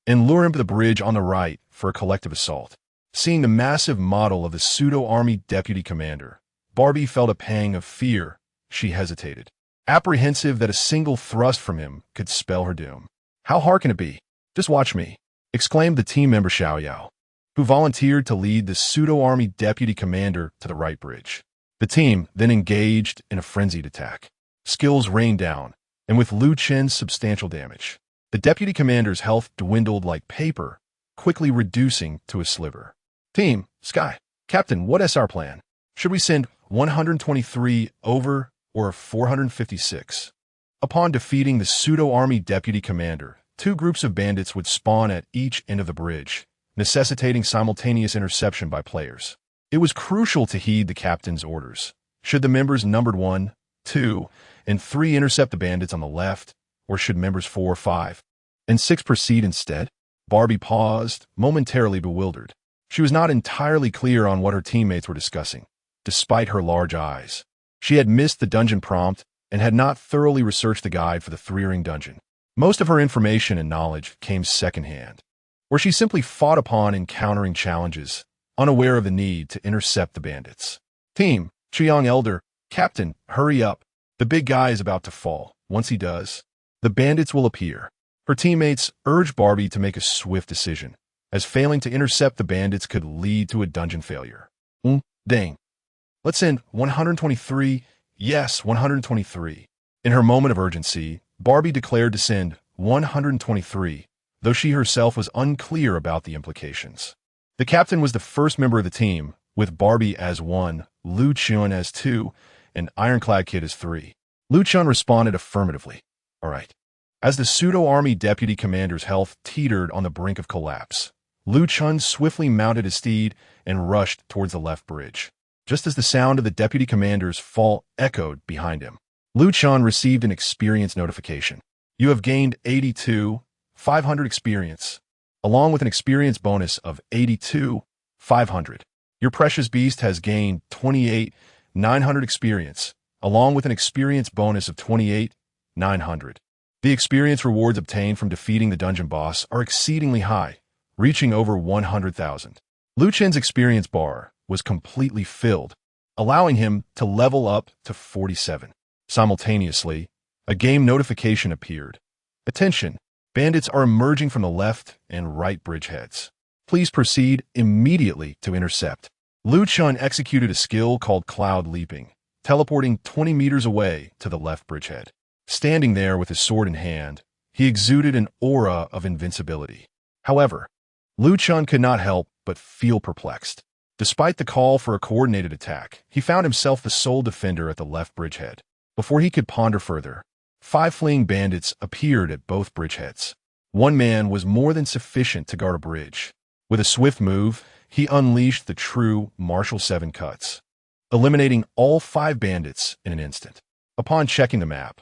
and lure him to the bridge on the right for a collective assault. Seeing the massive model of the pseudo-army deputy commander, Barbie felt a pang of fear. She hesitated, apprehensive that a single thrust from him could spell her doom. How hard can it be? Just watch me, exclaimed the team member Xiaoyao, who volunteered to lead the pseudo-army deputy commander to the right bridge. The team then engaged in a frenzied attack. Skills rained down, and with Liu Chen's substantial damage, the deputy commander's health dwindled like paper, quickly reducing to a sliver. Team, Sky, Captain, what is our plan? Should we send 123 over or 456? Upon defeating the pseudo-army deputy commander, 2 groups of bandits would spawn at each end of the bridge, necessitating simultaneous interception by players. It was crucial to heed the captain's orders. Should the members numbered 1, 2, and 3 intercept the bandits on the left, or should members 4, 5, and 6 proceed instead? Barbie paused, momentarily bewildered. She was not entirely clear on what her teammates were discussing, despite her large eyes. She had missed the dungeon prompt and had not thoroughly researched the guide for the 3-ring dungeon. Most of her information and knowledge came secondhand, where she simply fought upon encountering challenges, unaware of the need to intercept the bandits. Team, Chiang Elder, Captain, hurry up. The big guy is about to fall. Once he does, the bandits will appear. Her teammates urged Barbie to make a swift decision, as failing to intercept the bandits could lead to a dungeon failure. Dang. Let's send 123. Yes, 123. In her moment of urgency, Barbie declared to send 123, though she herself was unclear about the implications. The captain was the first member of the team, with Barbie as 1, Chen as 2, and Ironclad Kid as 3. Chen responded affirmatively. All right. As the pseudo-army deputy commander's health teetered on the brink of collapse, Chen swiftly mounted his steed and rushed towards the left bridge. Just as the sound of the deputy commander's fall echoed behind him, Chen received an experience notification. You have gained 82,500 experience, along with an experience bonus of 82,500. Your precious beast has gained 28,900 experience, along with an experience bonus of 28,900. The experience rewards obtained from defeating the dungeon boss are exceedingly high, reaching over 100,000. Chen's experience bar was completely filled, allowing him to level up to 47. Simultaneously, a game notification appeared. Attention! Bandits are emerging from the left and right bridgeheads. Please proceed immediately to intercept. Chen executed a skill called Cloud Leaping, teleporting 20 meters away to the left bridgehead. Standing there with his sword in hand, he exuded an aura of invincibility. However, Chen could not help but feel perplexed. Despite the call for a coordinated attack, he found himself the sole defender at the left bridgehead. Before he could ponder further, 5 fleeing bandits appeared at both bridgeheads. One man was more than sufficient to guard a bridge. With a swift move, he unleashed the true Martial 7 cuts, eliminating all 5 bandits in an instant. Upon checking the map,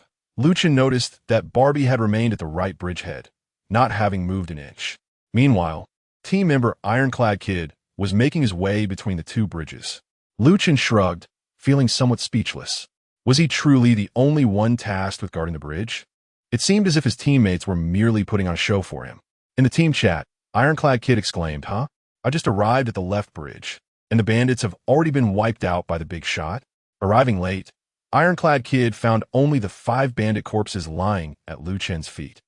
Chen noticed that Barbie had remained at the right bridgehead, not having moved an inch. Meanwhile, team member Ironclad Kid was making his way between the 2 bridges. Chen shrugged, feeling somewhat speechless. Was he truly the only one tasked with guarding the bridge? It seemed as if his teammates were merely putting on a show for him. In the team chat, Ironclad Kid exclaimed, "Huh? I just arrived at the left bridge, and the bandits have already been wiped out by the big shot?" Arriving late, Ironclad Kid found only the 5 bandit corpses lying at Chen's feet.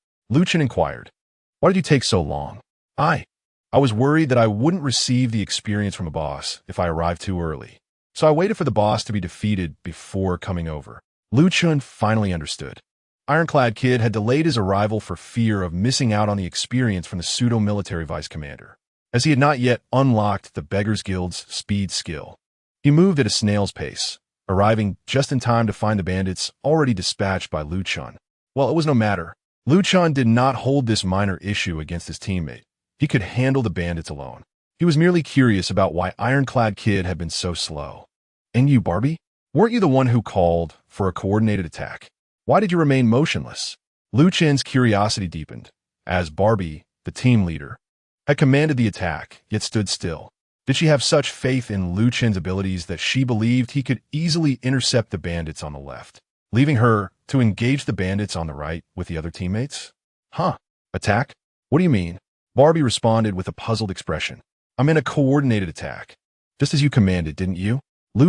Chen inquired, "Why did you take so long?" I was worried that I wouldn't receive the experience from a boss if I arrived too early. So I waited for the boss to be defeated before coming over. Chen finally understood. Ironclad Kid had delayed his arrival for fear of missing out on the experience from the pseudo-military vice commander, as he had not yet unlocked the Beggar's Guild's speed skill. He moved at a snail's pace, arriving just in time to find the bandits already dispatched by Chen. Well, it was no matter. Chen did not hold this minor issue against his teammate. He could handle the bandits alone. He was merely curious about why Ironclad Kid had been so slow. "And you, Barbie? Weren't you the one who called for a coordinated attack? Why did you remain motionless?" Chen's curiosity deepened, as Barbie, the team leader, had commanded the attack, yet stood still. Did she have such faith in Chen's abilities that she believed he could easily intercept the bandits on the left, leaving her to engage the bandits on the right with the other teammates? "Huh? Attack? What do you mean?" Barbie responded with a puzzled expression. "I'm in a coordinated attack. Just as you commanded, didn't you?"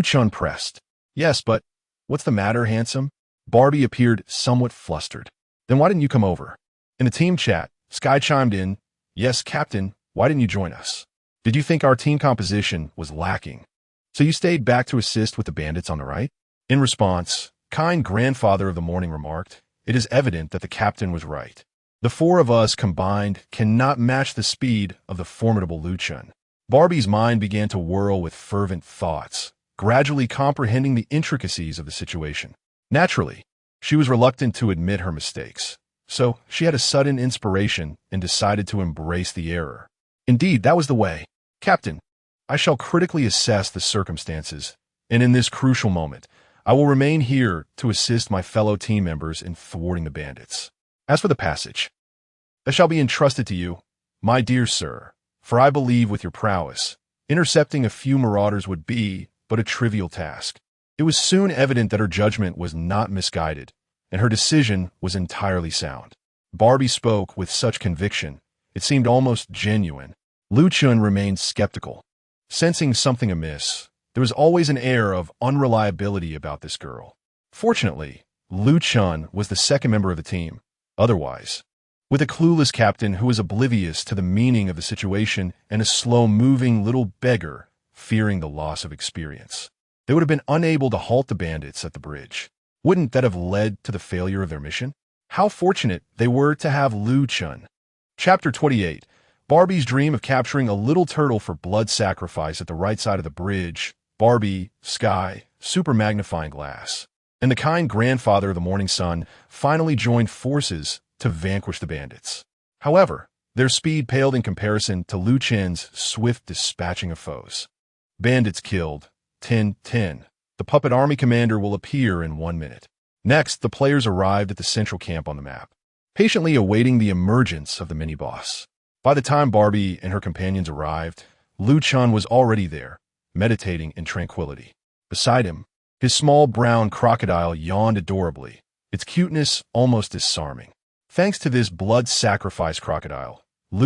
Chen pressed. "Yes, but what's the matter, handsome?" Barbie appeared somewhat flustered. "Then why didn't you come over?" In the team chat, Sky chimed in, "Yes, Captain, why didn't you join us? Did you think our team composition was lacking? So you stayed back to assist with the bandits on the right?" In response, kind grandfather of the morning remarked, "It is evident that the captain was right. The 4 of us combined cannot match the speed of the formidable Chen." Barbie's mind began to whirl with fervent thoughts, gradually comprehending the intricacies of the situation. Naturally, she was reluctant to admit her mistakes, so she had a sudden inspiration and decided to embrace the error. Indeed, that was the way. "Captain, I shall critically assess the circumstances, and in this crucial moment, I will remain here to assist my fellow team members in thwarting the bandits. As for the passage, that shall be entrusted to you, my dear sir, for I believe with your prowess, intercepting a few marauders would be but a trivial task." It was soon evident that her judgment was not misguided, and her decision was entirely sound. Barbie spoke with such conviction, it seemed almost genuine. Chen remained skeptical. Sensing something amiss, there was always an air of unreliability about this girl. Fortunately, Chen was the second member of the team. Otherwise, with a clueless captain who was oblivious to the meaning of the situation and a slow-moving little beggar fearing the loss of experience, they would have been unable to halt the bandits at the bridge. Wouldn't that have led to the failure of their mission? How fortunate they were to have Chen. Chapter 28. Barbie's dream of capturing a little turtle for blood sacrifice at the right side of the bridge. Barbie, Sky, super magnifying glass, and the kind grandfather of the morning sun finally joined forces to vanquish the bandits. However, their speed paled in comparison to Chen's swift dispatching of foes. Bandits killed. 10-10. The puppet army commander will appear in 1 minute. Next, the players arrived at the central camp on the map, patiently awaiting the emergence of the mini-boss. By the time Barbie and her companions arrived, Chen was already there, meditating in tranquility. Beside him, his small brown crocodile yawned adorably, its cuteness almost disarming. Thanks to this blood sacrifice crocodile,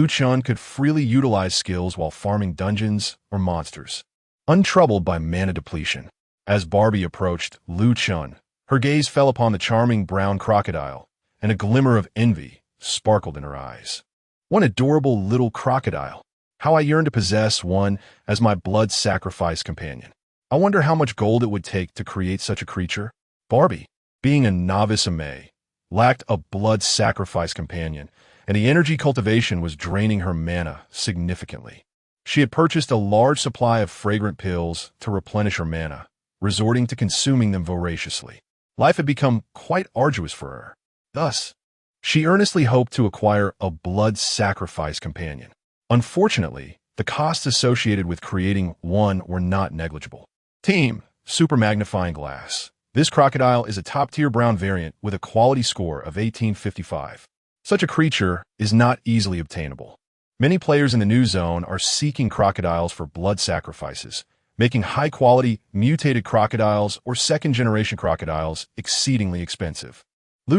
Chen could freely utilize skills while farming dungeons or monsters, untroubled by mana depletion. As Barbie approached Chen, her gaze fell upon the charming brown crocodile, and a glimmer of envy sparkled in her eyes. One adorable little crocodile. How I yearn to possess one as my blood sacrifice companion. I wonder how much gold it would take to create such a creature. Barbie, being a novice Amei, lacked a blood sacrifice companion, and the energy cultivation was draining her mana significantly. She had purchased a large supply of fragrant pills to replenish her mana, resorting to consuming them voraciously. Life had become quite arduous for her. Thus, she earnestly hoped to acquire a blood sacrifice companion. Unfortunately, the costs associated with creating one were not negligible. Team, super magnifying glass. This crocodile is a top-tier brown variant with a quality score of 1855. Such a creature is not easily obtainable. Many players in the new zone are seeking crocodiles for blood sacrifices, making high-quality, mutated crocodiles or second-generation crocodiles exceedingly expensive.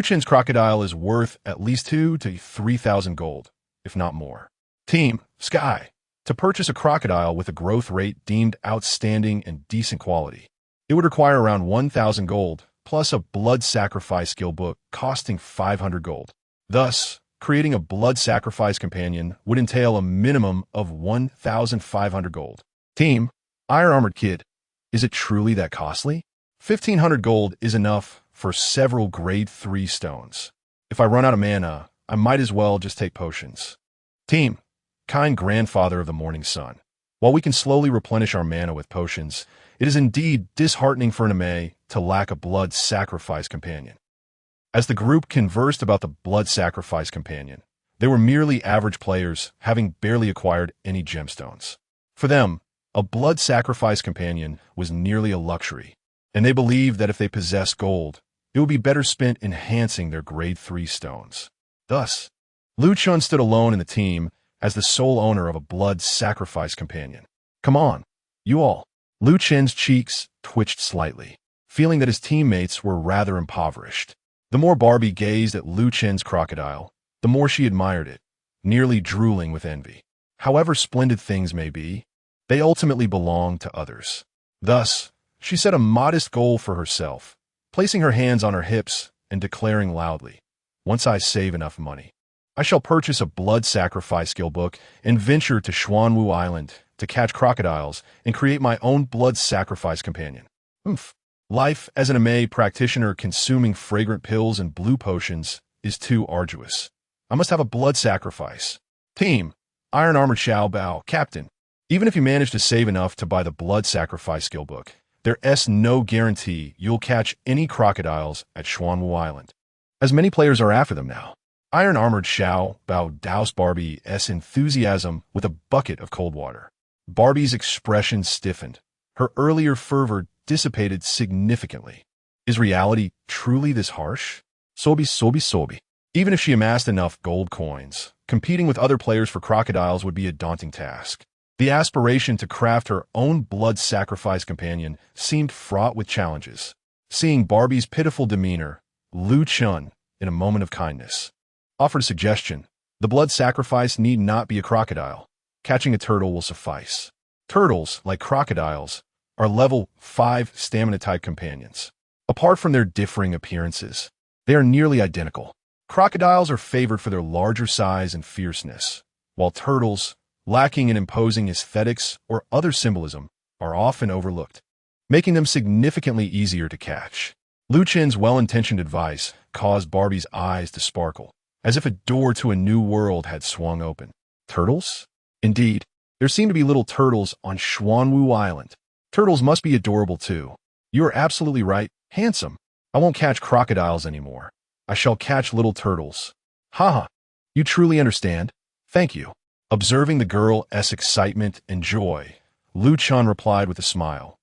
Chen's crocodile is worth at least 2,000 to 3,000 gold, if not more. Team, Sky. To purchase a crocodile with a growth rate deemed outstanding and decent quality, it would require around 1,000 gold, plus a blood sacrifice skill book costing 500 gold. Thus, creating a blood sacrifice companion would entail a minimum of 1,500 gold. Team, Iron Armored Kid. Is it truly that costly? 1,500 gold is enough for several grade 3 stones. If I run out of mana, I might as well just take potions. Team, kind grandfather of the morning sun. While we can slowly replenish our mana with potions, it is indeed disheartening for an Amei to lack a blood sacrifice companion. As the group conversed about the blood sacrifice companion, they were merely average players having barely acquired any gemstones. For them, a blood sacrifice companion was nearly a luxury, and they believed that if they possessed gold, it would be better spent enhancing their grade 3 stones. Thus, Chen stood alone in the team as the sole owner of a blood sacrifice companion. Come on, you all. Chen's cheeks twitched slightly, feeling that his teammates were rather impoverished. The more Barbie gazed at Chen's crocodile, the more she admired it, nearly drooling with envy. However splendid things may be, they ultimately belong to others. Thus, she set a modest goal for herself, placing her hands on her hips and declaring loudly, "Once I save enough money, I shall purchase a blood sacrifice skill book and venture to Xuanwu Island to catch crocodiles and create my own blood sacrifice companion." Life as an Amei practitioner consuming fragrant pills and blue potions is too arduous. I must have a blood sacrifice. Team, Iron Armored Xiao Bao, Captain. Even if you manage to save enough to buy the blood sacrifice skill book, there's no guarantee you'll catch any crocodiles at Xuanwu Island, as many players are after them now. Iron Armored Xiao Bao doused Barbie's enthusiasm with a bucket of cold water. Barbie's expression stiffened. Her earlier fervor dissipated significantly. Is reality truly this harsh? Sobi. Even if she amassed enough gold coins, competing with other players for crocodiles would be a daunting task. The aspiration to craft her own blood sacrifice companion seemed fraught with challenges. Seeing Barbie's pitiful demeanor, Chen, in a moment of kindness, offered a suggestion. The blood sacrifice need not be a crocodile. Catching a turtle will suffice. Turtles, like crocodiles, are level 5 stamina-type companions. Apart from their differing appearances, they are nearly identical. Crocodiles are favored for their larger size and fierceness, while turtles, lacking in imposing aesthetics or other symbolism, are often overlooked, making them significantly easier to catch. Chen's well-intentioned advice caused Barbie's eyes to sparkle, as if a door to a new world had swung open. Turtles? Indeed, there seemed to be little turtles on Xuanwu Island. Turtles must be adorable too. You are absolutely right, handsome. I won't catch crocodiles anymore. I shall catch little turtles. Haha, you truly understand? Thank you. Observing the girl's excitement and joy, Lu Chen replied with a smile.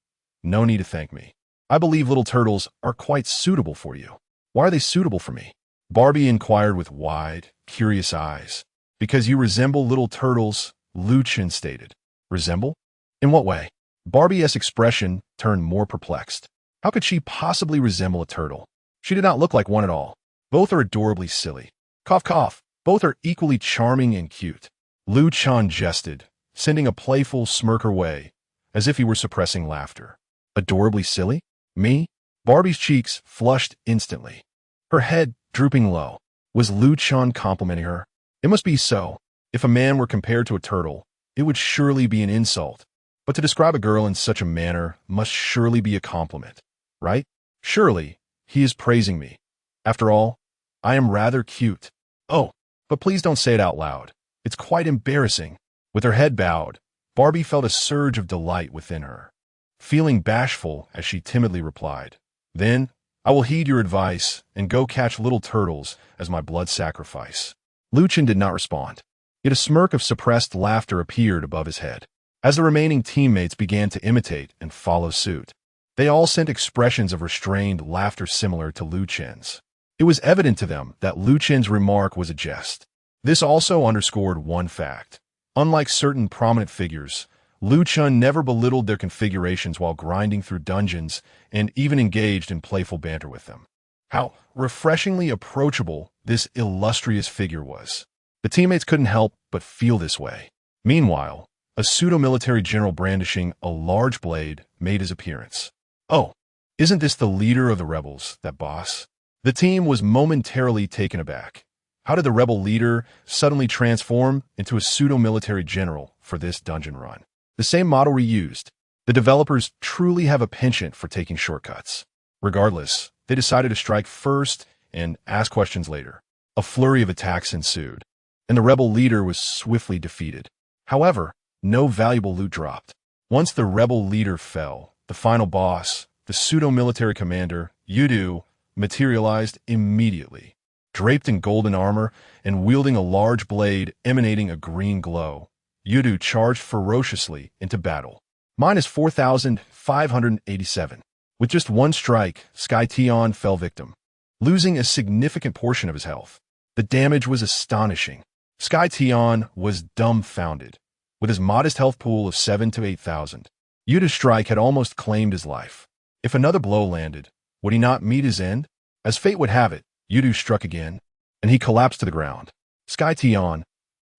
No need to thank me. I believe little turtles are quite suitable for you. Why are they suitable for me? Barbie inquired with wide, curious eyes. Because you resemble little turtles, Lu Chen stated. Resemble? In what way? Barbie's expression turned more perplexed. How could she possibly resemble a turtle? She did not look like one at all. Both are adorably silly. Cough, cough. Both are equally charming and cute. Lu Chen jested, sending a playful smirk her way, as if he were suppressing laughter. Adorably silly? Me? Barbie's cheeks flushed instantly. Her head drooping low. Was Lu Chen complimenting her? It must be so. If a man were compared to a turtle, it would surely be an insult. But to describe a girl in such a manner must surely be a compliment, right? Surely, he is praising me. After all, I am rather cute. Oh, but please don't say it out loud. It's quite embarrassing. With her head bowed, Barbie felt a surge of delight within her, feeling bashful as she timidly replied, Then, I will heed your advice and go catch little turtles as my blood sacrifice. Lu Chen did not respond, yet a smirk of suppressed laughter appeared above his head. As the remaining teammates began to imitate and follow suit, they all sent expressions of restrained laughter similar to Lu Chen's. It was evident to them that Lu Chen's remark was a jest. This also underscored one fact. Unlike certain prominent figures, Lu Chen never belittled their configurations while grinding through dungeons and even engaged in playful banter with them. How refreshingly approachable this illustrious figure was. The teammates couldn't help but feel this way. Meanwhile, a pseudo-military general brandishing a large blade made his appearance. Oh, isn't this the leader of the rebels, that boss? The team was momentarily taken aback. How did the rebel leader suddenly transform into a pseudo-military general for this dungeon run? The same model reused. The developers truly have a penchant for taking shortcuts. Regardless, they decided to strike first and ask questions later. A flurry of attacks ensued, and the rebel leader was swiftly defeated. However, no valuable loot dropped. Once the rebel leader fell, the final boss, the pseudo-military commander, Yudu, materialized immediately. Draped in golden armor and wielding a large blade emanating a green glow, Yudu charged ferociously into battle. Minus 4,587. With just one strike, Sky Tian fell victim, losing a significant portion of his health. The damage was astonishing. Sky Tian was dumbfounded. With his modest health pool of 7 to 8,000, Yudu's strike had almost claimed his life. If another blow landed, would he not meet his end? As fate would have it, Yudu struck again, and he collapsed to the ground. Sky Tian.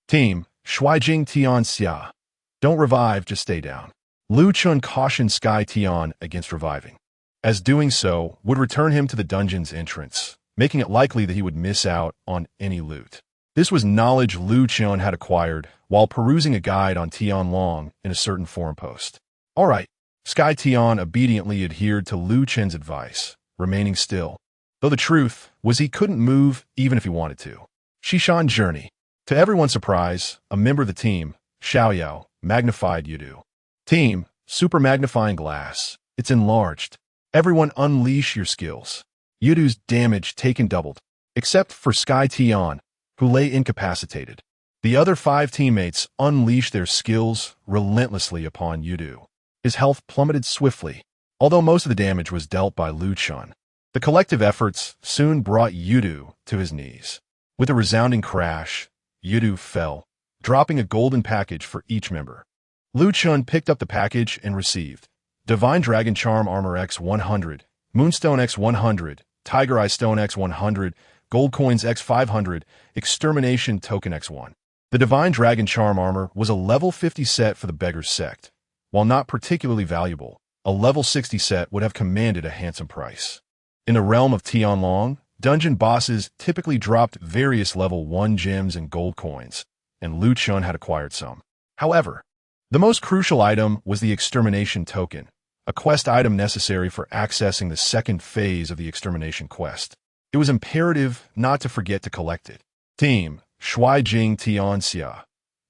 Team, Shuijing Tian Xia. Don't revive, just stay down. Lu Chen cautioned Sky Tian against reviving, as doing so would return him to the dungeon's entrance, making it likely that he would miss out on any loot. This was knowledge Lu Chen had acquired while perusing a guide on Tianlong in a certain forum post. All right, Sky Tian obediently adhered to Lu Chen's advice, remaining still, though the truth was he couldn't move even if he wanted to. Shishan Journey. To everyone's surprise, a member of the team, Xiaoyao, magnified Yudu. Team, super magnifying glass. It's enlarged. Everyone unleash your skills. Yudu's damage taken doubled, except for Sky Tian, who lay incapacitated. The other 5 teammates unleashed their skills relentlessly upon Yudu. His health plummeted swiftly, although most of the damage was dealt by Lu Chen. The collective efforts soon brought Yudu to his knees. With a resounding crash, Yudu fell, dropping a golden package for each member. Lu Chen picked up the package and received Divine Dragon Charm Armor X100, Moonstone X100, Tiger Eye Stone X100, Gold Coins X500, Extermination Token X1. The Divine Dragon Charm Armor was a level 50 set for the Beggar's Sect. While not particularly valuable, a level 60 set would have commanded a handsome price. In the realm of Tianlong, dungeon bosses typically dropped various level 1 gems and gold coins, and Lu Chen had acquired some. However, the most crucial item was the Extermination Token, a quest item necessary for accessing the second phase of the Extermination quest. It was imperative not to forget to collect it. Team, Shui Jing Tianxia.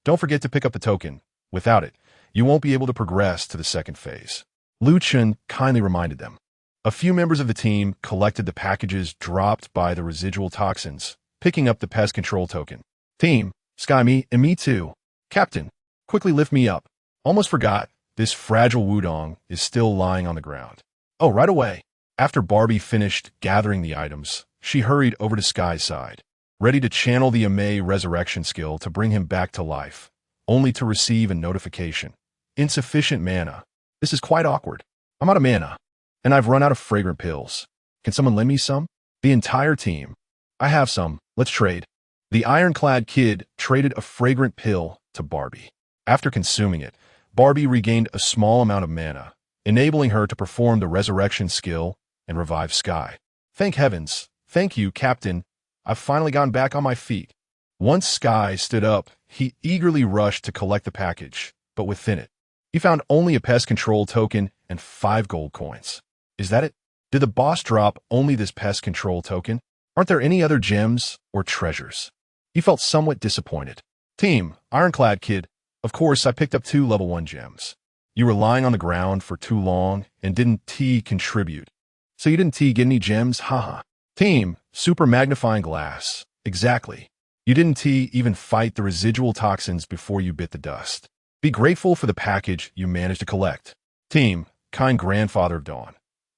Don't forget to pick up the token. Without it, you won't be able to progress to the second phase. Lu Chen kindly reminded them. A few members of the team collected the packages dropped by the residual toxins, picking up the pest control token. Team, Sky Me and me too. Captain, quickly lift me up. Almost forgot, this fragile wudong is still lying on the ground. Oh, right away. After Barbie finished gathering the items, she hurried over to Sky's side, ready to channel the Amei resurrection skill to bring him back to life, only to receive a notification. Insufficient mana. This is quite awkward. I'm out of mana, and I've run out of fragrant pills. Can someone lend me some? The entire team. I have some. Let's trade. The ironclad kid traded a fragrant pill to Barbie. After consuming it, Barbie regained a small amount of mana, enabling her to perform the resurrection skill and revive Sky. Thank heavens. Thank you, Captain. I've finally gotten back on my feet. Once Sky stood up, he eagerly rushed to collect the package, but within it, he found only a pest control token and 5 gold coins. Is that it? Did the boss drop only this pest control token? Aren't there any other gems or treasures? He felt somewhat disappointed. Team, Ironclad Kid, of course I picked up 2 level 1 gems. You were lying on the ground for too long and didn't contribute. So you didn't get any gems? Haha. Team, Super Magnifying Glass. Exactly. You didn't even fight the residual toxins before you bit the dust. Be grateful for the package you managed to collect. Team, Kind Grandfather of Dawn.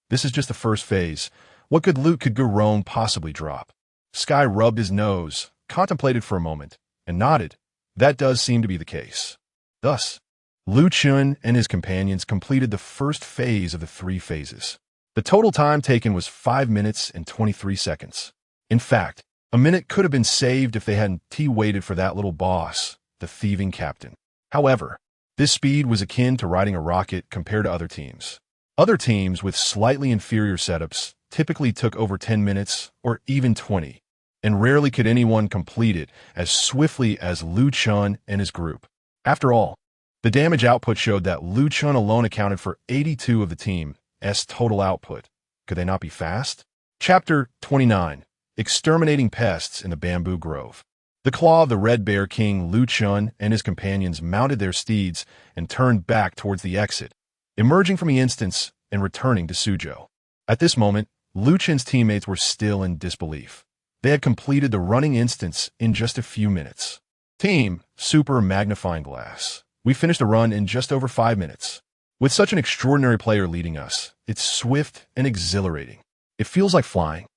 This is just the first phase. What good loot could Gurone possibly drop? Sky rubbed his nose, contemplated for a moment, and nodded. That does seem to be the case. Thus, Lu Chun and his companions completed the first phase of the 3 phases. The total time taken was 5 minutes and 23 seconds. In fact, a minute could have been saved if they hadn't waited for that little boss, the thieving captain. However, this speed was akin to riding a rocket compared to other teams. Other teams with slightly inferior setups typically took over 10 minutes or even 20, and rarely could anyone complete it as swiftly as Lu Chun and his group. After all, the damage output showed that Lu Chun alone accounted for 82 of the team's total output. Could they not be fast? Chapter 29. Exterminating Pests in the Bamboo Grove. The claw of the Red Bear King Lu Chun and his companions mounted their steeds and turned back towards the exit, emerging from the instance and returning to Suzhou. At this moment, Lu Chun's teammates were still in disbelief. They had completed the running instance in just a few minutes. Team, Super Magnifying Glass. We finished the run in just over 5 minutes. With such an extraordinary player leading us, it's swift and exhilarating. It feels like flying.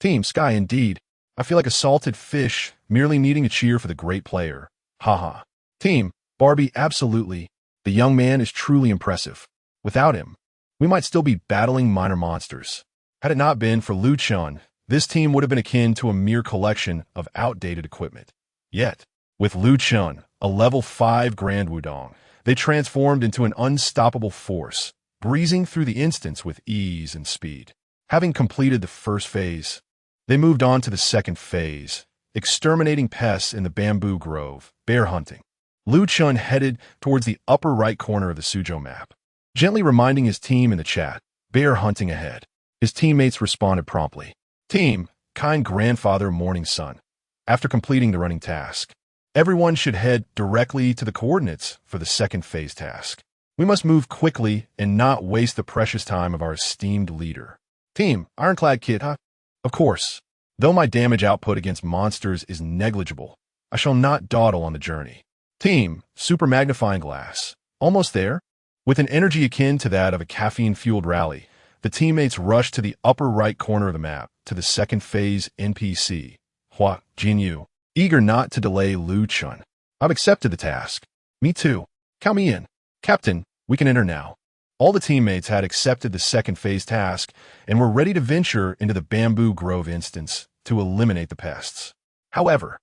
Team Sky, indeed. I feel like a salted fish, merely needing a cheer for the great player. Haha. Team Barbie, absolutely. The young man is truly impressive. Without him, we might still be battling minor monsters. Had it not been for Lu Chun, this team would have been akin to a mere collection of outdated equipment. Yet, with Lu Chun, a level 5 Grand Wudong, they transformed into an unstoppable force, breezing through the instance with ease and speed. Having completed the first phase, they moved on to the second phase, exterminating pests in the Bamboo Grove, bear hunting. Lu Chun headed towards the upper right corner of the Suzhou map, gently reminding his team in the chat, bear hunting ahead. His teammates responded promptly. Team, Kind Grandfather Morning Sun. After completing the running task, everyone should head directly to the coordinates for the second phase task. We must move quickly and not waste the precious time of our esteemed leader. Team, Ironclad Kid, huh? Of course. Though my damage output against monsters is negligible, I shall not dawdle on the journey. Team, Super Magnifying Glass. Almost there? With an energy akin to that of a caffeine-fueled rally, the teammates rushed to the upper right corner of the map, to the second phase NPC, Hua Jinyu, eager not to delay Lu Chun. I've accepted the task. Me too. Count me in. Captain, we can enter now. All the teammates had accepted the second phase task and were ready to venture into the Bamboo Grove instance to eliminate the pests. However,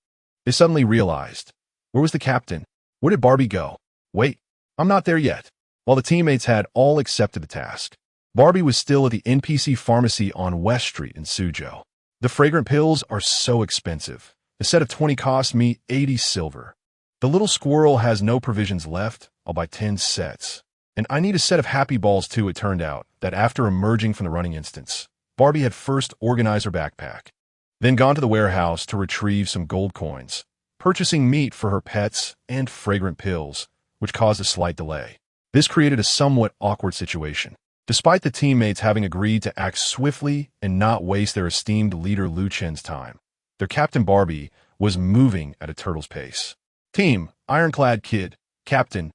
they suddenly realized, where was the captain? Where did Barbie go? Wait, I'm not there yet. While the teammates had all accepted the task, Barbie was still at the NPC pharmacy on West Street in Suzhou. The fragrant pills are so expensive. A set of 20 cost me 80 silver. The little squirrel has no provisions left. I'll buy 10 sets. And I need a set of happy balls too. It turned out that after emerging from the running instance, Barbie had first organized her backpack. then gone to the warehouse to retrieve some gold coins, purchasing meat for her pets and fragrant pills, which caused a slight delay. This created a somewhat awkward situation. Despite the teammates having agreed to act swiftly and not waste their esteemed leader Lu Chen's time, their captain Barbie was moving at a turtle's pace. Team, Ironclad Kid, Captain,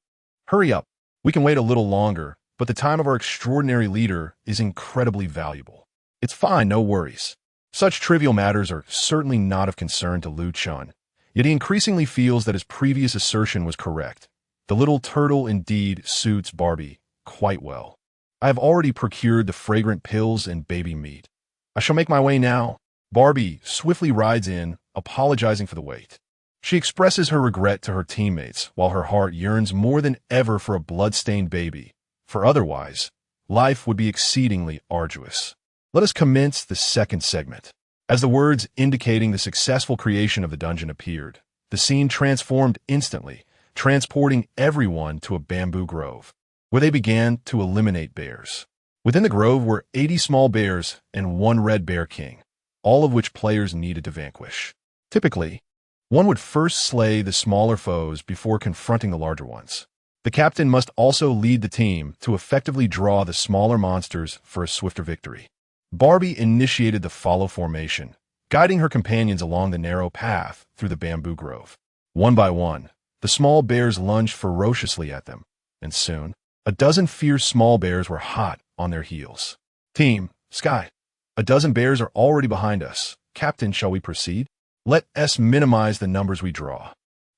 hurry up. We can wait a little longer, but the time of our extraordinary leader is incredibly valuable. It's fine, no worries. Such trivial matters are certainly not of concern to Lu Chen, yet he increasingly feels that his previous assertion was correct. The little turtle indeed suits Barbie quite well. I have already procured the fragrant pills and baby meat. I shall make my way now. Barbie swiftly rides in, apologizing for the wait. She expresses her regret to her teammates, while her heart yearns more than ever for a blood-stained baby, for otherwise, life would be exceedingly arduous. Let us commence the second segment. As the words indicating the successful creation of the dungeon appeared, the scene transformed instantly, transporting everyone to a bamboo grove, where they began to eliminate bears. Within the grove were 80 small bears and one red bear king, all of which players needed to vanquish. Typically, one would first slay the smaller foes before confronting the larger ones. The captain must also lead the team to effectively draw the smaller monsters for a swifter victory. Barbie initiated the follow formation, guiding her companions along the narrow path through the bamboo grove. One by one, the small bears lunged ferociously at them, and soon, a dozen fierce small bears were hot on their heels. Team, Sky, a dozen bears are already behind us. Captain, shall we proceed? Let us minimize the numbers we draw.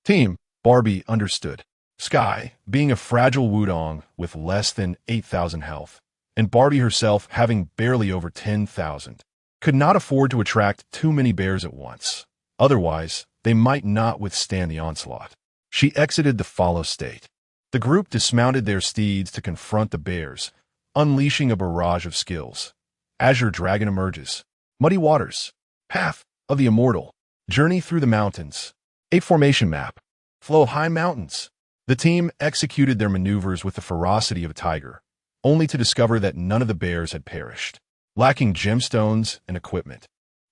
Team, Barbie understood. Sky, being a fragile Wudong with less than 8,000 health, and Barbie herself having barely over 10,000, could not afford to attract too many bears at once. Otherwise, they might not withstand the onslaught. She exited the follow state. The group dismounted their steeds to confront the bears, unleashing a barrage of skills. Azure Dragon emerges. Muddy Waters. Path of the Immortal. Journey through the mountains. 8 formation map. Flow of high mountains. The team executed their maneuvers with the ferocity of a tiger, only to discover that none of the bears had perished. Lacking gemstones and equipment,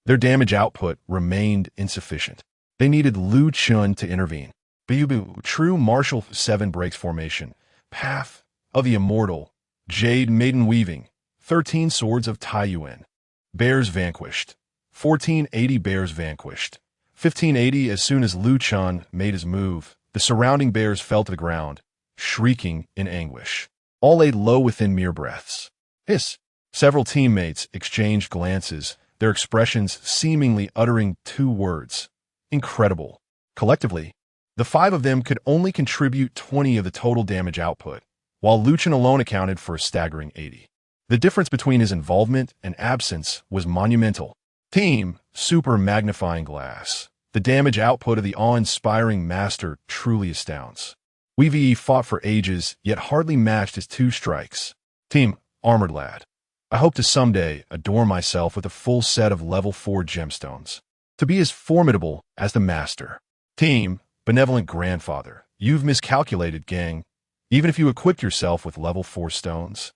their damage output remained insufficient. They needed Lu Chen to intervene. Bubu, True Martial 7 breaks formation. Path of the Immortal. Jade Maiden Weaving. 13 Swords of Tai Yuan. Bears vanquished. 1480 bears vanquished. 1580 as soon as Lu Chen made his move, the surrounding bears fell to the ground, shrieking in anguish. All laid low within mere breaths. Hiss. Several teammates exchanged glances, their expressions seemingly uttering 2 words. Incredible. Collectively, the 5 of them could only contribute 20 of the total damage output, while Lu Chen alone accounted for a staggering 80. The difference between his involvement and absence was monumental. Team, Super Magnifying Glass. The damage output of the awe-inspiring master truly astounds. Weavy fought for ages, yet hardly matched his 2 strikes. Team, Armored Lad. I hope to someday adorn myself with a full set of level 4 gemstones, to be as formidable as the master. Team, Benevolent Grandfather. You've miscalculated, gang. Even if you equipped yourself with level 4 stones,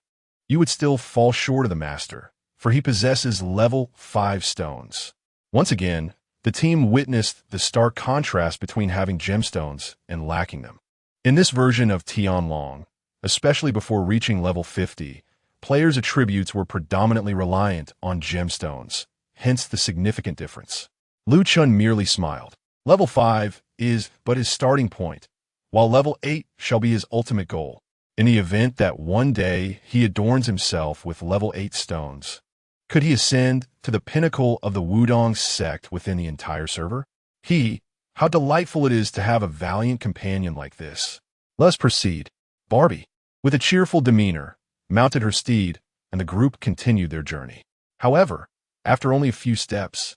you would still fall short of the master, for he possesses level 5 stones. Once again, the team witnessed the stark contrast between having gemstones and lacking them. In this version of Tianlong, especially before reaching level 50, players' attributes were predominantly reliant on gemstones, hence the significant difference. Lu Chen merely smiled. Level 5 is but his starting point, while level 8 shall be his ultimate goal. In the event that one day he adorns himself with level 8 stones, could he ascend to the pinnacle of the Wudong sect within the entire server? How delightful it is to have a valiant companion like this. Let us proceed. Barbie, with a cheerful demeanor, mounted her steed, and the group continued their journey. However, after only a few steps,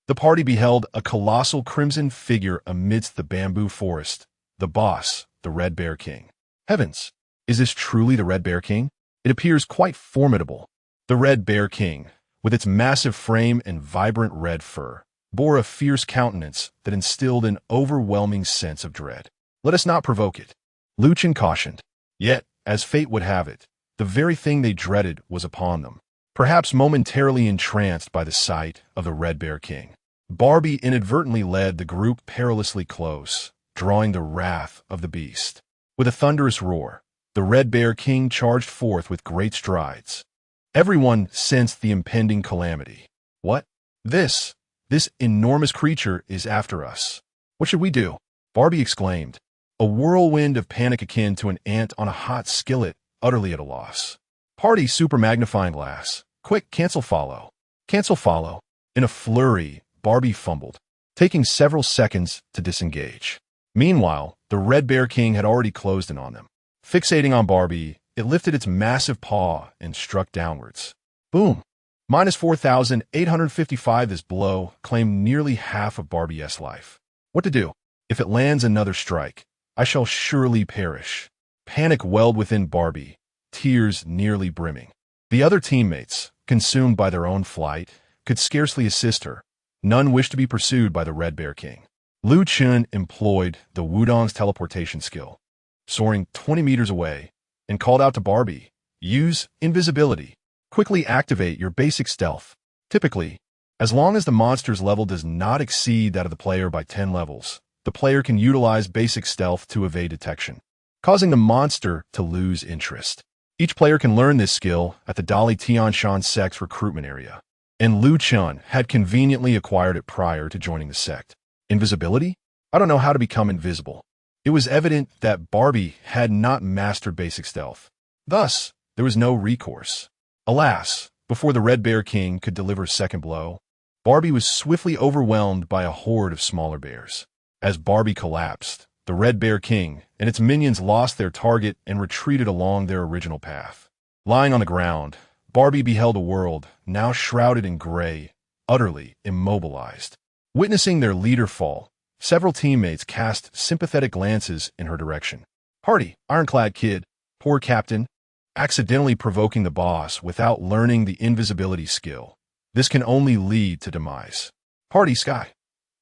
the party beheld a colossal crimson figure amidst the bamboo forest, the boss, the Red Bear King. Heavens! Is this truly the Red Bear King? It appears quite formidable. The Red Bear King, with its massive frame and vibrant red fur, bore a fierce countenance that instilled an overwhelming sense of dread. Let us not provoke it, Lu Chen cautioned. Yet, as fate would have it, the very thing they dreaded was upon them, perhaps momentarily entranced by the sight of the Red Bear King. Barbie inadvertently led the group perilously close, drawing the wrath of the beast. With a thunderous roar, the Red Bear King charged forth with great strides. Everyone sensed the impending calamity. What? This enormous creature is after us. What should we do? Barbie exclaimed, a whirlwind of panic akin to an ant on a hot skillet, utterly at a loss. Party super magnifying glass. Quick, cancel follow. Cancel follow. In a flurry, Barbie fumbled, taking several seconds to disengage. Meanwhile, the Red Bear King had already closed in on them. Fixating on Barbie, it lifted its massive paw and struck downwards. Boom! Minus 4,855. This blow claimed nearly half of Barbie's life. What to do? If it lands another strike, I shall surely perish. Panic welled within Barbie, tears nearly brimming. The other teammates, consumed by their own flight, could scarcely assist her. None wished to be pursued by the Red Bear King. Chen employed the Wudong's teleportation skill, soaring 20 meters away, and called out to Barbie, use invisibility. Quickly activate your basic stealth. Typically, as long as the monster's level does not exceed that of the player by 10 levels, the player can utilize basic stealth to evade detection, causing the monster to lose interest. Each player can learn this skill at the Dali Tianshan sect's recruitment area, and Chen had conveniently acquired it prior to joining the sect. Invisibility? I don't know how to become invisible. It was evident that Barbie had not mastered basic stealth. Thus, there was no recourse. Alas, before the Red Bear King could deliver a second blow, Barbie was swiftly overwhelmed by a horde of smaller bears. As Barbie collapsed, the Red Bear King and its minions lost their target and retreated along their original path. Lying on the ground, Barbie beheld a world now shrouded in gray, utterly immobilized. Witnessing their leader fall, several teammates cast sympathetic glances in her direction. Party, ironclad kid, poor captain, accidentally provoking the boss without learning the invisibility skill. This can only lead to demise. Party, Sky.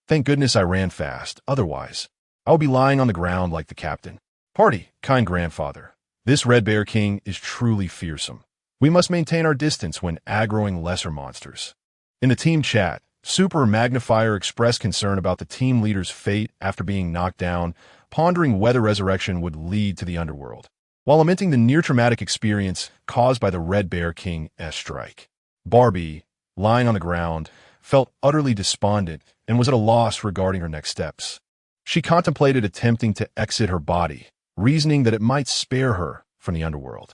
Thank goodness I ran fast, otherwise I would be lying on the ground like the captain. Party, kind grandfather. This Red Bear King is truly fearsome. We must maintain our distance when aggroing lesser monsters. In the team chat, Super Magnifier expressed concern about the team leader's fate after being knocked down, pondering whether resurrection would lead to the underworld, while lamenting the near-traumatic experience caused by the Red Bear King's strike. Barbie, lying on the ground, felt utterly despondent and was at a loss regarding her next steps. She contemplated attempting to exit her body, reasoning that it might spare her from the underworld.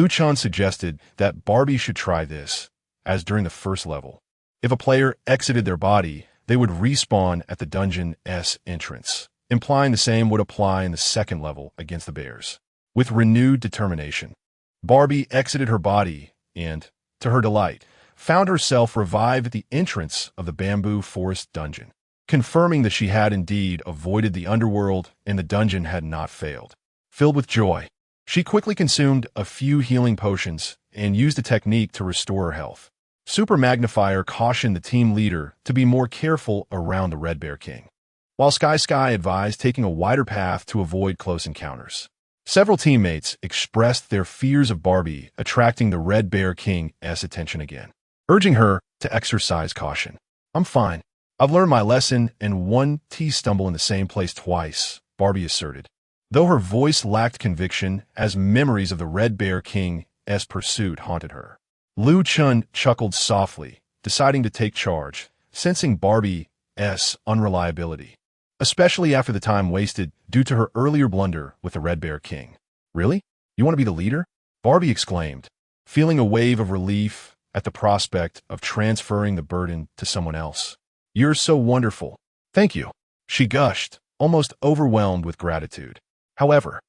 Chen suggested that Barbie should try this, as during the first level, if a player exited their body, they would respawn at the dungeon's entrance, implying the same would apply in the second level against the bears. With renewed determination, Barbie exited her body and, to her delight, found herself revived at the entrance of the bamboo forest dungeon, confirming that she had indeed avoided the underworld and the dungeon had not failed. Filled with joy, she quickly consumed a few healing potions and used a technique to restore her health. Super Magnifier cautioned the team leader to be more careful around the Red Bear King, while Sky advised taking a wider path to avoid close encounters. Several teammates expressed their fears of Barbie attracting the Red Bear King's attention again, urging her to exercise caution. I'm fine. I've learned my lesson and one stumble in the same place twice, Barbie asserted, though her voice lacked conviction as memories of the Red Bear King's pursuit haunted her. Chen chuckled softly, deciding to take charge, sensing Barbie's unreliability, especially after the time wasted due to her earlier blunder with the Red Bear King. Really? You want to be the leader? Barbie exclaimed, feeling a wave of relief at the prospect of transferring the burden to someone else. You're so wonderful. Thank you. She gushed, almost overwhelmed with gratitude. However,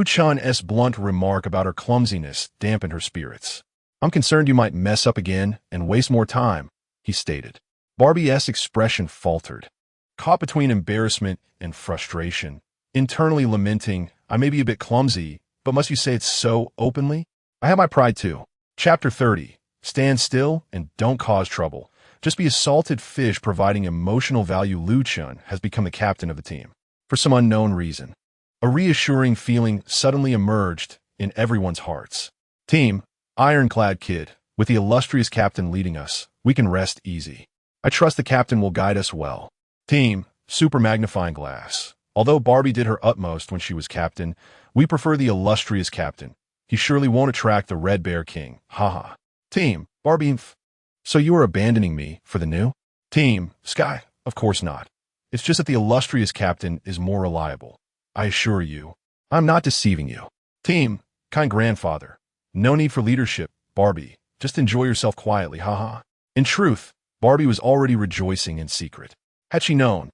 Chan's blunt remark about her clumsiness dampened her spirits. I'm concerned you might mess up again and waste more time, he stated. Barbie's expression faltered, caught between embarrassment and frustration, internally lamenting, I may be a bit clumsy, but must you say it so openly? I have my pride too. Chapter 30. Stand still and don't cause trouble. Just be a salted fish providing emotional value. Chen has become the captain of the team. For some unknown reason, a reassuring feeling suddenly emerged in everyone's hearts. Team, Ironclad Kid, with the illustrious captain leading us, we can rest easy. I trust the captain will guide us well. Team, super magnifying glass. Although Barbie did her utmost when she was captain, we prefer the illustrious captain. He surely won't attract the Red Bear King. Haha. Team, Barbie. So you are abandoning me for the new? Team, Sky. Of course not. It's just that the illustrious captain is more reliable. I assure you. I'm not deceiving you. Team, kind grandfather. No need for leadership, Barbie. Just enjoy yourself quietly, haha. In truth, Barbie was already rejoicing in secret. Had she known,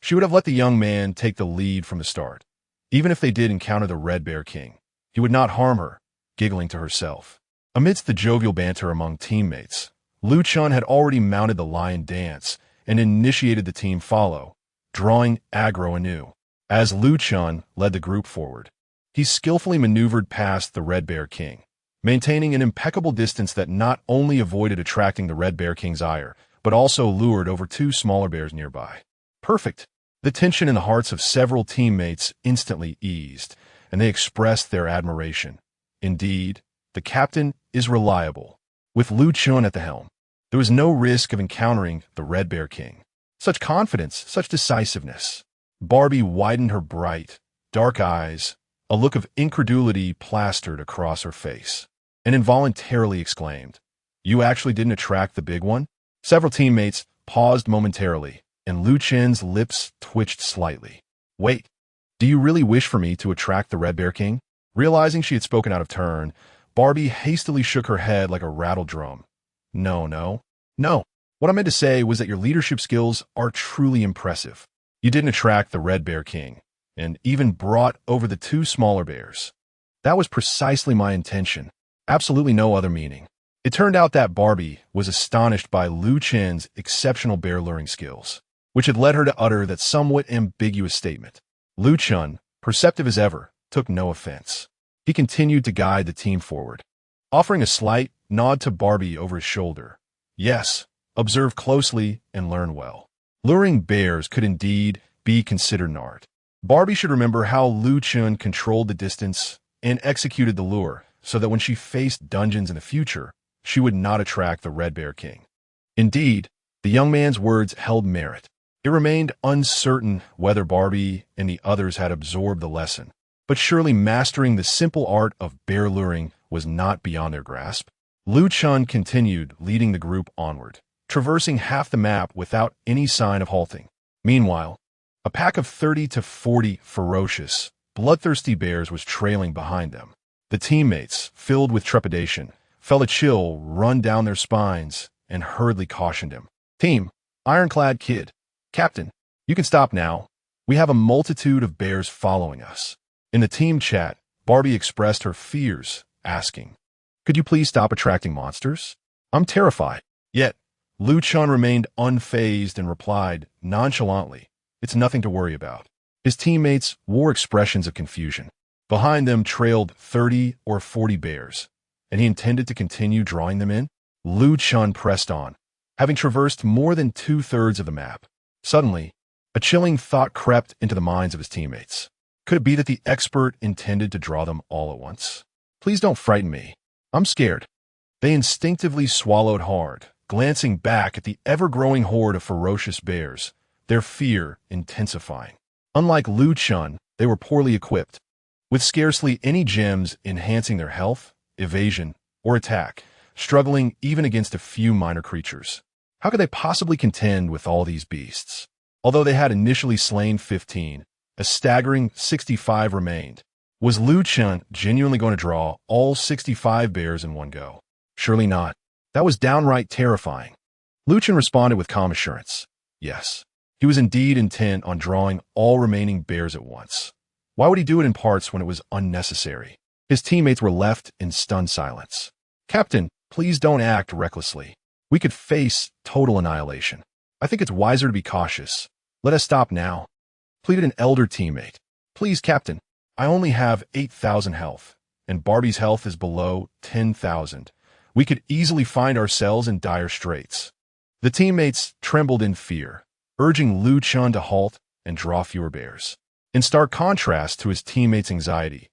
she would have let the young man take the lead from the start. Even if they did encounter the Red Bear King, he would not harm her, giggling to herself. Amidst the jovial banter among teammates, Chen had already mounted the lion dance and initiated the team follow, drawing aggro anew. As Chen led the group forward, he skillfully maneuvered past the Red Bear King, maintaining an impeccable distance that not only avoided attracting the Red Bear King's ire, but also lured over two smaller bears nearby. Perfect. The tension in the hearts of several teammates instantly eased, and they expressed their admiration. Indeed, the captain is reliable. With Chen at the helm, there was no risk of encountering the Red Bear King. Such confidence, such decisiveness. Barbie widened her bright, dark eyes, a look of incredulity plastered across her face, and involuntarily exclaimed, "You actually didn't attract the big one?" Several teammates paused momentarily, and Chen's lips twitched slightly. "Wait, do you really wish for me to attract the Red Bear King?" Realizing she had spoken out of turn, Barbie hastily shook her head like a rattled drum. No. What I meant to say was that your leadership skills are truly impressive. You didn't attract the Red Bear King, and even brought over the two smaller bears. That was precisely my intention. Absolutely no other meaning. It turned out that Barbie was astonished by Chen's exceptional bear luring skills, which had led her to utter that somewhat ambiguous statement. Chen, perceptive as ever, took no offense. He continued to guide the team forward, offering a slight nod to Barbie over his shoulder. Yes, observe closely and learn well. Luring bears could indeed be considered an art. Barbie should remember how Chen controlled the distance and executed the lure so that when she faced dungeons in the future, she would not attract the Red Bear King. Indeed, the young man's words held merit. It remained uncertain whether Barbie and the others had absorbed the lesson, but surely mastering the simple art of bear luring was not beyond their grasp. Chen continued leading the group onward, traversing half the map without any sign of halting. Meanwhile, a pack of 30 to 40 ferocious, bloodthirsty bears was trailing behind them. The teammates, filled with trepidation, felt a chill run down their spines and hurriedly cautioned him. "Team, Ironclad Kid, Captain, you can stop now. We have a multitude of bears following us." In the team chat, Barbie expressed her fears, asking, "Could you please stop attracting monsters? I'm terrified." Yet, Chen remained unfazed and replied nonchalantly, "It's nothing to worry about." His teammates wore expressions of confusion. Behind them trailed 30 or 40 bears, and he intended to continue drawing them in. Chen pressed on, having traversed more than 2/3 of the map. Suddenly, a chilling thought crept into the minds of his teammates. Could it be that the expert intended to draw them all at once? "Please don't frighten me. I'm scared." They instinctively swallowed hard, glancing back at the ever-growing horde of ferocious bears, their fear intensifying. Unlike Chen, they were poorly equipped, with scarcely any gems enhancing their health, evasion, or attack, struggling even against a few minor creatures. How could they possibly contend with all these beasts? Although they had initially slain 15, a staggering 65 remained. Was Chen genuinely going to draw all 65 bears in one go? Surely not. That was downright terrifying. Chen responded with calm assurance. Yes, he was indeed intent on drawing all remaining bears at once. Why would he do it in parts when it was unnecessary? His teammates were left in stunned silence. "Captain, please don't act recklessly. We could face total annihilation. I think it's wiser to be cautious. Let us stop now," pleaded an elder teammate. "Please, Captain. I only have 8,000 health, and Barbie's health is below 10,000. We could easily find ourselves in dire straits." The teammates trembled in fear, urging Chen to halt and draw fewer bears. In stark contrast to his teammates' anxiety,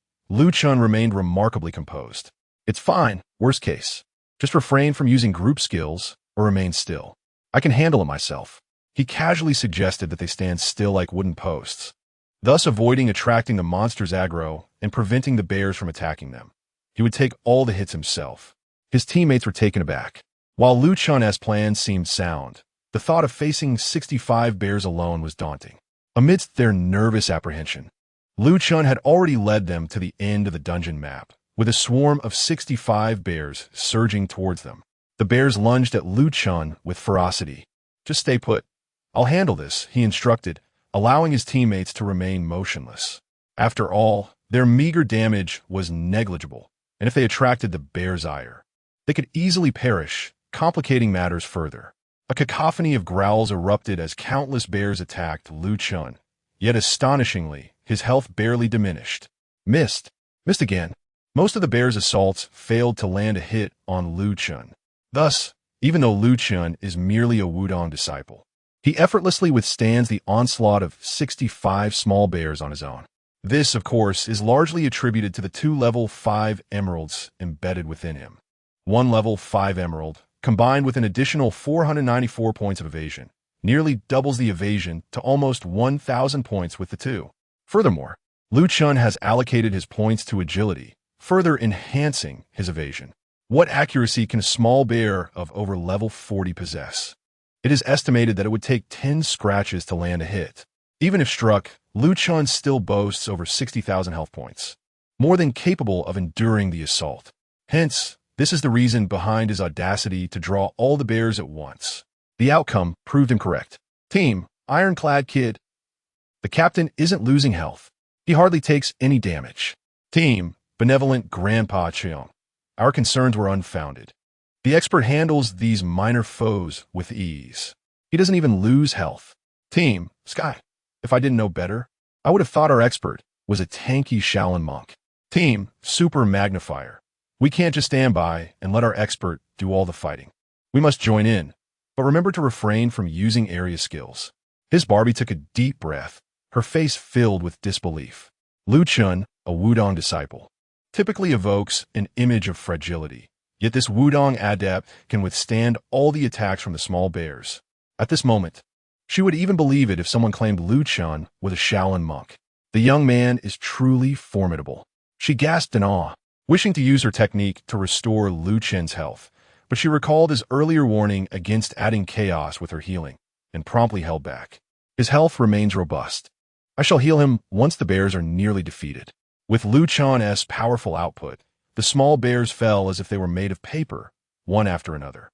Chen remained remarkably composed. "It's fine, worst case. Just refrain from using group skills or remain still." I can handle it myself. He casually suggested that they stand still like wooden posts, thus avoiding attracting the monster's aggro and preventing the bears from attacking them. He would take all the hits himself. His teammates were taken aback. While Lu Chun's plan seemed sound, the thought of facing 65 bears alone was daunting. Amidst their nervous apprehension, Lu Chun had already led them to the end of the dungeon map, with a swarm of 65 bears surging towards them. The bears lunged at Lu Chun with ferocity. "Just stay put. I'll handle this," he instructed, allowing his teammates to remain motionless. After all, their meager damage was negligible, and if they attracted the bears' ire, they could easily perish, complicating matters further. A cacophony of growls erupted as countless bears attacked Lu Chun, yet astonishingly, his health barely diminished. Missed again. Most of the bears' assaults failed to land a hit on Lu Chun. Thus, even though Lu Chun is merely a Wudong disciple, he effortlessly withstands the onslaught of 65 small bears on his own. This, of course, is largely attributed to the 2 level 5 emeralds embedded within him. 1 level 5 emerald, combined with an additional 494 points of evasion, nearly doubles the evasion to almost 1,000 points with the 2. Furthermore, Lu Chun has allocated his points to agility, further enhancing his evasion. What accuracy can a small bear of over level 40 possess? It is estimated that it would take 10 scratches to land a hit. Even if struck, Lu Chun still boasts over 60,000 health points, more than capable of enduring the assault. Hence, this is the reason behind his audacity to draw all the bears at once. The outcome proved him correct. Team, Ironclad Kid. The captain isn't losing health. He hardly takes any damage. Team, Benevolent Grandpa Cheong. Our concerns were unfounded. The expert handles these minor foes with ease. He doesn't even lose health. Team, Sky. If I didn't know better, I would have thought our expert was a tanky Shaolin monk. Team, Super Magnifier. We can't just stand by and let our expert do all the fighting. We must join in, but remember to refrain from using area skills. His Barbie took a deep breath, her face filled with disbelief. Lu Chun, a Wudong disciple, typically evokes an image of fragility, yet this Wudong adept can withstand all the attacks from the small bears. At this moment, she would even believe it if someone claimed Lu Chun was a Shaolin monk. The young man is truly formidable. She gasped in awe, wishing to use her technique to restore Lu Chun's health, but she recalled his earlier warning against adding chaos with her healing, and promptly held back. His health remains robust. I shall heal him once the bears are nearly defeated. With Lu Chun's powerful output, the small bears fell as if they were made of paper, one after another.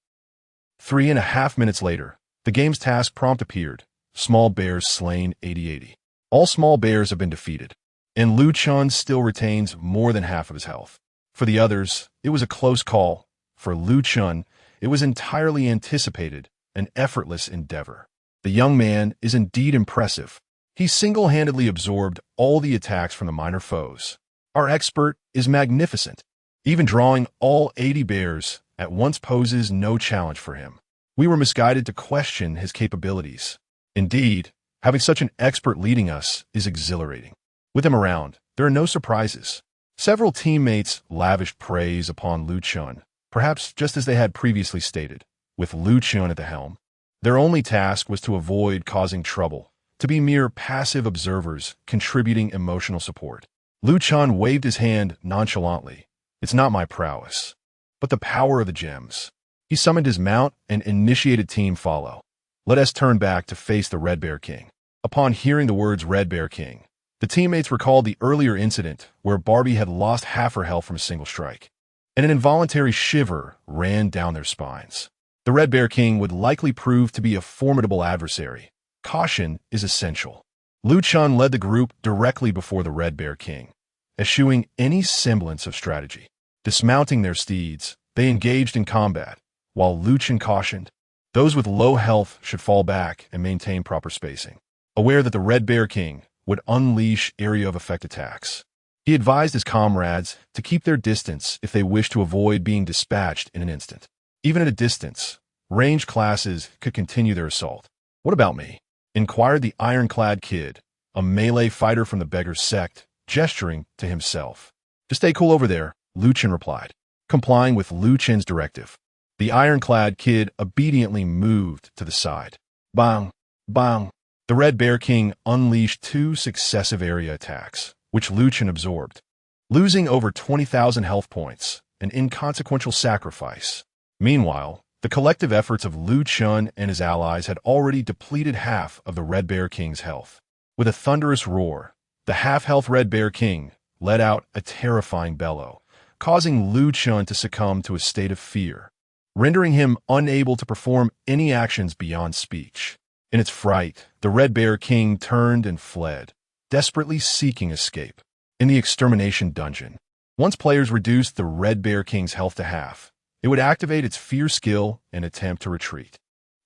3.5 minutes later, the game's task prompt appeared. Small bears slain 80-80. All small bears have been defeated, and Lu Chun still retains more than half of his health. For the others, it was a close call. For Lu Chun, it was entirely anticipated, an effortless endeavor. The young man is indeed impressive. He single-handedly absorbed all the attacks from the minor foes. Our expert is magnificent. Even drawing all 80 bears at once poses no challenge for him. We were misguided to question his capabilities. Indeed, having such an expert leading us is exhilarating. With him around, there are no surprises. Several teammates lavished praise upon Lu Chun, perhaps just as they had previously stated. With Lu Chun at the helm, their only task was to avoid causing trouble, to be mere passive observers contributing emotional support. Lu Chun waved his hand nonchalantly. It's not my prowess, but the power of the gems. He summoned his mount and initiated team follow. Let us turn back to face the Red Bear King. Upon hearing the words Red Bear King, the teammates recalled the earlier incident where Barbie had lost half her health from a single strike, and an involuntary shiver ran down their spines. The Red Bear King would likely prove to be a formidable adversary. Caution is essential. Lu Chun led the group directly before the Red Bear King, eschewing any semblance of strategy. Dismounting their steeds, they engaged in combat, while Lu Chun cautioned, those with low health should fall back and maintain proper spacing. Aware that the Red Bear King would unleash area of effect attacks, he advised his comrades to keep their distance if they wished to avoid being dispatched in an instant. Even at a distance, ranged classes could continue their assault. What about me? Inquired the Ironclad Kid, a melee fighter from the Beggar's Sect, gesturing to himself. Just stay cool over there, Lu Chun replied, complying with Lu Chun's directive. The ironclad kid obediently moved to the side. Bang! Bang! The Red Bear King unleashed 2 successive area attacks, which Chen absorbed, losing over 20,000 health points, an inconsequential sacrifice. Meanwhile, the collective efforts of Chen and his allies had already depleted half of the Red Bear King's health. With a thunderous roar, the half-health Red Bear King let out a terrifying bellow, causing Chen to succumb to a state of fear, rendering him unable to perform any actions beyond speech. In its fright, the Red Bear King turned and fled, desperately seeking escape. In the extermination dungeon, once players reduced the Red Bear King's health to half, it would activate its fear skill and attempt to retreat.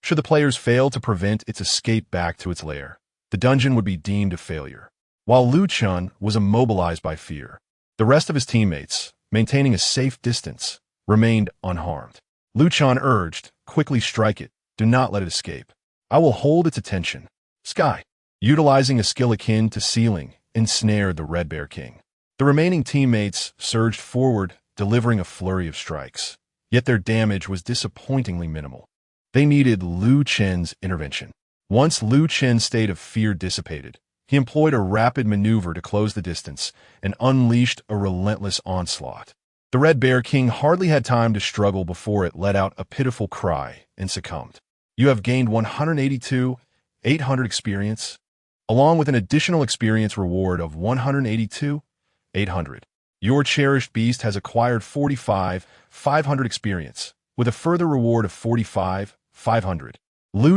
Should the players fail to prevent its escape back to its lair, the dungeon would be deemed a failure. While Chen was immobilized by fear, the rest of his teammates, maintaining a safe distance, remained unharmed. Chen urged, "Quickly strike it. Do not let it escape. I will hold its attention." Sky, utilizing a skill akin to sealing, ensnared the Red Bear King. The remaining teammates surged forward, delivering a flurry of strikes. Yet their damage was disappointingly minimal. They needed Chen's intervention. Once Chen's state of fear dissipated, he employed a rapid maneuver to close the distance and unleashed a relentless onslaught. The Red Bear King hardly had time to struggle before it let out a pitiful cry and succumbed. You have gained 182,800 experience, along with an additional experience reward of 182,800. Your cherished beast has acquired 45,500 experience, with a further reward of 45,500.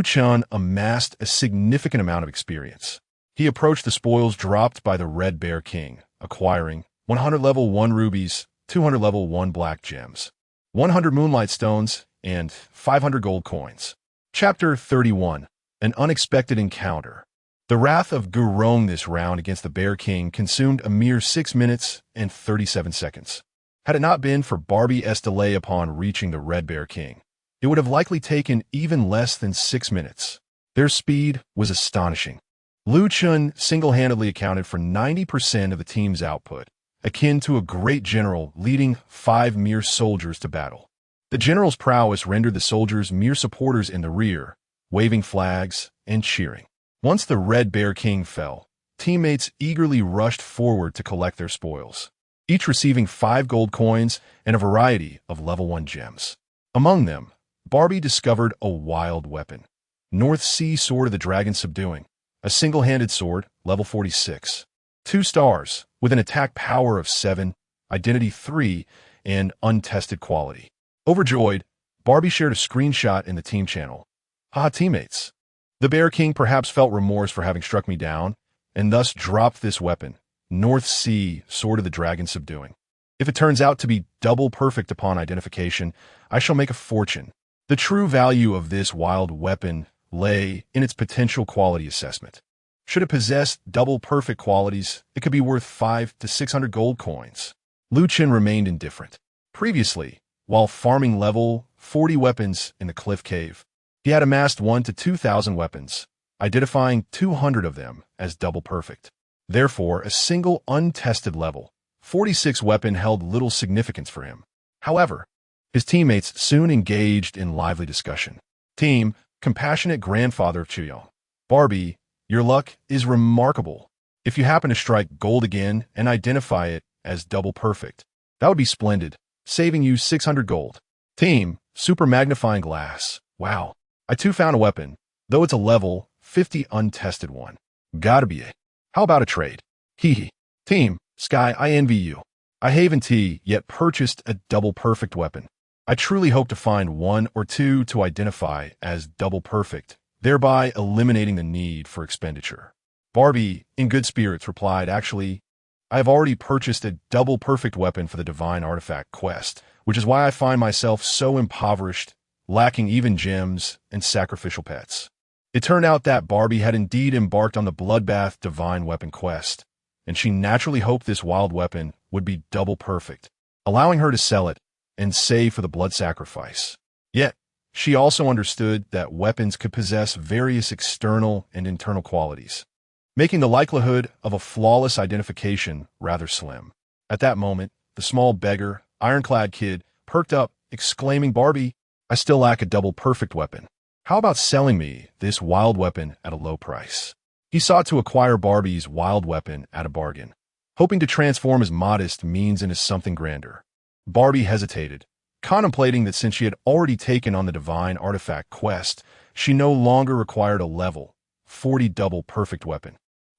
Chen amassed a significant amount of experience. He approached the spoils dropped by the Red Bear King, acquiring 100 level 1 rubies, 200 level 1 black gems, 100 moonlight stones, and 500 gold coins. Chapter 31. An Unexpected Encounter. The wrath of Gurong this round against the Bear King consumed a mere 6 minutes and 37 seconds. Had it not been for Barbie's delay upon reaching the Red Bear King, it would have likely taken even less than 6 minutes. Their speed was astonishing. Chen single-handedly accounted for 90% of the team's output, akin to a great general leading 5 mere soldiers to battle. The general's prowess rendered the soldiers mere supporters in the rear, waving flags and cheering. Once the Red Bear King fell, teammates eagerly rushed forward to collect their spoils, each receiving 5 gold coins and a variety of level 1 gems. Among them, Barbie discovered a wild weapon, North Sea Sword of the Dragon Subduing, a single-handed sword, level 46. 2 stars, with an attack power of 7, identity 3, and untested quality. Overjoyed, Barbie shared a screenshot in the team channel. "Ah, teammates. The Bear King perhaps felt remorse for having struck me down, and thus dropped this weapon, North Sea Sword of the Dragon Subduing. If it turns out to be double perfect upon identification, I shall make a fortune." The true value of this wild weapon lay in its potential quality assessment. Should it possess double perfect qualities, it could be worth 500 to 600 gold coins. Chen remained indifferent. Previously, while farming level 40 weapons in the Cliff Cave, he had amassed 1,000 to 2,000 weapons, identifying 200 of them as double perfect. Therefore, a single untested level 46 weapon held little significance for him. However, his teammates soon engaged in lively discussion. Team, compassionate grandfather of Chuyong. Barbie, your luck is remarkable. If you happen to strike gold again and identify it as double perfect, that would be splendid, saving you 600 gold. Team, super magnifying glass. Wow. I too found a weapon, though it's a level 50 untested one. Gotta be it. How about a trade? Hee. Team, Sky, I envy you. I haven't yet purchased a double perfect weapon. I truly hope to find 1 or 2 to identify as double perfect, thereby eliminating the need for expenditure. Barbie, in good spirits, replied, "Actually, I have already purchased a double perfect weapon for the Divine Artifact quest, which is why I find myself so impoverished, lacking even gems and sacrificial pets." It turned out that Barbie had indeed embarked on the Bloodbath Divine Weapon quest, and she naturally hoped this wild weapon would be double perfect, allowing her to sell it and save for the blood sacrifice. Yet, she also understood that weapons could possess various external and internal qualities, making the likelihood of a flawless identification rather slim. At that moment, the small beggar, ironclad kid, perked up, exclaiming, "Barbie, I still lack a double perfect weapon. How about selling me this wild weapon at a low price? He sought to acquire Barbie's wild weapon at a bargain, hoping to transform his modest means into something grander. Barbie hesitated, contemplating that since she had already taken on the divine artifact quest, she no longer required a level 40 double perfect weapon.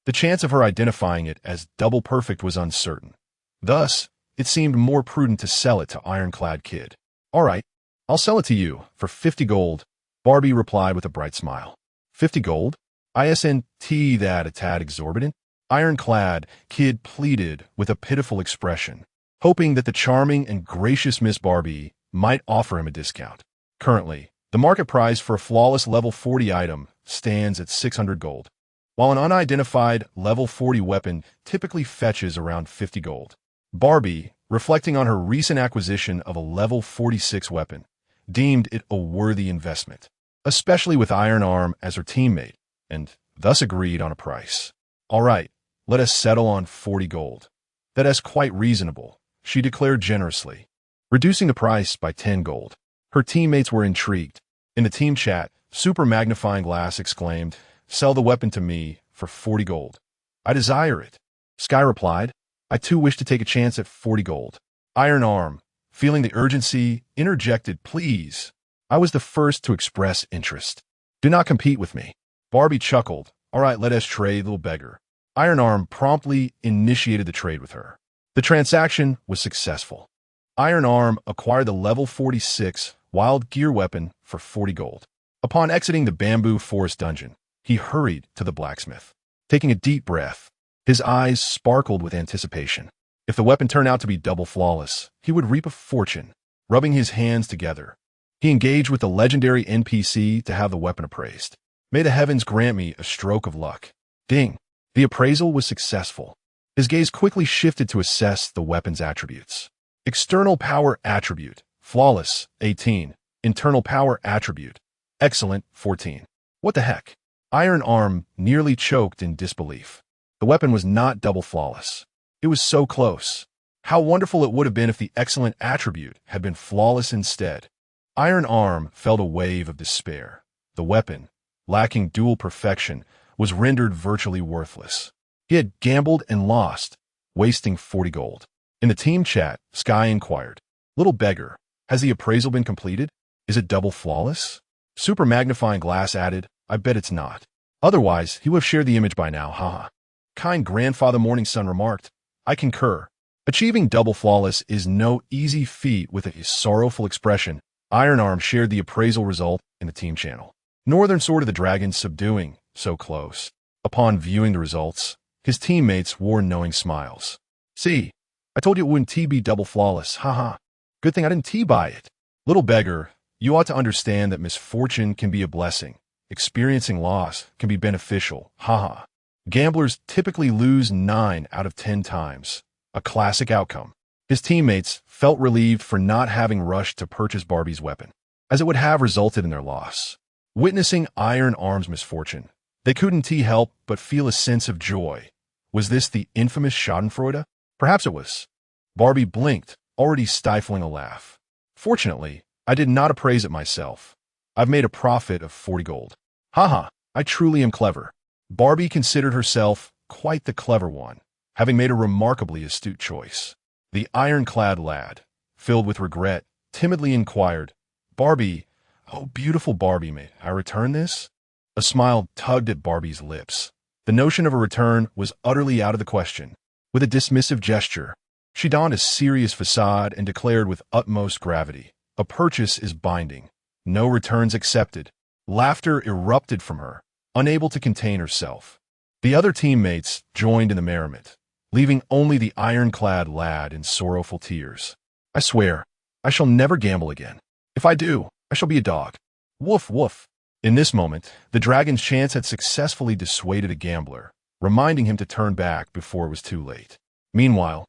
The chance of her identifying it as double perfect was uncertain. Thus, it seemed more prudent to sell it to Ironclad Kid. All right, I'll sell it to you for 50 gold, Barbie replied with a bright smile. 50 gold? Isn't that a tad exorbitant? Ironclad Kid pleaded with a pitiful expression, hoping that the charming and gracious Miss Barbie might offer him a discount. Currently, the market price for a flawless level 40 item stands at 600 gold, while an unidentified level 40 weapon typically fetches around 50 gold. Barbie, reflecting on her recent acquisition of a level 46 weapon, deemed it a worthy investment, especially with Iron Arm as her teammate, and thus agreed on a price. All right, let us settle on 40 gold. That is quite reasonable, she declared generously, reducing the price by 10 gold. Her teammates were intrigued. In the team chat, Super Magnifying Glass exclaimed, "Sell the weapon to me for 40 gold. I desire it." Sky replied, "I too wish to take a chance at 40 gold." Iron Arm, feeling the urgency, interjected, "Please. I was the first to express interest. Do not compete with me." Barbie chuckled, "All right, let us trade, little beggar." Iron Arm promptly initiated the trade with her. The transaction was successful. Iron Arm acquired the level 46 wild gear weapon for 40 gold. Upon exiting the bamboo forest dungeon, he hurried to the blacksmith. Taking a deep breath, his eyes sparkled with anticipation. If the weapon turned out to be double flawless, he would reap a fortune. Rubbing his hands together, he engaged with the legendary NPC to have the weapon appraised. "May the heavens grant me a stroke of luck." Ding! The appraisal was successful. His gaze quickly shifted to assess the weapon's attributes. External power attribute, flawless, 18. Internal power attribute, excellent, 14. What the heck? Iron Arm nearly choked in disbelief. The weapon was not double flawless. It was so close. How wonderful it would have been if the excellent attribute had been flawless instead. Iron Arm felt a wave of despair. The weapon, lacking dual perfection, was rendered virtually worthless. He had gambled and lost, wasting 40 gold. In the team chat, Sky inquired, "Little beggar, has the appraisal been completed? Is it double flawless?" Super Magnifying Glass added, "I bet it's not. Otherwise, he would have shared the image by now, haha." Kind Grandfather Morning Sun remarked, "I concur. Achieving double flawless is no easy feat." With a sorrowful expression, Iron Arm shared the appraisal result in the team channel. Northern Sword of the Dragon subduing, so close. Upon viewing the results, his teammates wore knowing smiles. "See, I told you it wouldn't be double flawless, haha. Good thing I didn't buy it." Little beggar, you ought to understand that misfortune can be a blessing. Experiencing loss can be beneficial, haha. Gamblers typically lose 9 out of 10 times, a classic outcome. His teammates felt relieved for not having rushed to purchase Barbie's weapon, as it would have resulted in their loss. Witnessing Iron Arm's misfortune, they couldn't help but feel a sense of joy. Was this the infamous schadenfreude? Perhaps it was. Barbie blinked, already stifling a laugh. "Fortunately, I did not appraise it myself. I've made a profit of 40 gold. Haha, I truly am clever." Barbie considered herself quite the clever one, having made a remarkably astute choice. The ironclad lad, filled with regret, timidly inquired, "Barbie, oh beautiful Barbie, may I return this?" A smile tugged at Barbie's lips. The notion of a return was utterly out of the question. With a dismissive gesture, she donned a serious facade and declared with utmost gravity, "A purchase is binding. No returns accepted." Laughter erupted from her, unable to contain herself. The other teammates joined in the merriment, leaving only the ironclad lad in sorrowful tears. "I swear, I shall never gamble again. If I do, I shall be a dog. Woof, woof." In this moment, the dragon's chance had successfully dissuaded a gambler, reminding him to turn back before it was too late. Meanwhile,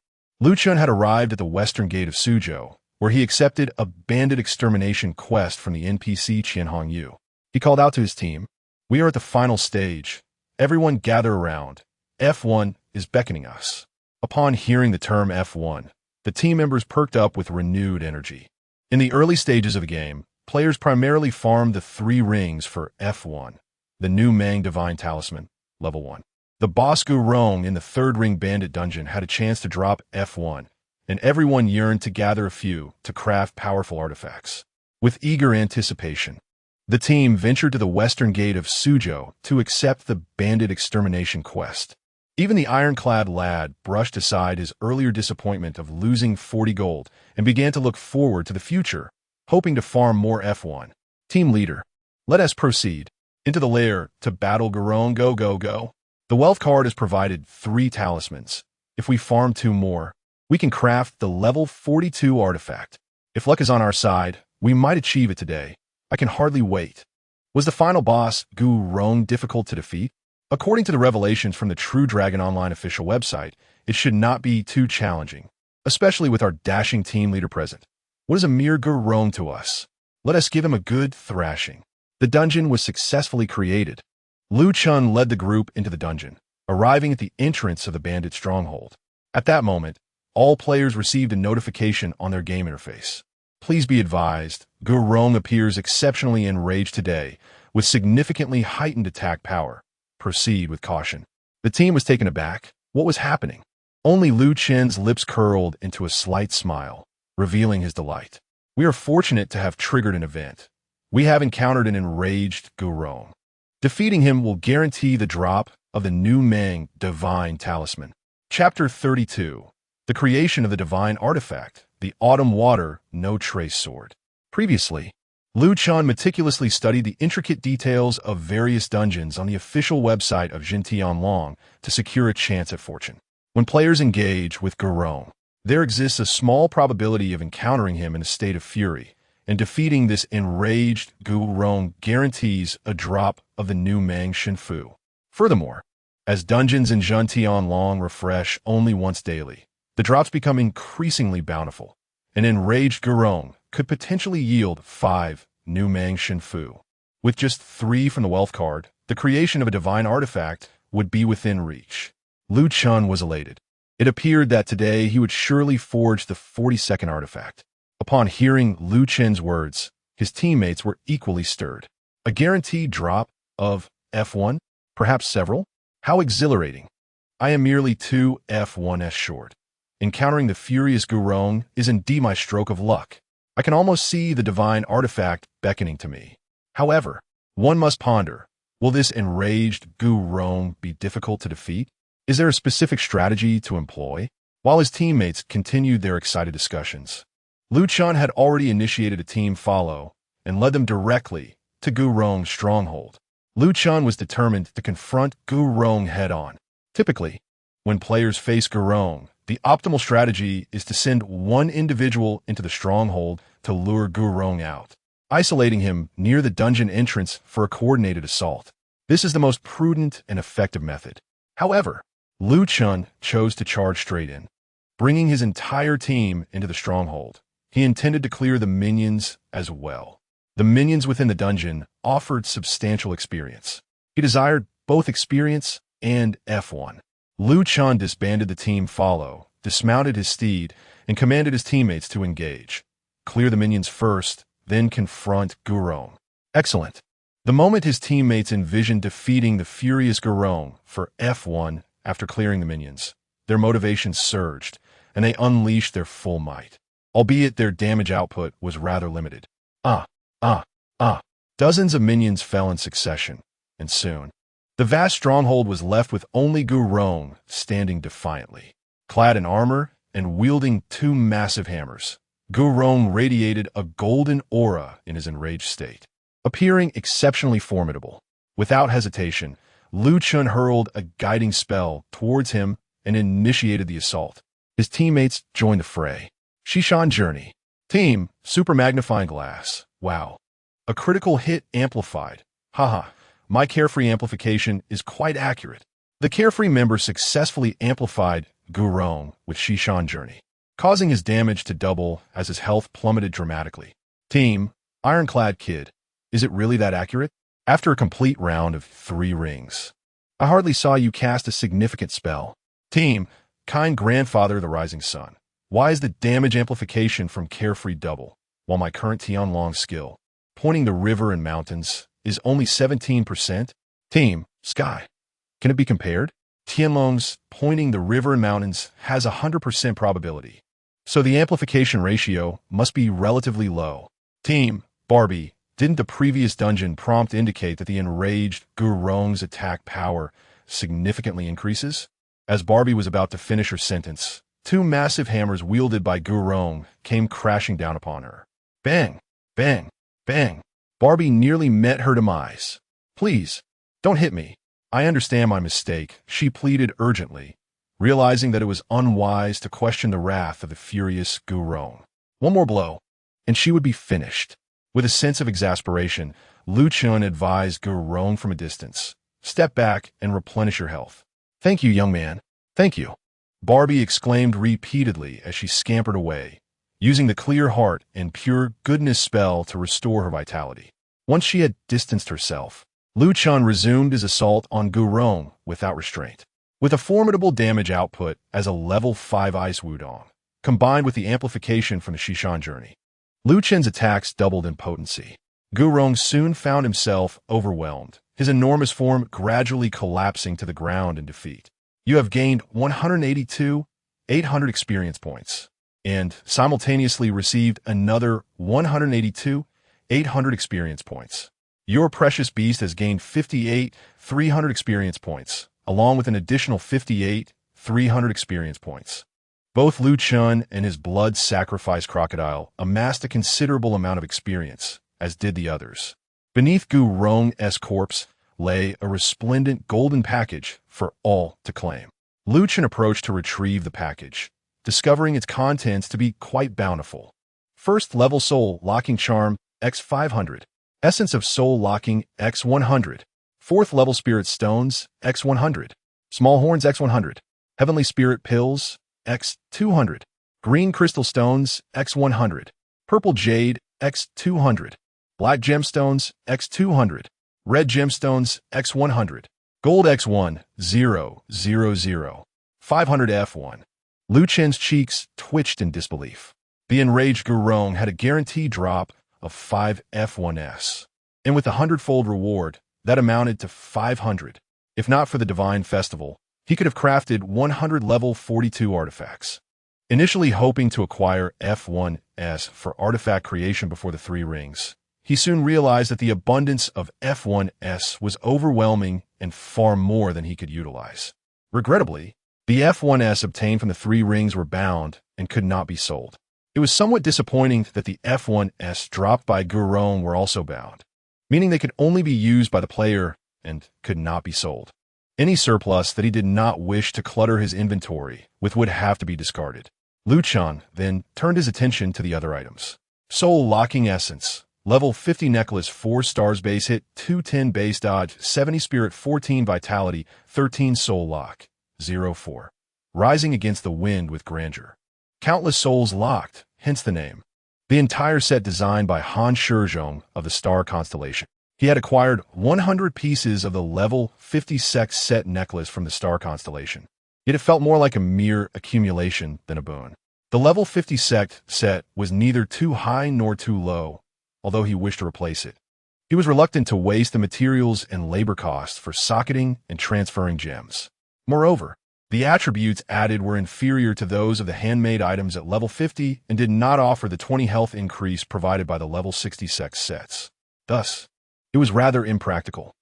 Chen had arrived at the western gate of Suzhou, where he accepted a bandit extermination quest from the NPC Chen Hongyu. He called out to his team, "We are at the final stage. Everyone gather around. F1 is beckoning us." Upon hearing the term F1, the team members perked up with renewed energy. In the early stages of the game, players primarily farmed the 3 rings for F1, the new Mang Divine Talisman, level 1. The boss Gurong in the 3rd Ring Bandit dungeon had a chance to drop F1, and everyone yearned to gather a few to craft powerful artifacts. With eager anticipation, the team ventured to the western gate of Suzhou to accept the bandit extermination quest. Even the ironclad lad brushed aside his earlier disappointment of losing 40 gold and began to look forward to the future, hoping to farm more F1. Team leader, let us proceed into the lair to battle Gurong. Go, go, go. The wealth card has provided 3 talismans. If we farm 2 more, we can craft the level 42 artifact. If luck is on our side, we might achieve it today. I can hardly wait. Was the final boss, Gurong, difficult to defeat? According to the revelations from the True Dragon Online official website, it should not be too challenging, especially with our dashing team leader present. What is a mere Gurong to us? Let us give him a good thrashing. The dungeon was successfully created. Chen led the group into the dungeon, arriving at the entrance of the bandit stronghold. At that moment, all players received a notification on their game interface. Please be advised, Gurong appears exceptionally enraged today, with significantly heightened attack power. Proceed with caution. The team was taken aback. What was happening? Only Chen's lips curled into a slight smile, revealing his delight. We are fortunate to have triggered an event. We have encountered an enraged Gurong. Defeating him will guarantee the drop of the new Mang Divine Talisman. Chapter 32. The creation of the divine artifact, the Autumn Water No Trace Sword. Previously, Chen meticulously studied the intricate details of various dungeons on the official website of Jintianlong to secure a chance at fortune. When players engage with Gurong, there exists a small probability of encountering him in a state of fury, and defeating this enraged Gurong guarantees a drop of the new Mang Shinfu. Furthermore, as dungeons in Jintianlong refresh only once daily, the drops become increasingly bountiful. An enraged Gurong could potentially yield 5 new Mang Shinfu. With just 3 from the wealth card, the creation of a divine artifact would be within reach. Chen was elated. It appeared that today he would surely forge the 42nd artifact. Upon hearing Chen's words, his teammates were equally stirred. A guaranteed drop of F1? Perhaps several? How exhilarating. I am merely 2 F1s short. Encountering the furious Gurong is indeed my stroke of luck. I can almost see the divine artifact beckoning to me. However, one must ponder, will this enraged Gurong be difficult to defeat? Is there a specific strategy to employ? While his teammates continued their excited discussions, Chen had already initiated a team follow and led them directly to Gurong's stronghold. Chen was determined to confront Gurong head-on. Typically, when players face Gurong, the optimal strategy is to send one individual into the stronghold to lure Gurong out, isolating him near the dungeon entrance for a coordinated assault. This is the most prudent and effective method. However, Chen chose to charge straight in. Bringing his entire team into the stronghold, he intended to clear the minions as well. The minions within the dungeon offered substantial experience. He desired both experience and F1. Chen disbanded the team follow, dismounted his steed, and commanded his teammates to engage. Clear the minions first, then confront Gurong. Excellent. The moment his teammates envisioned defeating the furious Gurong for F1 after clearing the minions, their motivation surged, and they unleashed their full might, albeit their damage output was rather limited. Dozens of minions fell in succession, and soon, the vast stronghold was left with only Gurong standing defiantly. Clad in armor and wielding 2 massive hammers, Gurong radiated a golden aura in his enraged state. Appearing exceptionally formidable, without hesitation, Chen hurled a guiding spell towards him and initiated the assault. His teammates joined the fray. Shishan Journey. Team, Super Magnifying Glass. Wow. A critical hit amplified. Haha. My carefree amplification is quite accurate. The carefree member successfully amplified Gurong with Shishan Journey, causing his damage to double as his health plummeted dramatically. Team, Ironclad Kid. Is it really that accurate? After a complete round of 3 rings, I hardly saw you cast a significant spell. Team, Kind Grandfather the Rising Sun. Why is the damage amplification from Carefree double, while my current Tianlong skill pointing the river and mountains, is only 17%. Team, Sky. Can it be compared? Tianlong's pointing the river and mountains has a 100% probability. So the amplification ratio must be relatively low. Team, Barbie. Didn't the previous dungeon prompt indicate that the enraged Gurong's attack power significantly increases? As Barbie was about to finish her sentence, two massive hammers wielded by Gurong came crashing down upon her. Bang! Bang! Bang! Barbie nearly met her demise. Please, don't hit me. I understand my mistake, she pleaded urgently, realizing that it was unwise to question the wrath of the furious Gurong. One more blow, and she would be finished. With a sense of exasperation, Chen advised Gurong from a distance. Step back and replenish your health. Thank you, young man. Thank you. Barbie exclaimed repeatedly as she scampered away, using the clear heart and pure goodness spell to restore her vitality. Once she had distanced herself, Chen resumed his assault on Gurong without restraint. With a formidable damage output as a level 5 Ice Wudong, combined with the amplification from the Shishan journey, Chen's attacks doubled in potency. Gurong soon found himself overwhelmed, his enormous form gradually collapsing to the ground in defeat. You have gained 182,800 experience points, and simultaneously received another 182,800 experience points. Your precious beast has gained 58,300 experience points, along with an additional 58,300 experience points. Both Chen and his blood sacrifice crocodile amassed a considerable amount of experience, as did the others. Beneath Gurong's corpse lay a resplendent golden package for all to claim. Chen approached to retrieve the package, discovering its contents to be quite bountiful. First level soul locking charm x 500, essence of soul locking x 100, fourth level spirit stones x 100, small horns x 100, heavenly spirit pills x 200, green crystal stones x 100, purple jade x 200, black gemstones x 200, red gemstones x 100, gold x 1000, 500 F1. Chen's cheeks twitched in disbelief. The enraged Gurong had a guaranteed drop of 5 F1s, and with the hundredfold reward, that amounted to 500. If not for the Divine Festival, he could have crafted 100 level 42 artifacts. Initially hoping to acquire F1s for artifact creation before the 3 rings, he soon realized that the abundance of F1s was overwhelming and far more than he could utilize. Regrettably, the F1s obtained from the 3 rings were bound and could not be sold. It was somewhat disappointing that the F1s dropped by Gurong were also bound, meaning they could only be used by the player and could not be sold. Any surplus that he did not wish to clutter his inventory with would have to be discarded. Chen then turned his attention to the other items. Soul Locking Essence, level 50 necklace, 4 stars base hit, 210 base dodge, 70 spirit, 14 vitality, 13 soul lock, 04. Rising against the wind with grandeur. Countless souls locked, hence the name. The entire set designed by Han Shizhong of the star constellation. He had acquired 100 pieces of the level 50 sect set necklace from the star constellation, yet it felt more like a mere accumulation than a boon. The level 50 sect set was neither too high nor too low, although he wished to replace it. He was reluctant to waste the materials and labor costs for socketing and transferring gems. Moreover, the attributes added were inferior to those of the handmade items at level 50 and did not offer the 20 health increase provided by the level 60 sect sets. Thus, it was rather impractical.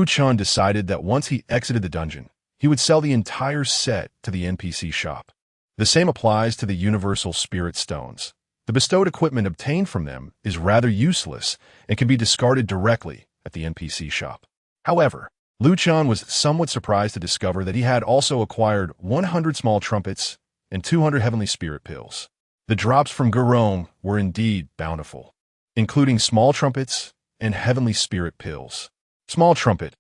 Chen decided that once he exited the dungeon, he would sell the entire set to the NPC shop. The same applies to the universal spirit stones. The bestowed equipment obtained from them is rather useless and can be discarded directly at the NPC shop. However, Chen was somewhat surprised to discover that he had also acquired 100 small trumpets and 200 heavenly spirit pills. The drops from Gurong were indeed bountiful, including small trumpets and heavenly spirit pills. Small trumpet,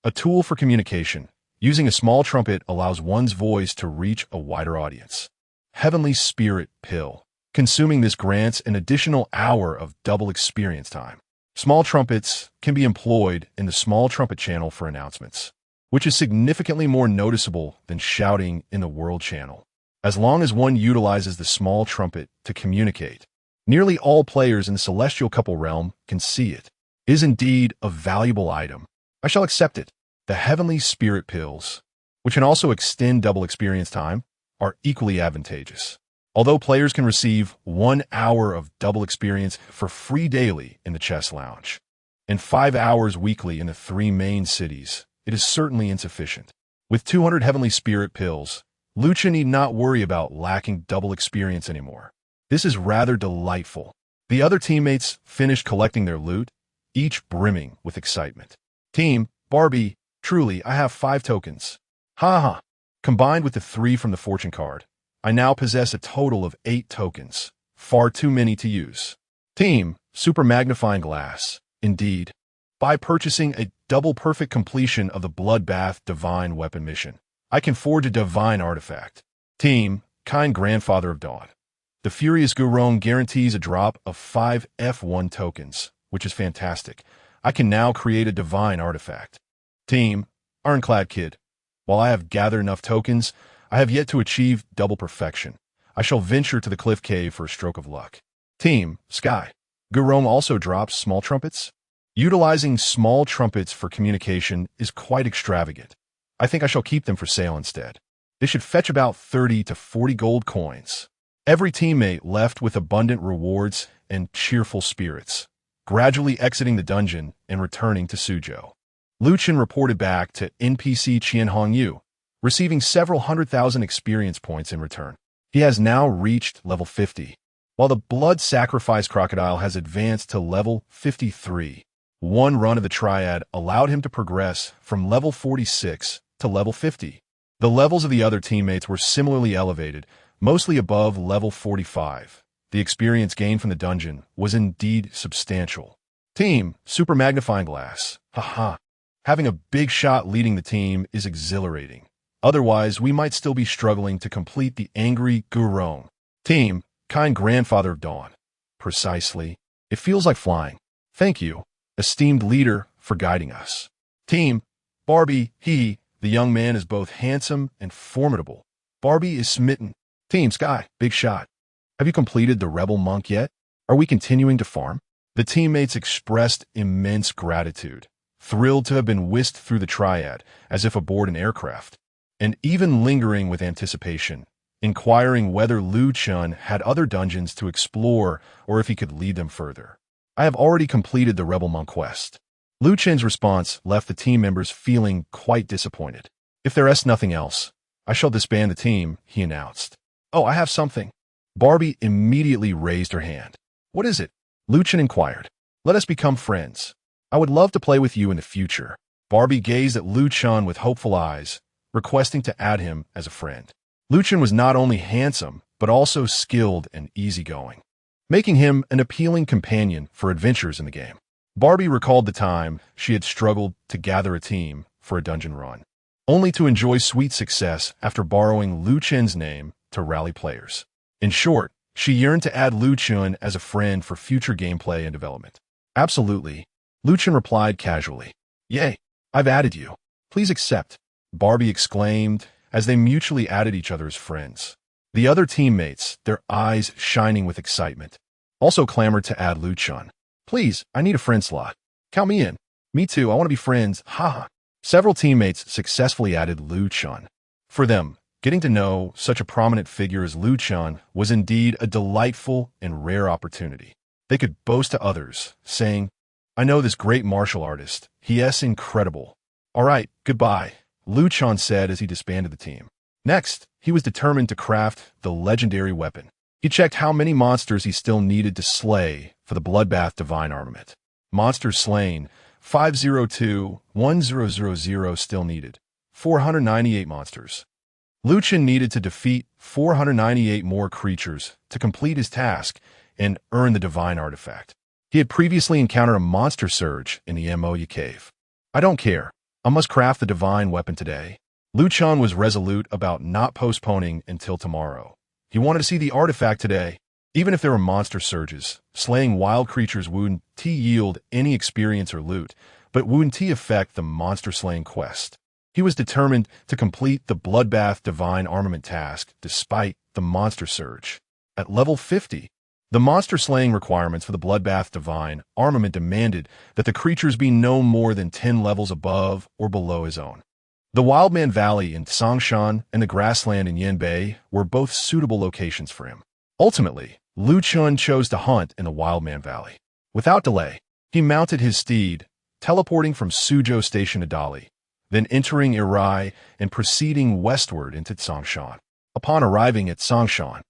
a tool for communication. Using a small trumpet allows one's voice to reach a wider audience. Heavenly spirit pill. Consuming this grants an additional hour of double experience time. Small trumpets can be employed in the small trumpet channel for announcements, which is significantly more noticeable than shouting in the world channel. As long as one utilizes the small trumpet to communicate, Nearly all players in the Celestial Couple realm can see it. It is indeed a valuable item. I shall accept it. The Heavenly Spirit Pills, which can also extend double experience time, are equally advantageous. Although players can receive 1 hour of double experience for free daily in the Chess Lounge, and 5 hours weekly in the 3 main cities, it is certainly insufficient. With 200 Heavenly Spirit Pills, Lucha need not worry about lacking double experience anymore. This is rather delightful. The other teammates finished collecting their loot, each brimming with excitement. Team, Barbie, truly, I have 5 tokens. Ha ha. Combined with the 3 from the fortune card, I now possess a total of 8 tokens. Far too many to use. Team, Super Magnifying Glass. Indeed. By purchasing a double perfect completion of the Bloodbath Divine Weapon mission, I can forge a Divine Artifact. Team, Kind Grandfather of Dawn. The Furious Gurong guarantees a drop of 5 F1 tokens, which is fantastic. I can now create a Divine Artifact. Team, Ironclad Kid. While I have gathered enough tokens, I have yet to achieve double perfection. I shall venture to the Cliff Cave for a stroke of luck. Team, Sky. Gurong also drops small trumpets. Utilizing small trumpets for communication is quite extravagant. I think I shall keep them for sale instead. They should fetch about 30 to 40 gold coins. Every teammate left with abundant rewards and cheerful spirits, gradually exiting the dungeon and returning to Suzhou. Lu Chen reported back to NPC Qian Hongyu, receiving several 100,000 experience points in return. He has now reached level 50, while the Blood Sacrifice Crocodile has advanced to level 53. One run of the Triad allowed him to progress from level 46 to level 50. The levels of the other teammates were similarly elevated, mostly above level 45. The experience gained from the dungeon was indeed substantial. Team, Super Magnifying Glass. Haha. Having a big shot leading the team is exhilarating. Otherwise, we might still be struggling to complete the Angry Gurong. Team, Kind Grandfather of Dawn. Precisely. It feels like flying. Thank you, esteemed leader, for guiding us. Team, Barbie, the young man is both handsome and formidable. Barbie is smitten. Team Sky, big shot. Have you completed the Rebel Monk yet? Are we continuing to farm? The teammates expressed immense gratitude, thrilled to have been whisked through the Triad as if aboard an aircraft, and even lingering with anticipation, inquiring whether Lu Chen had other dungeons to explore or if he could lead them further. I have already completed the Rebel Monk quest. Lu Chen's response left the team members feeling quite disappointed. If there is nothing else, I shall disband the team, he announced. Oh, I have something. Barbie immediately raised her hand. What is it? Lu Chen inquired. Let us become friends. I would love to play with you in the future. Barbie gazed at Lu Chen with hopeful eyes, requesting to add him as a friend. Lu Chen was not only handsome, but also skilled and easygoing, making him an appealing companion for adventures in the game. Barbie recalled the time she had struggled to gather a team for a dungeon run, only to enjoy sweet success after borrowing Lu Chen's name to rally players. In short, she yearned to add Lu Chen as a friend for future gameplay and development. Absolutely, Lu Chen replied casually. Yay, I've added you. Please accept, Barbie exclaimed as they mutually added each other as friends. The other teammates, their eyes shining with excitement, also clamored to add Lu Chen. Please, I need a friend slot. Count me in. Me too, I want to be friends, haha. Several teammates successfully added Lu Chen. For them, getting to know such a prominent figure as Lu Chen was indeed a delightful and rare opportunity. They could boast to others, saying, I know this great martial artist. He is incredible. All right, goodbye, Lu Chen said as he disbanded the team. Next, he was determined to craft the legendary weapon. He checked how many monsters he still needed to slay for the Bloodbath Divine Armament. Monsters slain, 502-1000 still needed. 498 monsters. Lu Chen needed to defeat 498 more creatures to complete his task and earn the Divine Artifact. He had previously encountered a monster surge in the Moya Cave. I don't care. I must craft the Divine Weapon today. Lu Chen was resolute about not postponing until tomorrow. He wanted to see the artifact today. Even if there were monster surges, slaying wild creatures wouldn't yield any experience or loot, but wouldn't affect the monster-slaying quest. He was determined to complete the Bloodbath Divine Armament task despite the monster surge. At level 50, The monster-slaying requirements for the Bloodbath Divine armament demanded that the creatures be no more than 10 levels above or below his own. The Wildman Valley in Songshan and the grassland in Yanbei were both suitable locations for him. Ultimately, Lu Chen chose to hunt in the Wildman Valley. Without delay, he mounted his steed, teleporting from Suzhou Station to Dali, then entering Irai and proceeding westward into Songshan. Upon arriving at Songshan,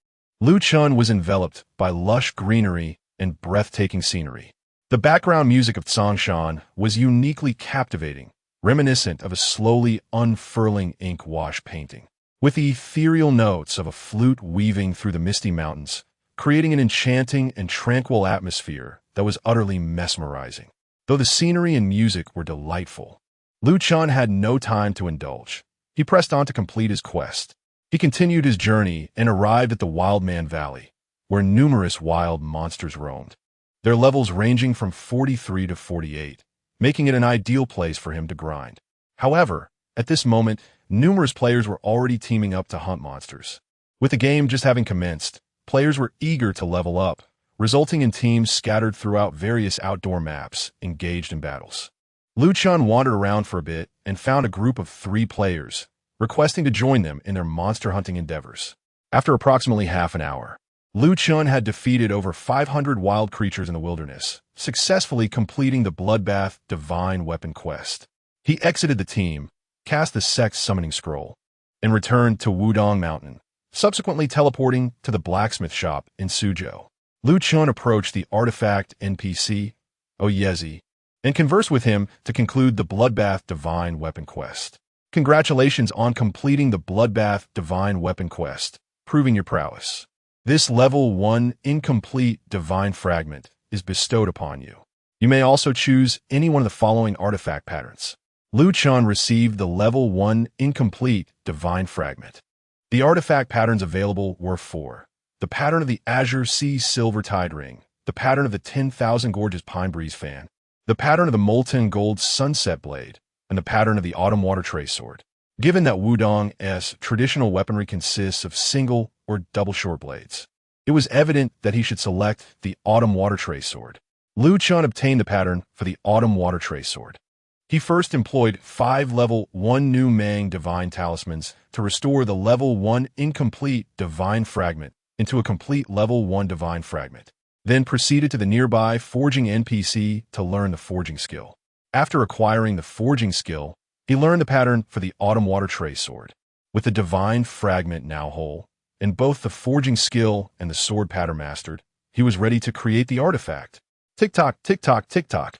Lu Chen was enveloped by lush greenery and breathtaking scenery. The background music of Songshan was uniquely captivating, reminiscent of a slowly unfurling ink wash painting, with the ethereal notes of a flute weaving through the misty mountains, creating an enchanting and tranquil atmosphere that was utterly mesmerizing. Though the scenery and music were delightful, Lu Chen had no time to indulge. He pressed on to complete his quest. He continued his journey and arrived at the Wildman Valley, where numerous wild monsters roamed, their levels ranging from 43 to 48, making it an ideal place for him to grind. However, at this moment, numerous players were already teaming up to hunt monsters. With the game just having commenced, players were eager to level up, resulting in teams scattered throughout various outdoor maps, engaged in battles. Lu Chen wandered around for a bit and found a group of 3 players, requesting to join them in their monster hunting endeavors. After approximately half an hour, Lu Chen had defeated over 500 wild creatures in the wilderness, successfully completing the Bloodbath Divine Weapon quest. He exited the team, cast the Sex Summoning Scroll, and returned to Wudong Mountain, subsequently teleporting to the blacksmith shop in Suzhou. Lu Chen approached the artifact NPC, Oyezi, and conversed with him to conclude the Bloodbath Divine Weapon quest. Congratulations on completing the Bloodbath Divine Weapon quest, proving your prowess. This level 1 incomplete divine fragment is bestowed upon you. You may also choose any one of the following artifact patterns. Lu Chen received the level 1 incomplete divine fragment. The artifact patterns available were 4. The pattern of the Azure Sea Silver Tide Ring, the pattern of the 10,000 Gorgeous Pine Breeze Fan, the pattern of the Molten Gold Sunset Blade, and the pattern of the Autumn Water Trace Sword. Given that Wudong's traditional weaponry consists of single or double short blades, it was evident that he should select the Autumn Water Trace Sword. Lu Chen obtained the pattern for the Autumn Water Trace Sword. He first employed 5 level 1 New Mang Divine Talismans to restore the level 1 incomplete Divine Fragment into a complete level 1 Divine Fragment, then proceeded to the nearby Forging NPC to learn the Forging skill. After acquiring the Forging skill, he learned the pattern for the Autumn Water Trace Sword. With the Divine Fragment now whole, and both the Forging skill and the sword pattern mastered, he was ready to create the artifact. Tick-tock, tick-tock, tick-tock.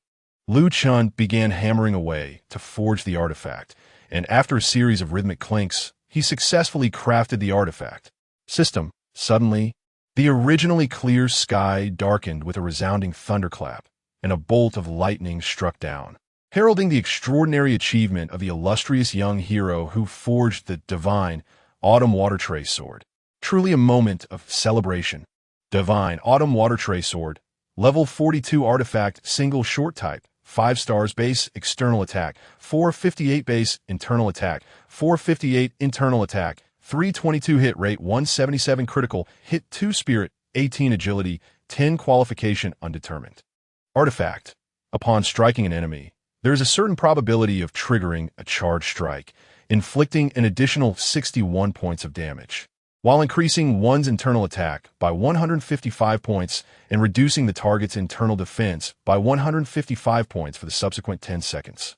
Lu Chen began hammering away to forge the artifact, and after a series of rhythmic clinks, he successfully crafted the artifact. System. Suddenly, the originally clear sky darkened with a resounding thunderclap, and a bolt of lightning struck down, heralding the extraordinary achievement of the illustrious young hero who forged the divine Autumn Water Trace Sword. Truly a moment of celebration. Divine Autumn Water Trace Sword, level 42 artifact, single short type, 5 stars base external attack, 458 base internal attack, 458 internal attack, 322 hit rate, 177 critical hit, 2 spirit, 18 agility, 10 qualification undetermined. Artifact. Upon striking an enemy, there is a certain probability of triggering a charge strike, inflicting an additional 61 points of damage, while increasing one's internal attack by 155 points and reducing the target's internal defense by 155 points for the subsequent 10 seconds.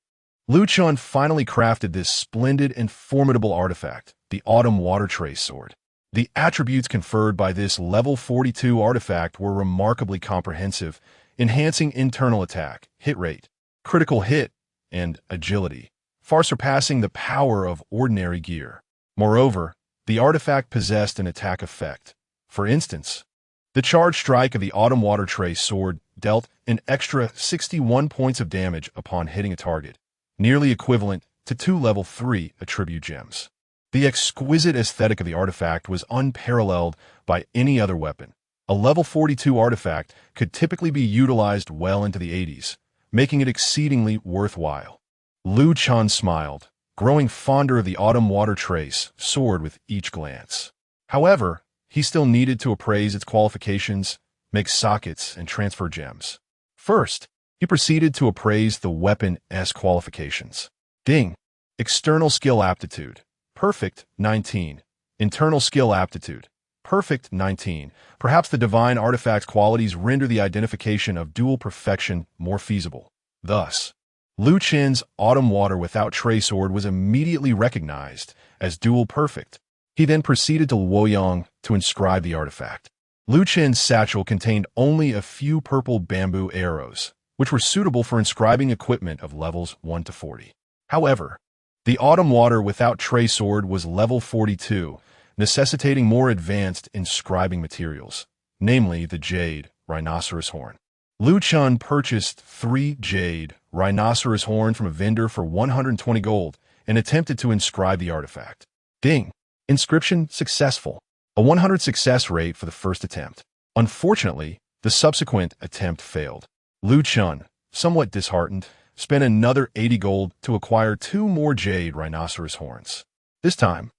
Lu Chen finally crafted this splendid and formidable artifact, the Autumn Water Trace Sword. The attributes conferred by this level 42 artifact were remarkably comprehensive, enhancing internal attack, hit rate, critical hit, and agility, far surpassing the power of ordinary gear. Moreover, the artifact possessed an attack effect. For instance, the charge strike of the Autumn Water Trace Sword dealt an extra 61 points of damage upon hitting a target, nearly equivalent to 2 level 3 attribute gems. The exquisite aesthetic of the artifact was unparalleled by any other weapon. A level 42 artifact could typically be utilized well into the 80s, making it exceedingly worthwhile. Lu Chen smiled, growing fonder of the Autumn Water Trace Sword with each glance. However, he still needed to appraise its qualifications, make sockets, and transfer gems. First, he proceeded to appraise the weapon's qualifications. Ding. External skill aptitude. Perfect, 19. Internal skill aptitude. Perfect, 19. Perhaps the divine artifact's qualities render the identification of dual perfection more feasible. Thus, Lu Chen's autumn water without trace sword was immediately recognized as dual perfect. He then proceeded to Luoyang to inscribe the artifact. Lu Chen's satchel contained only a few purple bamboo arrows, which were suitable for inscribing equipment of levels 1 to 40. However, the autumn water without trace sword was level 42, necessitating more advanced inscribing materials, namely the jade rhinoceros horn. Lu Chen purchased 3 jade rhinoceros horn from a vendor for 120 gold and attempted to inscribe the artifact. Ding. Inscription successful. A 100 success rate for the first attempt. Unfortunately, the subsequent attempt failed. Lu Chen, somewhat disheartened, spent another 80 gold to acquire 2 more jade rhinoceros horns. This time,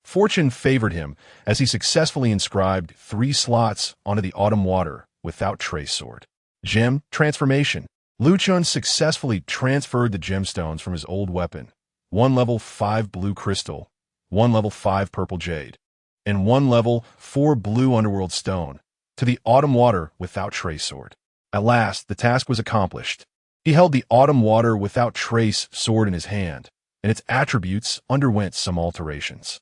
fortune favored him as he successfully inscribed 3 slots onto the autumn water without trace sword. Gem transformation. Lu Chen successfully transferred the gemstones from his old weapon, 1 level 5 blue crystal, 1 level 5 purple jade, and 1 level 4 blue underworld stone, to the autumn water without trace sword. At last, the task was accomplished. He held the autumn water without trace sword in his hand, and its attributes underwent some alterations.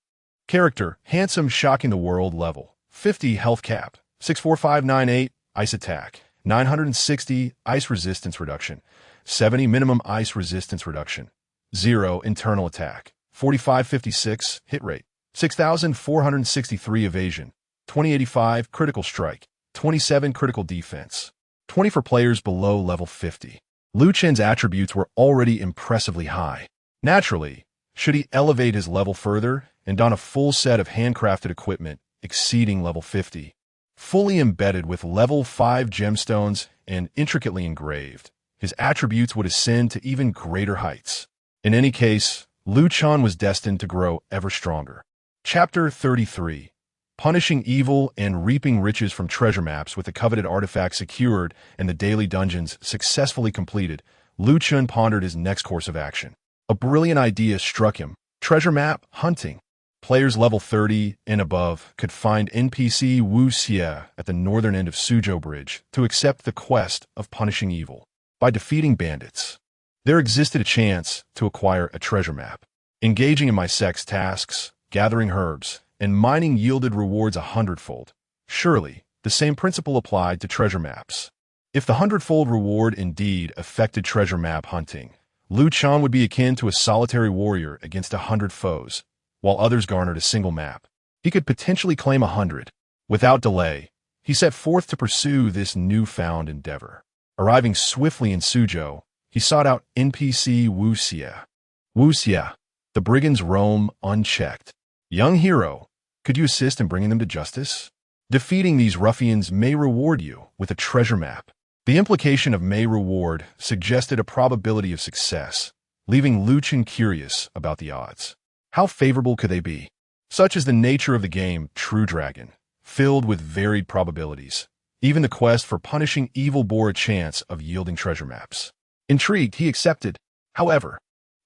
Character, handsome, shocking the world level, 50 health cap, 64598, ice attack, 960 ice resistance reduction, 70 minimum ice resistance reduction, 0 internal attack, 4556 hit rate, 6463 evasion, 2085 critical strike, 27 critical defense, 20 for players below level 50. Lu Chen's attributes were already impressively high. Naturally, should he elevate his level further and don a full set of handcrafted equipment exceeding level 50, fully embedded with level 5 gemstones and intricately engraved, his attributes would ascend to even greater heights. In any case, Lu Chen was destined to grow ever stronger. Chapter 33. Punishing evil and reaping riches from treasure maps with the coveted artifacts secured and the daily dungeons successfully completed, Lu Chen pondered his next course of action. A brilliant idea struck him. Treasure map hunting. Players level 30 and above could find NPC Wu Xie at the northern end of Suzhou Bridge to accept the quest of punishing evil. By defeating bandits, there existed a chance to acquire a treasure map. Engaging in my sex tasks, gathering herbs, and mining yielded rewards 100-fold. Surely, the same principle applied to treasure maps. If the Hundredfold Reward indeed affected treasure map hunting, Lu Chen would be akin to a solitary warrior against 100 foes, while others garnered a single map. He could potentially claim 100. Without delay, he set forth to pursue this newfound endeavor. Arriving swiftly in Suzhou, he sought out NPC Wu Xie. Wu Xie, the brigands roam unchecked. Young hero, could you assist in bringing them to justice? Defeating these ruffians may reward you with a treasure map. The implication of may reward suggested a probability of success, leaving Lu Chen curious about the odds. How favorable could they be? Such is the nature of the game True Dragon, filled with varied probabilities. Even the quest for punishing evil bore a chance of yielding treasure maps. Intrigued, he accepted. However,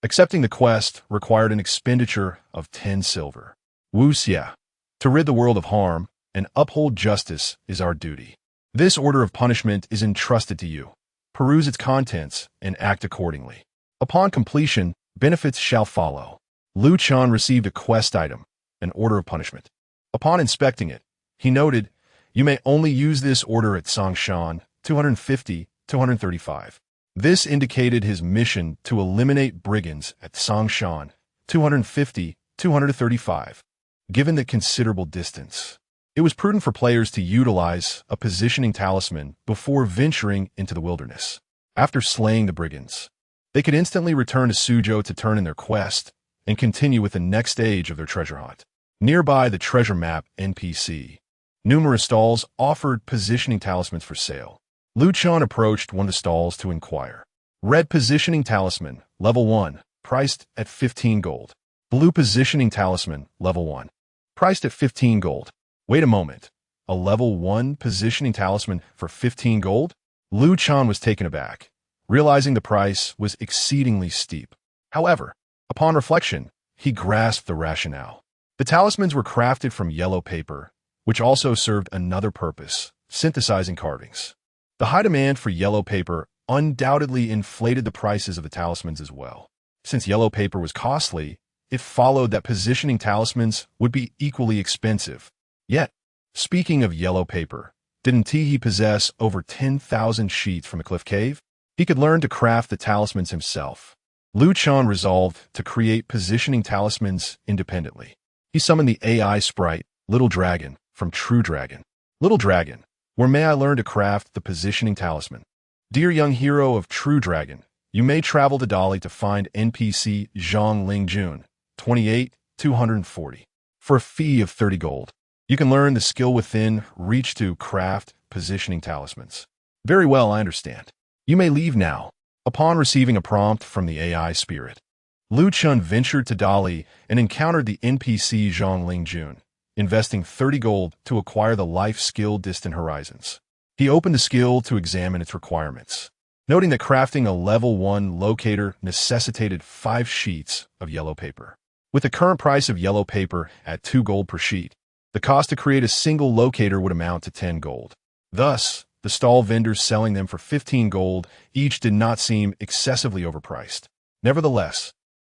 accepting the quest required an expenditure of 10 silver. Wu Xie, to rid the world of harm and uphold justice is our duty. This order of punishment is entrusted to you. Peruse its contents and act accordingly. Upon completion, benefits shall follow. Lu Chen received a quest item, an order of punishment. Upon inspecting it, he noted, you may only use this order at Songshan 250-235. This indicated his mission to eliminate brigands at Songshan 250-235. Given the considerable distance, it was prudent for players to utilize a positioning talisman before venturing into the wilderness. After slaying the brigands, they could instantly return to Suzhou to turn in their quest and continue with the next stage of their treasure hunt. Nearby the treasure map NPC, numerous stalls offered positioning talismans for sale. Lu Chen approached one of the stalls to inquire. Red positioning talisman, level 1, priced at 15 gold. Blue positioning talisman, level 1, priced at 15 gold. Wait a moment. a level 1 positioning talisman for 15 gold? Lu Chen was taken aback, realizing the price was exceedingly steep. However, upon reflection, he grasped the rationale. The talismans were crafted from yellow paper, which also served another purpose, synthesizing carvings. The high demand for yellow paper undoubtedly inflated the prices of the talismans as well. Since yellow paper was costly, it followed that positioning talismans would be equally expensive. Yet, speaking of yellow paper, didn't he possess over 10,000 sheets from a cliff cave? He could learn to craft the talismans himself. Lu Chen resolved to create positioning talismans independently. He summoned the AI sprite, Little Dragon, from True Dragon. Little Dragon, where may I learn to craft the positioning talisman? Dear young hero of True Dragon, you may travel to Dali to find NPC Zhang Lingjun, 28,240. For a fee of 30 gold, you can learn the skill within reach to craft positioning talismans. Very well, I understand. You may leave now. Upon receiving a prompt from the AI spirit, Lu Chen ventured to Dali and encountered the NPC Zhang Lingjun, investing 30 gold to acquire the life skill Distant Horizons. He opened the skill to examine its requirements, noting that crafting a level 1 locator necessitated 5 sheets of yellow paper. With the current price of yellow paper at 2 gold per sheet, the cost to create a single locator would amount to 10 gold. Thus, the stall vendors selling them for 15 gold each did not seem excessively overpriced. Nevertheless,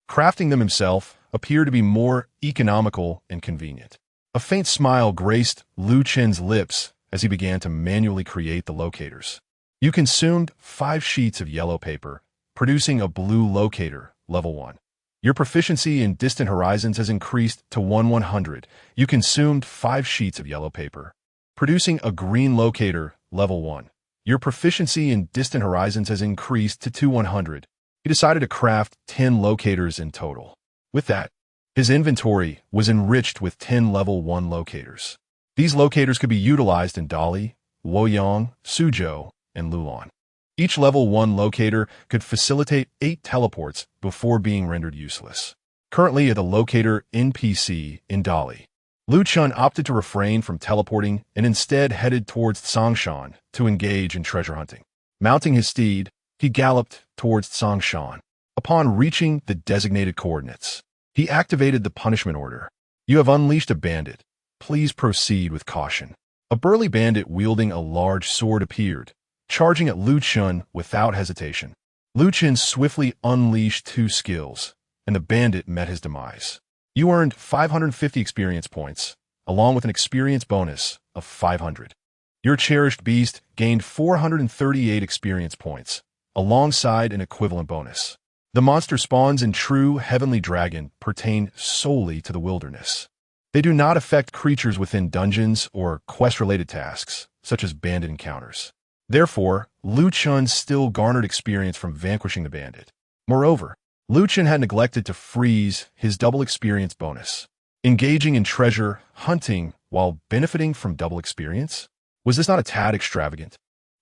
crafting them himself appeared to be more economical and convenient. A faint smile graced Lu Chen's lips as he began to manually create the locators. You consumed 5 sheets of yellow paper, producing a blue locator, level 1. Your proficiency in Distant Horizons has increased to 100. You consumed 5 sheets of yellow paper, producing a green locator, level 1. Your proficiency in Distant Horizons has increased to 100. He decided to craft 10 locators in total. With that, his inventory was enriched with 10 level 1 locators. These locators could be utilized in Dali, Luoyang, Suzhou, and Lulan. Each level 1 locator could facilitate 8 teleports before being rendered useless. Currently at the locator NPC in Dali, Lu Chen opted to refrain from teleporting and instead headed towards Tsongshan to engage in treasure hunting. Mounting his steed, he galloped towards Tsongshan. Upon reaching the designated coordinates, he activated the punishment order. You have unleashed a bandit. Please proceed with caution. A burly bandit wielding a large sword appeared, charging at Lu Chen without hesitation. Lu Chen swiftly unleashed 2 skills, and the bandit met his demise. You earned 550 experience points, along with an experience bonus of 500. Your cherished beast gained 438 experience points, alongside an equivalent bonus. The monster spawns in True Heavenly Dragon pertain solely to the wilderness. They do not affect creatures within dungeons or quest-related tasks, such as bandit encounters. Therefore, Lu Chen still garnered experience from vanquishing the bandit. Moreover, Lu Chen had neglected to freeze his double experience bonus. Engaging in treasure hunting while benefiting from double experience? Was this not a tad extravagant?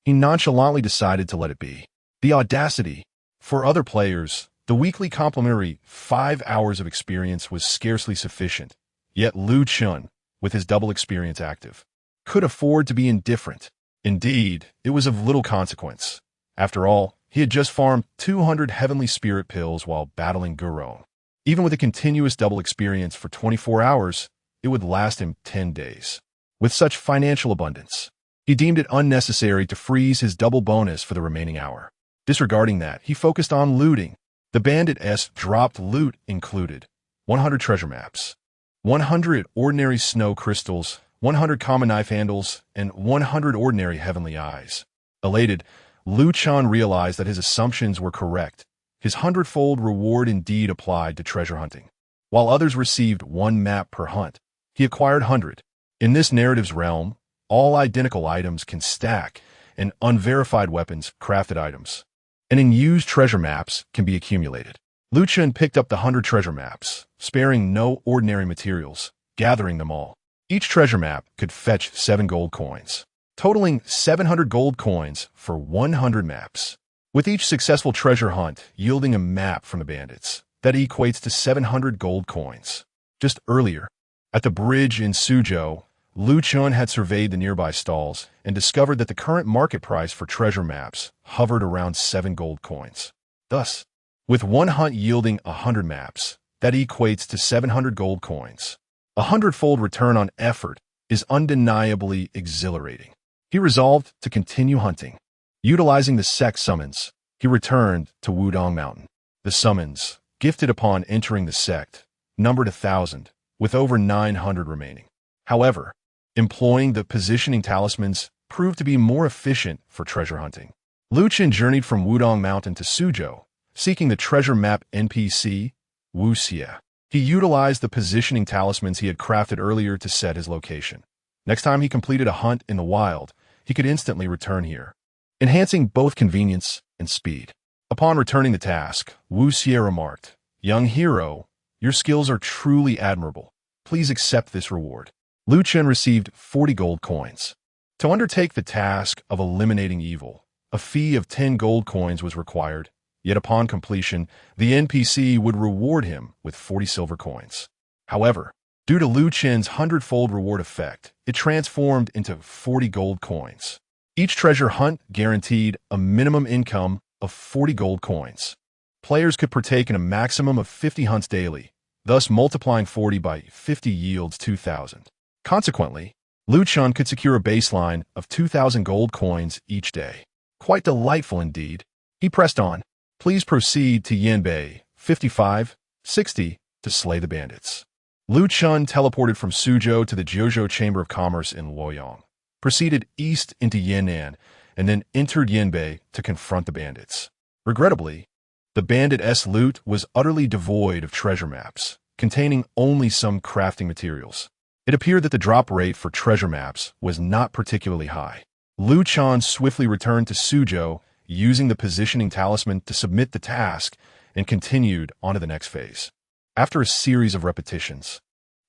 He nonchalantly decided to let it be. The audacity! For other players, the weekly complimentary 5 hours of experience was scarcely sufficient. Yet Lu Chen, with his double experience active, could afford to be indifferent. Indeed, it was of little consequence. After all, he had just farmed 200 heavenly spirit pills while battling Guron. Even with a continuous double experience for 24 hours, it would last him 10 days. With such financial abundance, he deemed it unnecessary to freeze his double bonus for the remaining hour. Disregarding that, he focused on looting. The bandit's dropped loot included 100 treasure maps, 100 ordinary snow crystals, 100 common knife handles, and 100 ordinary heavenly eyes. Elated, Lu Chen realized that his assumptions were correct. His hundredfold reward indeed applied to treasure hunting. While others received 1 map per hunt, he acquired 100. In this narrative's realm, all identical items can stack, and unverified weapons, crafted items, and unused treasure maps can be accumulated. Lu Chen picked up the 100 treasure maps, sparing no ordinary materials, gathering them all. Each treasure map could fetch 7 gold coins, totaling 700 gold coins for 100 maps. With each successful treasure hunt yielding a map from the bandits, that equates to 700 gold coins. Just earlier, at the bridge in Suzhou, Lu Chen had surveyed the nearby stalls and discovered that the current market price for treasure maps hovered around 7 gold coins. Thus, with one hunt yielding 100 maps, that equates to 700 gold coins. A hundredfold return on effort is undeniably exhilarating. He resolved to continue hunting. Utilizing the sect summons, he returned to Wudong Mountain. The summons, gifted upon entering the sect, numbered 1,000, with over 900 remaining. However, employing the positioning talismans proved to be more efficient for treasure hunting. Lu Chen journeyed from Wudong Mountain to Suzhou, seeking the treasure map NPC, Wuxia. He utilized the positioning talismans he had crafted earlier to set his location. Next time he completed a hunt in the wild, he could instantly return here, enhancing both convenience and speed. Upon returning the task, Wuxia remarked, "Young hero, your skills are truly admirable. Please accept this reward." Lu Chen received 40 gold coins. To undertake the task of eliminating evil, a fee of 10 gold coins was required, yet upon completion, the NPC would reward him with 40 silver coins. However, due to Lu Chen's hundredfold reward effect, it transformed into 40 gold coins. Each treasure hunt guaranteed a minimum income of 40 gold coins. Players could partake in a maximum of 50 hunts daily, thus multiplying 40 by 50 yields 2,000. Consequently, Lu Chen could secure a baseline of 2,000 gold coins each day. Quite delightful indeed. He pressed on. Please proceed to Yanbei, 5560, to slay the bandits. Lu Chen teleported from Suzhou to the Jiuzhou Chamber of Commerce in Luoyang, proceeded east into Yan'an, and then entered Yanbei to confront the bandits. Regrettably, the bandits' loot was utterly devoid of treasure maps, containing only some crafting materials. It appeared that the drop rate for treasure maps was not particularly high. Lu Chen swiftly returned to Suzhou, using the positioning talisman to submit the task, and continued on to the next phase. After a series of repetitions,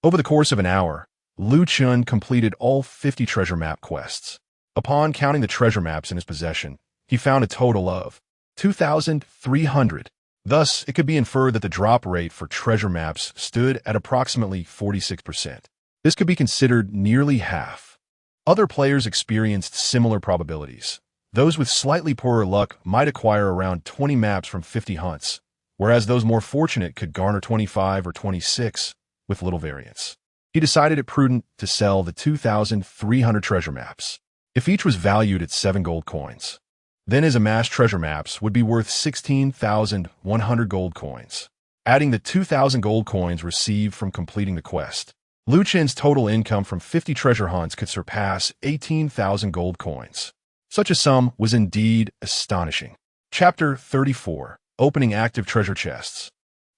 over the course of an hour, Lu Chen completed all 50 treasure map quests. Upon counting the treasure maps in his possession, he found a total of 2,300. Thus, it could be inferred that the drop rate for treasure maps stood at approximately 46%. This could be considered nearly half. Other players experienced similar probabilities. Those with slightly poorer luck might acquire around 20 maps from 50 hunts, whereas those more fortunate could garner 25 or 26 with little variance. He decided it prudent to sell the 2,300 treasure maps. If each was valued at 7 gold coins, then his amassed treasure maps would be worth 16,100 gold coins. Adding the 2,000 gold coins received from completing the quest, Lu Chen's total income from 50 treasure hunts could surpass 18,000 gold coins. Such a sum was indeed astonishing. Chapter 34. Opening active treasure chests.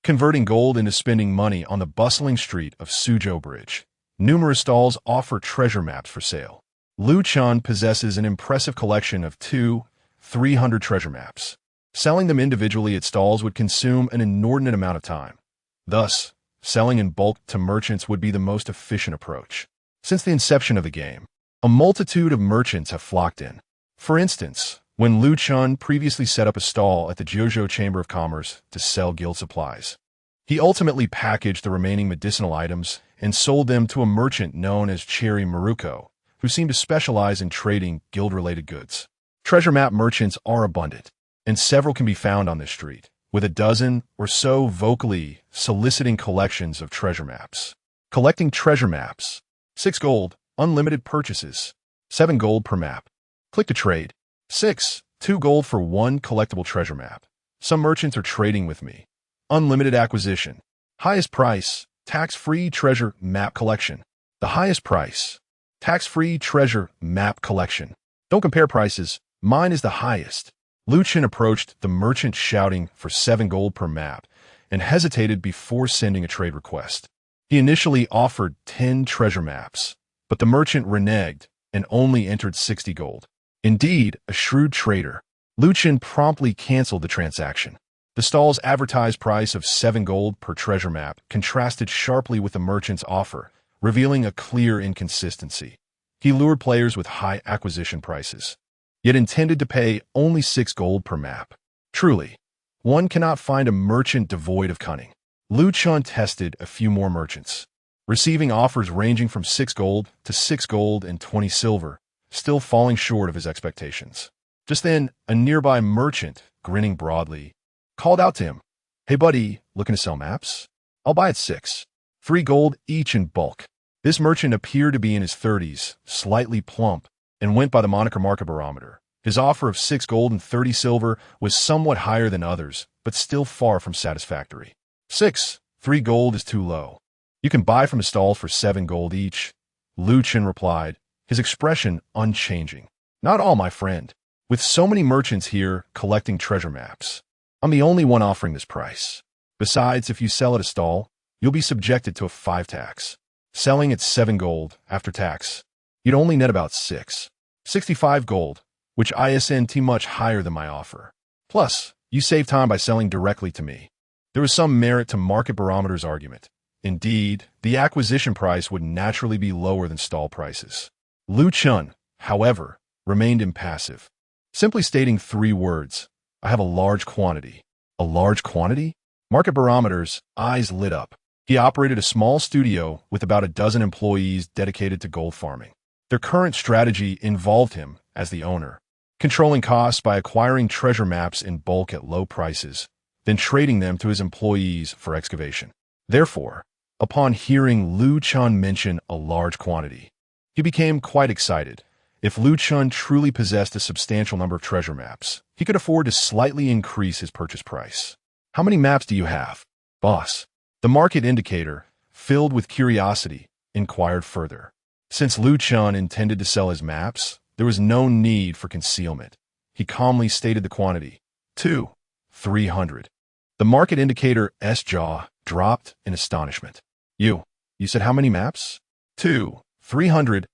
Converting gold into spending money on the bustling street of Suzhou Bridge. Numerous stalls offer treasure maps for sale. Lu Chen possesses an impressive collection of 300 treasure maps. Selling them individually at stalls would consume an inordinate amount of time. Thus, selling in bulk to merchants would be the most efficient approach. Since the inception of the game, a multitude of merchants have flocked in. For instance, when Lu Chen previously set up a stall at the Jiuzhou Chamber of Commerce to sell guild supplies, he ultimately packaged the remaining medicinal items and sold them to a merchant known as Cherry Maruko, who seemed to specialize in trading guild-related goods. Treasure map merchants are abundant, and several can be found on this street, with a dozen or so vocally soliciting collections of treasure maps. Collecting treasure maps. 6 gold, unlimited purchases. 7 gold per map. Click to trade. 2 gold for 1 collectible treasure map. Some merchants are trading with me. Unlimited acquisition. Highest price, tax-free treasure map collection. The highest price, tax-free treasure map collection. Don't compare prices. Mine is the highest. Lu Chen approached the merchant shouting for 7 gold per map and hesitated before sending a trade request. He initially offered 10 treasure maps, but the merchant reneged and only entered 60 gold. Indeed, a shrewd trader, Lu Chen promptly canceled the transaction. The stall's advertised price of 7 gold per treasure map contrasted sharply with the merchant's offer, revealing a clear inconsistency. He lured players with high acquisition prices, yet intended to pay only 6 gold per map. Truly, one cannot find a merchant devoid of cunning. Lu Chen tested a few more merchants. receiving offers ranging from 6 gold to 6 gold and 20 silver, still falling short of his expectations. Just then, a nearby merchant, grinning broadly, called out to him, "Hey buddy, looking to sell maps? I'll buy at 6. 3 gold each in bulk." This merchant appeared to be in his 30s, slightly plump, and went by the moniker Market. His offer of 6 gold and 30 silver was somewhat higher than others, but still far from satisfactory. 3 gold is too low. You can buy from his stall for 7 gold each, Chen replied, his expression unchanging. "Not all, my friend. With so many merchants here collecting treasure maps, I'm the only one offering this price. Besides, if you sell at a stall, you'll be subjected to a 5 tax. Selling at 7 gold after tax, you'd only net about 65 gold, which isn't much higher than my offer. Plus, you save time by selling directly to me." There was some merit to Market Barometer's argument. Indeed, the acquisition price would naturally be lower than stall prices. Chen, however, remained impassive, simply stating 3 words, "I have a large quantity." A large quantity? Market Barometer's eyes lit up. He operated a small studio with about a dozen employees dedicated to gold farming. Their current strategy involved him, as the owner, controlling costs by acquiring treasure maps in bulk at low prices, then trading them to his employees for excavation. Therefore, upon hearing Chen mention a large quantity, he became quite excited. If Chen truly possessed a substantial number of treasure maps, he could afford to slightly increase his purchase price. "How many maps do you have, boss?" The market indicator, filled with curiosity, inquired further. Since Chen intended to sell his maps, there was no need for concealment. He calmly stated the quantity, 300. The market indicator's jaw dropped in astonishment. You said how many maps?" 300,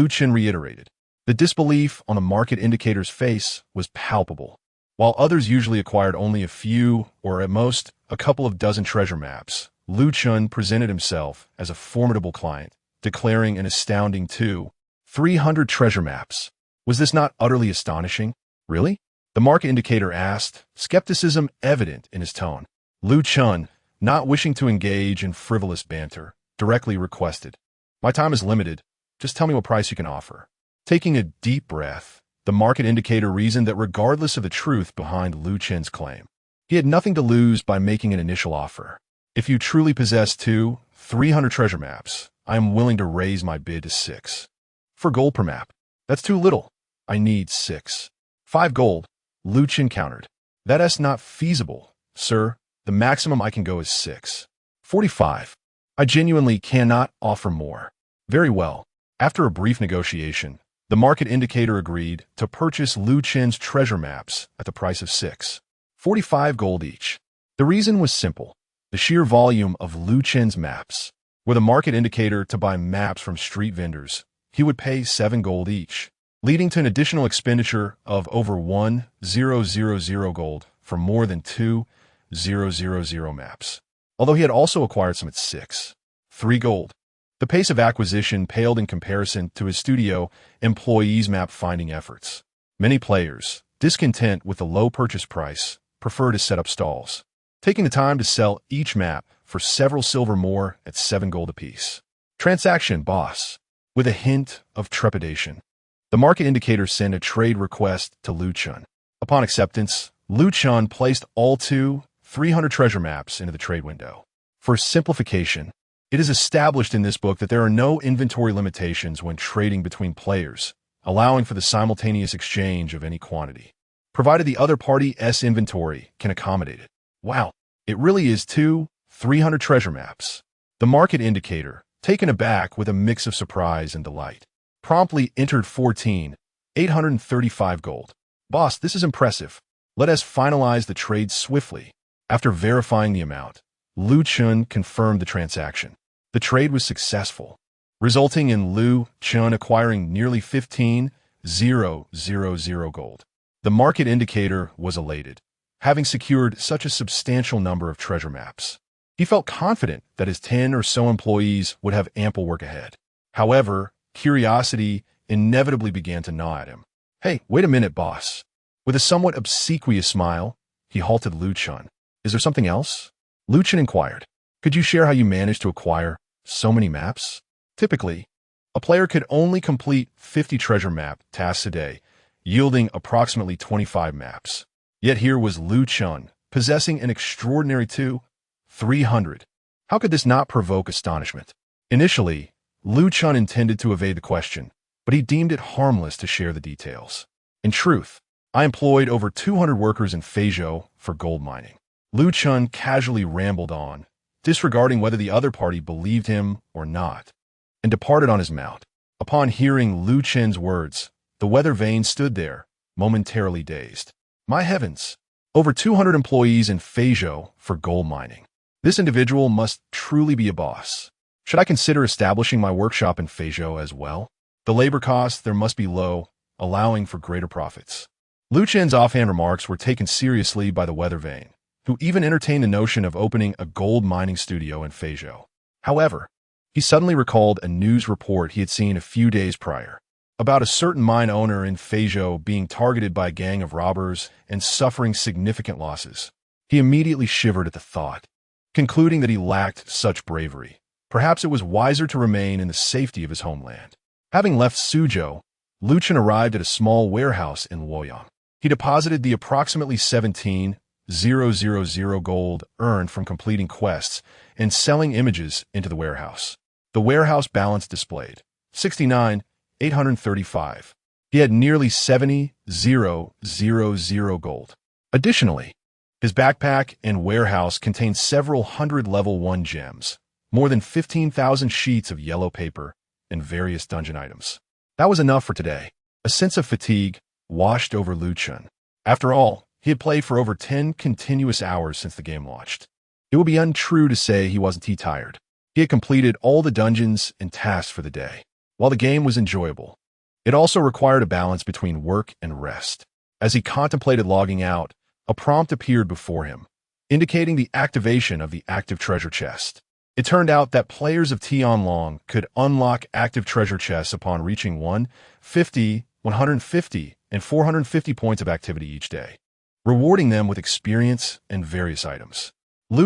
Chen reiterated. The disbelief on the market indicator's face was palpable. While others usually acquired only a few, or at most, a couple of dozen treasure maps, Chen presented himself as a formidable client, declaring an astounding 300 treasure maps. Was this not utterly astonishing? "Really?" the market indicator asked, skepticism evident in his tone. Chen, not wishing to engage in frivolous banter, directly requested, "My time is limited. Just tell me what price you can offer." Taking a deep breath, the market indicator reasoned that regardless of the truth behind Chen's claim, he had nothing to lose by making an initial offer. "If you truly possess 300 treasure maps, I am willing to raise my bid to 6. For gold per map. That's too little. I need 5 gold, Chen countered. "That's not feasible, sir. The maximum I can go is 45. I genuinely cannot offer more." "Very well." After a brief negotiation, the market indicator agreed to purchase Chen's treasure maps at the price of 45 gold each. The reason was simple. The sheer volume of Chen's maps. Were the market indicator to buy maps from street vendors, he would pay 7 gold each, leading to an additional expenditure of over 1,000 gold for more than 2,000 maps. Although he had also acquired some at 3 gold. The pace of acquisition paled in comparison to his studio employees' map-finding efforts. Many players, discontent with the low purchase price, prefer to set up stalls, taking the time to sell each map for several silver more at 7 gold apiece. "Transaction, boss." With a hint of trepidation, the market indicator sent a trade request to Chen. Upon acceptance, Chen placed all 300 treasure maps into the trade window. For simplification, it is established in this book that there are no inventory limitations when trading between players, allowing for the simultaneous exchange of any quantity, provided the other party's inventory can accommodate it. Wow, it really is 300 treasure maps. The market indicator, taken aback with a mix of surprise and delight, promptly entered 835 gold. "Boss, this is impressive. Let us finalize the trade swiftly." After verifying the amount, Chen confirmed the transaction. The trade was successful, resulting in Chen acquiring nearly 15,000 gold. The market indicator was elated, having secured such a substantial number of treasure maps. He felt confident that his 10 or so employees would have ample work ahead. However, curiosity inevitably began to gnaw at him. "Hey, wait a minute, boss." With a somewhat obsequious smile, he halted Chen. "Is there something else?" Chen inquired. "Could you share how you managed to acquire So many maps? Typically, a player could only complete 50 treasure map tasks a day, yielding approximately 25 maps. Yet here was Chen, possessing an extraordinary 300. How could this not provoke astonishment? Initially, Chen intended to evade the question, but he deemed it harmless to share the details. In truth, I employed over 200 workers in Feizhou for gold mining. Chen casually rambled on, disregarding whether the other party believed him or not, and departed on his mount. Upon hearing Chen's words, the weather vane stood there, momentarily dazed. My heavens! Over 200 employees in Feizhou for gold mining. This individual must truly be a boss. Should I consider establishing my workshop in Feizhou as well? The labor costs there must be low, allowing for greater profits. Chen's offhand remarks were taken seriously by the weather vane, who even entertained the notion of opening a gold mining studio in Feizhou. However, he suddenly recalled a news report he had seen a few days prior about a certain mine owner in Feizhou being targeted by a gang of robbers and suffering significant losses. He immediately shivered at the thought, concluding that he lacked such bravery. Perhaps it was wiser to remain in the safety of his homeland. Having left Suzhou, Chen arrived at a small warehouse in Luoyang. He deposited the approximately 17,000 gold earned from completing quests and selling images into the warehouse. The warehouse balance displayed 69,835. He had nearly 70,000 gold. Additionally, his backpack and warehouse contained several hundred level 1 gems, more than 15,000 sheets of yellow paper, and various dungeon items. That was enough for today. A sense of fatigue washed over Chen. After all, he had played for over 10 continuous hours since the game launched. It would be untrue to say he wasn't tired. He had completed all the dungeons and tasks for the day. While the game was enjoyable, it also required a balance between work and rest. As he contemplated logging out, a prompt appeared before him, indicating the activation of the active treasure chest. It turned out that players of Tianlong could unlock active treasure chests upon reaching 150, 150, and 450 points of activity each day, rewarding them with experience and various items.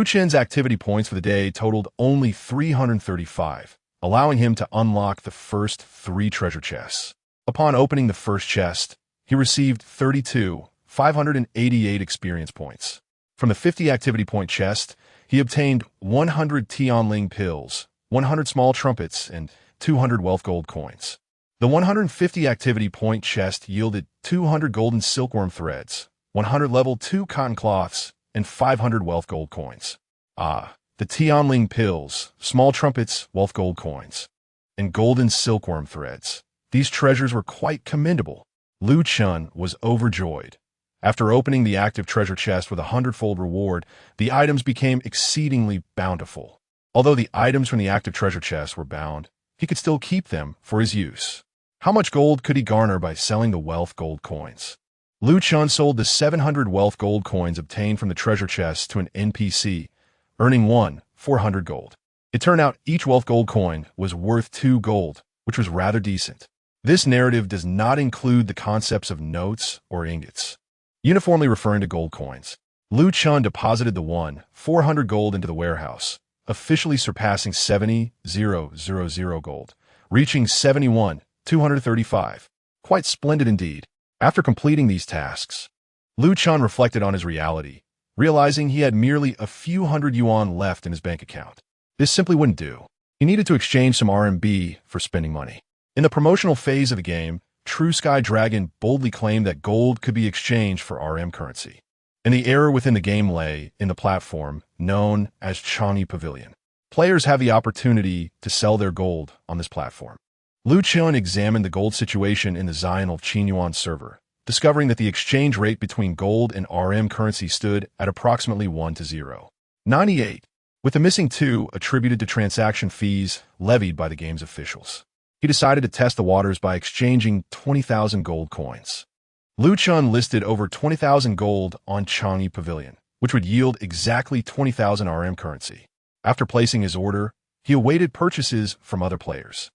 Chen's activity points for the day totaled only 335, allowing him to unlock the first 3 treasure chests. Upon opening the first chest, he received 588 experience points. From the 50 activity point chest, he obtained 100 Tianling pills, 100 small trumpets, and 200 wealth gold coins. The 150 activity point chest yielded 200 golden silkworm threads, 100 level 2 cotton cloths, and 500 wealth gold coins. The Tianling pills, small trumpets, wealth gold coins, and golden silkworm threads. These treasures were quite commendable. Chen was overjoyed. After opening the active treasure chest with a hundredfold reward, the items became exceedingly bountiful. Although the items from the active treasure chest were bound, he could still keep them for his use. How much gold could he garner by selling the wealth gold coins? Chen sold the 700 wealth gold coins obtained from the treasure chest to an NPC, earning 400 gold. It turned out each wealth gold coin was worth 2 gold, which was rather decent. This narrative does not include the concepts of notes or ingots. Uniformly referring to gold coins, Chen deposited the 400 gold into the warehouse, officially surpassing 70,000 gold, reaching 71,235. Quite splendid indeed. After completing these tasks, Chen reflected on his reality, realizing he had merely a few hundred yuan left in his bank account. This simply wouldn't do. He needed to exchange some RMB for spending money. In the promotional phase of the game, True Sky Dragon boldly claimed that gold could be exchanged for RM currency. And the error within the game lay in the platform known as Chang'e Pavilion. Players have the opportunity to sell their gold on this platform. Chen examined the gold situation in the Zional Qinyuan server, discovering that the exchange rate between gold and RM currency stood at approximately 1:0. 98, with the missing 2 attributed to transaction fees levied by the game's officials. He decided to test the waters by exchanging 20,000 gold coins. Chen listed over 20,000 gold on Chang'e Pavilion, which would yield exactly 20,000 RM currency. After placing his order, he awaited purchases from other players.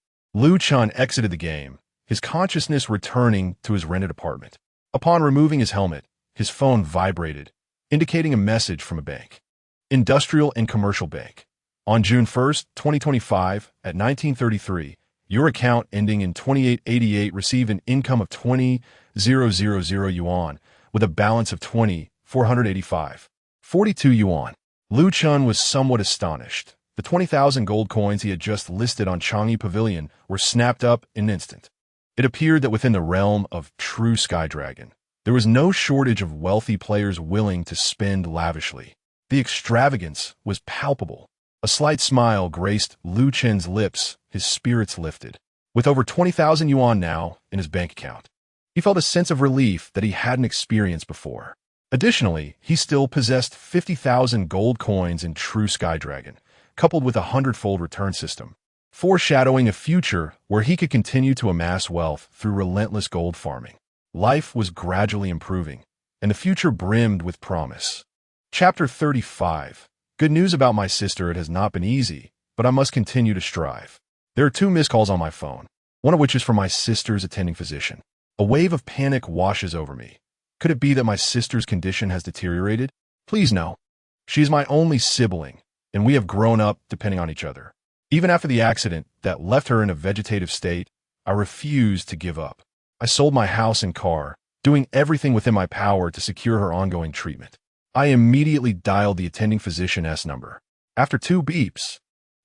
Chen exited the game, his consciousness returning to his rented apartment. Upon removing his helmet, his phone vibrated, indicating a message from a bank. Industrial and Commercial Bank. On June 1st, 2025, at 1933, your account ending in 2888 received an income of 20,000 yuan, with a balance of 20,485.42 yuan. Lu Chen was somewhat astonished. The 20,000 gold coins he had just listed on Changi Pavilion were snapped up in an instant. It appeared that within the realm of true Sky Dragon, there was no shortage of wealthy players willing to spend lavishly. The extravagance was palpable. A slight smile graced Lu Chen's lips, his spirits lifted. With over 20,000 yuan now in his bank account, he felt a sense of relief that he hadn't experienced before. Additionally, he still possessed 50,000 gold coins in true Sky Dragon, coupled with a hundredfold return system, foreshadowing a future where he could continue to amass wealth through relentless gold farming. Life was gradually improving, and the future brimmed with promise. Chapter 35. Good news about my sister. It has not been easy, but I must continue to strive. There are 2 missed calls on my phone, one of which is from my sister's attending physician. A wave of panic washes over me. Could it be that my sister's condition has deteriorated? Please no. She is my only sibling, and we have grown up depending on each other. Even after the accident that left her in a vegetative state, I refused to give up. I sold my house and car, doing everything within my power to secure her ongoing treatment. I immediately dialed the attending physician's number. After 2 beeps,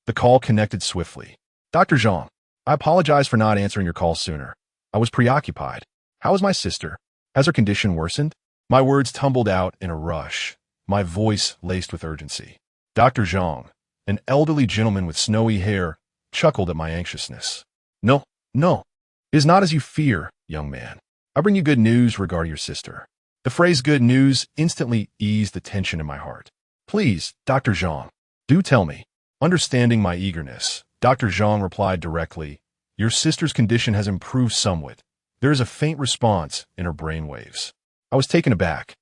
the call connected swiftly. Dr. Zhang, I apologize for not answering your call sooner. I was preoccupied. How is my sister? Has her condition worsened? My words tumbled out in a rush, my voice laced with urgency. Dr. Zhang, an elderly gentleman with snowy hair, chuckled at my anxiousness. No, it is not as you fear, young man. I bring you good news regarding your sister. The phrase good news instantly eased the tension in my heart. Please, Dr. Zhang, do tell me. Understanding my eagerness, Dr. Zhang replied directly, your sister's condition has improved somewhat. There is a faint response in her brain waves. I was taken aback,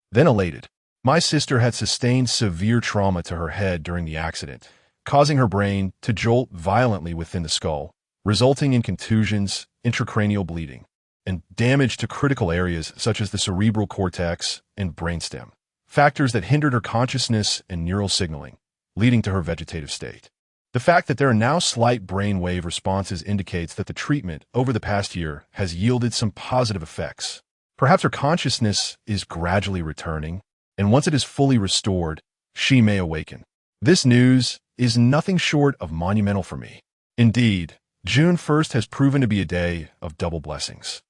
then elated. My sister had sustained severe trauma to her head during the accident, causing her brain to jolt violently within the skull, resulting in contusions, intracranial bleeding, and damage to critical areas such as the cerebral cortex and brainstem, factors that hindered her consciousness and neural signaling, leading to her vegetative state. The fact that there are now slight brainwave responses indicates that the treatment over the past year has yielded some positive effects. Perhaps her consciousness is gradually returning, and once it is fully restored, she may awaken. This news is nothing short of monumental for me. Indeed, June 1st has proven to be a day of double blessings.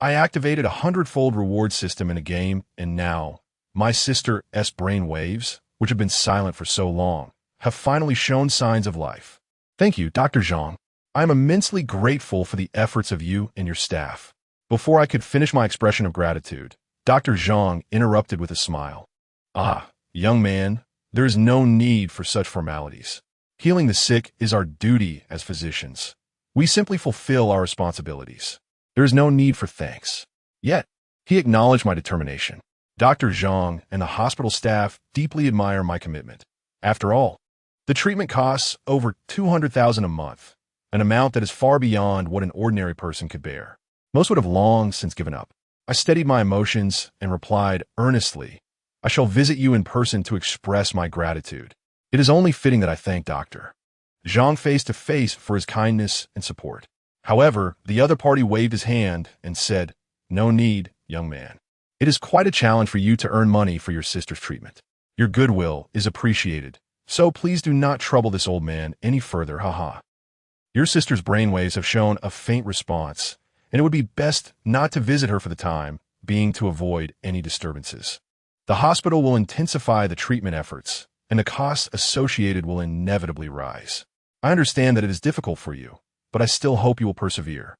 I activated a hundredfold reward system in a game, and now, my sister's brain waves, which have been silent for so long, have finally shown signs of life. Thank you, Dr. Zhang. I am immensely grateful for the efforts of you and your staff. Before I could finish my expression of gratitude, Dr. Zhang interrupted with a smile. Ah, young man, there is no need for such formalities. Healing the sick is our duty as physicians. We simply fulfill our responsibilities. There is no need for thanks. Yet, he acknowledged my determination. Dr. Zhang and the hospital staff deeply admire my commitment. After all, the treatment costs over 200,000 a month, an amount that is far beyond what an ordinary person could bear. Most would have long since given up. I steadied my emotions and replied earnestly, I shall visit you in person to express my gratitude. It is only fitting that I thank Dr. Zhang face to face for his kindness and support. However, the other party waved his hand and said, no need, young man. It is quite a challenge for you to earn money for your sister's treatment. Your goodwill is appreciated, so please do not trouble this old man any further, haha. Your sister's brainwaves have shown a faint response, and it would be best not to visit her for the time being to avoid any disturbances. The hospital will intensify the treatment efforts, and the costs associated will inevitably rise. I understand that it is difficult for you, but I still hope you will persevere.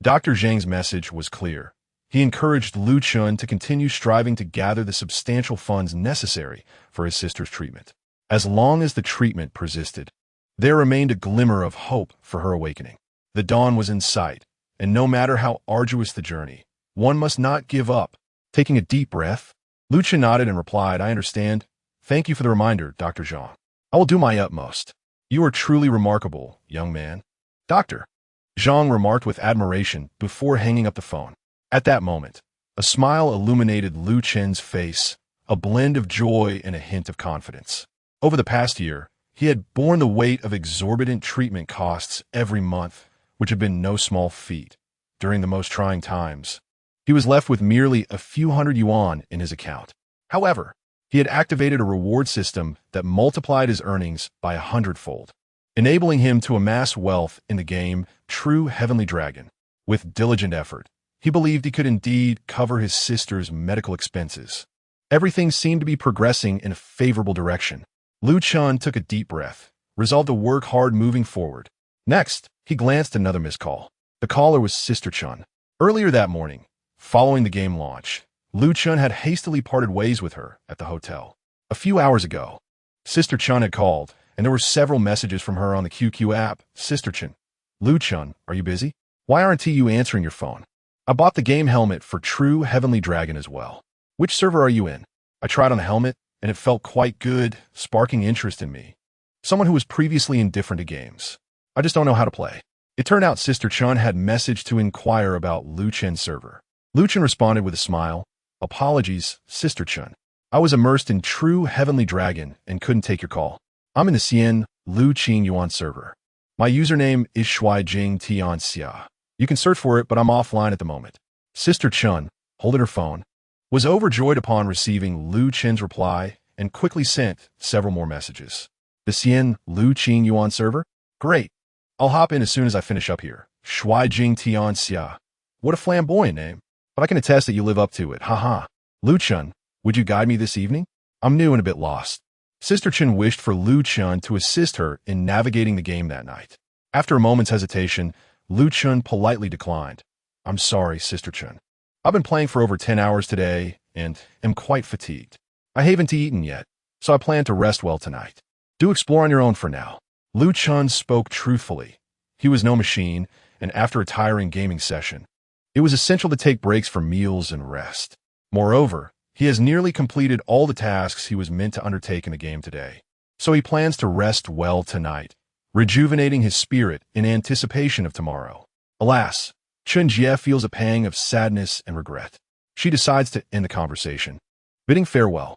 Dr. Zhang's message was clear. He encouraged Lu Chen to continue striving to gather the substantial funds necessary for his sister's treatment. As long as the treatment persisted, there remained a glimmer of hope for her awakening. The dawn was in sight, and no matter how arduous the journey, one must not give up. Taking a deep breath, Lu Chen nodded and replied, I understand. Thank you for the reminder, Dr. Zhang. I will do my utmost. You are truly remarkable, young man. Dr. Zhang remarked with admiration before hanging up the phone. At that moment, a smile illuminated Lu Chen's face, a blend of joy and a hint of confidence. Over the past year, He had borne the weight of exorbitant treatment costs every month, which had been no small feat. During the most trying times, he was left with merely a few hundred yuan in his account. However, he had activated a reward system that multiplied his earnings by 100-fold, enabling him to amass wealth in the game True Heavenly Dragon. With diligent effort, he believed he could indeed cover his sister's medical expenses. Everything seemed to be progressing in a favorable direction. Chen took a deep breath, resolved to work hard moving forward. Next, he glanced at another missed call. The caller was Sister Chen. Earlier that morning, following the game launch, Chen had hastily parted ways with her at the hotel. A few hours ago, Sister Chen had called, and there were several messages from her on the QQ app. Sister Chen, Chen, are you busy? Why aren't you answering your phone? I bought the game helmet for True Heavenly Dragon as well. Which server are you in? I tried on the helmet, and it felt quite good, sparking interest in me. Someone who was previously indifferent to games. I just don't know how to play. It turned out Sister Chen had messaged to inquire about Chen's server. Chen responded with a smile. Apologies, Sister Chen. I was immersed in True Heavenly Dragon and couldn't take your call. I'm in the Xian Qing Yuan server. My username is Shuijing Tianxia. You can search for it, but I'm offline at the moment. Sister Chen, holding her phone, was overjoyed upon receiving Chen's reply and quickly sent several more messages. The Xian Qing Yuan server? Great. I'll hop in as soon as I finish up here. Shuijing Tianxia. What a flamboyant name. But I can attest that you live up to it. Haha. Chen, would you guide me this evening? I'm new and a bit lost. Sister Chen wished for Chen to assist her in navigating the game that night. After a moment's hesitation, Chen politely declined. I'm sorry, Sister Chen. I've been playing for over 10 hours today and am quite fatigued. I haven't eaten yet, so I plan to rest well tonight. Do explore on your own for now. Chen spoke truthfully. He was no machine, and after a tiring gaming session, it was essential to take breaks for meals and rest. Moreover, he has nearly completed all the tasks he was meant to undertake in the game today, so he plans to rest well tonight, rejuvenating his spirit in anticipation of tomorrow. Alas, Chen Jie feels a pang of sadness and regret. She decides to end the conversation. Bidding farewell,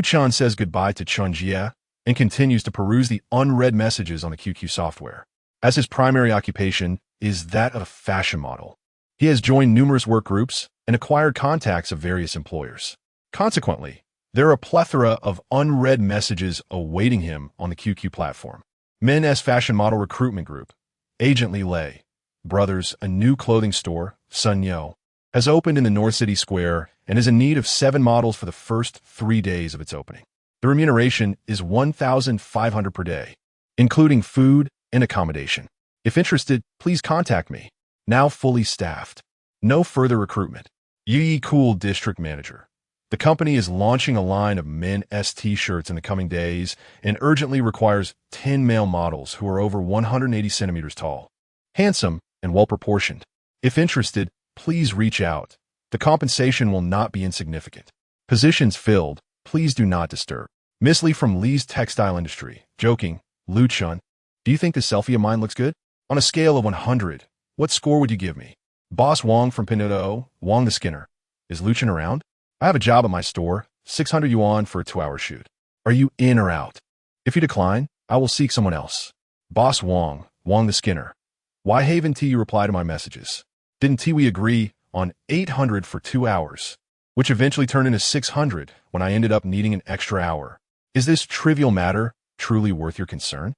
Chen says goodbye to Chen Jie and continues to peruse the unread messages on the QQ software. As his primary occupation is that of a fashion model, he has joined numerous work groups and acquired contacts of various employers. Consequently, there are a plethora of unread messages awaiting him on the QQ platform. Men's Fashion Model Recruitment Group, Agent Li Lei, Brothers, a new clothing store, Sun Yo, has opened in the North City Square and is in need of 7 models for the first 3 days of its opening. The remuneration is 1,500 per day, including food and accommodation. If interested, please contact me. Now fully staffed. No further recruitment. Yi Cool District Manager. The company is launching a line of men's t-shirts in the coming days and urgently requires 10 male models who are over 180 centimeters tall, handsome, and well-proportioned. If interested, please reach out. The compensation will not be insignificant. Positions filled. Please do not disturb. Miss Lee from Lee's Textile Industry. Joking. Chen, do you think this selfie of mine looks good? On a scale of 100, what score would you give me? Boss Wong from Pinito, Wong the Skinner. Is Chen around? I have a job at my store, 600 yuan for a 2-hour shoot. Are you in or out? If you decline, I will seek someone else. Boss Wong, Wong the Skinner. Why haven't you replied to my messages? Didn't we agree on 800 for 2 hours, which eventually turned into 600 when I ended up needing an extra hour? Is this trivial matter truly worth your concern?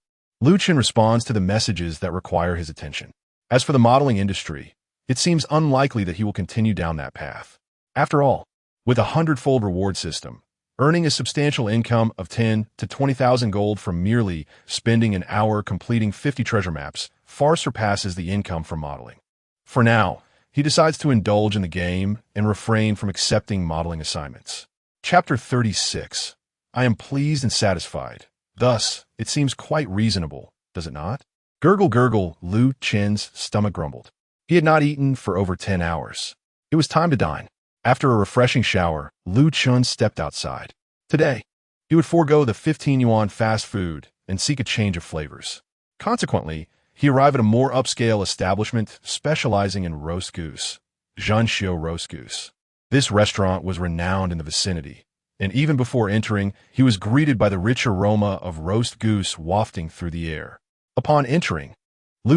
Chen responds to the messages that require his attention. As for the modeling industry, it seems unlikely that he will continue down that path. After all, with a 100-fold reward system, earning a substantial income of 10 to 20,000 gold from merely spending an hour completing 50 treasure maps far surpasses the income from modeling. For now, he decides to indulge in the game and refrain from accepting modeling assignments. Chapter 36. I am pleased and satisfied. Thus, it seems quite reasonable, does it not? Gurgle gurgle, Chen's stomach grumbled. He had not eaten for over 10 hours. It was time to dine. After a refreshing shower, Chen stepped outside. Today, he would forego the 15 yuan fast food and seek a change of flavors. Consequently, he arrived at a more upscale establishment specializing in roast goose, Zhanxiu roast goose. This restaurant was renowned in the vicinity, and even before entering, he was greeted by the rich aroma of roast goose wafting through the air. Upon entering,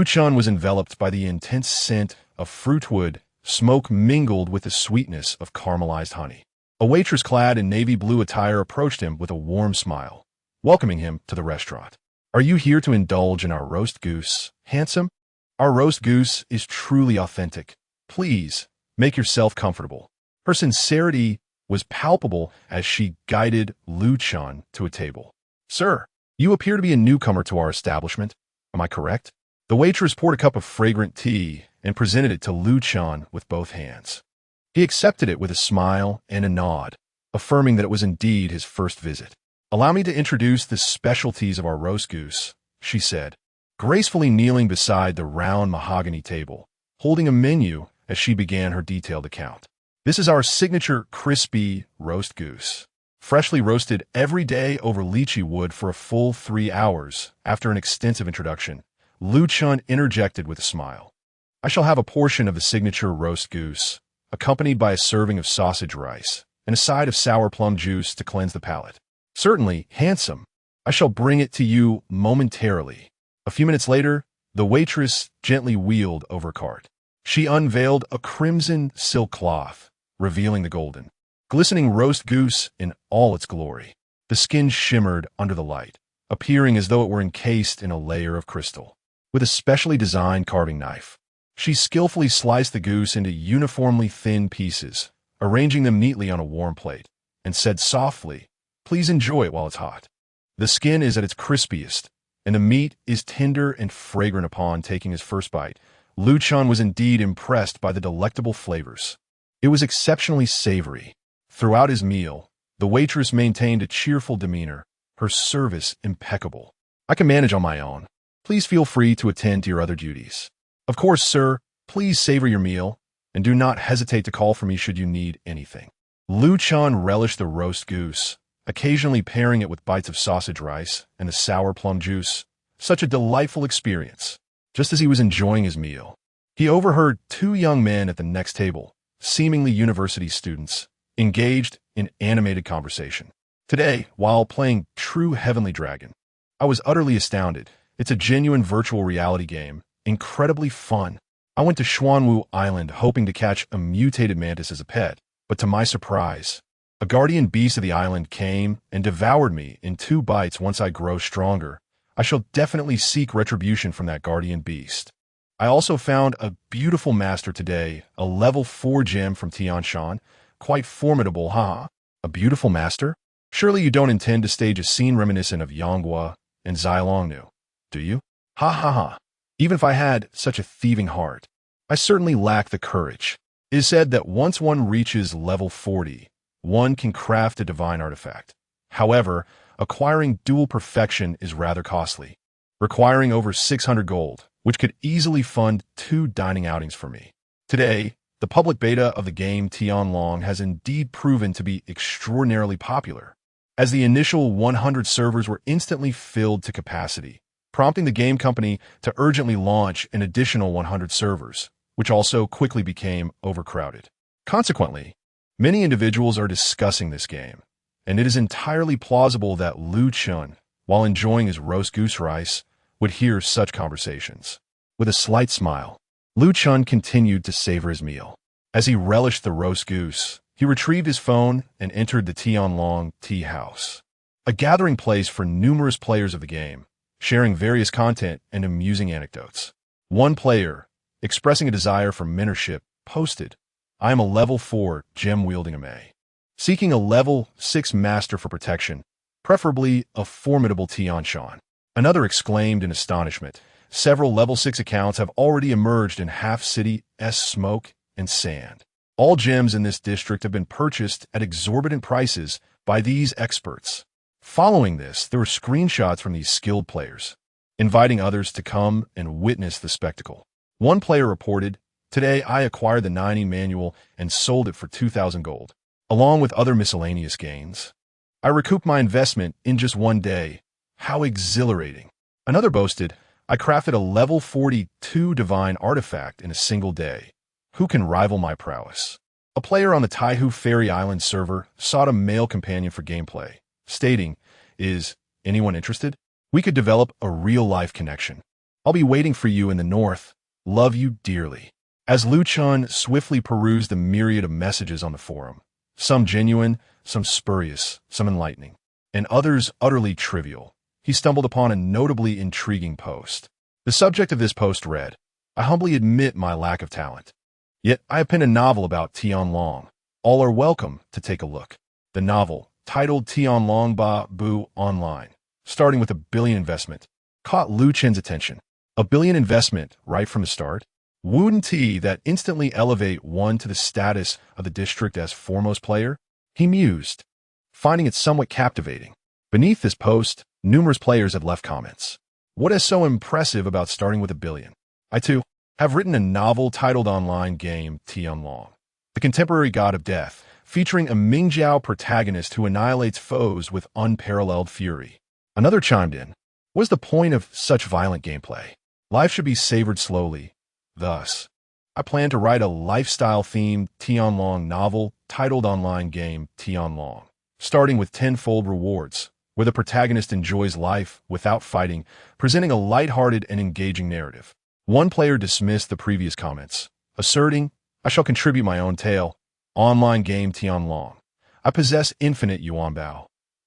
Chen was enveloped by the intense scent of fruitwood, smoke mingled with the sweetness of caramelized honey. A waitress clad in navy blue attire approached him with a warm smile, welcoming him to the restaurant. "Are you here to indulge in our roast goose, handsome? Our roast goose is truly authentic. Please, make yourself comfortable." Her sincerity was palpable as she guided Chen to a table. "Sir, you appear to be a newcomer to our establishment. Am I correct?" The waitress poured a cup of fragrant tea and presented it to Chen with both hands. He accepted it with a smile and a nod, affirming that it was indeed his first visit. "Allow me to introduce the specialties of our roast goose," she said, gracefully kneeling beside the round mahogany table, holding a menu as she began her detailed account. "This is our signature crispy roast goose, freshly roasted every day over lychee wood for a full 3 hours." After an extensive introduction, Chen interjected with a smile. "I shall have a portion of the signature roast goose, accompanied by a serving of sausage rice and a side of sour plum juice to cleanse the palate." "Certainly, handsome. I shall bring it to you momentarily." A few minutes later, the waitress gently wheeled over a cart. She unveiled a crimson silk cloth, revealing the golden, glistening roast goose in all its glory. The skin shimmered under the light, appearing as though it were encased in a layer of crystal. With a specially designed carving knife, she skillfully sliced the goose into uniformly thin pieces, arranging them neatly on a warm plate, and said softly, "Please enjoy it while it's hot." The skin is at its crispiest, and the meat is tender and fragrant. Upon taking his first bite, Chen was indeed impressed by the delectable flavors. It was exceptionally savory. Throughout his meal, the waitress maintained a cheerful demeanor, her service impeccable. "I can manage on my own. Please feel free to attend to your other duties." "Of course, sir. Please savor your meal, and do not hesitate to call for me should you need anything." Chen relished the roast goose, occasionally pairing it with bites of sausage rice and the sour plum juice. Such a delightful experience. Just as he was enjoying his meal, he overheard 2 young men at the next table, seemingly university students, engaged in animated conversation. "Today, while playing True Heavenly Dragon, I was utterly astounded. It's a genuine virtual reality game, incredibly fun. I went to Xuanwu Island hoping to catch a mutated mantis as a pet, but to my surprise, a guardian beast of the island came and devoured me in 2 bites. Once I grow stronger, I shall definitely seek retribution from that guardian beast." I also found a beautiful master today, a level 4 gem from Tianshan. Quite formidable, huh? A beautiful master? Surely you don't intend to stage a scene reminiscent of Yanghua and Zilongnu, do you? Ha ha ha. Even if I had such a thieving heart, I certainly lack the courage. It is said that once one reaches level 40, one can craft a divine artifact. However, acquiring dual perfection is rather costly, requiring over 600 gold, which could easily fund 2 dining outings for me. Today, the public beta of the game Tianlong has indeed proven to be extraordinarily popular, as the initial 100 servers were instantly filled to capacity, prompting the game company to urgently launch an additional 100 servers, which also quickly became overcrowded. Consequently, many individuals are discussing this game, and it is entirely plausible that Chen, while enjoying his roast goose rice, would hear such conversations. With a slight smile, Chen continued to savor his meal. As he relished the roast goose, he retrieved his phone and entered the Tianlong Tea House, a gathering place for numerous players of the game, sharing various content and amusing anecdotes. One player, expressing a desire for mentorship, posted, "I am a level 4 gem-wielding Ame, seeking a level 6 master for protection, preferably a formidable Tianshan." Another exclaimed in astonishment, "Several level 6 accounts have already emerged in Half City's smoke and sand. All gems in this district have been purchased at exorbitant prices by these experts." Following this, there were screenshots from these skilled players, inviting others to come and witness the spectacle. One player reported, "Today I acquired the 90 manual and sold it for 2,000 gold, along with other miscellaneous gains. I recouped my investment in just 1 day. How exhilarating." Another boasted, "I crafted a level 42 divine artifact in a single day. Who can rival my prowess?" A player on the Taihu Fairy Island server sought a male companion for gameplay, stating, "Is anyone interested? We could develop a real-life connection. I'll be waiting for you in the north. Love you dearly." As Lu Chen swiftly perused the myriad of messages on the forum, some genuine, some spurious, some enlightening, and others utterly trivial, he stumbled upon a notably intriguing post. The subject of this post read, "I humbly admit my lack of talent. Yet I have penned a novel about Tianlong. All are welcome to take a look." The novel, titled Tianlong Ba Bu Online, starting with $1 billion investment, caught Lu Chen's attention. $1 billion investment right from the start? Wouldn't that instantly elevate one to the status of the district as foremost player? He mused, finding it somewhat captivating. Beneath this post, numerous players had left comments. What is so impressive about starting with $1 billion? I, too, have written a novel titled Online Game Tianlong, the contemporary god of death, featuring a Mingjiao protagonist who annihilates foes with unparalleled fury. Another chimed in. What is the point of such violent gameplay? Life should be savored slowly. Thus, I plan to write a lifestyle-themed Tianlong novel titled Online Game Tianlong, starting with tenfold rewards, where the protagonist enjoys life without fighting, presenting a lighthearted and engaging narrative. One player dismissed the previous comments, asserting, "I shall contribute my own tale. Online Game Tianlong. I possess infinite yuanbao.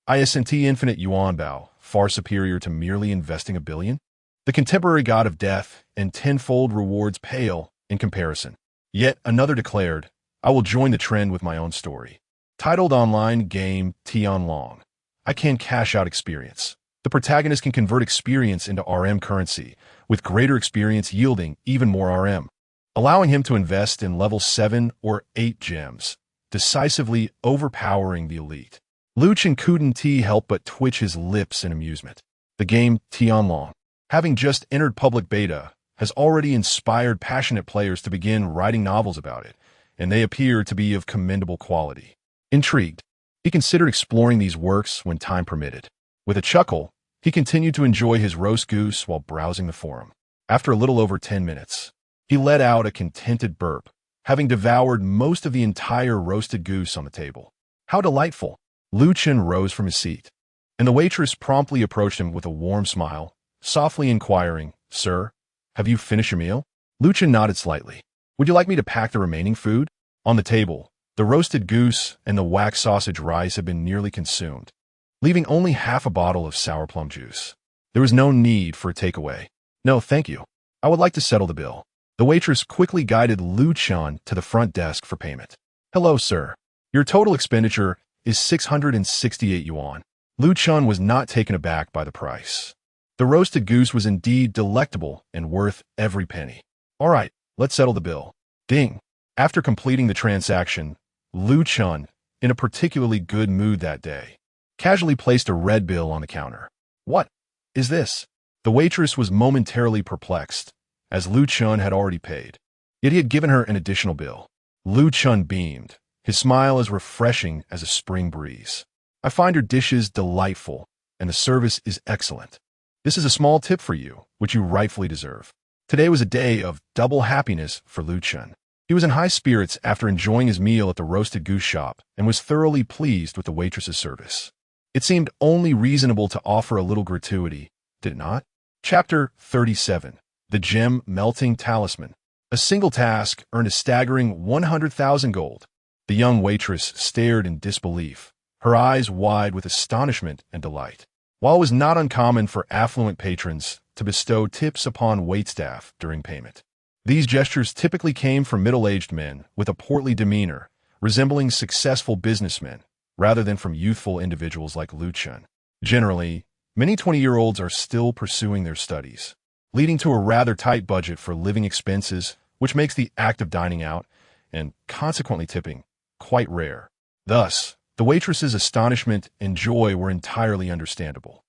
ISNT infinite yuanbao, far superior to merely investing $1 billion? The contemporary god of death and tenfold rewards pale in comparison." Yet another declared, "I will join the trend with my own story. Titled Online Game Tianlong. I can cash out experience. The protagonist can convert experience into RM currency, with greater experience yielding even more RM, allowing him to invest in level 7 or 8 gems, decisively overpowering the elite." Lu Chen couldn't help but twitch his lips in amusement. The game Tianlong, having just entered public beta, has already inspired passionate players to begin writing novels about it, and they appear to be of commendable quality. Intrigued, he considered exploring these works when time permitted. With a chuckle, he continued to enjoy his roast goose while browsing the forum. After a little over 10 minutes, he let out a contented burp, having devoured most of the entire roasted goose on the table. How delightful! Lu Chen rose from his seat, and the waitress promptly approached him with a warm smile, softly inquiring, "Sir, have you finished your meal?" Lu Chen nodded slightly. "Would you like me to pack the remaining food?" On the table, the roasted goose and the wax sausage rice had been nearly consumed, leaving only half a bottle of sour plum juice. There was no need for a takeaway. "No, thank you. I would like to settle the bill." The waitress quickly guided Lu Chen to the front desk for payment. "Hello, sir. Your total expenditure is 668 yuan. Lu Chen was not taken aback by the price. The roasted goose was indeed delectable and worth every penny. "All right, let's settle the bill." Ding. After completing the transaction, Lu Chen, in a particularly good mood that day, casually placed a red bill on the counter. "What is this?" The waitress was momentarily perplexed, as Lu Chen had already paid. Yet he had given her an additional bill. Lu Chen beamed, his smile as refreshing as a spring breeze. "I find your dishes delightful, and the service is excellent. This is a small tip for you, which you rightfully deserve." Today was a day of double happiness for Lu Chen. He was in high spirits after enjoying his meal at the roasted goose shop and was thoroughly pleased with the waitress's service. It seemed only reasonable to offer a little gratuity, did it not? Chapter 37. The Gem Melting Talisman. A single task earned a staggering 100,000 gold. The young waitress stared in disbelief, her eyes wide with astonishment and delight. While it was not uncommon for affluent patrons to bestow tips upon waitstaff during payment, these gestures typically came from middle-aged men with a portly demeanor, resembling successful businessmen, rather than from youthful individuals like Lu Chen. Generally, many 20-year-olds are still pursuing their studies, leading to a rather tight budget for living expenses, which makes the act of dining out, and consequently tipping, quite rare. Thus, the waitress's astonishment and joy were entirely understandable.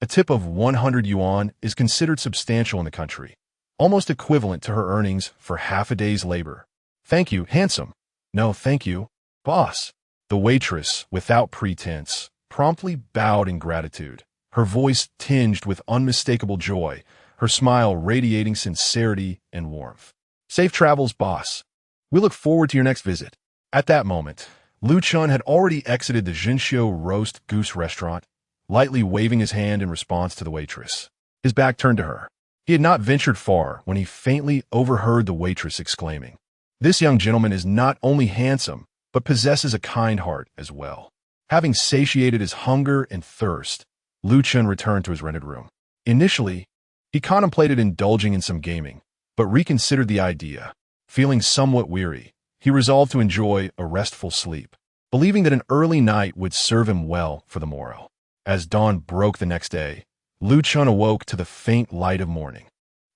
A tip of 100 yuan is considered substantial in the country, almost equivalent to her earnings for half a day's labor. "Thank you, handsome." "No, thank you, boss." The waitress, without pretense, promptly bowed in gratitude, her voice tinged with unmistakable joy, her smile radiating sincerity and warmth. "Safe travels, boss. We look forward to your next visit." At that moment, Lu Chen had already exited the Jinxiu roast goose restaurant, lightly waving his hand in response to the waitress. His back turned to her. He had not ventured far when he faintly overheard the waitress exclaiming, "This young gentleman is not only handsome, but possesses a kind heart as well." Having satiated his hunger and thirst, Lu Chen returned to his rented room. Initially, he contemplated indulging in some gaming, but reconsidered the idea. Feeling somewhat weary, he resolved to enjoy a restful sleep, believing that an early night would serve him well for the morrow. As dawn broke the next day, Lu Chen awoke to the faint light of morning.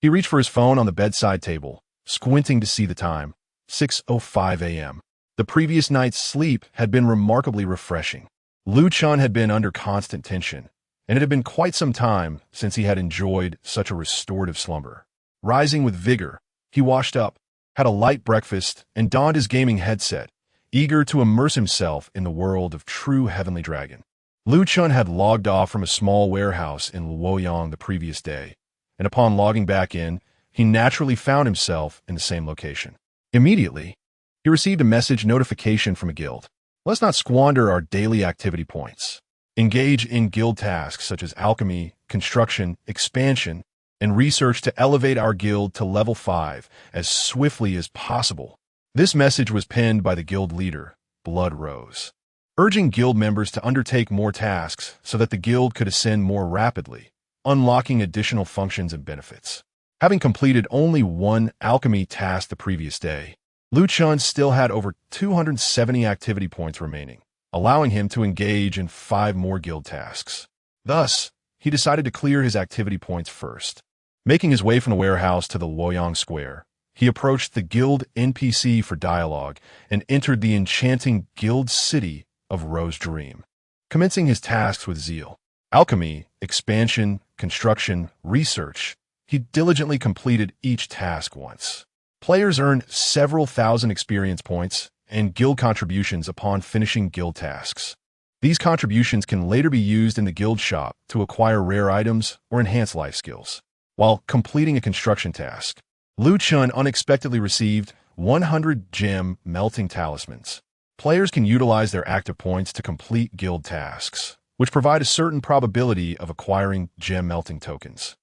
He reached for his phone on the bedside table, squinting to see the time, 6:05 a.m. The previous night's sleep had been remarkably refreshing. Lu Chen had been under constant tension, and it had been quite some time since he had enjoyed such a restorative slumber. Rising with vigor, he washed up, had a light breakfast, and donned his gaming headset, eager to immerse himself in the world of true Heavenly Dragon. Lu Chen had logged off from a small warehouse in Luoyang the previous day, and upon logging back in, he naturally found himself in the same location. Immediately, he received a message notification from a guild. Let's not squander our daily activity points. Engage in guild tasks such as alchemy, construction, expansion, and research to elevate our guild to level 5 as swiftly as possible. This message was penned by the guild leader, Blood Rose, urging guild members to undertake more tasks so that the guild could ascend more rapidly, unlocking additional functions and benefits. Having completed only one alchemy task the previous day, Lu Chen still had over 270 activity points remaining, allowing him to engage in 5 more guild tasks. Thus, he decided to clear his activity points first. Making his way from the warehouse to the Luoyang Square, he approached the guild NPC for dialogue and entered the enchanting guild city of Rose Dream, commencing his tasks with zeal. Alchemy, expansion, construction, research. He diligently completed each task once. Players earn several thousand experience points and guild contributions upon finishing guild tasks. These contributions can later be used in the guild shop to acquire rare items or enhance life skills. While completing a construction task, Lu Chen unexpectedly received 100 gem melting talismans. Players can utilize their active points to complete guild tasks, which provide a certain probability of acquiring gem melting tokens.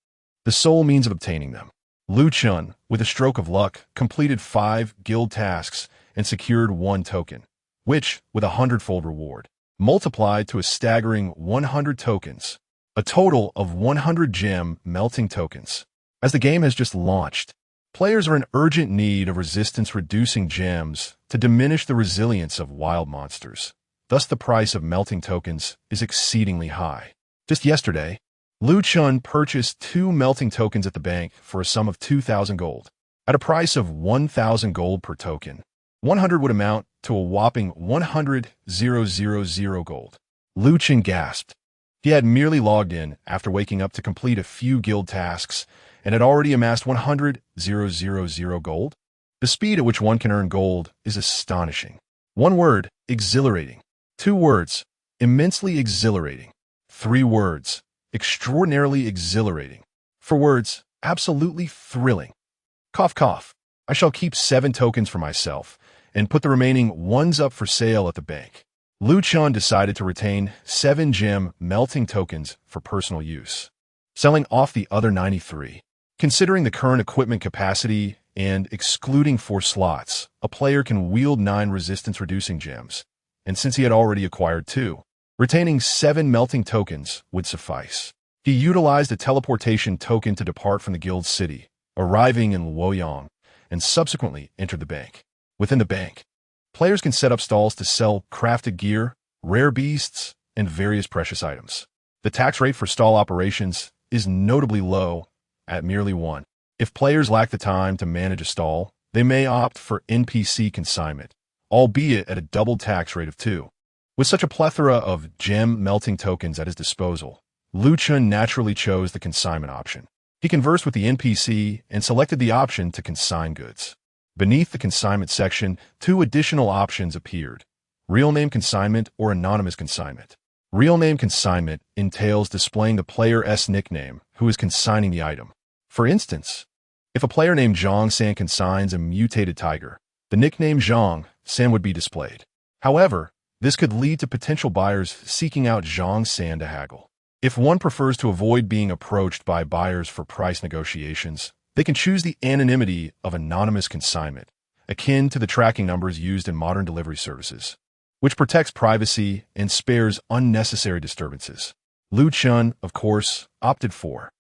The sole means of obtaining them. Lu Chen, with a stroke of luck, completed 5 guild tasks and secured 1 token, which, with a hundredfold reward, multiplied to a staggering 100 tokens, a total of 100 gem melting tokens. As the game has just launched, players are in urgent need of resistance-reducing gems to diminish the resilience of wild monsters. Thus, the price of melting tokens is exceedingly high. Just yesterday, Lu Chen purchased 2 melting tokens at the bank for a sum of 2,000 gold. At a price of 1,000 gold per token, 100 would amount to a whopping 100,000 gold. Lu Chen gasped. He had merely logged in after waking up to complete a few guild tasks and had already amassed 100,000 gold. The speed at which one can earn gold is astonishing. 1 word, exhilarating. 2 words, immensely exhilarating. 3 words, extraordinarily exhilarating. 4 words, absolutely thrilling. Cough, cough. I shall keep 7 tokens for myself and put the remaining ones up for sale at the bank. Lu Chen decided to retain 7 gem melting tokens for personal use, selling off the other 93. Considering the current equipment capacity and excluding 4 slots, a player can wield 9 resistance-reducing gems, and since he had already acquired 2, retaining 7 melting tokens would suffice. He utilized a teleportation token to depart from the guild city, arriving in Luoyang, and subsequently entered the bank. Within the bank, players can set up stalls to sell crafted gear, rare beasts, and various precious items. The tax rate for stall operations is notably low, at merely 1. If players lack the time to manage a stall, they may opt for NPC consignment, albeit at a double tax rate of 2. With such a plethora of gem melting tokens at his disposal, Lu Chen naturally chose the consignment option. He conversed with the NPC and selected the option to consign goods. Beneath the consignment section, 2 additional options appeared: real name consignment or anonymous consignment. Real name consignment entails displaying the player's nickname who is consigning the item. For instance, if a player named Zhang San consigns a mutated tiger, the nickname Zhang San would be displayed. However, this could lead to potential buyers seeking out Zhang San to haggle. If one prefers to avoid being approached by buyers for price negotiations, they can choose the anonymity of anonymous consignment, akin to the tracking numbers used in modern delivery services, which protects privacy and spares unnecessary disturbances. Lu Chen, of course, opted for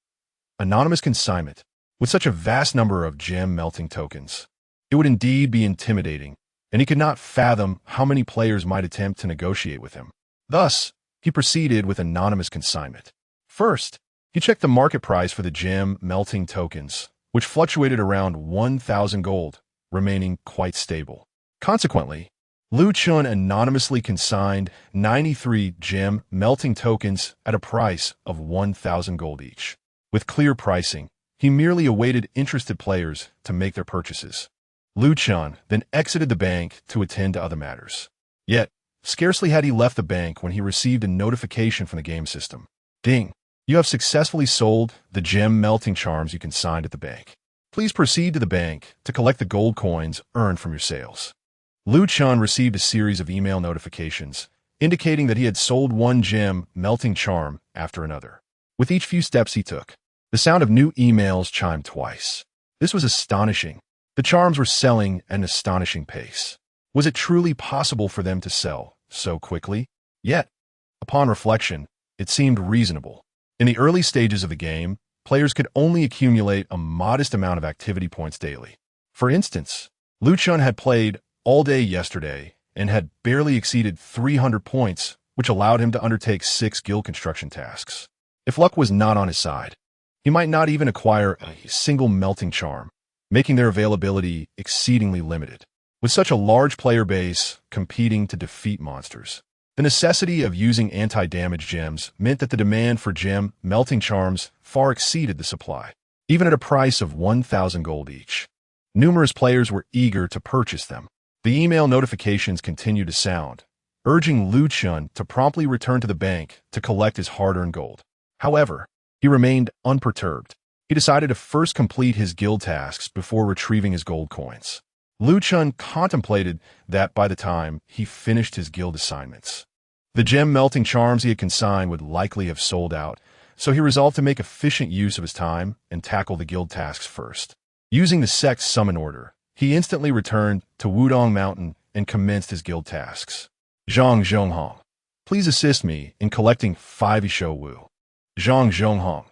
anonymous consignment. With such a vast number of gem melting tokens, it would indeed be intimidating, and he could not fathom how many players might attempt to negotiate with him. Thus, he proceeded with anonymous consignment. First, he checked the market price for the gem melting tokens, which fluctuated around 1,000 gold, remaining quite stable. Consequently, Lu Chen anonymously consigned 93 gem melting tokens at a price of 1,000 gold each. With clear pricing, he merely awaited interested players to make their purchases. Lu Chen then exited the bank to attend to other matters. Yet, scarcely had he left the bank when he received a notification from the game system. Ding! You have successfully sold the gem melting charms you consigned at the bank. Please proceed to the bank to collect the gold coins earned from your sales. Lu Chen received a series of email notifications indicating that he had sold one gem melting charm after another. With each few steps he took, the sound of new emails chimed twice. This was astonishing. The charms were selling at an astonishing pace. Was it truly possible for them to sell so quickly? Yet, upon reflection, it seemed reasonable. In the early stages of the game, players could only accumulate a modest amount of activity points daily. For instance, Lu Chen had played all day yesterday and had barely exceeded 300 points, which allowed him to undertake 6 guild construction tasks. If luck was not on his side, he might not even acquire a single melting charm, making their availability exceedingly limited. With such a large player base competing to defeat monsters, the necessity of using anti-damage gems meant that the demand for gem melting charms far exceeded the supply, even at a price of 1,000 gold each. Numerous players were eager to purchase them. The email notifications continued to sound, urging Lu Chen to promptly return to the bank to collect his hard-earned gold. However, he remained unperturbed. He decided to first complete his guild tasks before retrieving his gold coins. Lu Chen contemplated that by the time he finished his guild assignments, the gem melting charms he had consigned would likely have sold out, so he resolved to make efficient use of his time and tackle the guild tasks first. Using the sect summon order, he instantly returned to Wudong Mountain and commenced his guild tasks. Zhang Zhonghong, please assist me in collecting 5 Isho Wu. Zhang Zhonghong,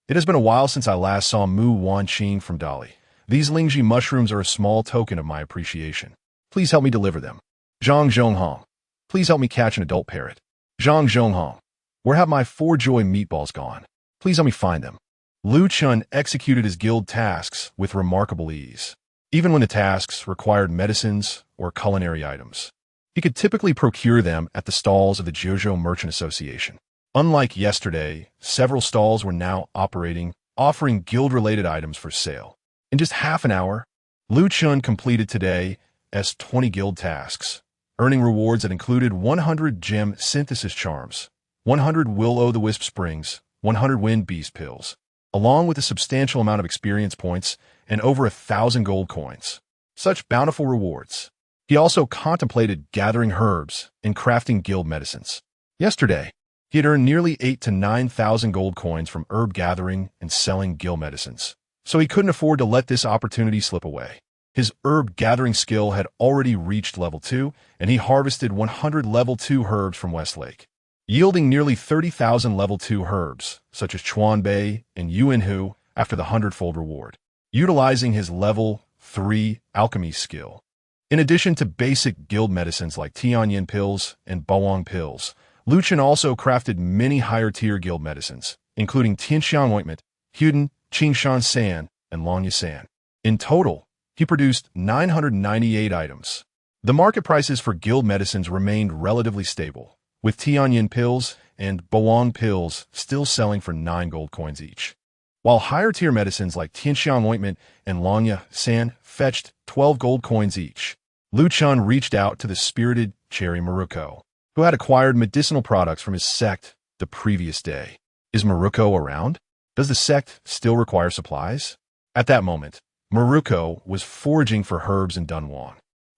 it has been a while since I last saw Mu Wanqing from Dali. These Lingji mushrooms are a small token of my appreciation. Please help me deliver them. Zhang Zhonghong, please help me catch an adult parrot. Zhang Zhonghong, where have my 4 joy meatballs gone? Please help me find them. Lu Chen executed his guild tasks with remarkable ease, even when the tasks required medicines or culinary items. He could typically procure them at the stalls of the Jiuzhou Merchant Association. Unlike yesterday, several stalls were now operating, offering guild-related items for sale. In just half an hour, Lu Chen completed today's 20 guild tasks, earning rewards that included 100 gem synthesis charms, 100 will-o'-the-wisp springs, 100 wind beast pills, along with a substantial amount of experience points and over 1,000 gold coins. Such bountiful rewards. He also contemplated gathering herbs and crafting guild medicines. Yesterday, he had earned nearly 8,000 to 9,000 gold coins from herb gathering and selling guild medicines, so he couldn't afford to let this opportunity slip away. His herb gathering skill had already reached level 2, and he harvested 100 level 2 herbs from Westlake, yielding nearly 30,000 level 2 herbs, such as Chuanbei and Yuanhu, after the Hundredfold Reward, utilizing his level 3 alchemy skill. In addition to basic guild medicines like Tianyin pills and Bawang pills, Lu Chen also crafted many higher-tier guild medicines, including Tianxiang ointment, Huden, Qingshan San, and Longya San. In total, he produced 998 items. The market prices for guild medicines remained relatively stable, with Tianyin pills and Bawang pills still selling for 9 gold coins each, while higher-tier medicines like Tianxiang ointment and Longya San fetched 12 gold coins each. Lu Chen reached out to the spirited Cherry Maruko, who had acquired medicinal products from his sect the previous day. Is Maruko around? Does the sect still require supplies? At that moment, Maruko was foraging for herbs in Dunhuang.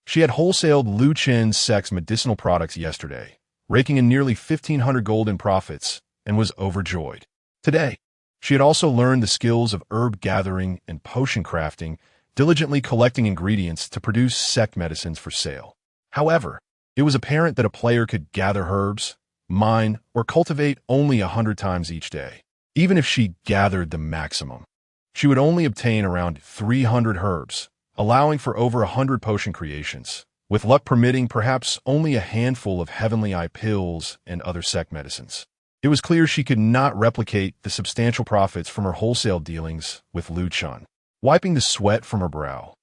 She had wholesaled Lu Chen's sex medicinal products yesterday, raking in nearly 1,500 gold in profits, and was overjoyed. Today, she had also learned the skills of herb gathering and potion crafting, diligently collecting ingredients to produce sect medicines for sale. However, it was apparent that a player could gather herbs, mine, or cultivate only 100 times each day. Even if she gathered the maximum, she would only obtain around 300 herbs, allowing for over 100 potion creations, with luck permitting perhaps only a handful of heavenly eye pills and other sect medicines. It was clear she could not replicate the substantial profits from her wholesale dealings with Lu Chen. Wiping the sweat from her brow,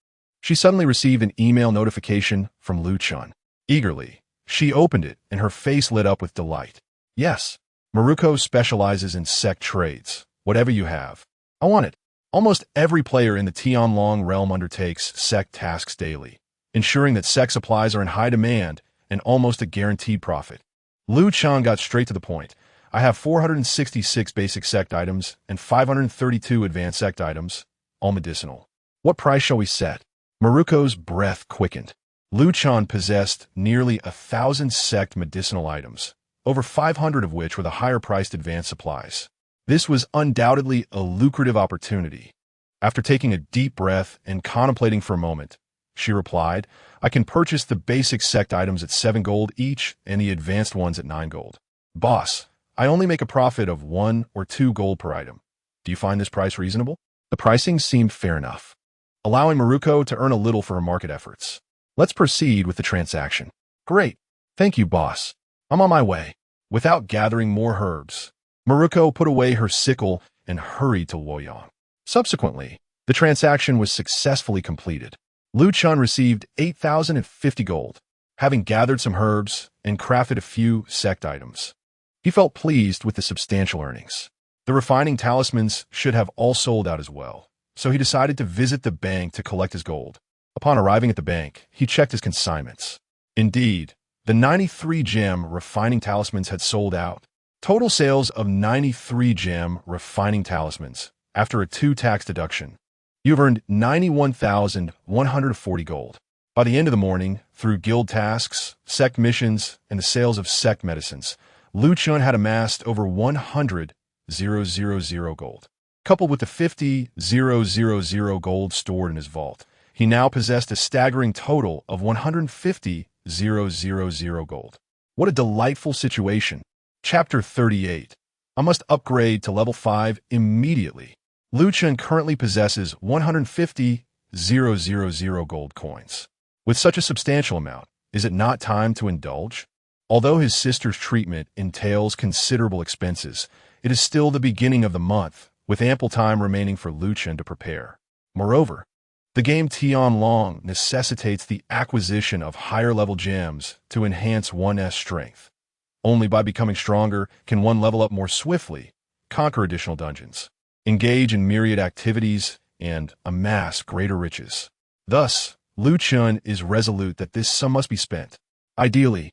she suddenly received an email notification from Lu Chen. Eagerly, she opened it and her face lit up with delight. Yes, Maruko specializes in sect trades. Whatever you have, I want it. Almost every player in the Tianlong realm undertakes sect tasks daily, ensuring that sect supplies are in high demand and almost a guaranteed profit. Lu Chen got straight to the point. I have 466 basic sect items and 532 advanced sect items, all medicinal. What price shall we set? Maruko's breath quickened. Lu Chen possessed nearly 1,000 sect medicinal items, over 500 of which were the higher-priced advanced supplies. This was undoubtedly a lucrative opportunity. After taking a deep breath and contemplating for a moment, she replied, I can purchase the basic sect items at 7 gold each and the advanced ones at 9 gold. Boss, I only make a profit of 1 or 2 gold per item. Do you find this price reasonable? The pricing seemed fair enough, allowing Maruko to earn a little for her market efforts. Let's proceed with the transaction. Great. Thank you, boss. I'm on my way. Without gathering more herbs, Maruko put away her sickle and hurried to Luoyang. Subsequently, the transaction was successfully completed. Lu Chen received 8,050 gold, having gathered some herbs and crafted a few sect items. He felt pleased with the substantial earnings. The refining talismans should have all sold out as well, so he decided to visit the bank to collect his gold. Upon arriving at the bank, he checked his consignments. Indeed, the 93 gem refining talismans had sold out. Total sales of 93 gem refining talismans, after a 2-tax deduction. You've earned 91,140 gold. By the end of the morning, through guild tasks, sect missions, and the sales of sect medicines, Lu Chen had amassed over 100,000 gold. Coupled with the 50,000 gold stored in his vault, he now possessed a staggering total of 150,000 gold. What a delightful situation. Chapter 38. I must upgrade to level 5 immediately. Lu Chen currently possesses 150,000 gold coins. With such a substantial amount, is it not time to indulge? Although his sister's treatment entails considerable expenses, it is still the beginning of the month, with ample time remaining for Lu Chen to prepare. Moreover, the game Tianlong necessitates the acquisition of higher-level gems to enhance one's strength. Only by becoming stronger can one level up more swiftly, conquer additional dungeons, engage in myriad activities, and amass greater riches. Thus, Lu Chen is resolute that this sum must be spent. Ideally,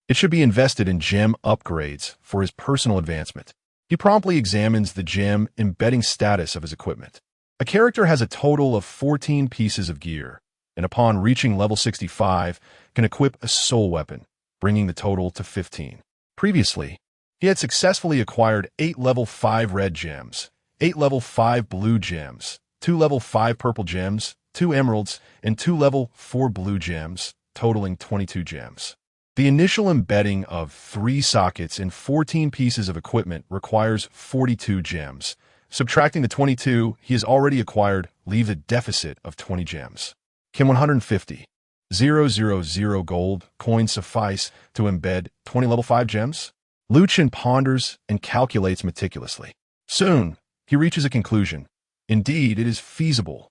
it should be invested in gem upgrades for his personal advancement. He promptly examines the gem embedding status of his equipment. A character has a total of 14 pieces of gear, and upon reaching level 65, can equip a soul weapon, bringing the total to 15. Previously, he had successfully acquired 8 level 5 red gems, 8 level 5 blue gems, 2 level 5 purple gems, 2 emeralds, and 2 level 4 blue gems, totaling 22 gems. The initial embedding of 3 sockets in 14 pieces of equipment requires 42 gems. Subtracting the 22 he has already acquired leaves a deficit of 20 gems. Can 150,000 gold coins suffice to embed 20 level 5 gems? Lu Chen ponders and calculates meticulously. Soon, he reaches a conclusion. Indeed, it is feasible.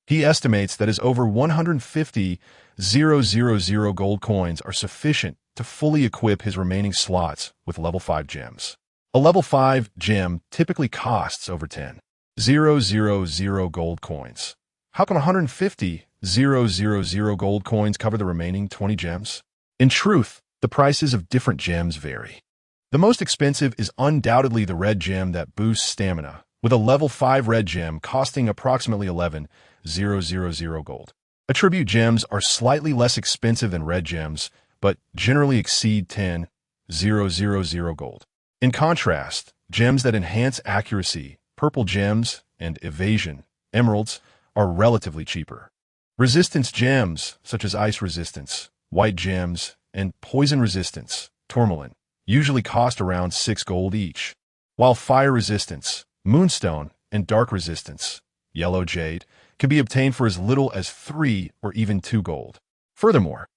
He estimates that his over 150,000 gold coins are sufficient to fully equip his remaining slots with level 5 gems. A level 5 gem typically costs over 10,000 gold coins. How can 150,000 gold coins cover the remaining 20 gems? In truth, the prices of different gems vary. The most expensive is undoubtedly the red gem that boosts stamina, with a level 5 red gem costing approximately 11,000 gold. Attribute gems are slightly less expensive than red gems, but generally exceed 10,000 gold. In contrast, gems that enhance accuracy, purple gems, and evasion, emeralds, are relatively cheaper. Resistance gems, such as ice resistance, white gems, and poison resistance, tourmaline, usually cost around 6 gold each, while fire resistance, moonstone, and dark resistance, yellow jade, can be obtained for as little as 3 or even 2 gold. Furthermore,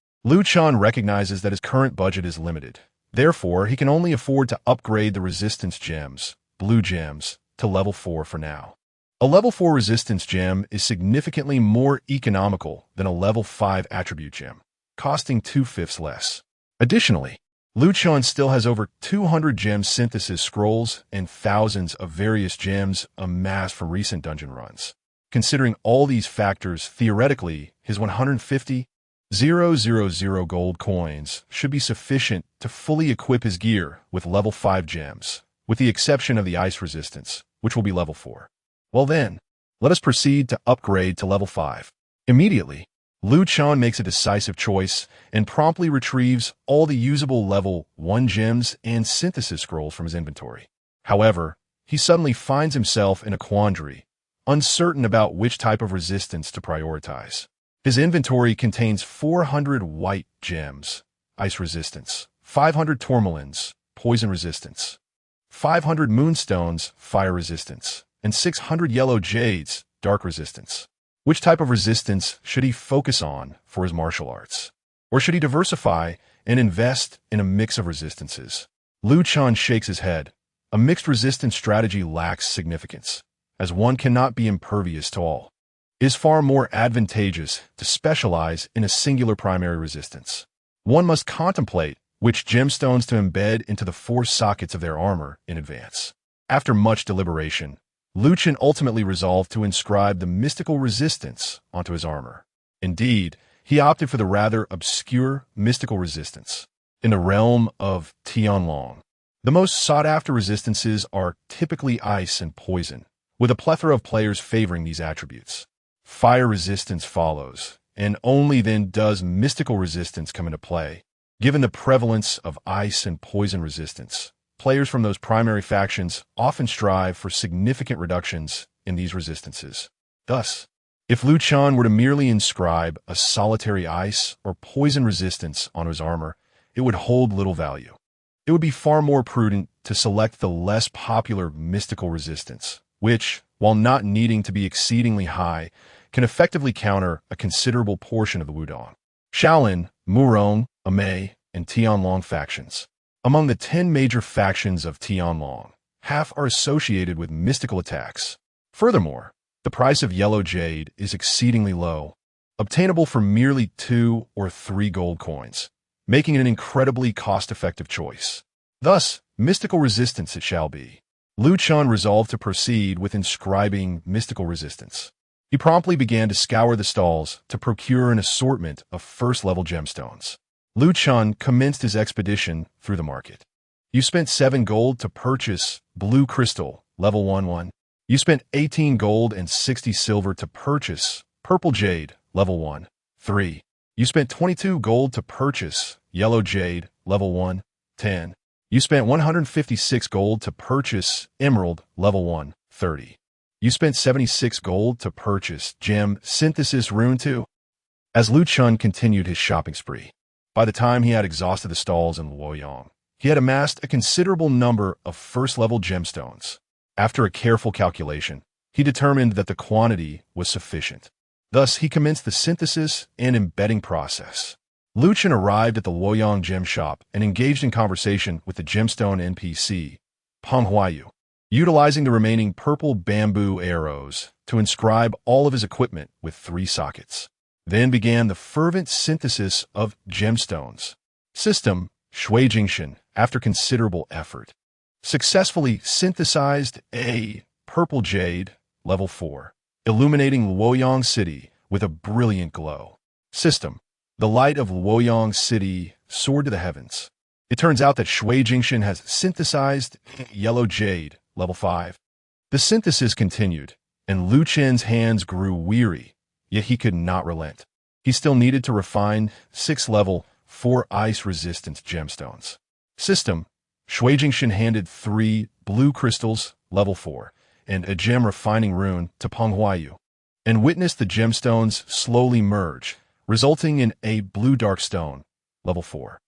Chen recognizes that his current budget is limited. Therefore, he can only afford to upgrade the resistance gems, blue gems, to level 4 for now. A level 4 resistance gem is significantly more economical than a level 5 attribute gem, costing 2/5 less. Additionally, Chen still has over 200 gem synthesis scrolls and thousands of various gems amassed from recent dungeon runs. Considering all these factors, theoretically, his 150,000 gold coins should be sufficient to fully equip his gear with level 5 gems, with the exception of the ice resistance, which will be level 4. Well then, let us proceed to upgrade to level 5. Immediately, Chen makes a decisive choice and promptly retrieves all the usable level 1 gems and synthesis scrolls from his inventory. However, he suddenly finds himself in a quandary, uncertain about which type of resistance to prioritize. His inventory contains 400 white gems, ice resistance, 500 tourmalines, poison resistance, 500 moonstones, fire resistance, and 600 yellow jades, dark resistance. Which type of resistance should he focus on for his martial arts? Or should he diversify and invest in a mix of resistances? Chen shakes his head. A mixed resistance strategy lacks significance, as one cannot be impervious to all. It is far more advantageous to specialize in a singular primary resistance. One must contemplate which gemstones to embed into the 4 sockets of their armor in advance. After much deliberation, Chen ultimately resolved to inscribe the mystical resistance onto his armor. Indeed, he opted for the rather obscure mystical resistance. In the realm of Tianlong, the most sought-after resistances are typically ice and poison, with a plethora of players favoring these attributes. Fire resistance follows, and only then does mystical resistance come into play. Given the prevalence of ice and poison resistance, players from those primary factions often strive for significant reductions in these resistances. Thus, if Chen were to merely inscribe a solitary ice or poison resistance on his armor, it would hold little value. It would be far more prudent to select the less popular mystical resistance, which, while not needing to be exceedingly high, can effectively counter a considerable portion of the Wudong, Shaolin, Murong, Amei, and Tianlong factions. Among the 10 major factions of Tianlong, half are associated with mystical attacks. Furthermore, the price of yellow jade is exceedingly low, obtainable for merely 2 or 3 gold coins, making it an incredibly cost-effective choice. Thus, mystical resistance it shall be. Chen resolved to proceed with inscribing mystical resistance. He promptly began to scour the stalls to procure an assortment of first-level gemstones. Chen commenced his expedition through the market. You spent 7 gold to purchase blue crystal, level 1. You spent 18 gold and 60 silver to purchase purple jade, level 1. 3. You spent 22 gold to purchase yellow jade, level 1. 10. You spent 156 gold to purchase emerald, level 1. 30. You spent 76 gold to purchase gem synthesis rune 2. As Chen continued his shopping spree, by the time he had exhausted the stalls in Luoyang, he had amassed a considerable number of first-level gemstones. After a careful calculation, he determined that the quantity was sufficient. Thus, he commenced the synthesis and embedding process. Chen arrived at the Luoyang gem shop and engaged in conversation with the gemstone NPC, Peng Huayu, utilizing the remaining purple bamboo arrows to inscribe all of his equipment with 3 sockets. Then began the fervent synthesis of gemstones. System, Shui Jingshan, after considerable effort, successfully synthesized a purple jade, level 4, illuminating Luoyang City with a brilliant glow. System, the light of Luoyang City soared to the heavens. It turns out that Shui Jingshan has synthesized yellow jade, level 5. The synthesis continued, and Chen's hands grew weary, yet he could not relent. He still needed to refine 6 level 4 ice resistance gemstones. System: Shuijingshin handed 3 blue crystals, level 4, and a gem refining rune to Peng Huayu, and witnessed the gemstones slowly merge, resulting in a blue dark stone, level 4.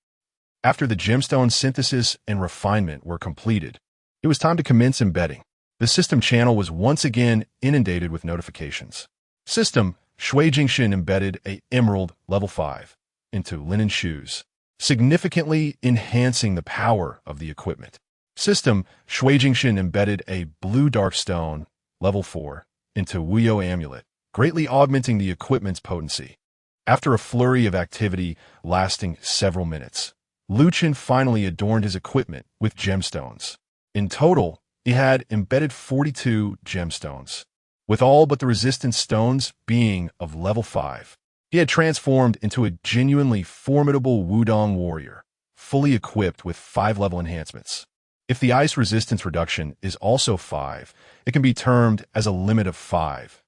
After the gemstone synthesis and refinement were completed, it was time to commence embedding. The system channel was once again inundated with notifications. System: Shuijingshin embedded a emerald, level 5, into linen shoes, significantly enhancing the power of the equipment. System: Shuijingshin embedded a blue dark stone, level 4, into Wuyo amulet, greatly augmenting the equipment's potency. After a flurry of activity lasting several minutes, Chen finally adorned his equipment with gemstones. In total, he had embedded 42 gemstones, with all but the resistance stones being of level 5. He had transformed into a genuinely formidable Wudong warrior, fully equipped with 5-level enhancements. If the ice resistance reduction is also 5, it can be termed as a limit of 5.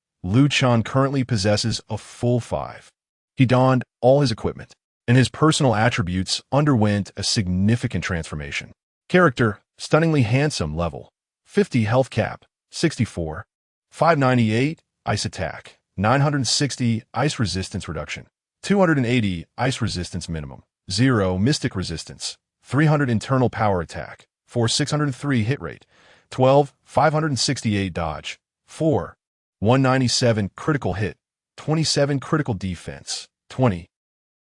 Chen currently possesses a full 5. He donned all his equipment, and his personal attributes underwent a significant transformation. Character: stunningly handsome, level 50 health cap, 64, 598 ice attack, 960 ice resistance reduction, 280 ice resistance minimum, 0 mystic resistance, 300 internal power attack, 603 hit rate, 12 568 dodge, 4 197 critical hit, 27 critical defense, 20.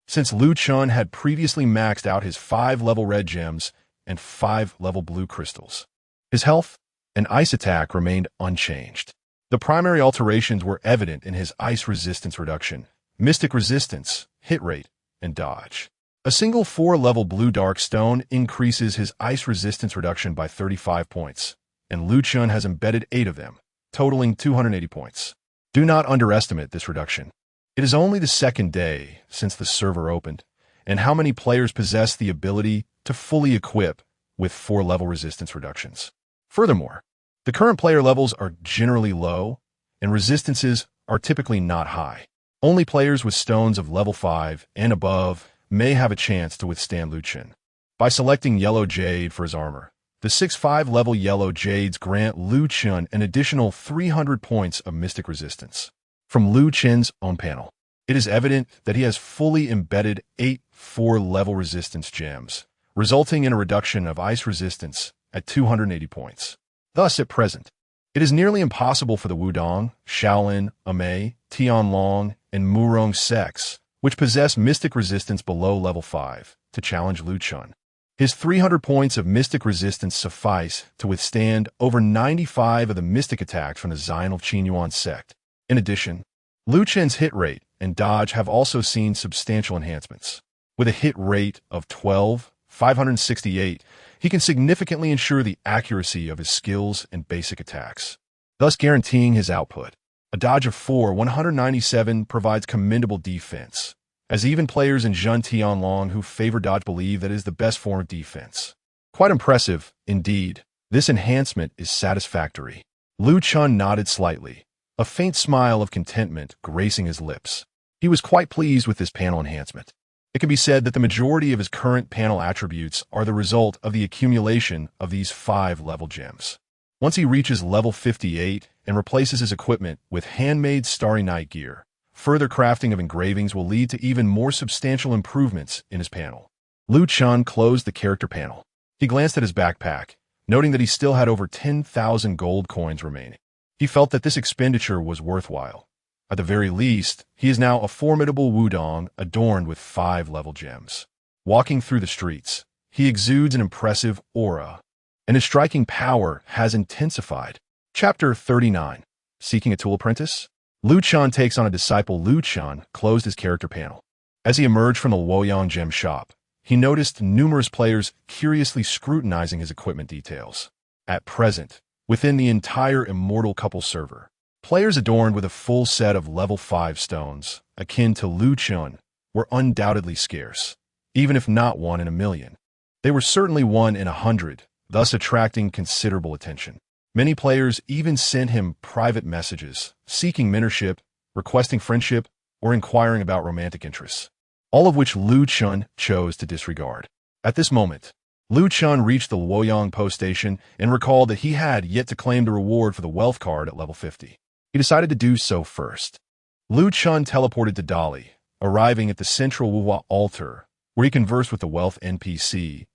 Since Chen had previously maxed out his 5-level red gems and 5-level blue crystals, his health and ice attack remained unchanged. The primary alterations were evident in his ice resistance reduction, mystic resistance, hit rate, and dodge. A single 4-level blue dark stone increases his ice resistance reduction by 35 points, and Chen has embedded 8 of them, totaling 280 points. Do not underestimate this reduction. It is only the second day since the server opened, and how many players possess the ability to fully equip with 4-level resistance reductions. Furthermore, the current player levels are generally low, and resistances are typically not high. Only players with stones of level 5 and above may have a chance to withstand Chen. By selecting Yellow Jade for his armor, the 6-5 level Yellow Jades grant Chen an additional 300 points of mystic resistance. From Chen's own panel, it is evident that he has fully embedded 8 4-level resistance gems, resulting in a reduction of ice resistance at 280 points. Thus, at present, it is nearly impossible for the Wudong, Shaolin, Amei, Tianlong, and Murong sects, which possess mystic resistance below level 5, to challenge Chen. His 300 points of mystic resistance suffice to withstand over 95 of the mystic attacks from the Xian of Qinyuan sect. In addition, Chen's hit rate and dodge have also seen substantial enhancements. With a hit rate of 12, 568, he can significantly ensure the accuracy of his skills and basic attacks, thus guaranteeing his output. A dodge of 4, 197 provides commendable defense, as even players in Zhen Tianlong who favor dodge believe that it is the best form of defense. Quite impressive, indeed. This enhancement is satisfactory. Chen nodded slightly, a faint smile of contentment gracing his lips. He was quite pleased with this panel enhancement. It can be said that the majority of his current panel attributes are the result of the accumulation of these 5-level gems. Once he reaches level 58 and replaces his equipment with handmade Starry Night gear, further crafting of engravings will lead to even more substantial improvements in his panel. Chen closed the character panel. He glanced at his backpack, noting that he still had over 10,000 gold coins remaining. He felt that this expenditure was worthwhile. At the very least, he is now a formidable Wudong adorned with 5-level gems. Walking through the streets, he exudes an impressive aura, and his striking power has intensified. Chapter 39. Seeking a Tool Apprentice? Chen takes on a disciple. Chen closed his character panel. As he emerged from the Luoyang gem shop, he noticed numerous players curiously scrutinizing his equipment details. At present, within the entire Immortal Couple server, players adorned with a full set of level 5 stones, akin to Chen, were undoubtedly scarce, even if not 1 in a million. They were certainly 1 in 100, thus attracting considerable attention. Many players even sent him private messages, seeking mentorship, requesting friendship, or inquiring about romantic interests, all of which Lu Chen chose to disregard. At this moment, Lu Chen reached the Luoyang post station and recalled that he had yet to claim the reward for the wealth card at level 50. He decided to do so first. Lu Chen teleported to Dali, arriving at the central Wuhua altar, where he conversed with the wealth NPC,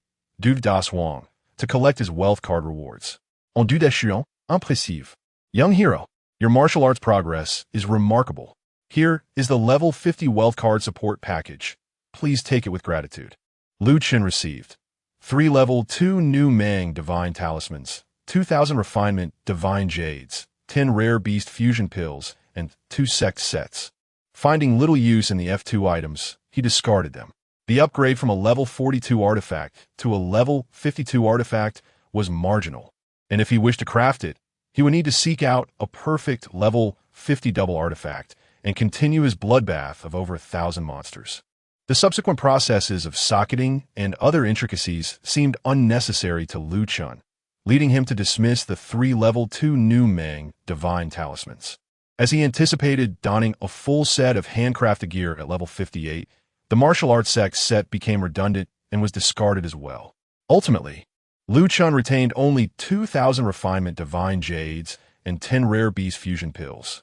Du Das Wang, to collect his wealth card rewards. En du Deshuon, impressive. Young hero, your martial arts progress is remarkable. Here is the level 50 wealth card support package. Please take it with gratitude. Lu Chen received 3 level 2 new Mang divine talismans, 2,000 refinement divine jades, 10 rare beast fusion pills, and 2 sect sets. Finding little use in the F2 items, he discarded them. The upgrade from a level 42 artifact to a level 52 artifact was marginal, and if he wished to craft it, he would need to seek out a perfect level 50 double artifact and continue his bloodbath of over 1,000 monsters. The subsequent processes of socketing and other intricacies seemed unnecessary to Lu Chen, leading him to dismiss the 3 level 2 new Mang divine talismans. As he anticipated donning a full set of handcrafted gear at level 58, the martial arts sect set became redundant and was discarded as well. Ultimately, Lu Chen retained only 2,000 refinement divine jades and 10 rare beast fusion pills.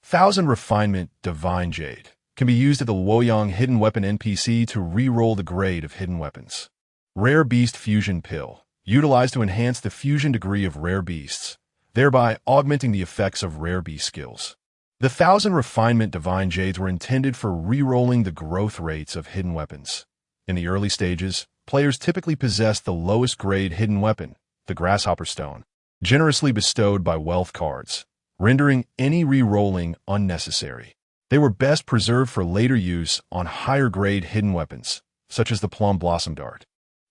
1,000 refinement divine jade can be used at the Luoyang hidden weapon NPC to re-roll the grade of hidden weapons. Rare beast fusion pill, utilized to enhance the fusion degree of rare beasts, thereby augmenting the effects of rare beast skills. The 1,000 refinement divine jades were intended for re-rolling the growth rates of hidden weapons. In the early stages, players typically possessed the lowest grade hidden weapon, the grasshopper stone, generously bestowed by wealth cards, rendering any re-rolling unnecessary. They were best preserved for later use on higher grade hidden weapons, such as the plum blossom dart.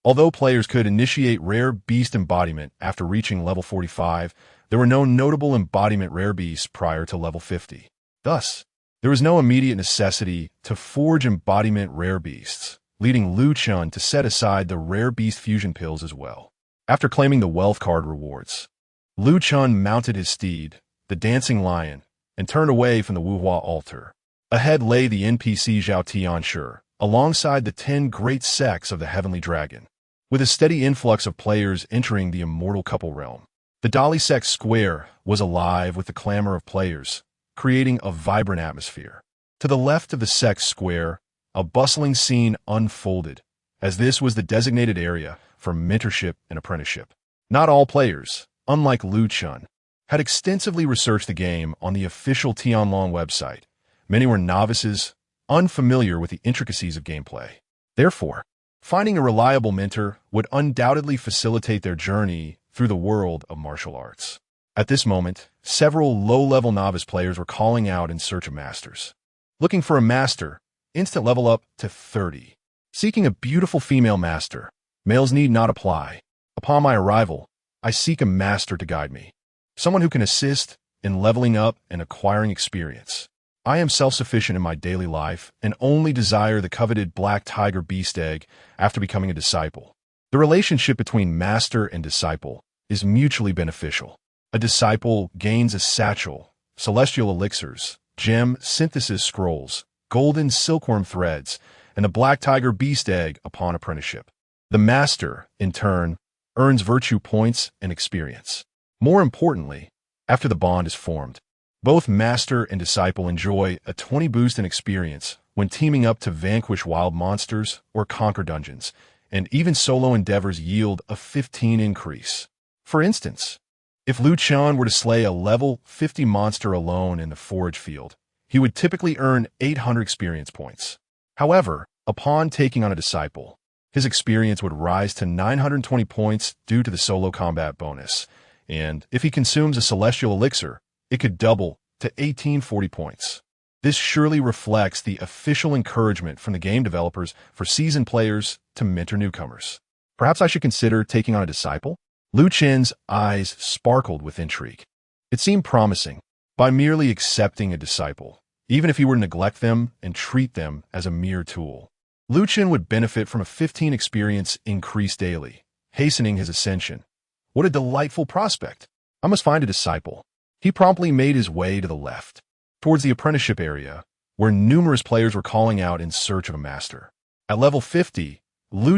Although players could initiate rare beast embodiment after reaching level 45, there were no notable embodiment rare beasts prior to level 50. Thus, there was no immediate necessity to forge embodiment rare beasts, leading Lu Chen to set aside the rare beast fusion pills as well. After claiming the wealth card rewards, Lu Chen mounted his steed, the dancing lion, and turned away from the Wuhua altar. Ahead lay the NPC Zhao Tianshi, alongside the 10 great sects of the Heavenly Dragon. With a steady influx of players entering the immortal couple realm, the Dali sect square was alive with the clamor of players, creating a vibrant atmosphere. To the left of the sect square, a bustling scene unfolded, as this was the designated area for mentorship and apprenticeship. Not all players, unlike Lu Chen, had extensively researched the game on the official Tianlong website. Many were novices, unfamiliar with the intricacies of gameplay. Therefore, finding a reliable mentor would undoubtedly facilitate their journey through the world of martial arts. At this moment, several low-level novice players were calling out in search of masters. Looking for a master, instant level up to 30. Seeking a beautiful female master, males need not apply. Upon my arrival, I seek a master to guide me. Someone who can assist in leveling up and acquiring experience. I am self-sufficient in my daily life and only desire the coveted black tiger beast egg after becoming a disciple. The relationship between master and disciple is mutually beneficial. A disciple gains a satchel, celestial elixirs, gem synthesis scrolls, golden silkworm threads, and a black tiger beast egg upon apprenticeship. The master, in turn, earns virtue points and experience. More importantly, after the bond is formed, both master and disciple enjoy a 20 boost in experience when teaming up to vanquish wild monsters or conquer dungeons, and even solo endeavors yield a 15 increase. For instance, if Lu Chen were to slay a level 50 monster alone in the forage field, he would typically earn 800 experience points. However, upon taking on a disciple, his experience would rise to 920 points due to the solo combat bonus, and if he consumes a celestial elixir, it could double to 1840 points. This surely reflects the official encouragement from the game developers for seasoned players to mentor newcomers. Perhaps I should consider taking on a disciple? Lu Chen's eyes sparkled with intrigue. It seemed promising. By merely accepting a disciple, even if he were to neglect them and treat them as a mere tool, Lu Chen would benefit from a 15 experience increase daily, hastening his ascension. What a delightful prospect! I must find a disciple. He promptly made his way to the left, towards the apprenticeship area, where numerous players were calling out in search of a master. At level 50,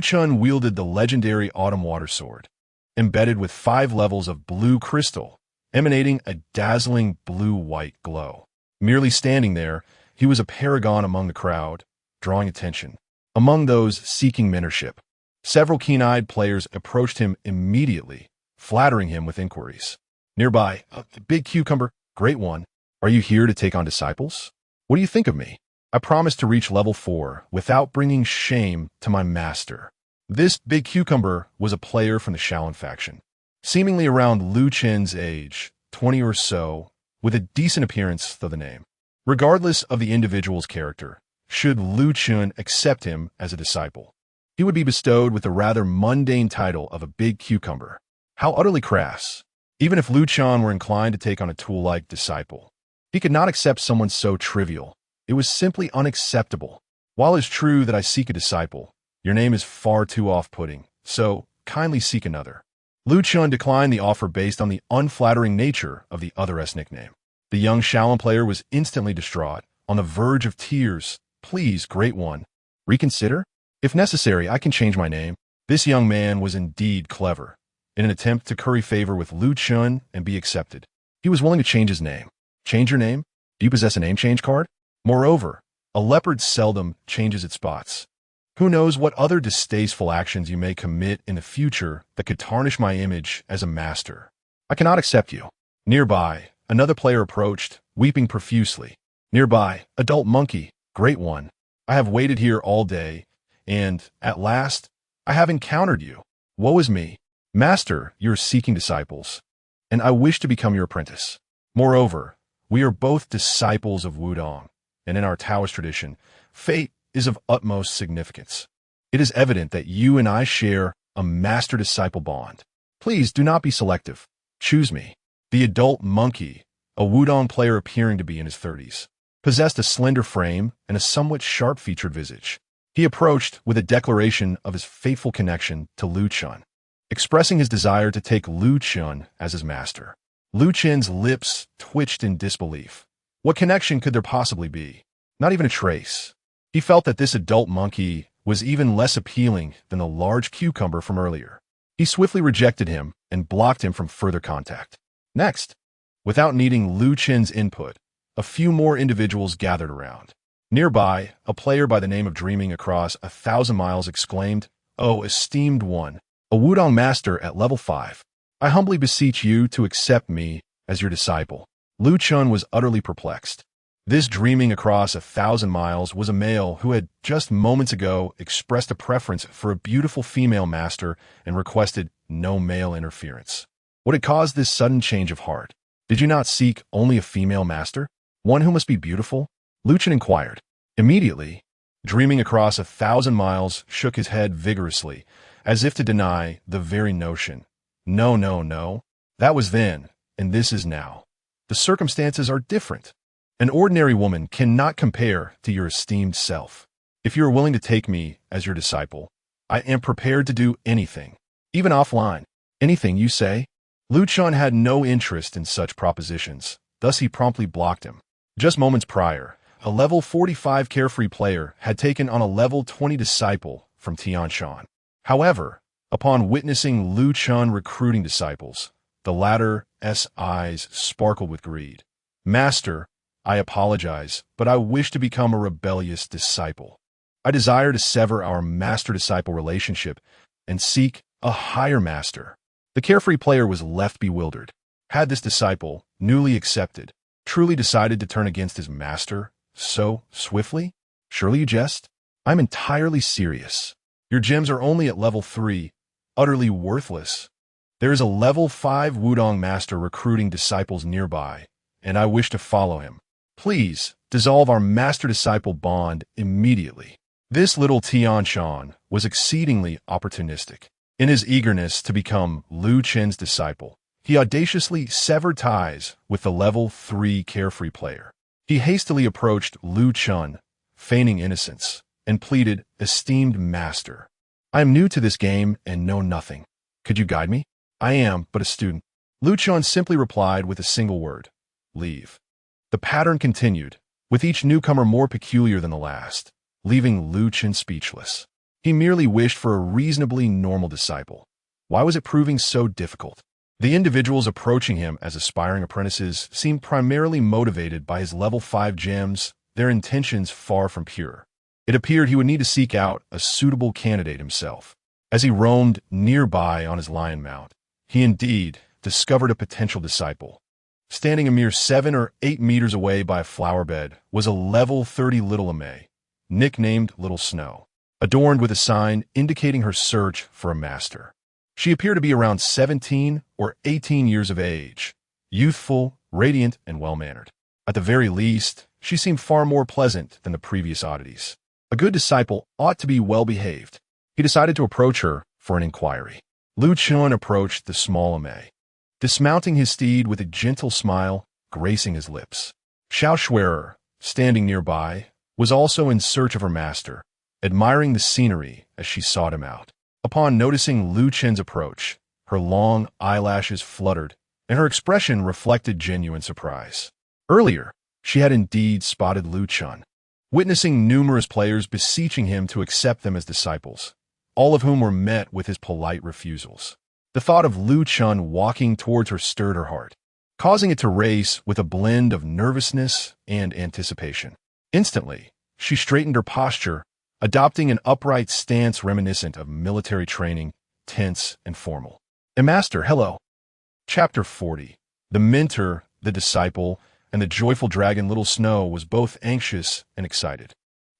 Chen wielded the legendary Autumn Water Sword, embedded with 5 levels of blue crystal, emanating a dazzling blue-white glow. Merely standing there, he was a paragon among the crowd, drawing attention. Among those seeking mentorship, several keen-eyed players approached him immediately, flattering him with inquiries. Nearby, Big Cucumber, great one, are you here to take on disciples? What do you think of me? I promised to reach level 4 without bringing shame to my master. This Big Cucumber was a player from the Shaolin faction, seemingly around Chen's age, 20 or so, with a decent appearance though the name. Regardless of the individual's character, should Chen accept him as a disciple, he would be bestowed with the rather mundane title of a Big Cucumber. How utterly crass. Even if Chen were inclined to take on a tool-like disciple, he could not accept someone so trivial. It was simply unacceptable. While it's true that I seek a disciple, your name is far too off-putting, so kindly seek another. Chen declined the offer based on the unflattering nature of the other's nickname. The young Shaolin player was instantly distraught, on the verge of tears. Please, great one, reconsider? If necessary, I can change my name. This young man was indeed clever. In an attempt to curry favor with Chen and be accepted, he was willing to change his name. Change your name? Do you possess a name change card? Moreover, a leopard seldom changes its spots. Who knows what other distasteful actions you may commit in the future that could tarnish my image as a master. I cannot accept you. Nearby, another player approached, weeping profusely. Nearby, adult monkey, great one. I have waited here all day, and, at last, I have encountered you. Woe is me. Master, you are seeking disciples, and I wish to become your apprentice. Moreover, we are both disciples of Wudong, and in our Taoist tradition, fate is of utmost significance. It is evident that you and I share a master-disciple bond. Please do not be selective. Choose me. The adult monkey, a Wudong player appearing to be in his 30s, possessed a slender frame and a somewhat sharp-featured visage. He approached with a declaration of his faithful connection to Chen, expressing his desire to take Chen as his master. Chen's lips twitched in disbelief. What connection could there possibly be? Not even a trace. He felt that this adult monkey was even less appealing than the large cucumber from earlier. He swiftly rejected him and blocked him from further contact. Next, without needing Chen's input, a few more individuals gathered around. Nearby, a player by the name of Dreaming Across 1,000 Miles exclaimed, "Oh, esteemed one, a Wudong master at level 5. I humbly beseech you to accept me as your disciple." Chen was utterly perplexed. This Dreaming Across 1,000 Miles was a male who had just moments ago expressed a preference for a beautiful female master and requested no male interference. What had caused this sudden change of heart? Did you not seek only a female master? One who must be beautiful? Chen inquired. Immediately, Dreaming Across 1,000 Miles shook his head vigorously, as if to deny the very notion. No, no, no. That was then, and this is now. The circumstances are different. An ordinary woman cannot compare to your esteemed self. If you are willing to take me as your disciple, I am prepared to do anything, even offline. Anything you say? Chen had no interest in such propositions, thus he promptly blocked him. Just moments prior, a level 45 carefree player had taken on a level 20 disciple from Tianshan. However, upon witnessing Chen recruiting disciples, the latter's eyes sparkled with greed. Master, I apologize, but I wish to become a rebellious disciple. I desire to sever our master-disciple relationship and seek a higher master. The carefree player was left bewildered. Had this disciple, newly accepted, truly decided to turn against his master so swiftly? Surely you jest? I'm entirely serious. Your gems are only at level 3, utterly worthless. There is a level 5 Wudong master recruiting disciples nearby, and I wish to follow him. Please, dissolve our master-disciple bond immediately. This little Tianshan was exceedingly opportunistic. In his eagerness to become Chen's disciple, he audaciously severed ties with the level 3 carefree player. He hastily approached Chen, feigning innocence, and pleaded, "Esteemed master, I am new to this game and know nothing. Could you guide me? I am but a student." Chen simply replied with a single word, "Leave." The pattern continued. with each newcomer more peculiar than the last, leaving Lu Chen speechless. He merely wished for a reasonably normal disciple. Why was it proving so difficult? The individuals approaching him as aspiring apprentices seemed primarily motivated by his level 5 gems, their intentions far from pure. It appeared he would need to seek out a suitable candidate himself. As he roamed nearby on his lion mount, he indeed discovered a potential disciple. Standing a mere 7 or 8 meters away by a flower bed was a level 30 little Ame, nicknamed Little Snow, adorned with a sign indicating her search for a master. She appeared to be around 17 or 18 years of age, youthful, radiant, and well-mannered. At the very least, she seemed far more pleasant than the previous oddities. A good disciple ought to be well-behaved. He decided to approach her for an inquiry. Lu Chen approached the small Ame, dismounting his steed with a gentle smile gracing his lips. Xiao Schwerer, standing nearby, was also in search of her master, admiring the scenery as she sought him out. Upon noticing Lu Chen's approach, her long eyelashes fluttered, and her expression reflected genuine surprise. Earlier, she had indeed spotted Lu Chen, witnessing numerous players beseeching him to accept them as disciples, all of whom were met with his polite refusals. The thought of Lu Chen walking towards her stirred her heart, causing it to race with a blend of nervousness and anticipation. Instantly, she straightened her posture, adopting an upright stance reminiscent of military training, tense and formal. "A master, hello." Chapter 40. The mentor, the disciple, and the joyful dragon Little Snow was both anxious and excited.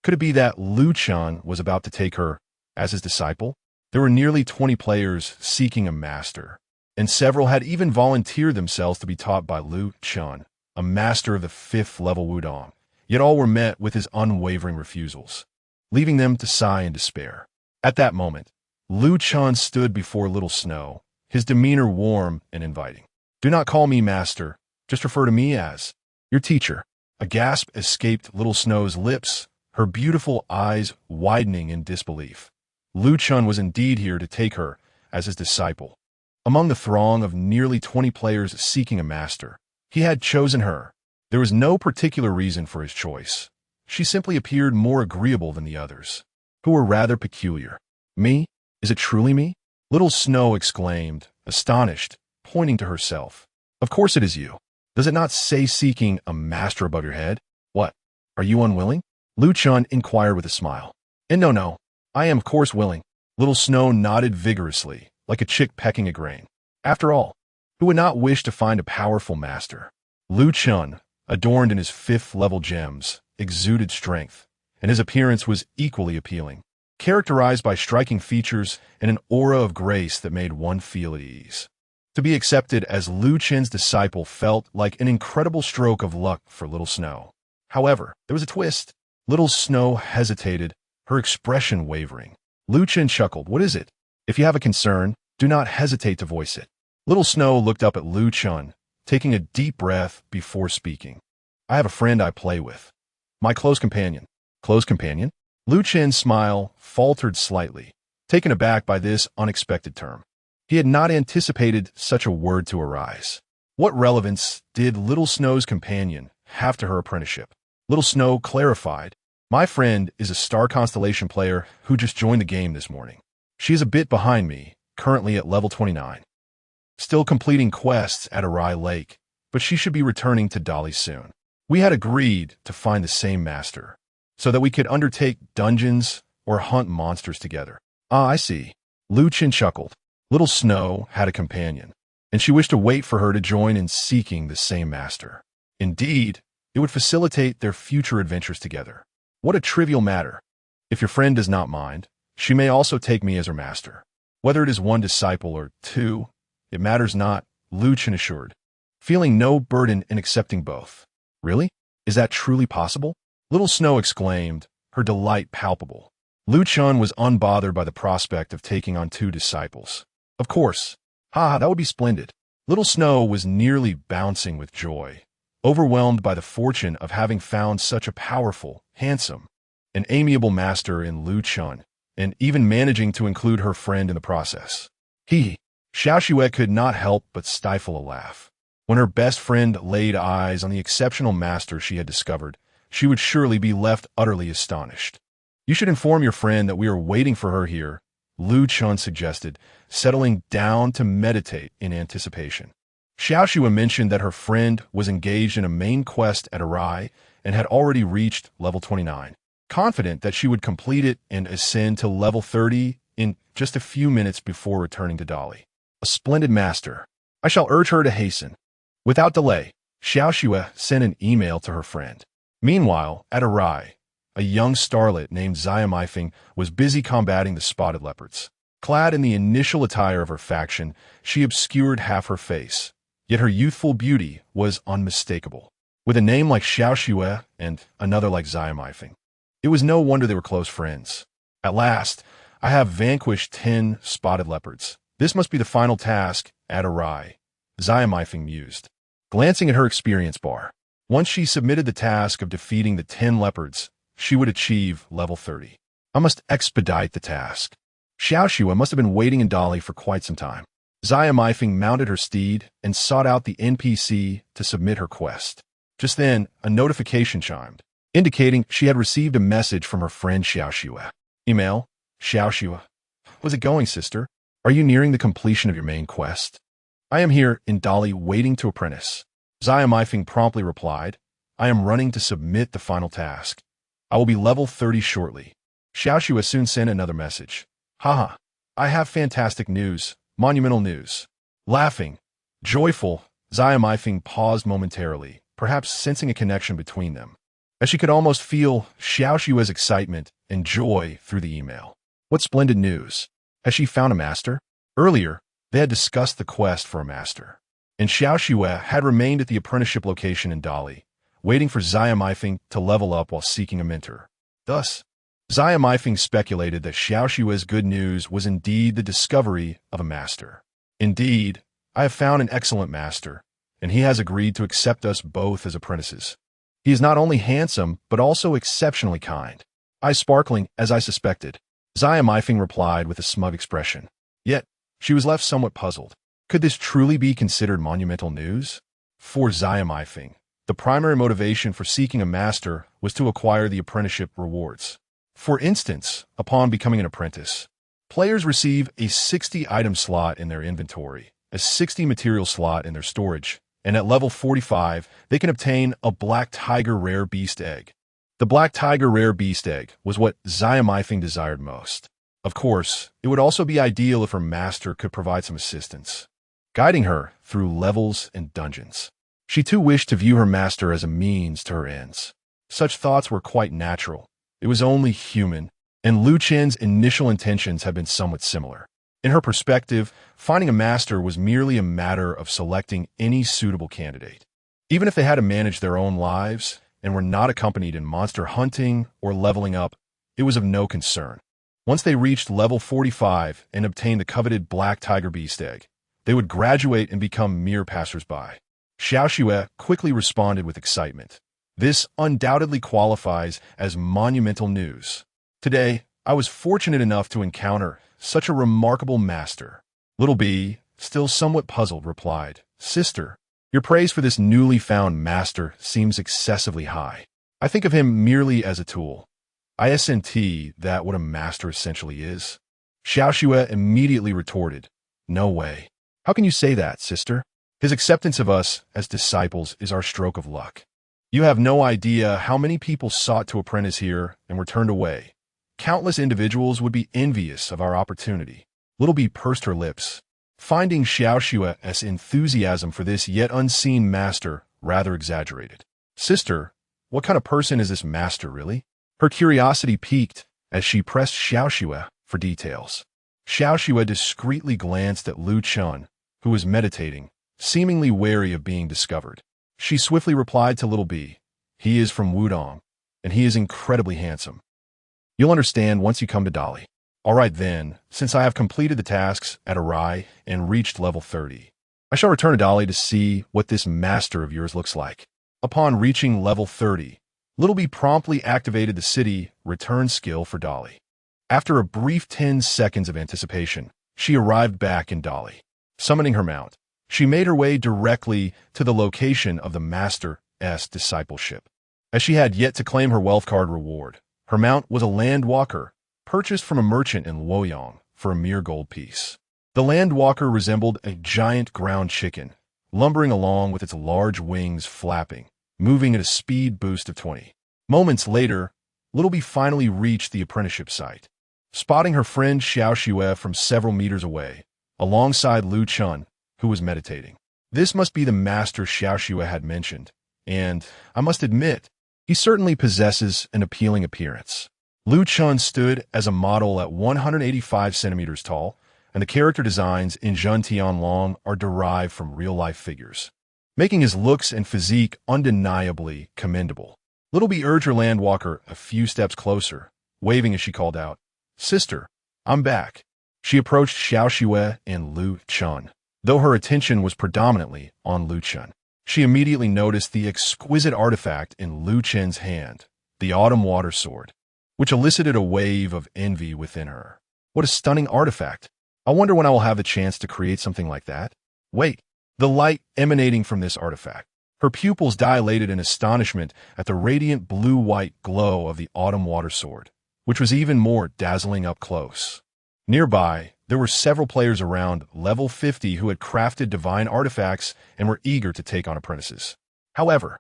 Could it be that Lu Chen was about to take her as his disciple? There were nearly 20 players seeking a master, and several had even volunteered themselves to be taught by Lu Chen, a master of the 5th level Wudong, yet all were met with his unwavering refusals, leaving them to sigh in despair. At that moment, Lu Chen stood before Little Snow, his demeanor warm and inviting. "Do not call me master, just refer to me as your teacher." A gasp escaped Little Snow's lips, her beautiful eyes widening in disbelief. Lu Chen was indeed here to take her as his disciple. Among the throng of nearly 20 players seeking a master, he had chosen her. There was no particular reason for his choice. She simply appeared more agreeable than the others, who were rather peculiar. "Me? Is it truly me?" Little Snow exclaimed, astonished, pointing to herself. "Of course it is you. Does it not say seeking a master above your head? What? Are you unwilling?" Lu Chen inquired with a smile. "And no, I am of course willing." Little Snow nodded vigorously, like a chick pecking a grain. After all, who would not wish to find a powerful master? Lu Chen, adorned in his 5th level gems, exuded strength, and his appearance was equally appealing, characterized by striking features and an aura of grace that made one feel at ease. To be accepted as Lu Chen's disciple felt like an incredible stroke of luck for Little Snow. However, there was a twist. Little Snow hesitated, her expression wavering. Lu Chen chuckled. "What is it? If you have a concern, do not hesitate to voice it." Little Snow looked up at Lu Chen, taking a deep breath before speaking. "I have a friend I play with. My close companion." "Close companion?" Lu Chen's smile faltered slightly, taken aback by this unexpected term. He had not anticipated such a word to arise. What relevance did Little Snow's companion have to her apprenticeship? Little Snow clarified, "My friend is a star constellation player who just joined the game this morning. She is a bit behind me, currently at level 29. Still completing quests at Arai Lake, but she should be returning to Dali soon. We had agreed to find the same master, so that we could undertake dungeons or hunt monsters together." "Ah, I see." Lu Chen chuckled. Little Snow had a companion, and she wished to wait for her to join in seeking the same master. Indeed, it would facilitate their future adventures together. What a trivial matter. If your friend does not mind, she may also take me as her master. Whether it is one disciple or 2, it matters not, Lu Chen assured, feeling no burden in accepting both. "Really? Is that truly possible?" Little Snow exclaimed, her delight palpable. Lu Chen was unbothered by the prospect of taking on 2 disciples. "Of course. Ha, that would be splendid." Little Snow was nearly bouncing with joy, overwhelmed by the fortune of having found such a powerful, handsome, and amiable master in Lu Chen, and even managing to include her friend in the process. Xiao Xue could not help but stifle a laugh. When her best friend laid eyes on the exceptional master she had discovered, she would surely be left utterly astonished. You should inform your friend that we are waiting for her here, Chen suggested, settling down to meditate in anticipation. Xiaoxue mentioned that her friend was engaged in a main quest at Arai and had already reached level 29, confident that she would complete it and ascend to level 30 in just a few minutes before returning to Dali. A splendid master. I shall urge her to hasten. Without delay, Xiaoxue sent an email to her friend. Meanwhile, at Arai, a young starlet named Xia Meifeng was busy combating the spotted leopards. Clad in the initial attire of her faction, she obscured half her face, yet her youthful beauty was unmistakable. With a name like Xiaoxue and another like Xia Meifeng, it was no wonder they were close friends. At last, I have vanquished 10 spotted leopards. This must be the final task at Arai, Xia Meifeng mused, glancing at her experience bar. Once she submitted the task of defeating the 10 leopards, she would achieve level 30. I must expedite the task. Xiaoxue must have been waiting in Dali for quite some time. Xia Meifeng mounted her steed and sought out the NPC to submit her quest. Just then, a notification chimed, indicating she had received a message from her friend Xiaoxue. Email, Xiaoxue. How's it going, sister? Are you nearing the completion of your main quest? I am here in Dali waiting to apprentice. Xia Meifeng promptly replied, I am running to submit the final task. I will be level 30 shortly. Xiaoxue soon sent another message. Haha, I have fantastic news, monumental news. Laughing, joyful, Xia Meifeng paused momentarily, perhaps sensing a connection between them, as she could almost feel Xiaoxue's excitement and joy through the email. What splendid news! Has she found a master? Earlier, they had discussed the quest for a master, and Xiaoxue had remained at the apprenticeship location in Dali, waiting for Xia Meifeng to level up while seeking a mentor. Thus, Xia Meifeng speculated that Xiaoxue's good news was indeed the discovery of a master. Indeed, I have found an excellent master, and he has agreed to accept us both as apprentices. He is not only handsome, but also exceptionally kind. Eyes sparkling, as I suspected. Xia Meifeng replied with a smug expression. Yet, she was left somewhat puzzled. Could this truly be considered monumental news? For Xia Meifeng, the primary motivation for seeking a master was to acquire the apprenticeship rewards. For instance, upon becoming an apprentice, players receive a 60-item slot in their inventory, a 60 material slot in their storage, and at level 45, they can obtain a Black Tiger Rare Beast Egg. The Black Tiger Rare Beast Egg was what Xia Meifeng desired most. Of course, it would also be ideal if her master could provide some assistance, guiding her through levels and dungeons. She too wished to view her master as a means to her ends. Such thoughts were quite natural. It was only human, and Chen's initial intentions had been somewhat similar. In her perspective, finding a master was merely a matter of selecting any suitable candidate. Even if they had to manage their own lives and were not accompanied in monster hunting or leveling up, it was of no concern. Once they reached level 45 and obtained the coveted Black Tiger Beast Egg, they would graduate and become mere passersby. Xiaoxue quickly responded with excitement. This undoubtedly qualifies as monumental news. Today, I was fortunate enough to encounter such a remarkable master. Little B, still somewhat puzzled, replied, Sister, your praise for this newly found master seems excessively high. I think of him merely as a tool. Isn't that what a master essentially is? Xiaoxue immediately retorted, No way. How can you say that, sister? His acceptance of us as disciples is our stroke of luck. You have no idea how many people sought to apprentice here and were turned away. Countless individuals would be envious of our opportunity. Little B pursed her lips, finding Xiaoxue's enthusiasm for this yet unseen master rather exaggerated. Sister, what kind of person is this master really? Her curiosity piqued as she pressed Xiaoxue for details. Xiaoxue discreetly glanced at Chen, who was meditating, seemingly wary of being discovered. She swiftly replied to Little B, He is from Wudong, and he is incredibly handsome. You'll understand once you come to Dali. All right then, since I have completed the tasks at Arai and reached level 30, I shall return to Dali to see what this master of yours looks like. Upon reaching level 30, Little B promptly activated the city return skill for Dali. After a brief 10 seconds of anticipation, she arrived back in Dali. Summoning her mount, she made her way directly to the location of the master's discipleship. as she had yet to claim her wealth card reward. Her mount was a land walker, purchased from a merchant in Luoyang for a mere gold piece. The land walker resembled a giant ground chicken, lumbering along with its large wings flapping, moving at a speed boost of 20. Moments later, Littleby finally reached the apprenticeship site. Spotting her friend Xiao Xue from several meters away, alongside Lu Chen, who was meditating. This must be the master Xiao Xue had mentioned, and, I must admit, he certainly possesses an appealing appearance. Lu Chen stood as a model at 185 centimeters tall, and the character designs in Zhen Tianlong are derived from real-life figures, making his looks and physique undeniably commendable. Littleby urged her landwalker a few steps closer, waving as she called out, "Sister, I'm back." She approached Xiao Xue and Lu Chen. Though her attention was predominantly on Lu Chen, she immediately noticed the exquisite artifact in Lu Chen's hand, the autumn water sword, which elicited a wave of envy within her. What a stunning artifact! I wonder when I will have the chance to create something like that. Wait, the light emanating from this artifact. Her pupils dilated in astonishment at the radiant blue-white glow of the autumn water sword, which was even more dazzling up close. Nearby, there were several players around level 50 who had crafted divine artifacts and were eager to take on apprentices. However,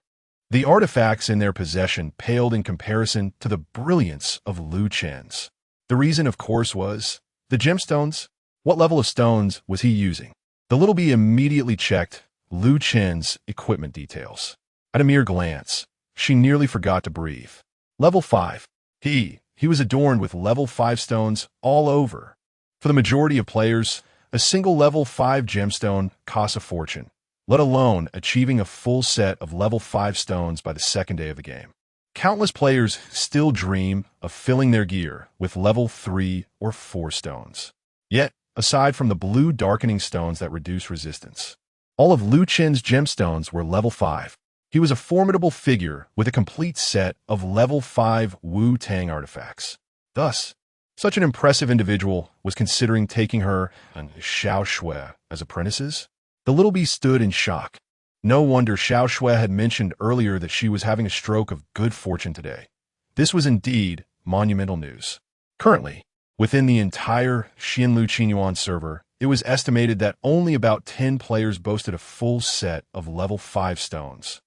the artifacts in their possession paled in comparison to the brilliance of Lu Chen's. The reason, of course, was the gemstones. What level of stones was he using? The Littleby immediately checked Lu Chen's equipment details. At a mere glance, she nearly forgot to breathe. Level 5. He was adorned with level 5 stones all over. For the majority of players, a single level 5 gemstone costs a fortune, let alone achieving a full set of level 5 stones by the second day of the game. Countless players still dream of filling their gear with level 3 or 4 stones. Yet, aside from the blue darkening stones that reduce resistance, all of Lu Chen's gemstones were level 5. He was a formidable figure with a complete set of level 5 Wu-Tang artifacts. Thus, such an impressive individual was considering taking her and Xiao Xue as apprentices. The Littleby stood in shock. No wonder Xiao Xue had mentioned earlier that she was having a stroke of good fortune today. This was indeed monumental news. Currently, within the entire Xinlu Qinyuan server, it was estimated that only about 10 players boasted a full set of level 5 stones.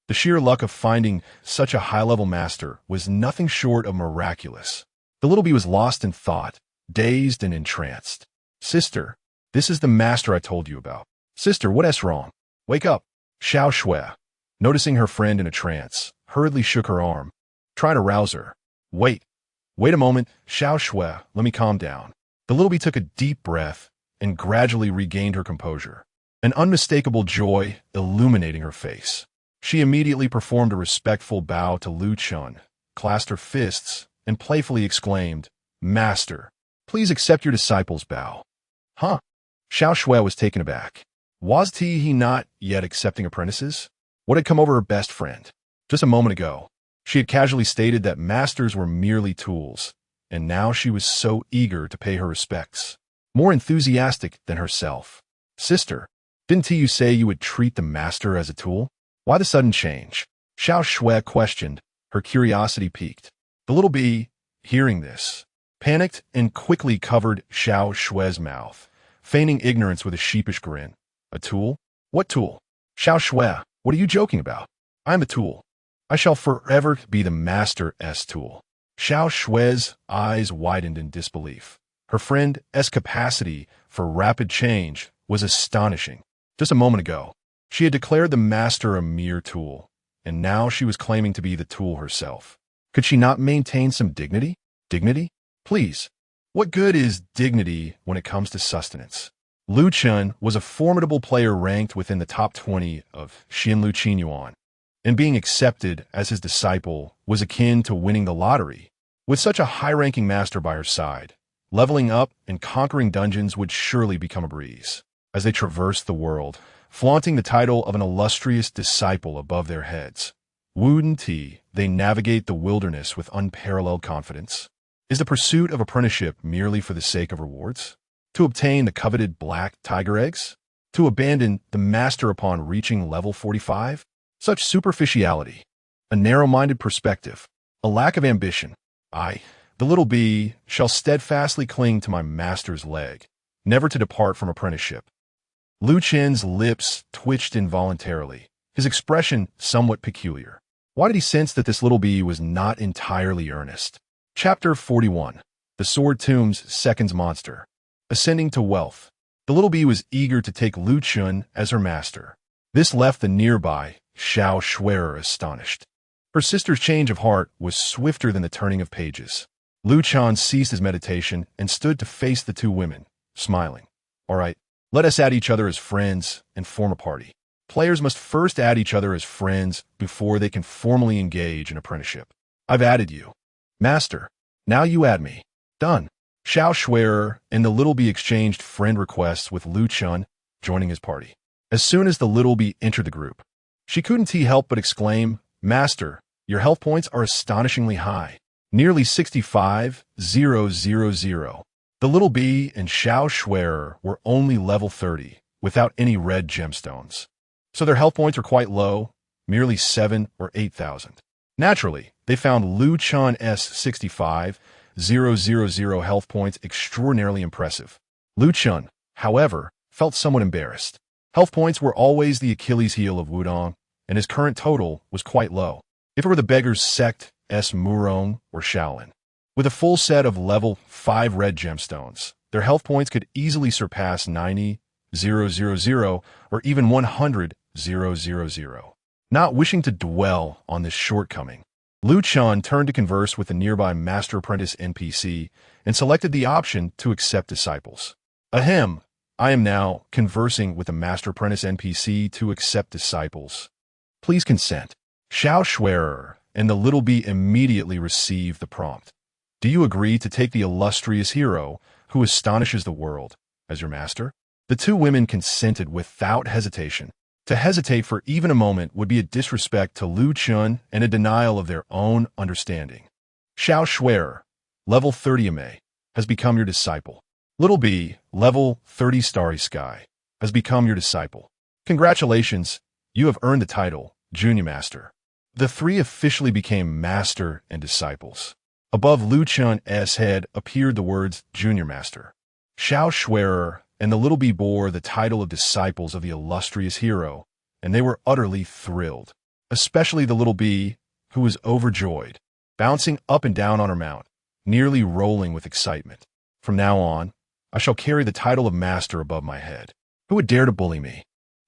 The sheer luck of finding such a high-level master was nothing short of miraculous. The Littleby was lost in thought, dazed and entranced. "Sister, this is the master I told you about. Sister, what's wrong? Wake up." Xiao Xue, noticing her friend in a trance, hurriedly shook her arm, trying to rouse her. Wait a moment, Xiao Xue, let me calm down." The Littleby took a deep breath and gradually regained her composure, an unmistakable joy illuminating her face. She immediately performed a respectful bow to Lu Chen, clasped her fists, and playfully exclaimed, "Master, please accept your disciple's bow." Huh? Xiao Xue was taken aback. Was he not yet accepting apprentices? What had come over her best friend? Just a moment ago, she had casually stated that masters were merely tools, and now she was so eager to pay her respects, more enthusiastic than herself. "Sister, didn't you say you would treat the master as a tool? Why the sudden change?" Xiao Xue questioned, her curiosity piqued. The Littleby, hearing this, panicked and quickly covered Xiao Xue's mouth, feigning ignorance with a sheepish grin. "A tool? What tool? Xiao Xue, what are you joking about? I'm a tool. I shall forever be the master's tool." Xiao Xue's eyes widened in disbelief. Her friend's capacity for rapid change was astonishing. Just a moment ago, she had declared the master a mere tool, and now she was claiming to be the tool herself. Could she not maintain some dignity? Dignity? Please. What good is dignity when it comes to sustenance? Lu Chen was a formidable player ranked within the top 20 of Xinlu Qinyuan, and being accepted as his disciple was akin to winning the lottery. With such a high-ranking master by her side, leveling up and conquering dungeons would surely become a breeze. As they traversed the world, flaunting the title of an illustrious disciple above their heads, Wooden Tea, they navigate the wilderness with unparalleled confidence. Is the pursuit of apprenticeship merely for the sake of rewards? To obtain the coveted black tiger eggs? To abandon the master upon reaching level 45? Such superficiality a narrow-minded perspective, a lack of ambition. I, the little bee, shall steadfastly cling to my master's leg, never to depart from apprenticeship. Lu Chen's lips twitched involuntarily, his expression somewhat peculiar. Why did he sense that this little bee was not entirely earnest? Chapter 41. The Sword Tomb's Second's Monster. Ascending to Wealth. The little bee was eager to take Lu Chen as her master. This left the nearby Xiao Shui'er astonished. Her sister's change of heart was swifter than the turning of pages. Lu Chen ceased his meditation and stood to face the two women, smiling. All right, let us add each other as friends and form a party. Players must first add each other as friends before they can formally engage in apprenticeship. I've added you. Master, now you add me. Done. Xiao Shui'er and the little bee exchanged friend requests with Lu Chen, joining his party. As soon as the little bee entered the group, she couldn't help but exclaim, Master, your health points are astonishingly high. Nearly 65,000. The little bee and Xiao Shui'er were only level 30, without any red gemstones. So their health points were quite low, merely 7,000 or 8,000. Naturally, they found Lu Chen's 65,000 health points extraordinarily impressive. Lu Chen, however, felt somewhat embarrassed. Health points were always the Achilles heel of Wudong, and his current total was quite low. If it were the beggar's sect, Murong or Shaolin. With a full set of level 5 red gemstones, their health points could easily surpass 90,000 or even 100,000. Not wishing to dwell on this shortcoming, Lu Chen turned to converse with the nearby Master Apprentice NPC and selected the option to accept disciples. Ahem, I am now conversing with the Master Apprentice NPC to accept disciples. Please consent. Xiao Shui'er and the little bee immediately received the prompt. Do you agree to take the illustrious hero who astonishes the world as your master? The two women consented without hesitation. To hesitate for even a moment would be a disrespect to Lu Chen and a denial of their own understanding. Xiao Shui'er, level 30 MA, has become your disciple. Little bee, level 30 Starry Sky, has become your disciple. Congratulations, you have earned the title, Junior Master. The three officially became master and disciples. Above Lu Chen's head appeared the words Junior Master. Xiao Shui'er and the little bee bore the title of disciples of the illustrious hero, and they were utterly thrilled, especially the little bee, who was overjoyed, bouncing up and down on her mount, nearly rolling with excitement. From now on, I shall carry the title of master above my head. Who would dare to bully me?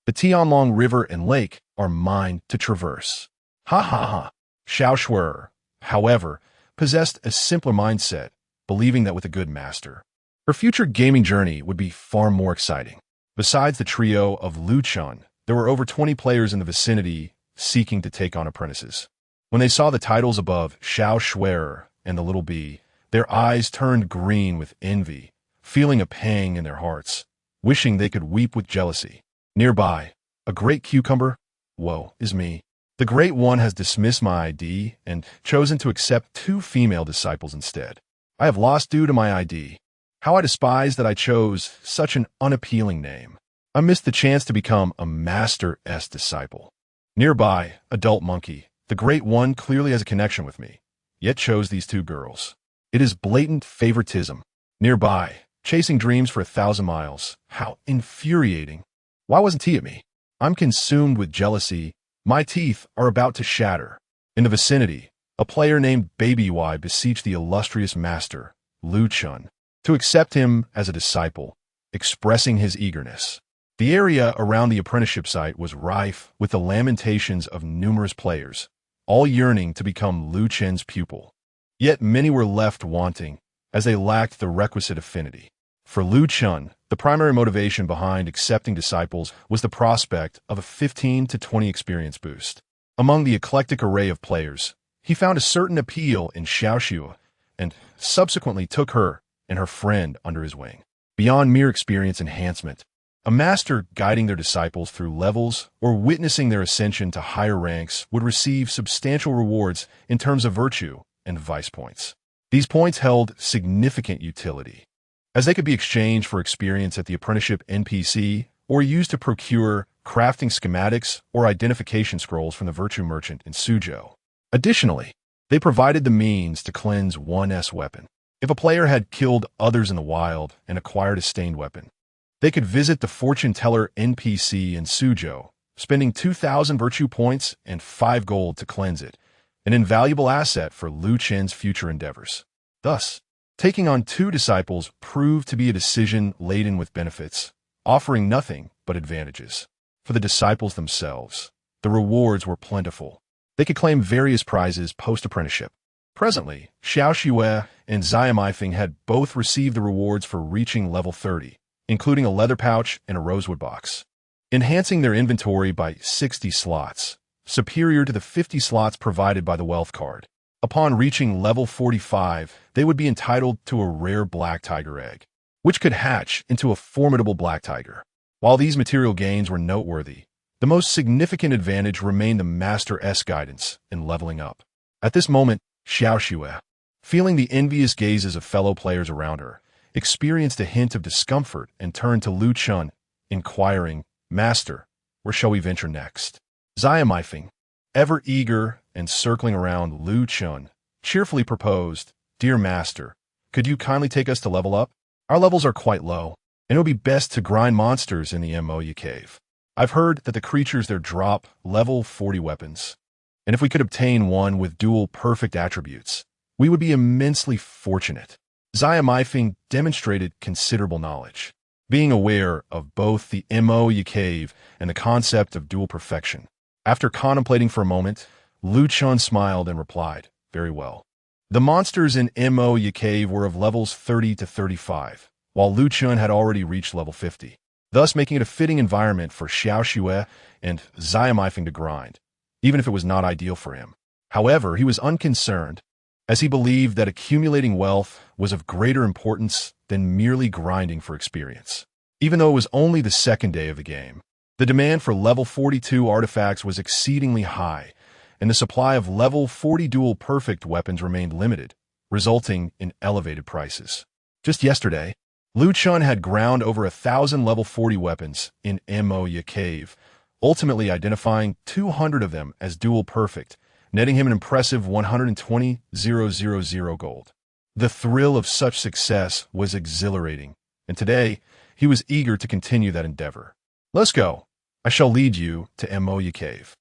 The Tianlong River and Lake are mine to traverse. Ha ha ha. Xiao Shui'er, however, possessed a simpler mindset, believing that with a good master, her future gaming journey would be far more exciting. Besides the trio of Lu Chen, there were over 20 players in the vicinity seeking to take on apprentices. When they saw the titles above Xiao Shui'er and the little bee, their eyes turned green with envy, feeling a pang in their hearts, wishing they could weep with jealousy. Nearby, a great cucumber, woe is me. The Great One has dismissed my ID and chosen to accept 2 female disciples instead. I have lost due to my ID. How I despise that I chose such an unappealing name. I missed the chance to become a Master's disciple. Nearby, Adult Monkey, the Great One clearly has a connection with me, yet chose these 2 girls. It is blatant favoritism. Nearby, Chasing Dreams for 1,000 miles. How infuriating. Why wasn't he at me? I'm consumed with jealousy. My teeth are about to shatter. In the vicinity, a player named Baby Y beseeched the illustrious master, Lu Chen, to accept him as a disciple, expressing his eagerness. The area around the apprenticeship site was rife with the lamentations of numerous players, all yearning to become Lu Chen's pupil. Yet many were left wanting, as they lacked the requisite affinity. For Lu Chen, the primary motivation behind accepting disciples was the prospect of a 15 to 20 experience boost. Among the eclectic array of players, he found a certain appeal in Xiaoxue and subsequently took her and her friend under his wing. Beyond mere experience enhancement, a master guiding their disciples through levels or witnessing their ascension to higher ranks would receive substantial rewards in terms of virtue and vice points. These points held significant utility, as they could be exchanged for experience at the apprenticeship NPC or used to procure crafting schematics or identification scrolls from the virtue merchant in Suzhou. Additionally, they provided the means to cleanse one's weapon. If a player had killed others in the wild and acquired a stained weapon, they could visit the fortune teller NPC in Suzhou, spending 2,000 virtue points and 5 gold to cleanse it, an invaluable asset for Lu Chen's future endeavors. Thus, taking on 2 disciples proved to be a decision laden with benefits, offering nothing but advantages. For the disciples themselves, the rewards were plentiful. They could claim various prizes post-apprenticeship. Presently, Xiao Xue and Zia Meifeng had both received the rewards for reaching level 30, including a leather pouch and a rosewood box, enhancing their inventory by 60 slots, superior to the 50 slots provided by the wealth card. Upon reaching level 45, they would be entitled to a rare black tiger egg, which could hatch into a formidable black tiger. While these material gains were noteworthy, the most significant advantage remained the Master's guidance in leveling up. At this moment, Xiao Xue, feeling the envious gazes of fellow players around her, experienced a hint of discomfort and turned to Lu Chen, inquiring, "Master, where shall we venture next?" Zia Meifeng, ever eager and circling around Lu Chen, cheerfully proposed, "Dear Master, could you kindly take us to level up? Our levels are quite low, and it would be best to grind monsters in the Moyu cave. I've heard that the creatures there drop level 40 weapons, and if we could obtain one with dual perfect attributes, we would be immensely fortunate." Zia Meifeng demonstrated considerable knowledge, being aware of both the Moyu cave and the concept of dual perfection. After contemplating for a moment, Lu Chen smiled and replied, "Very well." The monsters in Moyu cave were of levels 30 to 35, while Lu Chen had already reached level 50, thus making it a fitting environment for Xiao Xue and Zia Meifeng to grind, even if it was not ideal for him. However, he was unconcerned, as he believed that accumulating wealth was of greater importance than merely grinding for experience. Even though it was only the second day of the game, the demand for level 42 artifacts was exceedingly high, and the supply of level 40 dual perfect weapons remained limited, resulting in elevated prices. Just yesterday, Lu Chen had ground over 1,000 level 40 weapons in Moyu cave, ultimately identifying 200 of them as dual perfect, netting him an impressive 120,000 gold. The thrill of such success was exhilarating, and today he was eager to continue that endeavor. "Let's go. I shall lead you to Moyu cave."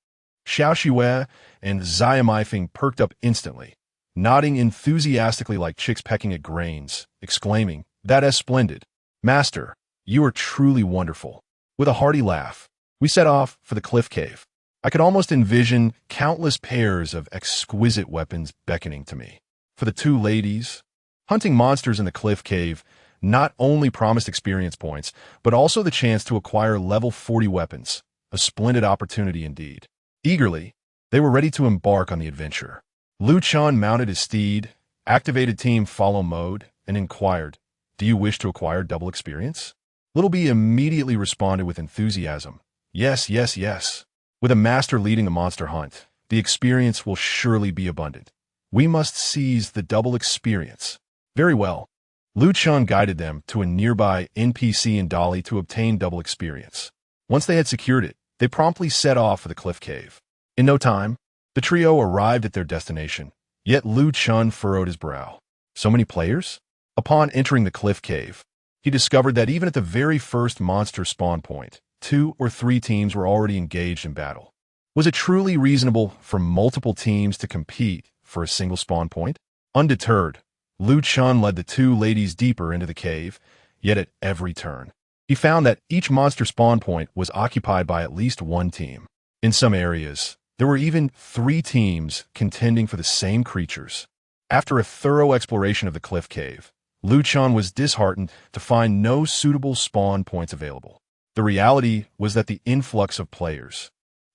Xiao Xue and Zia Meifeng perked up instantly, nodding enthusiastically like chicks pecking at grains, exclaiming, "That is splendid. Master, you are truly wonderful." With a hearty laugh, we set off for the cliff cave. I could almost envision countless pairs of exquisite weapons beckoning to me. For the 2 ladies, hunting monsters in the cliff cave not only promised experience points, but also the chance to acquire level 40 weapons, a splendid opportunity indeed. Eagerly, they were ready to embark on the adventure. Lu Chen mounted his steed, activated Team Follow mode, and inquired, "Do you wish to acquire double experience?" Little B immediately responded with enthusiasm, "Yes, yes, yes. With a master leading the monster hunt, the experience will surely be abundant. We must seize the double experience." Very well. Lu Chen guided them to a nearby NPC in Dali to obtain double experience. Once they had secured it, they promptly set off for the cliff cave. In no time, the trio arrived at their destination, yet Lu Chen furrowed his brow. So many players? Upon entering the cliff cave, he discovered that even at the very first monster spawn point, 2 or 3 teams were already engaged in battle. Was it truly reasonable for multiple teams to compete for a single spawn point? Undeterred, Lu Chen led the 2 ladies deeper into the cave, yet at every turn, he found that each monster spawn point was occupied by at least 1 team. In some areas, there were even 3 teams contending for the same creatures. After a thorough exploration of the cliff cave, Lu Chen was disheartened to find no suitable spawn points available. The reality was that the influx of players,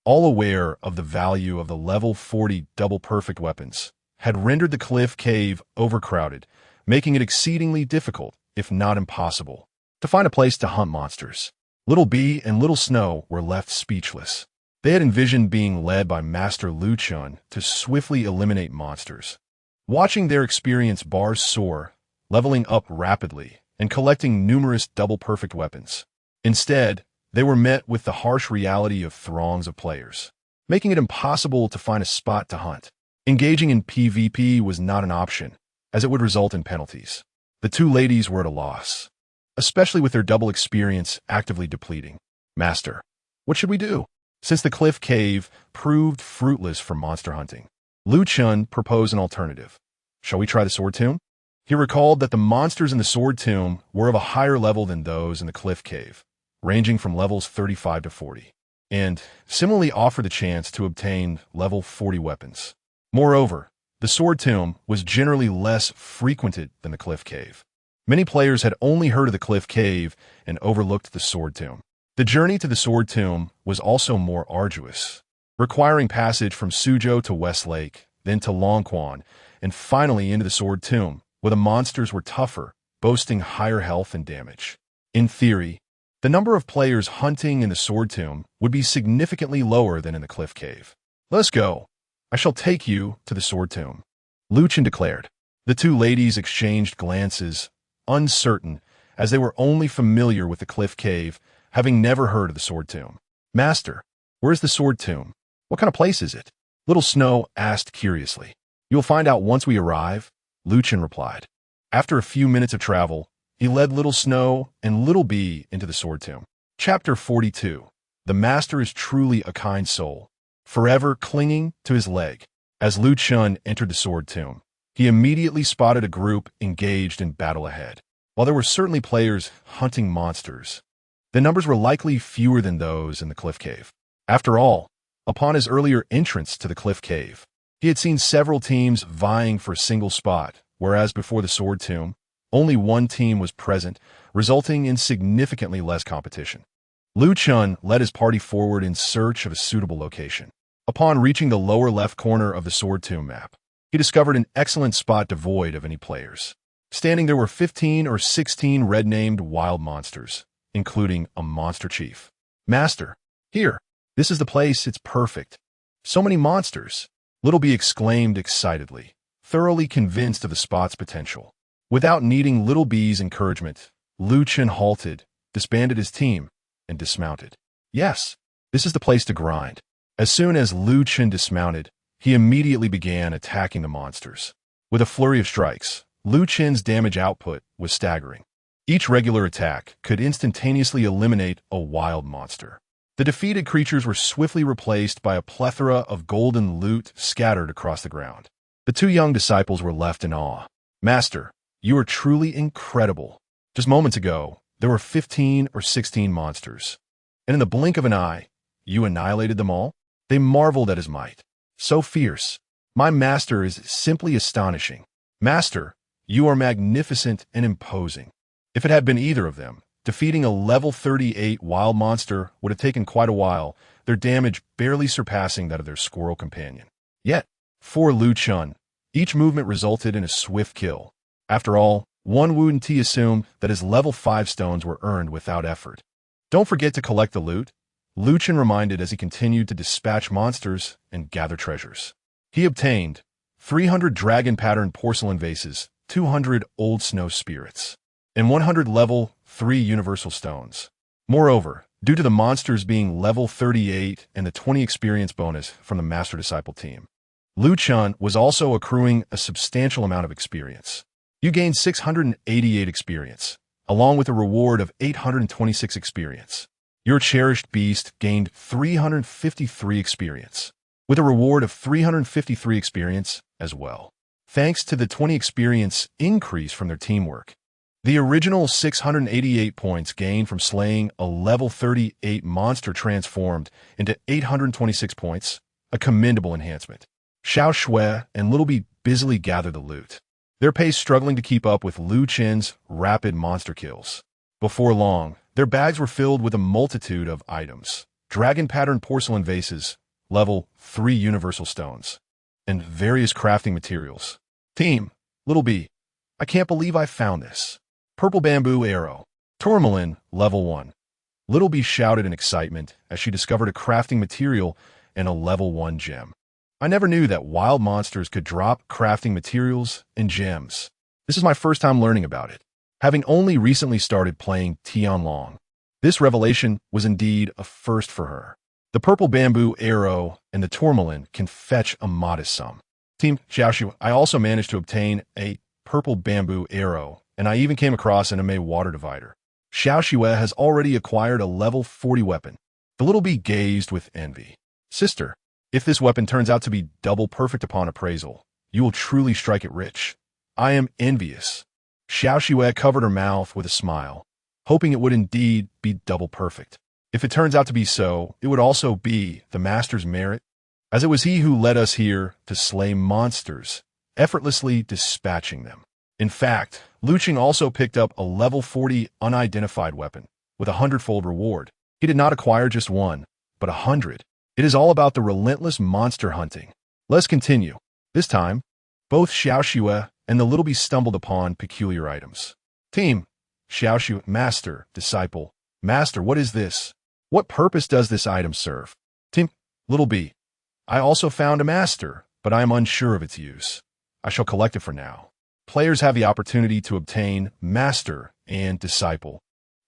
all aware of the value of the level 40 double perfect weapons, had rendered the cliff cave overcrowded, making it exceedingly difficult, if not impossible, to find a place to hunt monsters. Little B and Little Snow were left speechless. They had envisioned being led by Master Lu Chen to swiftly eliminate monsters. Watching their experience bars soar, leveling up rapidly, and collecting numerous double perfect weapons. Instead, they were met with the harsh reality of throngs of players, making it impossible to find a spot to hunt. Engaging in PvP was not an option, as it would result in penalties. The two ladies were at a loss, especially with their double experience actively depleting. Master, what should we do? Since the cliff cave proved fruitless for monster hunting, Chen proposed an alternative. Shall we try the sword tomb? He recalled that the monsters in the sword tomb were of a higher level than those in the cliff cave, ranging from levels 35 to 40, and similarly offered the chance to obtain level 40 weapons. Moreover, the sword tomb was generally less frequented than the cliff cave. Many players had only heard of the cliff cave and overlooked the sword tomb. The journey to the sword tomb was also more arduous, requiring passage from Suzhou to West Lake, then to Longquan, and finally into the sword tomb, where the monsters were tougher, boasting higher health and damage. In theory, the number of players hunting in the sword tomb would be significantly lower than in the cliff cave. Let's go. I shall take you to the sword tomb, Chen declared. The two ladies exchanged glances, uncertain, as they were only familiar with the cliff cave, having never heard of the sword tomb. Master, where's the sword tomb? What kind of place is it? Little Snow asked curiously. You'll find out once we arrive, Chen replied. After a few minutes of travel, he led Little Snow and Little Bee into the sword tomb. Chapter 42. The Master is truly a kind soul, forever clinging to his leg. As Chen entered the sword tomb, he immediately spotted a group engaged in battle ahead. While there were certainly players hunting monsters, the numbers were likely fewer than those in the cliff cave. After all, upon his earlier entrance to the cliff cave, he had seen several teams vying for a single spot, whereas before the sword tomb, only one team was present, resulting in significantly less competition. Chen led his party forward in search of a suitable location. Upon reaching the lower left corner of the sword tomb map, he discovered an excellent spot devoid of any players. Standing there were 15 or 16 red-named wild monsters, including a monster chief. Master, here, this is the place, it's perfect. So many monsters, Little Bee exclaimed excitedly, thoroughly convinced of the spot's potential. Without needing Little Bee's encouragement, Chen halted, disbanded his team, and dismounted. Yes, this is the place to grind. As soon as Chen dismounted, he immediately began attacking the monsters. With a flurry of strikes, Chen's damage output was staggering. Each regular attack could instantaneously eliminate a wild monster. The defeated creatures were swiftly replaced by a plethora of golden loot scattered across the ground. The two young disciples were left in awe. Master, you are truly incredible. Just moments ago, there were 15 or 16 monsters, and in the blink of an eye, you annihilated them all? They marveled at his might. So fierce. My master is simply astonishing. Master, you are magnificent and imposing. If it had been either of them, defeating a level 38 wild monster would have taken quite a while, their damage barely surpassing that of their squirrel companion. Yet, for Chen, each movement resulted in a swift kill. After all, one wouldn't assume that his level 5 stones were earned without effort. Don't forget to collect the loot, Chen reminded as he continued to dispatch monsters and gather treasures. He obtained 300 dragon-patterned porcelain vases, 200 old snow spirits, and 100 level 3 universal stones. Moreover, due to the monsters being level 38 and the 20 experience bonus from the Master Disciple team, Chen was also accruing a substantial amount of experience. You gained 688 experience, along with a reward of 826 experience. Your cherished beast gained 353 experience, with a reward of 353 experience as well. Thanks to the 20 experience increase from their teamwork, the original 688 points gained from slaying a level 38 monster transformed into 826 points, a commendable enhancement. Xiao Shui and Little Bee busily gathered the loot, their pace struggling to keep up with Chen's rapid monster kills. Before long, their bags were filled with a multitude of items, dragon-patterned porcelain vases, level 3 universal stones, and various crafting materials. Team, Little Bee, I can't believe I found this. Purple bamboo arrow, tourmaline, level 1. Little Bee shouted in excitement as she discovered a crafting material and a level 1 gem. I never knew that wild monsters could drop crafting materials and gems. This is my first time learning about it, having only recently started playing Tianlong. This revelation was indeed a first for her. The purple bamboo arrow and the tourmaline can fetch a modest sum. Team Xiaoshu, I also managed to obtain a purple bamboo arrow, and I even came across an anime water divider. Xiaoxue has already acquired a level 40 weapon. The little bee gazed with envy. Sister, if this weapon turns out to be double perfect upon appraisal, you will truly strike it rich. I am envious. Xiaoxue covered her mouth with a smile, hoping it would indeed be double perfect. If it turns out to be so, it would also be the master's merit, as it was he who led us here to slay monsters, effortlessly dispatching them. In fact, Luching also picked up a level 40 unidentified weapon with a hundredfold reward. He did not acquire just one, but 100. It is all about the relentless monster hunting. Let's continue. This time, both Xiaoxue and the little bee stumbled upon peculiar items. Team, Xiaoxue, Master, Disciple. Master, what is this? What purpose does this item serve? Team, Little bee. I also found a master, but I am unsure of its use. I shall collect it for now. Players have the opportunity to obtain Master and Disciple,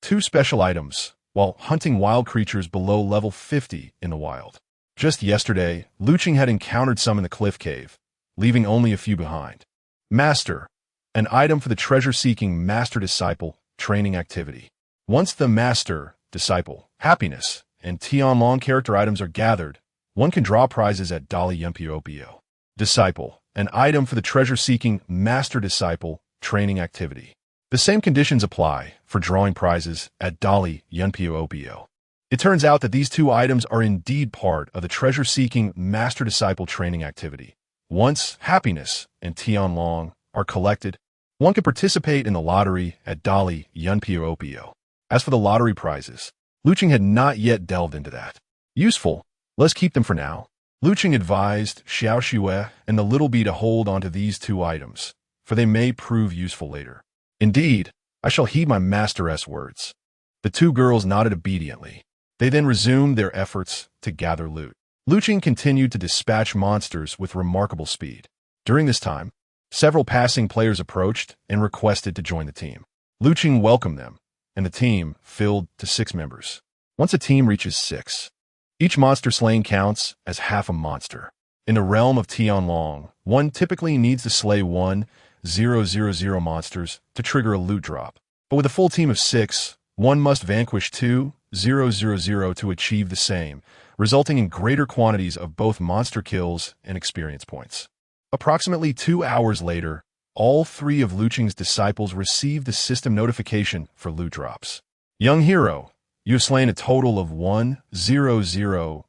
two special items, while hunting wild creatures below level 50 in the wild. Just yesterday, Luching had encountered some in the cliff cave, leaving only a few behind. Master, an item for the treasure-seeking Master-Disciple training activity. Once the Master, Disciple, Happiness, and Tianlong character items are gathered, one can draw prizes at Dali Yumpio. Disciple, an item for the treasure-seeking Master-Disciple training activity. The same conditions apply for drawing prizes at Dali Yumpio. It turns out that these two items are indeed part of the treasure-seeking Master-Disciple training activity. Once Happiness and Tianlong are collected, one can participate in the lottery at Dali Yumpio. As for the lottery prizes, Luching had not yet delved into that. Useful. Let's keep them for now. Luching advised Xiaoxue and the little bee to hold onto these two items, for they may prove useful later. Indeed, I shall heed my masteress' words. The two girls nodded obediently. They then resumed their efforts to gather loot. Luching continued to dispatch monsters with remarkable speed. During this time, several passing players approached and requested to join the team. Luching welcomed them, and the team filled to 6 members. Once a team reaches 6, each monster slain counts as half a monster. In the realm of Tianlong, one typically needs to slay 1,000 monsters to trigger a loot drop. But with a full team of 6, one must vanquish 2,000 to achieve the same, resulting in greater quantities of both monster kills and experience points. Approximately 2 hours later, all 3 of Luching's disciples received the system notification for loot drops. Young hero, you have slain a total of 1,000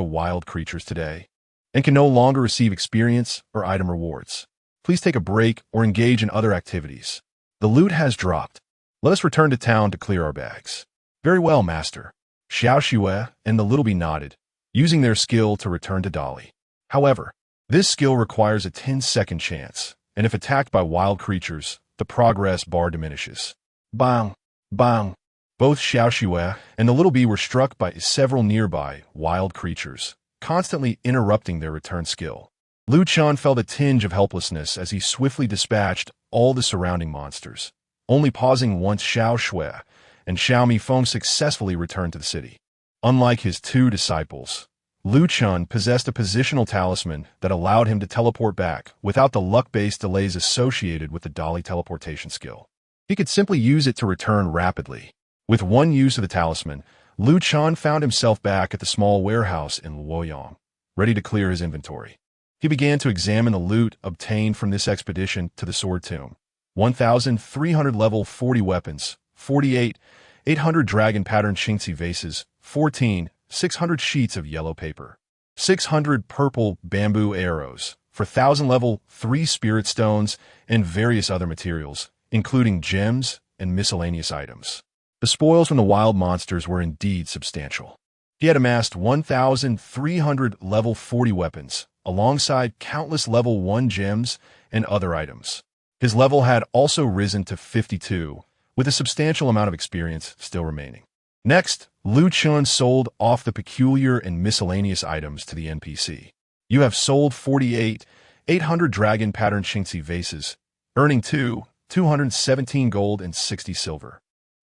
wild creatures today, and can no longer receive experience or item rewards. Please take a break or engage in other activities. The loot has dropped. Let us return to town to clear our bags. Very well, Master. Xiaoxue and the little bee nodded, using their skill to return to Dali. However, this skill requires a 10-second chance, and if attacked by wild creatures, the progress bar diminishes. Bang! Bang! Both Xiaoxue and the little bee were struck by several nearby wild creatures, constantly interrupting their return skill. Lu Chen felt a tinge of helplessness as he swiftly dispatched all the surrounding monsters, only pausing once Xiaoxue and Xiaomi Feng successfully returned to the city. Unlike his 2 disciples, Lu Chen possessed a positional talisman that allowed him to teleport back without the luck-based delays associated with the Dali teleportation skill. He could simply use it to return rapidly. With one use of the talisman, Lu Chen found himself back at the small warehouse in Luoyang, ready to clear his inventory. He began to examine the loot obtained from this expedition to the Sword Tomb. 1,300 level 40 weapons, 48, 800 dragon pattern Qingxi vases, 14, 600 sheets of yellow paper, 600 purple bamboo arrows, 4,000 level 3 spirit stones, and various other materials, including gems and miscellaneous items. The spoils from the wild monsters were indeed substantial. He had amassed 1,300 level 40 weapons, alongside countless level 1 gems and other items. His level had also risen to 52, with a substantial amount of experience still remaining. Next, Lu Chen sold off the peculiar and miscellaneous items to the NPC. You have sold 48, 800 dragon pattern Qingxi vases, earning 217 gold and 60 silver.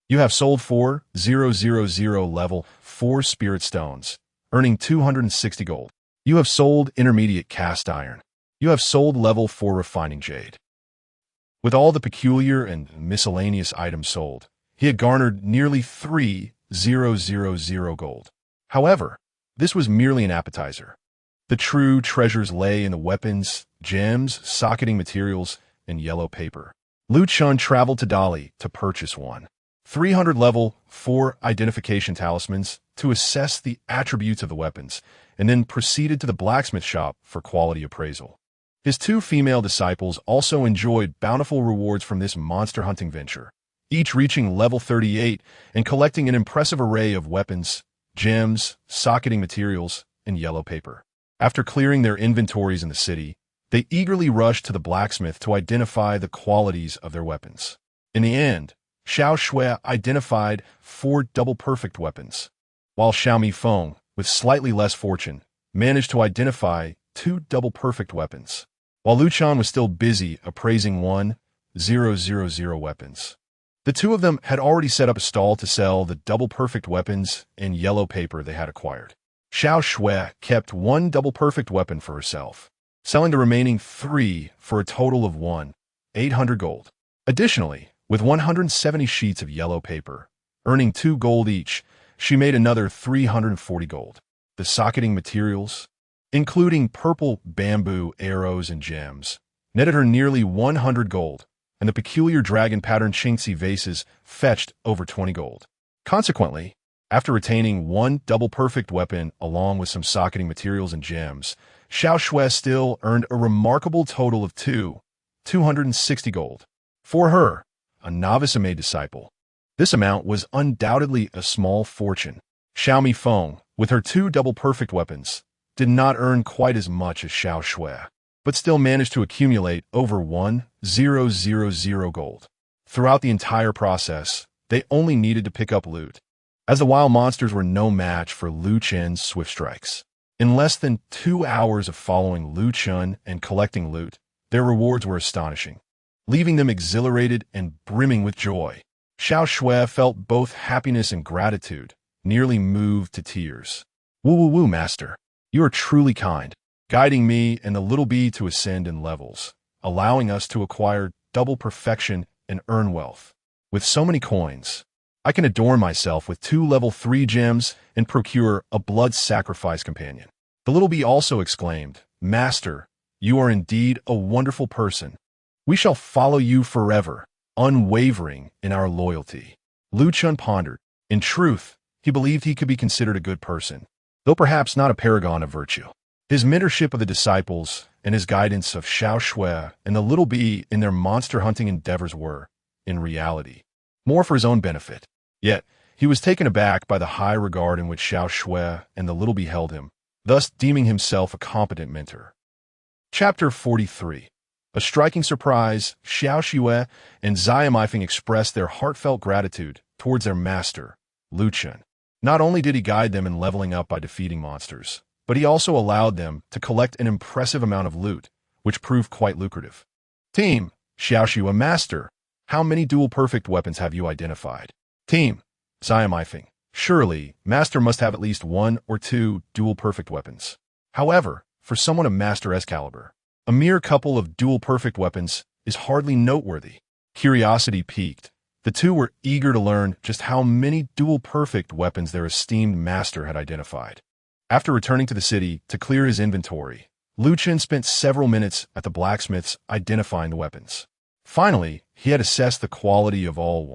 You have sold 4,000 level 4 spirit stones, earning 260 gold. You have sold intermediate cast iron. You have sold level 4 refining jade. With all the peculiar and miscellaneous items sold, he had garnered nearly 3,000 gold. However, this was merely an appetizer. The true treasures lay in the weapons, gems, socketing materials, and yellow paper. Lu Chen traveled to Dali to purchase 300 level 4 identification talismans to assess the attributes of the weapons, and then proceeded to the blacksmith shop for quality appraisal. His 2 female disciples also enjoyed bountiful rewards from this monster hunting venture, each reaching level 38 and collecting an impressive array of weapons, gems, socketing materials, and yellow paper. After clearing their inventories in the city, they eagerly rushed to the blacksmith to identify the qualities of their weapons. In the end, Xiao Shui identified 4 double-perfect weapons, while Xiao Mifeng, with slightly less fortune, managed to identify 2 double-perfect weapons, while Lu Chen was still busy appraising 1,000 weapons. The 2 of them had already set up a stall to sell the double-perfect weapons and yellow paper they had acquired. Xiao Shui kept 1 double-perfect weapon for herself, selling the remaining 3 for a total of 800 gold. Additionally, with 170 sheets of yellow paper, earning 2 gold each, she made another 340 gold. The socketing materials, including purple bamboo arrows and gems, netted her nearly 100 gold, and the peculiar dragon pattern Qingxi vases fetched over 20 gold. Consequently, after retaining 1 double-perfect weapon along with some socketing materials and gems, Xiao Shui still earned a remarkable total of 260 gold. For her, a novice-made disciple, this amount was undoubtedly a small fortune. Xiao Mifeng, with her 2 double-perfect weapons, did not earn quite as much as Xiao Shui, but still managed to accumulate over 1,000 gold. Throughout the entire process, they only needed to pick up loot, as the wild monsters were no match for Lu Chen's swift strikes. In less than 2 hours of following Lu Chen and collecting loot, their rewards were astonishing, leaving them exhilarated and brimming with joy. Xiao Shui felt both happiness and gratitude, nearly moved to tears. Woo, master. You are truly kind, guiding me and the little bee to ascend in levels, allowing us to acquire double perfection and earn wealth. With so many coins, I can adorn myself with 2 level 3 gems and procure a blood sacrifice companion. The little bee also exclaimed, Master, you are indeed a wonderful person. We shall follow you forever, unwavering in our loyalty. Lu Chen pondered. In truth, he believed he could be considered a good person, though perhaps not a paragon of virtue. His mentorship of the disciples and his guidance of Xiao Shui and the little bee in their monster hunting endeavors were, in reality, more for his own benefit. Yet, he was taken aback by the high regard in which Xiao Shui and the little bee held him, thus deeming himself a competent mentor. Chapter 43. A striking surprise, Xiao Shui and Zia Mifeng expressed their heartfelt gratitude towards their master, Lu Chen. Not only did he guide them in leveling up by defeating monsters, but he also allowed them to collect an impressive amount of loot, which proved quite lucrative. Team, Xiao Shui Master, how many dual-perfect weapons have you identified? Team, Zia Mifeng, surely, Master must have at least 1 or 2 dual-perfect weapons. However, for someone of Master-S caliber, a mere couple of dual-perfect weapons is hardly noteworthy. Curiosity piqued. The 2 were eager to learn just how many dual-perfect weapons their esteemed master had identified. After returning to the city to clear his inventory, Lu Chen spent several minutes at the blacksmith's identifying the weapons. Finally, he had assessed the quality of all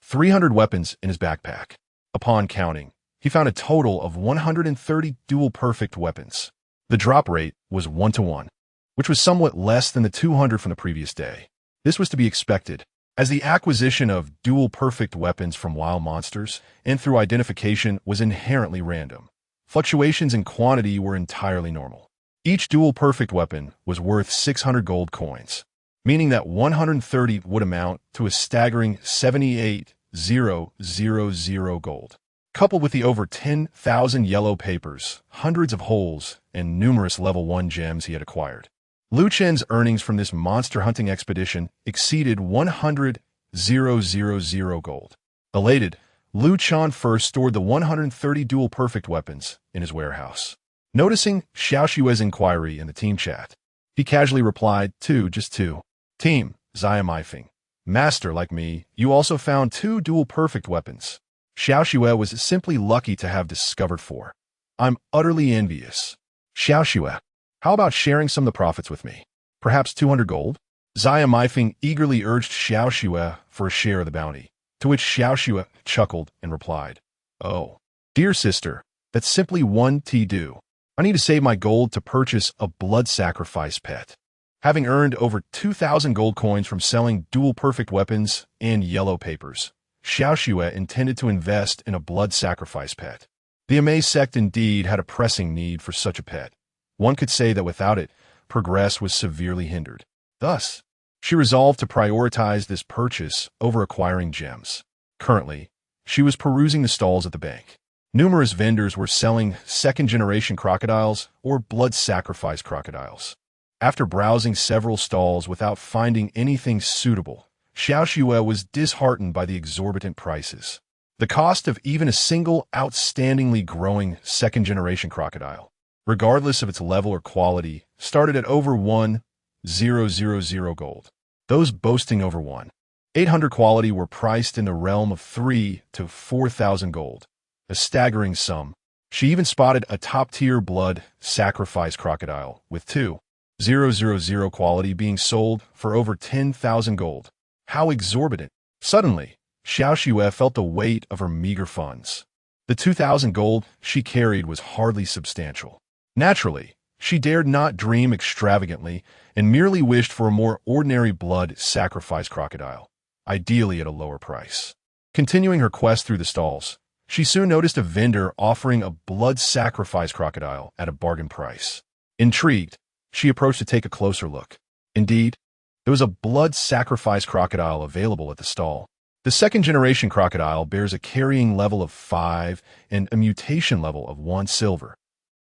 300 weapons in his backpack. Upon counting, he found a total of 130 dual-perfect weapons. The drop rate was 1-to-1, which was somewhat less than the 200 from the previous day. This was to be expected, as the acquisition of dual-perfect weapons from wild monsters and through identification was inherently random. Fluctuations in quantity were entirely normal. Each dual-perfect weapon was worth 600 gold coins, meaning that 130 would amount to a staggering 78,000 gold. Coupled with the over 10,000 yellow papers, hundreds of holes, and numerous level 1 gems he had acquired, Lu Chen's earnings from this monster hunting expedition exceeded 100,000 gold. Elated, Lu Chen first stored the 130 dual-perfect weapons in his warehouse. Noticing Xiao Shui's inquiry in the team chat, He casually replied, two, just two. Team, Xiamifeng. Master like me, you also found two dual-perfect weapons. Xiao Xue was simply lucky to have discovered four. I'm utterly envious. Xiao Xue, how about sharing some of the profits with me? Perhaps 200 gold? Xiamifeng eagerly urged Xiao Xue for a share of the bounty, to which Xiao Xue chuckled and replied, Oh, dear sister, that's simply one do. I need to save my gold to purchase a blood sacrifice pet. Having earned over 2,000 gold coins from selling dual-perfect weapons and yellow papers, Xiao Xue intended to invest in a blood sacrifice pet. The Amei sect indeed had a pressing need for such a pet. One could say that without it, progress was severely hindered. Thus, she resolved to prioritize this purchase over acquiring gems. Currently, she was perusing the stalls at the bank. Numerous vendors were selling second-generation crocodiles or blood sacrifice crocodiles. After browsing several stalls without finding anything suitable, Xiao Xue was disheartened by the exorbitant prices. The cost of even a single outstandingly growing second-generation crocodile, regardless of its level or quality, started at over 1,000 gold. Those boasting over 1,800 quality were priced in the realm of 3,000 to 4,000 gold, a staggering sum. She even spotted a top-tier blood sacrifice crocodile with 2,000 quality being sold for over 10,000 gold. How exorbitant! Suddenly, Xiao Xue felt the weight of her meager funds. The 2,000 gold she carried was hardly substantial. Naturally, she dared not dream extravagantly and merely wished for a more ordinary blood sacrifice crocodile, ideally at a lower price. Continuing her quest through the stalls, she soon noticed a vendor offering a blood sacrifice crocodile at a bargain price. Intrigued, she approached to take a closer look. Indeed, there was a blood sacrifice crocodile available at the stall. The second-generation crocodile bears a carrying level of 5 and a mutation level of 1 silver.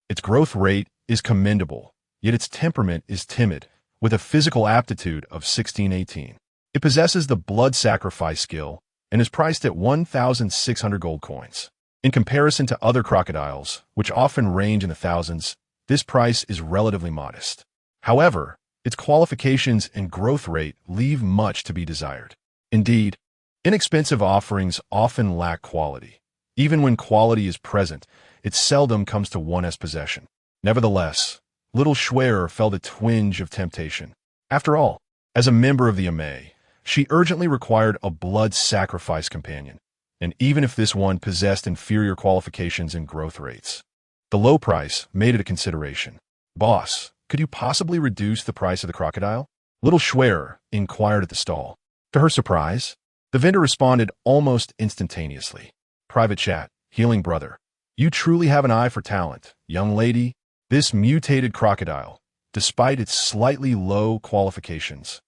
Its growth rate is commendable, yet its temperament is timid, with a physical aptitude of 1618. It possesses the blood sacrifice skill and is priced at 1,600 gold coins. In comparison to other crocodiles, which often range in the thousands, this price is relatively modest. However, its qualifications and growth rate leave much to be desired. Indeed, inexpensive offerings often lack quality. Even when quality is present, it seldom comes to one's possession. Nevertheless, little Schwerer felt a twinge of temptation. After all, as a member of the Amei, she urgently required a blood sacrifice companion, and even if this one possessed inferior qualifications and growth rates, the low price made it a consideration. Boss, could you possibly reduce the price of the crocodile? Little Schwerer inquired at the stall. To her surprise, the vendor responded almost instantaneously. Private chat, healing brother. You truly have an eye for talent, young lady. This mutated crocodile, despite its slightly low qualifications,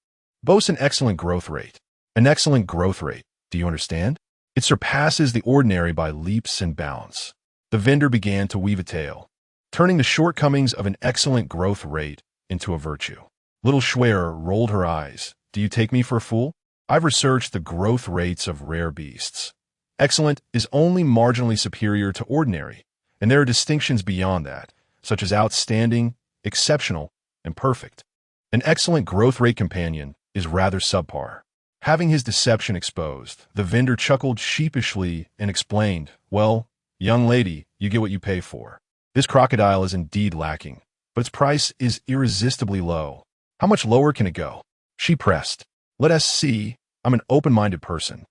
boasts an excellent growth rate. An excellent growth rate, do you understand? It surpasses the ordinary by leaps and bounds. The vendor began to weave a tale, turning the shortcomings of an excellent growth rate into a virtue. Little Schwerer rolled her eyes. Do you take me for a fool? I've researched the growth rates of rare beasts. Excellent is only marginally superior to ordinary, and there are distinctions beyond that, such as outstanding, exceptional, and perfect. An excellent growth rate companion is rather subpar. Having his deception exposed, the vendor chuckled sheepishly and explained, Well, young lady, you get what you pay for. This crocodile is indeed lacking, but its price is irresistibly low. How much lower can it go? She pressed. Let us see. I'm an open-minded person,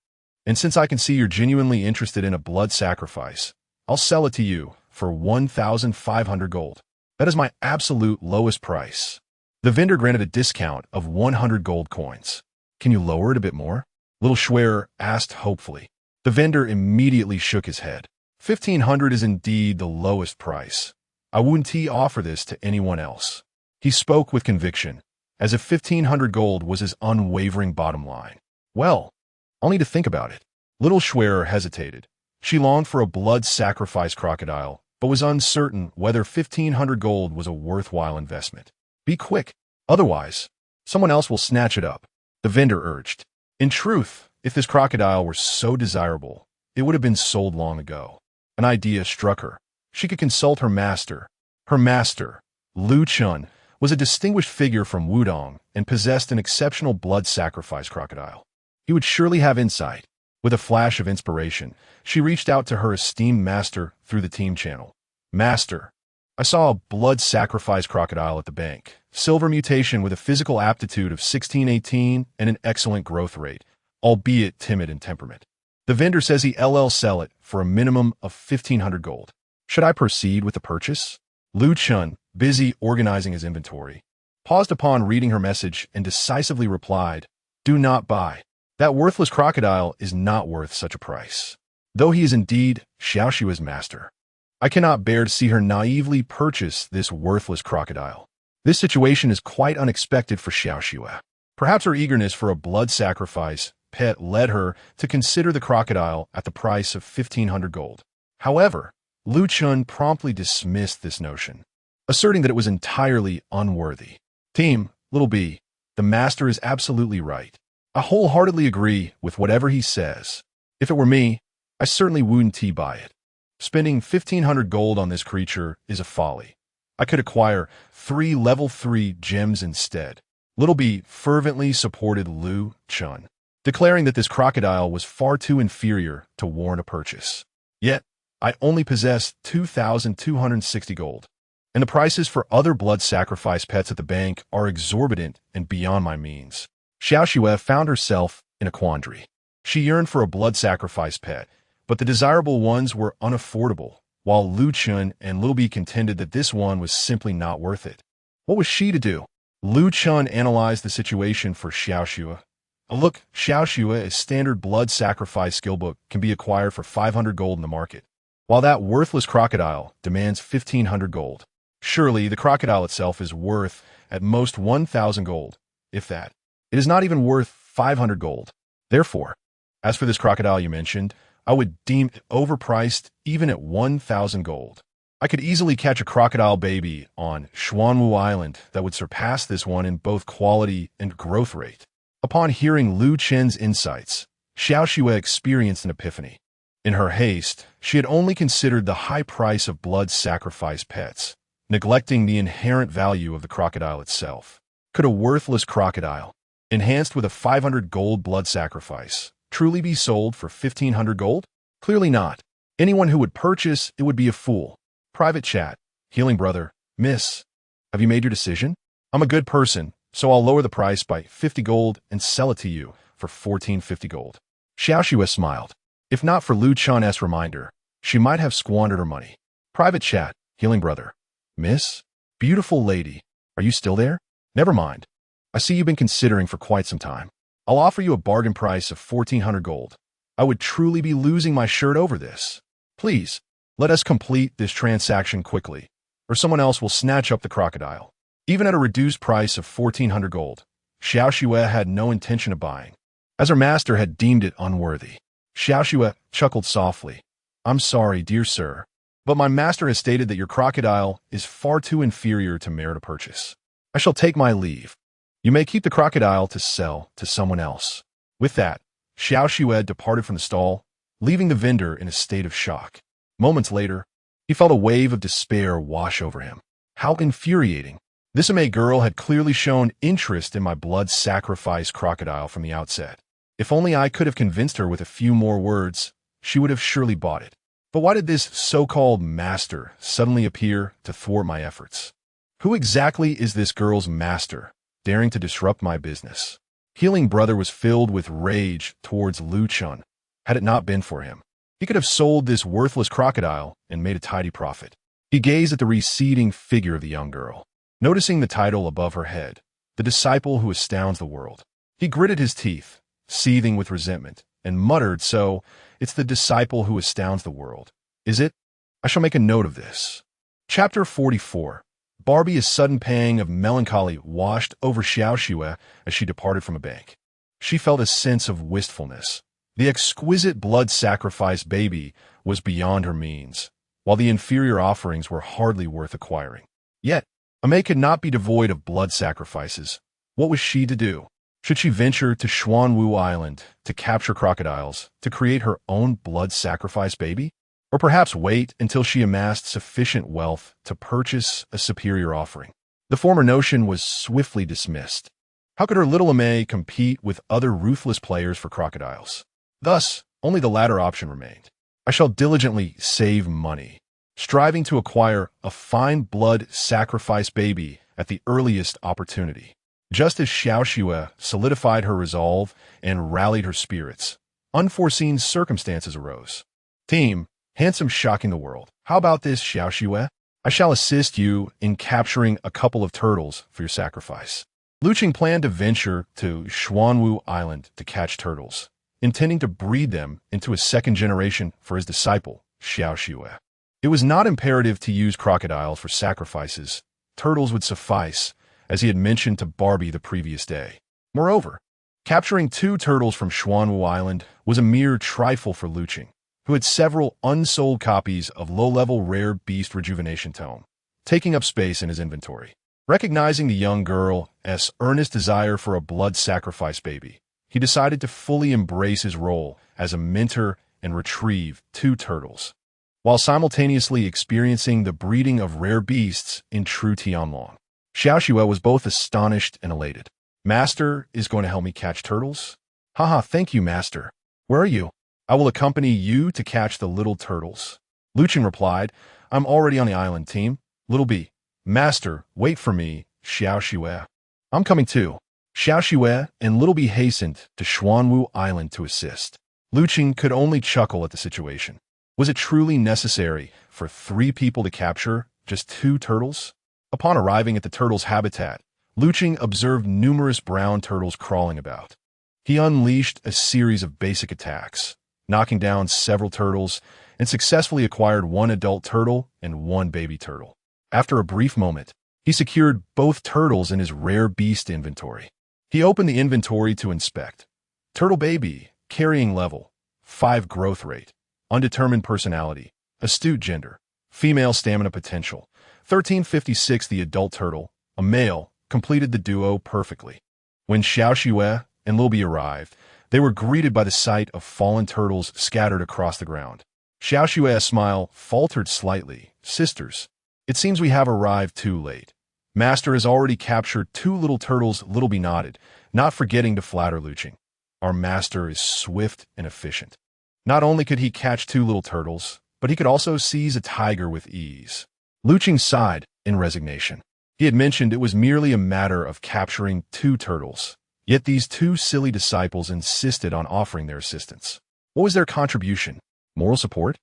and since I can see you're genuinely interested in a blood sacrifice, I'll sell it to you for 1,500 gold. That is my absolute lowest price. The vendor granted a discount of 100 gold coins. Can you lower it a bit more? Little Schwerer asked hopefully. The vendor immediately shook his head. 1,500 is indeed the lowest price. I wouldn't offer this to anyone else. He spoke with conviction, as if 1,500 gold was his unwavering bottom line. Well, I'll need to think about it. Little Schwerer hesitated. She longed for a blood sacrifice crocodile, but was uncertain whether 1,500 gold was a worthwhile investment. Be quick, otherwise, someone else will snatch it up, the vendor urged. In truth, if this crocodile were so desirable, it would have been sold long ago. An idea struck her. She could consult her master. Her master, Chen, was a distinguished figure from Wudong and possessed an exceptional blood sacrifice crocodile. He would surely have insight. With a flash of inspiration, she reached out to her esteemed master through the team channel. Master, I saw a blood sacrifice crocodile at the bank. Silver mutation with a physical aptitude of 1618 and an excellent growth rate, albeit timid in temperament. The vendor says he LL sell it for a minimum of 1,500 gold. Should I proceed with the purchase? Chen, busy organizing his inventory, paused upon reading her message and decisively replied, "Do not buy. That worthless crocodile is not worth such a price. Though he is indeed Xiaoshua's master, I cannot bear to see her naively purchase this worthless crocodile. This situation is quite unexpected for Xiaoshua. Perhaps her eagerness for a blood sacrifice pet led her to consider the crocodile at the price of 1,500 gold. However, Chen promptly dismissed this notion, asserting that it was entirely unworthy. Team, little b, the master is absolutely right. I wholeheartedly agree with whatever he says. If it were me, I certainly wouldn't buy it. Spending 1,500 gold on this creature is a folly. I could acquire 3 level 3 gems instead. Little b fervently supported Chen, declaring that this crocodile was far too inferior to warrant a purchase. Yet, I only possess 2,260 gold, and the prices for other blood sacrifice pets at the bank are exorbitant and beyond my means. Xiaoshua found herself in a quandary. She yearned for a blood sacrifice pet, but the desirable ones were unaffordable, while Chen and Little B contended that this one was simply not worth it. What was she to do? Chen analyzed the situation for Xiaoshua. Look, Xiaoshua's standard blood sacrifice skillbook can be acquired for 500 gold in the market, while that worthless crocodile demands 1,500 gold. Surely the crocodile itself is worth at most 1,000 gold, if that. It is not even worth 500 gold. Therefore, as for this crocodile you mentioned, I would deem it overpriced even at 1,000 gold. I could easily catch a crocodile baby on Xuanwu Island that would surpass this one in both quality and growth rate. Upon hearing Chen's insights, Xiaoshua experienced an epiphany. In her haste, she had only considered the high price of blood sacrifice pets, neglecting the inherent value of the crocodile itself. Could a worthless crocodile, enhanced with a 500 gold blood sacrifice, truly be sold for 1,500 gold? Clearly not. Anyone who would purchase it would be a fool. Private chat. Healing brother. Miss, have you made your decision? I'm a good person, so I'll lower the price by 50 gold and sell it to you for 1,450 gold. Xiaoshua smiled. If not for Chen's reminder, she might have squandered her money. Private chat. Healing brother. Miss, beautiful lady, are you still there? Never mind. I see you've been considering for quite some time. I'll offer you a bargain price of 1,400 gold. I would truly be losing my shirt over this. Please, let us complete this transaction quickly, or someone else will snatch up the crocodile. Even at a reduced price of 1,400 gold, Xiaoshua had no intention of buying, as her master had deemed it unworthy. Xiaoshua chuckled softly. I'm sorry, dear sir, but my master has stated that your crocodile is far too inferior to merit a purchase. I shall take my leave. You may keep the crocodile to sell to someone else. With that, Xiaoshua departed from the stall, leaving the vendor in a state of shock. Moments later, he felt a wave of despair wash over him. How infuriating. This Ame girl had clearly shown interest in my blood sacrifice crocodile from the outset. If only I could have convinced her with a few more words, she would have surely bought it. But why did this so-called master suddenly appear to thwart my efforts? Who exactly is this girl's master, daring to disrupt my business? Healing brother was filled with rage towards Chen. Had it not been for him, he could have sold this worthless crocodile and made a tidy profit. He gazed at the receding figure of the young girl, noticing the title above her head, the disciple who astounds the world. He gritted his teeth, seething with resentment, and muttered, so, it's the disciple who astounds the world, is it? I shall make a note of this. Chapter 44. Barbie, a sudden pang of melancholy washed over Xiaoshua as she departed from a bank. She felt a sense of wistfulness. The exquisite blood sacrifice baby was beyond her means, while the inferior offerings were hardly worth acquiring. Yet, Ame could not be devoid of blood sacrifices. What was she to do? Should she venture to Xuanwu Island to capture crocodiles to create her own blood sacrifice baby? Or perhaps wait until she amassed sufficient wealth to purchase a superior offering? The former notion was swiftly dismissed. How could her little Ame compete with other ruthless players for crocodiles? Thus, only the latter option remained. I shall diligently save money, striving to acquire a fine blood sacrifice baby at the earliest opportunity. Just as Xiao Xue solidified her resolve and rallied her spirits, unforeseen circumstances arose. Team, handsome shocking the world. How about this, Xiao Xue? I shall assist you in capturing a couple of turtles for your sacrifice. Lu Qing planned to venture to Xuanwu Island to catch turtles, intending to breed them into a second generation for his disciple, Xiao Xue. It was not imperative to use crocodiles for sacrifices. Turtles would suffice, as he had mentioned to Barbie the previous day. Moreover, capturing 2 turtles from Xuanwu Island was a mere trifle for Lu Qing, who had several unsold copies of low-level rare beast rejuvenation tome, taking up space in his inventory. Recognizing the young girl's earnest desire for a blood sacrifice baby, he decided to fully embrace his role as a mentor and retrieve 2 turtles, while simultaneously experiencing the breeding of rare beasts in true Tianlong. Xiao Xue was both astonished and elated. Master is going to help me catch turtles? Haha, thank you, Master. Where are you? I will accompany you to catch the little turtles. Lu Qing replied, I'm already on the island, team. Little B. Master, wait for me, Xiao Xue. I'm coming too. Xiao Xue and Little B hastened to Xuanwu Island to assist. Lu Qing could only chuckle at the situation. Was it truly necessary for 3 people to capture just 2 turtles? Upon arriving at the turtles' habitat, Lu Qing observed numerous brown turtles crawling about. He unleashed a series of basic attacks, knocking down several turtles, and successfully acquired 1 adult turtle and 1 baby turtle. After a brief moment, he secured both turtles in his rare beast inventory. He opened the inventory to inspect. Turtle baby, carrying level, 5 growth rate, undetermined personality, astute gender, female stamina potential, 1356. The adult turtle, a male, completed the duo perfectly. When Xiao Xue and Lil B arrived, they were greeted by the sight of fallen turtles scattered across the ground. Xiao Xue's smile faltered slightly. Sisters, it seems we have arrived too late. Master has already captured 2 little turtles. Little B nodded, not forgetting to flatter Lu Qing. Our master is swift and efficient. Not only could he catch 2 little turtles, but he could also seize a tiger with ease. Lu Qing sighed in resignation. He had mentioned it was merely a matter of capturing 2 turtles. Yet these 2 silly disciples insisted on offering their assistance. What was their contribution? Moral support?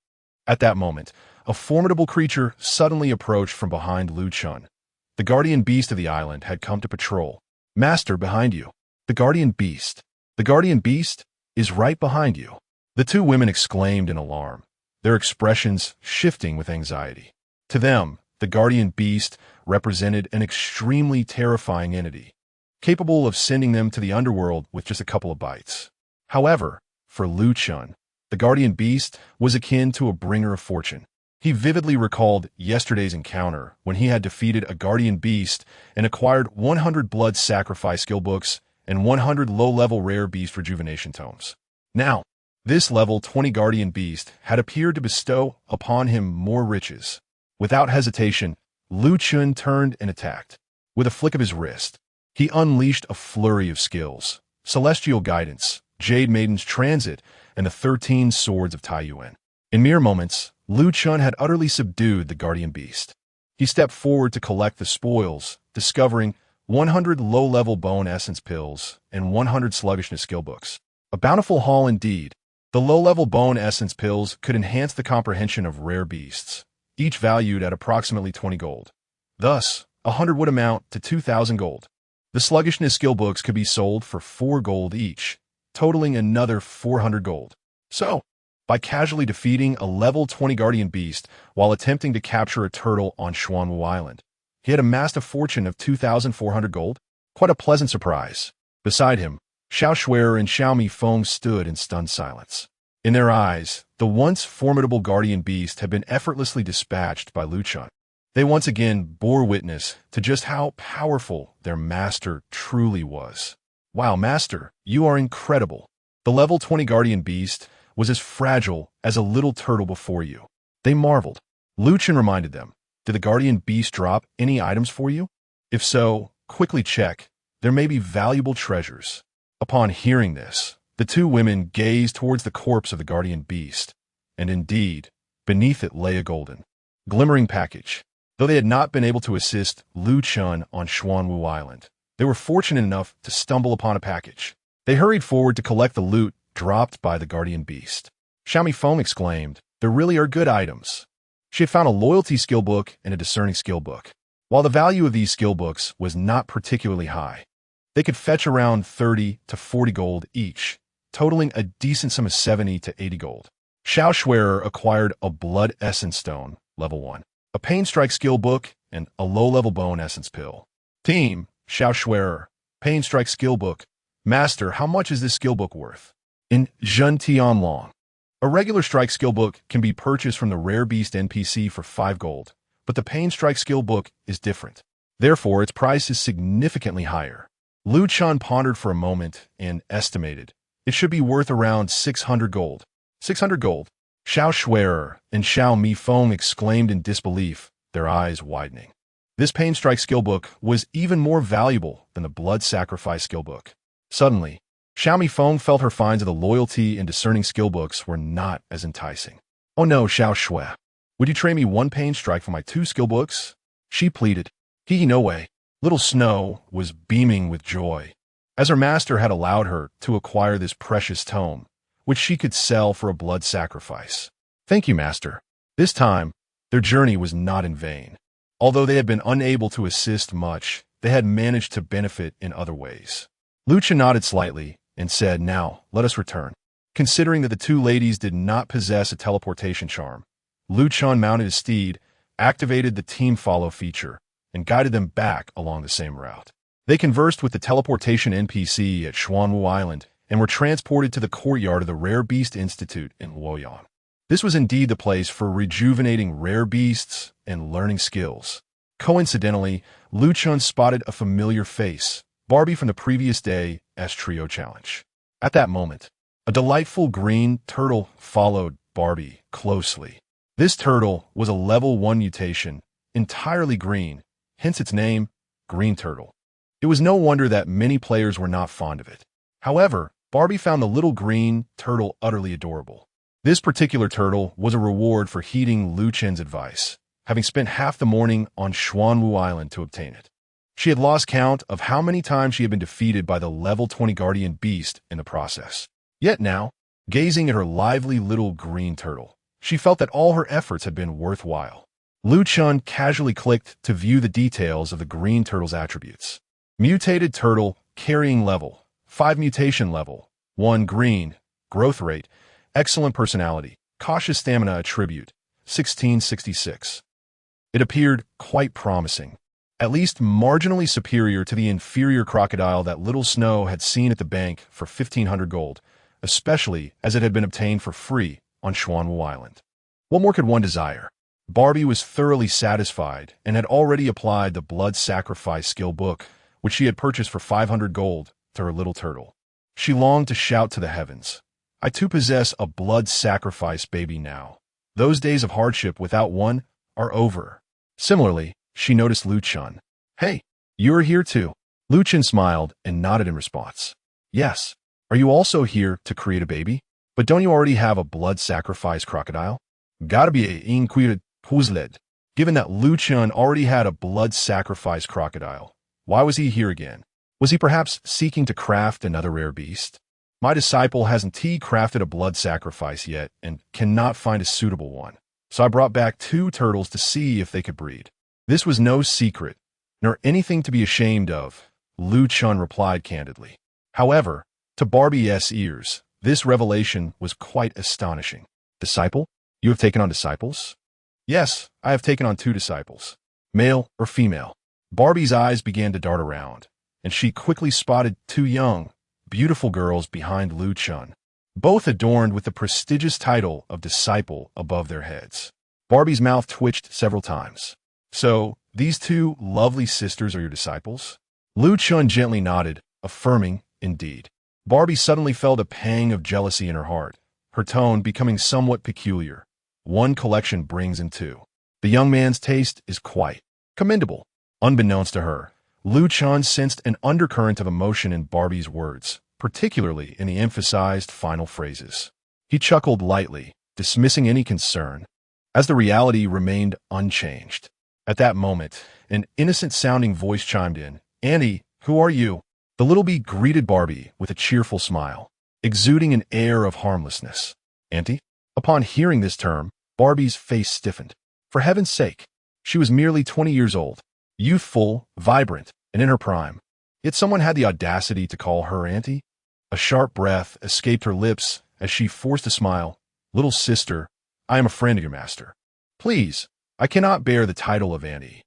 At that moment, a formidable creature suddenly approached from behind Lu Chun. The guardian beast of the island had come to patrol. Master, behind you. The guardian beast. The guardian beast is right behind you. The 2 women exclaimed in alarm, their expressions shifting with anxiety. To them, the guardian beast represented an extremely terrifying entity, capable of sending them to the underworld with just a couple of bites. However, for Lu Chun, the guardian beast was akin to a bringer of fortune. He vividly recalled yesterday's encounter when he had defeated a guardian beast and acquired 100 blood sacrifice skill books and 100 low-level rare beast rejuvenation tomes. Now, this level 20 guardian beast had appeared to bestow upon him more riches. Without hesitation, Lu Chun turned and attacked. With a flick of his wrist, he unleashed a flurry of skills: Celestial Guidance, Jade Maiden's Transit, and the 13 Swords of Taiyuan. In mere moments, Lu Chun had utterly subdued the guardian beast. He stepped forward to collect the spoils, discovering 100 low-level bone essence pills and 100 sluggishness skill books. A bountiful haul indeed. The low-level bone essence pills could enhance the comprehension of rare beasts, each valued at approximately 20 gold. Thus, 100 would amount to 2,000 gold. The sluggishness skill books could be sold for 4 gold each, totaling another 400 gold. So, by casually defeating a level 20 guardian beast while attempting to capture a turtle on Xuanwu Island, he had amassed a fortune of 2,400 gold. Quite a pleasant surprise. Beside him, Xiao Xue and Xiaomi Feng stood in stunned silence. In their eyes, the once formidable guardian beast had been effortlessly dispatched by Lu Chun. They once again bore witness to just how powerful their master truly was. Wow, master, you are incredible. The level 20 guardian beast was as fragile as a little turtle before you. They marveled. Lu Chun reminded them, did the guardian beast drop any items for you? If so, quickly check. There may be valuable treasures. Upon hearing this, the two women gazed towards the corpse of the guardian beast, and indeed, beneath it lay a golden, glimmering package. Though they had not been able to assist Lu Chen on Xuanwu Island, they were fortunate enough to stumble upon a package. They hurried forward to collect the loot dropped by the guardian beast. Xiaomi Feng exclaimed, "There really are good items." She had found a loyalty skill book and a discerning skill book. While the value of these skill books was not particularly high, they could fetch around 30 to 40 gold each, totaling a decent sum of 70 to 80 gold. Xiao Schwerer acquired a Blood Essence Stone, level 1, a Pain Strike skill book, and a low-level Bone Essence pill. Team, Xiao Schwerer, Pain Strike skill book. Master, how much is this skill book worth? In Zhen Tianlong, a regular strike skill book can be purchased from the Rare Beast NPC for 5 gold, but the Pain Strike skill book is different. Therefore, its price is significantly higher. Lu Chen pondered for a moment and estimated it should be worth around 600 gold. 600 gold. Xiao Schwerer and Xiao Mi Feng exclaimed in disbelief, their eyes widening. This Pain Strike skill book was even more valuable than the Blood Sacrifice skill book. Suddenly, Xiao Mi Feng felt her finds of the loyalty and discerning skill books were not as enticing. "Oh no, Xiao Shui. Would you trade me 1 Pain Strike for my 2 skill books?" She pleaded. "Hee, no way." Little Snow was beaming with joy, as her master had allowed her to acquire this precious tome, which she could sell for a blood sacrifice. "Thank you, master." This time, their journey was not in vain. Although they had been unable to assist much, they had managed to benefit in other ways. Lu Chen nodded slightly and said, "Now, let us return." Considering that the two ladies did not possess a teleportation charm, Lu Chen mounted his steed, activated the team follow feature, and guided them back along the same route. They conversed with the teleportation NPC at Xuanwu Island and were transported to the courtyard of the Rare Beast Institute in Luoyang. This was indeed the place for rejuvenating rare beasts and learning skills. Coincidentally, Lu Chen spotted a familiar face, Barbie from the previous day's Trio Challenge. At that moment, a delightful green turtle followed Barbie closely. This turtle was a level 1 mutation, entirely green, hence its name, Green Turtle. It was no wonder that many players were not fond of it. However, Barbie found the little green turtle utterly adorable. This particular turtle was a reward for heeding Lu Chen's advice, having spent half the morning on Xuanwu Island to obtain it. She had lost count of how many times she had been defeated by the level 20 guardian beast in the process. Yet now, gazing at her lively little green turtle, she felt that all her efforts had been worthwhile. Lu Chen casually clicked to view the details of the green turtle's attributes. Mutated turtle, carrying level, 5 mutation level, 1 green, growth rate, excellent personality, cautious stamina attribute, 1666. It appeared quite promising, at least marginally superior to the inferior crocodile that Little Snow had seen at the bank for 1,500 gold, especially as it had been obtained for free on Xuanwu Island. What more could one desire? Barbie was thoroughly satisfied and had already applied the Blood Sacrifice skill book, which she had purchased for 500 gold, to her little turtle. She longed to shout to the heavens, "I too possess a Blood Sacrifice baby now. Those days of hardship without one are over." Similarly, she noticed Lu Chen. "Hey, you are here too." Lu Chen smiled and nodded in response. "Yes. Are you also here to create a baby? But don't you already have a Blood Sacrifice crocodile?" Gotta be a inquieted puzzled. Given that Lu Chen already had a Blood Sacrifice crocodile, why was he here again? Was he perhaps seeking to craft another rare beast? "My disciple hasn't crafted a blood sacrifice yet and cannot find a suitable one, so I brought back 2 turtles to see if they could breed." This was no secret, nor anything to be ashamed of, Lu Chen replied candidly. However, to Barbie's ears, this revelation was quite astonishing. "Disciple? You have taken on disciples?" "Yes, I have taken on 2 disciples. Male or female?" Barbie's eyes began to dart around, and she quickly spotted 2 young, beautiful girls behind Lu Chen, both adorned with the prestigious title of disciple above their heads. Barbie's mouth twitched several times. "So, these 2 lovely sisters are your disciples?" Lu Chen gently nodded, affirming, "Indeed." Barbie suddenly felt a pang of jealousy in her heart, her tone becoming somewhat peculiar. One collection brings in 2. The young man's taste is quite commendable. Unbeknownst to her, Lu Chan sensed an undercurrent of emotion in Barbie's words, particularly in the emphasized final phrases. He chuckled lightly, dismissing any concern, as the reality remained unchanged. At that moment, an innocent-sounding voice chimed in. "Annie, who are you?" The little bee greeted Barbie with a cheerful smile, exuding an air of harmlessness. "Auntie?" Upon hearing this term, Barbie's face stiffened. For heaven's sake, she was merely 20 years old, youthful, vibrant, and in her prime. Yet someone had the audacity to call her auntie? A sharp breath escaped her lips as she forced a smile. "Little sister, I am a friend of your master. Please, I cannot bear the title of auntie.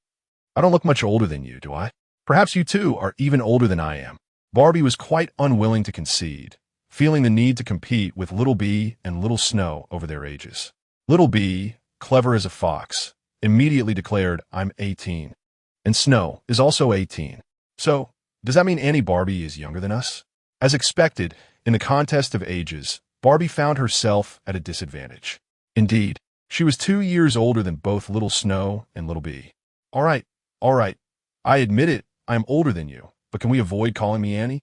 I don't look much older than you, do I? Perhaps you too are even older than I am." Barbie was quite unwilling to concede, feeling the need to compete with Little Bee and Little Snow over their ages. Little Bee, clever as a fox, immediately declared, "I'm 18. And Snow is also 18. So, does that mean Annie Barbie is younger than us?" As expected, in the contest of ages, Barbie found herself at a disadvantage. Indeed, she was 2 years older than both Little Snow and Little Bee. All right. I admit it, I am older than you, but can we avoid calling me Annie?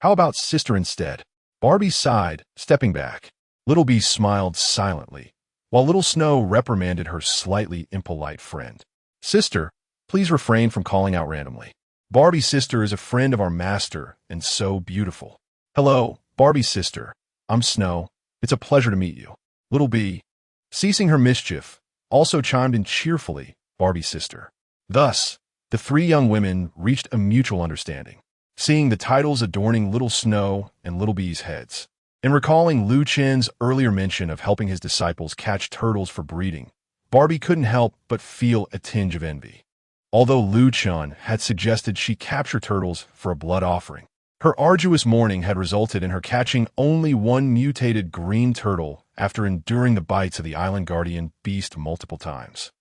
How about sister instead?" Barbie sighed, stepping back. Little Bee smiled silently, while Little Snow reprimanded her slightly impolite friend. "Sister, please refrain from calling out randomly. Barbie's sister is a friend of our master and so beautiful." "Hello, Barbie's sister. I'm Snow. It's a pleasure to meet you." Little Bee, ceasing her mischief, also chimed in cheerfully, "Barbie's sister." Thus, the three young women reached a mutual understanding, seeing the titles adorning Little Snow and Little Bee's heads, and recalling Lu Chen's earlier mention of helping his disciples catch turtles for breeding. Barbie couldn't help but feel a tinge of envy. Although Lu Chen had suggested she capture turtles for a blood offering, her arduous mourning had resulted in her catching only one mutated green turtle after enduring the bites of the island guardian beast multiple times.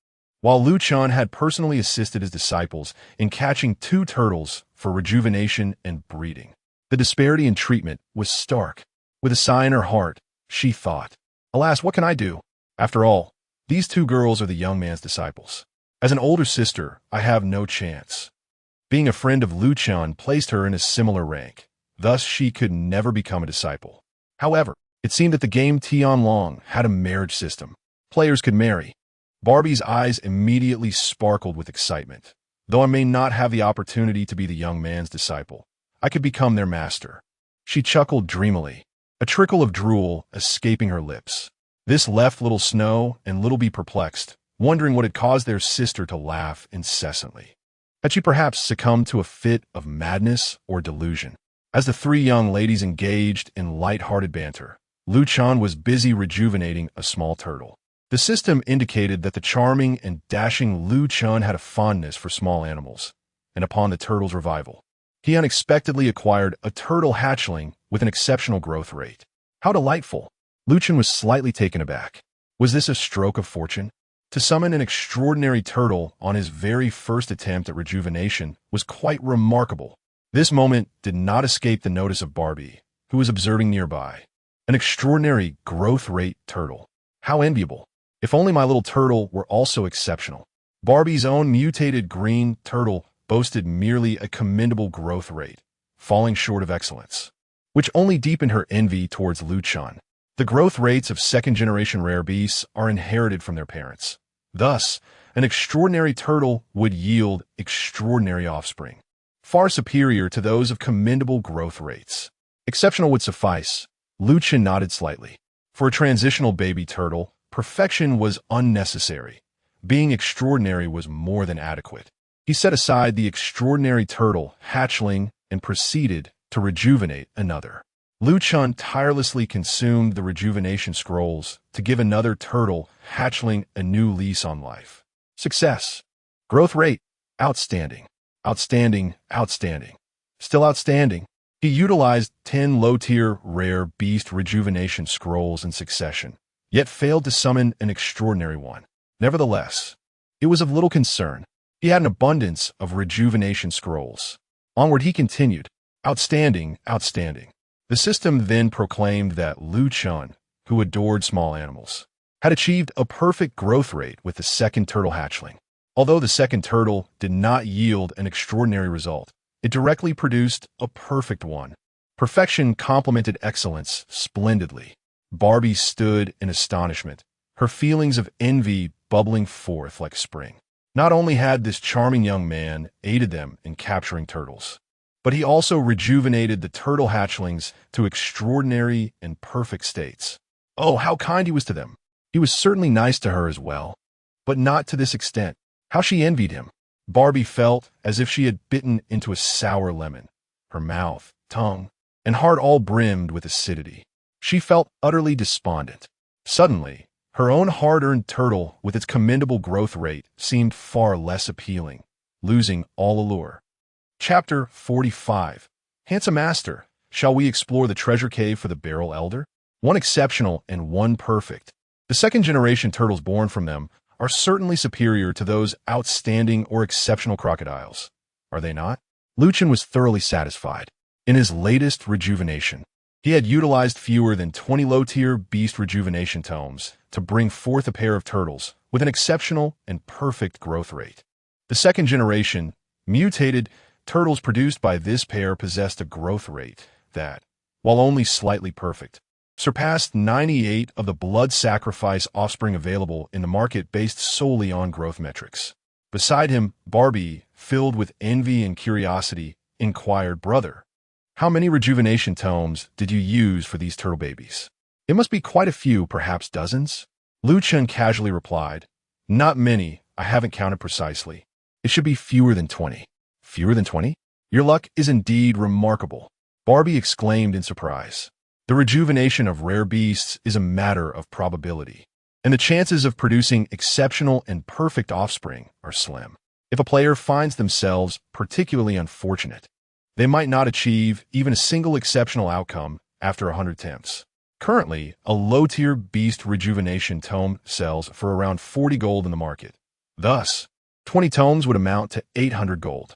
While Lu Chen had personally assisted his disciples in catching 2 turtles for rejuvenation and breeding, the disparity in treatment was stark. With a sigh in her heart, she thought, "Alas, what can I do? After all, these 2 girls are the young man's disciples. As an older sister, I have no chance." Being a friend of Lu Chen placed her in a similar rank. Thus, she could never become a disciple. However, it seemed that the game Tianlong had a marriage system. Players could marry. Barbie's eyes immediately sparkled with excitement. "Though I may not have the opportunity to be the young man's disciple, I could become their master." She chuckled dreamily, a trickle of drool escaping her lips. This left Little Snow and Little Bee perplexed, wondering what had caused their sister to laugh incessantly. Had she perhaps succumbed to a fit of madness or delusion? As the 3 young ladies engaged in light-hearted banter, Lu Chen was busy rejuvenating a small turtle. The system indicated that the charming and dashing Lu Chen had a fondness for small animals, and upon the turtle's revival, he unexpectedly acquired a turtle hatchling with an exceptional growth rate. How delightful! Lu Chen was slightly taken aback. Was this a stroke of fortune? To summon an extraordinary turtle on his very first attempt at rejuvenation was quite remarkable. This moment did not escape the notice of Barbie, who was observing nearby. An extraordinary growth rate turtle. How enviable! If only my little turtle were also exceptional. Barbie's own mutated green turtle boasted merely a commendable growth rate, falling short of excellence, which only deepened her envy towards Lu Chen. The growth rates of second-generation rare beasts are inherited from their parents. Thus, an extraordinary turtle would yield extraordinary offspring, far superior to those of commendable growth rates. Exceptional would suffice. Lu Chen nodded slightly. For a transitional baby turtle, perfection was unnecessary. Being extraordinary was more than adequate. He set aside the extraordinary turtle hatchling and proceeded to rejuvenate another. Lu Chen tirelessly consumed the rejuvenation scrolls to give another turtle hatchling a new lease on life. Success. Growth rate. Outstanding. Outstanding. Outstanding. Still outstanding. He utilized 10 low-tier rare beast rejuvenation scrolls in succession, yet failed to summon an extraordinary one. Nevertheless, it was of little concern. He had an abundance of rejuvenation scrolls. Onward he continued. Outstanding, outstanding. The system then proclaimed that Lu Chen, who adored small animals, had achieved a perfect growth rate with the second turtle hatchling. Although the second turtle did not yield an extraordinary result, it directly produced a perfect one. Perfection complemented excellence splendidly. Barbie stood in astonishment, her feelings of envy bubbling forth like spring. Not only had this charming young man aided them in capturing turtles, but he also rejuvenated the turtle hatchlings to extraordinary and perfect states. Oh, how kind he was to them! He was certainly nice to her as well, but not to this extent. How she envied him! Barbie felt as if she had bitten into a sour lemon. Her mouth, tongue, and heart all brimmed with acidity. She felt utterly despondent. Suddenly, her own hard-earned turtle with its commendable growth rate seemed far less appealing, losing all allure. Chapter 45. Handsome Master, shall we explore the treasure cave for the Barrel Elder? One exceptional and one perfect. The second-generation turtles born from them are certainly superior to those outstanding or exceptional crocodiles. Are they not? Chen was thoroughly satisfied. In his latest rejuvenation, he had utilized fewer than 20 low-tier beast rejuvenation tomes to bring forth a pair of turtles with an exceptional and perfect growth rate. The second-generation, mutated turtles produced by this pair possessed a growth rate that, while only slightly perfect, surpassed 98 of the blood sacrifice offspring available in the market based solely on growth metrics. Beside him, Barbie, filled with envy and curiosity, inquired, "Brother, how many rejuvenation tomes did you use for these turtle babies?" "It must be quite a few, perhaps dozens." Chen casually replied, "Not many, I haven't counted precisely. It should be fewer than 20. Fewer than 20? Your luck is indeed remarkable," Barbie exclaimed in surprise. The rejuvenation of rare beasts is a matter of probability, and the chances of producing exceptional and perfect offspring are slim. If a player finds themselves particularly unfortunate, they might not achieve even a single exceptional outcome after 100 attempts. Currently, a low-tier beast rejuvenation tome sells for around 40 gold in the market. Thus, 20 tomes would amount to 800 gold.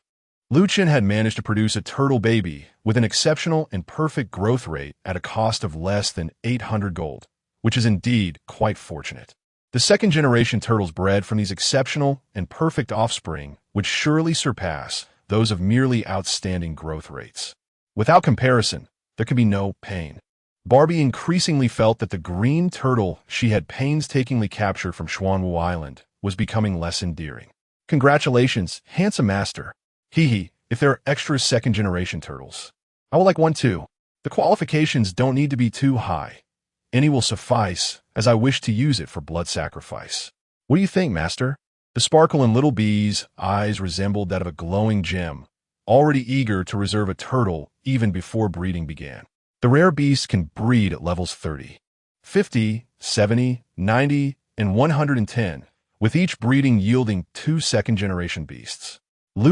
Chen had managed to produce a turtle baby with an exceptional and perfect growth rate at a cost of less than 800 gold, which is indeed quite fortunate. The second-generation turtles bred from these exceptional and perfect offspring would surely surpass those of merely outstanding growth rates. Without comparison, there can be no pain. Barbie increasingly felt that the green turtle she had painstakingly captured from Xuanwu Island was becoming less endearing. "Congratulations, handsome master. Hee, if there are extra second-generation turtles, I would like one too. The qualifications don't need to be too high. Any will suffice, as I wish to use it for blood sacrifice." "What do you think, master?" The sparkle in Little Bee's eyes resembled that of a glowing gem, already eager to reserve a turtle even before breeding began. The rare beast can breed at levels 30, 50, 70, 90, and 110, with each breeding yielding 2 second-generation beasts.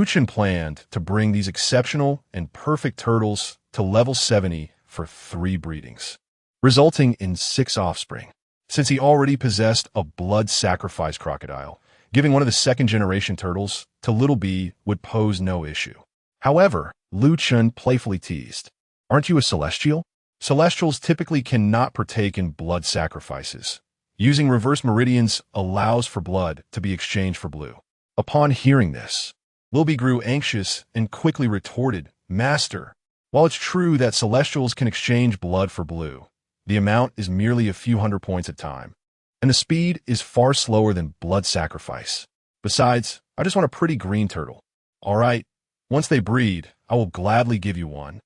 Chen planned to bring these exceptional and perfect turtles to level 70 for 3 breedings, resulting in 6 offspring. Since he already possessed a blood sacrifice crocodile, giving one of the second-generation turtles to Little Bee would pose no issue. However, Chen playfully teased, "Aren't you a celestial?" Celestials typically cannot partake in blood sacrifices. Using reverse meridians allows for blood to be exchanged for blue. Upon hearing this, Little Bee grew anxious and quickly retorted, "Master, while it's true that celestials can exchange blood for blue, the amount is merely a few hundred points at a time, and the speed is far slower than blood sacrifice. Besides, I just want a pretty green turtle." "All right, once they breed, I will gladly give you one."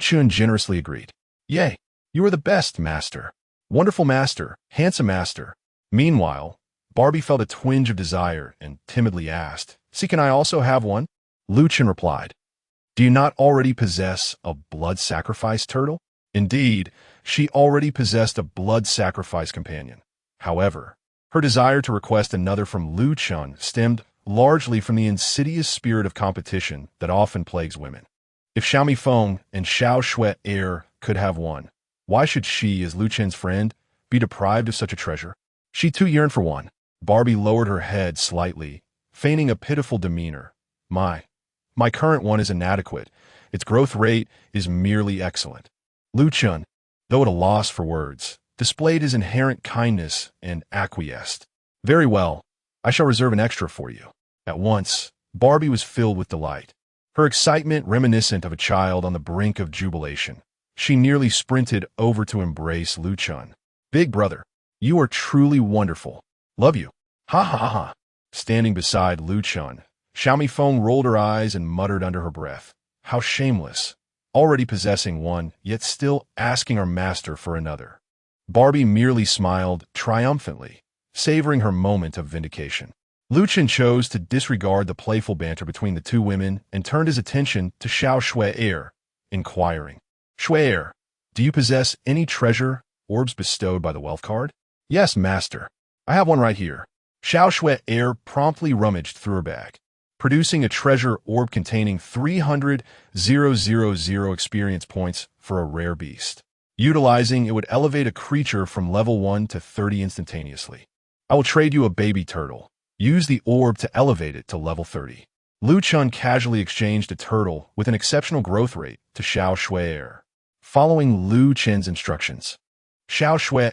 Chen generously agreed. "Yay, you are the best, master. Wonderful master, handsome master." Meanwhile, Barbie felt a twinge of desire and timidly asked, "See, can I also have one?" Chen replied, "Do you not already possess a blood sacrifice turtle?" Indeed, she already possessed a blood sacrifice companion. However, her desire to request another from Chen stemmed largely from the insidious spirit of competition that often plagues women. If Xiaomi Feng and Xiao Shui Air could have one, why should she, as Chen's friend, be deprived of such a treasure? She too yearned for one. Barbie lowered her head slightly, feigning a pitiful demeanor. My current one is inadequate. Its growth rate is merely excellent." Chen, though at a loss for words, displayed his inherent kindness and acquiesced. "Very well, I shall reserve an extra for you." At once, Barbie was filled with delight. Her excitement reminiscent of a child on the brink of jubilation. She nearly sprinted over to embrace Lu Chen. "Big brother, you are truly wonderful. Love you." Ha ha ha ha. Standing beside Lu Chen, Xiaomi Feng rolled her eyes and muttered under her breath, "How shameless. Already possessing one, yet still asking our master for another." Barbie merely smiled triumphantly, savoring her moment of vindication. Lu Chen chose to disregard the playful banter between the two women and turned his attention to Xiao Shui, inquiring, "Shui, do you possess any treasure orbs bestowed by the wealth card?" "Yes, master. I have one right here." Xiao Shui promptly rummaged through her bag, producing a treasure orb containing 300,000 experience points for a rare beast. Utilizing it would elevate a creature from level 1 to 30 instantaneously. "I will trade you a baby turtle. Use the orb to elevate it to level 30. Lu Chen casually exchanged a turtle with an exceptional growth rate to Xiao Shui. Following Lu Chen's instructions, Xiao Shui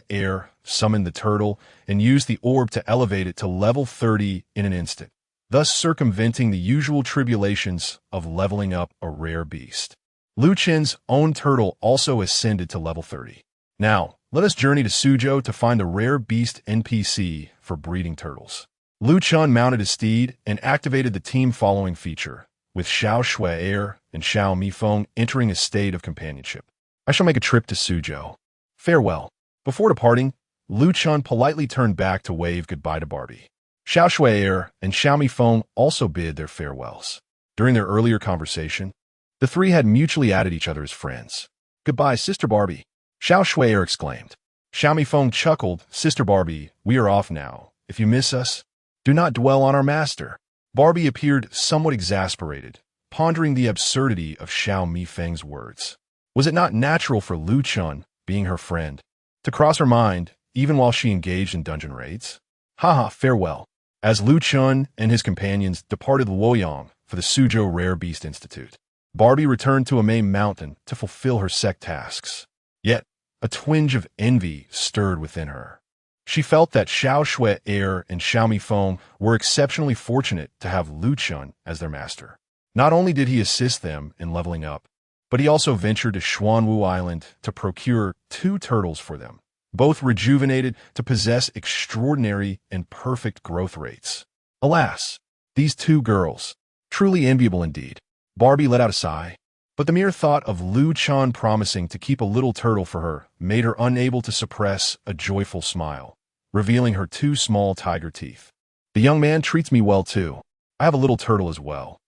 summoned the turtle and used the orb to elevate it to level 30 in an instant, thus circumventing the usual tribulations of leveling up a rare beast. Lu Chen's own turtle also ascended to level 30. Now, let us journey to Suzhou to find a rare beast NPC for breeding turtles. Lu Chen mounted his steed and activated the team-following feature, with Xiao Shui and Xiao Mifeng entering a state of companionship. "I shall make a trip to Suzhou. Farewell." Before departing, Lu Chen politely turned back to wave goodbye to Barbie. Xiao Shui and Xiao Mifeng also bid their farewells. During their earlier conversation, the three had mutually added each other as friends. "Goodbye, Sister Barbie," Xiao Shui exclaimed. Xiao Mifeng chuckled, "Sister Barbie, we are off now. If you miss us, do not dwell on our master." Barbie appeared somewhat exasperated, pondering the absurdity of Xiao Mifeng's words. Was it not natural for Lu Chen, being her friend, to cross her mind even while she engaged in dungeon raids? Haha, farewell. As Lu Chen and his companions departed Luoyang for the Suzhou Rare Beast Institute, Barbie returned to a main mountain to fulfill her sect tasks. Yet, a twinge of envy stirred within her. She felt that Xiao Shui and Xiao Mifeng were exceptionally fortunate to have Lu Chen as their master. Not only did he assist them in leveling up, but he also ventured to Xuanwu Island to procure 2 turtles for them, both rejuvenated to possess extraordinary and perfect growth rates. Alas, these 2 girls, truly enviable indeed. Barbie let out a sigh, but the mere thought of Lu Chen promising to keep a little turtle for her made her unable to suppress a joyful smile, revealing her 2 small tiger teeth. "The young man treats me well too. I have a little turtle as well.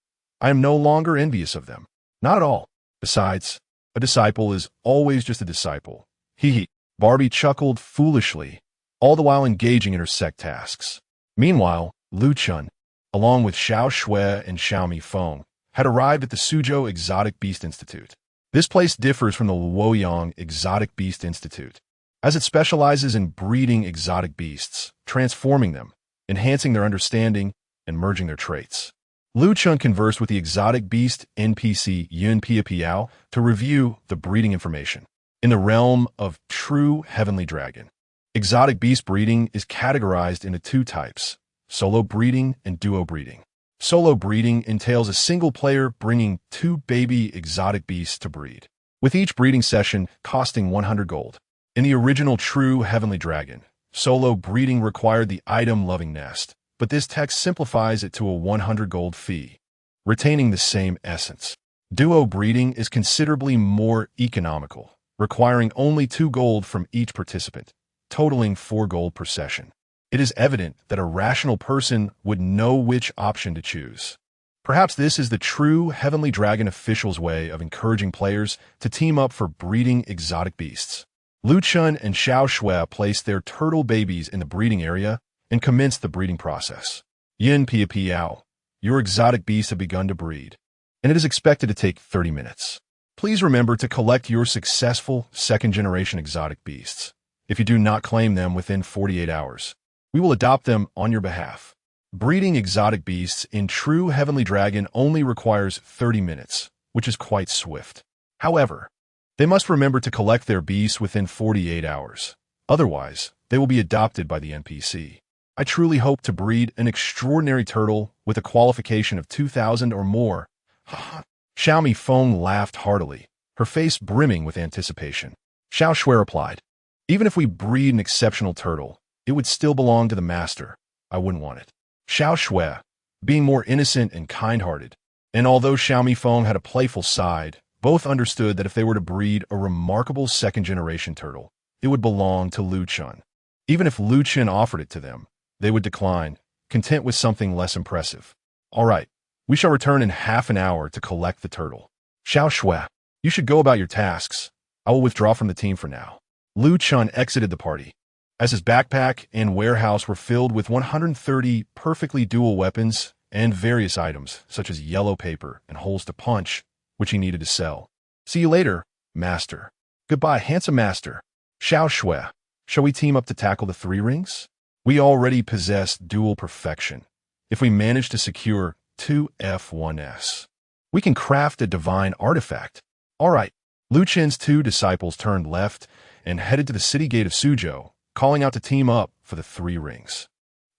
I am no longer envious of them. Not at all. Besides, a disciple is always just a disciple." Hee hee. Barbie chuckled foolishly, all the while engaging in her sect tasks. Meanwhile, Lu Chen, along with Xiao Shui and Xiao Mifeng, had arrived at the Suzhou Exotic Beast Institute. This place differs from the Luoyang Exotic Beast Institute, as it specializes in breeding exotic beasts, transforming them, enhancing their understanding, and merging their traits. Lu Chen conversed with the exotic beast NPC Yun Piao to review the breeding information. In the realm of true heavenly dragon, exotic beast breeding is categorized into 2 types, solo breeding and duo breeding. Solo breeding entails a single player bringing 2 baby exotic beasts to breed, with each breeding session costing 100 gold. In the original true heavenly dragon, solo breeding required the item-loving nest, but this text simplifies it to a 100 gold fee, retaining the same essence. Duo breeding is considerably more economical, requiring only 2 gold from each participant, totaling 4 gold per session. It is evident that a rational person would know which option to choose. Perhaps this is the true Heavenly Dragon official's way of encouraging players to team up for breeding exotic beasts. Lu Chen and Xiao Shui placed their turtle babies in the breeding area and commenced the breeding process. Yin Piao, your exotic beasts have begun to breed, and it is expected to take 30 minutes. Please remember to collect your successful second-generation exotic beasts. If you do not claim them within 48 hours, we will adopt them on your behalf. Breeding exotic beasts in true Heavenly Dragon only requires 30 minutes, which is quite swift. However, they must remember to collect their beasts within 48 hours. Otherwise, they will be adopted by the NPC. I truly hope to breed an extraordinary turtle with a qualification of 2,000 or more. Xiaomi Feng laughed heartily, her face brimming with anticipation. Xiao Shui replied, even if we breed an exceptional turtle, it would still belong to the master. I wouldn't want it. Xiao Shui, being more innocent and kind-hearted, and although Xiaomi Feng had a playful side, both understood that if they were to breed a remarkable second-generation turtle, it would belong to Lu Chen. Even if Lu Chen offered it to them, they would decline, content with something less impressive. All right, we shall return in half an hour to collect the turtle. Xiao Shui, you should go about your tasks. I will withdraw from the team for now. Lu Chen exited the party. As his backpack and warehouse were filled with 130 perfectly dual weapons and various items, such as yellow paper and holes to punch, which he needed to sell. See you later, master. Goodbye, handsome master. Xiao Shui, shall we team up to tackle the 3 rings? We already possess dual perfection. If we manage to secure 2 F1s, we can craft a divine artifact. All right. Lu Chen's 2 disciples turned left and headed to the city gate of Suzhou, calling out to team up for the 3 rings.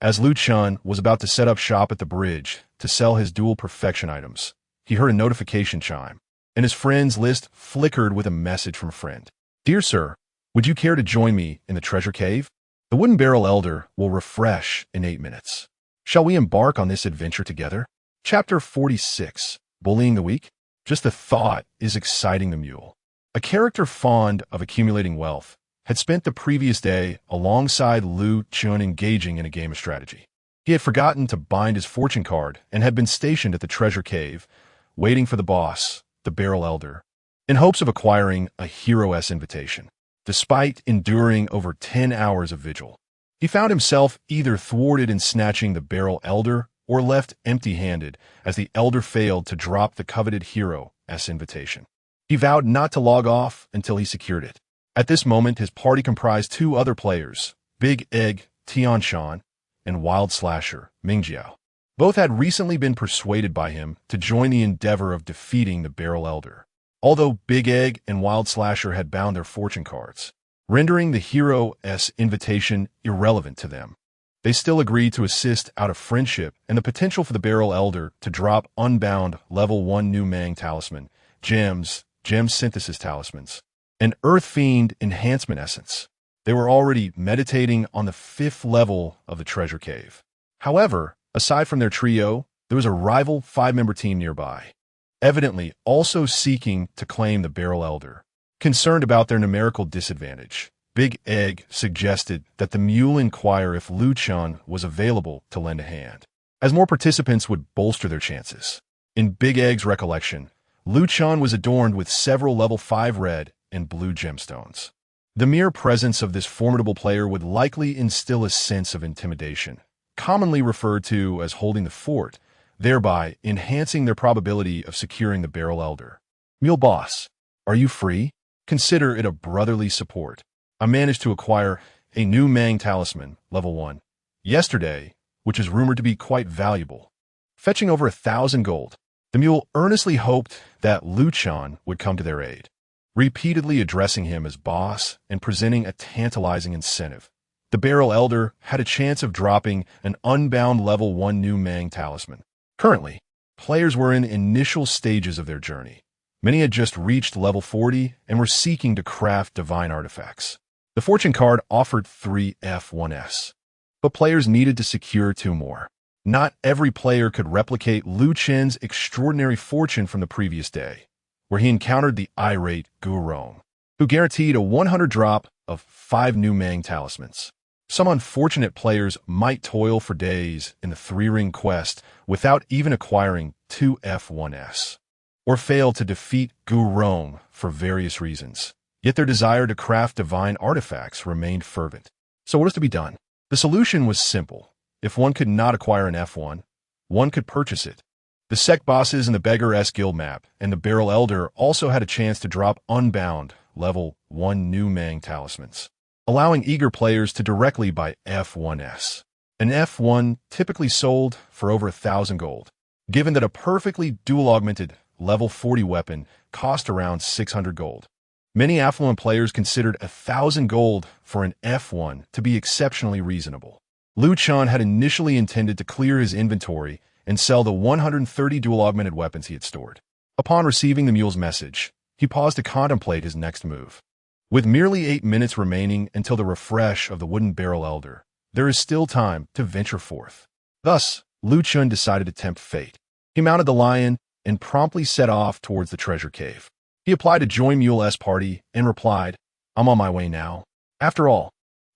As Lu Chen was about to set up shop at the bridge to sell his dual perfection items, he heard a notification chime, and his friend's list flickered with a message from a friend. Dear sir, would you care to join me in the treasure cave? The wooden barrel elder will refresh in 8 minutes. Shall we embark on this adventure together? Chapter 46, Bullying the Weak? Just the thought is exciting the mule. A character fond of accumulating wealth had spent the previous day alongside Lu Chen engaging in a game of strategy. He had forgotten to bind his fortune card and had been stationed at the treasure cave, waiting for the boss, the barrel elder, in hopes of acquiring a Hero-S invitation. Despite enduring over 10 hours of vigil, he found himself either thwarted in snatching the barrel elder or left empty-handed as the elder failed to drop the coveted Hero-S invitation. He vowed not to log off until he secured it. At this moment, his party comprised 2 other players, Big Egg Tianshan and Wild Slasher Mingjiao. Both had recently been persuaded by him to join the endeavor of defeating the barrel elder. Although Big Egg and Wild Slasher had bound their fortune cards, rendering the Hero-S invitation irrelevant to them, they still agreed to assist out of friendship and the potential for the barrel elder to drop unbound level 1 new Mang talisman, gem synthesis talismans, and Earth Fiend enhancement essence. They were already meditating on the 5th level of the treasure cave. However, aside from their trio, there was a rival 5-member team nearby, evidently also seeking to claim the barrel elder. Concerned about their numerical disadvantage, Big Egg suggested that the mule inquire if Lu Chen was available to lend a hand, as more participants would bolster their chances. In Big Egg's recollection, Lu Chen was adorned with several level 5 red and blue gemstones. The mere presence of this formidable player would likely instill a sense of intimidation, commonly referred to as holding the fort, thereby enhancing their probability of securing the barrel elder. Mule boss, are you free? Consider it a brotherly support. I managed to acquire a new Mang talisman, level 1, yesterday, which is rumored to be quite valuable, fetching over 1,000 gold. The mule earnestly hoped that Lu Chen would come to their aid, repeatedly addressing him as boss and presenting a tantalizing incentive. The barrel elder had a chance of dropping an unbound level 1 new Mang talisman. Currently, players were in initial stages of their journey. Many had just reached level 40 and were seeking to craft divine artifacts. The fortune card offered 3 F1s, but players needed to secure 2 more. Not every player could replicate Lu Chen's extraordinary fortune from the previous day, where he encountered the irate Gu Rong, who guaranteed a 100 drop of 5 new Mang talismans. Some unfortunate players might toil for days in the 3-ring quest without even acquiring 2 F1s, or fail to defeat Gu Rong for various reasons. Yet their desire to craft divine artifacts remained fervent. So what is to be done? The solution was simple. If one could not acquire an F1, one could purchase it. The sect bosses in the Beggar-S guild map and the Barrel Elder also had a chance to drop unbound level 1 new Mang talismans, allowing eager players to directly buy F1s. An F1 typically sold for over 1,000 gold, given that a perfectly dual-augmented level 40 weapon cost around 600 gold. Many affluent players considered 1,000 gold for an F1 to be exceptionally reasonable. Lu Chen had initially intended to clear his inventory and sell the 130 dual-augmented weapons he had stored. Upon receiving the mule's message, he paused to contemplate his next move. With merely 8 minutes remaining until the refresh of the wooden barrel elder, there is still time to venture forth. Thus, Lu Chen decided to tempt fate. He mounted the lion and promptly set off towards the treasure cave. He applied to join Mule S party and replied, "I'm on my way now." After all,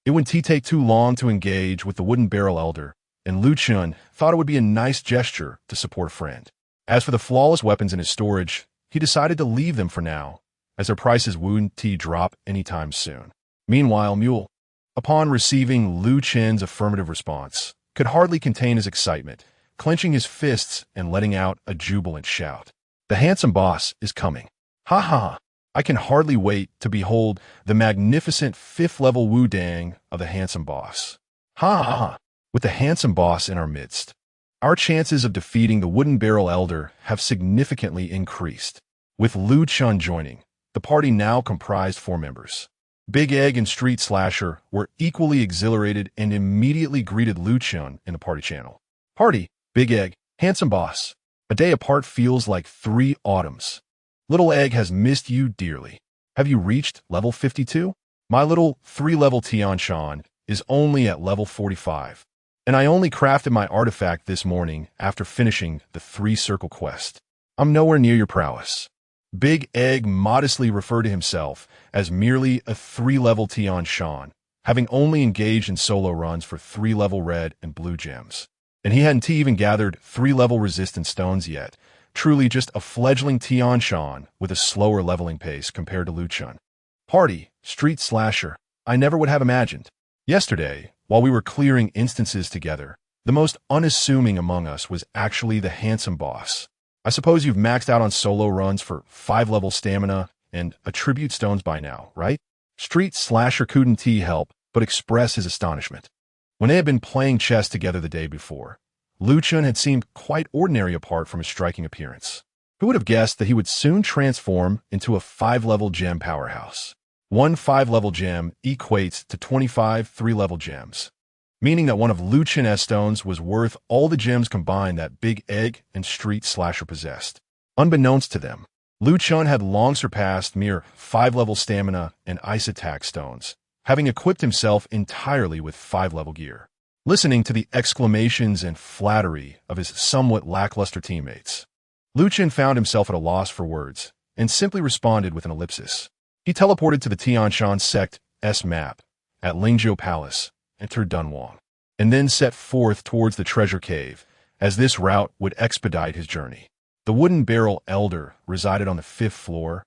it wouldn't take too long to engage with the wooden barrel elder, and Lu Chen thought it would be a nice gesture to support a friend. As for the flawless weapons in his storage, he decided to leave them for now, as their prices wouldn't drop anytime soon. Meanwhile, Mule, upon receiving Lu Chen's affirmative response, could hardly contain his excitement, clenching his fists and letting out a jubilant shout. The handsome boss is coming. Ha ha! I can hardly wait to behold the magnificent 5th-level Wu Dang of the handsome boss. Ha ha ha! With the handsome boss in our midst, our chances of defeating the wooden barrel elder have significantly increased. With Lu Chen joining, the party now comprised 4 members. Big Egg and Street Slasher were equally exhilarated and immediately greeted Lu Chen in the party channel. Party, Big Egg, handsome boss. A day apart feels like 3 autumns. Little Egg has missed you dearly. Have you reached level 52? My little 3-level Tian Shan is only at level 45, and I only crafted my artifact this morning after finishing the 3-circle quest. I'm nowhere near your prowess. Big Egg modestly referred to himself as merely a 3-level Tian Shan, having only engaged in solo runs for 3-level red and blue gems. And he hadn't even gathered 3-level resistance stones yet. Truly just a fledgling Tian Shan with a slower leveling pace compared to Lu Chen. Party, Street Slasher, I never would have imagined. Yesterday, while we were clearing instances together, the most unassuming among us was actually the handsome boss. I suppose you've maxed out on solo runs for 5-level stamina and attribute stones by now, right? Street Slasher couldn't help but express his astonishment. When they had been playing chess together the day before, Lu Chen had seemed quite ordinary apart from his striking appearance. Who would have guessed that he would soon transform into a 5-level gem powerhouse? One 5-level gem equates to 25 3-level gems, meaning that one of Lu Chen's stones was worth all the gems combined that Big Egg and Street Slasher possessed. Unbeknownst to them, Lu Chen had long surpassed mere 5-level stamina and ice attack stones, having equipped himself entirely with 5-level gear. Listening to the exclamations and flattery of his somewhat lackluster teammates, Lu Chen found himself at a loss for words and simply responded with an ellipsis. He teleported to the Tianshan Sect S map at Lingzhou Palace, entered Dunhuang, and then set forth towards the treasure cave, as this route would expedite his journey. The wooden barrel elder resided on the 5th floor,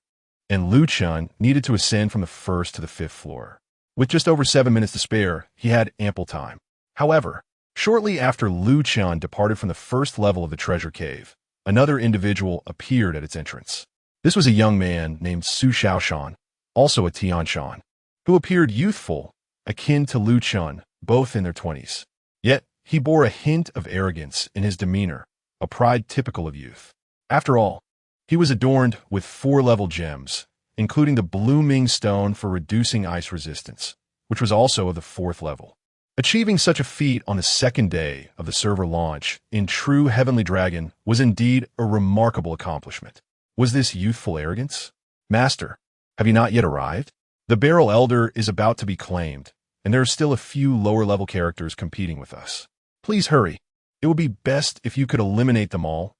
and Lu Chen needed to ascend from the 1st to the 5th floor. With just over 7 minutes to spare, he had ample time. However, shortly after Lu Chen departed from the 1st level of the treasure cave, another individual appeared at its entrance. This was a young man named Su Xiaoshan, also a Tianshan, who appeared youthful, akin to Lu Chen, both in their 20s. Yet, he bore a hint of arrogance in his demeanor, a pride typical of youth. After all, he was adorned with 4-level gems, including the blooming stone for reducing ice resistance, which was also of the 4th level. Achieving such a feat on the 2nd day of the server launch in true Heavenly Dragon was indeed a remarkable accomplishment. Was this youthful arrogance? Master, have you not yet arrived? The Barrel Elder is about to be claimed, and there are still a few lower-level characters competing with us. Please hurry. It would be best if you could eliminate them all.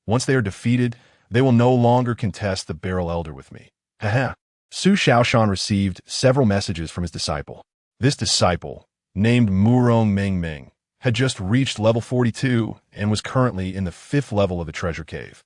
Once they are defeated, they will no longer contest the Barrel Elder with me. Haha. Su Xiaoshan received several messages from his disciple. This disciple, named Murong Mengmeng, had just reached level 42 and was currently in the 5th level of the treasure cave.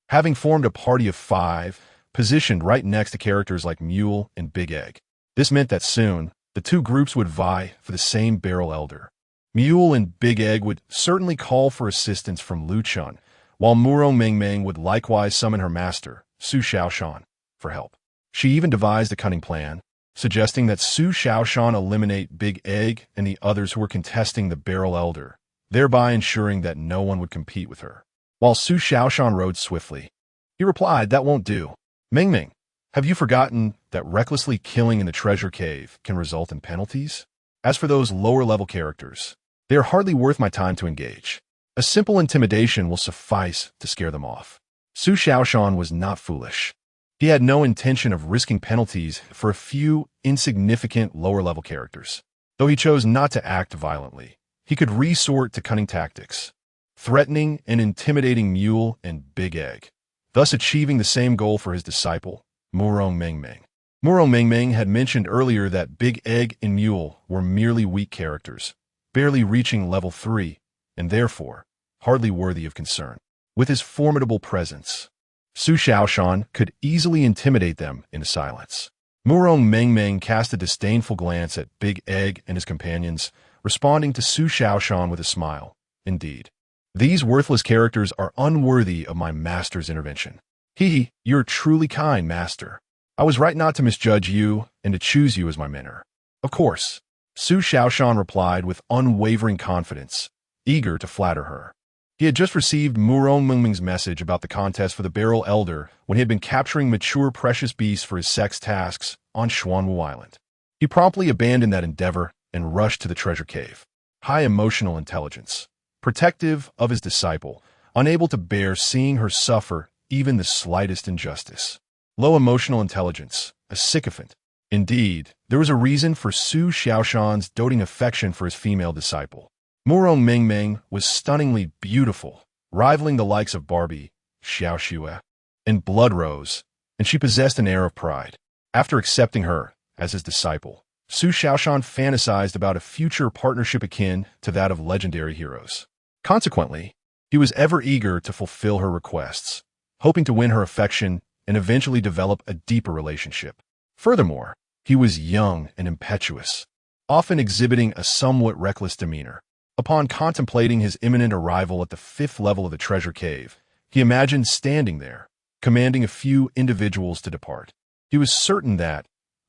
Having formed a party of 5, positioned right next to characters like Mule and Big Egg. This meant that soon, the 2 groups would vie for the same Barrel Elder. Mule and Big Egg would certainly call for assistance from Lu Chen, while Murong Mengmeng would likewise summon her master, Su Xiaoshan, for help. She even devised a cunning plan, suggesting that Su Xiaoshan eliminate Big Egg and the others who were contesting the Barrel Elder, thereby ensuring that no one would compete with her. While Su Xiaoshan rode swiftly, he replied, "That won't do. Mengmeng, have you forgotten that recklessly killing in the treasure cave can result in penalties? As for those lower-level characters, They are hardly worth my time to engage. A simple intimidation will suffice to scare them off. Su Xiaoshan was not foolish. He had no intention of risking penalties for a few insignificant lower-level characters. Though he chose not to act violently, he could resort to cunning tactics, threatening and intimidating Mule and Big Egg, thus achieving the same goal for his disciple, Murong Mengmeng. Murong Mengmeng had mentioned earlier that Big Egg and Mule were merely weak characters, barely reaching level 3, and therefore hardly worthy of concern. With his formidable presence, Su Xiaoshan could easily intimidate them into silence. Murong Mengmeng cast a disdainful glance at Big Egg and his companions, responding to Su Xiaoshan with a smile. Indeed, these worthless characters are unworthy of my master's intervention. Hee, you're truly kind, master. I was right not to misjudge you and to choose you as my mentor. Of course, Su Xiaoshan replied with unwavering confidence, eager to flatter her. He had just received Murong Mengmeng's message about the contest for the Barrel Elder when he had been capturing mature precious beasts for his sex tasks on Xuanwu Island. He promptly abandoned that endeavor and rushed to the treasure cave. High emotional intelligence, protective of his disciple, unable to bear seeing her suffer even the slightest injustice. Low emotional intelligence, a sycophant. Indeed, there was a reason for Su Xiaoshan's doting affection for his female disciple. Murong Mengmeng was stunningly beautiful, rivaling the likes of Barbie, Xiaoxue, and Blood Rose, and she possessed an air of pride. After accepting her as his disciple, Su Xiaoshan fantasized about a future partnership akin to that of legendary heroes. Consequently, he was ever eager to fulfill her requests, hoping to win her affection and eventually develop a deeper relationship. Furthermore, he was young and impetuous, often exhibiting a somewhat reckless demeanor. Upon contemplating his imminent arrival at the 5th level of the treasure cave, he imagined standing there, commanding a few individuals to depart. He was certain that,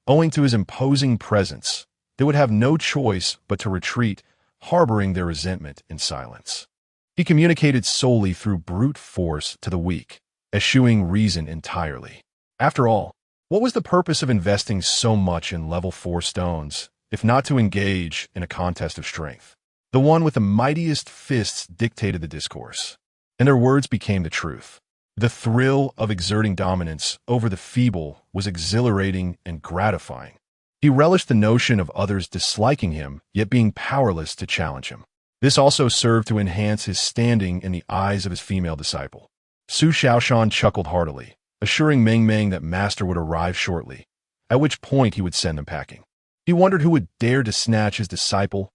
owing to his imposing presence, they would have no choice but to retreat, harboring their resentment in silence. He communicated solely through brute force to the weak, eschewing reason entirely. After all, what was the purpose of investing so much in level 4 stones, if not to engage in a contest of strength? The one with the mightiest fists dictated the discourse, and their words became the truth. The thrill of exerting dominance over the feeble was exhilarating and gratifying. He relished the notion of others disliking him, yet being powerless to challenge him. This also served to enhance his standing in the eyes of his female disciple. Su Xiaoshan chuckled heartily, assuring Mengmeng that Master would arrive shortly, at which point he would send them packing. He wondered who would dare to snatch his disciple's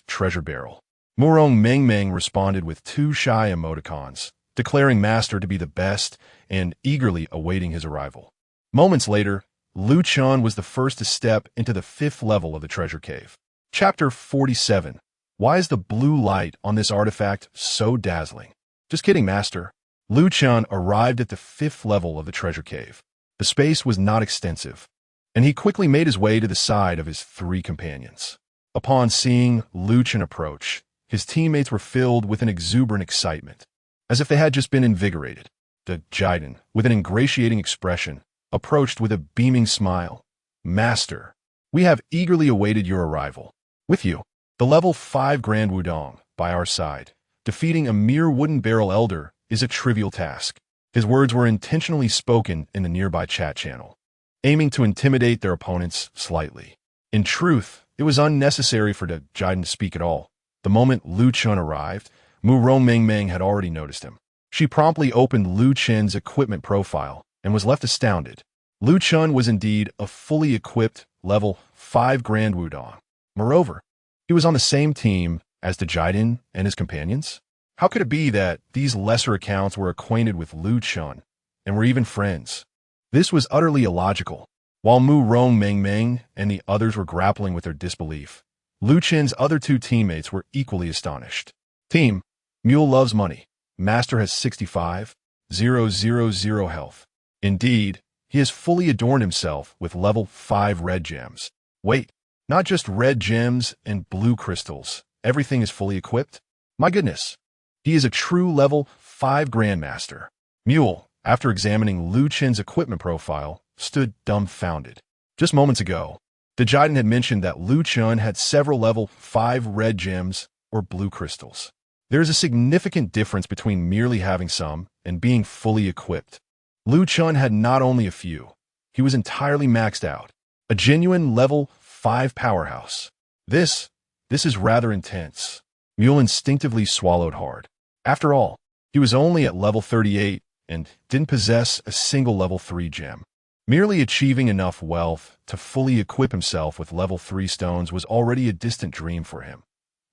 treasure barrel. Murong Mengmeng responded with 2 shy emoticons, declaring Master to be the best and eagerly awaiting his arrival. Moments later, Lu Chen was the first to step into the 5th level of the treasure cave. Chapter 47. Why is the blue light on this artifact so dazzling? Just kidding, Master. Lu Chen arrived at the 5th level of the treasure cave. The space was not extensive, and he quickly made his way to the side of his 3 companions. Upon seeing Lu Chen approach, his teammates were filled with an exuberant excitement, as if they had just been invigorated. The Jiden, with an ingratiating expression, approached with a beaming smile. Master, we have eagerly awaited your arrival. With you, the level 5 Grand Wudong, by our side, defeating a mere wooden barrel elder is a trivial task. His words were intentionally spoken in the nearby chat channel, aiming to intimidate their opponents slightly. In truth, it was unnecessary for the Jiden to speak at all. The moment Lu Chen arrived, Murong Mengmeng had already noticed him. She promptly opened Lu Chen's equipment profile and was left astounded. Lu Chen was indeed a fully equipped level 5 Grand Wudong. Moreover, he was on the same team as the Jiden and his companions. How could it be that these lesser accounts were acquainted with Lu Chen and were even friends? This was utterly illogical. While Murong Mengmeng and the others were grappling with their disbelief, Lu Chen's other 2 teammates were equally astonished. Team, Mule loves money. Master has 65,000 health. Indeed, he has fully adorned himself with level 5 red gems. Wait, not just red gems and blue crystals. Everything is fully equipped? My goodness, he is a true level 5 Grandmaster. Mule, after examining Lu Chen's equipment profile, stood dumbfounded. Just moments ago, the Jiden had mentioned that Lu Chen had several level 5 red gems, or blue crystals. There is a significant difference between merely having some and being fully equipped. Lu Chen had not only a few, he was entirely maxed out. A genuine level 5 powerhouse. This is rather intense. Mule instinctively swallowed hard. After all, he was only at level 38 and didn't possess a single level 3 gem. Merely achieving enough wealth to fully equip himself with level 3 stones was already a distant dream for him.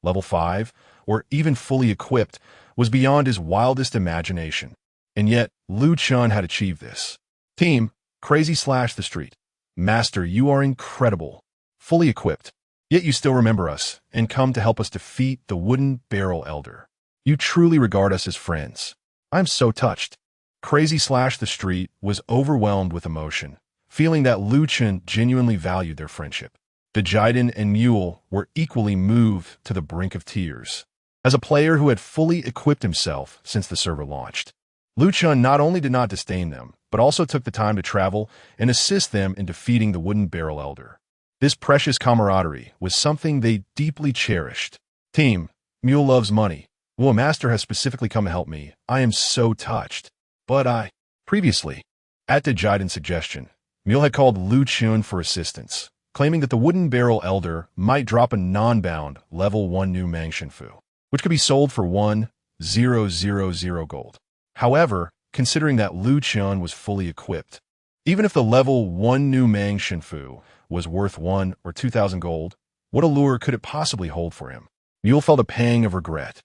Level 5, or even fully equipped, was beyond his wildest imagination. And yet, Lu Chen had achieved this. Team, Crazy Slash the Street. Master, you are incredible. Fully equipped. Yet you still remember us and come to help us defeat the Wooden Barrel Elder. You truly regard us as friends. I'm so touched. Crazy Slash the Street was overwhelmed with emotion, feeling that Lu Chen genuinely valued their friendship. The Jiden and Mule were equally moved to the brink of tears. As a player who had fully equipped himself since the server launched, Lu Chen not only did not disdain them, but also took the time to travel and assist them in defeating the Wooden Barrel Elder. This precious camaraderie was something they deeply cherished. Team, Mule loves money. Well, a master has specifically come to help me. I am so touched. But previously, at the Jiden's suggestion, Mule had called Lu Chen for assistance, claiming that the Wooden Barrel Elder might drop a non-bound level 1 new Mangshenfu, which could be sold for 1,000 gold. However, considering that Lu Chen was fully equipped, even if the level 1 new Mangshenfu was worth 1 or 2,000 gold, what allure could it possibly hold for him? Mule felt a pang of regret.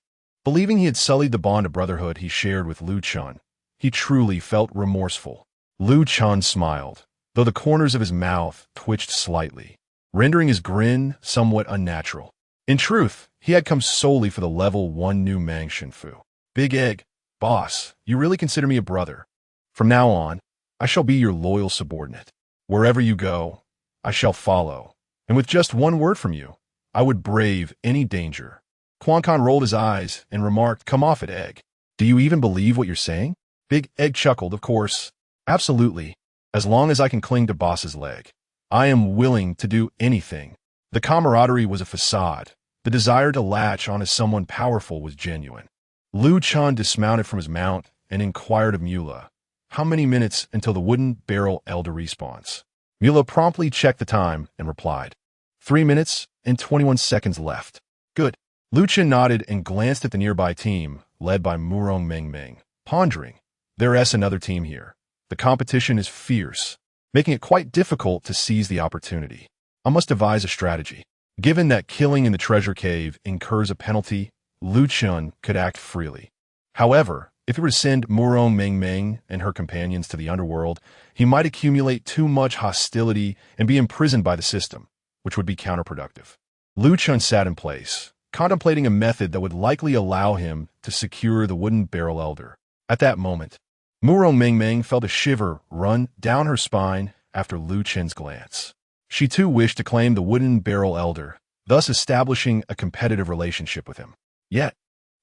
Believing he had sullied the bond of brotherhood he shared with Lu Chen, he truly felt remorseful. Lu Chen smiled, though the corners of his mouth twitched slightly, rendering his grin somewhat unnatural. In truth, he had come solely for the level 1 new Mangshenfu. Big Egg, boss, you really consider me a brother. From now on, I shall be your loyal subordinate. Wherever you go, I shall follow. And with just one word from you, I would brave any danger. Quan Kan rolled his eyes and remarked, "Come off it, Egg. Do you even believe what you're saying?" Big Egg chuckled, "Of course. Absolutely. As long as I can cling to boss's leg, I am willing to do anything." The camaraderie was a facade. The desire to latch onto someone powerful was genuine. Lu Chen dismounted from his mount and inquired of Mula, "How many minutes until the Wooden Barrel Elder respawns?" Mula promptly checked the time and replied, 3 minutes and 21 seconds left. Good. Lu Chen nodded and glanced at the nearby team, led by Murong Mengmeng, pondering, "There's another team here. The competition is fierce, making it quite difficult to seize the opportunity. I must devise a strategy." Given that killing in the treasure cave incurs a penalty, Lu Chen could act freely. However, if he were to send Murong Mengmeng and her companions to the underworld, he might accumulate too much hostility and be imprisoned by the system, which would be counterproductive. Lu Chen sat in place, contemplating a method that would likely allow him to secure the Wooden Barrel Elder. At that moment, Murong Mengmeng felt a shiver run down her spine after Lu Chen's glance. She too wished to claim the Wooden Barrel Elder, thus establishing a competitive relationship with him. Yet,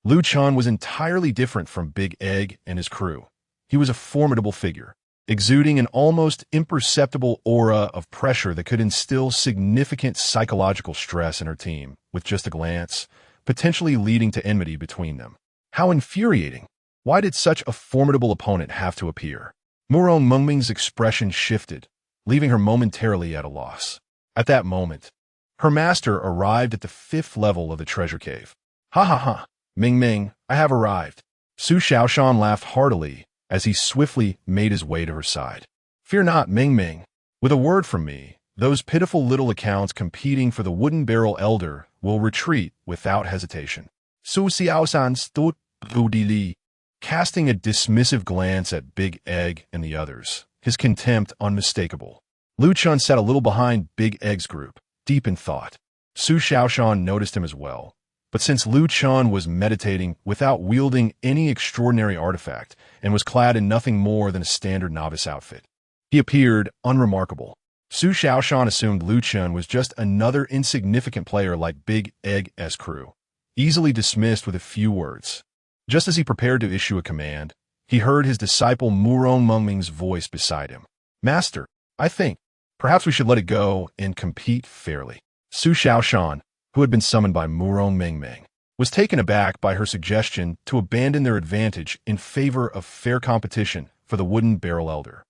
Lu Chen was entirely different from Big Egg and his crew. He was a formidable figure, exuding an almost imperceptible aura of pressure that could instill significant psychological stress in her team with just a glance, potentially leading to enmity between them. How infuriating! Why did such a formidable opponent have to appear? Murong Mengmeng's expression shifted, leaving her momentarily at a loss. At that moment, her master arrived at the 5th level of the treasure cave. "Ha ha ha! Mengmeng, I have arrived." Su Shaoshan laughed heartily as he swiftly made his way to her side. "Fear not, Mengmeng. With a word from me, those pitiful little accounts competing for the Wooden Barrel Elder will retreat without hesitation." Su Xiaoshan stood moodily, casting a dismissive glance at Big Egg and the others, his contempt unmistakable. Lu Chen sat a little behind Big Egg's group, deep in thought. Su Shaoshan noticed him as well. But since Lu Chen was meditating without wielding any extraordinary artifact and was clad in nothing more than a standard novice outfit, he appeared unremarkable. Su Shaoshan assumed Lu Chen was just another insignificant player like Big Egg's crew, easily dismissed with a few words. Just as he prepared to issue a command, he heard his disciple Murong Mengmeng's voice beside him. "Master, I think perhaps we should let it go and compete fairly." Su Shaoshan, who had been summoned by Murong Mengmeng, was taken aback by her suggestion to abandon their advantage in favor of fair competition for the wooden barrel elder.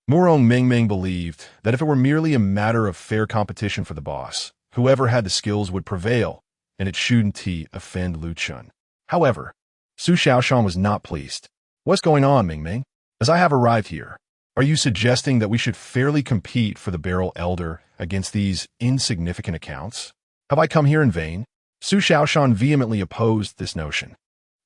Murong Mingming believed that if it were merely a matter of fair competition for the boss, whoever had the skills would prevail, and it shouldn't offend Lu Chun. However, Su Xiaoshan was not pleased. What's going on, Mingming? As I have arrived here, are you suggesting that we should fairly compete for the barrel elder against these insignificant accounts? Have I come here in vain? Su Xiaoshan vehemently opposed this notion.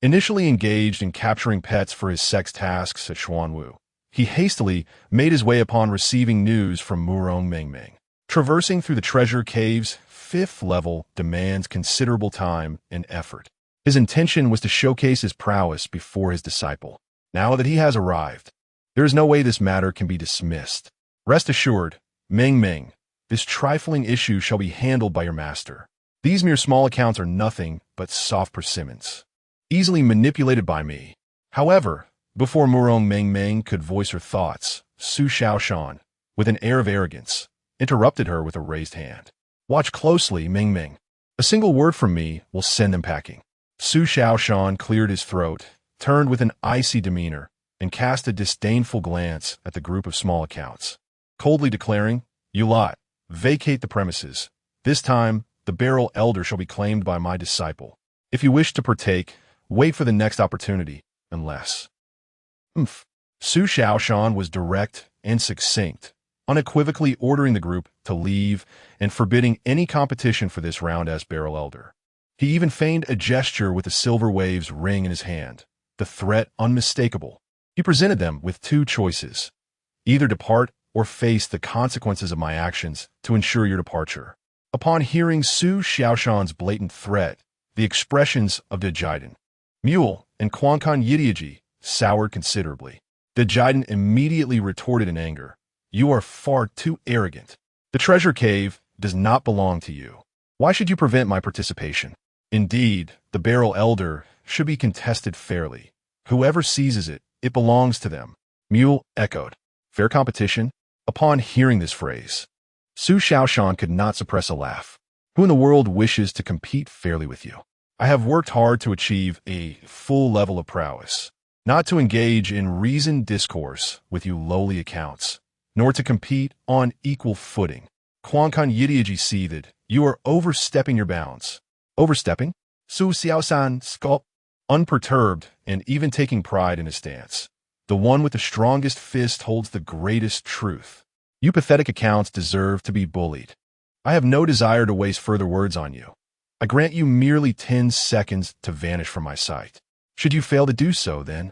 Initially engaged in capturing pets for his sex tasks at Xuanwu, he hastily made his way upon receiving news from Murong Mingming. Traversing through the treasure cave's 5th level demands considerable time and effort. His intention was to showcase his prowess before his disciple. Now that he has arrived, there is no way this matter can be dismissed. Rest assured, Mingming, this trifling issue shall be handled by your master. These mere small accounts are nothing but soft persimmons, easily manipulated by me. However, before Murong Mingming could voice her thoughts, Su Xiaoshan, with an air of arrogance, interrupted her with a raised hand. Watch closely, Mingming. A single word from me will send them packing. Su Xiaoshan cleared his throat, turned with an icy demeanor, and cast a disdainful glance at the group of small accounts, coldly declaring, "You lot, vacate the premises. This time, the barrel elder shall be claimed by my disciple. If you wish to partake, wait for the next opportunity, unless..." Su Xiaoshan was direct and succinct, unequivocally ordering the group to leave and forbidding any competition for this round as barrel elder. He even feigned a gesture with the silver waves ring in his hand, the threat unmistakable. He presented them with two choices: either depart or face the consequences of my actions to ensure your departure. Upon hearing Su Xiaoshan's blatant threat, the expressions of De Jiden, Mule, and Quankan Yidiaji soured considerably. De Jiden immediately retorted in anger, "You are far too arrogant. The treasure cave does not belong to you. Why should you prevent my participation? Indeed, the barrel elder should be contested fairly. Whoever seizes it, it belongs to them." Mule echoed, "Fair competition?" Upon hearing this phrase, Su Xiaoshan could not suppress a laugh. "Who in the world wishes to compete fairly with you? I have worked hard to achieve a full level of prowess, not to engage in reasoned discourse with you lowly accounts, nor to compete on equal footing." Quankan Yidiaji seethed, "You are overstepping your bounds." Overstepping? Su Xiaoshan scoffed, unperturbed and even taking pride in his stance. "The one with the strongest fist holds the greatest truth. You pathetic accounts deserve to be bullied. I have no desire to waste further words on you. I grant you merely 10 seconds to vanish from my sight. Should you fail to do so, then...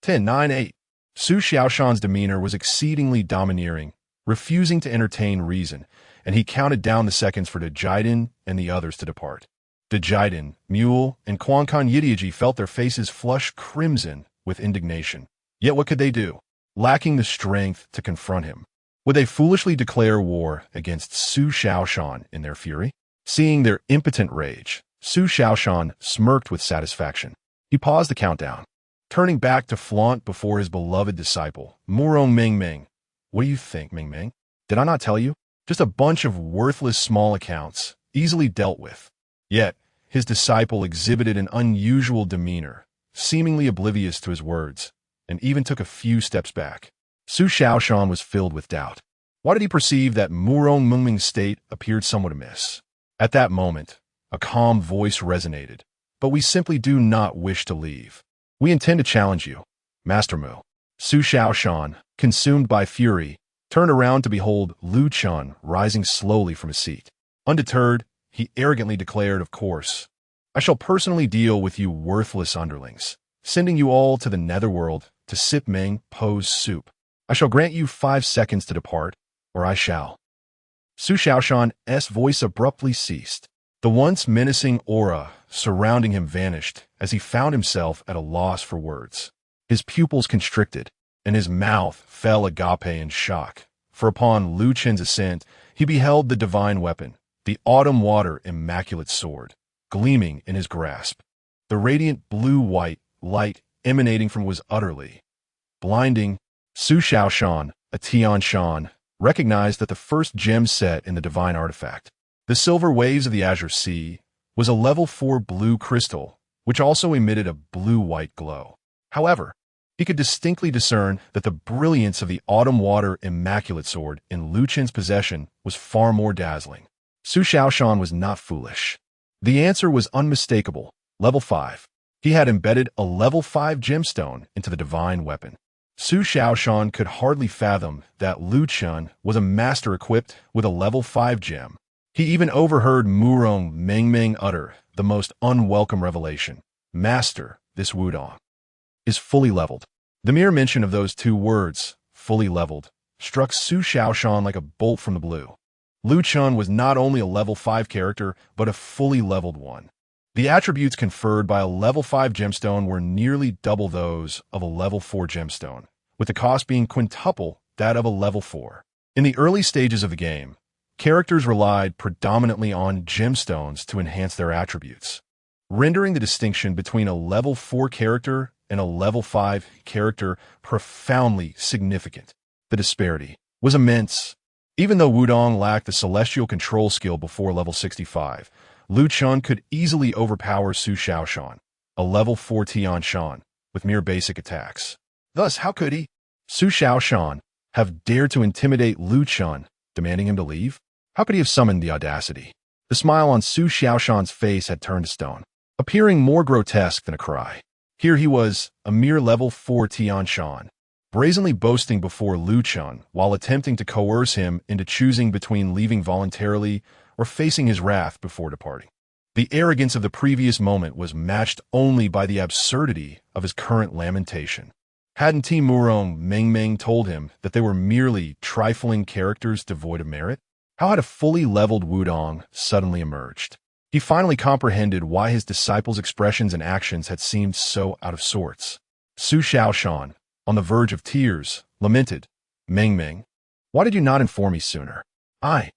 10, 9, 8. Su Xiaoshan's demeanor was exceedingly domineering, refusing to entertain reason, and he counted down the seconds for De Jiden and the others to depart. De Jiden, Mule, and Quankan Yidiaji felt their faces flush crimson with indignation. Yet what could they do, lacking the strength to confront him? Would they foolishly declare war against Su Xiaoshan in their fury? Seeing their impotent rage, Su Xiaoshan smirked with satisfaction. He paused the countdown, turning back to flaunt before his beloved disciple, Murong Mingming. "What do you think, Mingming? Did I not tell you? Just a bunch of worthless small accounts, easily dealt with." Yet, his disciple exhibited an unusual demeanor, seemingly oblivious to his words, and even took a few steps back. Su Xiaoshan was filled with doubt. Why did he perceive that Murong Mingming's state appeared somewhat amiss? At that moment, a calm voice resonated. "But we simply do not wish to leave. We intend to challenge you, Master Mu." Su Xiaoshan, consumed by fury, turned around to behold Lu Chun rising slowly from his seat. Undeterred, he arrogantly declared, "Of course, I shall personally deal with you worthless underlings, sending you all to the netherworld to sip Meng Po's soup. I shall grant you 5 seconds to depart, or I shall." Su Xiaoshan's voice abruptly ceased. The once menacing aura surrounding him vanished as he found himself at a loss for words. His pupils constricted, and his mouth fell agape in shock, for upon Lu Chen's ascent, he beheld the divine weapon, the autumn water immaculate sword, gleaming in his grasp. The radiant blue-white light emanating from was utterly blinding. Su Xiaoshan, a Tian Shan, recognized that the first gem set in the divine artifact. The silver waves of the azure sea, was a level 4 blue crystal, which also emitted a blue-white glow. However, he could distinctly discern that the brilliance of the autumn water immaculate sword in Lu Chen's possession was far more dazzling. Su Xiaoshan was not foolish. The answer was unmistakable, level 5. He had embedded a level 5 gemstone into the divine weapon. Su Xiaoshan could hardly fathom that Lu Chen was a master equipped with a level 5 gem. He even overheard Murong Mengmeng utter the most unwelcome revelation. Master, this Wudong is fully leveled. The mere mention of those two words, fully leveled, struck Su Xiaoshan like a bolt from the blue. Lu Chen was not only a level 5 character, but a fully leveled one. The attributes conferred by a level 5 gemstone were nearly double those of a level 4 gemstone, with the cost being quintuple that of a level 4. In the early stages of the game, characters relied predominantly on gemstones to enhance their attributes, rendering the distinction between a level 4 character and a level 5 character profoundly significant. The disparity was immense. Even though Wudong lacked the celestial control skill before level 65, Lu Chen could easily overpower Su Xiaoshan, a level 4 Tian Shan, with mere basic attacks. Thus, how could he, Su Xiaoshan, have dared to intimidate Lu Chen, demanding him to leave? How could he have summoned the audacity? The smile on Su Xiaoshan's face had turned to stone, appearing more grotesque than a cry. Here he was, a mere level 4 Tian Shan, brazenly boasting before Lu Chen while attempting to coerce him into choosing between leaving voluntarily or facing his wrath before departing. The arrogance of the previous moment was matched only by the absurdity of his current lamentation. Hadn't Murong Mengmeng told him that they were merely trifling characters devoid of merit? How had a fully leveled Wudong suddenly emerged? He finally comprehended why his disciples' expressions and actions had seemed so out of sorts. Su Xiaoshan, on the verge of tears, lamented, Mengmeng, why did you not inform me sooner? I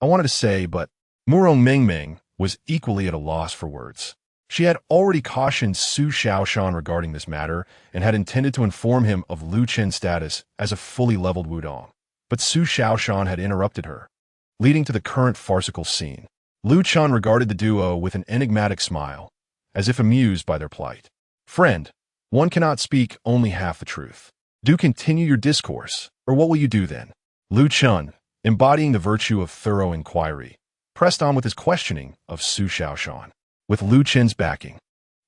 wanted to say, but Murong Mengmeng was equally at a loss for words. She had already cautioned Su Xiaoshan regarding this matter and had intended to inform him of Lu Chen's status as a fully leveled Wudong. But Su Xiaoshan had interrupted her, leading to the current farcical scene. Lu Chen regarded the duo with an enigmatic smile, as if amused by their plight. Friend, one cannot speak only half the truth. Do continue your discourse, or what will you do then? Lu Chen, embodying the virtue of thorough inquiry, pressed on with his questioning of Su Xiaoshan. With Lu Chen's backing,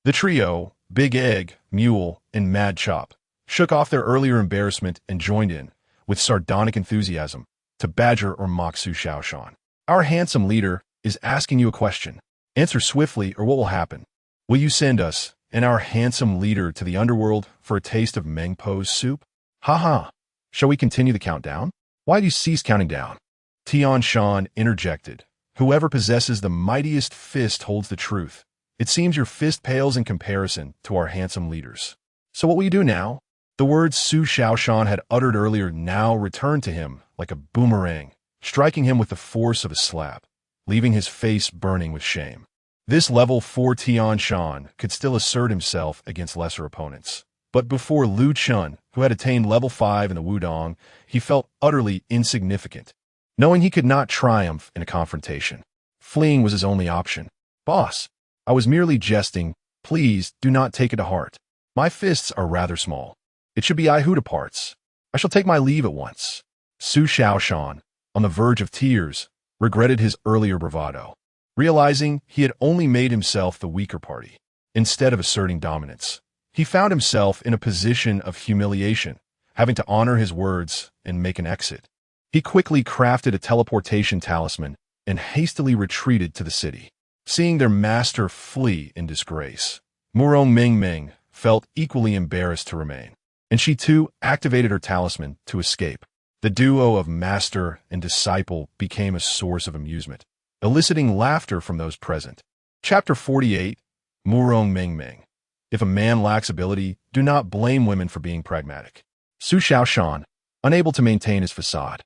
the trio, Big Egg, Mule, and Mad Chop, shook off their earlier embarrassment and joined in, with sardonic enthusiasm, to badger or mock Su Xiaoshan. Our handsome leader is asking you a question. Answer swiftly or what will happen? Will you send us and our handsome leader to the underworld for a taste of Mengpo's soup? Ha. Shall we continue the countdown? Why do you cease counting down? Tian Shan interjected. Whoever possesses the mightiest fist holds the truth. It seems your fist pales in comparison to our handsome leaders. So what will you do now? The words Su Xiaoshan had uttered earlier now returned to him like a boomerang, striking him with the force of a slap, leaving his face burning with shame. This level 4 Tian Shan could still assert himself against lesser opponents. But before Lu Chen, who had attained level 5 in the Wudong, he felt utterly insignificant, knowing he could not triumph in a confrontation. Fleeing was his only option. Boss, I was merely jesting. Please do not take it to heart. My fists are rather small. It should be I who departs. I shall take my leave at once. Su Xiaoshan, on the verge of tears, regretted his earlier bravado, realizing he had only made himself the weaker party. Instead of asserting dominance, he found himself in a position of humiliation, having to honor his words and make an exit. He quickly crafted a teleportation talisman and hastily retreated to the city. Seeing their master flee in disgrace, Murong Mengmeng felt equally embarrassed to remain, and she too activated her talisman to escape. The duo of master and disciple became a source of amusement, eliciting laughter from those present. Chapter 48, Murong Mengmeng. If a man lacks ability, do not blame women for being pragmatic. Su Xiaoshan, unable to maintain his facade,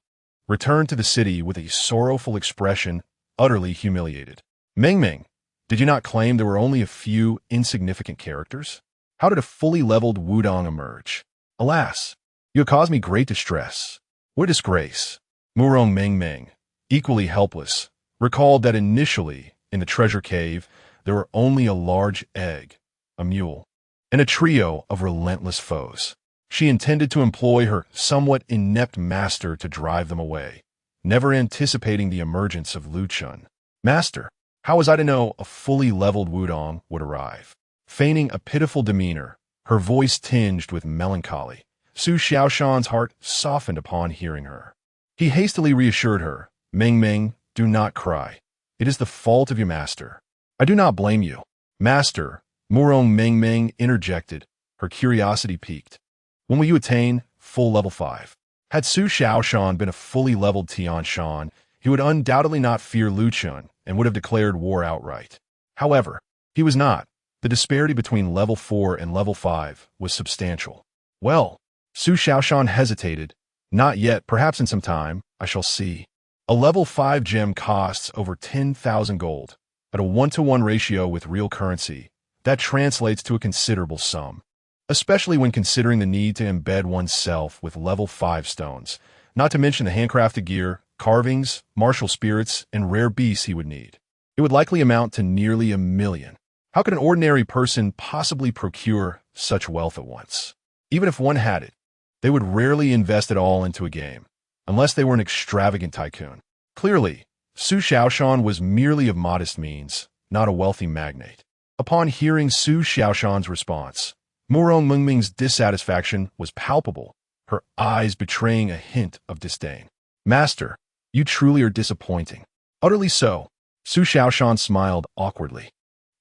returned to the city with a sorrowful expression, utterly humiliated. Mengmeng, did you not claim there were only a few insignificant characters? How did a fully leveled Wudong emerge? Alas, you have caused me great distress. What a disgrace. Murong Mengmeng, equally helpless, recalled that initially, in the treasure cave, there were only a large egg, a mule, and a trio of relentless foes. She intended to employ her somewhat inept master to drive them away, never anticipating the emergence of Lu Chen. Master, how was I to know a fully leveled Wudong would arrive? Feigning a pitiful demeanor, her voice tinged with melancholy, Su Xiaoshan's heart softened upon hearing her. He hastily reassured her, Meng Meng, do not cry. It is the fault of your master. I do not blame you. Master, Murong Meng Meng interjected, her curiosity piqued. When will you attain full level 5? Had Su Xiaoshan been a fully leveled Tian Shan, he would undoubtedly not fear Lu Chen and would have declared war outright. However, he was not. The disparity between level 4 and level 5 was substantial. Well, Su Xiaoshan hesitated. Not yet, perhaps in some time, I shall see. A level 5 gem costs over 10,000 gold. At a 1-to-1 ratio with real currency, that translates to a considerable sum, especially when considering the need to embed oneself with level 5 stones, not to mention the handcrafted gear, carvings, martial spirits, and rare beasts he would need. It would likely amount to nearly 1 million. How could an ordinary person possibly procure such wealth at once? Even if one had it, they would rarely invest it all into a game, unless they were an extravagant tycoon. Clearly, Su Xiaoshan was merely of modest means, not a wealthy magnate. Upon hearing Su Xiaoshan's response, Murong Mengming's dissatisfaction was palpable, her eyes betraying a hint of disdain. Master, you truly are disappointing. Utterly so, Su Xiaoshan smiled awkwardly.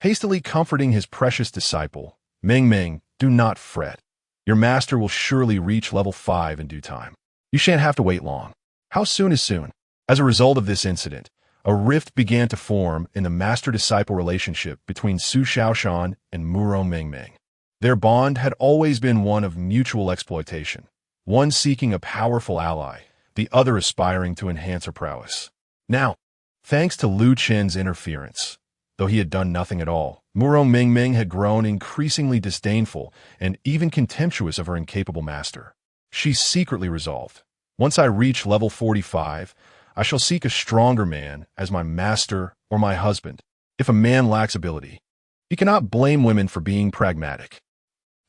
Hastily comforting his precious disciple, Meng Meng, do not fret. Your master will surely reach level 5 in due time. You shan't have to wait long. How soon is soon? As a result of this incident, a rift began to form in the master-disciple relationship between Su Xiaoshan and Murong Mengming. Their bond had always been one of mutual exploitation, one seeking a powerful ally, the other aspiring to enhance her prowess. Now, thanks to Lu Chen's interference, though he had done nothing at all, Murong Mengming had grown increasingly disdainful and even contemptuous of her incapable master. She secretly resolved, once I reach level 45, I shall seek a stronger man as my master or my husband. If a man lacks ability, he cannot blame women for being pragmatic.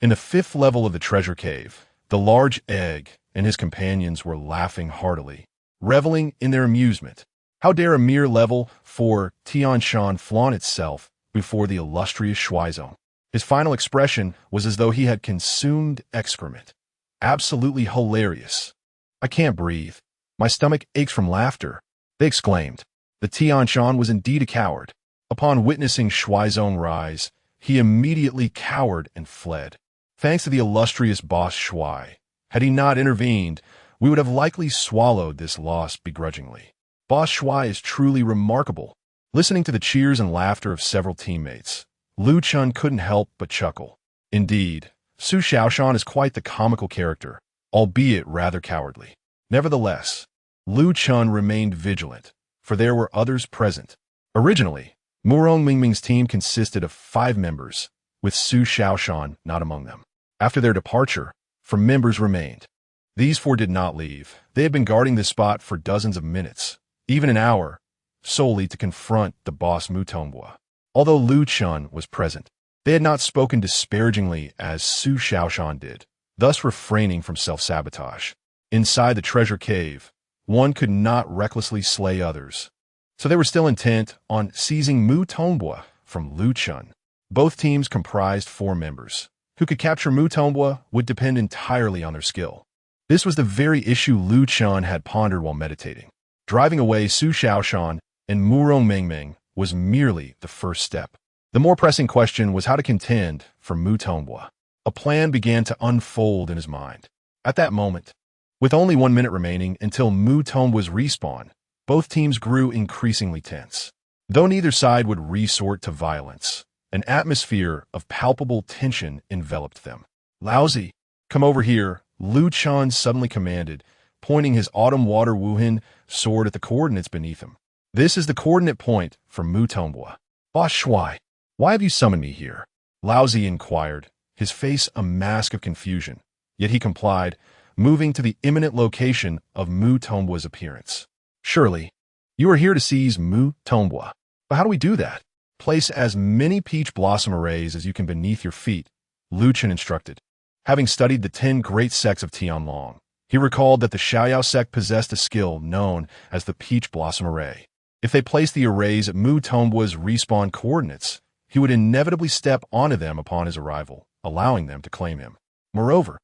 In the 5th level of the treasure cave, the large egg and his companions were laughing heartily, reveling in their amusement. How dare a mere level 4 Tian Shan flaunt itself before the illustrious Shuaizong? His final expression was as though he had consumed excrement. Absolutely hilarious. I can't breathe. My stomach aches from laughter, they exclaimed. The Tian Shan was indeed a coward. Upon witnessing Shuaizong rise, he immediately cowered and fled. Thanks to the illustrious boss Shuai, had he not intervened, we would have likely swallowed this loss begrudgingly. Boss Shuai is truly remarkable. Listening to the cheers and laughter of several teammates, Lu Chen couldn't help but chuckle. Indeed, Su Xiaoshan is quite the comical character, albeit rather cowardly. Nevertheless, Lu Chen remained vigilant, for there were others present. Originally, Murong Mengming's team consisted of 5 members, with Su Xiaoshan not among them. After their departure, 4 members remained. These 4 did not leave. They had been guarding this spot for dozens of minutes, even an hour, solely to confront the boss Mu Tonghua. Although Lu Chen was present, they had not spoken disparagingly as Su Xiaoshan did, thus refraining from self-sabotage. Inside the treasure cave, one could not recklessly slay others, so they were still intent on seizing Mu Tonghua from Lu Chen. Both teams comprised 4 members. Who could capture Mu Tonghua would depend entirely on their skill. This was the very issue Lu Chen had pondered while meditating. Driving away Su Xiaoshan and Murong Mengming was merely the first step. The more pressing question was how to contend for Mu Tonghua. A plan began to unfold in his mind. At that moment, with only 1 minute remaining until Mu Tonghwa's respawn, both teams grew increasingly tense. Though neither side would resort to violence, an atmosphere of palpable tension enveloped them. Lousy, come over here, Lu Chen suddenly commanded, pointing his autumn water wuhin sword at the coordinates beneath him. This is the coordinate point for Mu Tonghua. Boss Shuai, why have you summoned me here? Lousy inquired, his face a mask of confusion, yet he complied, moving to the imminent location of Mu Tonghwa's appearance. Surely, you are here to seize Mu Tonghua. But how do we do that? Place as many peach blossom arrays as you can beneath your feet, Chen instructed. Having studied the 10 great sects of Tianlong, he recalled that the Xiaoyao sect possessed a skill known as the peach blossom array. If they placed the arrays at Mu Tongbua's respawn coordinates, he would inevitably step onto them upon his arrival, allowing them to claim him. Moreover,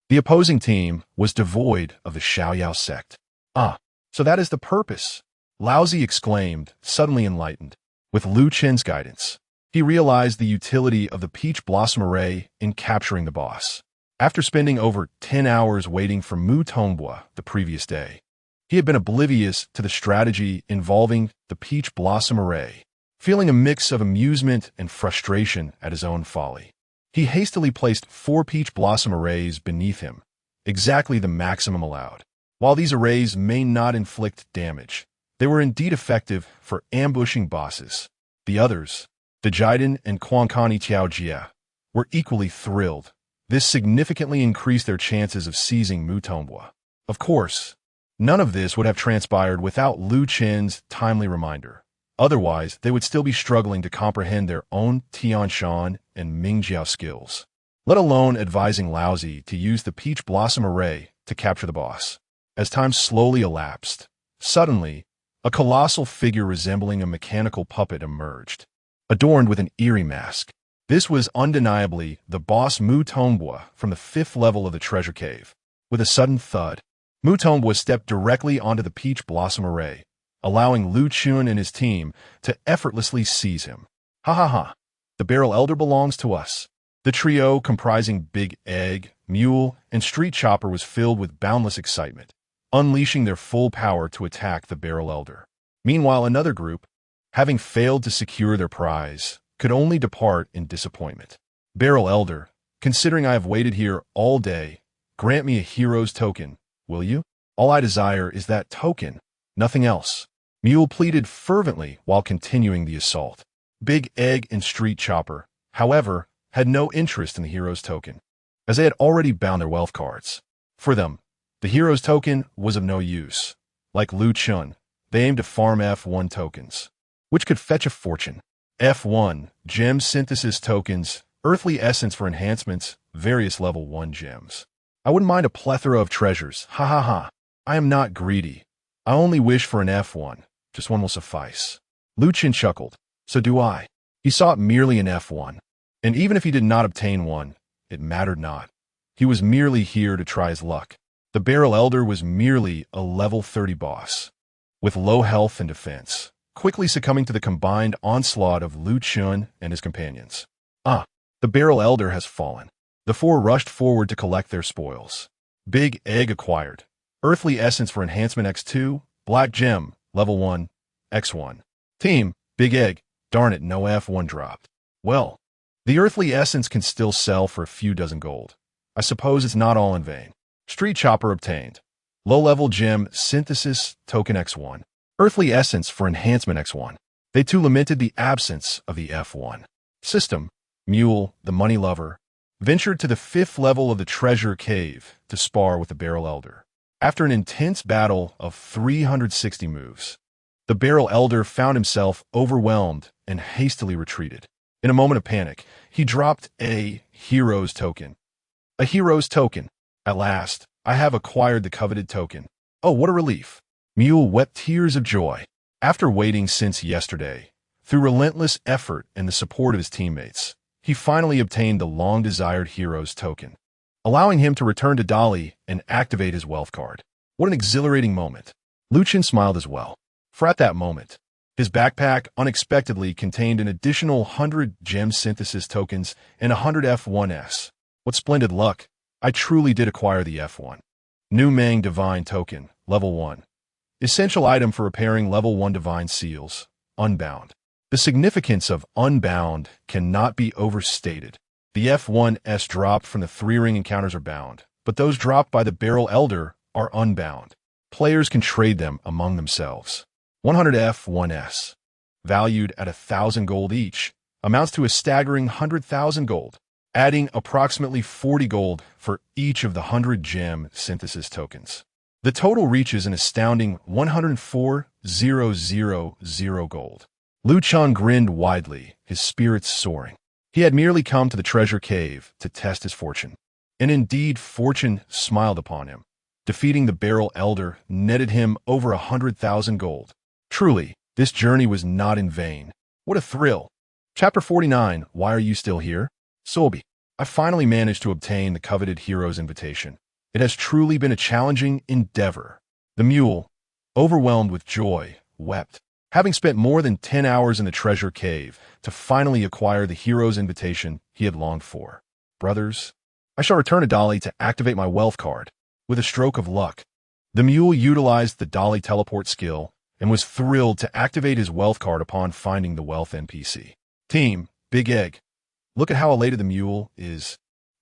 the opposing team was devoid of the Xiaoyao sect. Ah, so that is the purpose, Laozi exclaimed, suddenly enlightened. With Chen's guidance, he realized the utility of the peach blossom array in capturing the boss. After spending over 10 hours waiting for Mu Tongbua the previous day, he had been oblivious to the strategy involving the peach blossom array. Feeling a mix of amusement and frustration at his own folly, he hastily placed 4 peach blossom arrays beneath him, exactly the maximum allowed. While these arrays may not inflict damage, they were indeed effective for ambushing bosses. The others, the Jiden and Quankani Qiaojia, were equally thrilled. This significantly increased their chances of seizing Mu Tongbua. Of course, none of this would have transpired without Chen's timely reminder. Otherwise, they would still be struggling to comprehend their own Tianshan and Mingjiao skills, let alone advising Laozi to use the peach blossom array to capture the boss. As time slowly elapsed, suddenly, a colossal figure resembling a mechanical puppet emerged, adorned with an eerie mask. This was undeniably the boss Mu Tongbua from the 5th level of the treasure cave. With a sudden thud, Mu Tongbua stepped directly onto the peach blossom array, allowing Chen and his team to effortlessly seize him. Ha ha ha! The Barrel Elder belongs to us. The trio, comprising Big Egg, Mule, and Street Chopper, was filled with boundless excitement, unleashing their full power to attack the Barrel Elder. Meanwhile, another group, having failed to secure their prize, could only depart in disappointment. Barrel Elder, considering I have waited here all day, grant me a hero's token, will you? All I desire is that token, nothing else. Mule pleaded fervently while continuing the assault. Big Egg and Street Chopper, however, had no interest in the hero's token, as they had already bound their wealth cards. For them, the hero's token was of no use. Like Chen, they aimed to farm F1 tokens, which could fetch a fortune. F1, gem synthesis tokens, earthly essence for enhancements, various level 1 gems. I wouldn't mind a plethora of treasures, ha ha ha. I am not greedy. I only wish for an F1, just one will suffice. Chen chuckled, so do I. He sought merely an F1, and even if he did not obtain one, it mattered not. He was merely here to try his luck. The Barrel Elder was merely a level 30 boss, with low health and defense, quickly succumbing to the combined onslaught of Chen and his companions. Ah, the Barrel Elder has fallen. The 4 rushed forward to collect their spoils. Big Egg acquired earthly essence for enhancement X2, black gem, level 1, X1. Team, Big Egg, darn it, no F1 dropped. Well, the earthly essence can still sell for a few dozen gold. I suppose it's not all in vain. Street Chopper obtained low-level gem synthesis token X1, earthly essence for enhancement X1. They too lamented the absence of the F1. System, Mule, the money lover, ventured to the 5th level of the treasure cave to spar with the Barrel Elder. After an intense battle of 360 moves, the Barrel Elder found himself overwhelmed and hastily retreated. In a moment of panic, he dropped a hero's token. A hero's token. At last, I have acquired the coveted token. Oh, what a relief. Mule wept tears of joy. After waiting since yesterday, through relentless effort and the support of his teammates, he finally obtained the long-desired hero's token, allowing him to return to Dali and activate his wealth card. What an exhilarating moment. Chen smiled as well, for at that moment, his backpack unexpectedly contained an additional 100 gem synthesis tokens and 100 F1s. What splendid luck. I truly did acquire the F1. New Mang Divine Token, level 1. Essential item for repairing level 1 divine seals, Unbound. The significance of Unbound cannot be overstated. The F1s dropped from the 3-ring encounters are bound, but those dropped by the Barrel Elder are unbound. Players can trade them among themselves. 100 F1s, valued at 1,000 gold each, amounts to a staggering 100,000 gold, adding approximately 40 gold for each of the 100 gem synthesis tokens. The total reaches an astounding 104,000 gold. Lu Chen grinned widely, his spirits soaring. He had merely come to the treasure cave to test his fortune. And indeed, fortune smiled upon him. Defeating the Barrel Elder netted him over 100,000 gold. Truly, this journey was not in vain. What a thrill! Chapter 49, Why Are You Still Here? Solby, I finally managed to obtain the coveted hero's invitation. It has truly been a challenging endeavor. The mule, overwhelmed with joy, wept. Having spent more than 10 hours in the treasure cave to finally acquire the hero's invitation he had longed for. Brothers, I shall return to Dolly to activate my wealth card. With a stroke of luck, the mule utilized the Dolly teleport skill and was thrilled to activate his wealth card upon finding the wealth NPC. Team, Big Egg. Look at how elated the mule is.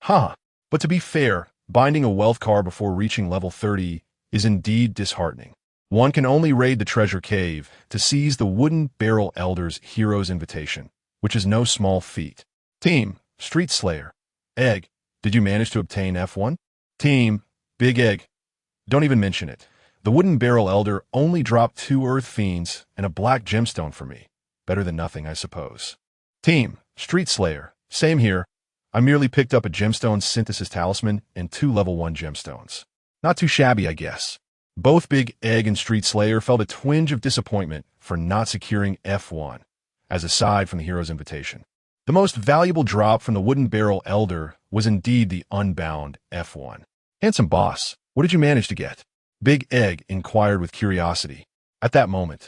But to be fair, binding a wealth card before reaching level 30 is indeed disheartening. One can only raid the treasure cave to seize the Wooden Barrel Elder's hero's invitation, which is no small feat. Team, Street Slayer. Egg, did you manage to obtain F1? Team, Big Egg. Don't even mention it. The Wooden Barrel Elder only dropped 2 Earth Fiends and a black gemstone for me. Better than nothing, I suppose. Team, Street Slayer. Same here. I merely picked up a gemstone synthesis talisman and 2 level 1 gemstones. Not too shabby, I guess. Both Big Egg and Street Slayer felt a twinge of disappointment for not securing F1, as aside from the hero's invitation. The most valuable drop from the Wooden Barrel Elder was indeed the unbound F1. Handsome boss, what did you manage to get? Big Egg inquired with curiosity. At that moment,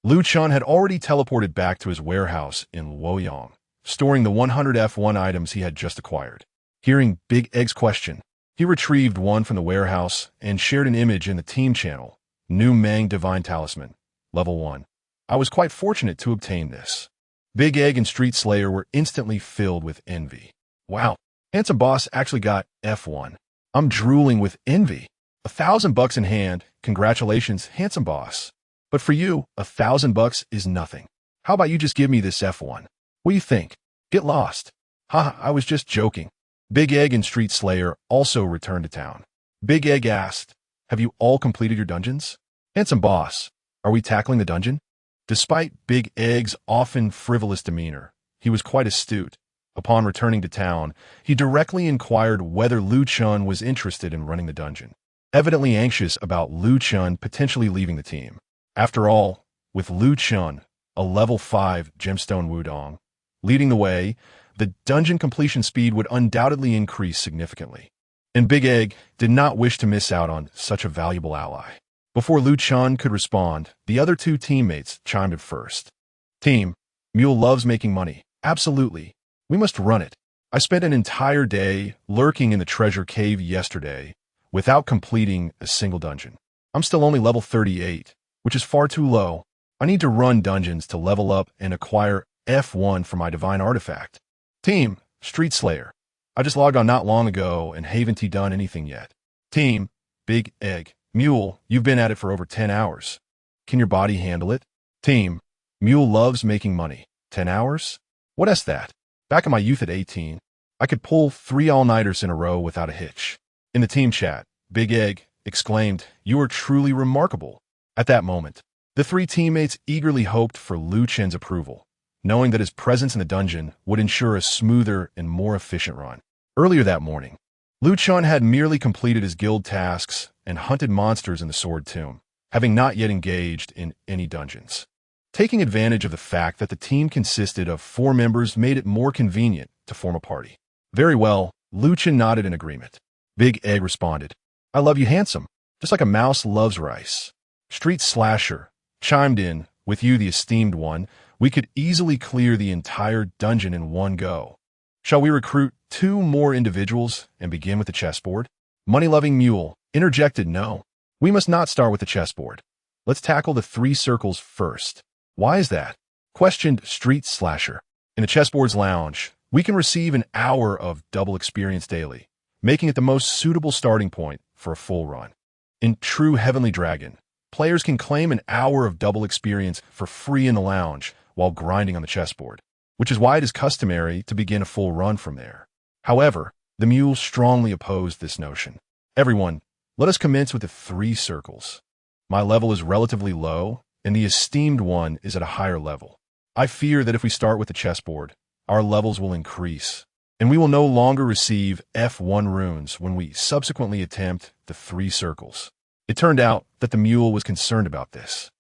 Lu Chen had already teleported back to his warehouse in Luoyang, storing the 100 F1 items he had just acquired. Hearing Big Egg's question, he retrieved one from the warehouse and shared an image in the team channel. New Mang Divine Talisman, level 1. I was quite fortunate to obtain this. Big Egg and Street Slayer were instantly filled with envy. Wow, handsome boss actually got F1. I'm drooling with envy. $1,000 in hand, congratulations, handsome boss. But for you, $1,000 is nothing. How about you just give me this F1? What do you think? Get lost. I was just joking. Big Egg and Street Slayer also returned to town. Big Egg asked, have you all completed your dungeons? Handsome boss, are we tackling the dungeon? Despite Big Egg's often frivolous demeanor, he was quite astute. Upon returning to town, he directly inquired whether Lu Chen was interested in running the dungeon, evidently anxious about Lu Chen potentially leaving the team. After all, with Lu Chen, a level 5 gemstone Wudong, leading the way, the dungeon completion speed would undoubtedly increase significantly. And Big Egg did not wish to miss out on such a valuable ally. Before Lu Chen could respond, the other 2 teammates chimed in first. Team, Mule loves making money. Absolutely. We must run it. I spent an entire day lurking in the treasure cave yesterday without completing a single dungeon. I'm still only level 38, which is far too low. I need to run dungeons to level up and acquire F1 for my divine artifact. Team, Street Slayer. I just logged on not long ago and haven't done anything yet. Team, Big Egg. Mule, you've been at it for over 10 hours. Can your body handle it? Team, Mule loves making money. 10 hours? What is that? Back in my youth at 18, I could pull 3 all-nighters in a row without a hitch. In the team chat, Big Egg exclaimed, you are truly remarkable. At that moment, the 3 teammates eagerly hoped for Lu Chen's approval, knowing that his presence in the dungeon would ensure a smoother and more efficient run. Earlier that morning, Lu Chen had merely completed his guild tasks and hunted monsters in the Sword Tomb, having not yet engaged in any dungeons. Taking advantage of the fact that the team consisted of 4 members made it more convenient to form a party. Very well, Lu Chen nodded in agreement. Big Egg responded, I love you handsome, just like a mouse loves rice. Street Slasher chimed in, with you the esteemed one, we could easily clear the entire dungeon in one go. Shall we recruit 2 more individuals and begin with the chessboard? Money-loving Mule interjected, no. We must not start with the chessboard. Let's tackle the 3 circles first. Why is that? Questioned Street Slasher. In the chessboard's lounge, we can receive an hour of double experience daily, making it the most suitable starting point for a full run. In True Heavenly Dragon, players can claim an hour of double experience for free in the lounge while grinding on the chessboard, which is why it is customary to begin a full run from there. However, the Mule strongly opposed this notion. Everyone, let us commence with the 3 circles. My level is relatively low, and the esteemed one is at a higher level. I fear that if we start with the chessboard, our levels will increase, and we will no longer receive F1 runes when we subsequently attempt the 3 circles. It turned out that the mule was concerned about this.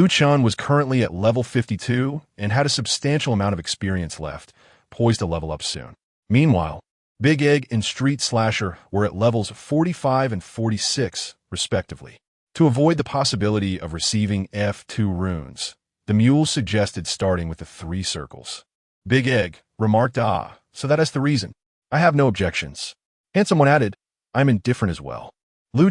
Chen was currently at level 52 and had a substantial amount of experience left, poised to level up soon. Meanwhile, Big Egg and Street Slasher were at levels 45 and 46, respectively. To avoid the possibility of receiving F2 runes, the mule suggested starting with the 3 circles. Big Egg remarked, so that is the reason. I have no objections. Handsome One added, I'm indifferent as well.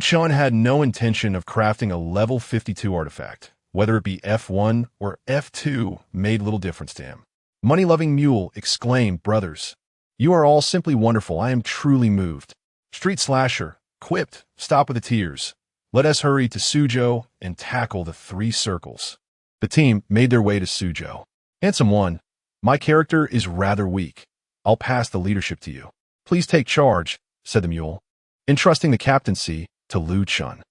Chen had no intention of crafting a level 52 artifact. Whether it be F1 or F2 made little difference to him. Money-loving Mule exclaimed, brothers, you are all simply wonderful. I am truly moved. Street Slasher quipped, stop with the tears. Let us hurry to Suzhou and tackle the 3 circles. The team made their way to Suzhou. Handsome One, my character is rather weak. I'll pass the leadership to you. Please take charge, said the mule, entrusting the captaincy to Chen.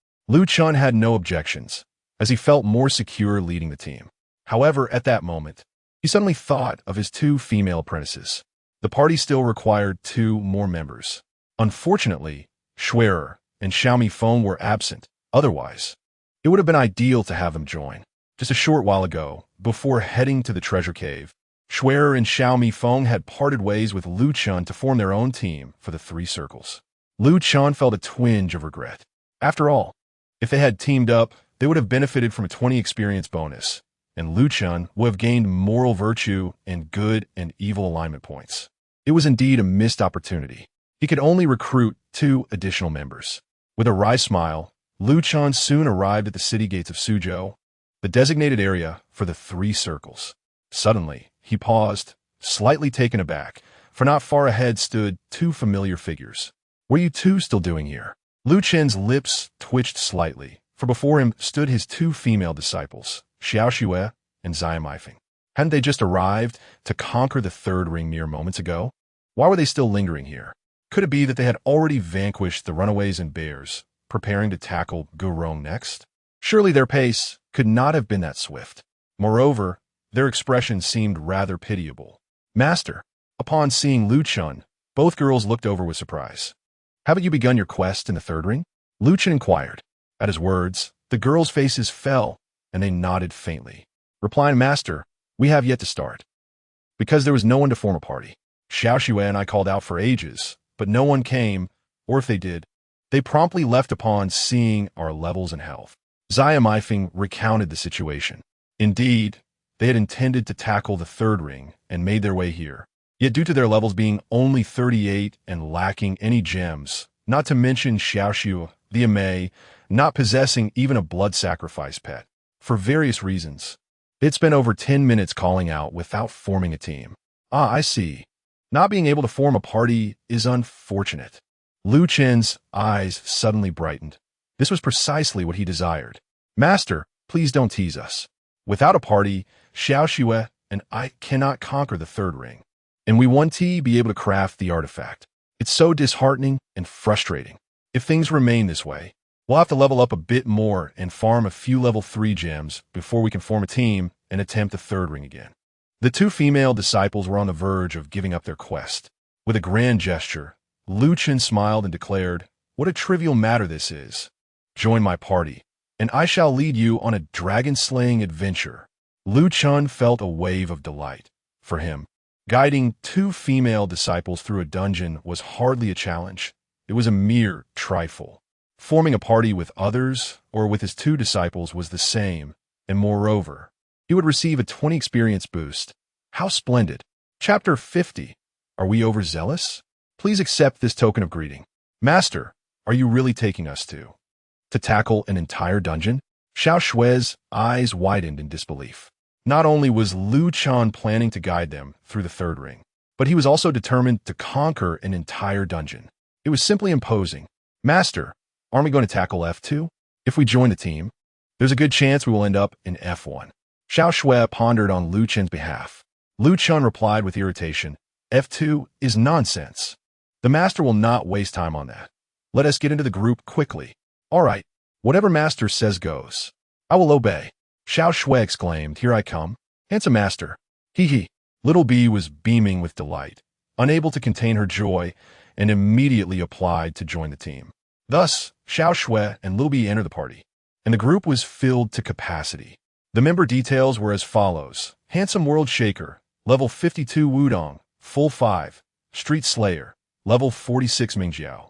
Chen had no objections, as he felt more secure leading the team. However, at that moment, he suddenly thought of his 2 female apprentices. The party still required 2 more members. Unfortunately, Schwerer and Xiaomi Feng were absent. Otherwise, it would have been ideal to have them join. Just a short while ago, before heading to the treasure cave, Schwerer and Xiaomi Feng had parted ways with Chen to form their own team for the 3 circles. Chen felt a twinge of regret. After all, if they had teamed up, they would have benefited from a 20 experience bonus, and Chen would have gained moral virtue and good and evil alignment points. It was indeed a missed opportunity. He could only recruit 2 additional members. With a wry smile, Chen soon arrived at the city gates of Suzhou, the designated area for the 3 circles. Suddenly, he paused, slightly taken aback, for not far ahead stood 2 familiar figures. What are you 2 still doing here? Chen's lips twitched slightly, for before him stood his 2 female disciples, Xiaoxue and Ziyamifeng. Hadn't they just arrived to conquer the 3rd ring mere moments ago? Why were they still lingering here? Could it be that they had already vanquished the runaways and bears, preparing to tackle Gurong next? Surely their pace could not have been that swift. Moreover, their expressions seemed rather pitiable. Master, upon seeing Chen, both girls looked over with surprise. Haven't you begun your quest in the 3rd ring? Chen inquired. At his words, the girls' faces fell, and they nodded faintly. Replying, Master, we have yet to start. Because there was no one to form a party. Xiaoxue and I called out for ages, but no one came, or if they did, they promptly left upon seeing our levels and health. Ziyamifeng recounted the situation. Indeed, they had intended to tackle the 3rd ring and made their way here. Yet due to their levels being only 38 and lacking any gems, not to mention Xiaoxue, the Amei, not possessing even a blood sacrifice pet, for various reasons, they'd spent over 10 minutes calling out without forming a team. I see. Not being able to form a party is unfortunate. Chen's eyes suddenly brightened. This was precisely what he desired. Master, please don't tease us. Without a party, Xiaoxue and I cannot conquer the 3rd ring, and we want to be able to craft the artifact. It's so disheartening and frustrating. If things remain this way, we'll have to level up a bit more and farm a few level 3 gems before we can form a team and attempt the 3rd ring again. The 2 female disciples were on the verge of giving up their quest. With a grand gesture, Chen smiled and declared, what a trivial matter this is. Join my party, and I shall lead you on a dragon-slaying adventure. Chen felt a wave of delight. For him, guiding 2 female disciples through a dungeon was hardly a challenge. It was a mere trifle. Forming a party with others or with his 2 disciples was the same, and moreover, he would receive a 20 experience boost. How splendid. Chapter 50. Are we overzealous? Please accept this token of greeting. Master, are you really taking us to tackle an entire dungeon? Xiaoxue's eyes widened in disbelief. Not only was Chen planning to guide them through the 3rd ring, but he was also determined to conquer an entire dungeon. It was simply imposing. Master, aren't we going to tackle F2? If we join the team, there's a good chance we will end up in F1. Xiaoxue pondered on Chen's behalf. Chen replied with irritation, F2 is nonsense. The master will not waste time on that. Let us get into the group quickly. All right, whatever master says goes. I will obey. Xiaoxue exclaimed, here I come. Handsome master, Hee hee. Little B was beaming with delight, unable to contain her joy, and immediately applied to join the team. Thus, Xiao Shui and Little B entered the party, and the group was filled to capacity. The member details were as follows: Handsome World Shaker, level 52 Wudong, full 5, Street Slayer, level 46 Mingjiao.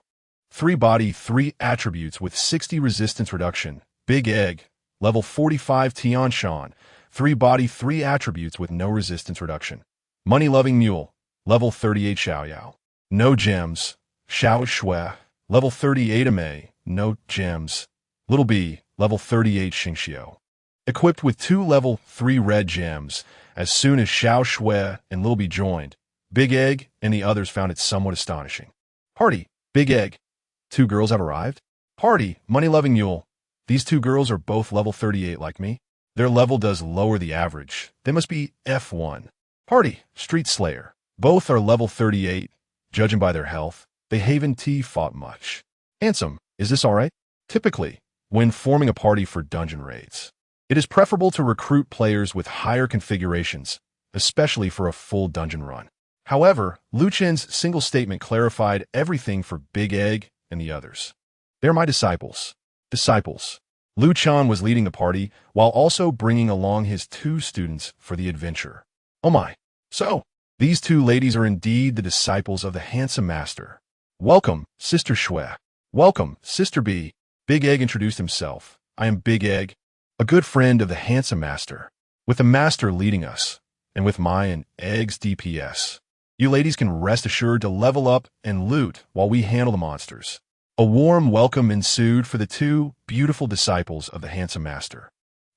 3 body, 3 attributes with 60 resistance reduction, Big Egg, level 45 Tian Shan, 3 body, 3 attributes with no resistance reduction. Money-loving Mule, level 38 Xiaoyao. No gems, Xiao Shui, level 38 Amei, no gems. Little B, level 38 Xingxiu. Equipped with 2 level 3 red gems, as soon as Xiao Shui and Little B joined, Big Egg and the others found it somewhat astonishing. Party, Big Egg. 2 girls have arrived? Party, Money-loving Mule. These 2 girls are both level 38 like me. Their level does lower the average. They must be F1. Party, Street Slayer. Both are level 38. Judging by their health, they haven't fought much. Handsome, is this alright? Typically, when forming a party for dungeon raids, it is preferable to recruit players with higher configurations, especially for a full dungeon run. However, Lu Chen's single statement clarified everything for Big Egg and the others. They're my disciples. Disciples. Lu Chen was leading the party while also bringing along his 2 students for the adventure. Oh my. So, these 2 ladies are indeed the disciples of the handsome master. Welcome, Sister Shui. Welcome, Sister B. Big Egg introduced himself. I am Big Egg, a good friend of the handsome master, with the master leading us, and with my and Egg's DPS. You ladies can rest assured to level up and loot while we handle the monsters. A warm welcome ensued for the 2 beautiful disciples of the handsome master.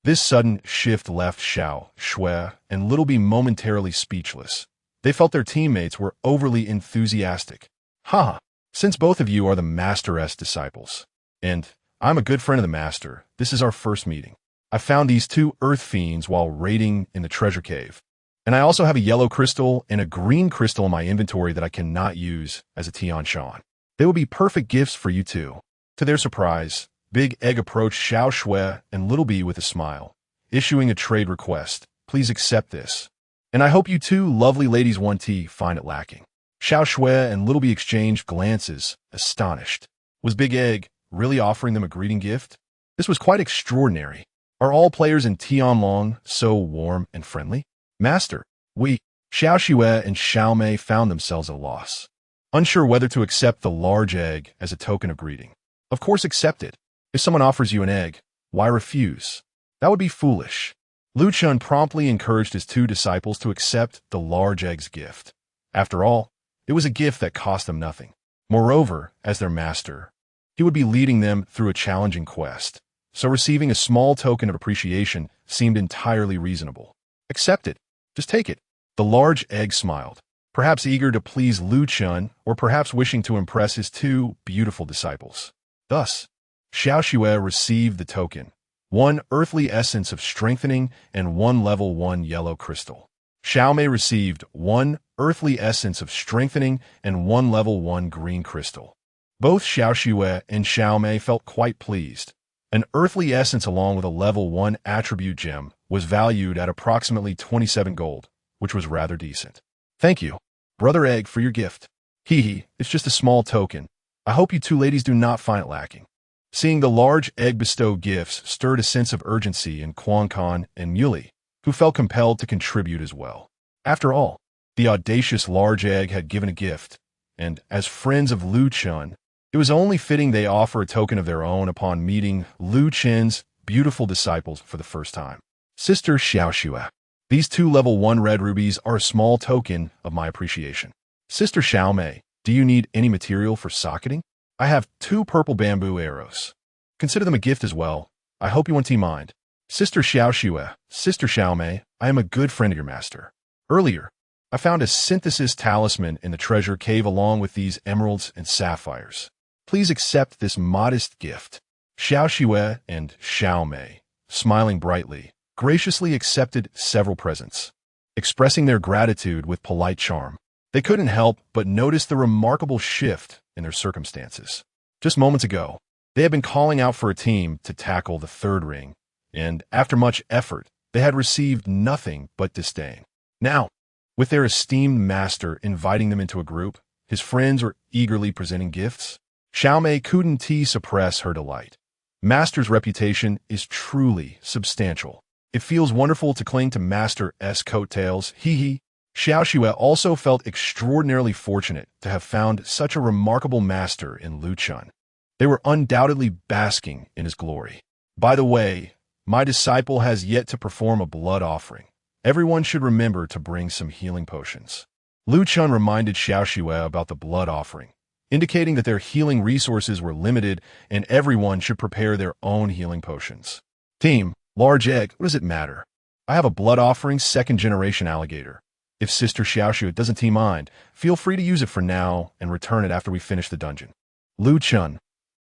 This sudden shift left Xiao Shui and Little B momentarily speechless. They felt their teammates were overly enthusiastic. Haha, since both of you are the masteress disciples, and I'm a good friend of the master, this is our first meeting. I found these 2 earth fiends while raiding in the treasure cave. And I also have a yellow crystal and a green crystal in my inventory that I cannot use as a Tian Shan. They will be perfect gifts for you too. To their surprise, Big Egg approached Xiao Shui and Little B with a smile, issuing a trade request. Please accept this. And I hope you 2 lovely ladies won't find it lacking. Xiao Shui and Little B exchanged glances, astonished. Was Big Egg really offering them a greeting gift? This was quite extraordinary. Are all players in Tianlong so warm and friendly? Master, Xiao Shui and Xiao Mei found themselves at a loss, unsure whether to accept the large egg as a token of greeting. Of course accept it. If someone offers you an egg, why refuse? That would be foolish. Lu Chen promptly encouraged his 2 disciples to accept the large egg's gift. After all, it was a gift that cost them nothing. Moreover, as their master, he would be leading them through a challenging quest, so receiving a small token of appreciation seemed entirely reasonable. Accept it. Just take it. The large egg smiled, perhaps eager to please Lu Chen or perhaps wishing to impress his 2 beautiful disciples. Thus, Xiao Shui received the token, 1 earthly essence of strengthening and 1 level 1 yellow crystal. Xiao Mei received 1 earthly essence of strengthening and 1 level 1 green crystal. Both Xiao Shui and Xiao Mei felt quite pleased. An earthly essence along with a level 1 attribute gem was valued at approximately 27 gold, which was rather decent. Thank you, Brother Egg, for your gift. Hee hee, it's just a small token. I hope you 2 ladies do not find it lacking. Seeing the large egg bestow gifts stirred a sense of urgency in Quan Kan and Muley, who felt compelled to contribute as well. After all, the audacious large egg had given a gift, and as friends of Lu Chen, it was only fitting they offer a token of their own upon meeting Lu Chen's beautiful disciples for the first time. Sister Xiao Shui, these 2 level 1 red rubies are a small token of my appreciation. Sister Xiao Mei, do you need any material for socketing? I have 2 purple bamboo arrows. Consider them a gift as well. I hope you won't mind. Sister Xiao Shui, Sister Xiao Mei, I am a good friend of your master. Earlier, I found a synthesis talisman in the treasure cave along with these emeralds and sapphires. Please accept this modest gift. Xiao Shui and Xiao Mei, smiling brightly, graciously accepted several presents, expressing their gratitude with polite charm. They couldn't help but notice the remarkable shift in their circumstances. Just moments ago, they had been calling out for a team to tackle the 3rd ring, and after much effort, they had received nothing but disdain. Now, with their esteemed master inviting them into a group, his friends are eagerly presenting gifts. Xiaomei couldn't suppress her delight. Master's reputation is truly substantial. It feels wonderful to cling to Master's coattails, hee. Xiao Xue also felt extraordinarily fortunate to have found such a remarkable master in Lu Chen. They were undoubtedly basking in his glory. By the way, my disciple has yet to perform a blood offering. Everyone should remember to bring some healing potions. Lu Chen reminded Xiao Xue about the blood offering, indicating that their healing resources were limited and everyone should prepare their own healing potions. Team, large egg, what does it matter? I have a blood offering second-generation alligator. If Sister Xiao Xue doesn't mind, feel free to use it for now and return it after we finish the dungeon. Lu Chen,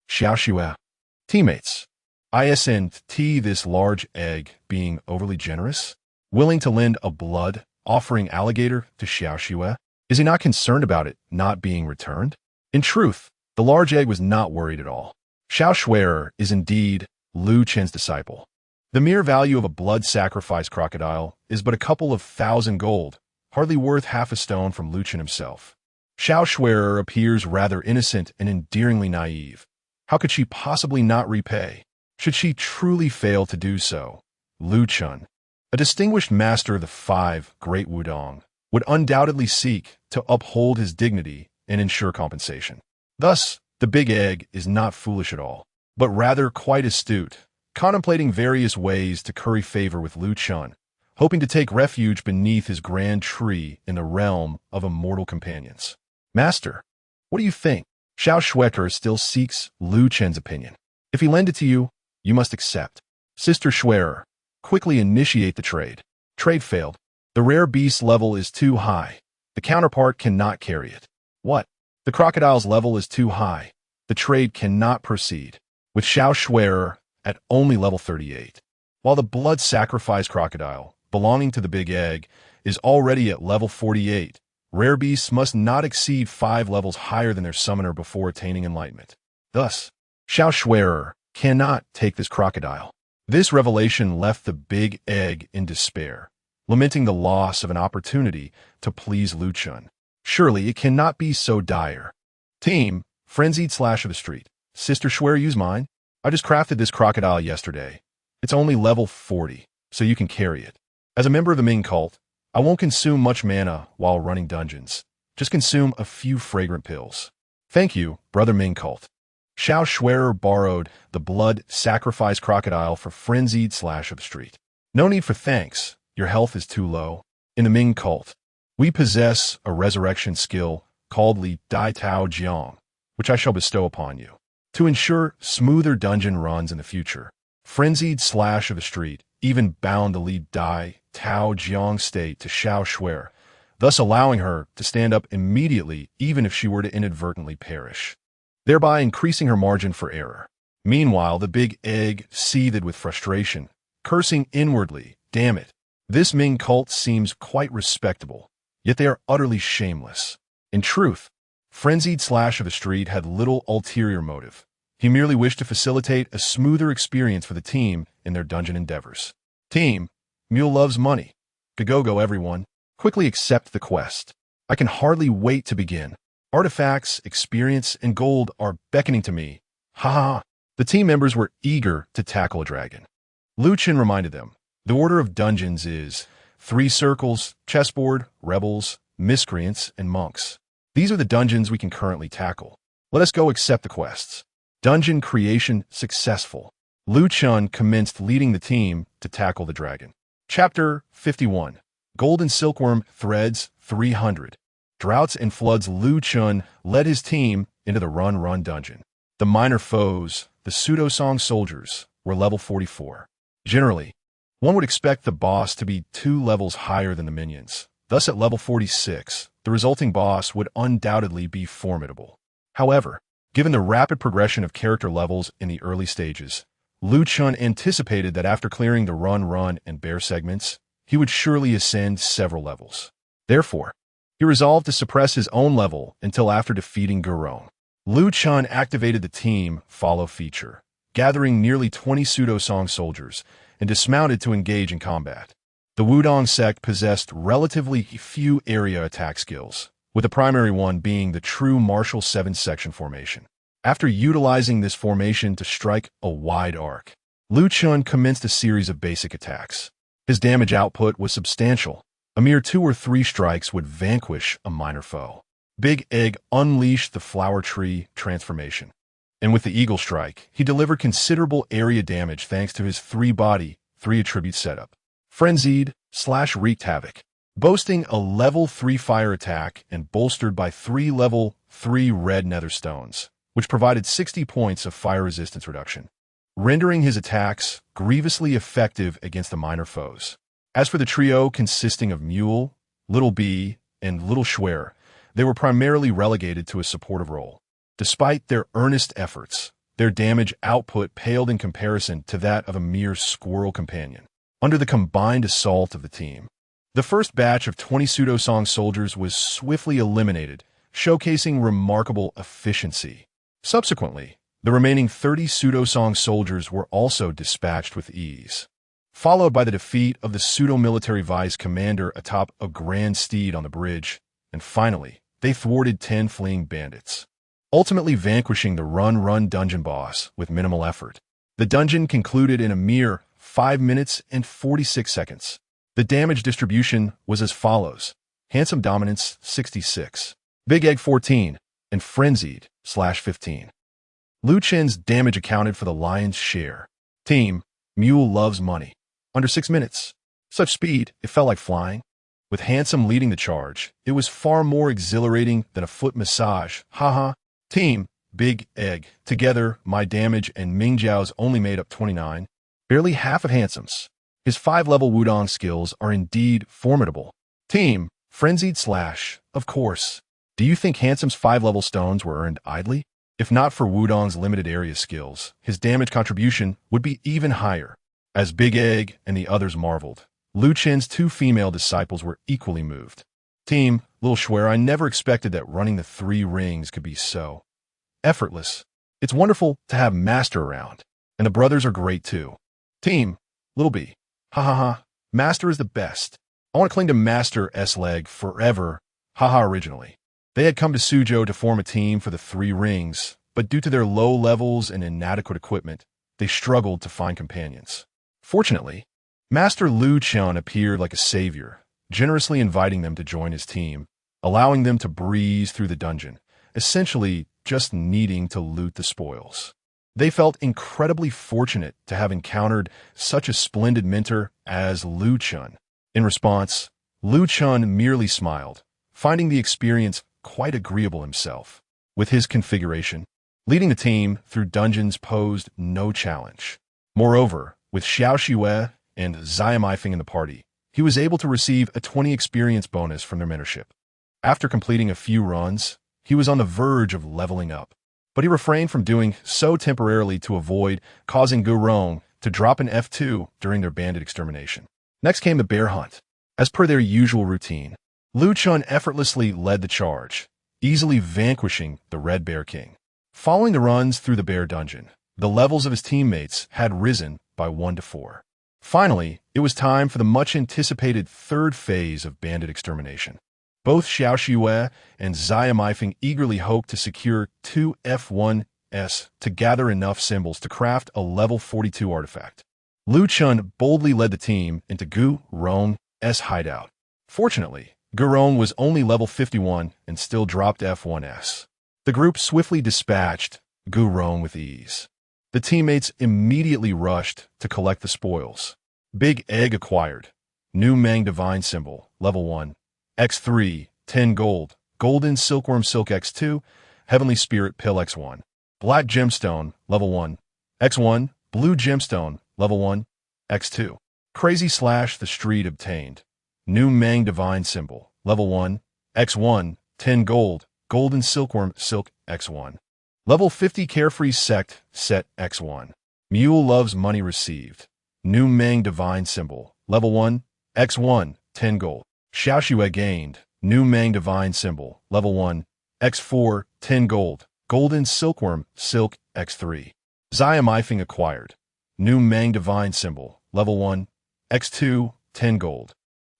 Xiao Xue, teammates. Isn't this large egg being overly generous? Willing to lend a blood offering alligator to Xiao Xue? Is he not concerned about it not being returned? In truth, the large egg was not worried at all. Xiao Xue is indeed Lu Chen's disciple. The mere value of a blood sacrifice crocodile is but a couple of thousand gold, hardly worth half a stone from Lu Chen himself. Xiao Xue appears rather innocent and endearingly naive. How could she possibly not repay? Should she truly fail to do so, Lu Chen, a distinguished master of the 5 great wudong, would undoubtedly seek to uphold his dignity and ensure compensation. Thus, the big egg is not foolish at all, but rather quite astute, contemplating various ways to curry favor with Lu Chen, hoping to take refuge beneath his grand tree in the realm of immortal companions. Master, what do you think? Xiao Xue still seeks Lu Chen's opinion. If he lend it to you, you must accept. Sister Xue, quickly initiate the trade. Trade failed. The rare beast level is too high. The counterpart cannot carry it. What? The crocodile's level is too high. The trade cannot proceed. With Xiao Xue at only level 38. While the blood sacrifice crocodile, belonging to the big egg, is already at level 48, rare beasts must not exceed 5 levels higher than their summoner before attaining enlightenment. Thus, Xiao Xue cannot take this crocodile. This revelation left the big egg in despair, lamenting the loss of an opportunity to please Lu Chen. Surely it cannot be so dire. Team, frenzied slash of the street. Sister Xue, use mine. I just crafted this crocodile yesterday. It's only level 40, so you can carry it. As a member of the Ming cult, I won't consume much mana while running dungeons. Just consume a few fragrant pills. Thank you, brother Ming cult. Xiao Xue borrowed the blood sacrifice crocodile for frenzied slash of the street. No need for thanks. Your health is too low. In the Ming cult, we possess a resurrection skill called Li Dai Tao Jiang, which I shall bestow upon you, to ensure smoother dungeon runs in the future. Frenzied slash of the street even bound the Li Dai Tao Jiang state to Xiao Xue, thus allowing her to stand up immediately even if she were to inadvertently perish, thereby increasing her margin for error. Meanwhile, the big egg seethed with frustration, cursing inwardly, "Damn it. This Ming cult seems quite respectable, yet they are utterly shameless." In truth, Frenzied Slash of the Street had little ulterior motive. He merely wished to facilitate a smoother experience for the team in their dungeon endeavors. Team, Mule loves money. Go everyone. Quickly accept the quest. I can hardly wait to begin. Artifacts, experience, and gold are beckoning to me. Ha ha. The team members were eager to tackle a dragon. Lu Chen reminded them, the order of dungeons is 3 circles, chessboard, rebels, miscreants, and monks. These are the dungeons we can currently tackle. Let us go accept the quests. Dungeon creation successful. Lu Chen commenced leading the team to tackle the dragon. Chapter 51. Golden Silkworm Threads 300. Droughts and floods. Lu Chen led his team into the run dungeon. The minor foes, the pseudo-song soldiers, were level 44. Generally, one would expect the boss to be 2 levels higher than the minions. Thus, at level 46, the resulting boss would undoubtedly be formidable. However, given the rapid progression of character levels in the early stages, Lu Chen anticipated that after clearing the run and bear segments, he would surely ascend several levels. Therefore, he resolved to suppress his own level until after defeating Gurong. Lu Chen activated the team follow feature, gathering nearly 20 pseudo-song soldiers, and dismounted to engage in combat. The Wudong sect possessed relatively few area attack skills, with the primary one being the true martial 7-section formation. After utilizing this formation to strike a wide arc, Lu Chen commenced a series of basic attacks. His damage output was substantial. A mere 2 or 3 strikes would vanquish a minor foe. Big Egg unleashed the flower tree transformation. And with the Eagle Strike, he delivered considerable area damage thanks to his 3-body, 3-attribute setup. Frenzied/wreaked havoc. Boasting a level 3 fire attack and bolstered by 3 level 3 red nether stones, which provided 60 points of fire resistance reduction, rendering his attacks grievously effective against the minor foes. As for the trio consisting of Mule, Little B, and Little Schwer, they were primarily relegated to a supportive role. Despite their earnest efforts, their damage output paled in comparison to that of a mere squirrel companion. Under the combined assault of the team, the first batch of 20 pseudo-song soldiers was swiftly eliminated, showcasing remarkable efficiency. Subsequently, the remaining 30 pseudo-song soldiers were also dispatched with ease, followed by the defeat of the pseudo-military vice commander atop a grand steed on the bridge, and finally, they thwarted 10 fleeing bandits, ultimately vanquishing the run dungeon boss with minimal effort. The dungeon concluded in a mere 5 minutes and 46 seconds. The damage distribution was as follows: Handsome Dominance 66, Big Egg 14, and Frenzied/15. Lu Chen's damage accounted for the lion's share. Team Mule loves money. Under 6 minutes. Such speed, it felt like flying. With Handsome leading the charge, it was far more exhilarating than a foot massage. Haha. Team Big Egg. Together, my damage and Ming Jiao's only made up 29. Barely half of Handsome's. His 5-level Wudong skills are indeed formidable. Team Frenzied/, of course. Do you think Handsome's 5-level stones were earned idly? If not for Wudong's limited area skills, his damage contribution would be even higher. As Big Egg and the others marveled, Lu Chen's 2 female disciples were equally moved. Team Little Schwer, I never expected that running the 3 rings could be so effortless. It's wonderful to have Master around, and the brothers are great too. Team Little B. Ha ha ha. Master is the best. I want to cling to Master's leg forever. Haha. Originally, they had come to Suzhou to form a team for the 3 rings, but due to their low levels and inadequate equipment, they struggled to find companions. Fortunately, Master Lu Chen appeared like a savior, generously inviting them to join his team, allowing them to breeze through the dungeon, essentially just needing to loot the spoils. They felt incredibly fortunate to have encountered such a splendid mentor as Lu Chen. In response, Lu Chen merely smiled, finding the experience quite agreeable himself. With his configuration, leading the team through dungeons posed no challenge. Moreover, with Xiao Xue and Xiamifeng in the party, he was able to receive a 20 experience bonus from their mentorship. After completing a few runs, he was on the verge of leveling up, but he refrained from doing so temporarily to avoid causing Gurong to drop an F2 during their bandit extermination. Next came the bear hunt. As per their usual routine, Lu Chen effortlessly led the charge, easily vanquishing the Red Bear King. Following the runs through the bear dungeon, the levels of his teammates had risen by 1 to 4. Finally, it was time for the much-anticipated 3rd phase of bandit extermination. Both Xiao Xue and Xiamifeng eagerly hoped to secure 2 F1s to gather enough symbols to craft a level 42 artifact. Lu Chen boldly led the team into Gu Rong's hideout. Fortunately, Gu Rong was only level 51 and still dropped F1s. The group swiftly dispatched Gu Rong with ease. The teammates immediately rushed to collect the spoils. Big Egg acquired. New Mang Divine Symbol, level 1. X3, 10 gold. Golden Silkworm Silk X2. Heavenly Spirit Pill X1. Black Gemstone, level 1. X1. Blue Gemstone, level 1. X2. Crazy Slash the Street obtained. New Mang Divine Symbol, level 1. X1, 10 gold. Golden Silkworm Silk X1. Level 50 Carefree Sect Set X1. Mule Loves Money received. New Mang Divine Symbol, level 1. X1, 10 gold. Xiao Xue gained. New Mang Divine Symbol, level 1. X4, 10 gold. Golden Silkworm Silk X3. Xiamifeng acquired. New Mang Divine Symbol, level 1. X2, 10 gold.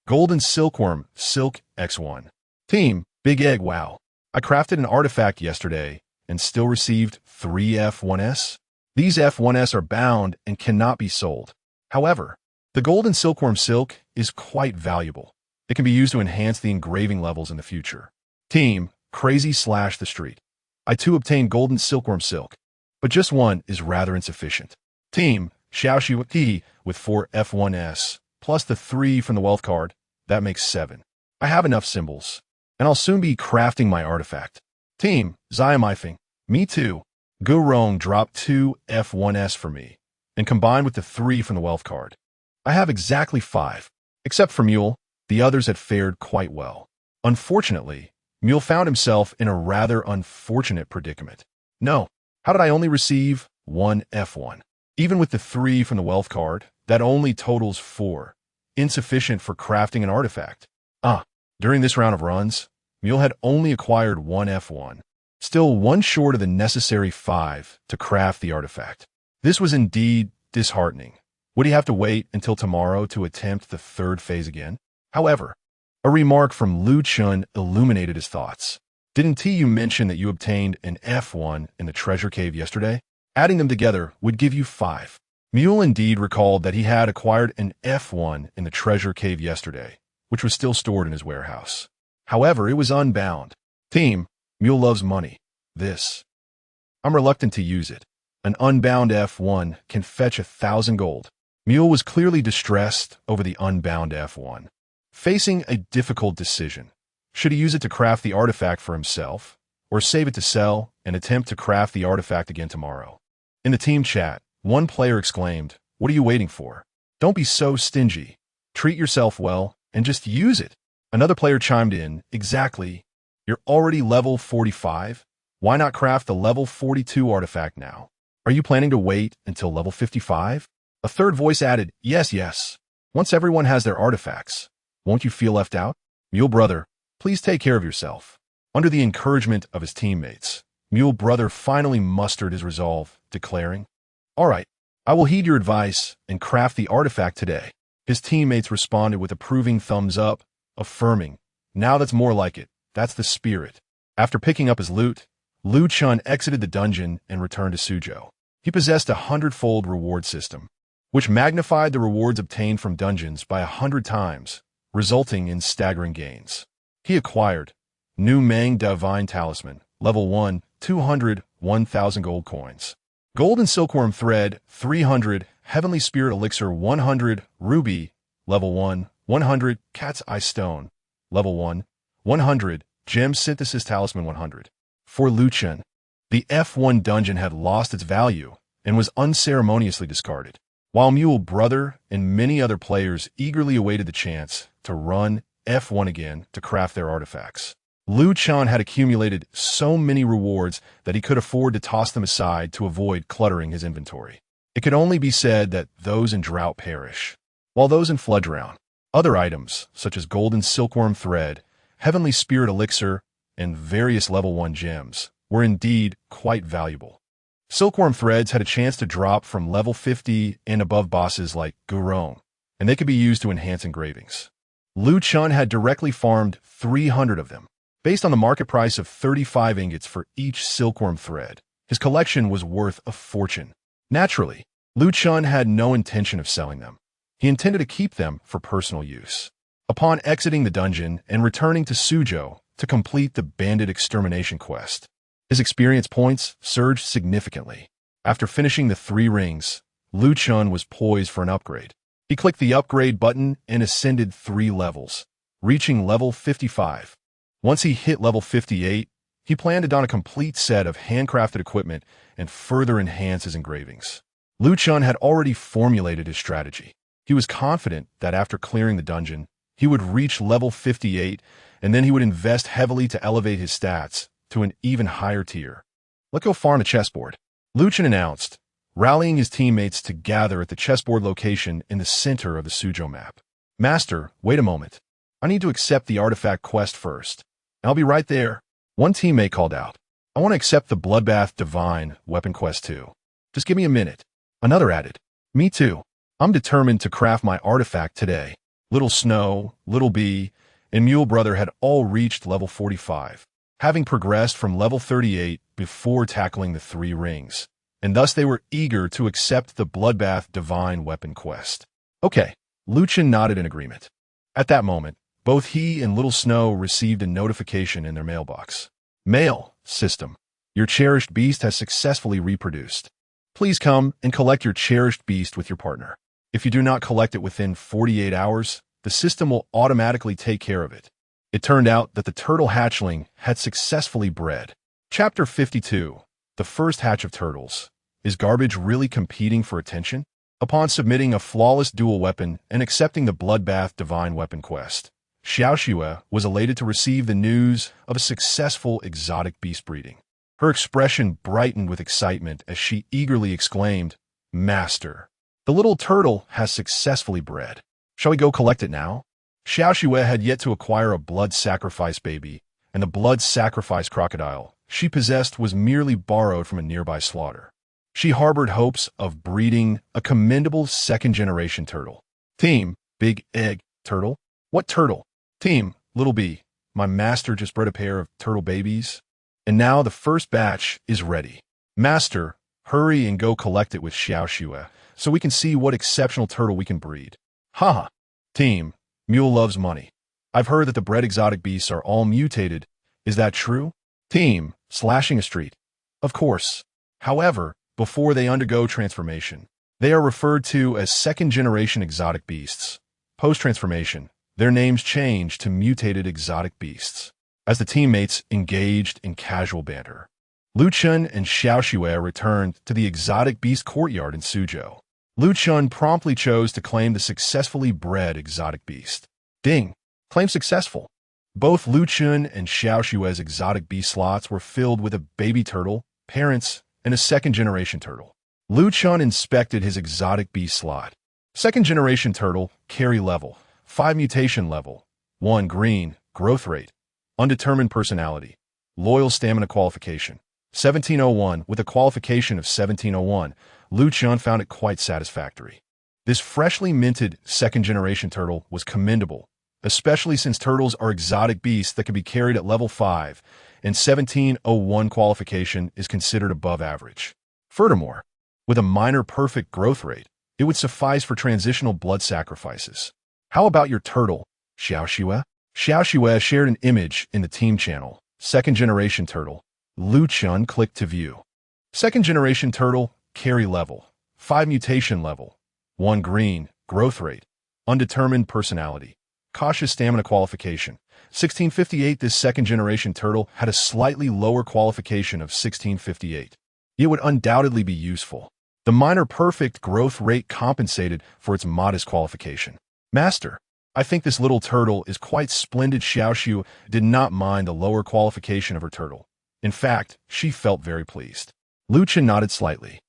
Golden silkworm, silk x1. Team, big egg, wow. I crafted an artifact yesterday and still received 3 F1s. These F1s are bound and cannot be sold. However, the golden silkworm silk is quite valuable. It can be used to enhance the engraving levels in the future. Team, crazy slash the street. I too obtained golden silkworm silk, but just one is rather insufficient. Team, Xiaoxi with 4 F1s, plus the 3 from the wealth card, that makes 7. I have enough symbols, and I'll soon be crafting my artifact. Team, Xiamifing, me too. Gurong dropped 2 F1s for me, and combined with the 3 from the wealth card, I have exactly 5. Except for Mule, the others had fared quite well. Unfortunately, Mule found himself in a rather unfortunate predicament. No, how did I only receive 1 F1? Even with the 3 from the wealth card, that only totals 4, insufficient for crafting an artifact. During this round of runs, Mule had only acquired 1 F1, still one short of the necessary 5 to craft the artifact. This was indeed disheartening. Would he have to wait until tomorrow to attempt the 3rd phase again? However, a remark from Chen illuminated his thoughts. Didn't you mention that you obtained an F1 in the treasure cave yesterday? Adding them together would give you 5. Mule indeed recalled that he had acquired an F1 in the treasure cave yesterday, which was still stored in his warehouse. However, it was unbound. Team, Mule loves money. I'm reluctant to use it. An unbound F1 can fetch 1,000 gold. Mule was clearly distressed over the unbound F1. Facing a difficult decision, should he use it to craft the artifact for himself, or save it to sell and attempt to craft the artifact again tomorrow? In the team chat, one player exclaimed, "What are you waiting for? Don't be so stingy. Treat yourself well and just use it." Another player chimed in, "Exactly. You're already level 45. Why not craft the level 42 artifact now? Are you planning to wait until level 55? A third voice added, Yes. Once everyone has their artifacts, won't you feel left out? Mule Brother, please take care of yourself." Under the encouragement of his teammates, Mule Brother finally mustered his resolve, declaring, "All right, I will heed your advice and craft the artifact today." His teammates responded with approving thumbs up, affirming, "Now that's more like it. That's the spirit." After picking up his loot, Chen exited the dungeon and returned to Suzhou. He possessed a hundredfold reward system, which magnified the rewards obtained from dungeons by 100 times, resulting in staggering gains. He acquired New Mang Divine Talisman, level 1, 200, 1,000 gold coins. Golden Silkworm Thread, 300, Heavenly Spirit Elixir, 100, Ruby, level 1, 100, Cat's Eye Stone, level 1, 100, Gem Synthesis Talisman, 100. For Chen, the F1 dungeon had lost its value and was unceremoniously discarded, while Mule Brother and many other players eagerly awaited the chance to run F1 again to craft their artifacts. Chen had accumulated so many rewards that he could afford to toss them aside to avoid cluttering his inventory. It could only be said that those in drought perish, while those in flood drown. Other items, such as golden silkworm thread, heavenly spirit elixir, and various level 1 gems, were indeed quite valuable. Silkworm threads had a chance to drop from level 50 and above bosses like Gurong, and they could be used to enhance engravings. Chen had directly farmed 300 of them. Based on the market price of 35 ingots for each silkworm thread, his collection was worth a fortune. Naturally, Chen had no intention of selling them. He intended to keep them for personal use. Upon exiting the dungeon and returning to Suzhou to complete the bandit extermination quest, his experience points surged significantly. After finishing the 3 rings, Chen was poised for an upgrade. He clicked the upgrade button and ascended 3 levels, reaching level 55. Once he hit level 58, he planned to don a complete set of handcrafted equipment and further enhance his engravings. Chen had already formulated his strategy. He was confident that after clearing the dungeon, he would reach level 58, and then he would invest heavily to elevate his stats to an even higher tier. "Let's go farm a chessboard," Chen announced, rallying his teammates to gather at the chessboard location in the center of the Suzhou map. "Master, wait a moment. I need to accept the artifact quest first. I'll be right there." One teammate called out, "I want to accept the Bloodbath Divine Weapon Quest too. Just give me a minute." Another added, "Me too. I'm determined to craft my artifact today." Little Snow, Little Bee, and Mule Brother had all reached level 45, having progressed from level 38 before tackling the 3 rings, and thus they were eager to accept the Bloodbath Divine Weapon quest. Okay, Chen nodded in agreement. At that moment, both he and Little Snow received a notification in their mailbox. Mail, system. Your cherished beast has successfully reproduced. Please come and collect your cherished beast with your partner. If you do not collect it within 48 hours, the system will automatically take care of it. It turned out that the turtle hatchling had successfully bred. Chapter 52. The first hatch of turtles. Is garbage really competing for attention? Upon submitting a flawless dual weapon and accepting the Bloodbath Divine Weapon quest, Xiaoxue was elated to receive the news of a successful exotic beast breeding. Her expression brightened with excitement as she eagerly exclaimed, "Master, the little turtle has successfully bred. Shall we go collect it now?" Xiaoxue had yet to acquire a blood sacrifice baby, and the blood sacrifice crocodile she possessed was merely borrowed from a nearby slaughter. She harbored hopes of breeding a commendable second-generation turtle. Team, Big Egg, Turtle? What turtle? Team, Little Bee, my master just bred a pair of turtle babies, and now the first batch is ready. Master, hurry and go collect it with Xiaoxue, so we can see what exceptional turtle we can breed. Haha. Team, Mule loves money. I've heard that the bred exotic beasts are all mutated. Is that true? Team, slashing a street. Of course. However, before they undergo transformation, they are referred to as second-generation exotic beasts. Post-transformation, their names change to mutated exotic beasts. As the teammates engaged in casual banter, Chen and Xiaoxue returned to the exotic beast courtyard in Suzhou. Chen promptly chose to claim the successfully bred exotic beast. Ding! Claim successful. Both Chen and Xiaoxue's exotic beast slots were filled with a baby turtle, parents, and a second-generation turtle. Chen inspected his exotic beast slot. Second-generation turtle, carry level, 5 mutation level, 1 green, growth rate, undetermined personality, loyal stamina qualification, 1701. With a qualification of 1701, Chen found it quite satisfactory. This freshly minted second-generation turtle was commendable, especially since turtles are exotic beasts that can be carried at level 5, and 1701 qualification is considered above average. Furthermore, with a minor perfect growth rate, it would suffice for transitional blood sacrifices. How about your turtle, Xiaoxue? Xiaoxue shared an image in the team channel. Second-generation turtle. Chen clicked to view. Second-generation turtle, carry level, 5 mutation level, 1 green, growth rate, undetermined personality, cautious stamina qualification, 1658. This second-generation turtle had a slightly lower qualification of 1658. It would undoubtedly be useful. The minor perfect growth rate compensated for its modest qualification. Master, I think this little turtle is quite splendid. Xiaoxue did not mind the lower qualification of her turtle. In fact, she felt very pleased. Chen nodded slightly,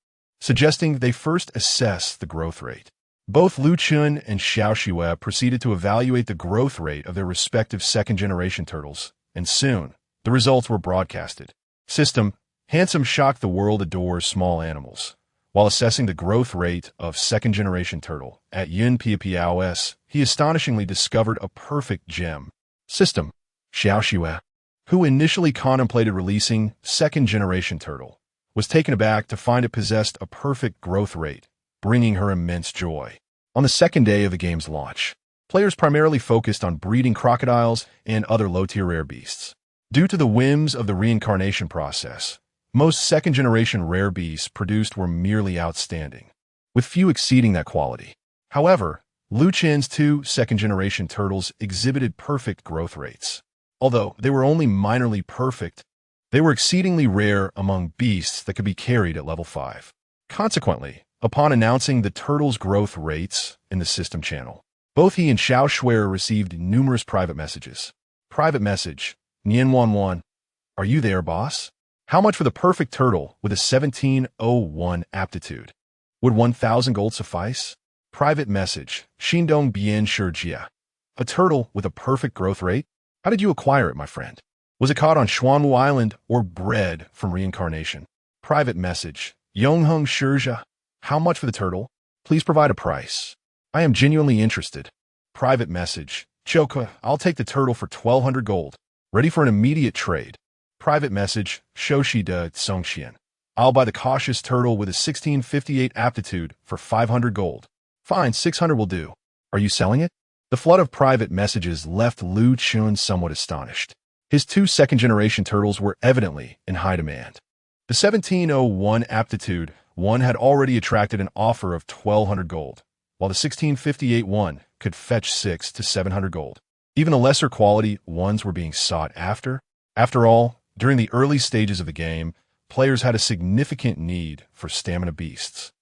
suggesting they first assess the growth rate. Both Chen and Xiaoxue proceeded to evaluate the growth rate of their respective second-generation turtles, and soon, the results were broadcasted. System, Handsome shocked the world adores small animals. While assessing the growth rate of second-generation turtle at Yin Piapiaos, he astonishingly discovered a perfect gem. System, Xiaoxue, who initially contemplated releasing second-generation turtle, was taken aback to find it possessed a perfect growth rate, bringing her immense joy. On the second day of the game's launch, players primarily focused on breeding crocodiles and other low-tier rare beasts. Due to the whims of the reincarnation process, most second-generation rare beasts produced were merely outstanding, with few exceeding that quality. However, Chen's 2 second-generation turtles exhibited perfect growth rates. Although they were only minorly perfect, they were exceedingly rare among beasts that could be carried at level 5. Consequently, upon announcing the turtles' growth rates in the system channel, both he and Xiaoxue received numerous private messages. Private message, Nian11, are you there, boss? How much for the perfect turtle with a 1701 aptitude? Would 1,000 gold suffice? Private message, Xindong Bian Shijia, a turtle with a perfect growth rate? How did you acquire it, my friend? Was it caught on Xuanwu Island or bred from reincarnation? Private message, Yongheng Shijia, how much for the turtle? Please provide a price. I am genuinely interested. Private message. Choka, I'll take the turtle for 1,200 gold. Ready for an immediate trade. Private message. Shoshi de Songxian. I'll buy the cautious turtle with a 1658 aptitude for 500 gold. Fine, 600 will do. Are you selling it? The flood of private messages left Lu Chun somewhat astonished. His two second-generation turtles were evidently in high demand. The 1701 aptitude one had already attracted an offer of 1,200 gold, while the 1658 one could fetch 600 to 700 gold. Even the lesser quality ones were being sought after. After all, during the early stages of the game, players had a significant need for stamina beasts.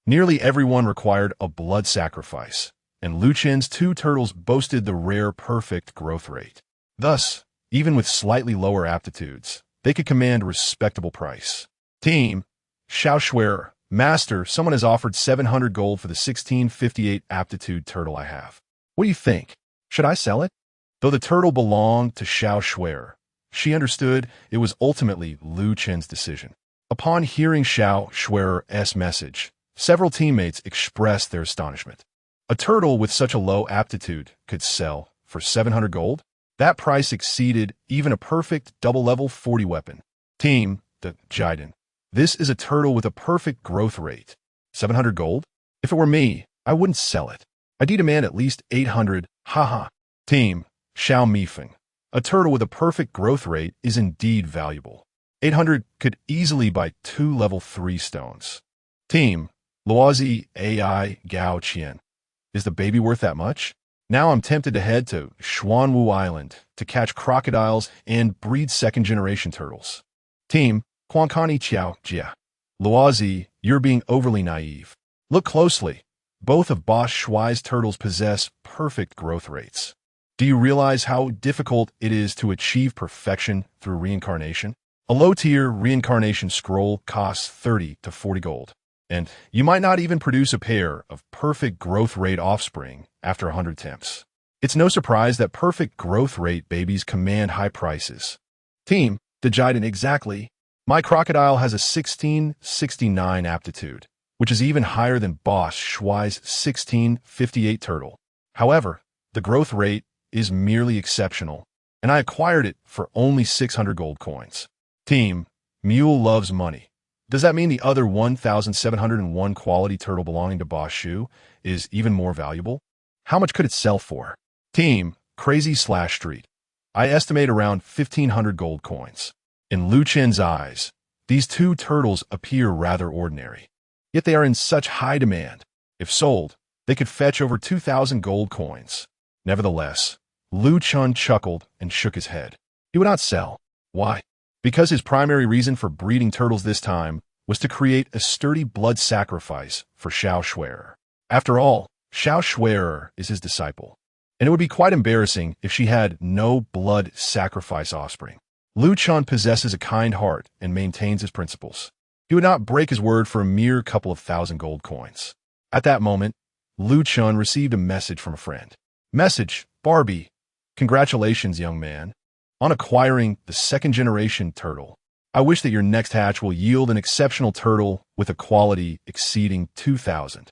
Nearly everyone required a blood sacrifice, and Lu Chen's two turtles boasted the rare perfect growth rate. Thus, even with slightly lower aptitudes, they could command a respectable price. Team, Xiaoxuer, Master, someone has offered 700 gold for the 1658 aptitude turtle I have. What do you think? Should I sell it? Though the turtle belonged to Xiaoxuer, she understood it was ultimately Lu Chen's decision. Upon hearing Xiaoxuer's message, several teammates expressed their astonishment. A turtle with such a low aptitude could sell for 700 gold? That price exceeded even a perfect double-level 40 weapon. Team, the Jiden. This is a turtle with a perfect growth rate. 700 gold? If it were me, I wouldn't sell it. I demand at least 800, haha. Team, Xiao Mifeng. A turtle with a perfect growth rate is indeed valuable. 800 could easily buy 2 level 3 stones. Team, Luozi AI Gao Qian. Is the baby worth that much? Now I'm tempted to head to Xuanwu Island to catch crocodiles and breed second-generation turtles. Team, Quankani Qiao Jia. Luozi, you're being overly naive. Look closely. Both of Boss Shuai's turtles possess perfect growth rates. Do you realize how difficult it is to achieve perfection through reincarnation? A low-tier reincarnation scroll costs 30 to 40 gold. And you might not even produce a pair of perfect growth rate offspring after 100 attempts. It's no surprise that perfect growth rate babies command high prices. Team, Dejiden exactly. My crocodile has a 1669 aptitude, which is even higher than Boss Shuai's 1658 turtle. However, the growth rate is merely exceptional, and I acquired it for only 600 gold coins. Team, Mule loves money. Does that mean the other 1,701 quality turtle belonging to Boss Shu is even more valuable? How much could it sell for? Team, Crazy/Street. I estimate around 1,500 gold coins. In Lu Chen's eyes, these two turtles appear rather ordinary. Yet they are in such high demand. If sold, they could fetch over 2,000 gold coins. Nevertheless, Lu Chen chuckled and shook his head. He would not sell. Why? Because his primary reason for breeding turtles this time was to create a sturdy blood sacrifice for Xiaoxuer. After all, Xiaoxuer is his disciple, and it would be quite embarrassing if she had no blood sacrifice offspring. Lu Chen possesses a kind heart and maintains his principles. He would not break his word for a mere couple of thousand gold coins. At that moment, Lu Chen received a message from a friend. Message, Barbie. Congratulations, young man, on acquiring the second-generation turtle. I wish that your next hatch will yield an exceptional turtle with a quality exceeding 2,000.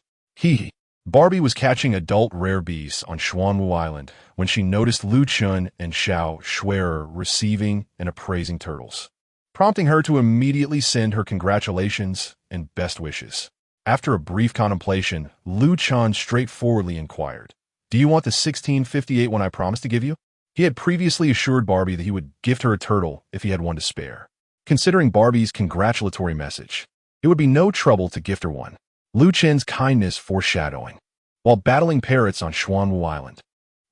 Barbie was catching adult rare beasts on Xuanwu Island when she noticed Lu Chen and Xiaoxuer receiving and appraising turtles, prompting her to immediately send her congratulations and best wishes. After a brief contemplation, Lu Chen straightforwardly inquired, "Do you want the 1658 one I promised to give you?" He had previously assured Barbie that he would gift her a turtle if he had one to spare. Considering Barbie's congratulatory message, it would be no trouble to gift her one. Lu Chen's kindness foreshadowing. While battling parrots on Xuanwu Island,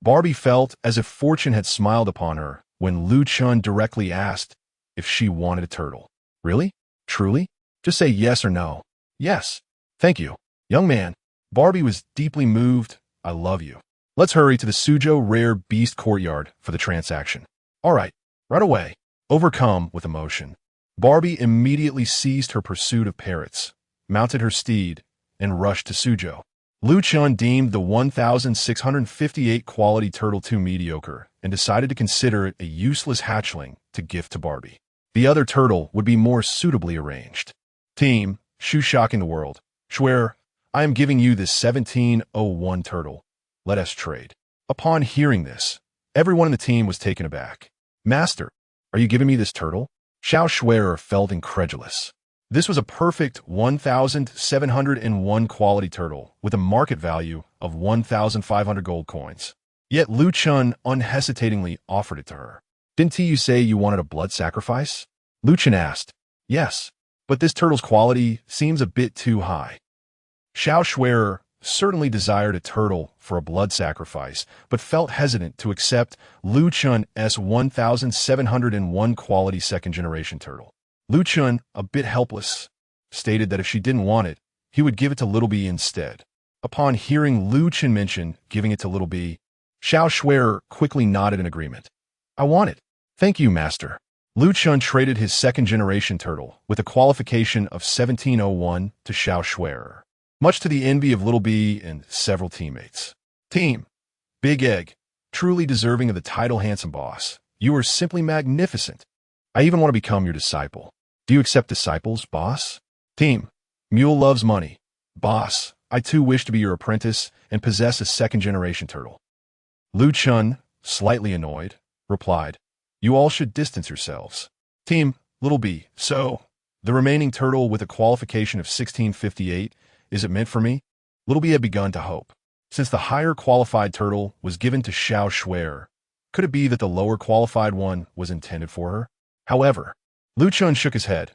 Barbie felt as if fortune had smiled upon her when Lu Chen directly asked if she wanted a turtle. Really? Truly? Just say yes or no. Yes. Thank you. Young man. Barbie was deeply moved. I love you. Let's hurry to the Suzhou Rare Beast Courtyard for the transaction. All right. Right away. Overcome with emotion, Barbie immediately ceased her pursuit of parrots, mounted her steed, and rushed to Suzhou. Lu Chen deemed the 1,658 quality turtle too mediocre and decided to consider it a useless hatchling to gift to Barbie. The other turtle would be more suitably arranged. Team, Shu shocking the world. Swear, I am giving you this 1701 turtle. Let us trade. Upon hearing this, everyone in the team was taken aback. Master, are you giving me this turtle? Xiao Shui'er felt incredulous. This was a perfect 1,701 quality turtle with a market value of 1,500 gold coins. Yet Lu Chen unhesitatingly offered it to her. Didn't you say you wanted a blood sacrifice? Lu Chen asked. Yes, but this turtle's quality seems a bit too high. Xiao Shui'er certainly desired a turtle for a blood sacrifice, but felt hesitant to accept Lu Chen's 1,701 quality second-generation turtle. Lu Chen, a bit helpless, stated that if she didn't want it, he would give it to Little Bee instead. Upon hearing Lu Chen mention giving it to Little Bee, Xiao Shui'er quickly nodded in agreement. I want it. Thank you, Master. Lu Chen traded his second-generation turtle with a qualification of 1701 to Xiao Shui'er, much to the envy of Little Bee and several teammates. Team, Big Egg, truly deserving of the title Handsome Boss. You are simply magnificent. I even want to become your disciple. Do you accept disciples, boss? Team, Mule loves money. Boss, I too wish to be your apprentice and possess a second-generation turtle. Lu Chen, slightly annoyed, replied, You all should distance yourselves. Team, Little Bee, so, the remaining turtle with a qualification of 1658, is it meant for me? Little Bee had begun to hope. Since the higher qualified turtle was given to Xiao Shui'er, could it be that the lower qualified one was intended for her? However, Lu Chen shook his head.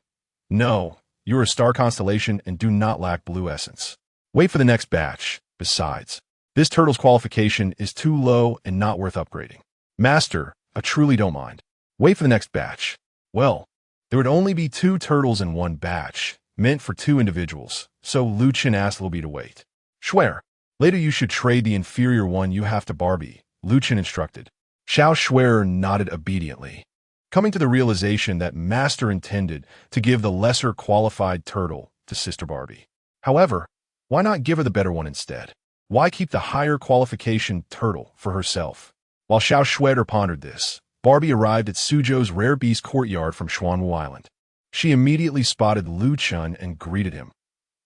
No, you are a star constellation and do not lack blue essence. Wait for the next batch. Besides, this turtle's qualification is too low and not worth upgrading. Master, I truly don't mind. Wait for the next batch. Well, there would only be 2 turtles in one batch, meant for 2 individuals, so Lu Chen asked Little Bee to wait. Shui'er, later you should trade the inferior one you have to Barbie, Lu Chen instructed. Xiao Shui'er nodded obediently, coming to the realization that Master intended to give the lesser qualified turtle to Sister Barbie. However, why not give her the better one instead? Why keep the higher qualification turtle for herself? While Xiao Shui'er pondered this, Barbie arrived at Suzhou's rare beast courtyard from Xuanwu Island. She immediately spotted Lu Chen and greeted him.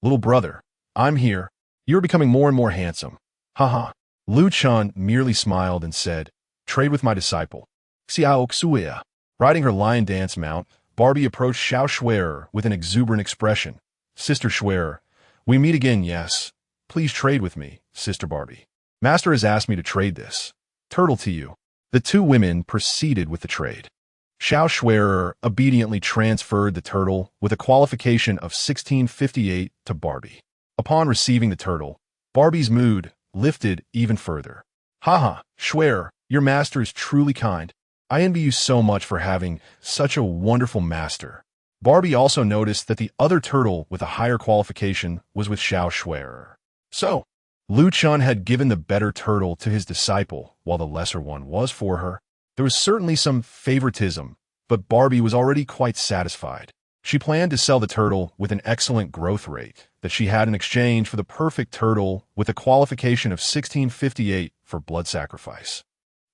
Little brother, I'm here. You're becoming more and more handsome. Haha. Lu Chen merely smiled and said, Trade with my disciple. Xiao Xuya. Riding her lion dance mount, Barbie approached Xiao Shui'er with an exuberant expression. Sister Shui'er, we meet again, yes. Please trade with me, Sister Barbie. Master has asked me to trade this turtle to you. The 2 women proceeded with the trade. Xiao Shui'er obediently transferred the turtle with a qualification of 1658 to Barbie. Upon receiving the turtle, Barbie's mood lifted even further. Haha, Shui'er, your master is truly kind. I envy you so much for having such a wonderful master. Barbie also noticed that the other turtle with a higher qualification was with Xiao Shui'er. So, Lu Chen had given the better turtle to his disciple, while the lesser one was for her. There was certainly some favoritism, but Barbie was already quite satisfied. She planned to sell the turtle with an excellent growth rate that she had in exchange for the perfect turtle with a qualification of 1658 for blood sacrifice.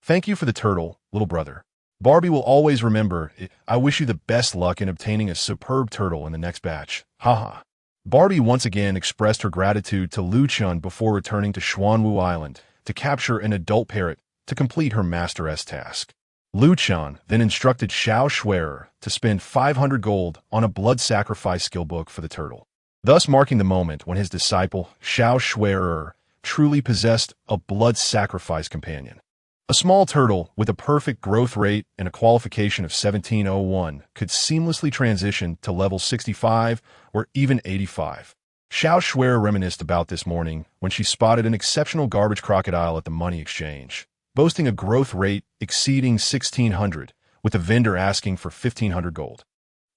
Thank you for the turtle, little brother. Barbie will always remember it. I wish you the best luck in obtaining a superb turtle in the next batch. Haha. Barbie once again expressed her gratitude to Lu Chen before returning to Xuanwu Island to capture an adult parrot to complete her Master-S task. Lu Chen then instructed Xiao Shui'er to spend 500 gold on a blood sacrifice skill book for the turtle, thus marking the moment when his disciple, Xiao Shui'er, truly possessed a blood sacrifice companion. A small turtle with a perfect growth rate and a qualification of 1701 could seamlessly transition to level 65 or even 85. Xiao Shui'er reminisced about this morning when she spotted an exceptional garbage crocodile at the money exchange, boasting a growth rate exceeding 1600, with the vendor asking for 1500 gold.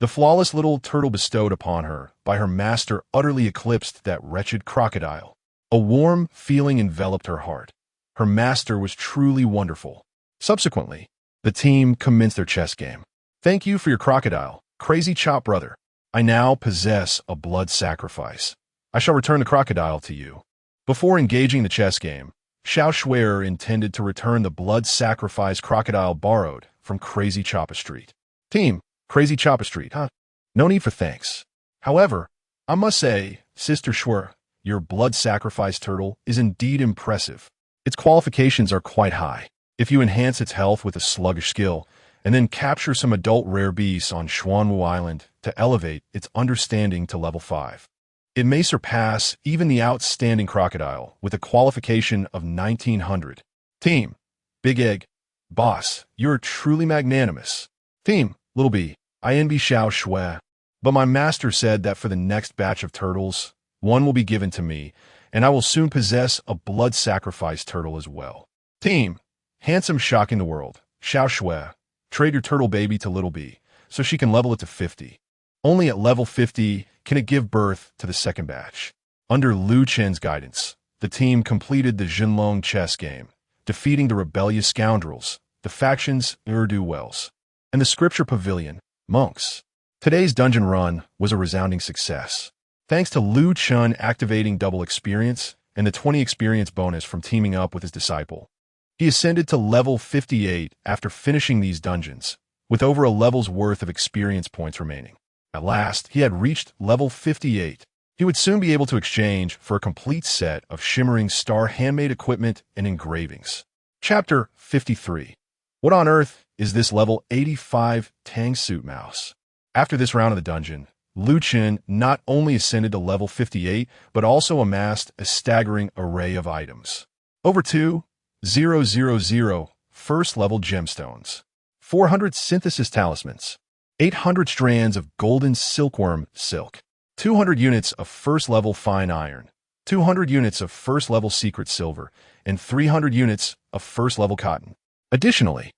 The flawless little turtle bestowed upon her by her master utterly eclipsed that wretched crocodile. A warm feeling enveloped her heart. Her master was truly wonderful. Subsequently, the team commenced their chess game. Thank you for your crocodile, Crazy Chop brother. I now possess a blood sacrifice. I shall return the crocodile to you. Before engaging the chess game, Xiao Shui'er intended to return the blood sacrifice crocodile borrowed from Crazy Choppa Street. Team, Crazy Choppa Street, huh? No need for thanks. However, I must say, Sister Shui'er, your blood sacrifice turtle is indeed impressive. Its qualifications are quite high. If you enhance its health with a sluggish skill, and then capture some adult rare beasts on Xuanwu Island to elevate its understanding to level 5. It may surpass even the outstanding crocodile with a qualification of 1900. Team, Big Egg, Boss, you're truly magnanimous. Team, Little B, INB Xiao Shui. But my master said that for the next batch of turtles, one will be given to me, and I will soon possess a blood sacrifice turtle as well. Team, Handsome Shocking the World, Xiao Shui, trade your turtle baby to Little B, so she can level it to 50. Only at level 50 can it give birth to the second batch. Under Lu Chen's guidance, the team completed the Jinlong chess game, defeating the rebellious scoundrels, the factions Wells, and the Scripture Pavilion, monks. Today's dungeon run was a resounding success. Thanks to Lu Chen activating double experience and the 20 experience bonus from teaming up with his disciple, he ascended to level 58 after finishing these dungeons, with over a level's worth of experience points remaining. At last, he had reached level 58. He would soon be able to exchange for a complete set of shimmering star handmade equipment and engravings. Chapter 53. What on earth is this level 85 Tang Suit Mouse? After this round of the dungeon, Lu Chen not only ascended to level 58, but also amassed a staggering array of items. Over 2,000 first-level gemstones, 400 synthesis talismans, 800 strands of golden silkworm silk, 200 units of first-level fine iron, 200 units of first-level secret silver, and 300 units of first-level cotton. Additionally,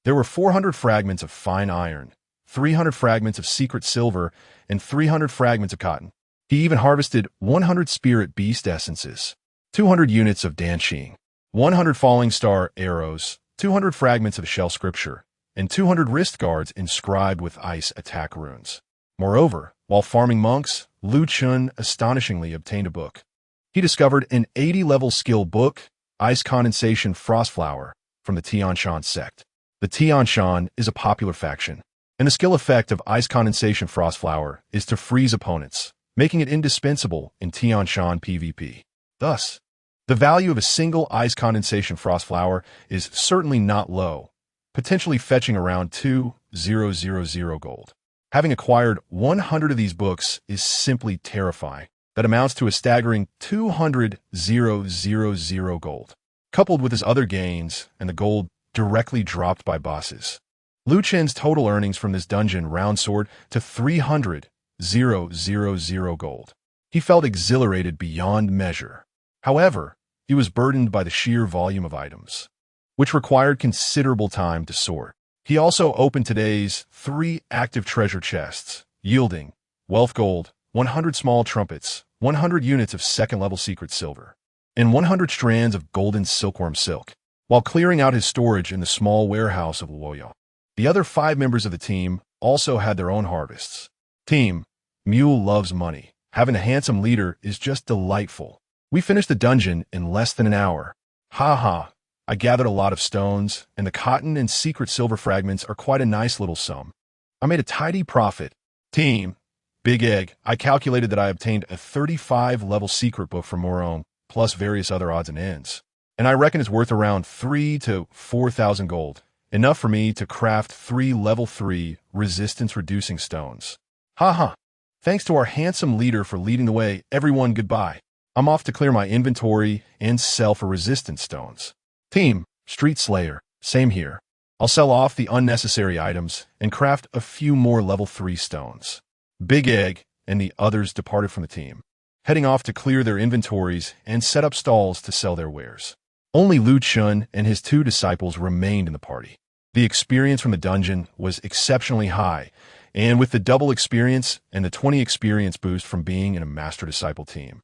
there were 400 fragments of fine iron, 300 fragments of secret silver, and 300 fragments of cotton. He even harvested 100 spirit beast essences, 200 units of danqing, 100 falling star arrows, 200 fragments of shell scripture, and 200 wrist guards inscribed with ice attack runes. Moreover, while farming monks, Lu Chen astonishingly obtained a book. He discovered an 80-level skill book, Ice Condensation Frostflower, from the Tianshan sect. The Tianshan is a popular faction, and the skill effect of Ice Condensation Frostflower is to freeze opponents, making it indispensable in Tianshan PvP. Thus, the value of a single Ice Condensation Frostflower is certainly not low, potentially fetching around 2,000 gold. Having acquired 100 of these books is simply terrifying. That amounts to a staggering 200,000 gold. Coupled with his other gains and the gold directly dropped by bosses, Lu Chen's total earnings from this dungeon round soared to 300,000 gold. He felt exhilarated beyond measure. However, he was burdened by the sheer volume of items, which required considerable time to sort. He also opened today's 3 active treasure chests, yielding wealth gold, 100 small trumpets, 100 units of second-level secret silver, and 100 strands of golden silkworm silk. While clearing out his storage in the small warehouse of Luoyang, the other 5 members of the team also had their own harvests. Team, Mule loves money. Having a handsome leader is just delightful. We finished the dungeon in less than an hour. Ha ha. I gathered a lot of stones, and the cotton and secret silver fragments are quite a nice little sum. I made a tidy profit. Team, Big Egg, I calculated that I obtained a 35-level secret book from Morone, plus various other odds and ends. And I reckon it's worth around 3,000 to 4,000 gold, enough for me to craft 3 level 3 resistance-reducing stones. Haha. Thanks to our handsome leader for leading the way, everyone goodbye. I'm off to clear my inventory and sell for resistance stones. Team, Street Slayer, same here. I'll sell off the unnecessary items and craft a few more level 3 stones. Big Egg and the others departed from the team, heading off to clear their inventories and set up stalls to sell their wares. Only Lu Chen and his 2 disciples remained in the party. The experience from the dungeon was exceptionally high, and with the double experience and the 20 experience boost from being in a master-disciple team,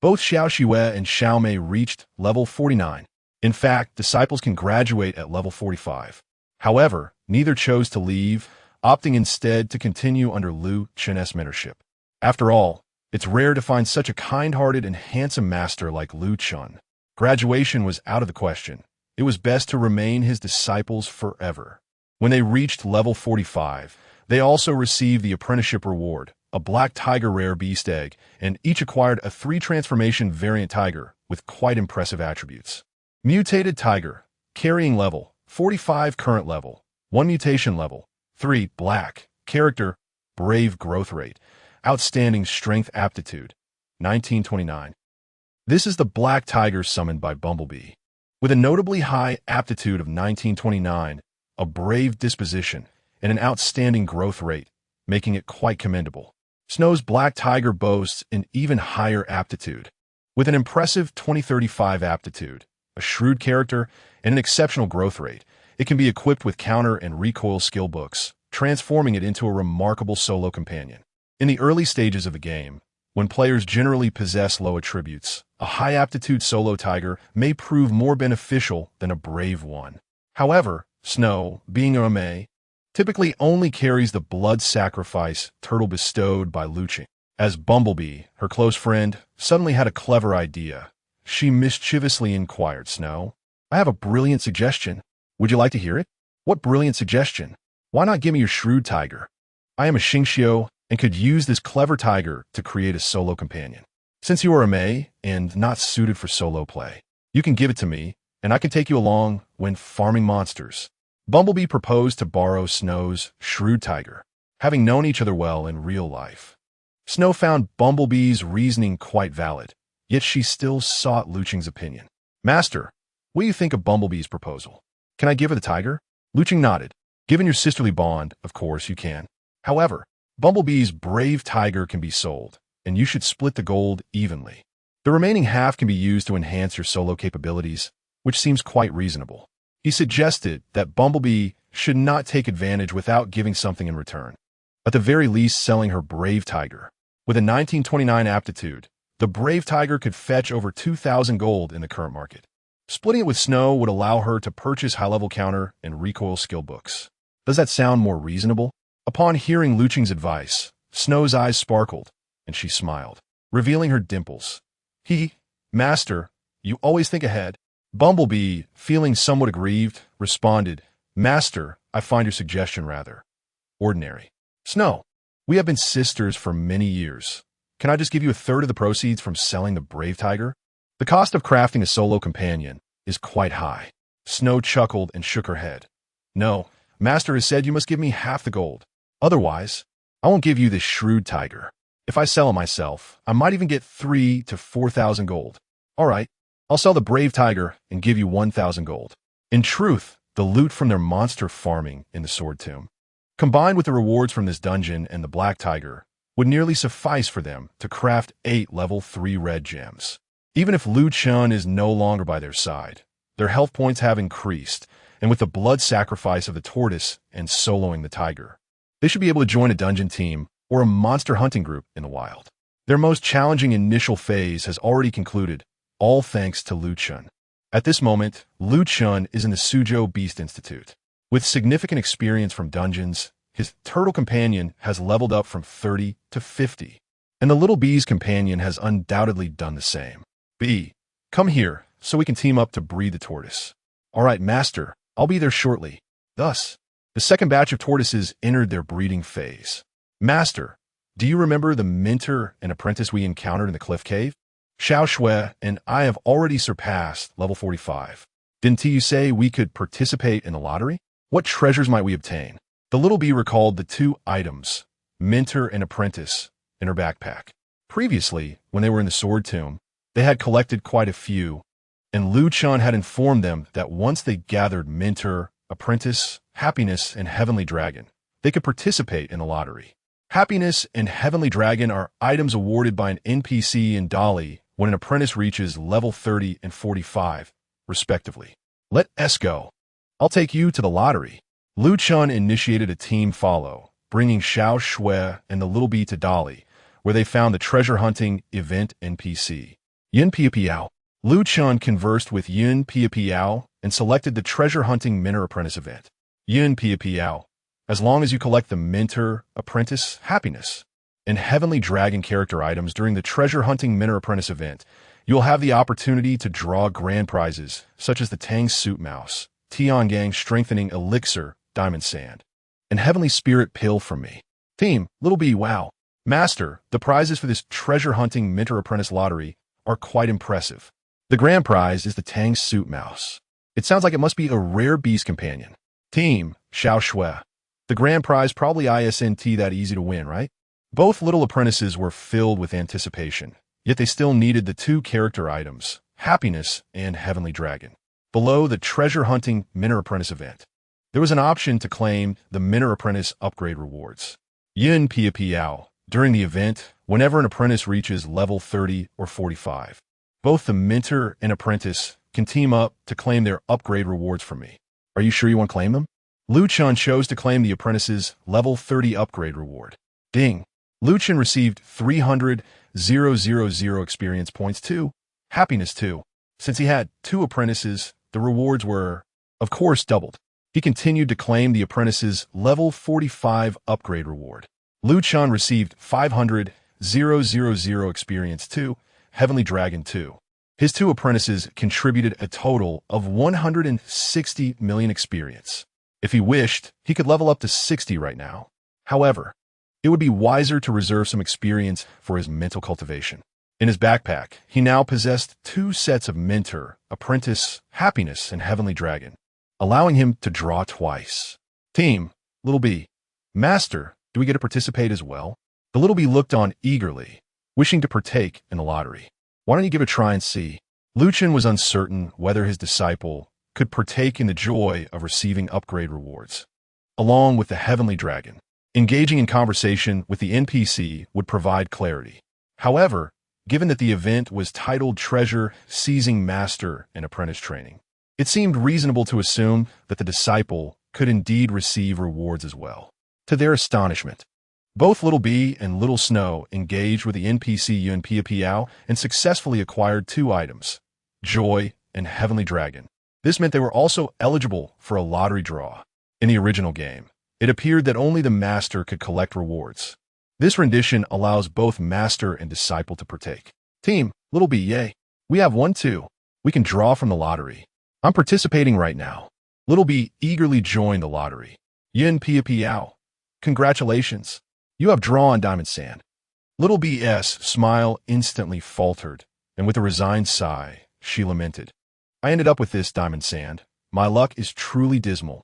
both Xiao Xue and Xiao Mei reached level 49. In fact, disciples can graduate at level 45. However, neither chose to leave, opting instead to continue under Lu Chen's mentorship. After all, it's rare to find such a kind-hearted and handsome master like Lu Chen. Graduation was out of the question. It was best to remain his disciples forever. When they reached level 45, they also received the apprenticeship reward, a black tiger rare beast egg, and each acquired a 3 transformation variant tiger with quite impressive attributes. Mutated tiger. Carrying level, 45 current level. 1 mutation level. 3. Black. Character, brave growth rate. Outstanding strength aptitude, 1929. This is the black tiger summoned by Bumblebee. With a notably high aptitude of 1929, a brave disposition, and an outstanding growth rate, making it quite commendable. Snow's black tiger boasts an even higher aptitude. With an impressive 2035 aptitude, a shrewd character, and an exceptional growth rate, it can be equipped with counter and recoil skill books, transforming it into a remarkable solo companion. In the early stages of the game, when players generally possess low attributes, a high-aptitude solo tiger may prove more beneficial than a brave one. However, Snow, being a May, typically only carries the blood sacrifice turtle bestowed by Chen. As Bumblebee, her close friend, suddenly had a clever idea, she mischievously inquired, Snow, I have a brilliant suggestion. Would you like to hear it? What brilliant suggestion? Why not give me your shrewd tiger? I am a Xingxiu and could use this clever tiger to create a solo companion. Since you are a Mei and not suited for solo play, you can give it to me, and I can take you along when farming monsters. Bumblebee proposed to borrow Snow's shrewd tiger, having known each other well in real life. Snow found Bumblebee's reasoning quite valid, yet she still sought Luchen's opinion. Master, what do you think of Bumblebee's proposal? Can I give her the tiger? Luchen nodded. Given your sisterly bond, of course you can. However, Bumblebee's brave tiger can be sold, and you should split the gold evenly. The remaining half can be used to enhance your solo capabilities, which seems quite reasonable. He suggested that Bumblebee should not take advantage without giving something in return. At the very least, selling her brave tiger. With a 1929 aptitude, the brave tiger could fetch over 2,000 gold in the current market. Splitting it with Snow would allow her to purchase high-level counter and recoil skill books. Does that sound more reasonable? Upon hearing Luchen's advice, Snow's eyes sparkled, and she smiled, revealing her dimples. Master, you always think ahead. Bumblebee, feeling somewhat aggrieved, responded, Master, I find your suggestion rather ordinary. Snow, we have been sisters for many years. Can I just give you a third of the proceeds from selling the brave tiger? The cost of crafting a solo companion is quite high. Snow chuckled and shook her head. No, Master has said you must give me half the gold. Otherwise, I won't give you this shrewd tiger. If I sell it myself, I might even get 3,000 to 4,000 gold. All right, I'll sell the brave tiger and give you 1,000 gold. In truth, the loot from their monster farming in the sword tomb, combined with the rewards from this dungeon and the black tiger, would nearly suffice for them to craft 8 level 3 red gems. Even if Chen is no longer by their side, their health points have increased, and with the blood sacrifice of the tortoise and soloing the tiger, they should be able to join a dungeon team or a monster hunting group in the wild. Their most challenging initial phase has already concluded, all thanks to Chen. At this moment, Chen is in the Suzhou Beast Institute. With significant experience from dungeons, his turtle companion has leveled up from 30 to 50, and the little bee's companion has undoubtedly done the same. Bee, come here so we can team up to breed the tortoise. All right, Master, I'll be there shortly. Thus, the second batch of tortoises entered their breeding phase. Master, do you remember the mentor and apprentice we encountered in the cliff cave? Xiao Shui and I have already surpassed level 45. Didn't you say we could participate in the lottery? What treasures might we obtain? The little bee recalled the 2 items, mentor and apprentice, in her backpack. Previously, when they were in the sword tomb, they had collected quite a few, and Chen had informed them that once they gathered mentor, apprentice, happiness, and heavenly dragon, they could participate in the lottery. Happiness and heavenly dragon are items awarded by an NPC in Dali when an apprentice reaches level 30 and 45, respectively. Let us go. I'll take you to the lottery. Chen initiated a team follow, bringing Xiao Shui and the little bee to Dali, where they found the treasure hunting event NPC. Yin Piapiao. Chen conversed with Yin Piapiao and selected the treasure hunting mentor apprentice event. Yin Piapiao. As long as you collect the mentor, apprentice, happiness, and heavenly dragon character items during the treasure hunting mentor apprentice event, you will have the opportunity to draw grand prizes such as the Tang Suit Mouse, Tiangang Strengthening Elixir, Diamond Sand, and Heavenly Spirit Pill from me. Team, Little Bee, wow. Master, the prizes for this treasure hunting mentor apprentice lottery are quite impressive. The grand prize is the Tang Suit Mouse. It sounds like it must be a rare beast companion. Team, Xiao Shui. The grand prize probably isn't that easy to win, right? Both little apprentices were filled with anticipation, yet they still needed the two character items, Happiness and Heavenly Dragon. Below the treasure hunting Minor Apprentice event, there was an option to claim the Minor Apprentice upgrade rewards. Yin Pia Piao. During the event, whenever an apprentice reaches level 30 or 45, both the mentor and apprentice can team up to claim their upgrade rewards from me. Are you sure you want to claim them? Lu Chen chose to claim the apprentice's level 30 upgrade reward. Ding! Lu Chen received 300,000 experience points too. Happiness too. Since he had two apprentices, the rewards were, of course, doubled. He continued to claim the apprentice's level 45 upgrade reward. Lu Chen received 500,000 experience too. Heavenly Dragon too. His two apprentices contributed a total of 160 million experience. If he wished, he could level up to 60 right now. However, it would be wiser to reserve some experience for his mental cultivation. In his backpack, he now possessed two sets of Mentor, Apprentice, Happiness, and Heavenly Dragon, allowing him to draw twice. Team, Little B. Master, do we get to participate as well? The Little B looked on eagerly, wishing to partake in the lottery. Why don't you give it a try and see? Lu Chen was uncertain whether his disciple could partake in the joy of receiving upgrade rewards, along with the Heavenly Dragon. Engaging in conversation with the NPC would provide clarity. However, given that the event was titled Treasure Seizing Master and Apprentice Training, it seemed reasonable to assume that the disciple could indeed receive rewards as well. To their astonishment, both Little B and Little Snow engaged with the NPC Yun Pia Piao and successfully acquired two items, Joy and Heavenly Dragon. This meant they were also eligible for a lottery draw. In the original game, it appeared that only the master could collect rewards. This rendition allows both master and disciple to partake. Team, Little B, yay. We have one too. We can draw from the lottery. I'm participating right now. Little B eagerly joined the lottery. Yin Pia Piao. Congratulations. You have drawn Diamond Sand. Little B's smile instantly faltered, and with a resigned sigh, she lamented. I ended up with this Diamond Sand. My luck is truly dismal.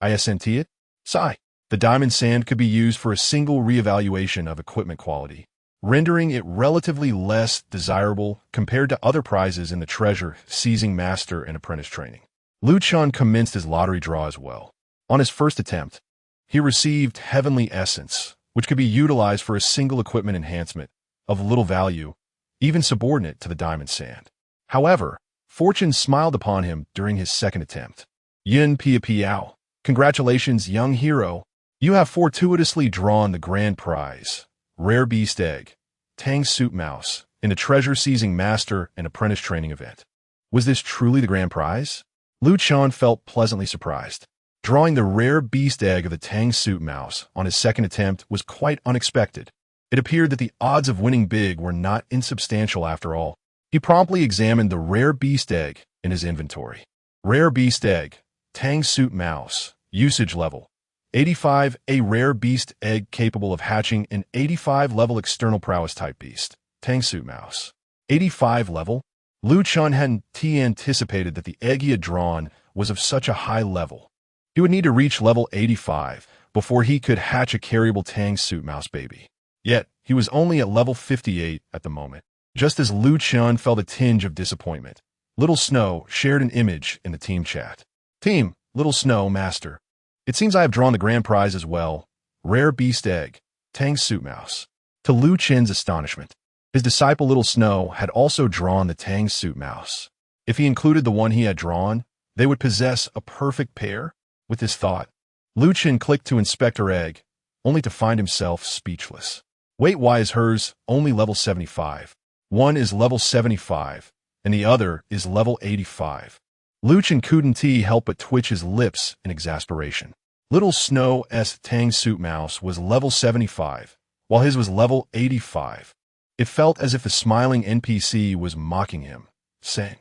Isn't it? Sigh. The Diamond Sand could be used for a single reevaluation of equipment quality, rendering it relatively less desirable compared to other prizes in the Treasure Seizing Master and Apprentice Training. Lu Chen commenced his lottery draw as well. On his first attempt, he received Heavenly Essence, which could be utilized for a single equipment enhancement of little value, even subordinate to the Diamond Sand. However, fortune smiled upon him during his second attempt. Yin Pia Piao. Congratulations, young hero. You have fortuitously drawn the grand prize, Rare Beast Egg, Tang Suit Mouse, in the Treasure Seizing Master and Apprentice Training event. Was this truly the grand prize? Lu Chen felt pleasantly surprised. Drawing the Rare Beast Egg of the Tang Suit Mouse on his second attempt was quite unexpected. It appeared that the odds of winning big were not insubstantial after all. He promptly examined the Rare Beast Egg in his inventory. Rare Beast Egg, Tang Suit Mouse, usage level 85, a rare beast egg capable of hatching an 85 level external prowess type beast. Tang Suit Mouse. 85 level? Lu Chen hadn't anticipated that the egg he had drawn was of such a high level. He would need to reach level 85 before he could hatch a carryable Tang Suit Mouse baby. Yet, he was only at level 58 at the moment. Just as Lu Chen felt a tinge of disappointment, Little Snow shared an image in the team chat. Team, Little Snow, Master. It seems I have drawn the grand prize as well. Rare Beast Egg, Tang Suit Mouse. To Lu Chen's astonishment, his disciple Little Snow had also drawn the Tang Suit Mouse. If he included the one he had drawn, they would possess a perfect pair. With this thought, Lu Chen clicked to inspect her egg, only to find himself speechless. Wait, why is hers only level 75? One is level 75, and the other is level 85. Lu Chen couldn't help but twitch his lips in exasperation. Little Snow's Tang Suit Mouse was level 75, while his was level 85. It felt as if the smiling NPC was mocking him, saying,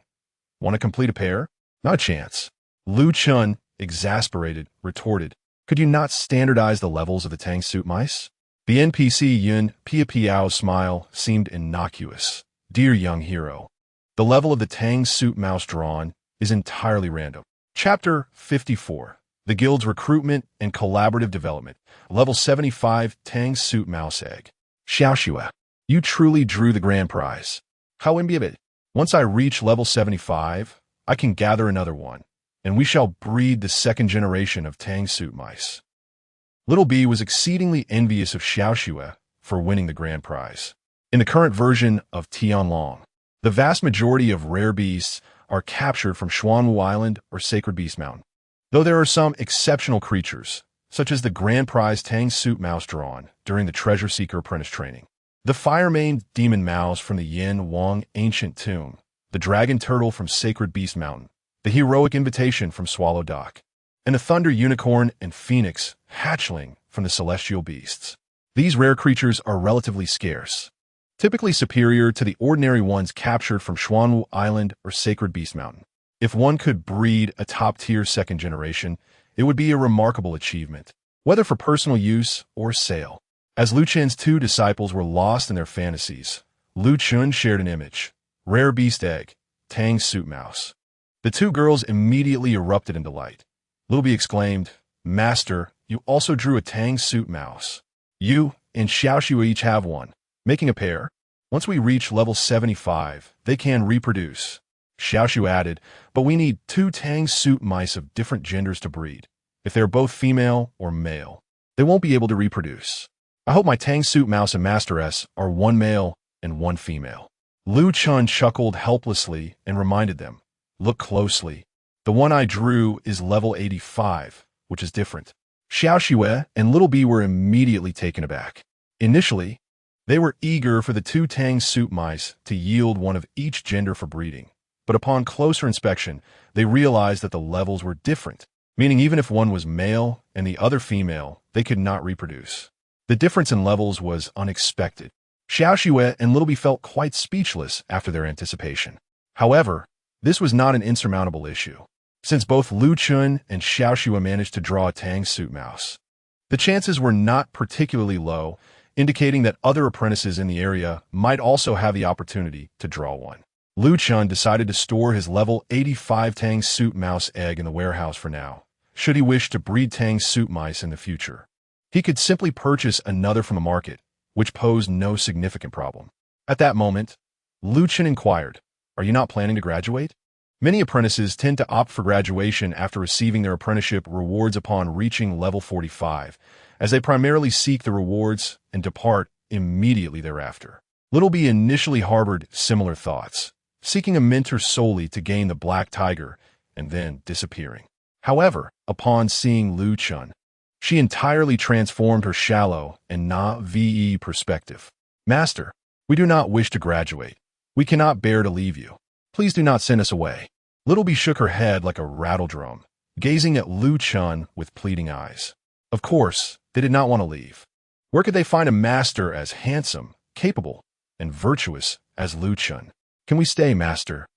"Want to complete a pair? Not a chance." Lu Chen, exasperated, retorted, "Could you not standardize the levels of the Tang Suit Mice?" The NPC Yun Pia Piao's smile seemed innocuous. "Dear young hero, The level of the Tang suit mouse drawn is entirely random. Chapter 54. The Guild's Recruitment and Collaborative Development. Level 75 Tang suit mouse egg. Xiaoxue, you truly drew the grand prize. How imbibe. Once I reach level 75, I can gather another one, and we shall breed the second generation of Tang suit mice. Little B was exceedingly envious of Xiaoxue for winning the grand prize. In the current version of Tianlong, the vast majority of rare beasts are captured from Xuanwu Island or Sacred Beast Mountain. Though there are some exceptional creatures, such as the grand prize Tang suit mouse drawn during the Treasure Seeker apprentice training, the fire-maned demon mouse from the Yin Wang ancient tomb, the dragon turtle from Sacred Beast Mountain, the heroic invitation from Swallow Dock, and the thunder unicorn and phoenix hatchling from the celestial beasts. These rare creatures are relatively scarce, typically superior to the ordinary ones captured from Xuanwu Island or Sacred Beast Mountain. If one could breed a top-tier second generation, it would be a remarkable achievement, whether for personal use or sale. As Lu Chen's two disciples were lost in their fantasies, Lu Chen shared an image. Rare beast egg, Tang suit mouse. The two girls immediately erupted in delight. Lu Bi exclaimed, "Master, you also drew a Tang suit mouse. You and Xiaoxue each have one, making a pair. Once we reach level 75, they can reproduce." Xiaoxue added, "But we need two Tang suit mice of different genders to breed. If they're both female or male, they won't be able to reproduce. I hope my Tang suit mouse and Masteress are one male and one female." Lu Chen chuckled helplessly and reminded them, "Look closely. The one I drew is level 85, which is different." Xiaoxue and Little B were immediately taken aback. Initially, they were eager for the two Tang suit mice to yield one of each gender for breeding, but upon closer inspection, they realized that the levels were different, meaning even if one was male and the other female, they could not reproduce. The difference in levels was unexpected. Xiaoxue and Little B felt quite speechless after their anticipation. However, this was not an insurmountable issue, since both Lu Chen and Xiaoxue managed to draw a Tang suit mouse. The chances were not particularly low, indicating that other apprentices in the area might also have the opportunity to draw one. Lu Chen decided to store his level 85 Tang suit mouse egg in the warehouse for now, should he wish to breed Tang suit mice in the future. He could simply purchase another from the market, which posed no significant problem. At that moment, Lu Chen inquired, "Are you not planning to graduate?" Many apprentices tend to opt for graduation after receiving their apprenticeship rewards upon reaching level 45, as they primarily seek the rewards and depart immediately thereafter. Little B initially harbored similar thoughts, seeking a mentor solely to gain the Black Tiger and then disappearing. However, upon seeing Lu Chen, she entirely transformed her shallow and naive perspective. "Master, we do not wish to graduate. We cannot bear to leave you. Please do not send us away." Little B shook her head like a rattle drum, gazing at Lu Chen with pleading eyes. Of course, they did not want to leave. Where could they find a master as handsome, capable, and virtuous as Lu Chen? "Can we stay, master?"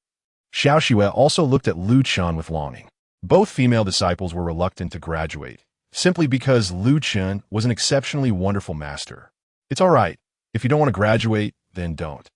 Xiaoxue also looked at Lu Chen with longing. Both female disciples were reluctant to graduate, simply because Lu Chen was an exceptionally wonderful master. "It's all right. If you don't want to graduate, then don't.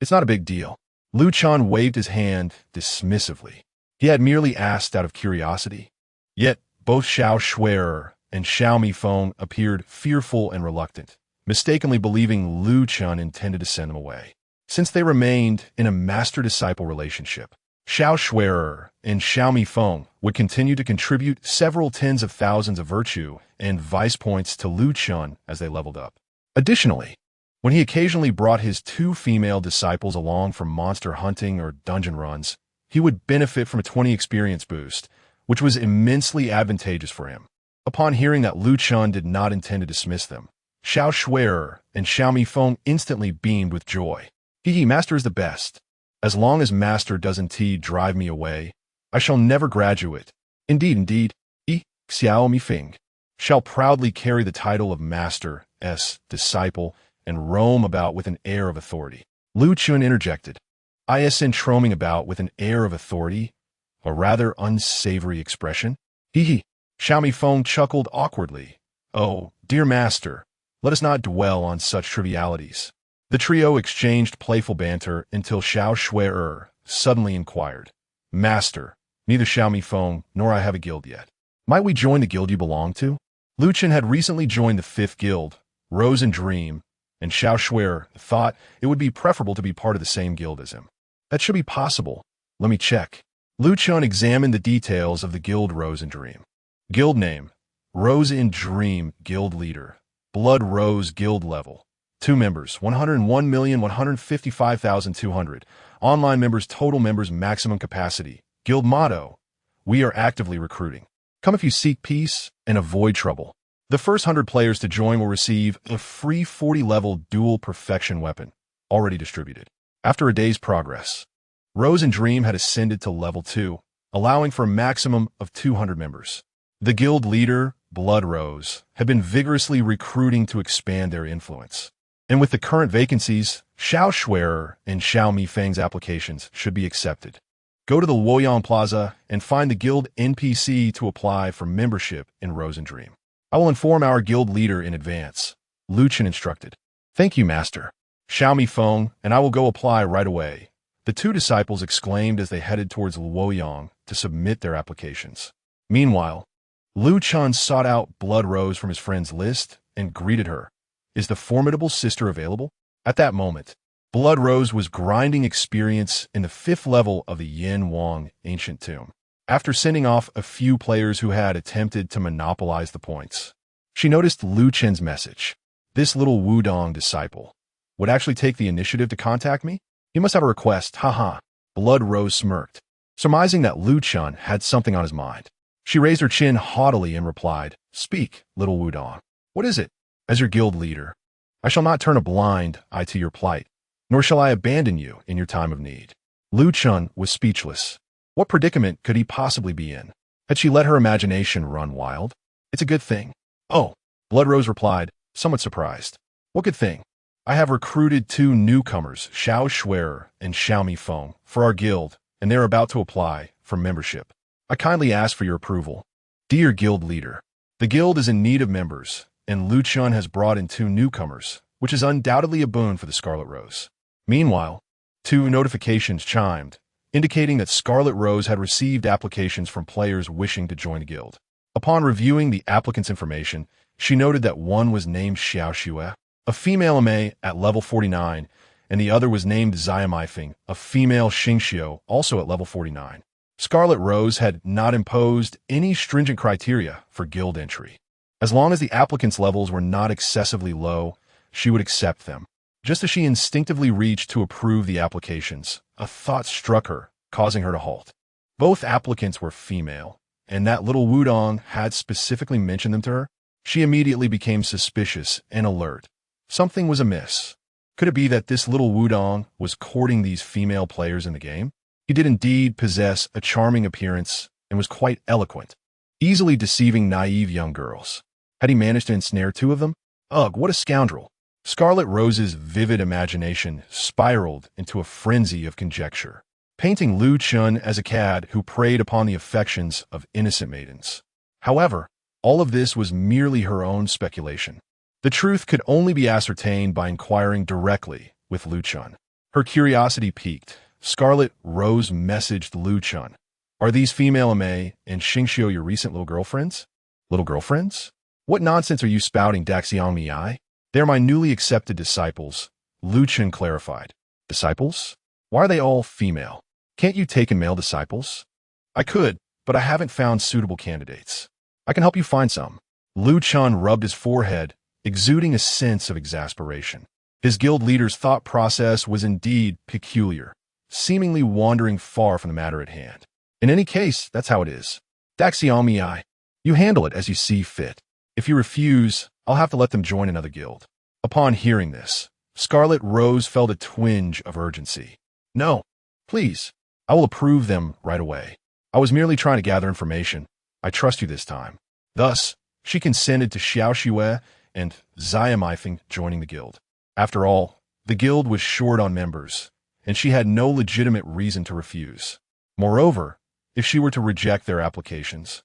It's not a big deal." Lu Chen waved his hand dismissively. He had merely asked out of curiosity. Yet both Xiaoxue and Xiao Mifeng appeared fearful and reluctant, mistakenly believing Lu Chen intended to send them away. Since they remained in a master-disciple relationship, Xiaoxue and Xiao Mifeng would continue to contribute several tens of thousands of virtue and vice points to Lu Chen as they leveled up. Additionally, when he occasionally brought his two female disciples along for monster hunting or dungeon runs, he would benefit from a 20 experience boost, which was immensely advantageous for him. Upon hearing that Lu Chen did not intend to dismiss them, Xiaoxue and Xiao Mifeng instantly beamed with joy. "He, master is the best. As long as master does indeed drive me away, I shall never graduate. Indeed, Xiao Mifeng shall proudly carry the title of master's disciple and roam about with an air of authority." Lu Chen interjected, "ISN roaming about with an air of authority? A rather unsavory expression." Xiao Mifeng chuckled awkwardly. "Oh, dear master, let us not dwell on such trivialities." The trio exchanged playful banter until Xiaoxue suddenly inquired. Master, neither Xiaomi Feng nor I have a guild yet. Might we join the guild you belong to? Lu Chen had recently joined the 5th guild, Rose and Dream, and Xiao Shuer thought it would be preferable to be part of the same guild as him. That should be possible. Let me check. Lu Chen examined the details of the guild Rose and Dream. Guild name: Rose and Dream Guild Leader. Blood Rose Guild Level. 2 members, 101,155,200. Online members, total members, maximum capacity. Guild motto: we are actively recruiting. Come if you seek peace and avoid trouble. The first 100 players to join will receive a free 40-level dual perfection weapon, already distributed. After a day's progress, Rose and Dream had ascended to level 2, allowing for a maximum of 200 members. The guild leader, Blood Rose, had been vigorously recruiting to expand their influence. And with the current vacancies, Xiao Shuer and Xiaomi Feng's applications should be accepted. Go to the Luoyang Plaza and find the guild NPC to apply for membership in Rose and Dream. I will inform our guild leader in advance, Lu Chen instructed. Thank you, Master. Xiaomi Feng and I will go apply right away, the 2 disciples exclaimed as they headed towards Luoyang to submit their applications. Meanwhile, Lu Chen sought out Blood Rose from his friend's list and greeted her. Is the formidable sister available? At that moment, Blood Rose was grinding experience in the 5th level of the Yin Wang Ancient Tomb. After sending off a few players who had attempted to monopolize the points, she noticed Lu Chen's message. This little Wudong disciple would actually take the initiative to contact me? He must have a request, haha. Blood Rose smirked, surmising that Lu Chen had something on his mind. She raised her chin haughtily and replied, Speak, little Wudong. What is it? As your guild leader, I shall not turn a blind eye to your plight, nor shall I abandon you in your time of need. Lu Chen was speechless. What predicament could he possibly be in? Had she let her imagination run wild? It's a good thing. Oh, Blood Rose replied, somewhat surprised. What good thing? I have recruited 2 newcomers, Xiao Shuer and Xiaomi Feng, for our guild, and they're about to apply for membership. I kindly ask for your approval. Dear guild leader, the guild is in need of members, and Lu Chen has brought in 2 newcomers, which is undoubtedly a boon for the Scarlet Rose. Meanwhile, 2 notifications chimed, indicating that Scarlet Rose had received applications from players wishing to join the guild. Upon reviewing the applicant's information, she noted that one was named Xiao Shuer, a female MA at level 49, and the other was named Xiaomi, a female Xingxiu, also at level 49. Scarlet Rose had not imposed any stringent criteria for guild entry. As long as the applicants' levels were not excessively low, she would accept them. Just as she instinctively reached to approve the applications, a thought struck her, causing her to halt. Both applicants were female, and that little Wudong had specifically mentioned them to her. She immediately became suspicious and alert. Something was amiss. Could it be that this little Wudong was courting these female players in the game? He did indeed possess a charming appearance and was quite eloquent, easily deceiving naive young girls. Had he managed to ensnare 2 of them? Ugh, what a scoundrel! Scarlet Rose's vivid imagination spiraled into a frenzy of conjecture, painting Lu Chen as a cad who preyed upon the affections of innocent maidens. However, all of this was merely her own speculation. The truth could only be ascertained by inquiring directly with Lu Chen. Her curiosity piqued. Scarlet Rose messaged Lu Chen. Are these female MA and Xingxiu your recent little girlfriends? Little girlfriends? What nonsense are you spouting, Daxiang Miai? They're my newly accepted disciples, Lu Chen clarified. Disciples? Why are they all female? Can't you take in male disciples? I could, but I haven't found suitable candidates. I can help you find some. Lu Chen rubbed his forehead, exuding a sense of exasperation. His guild leader's thought process was indeed peculiar, seemingly wandering far from the matter at hand. In any case, that's how it is. Daxiang Miai, you handle it as you see fit. If you refuse, I'll have to let them join another guild. Upon hearing this, Scarlet Rose felt a twinge of urgency. No, please, I will approve them right away. I was merely trying to gather information. I trust you this time. Thus, she consented to Xiao Shuer and Xiaomi joining the guild. After all, the guild was short on members, and she had no legitimate reason to refuse. Moreover, if she were to reject their applications,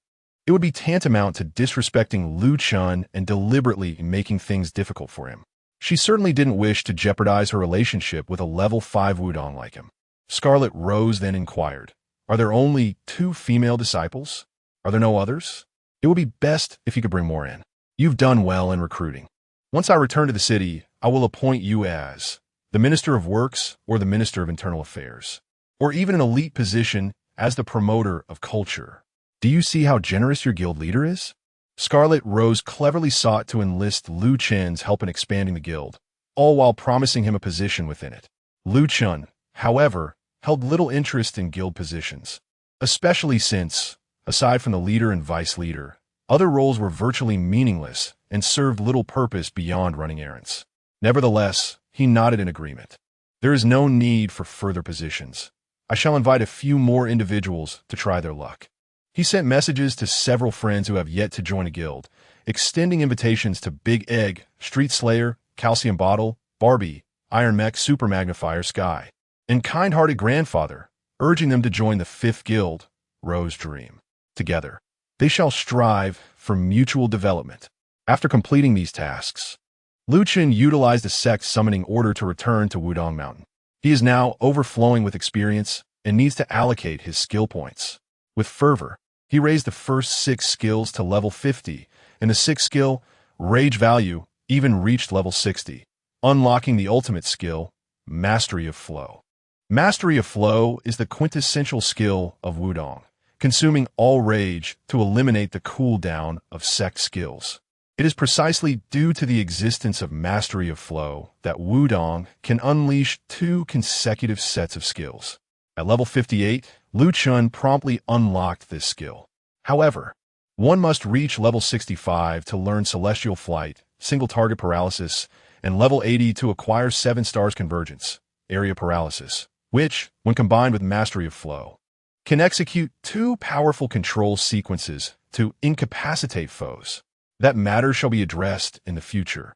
it would be tantamount to disrespecting Lu Chen and deliberately making things difficult for him. She certainly didn't wish to jeopardize her relationship with a level 5 Wudong like him. Scarlet Rose then inquired, "Are there only 2 female disciples? Are there no others? It would be best if you could bring more in. You've done well in recruiting. Once I return to the city, I will appoint you as the Minister of Works or the Minister of Internal Affairs, or even an elite position as the Promoter of Culture. Do you see how generous your guild leader is?" Scarlet Rose cleverly sought to enlist Lu Chen's help in expanding the guild, all while promising him a position within it. Lu Chen, however, held little interest in guild positions, especially since, aside from the leader and vice leader, other roles were virtually meaningless and served little purpose beyond running errands. Nevertheless, he nodded in agreement. "There is no need for further positions. I shall invite a few more individuals to try their luck." He sent messages to several friends who have yet to join a guild, extending invitations to Big Egg, Street Slayer, Calcium Bottle, Barbie, Iron Mech, Super Magnifier, Sky, and Kind-Hearted Grandfather, urging them to join the 5th guild, Rose Dream. Together, they shall strive for mutual development. After completing these tasks, Lu Chen utilized a sect summoning order to return to Wudong Mountain. He is now overflowing with experience and needs to allocate his skill points. With fervor, he raised the first 6 skills to level 50, and the 6th skill, Rage Value, even reached level 60, unlocking the ultimate skill, Mastery of Flow. Mastery of Flow is the quintessential skill of Wudong, consuming all rage to eliminate the cooldown of sect skills. It is precisely due to the existence of Mastery of Flow that Wudong can unleash 2 consecutive sets of skills. At level 58, Lu Chen promptly unlocked this skill. However, one must reach level 65 to learn Celestial Flight, Single Target Paralysis, and level 80 to acquire 7 Stars Convergence, Area Paralysis, which, when combined with Mastery of Flow, can execute 2 powerful control sequences to incapacitate foes. That matter shall be addressed in the future.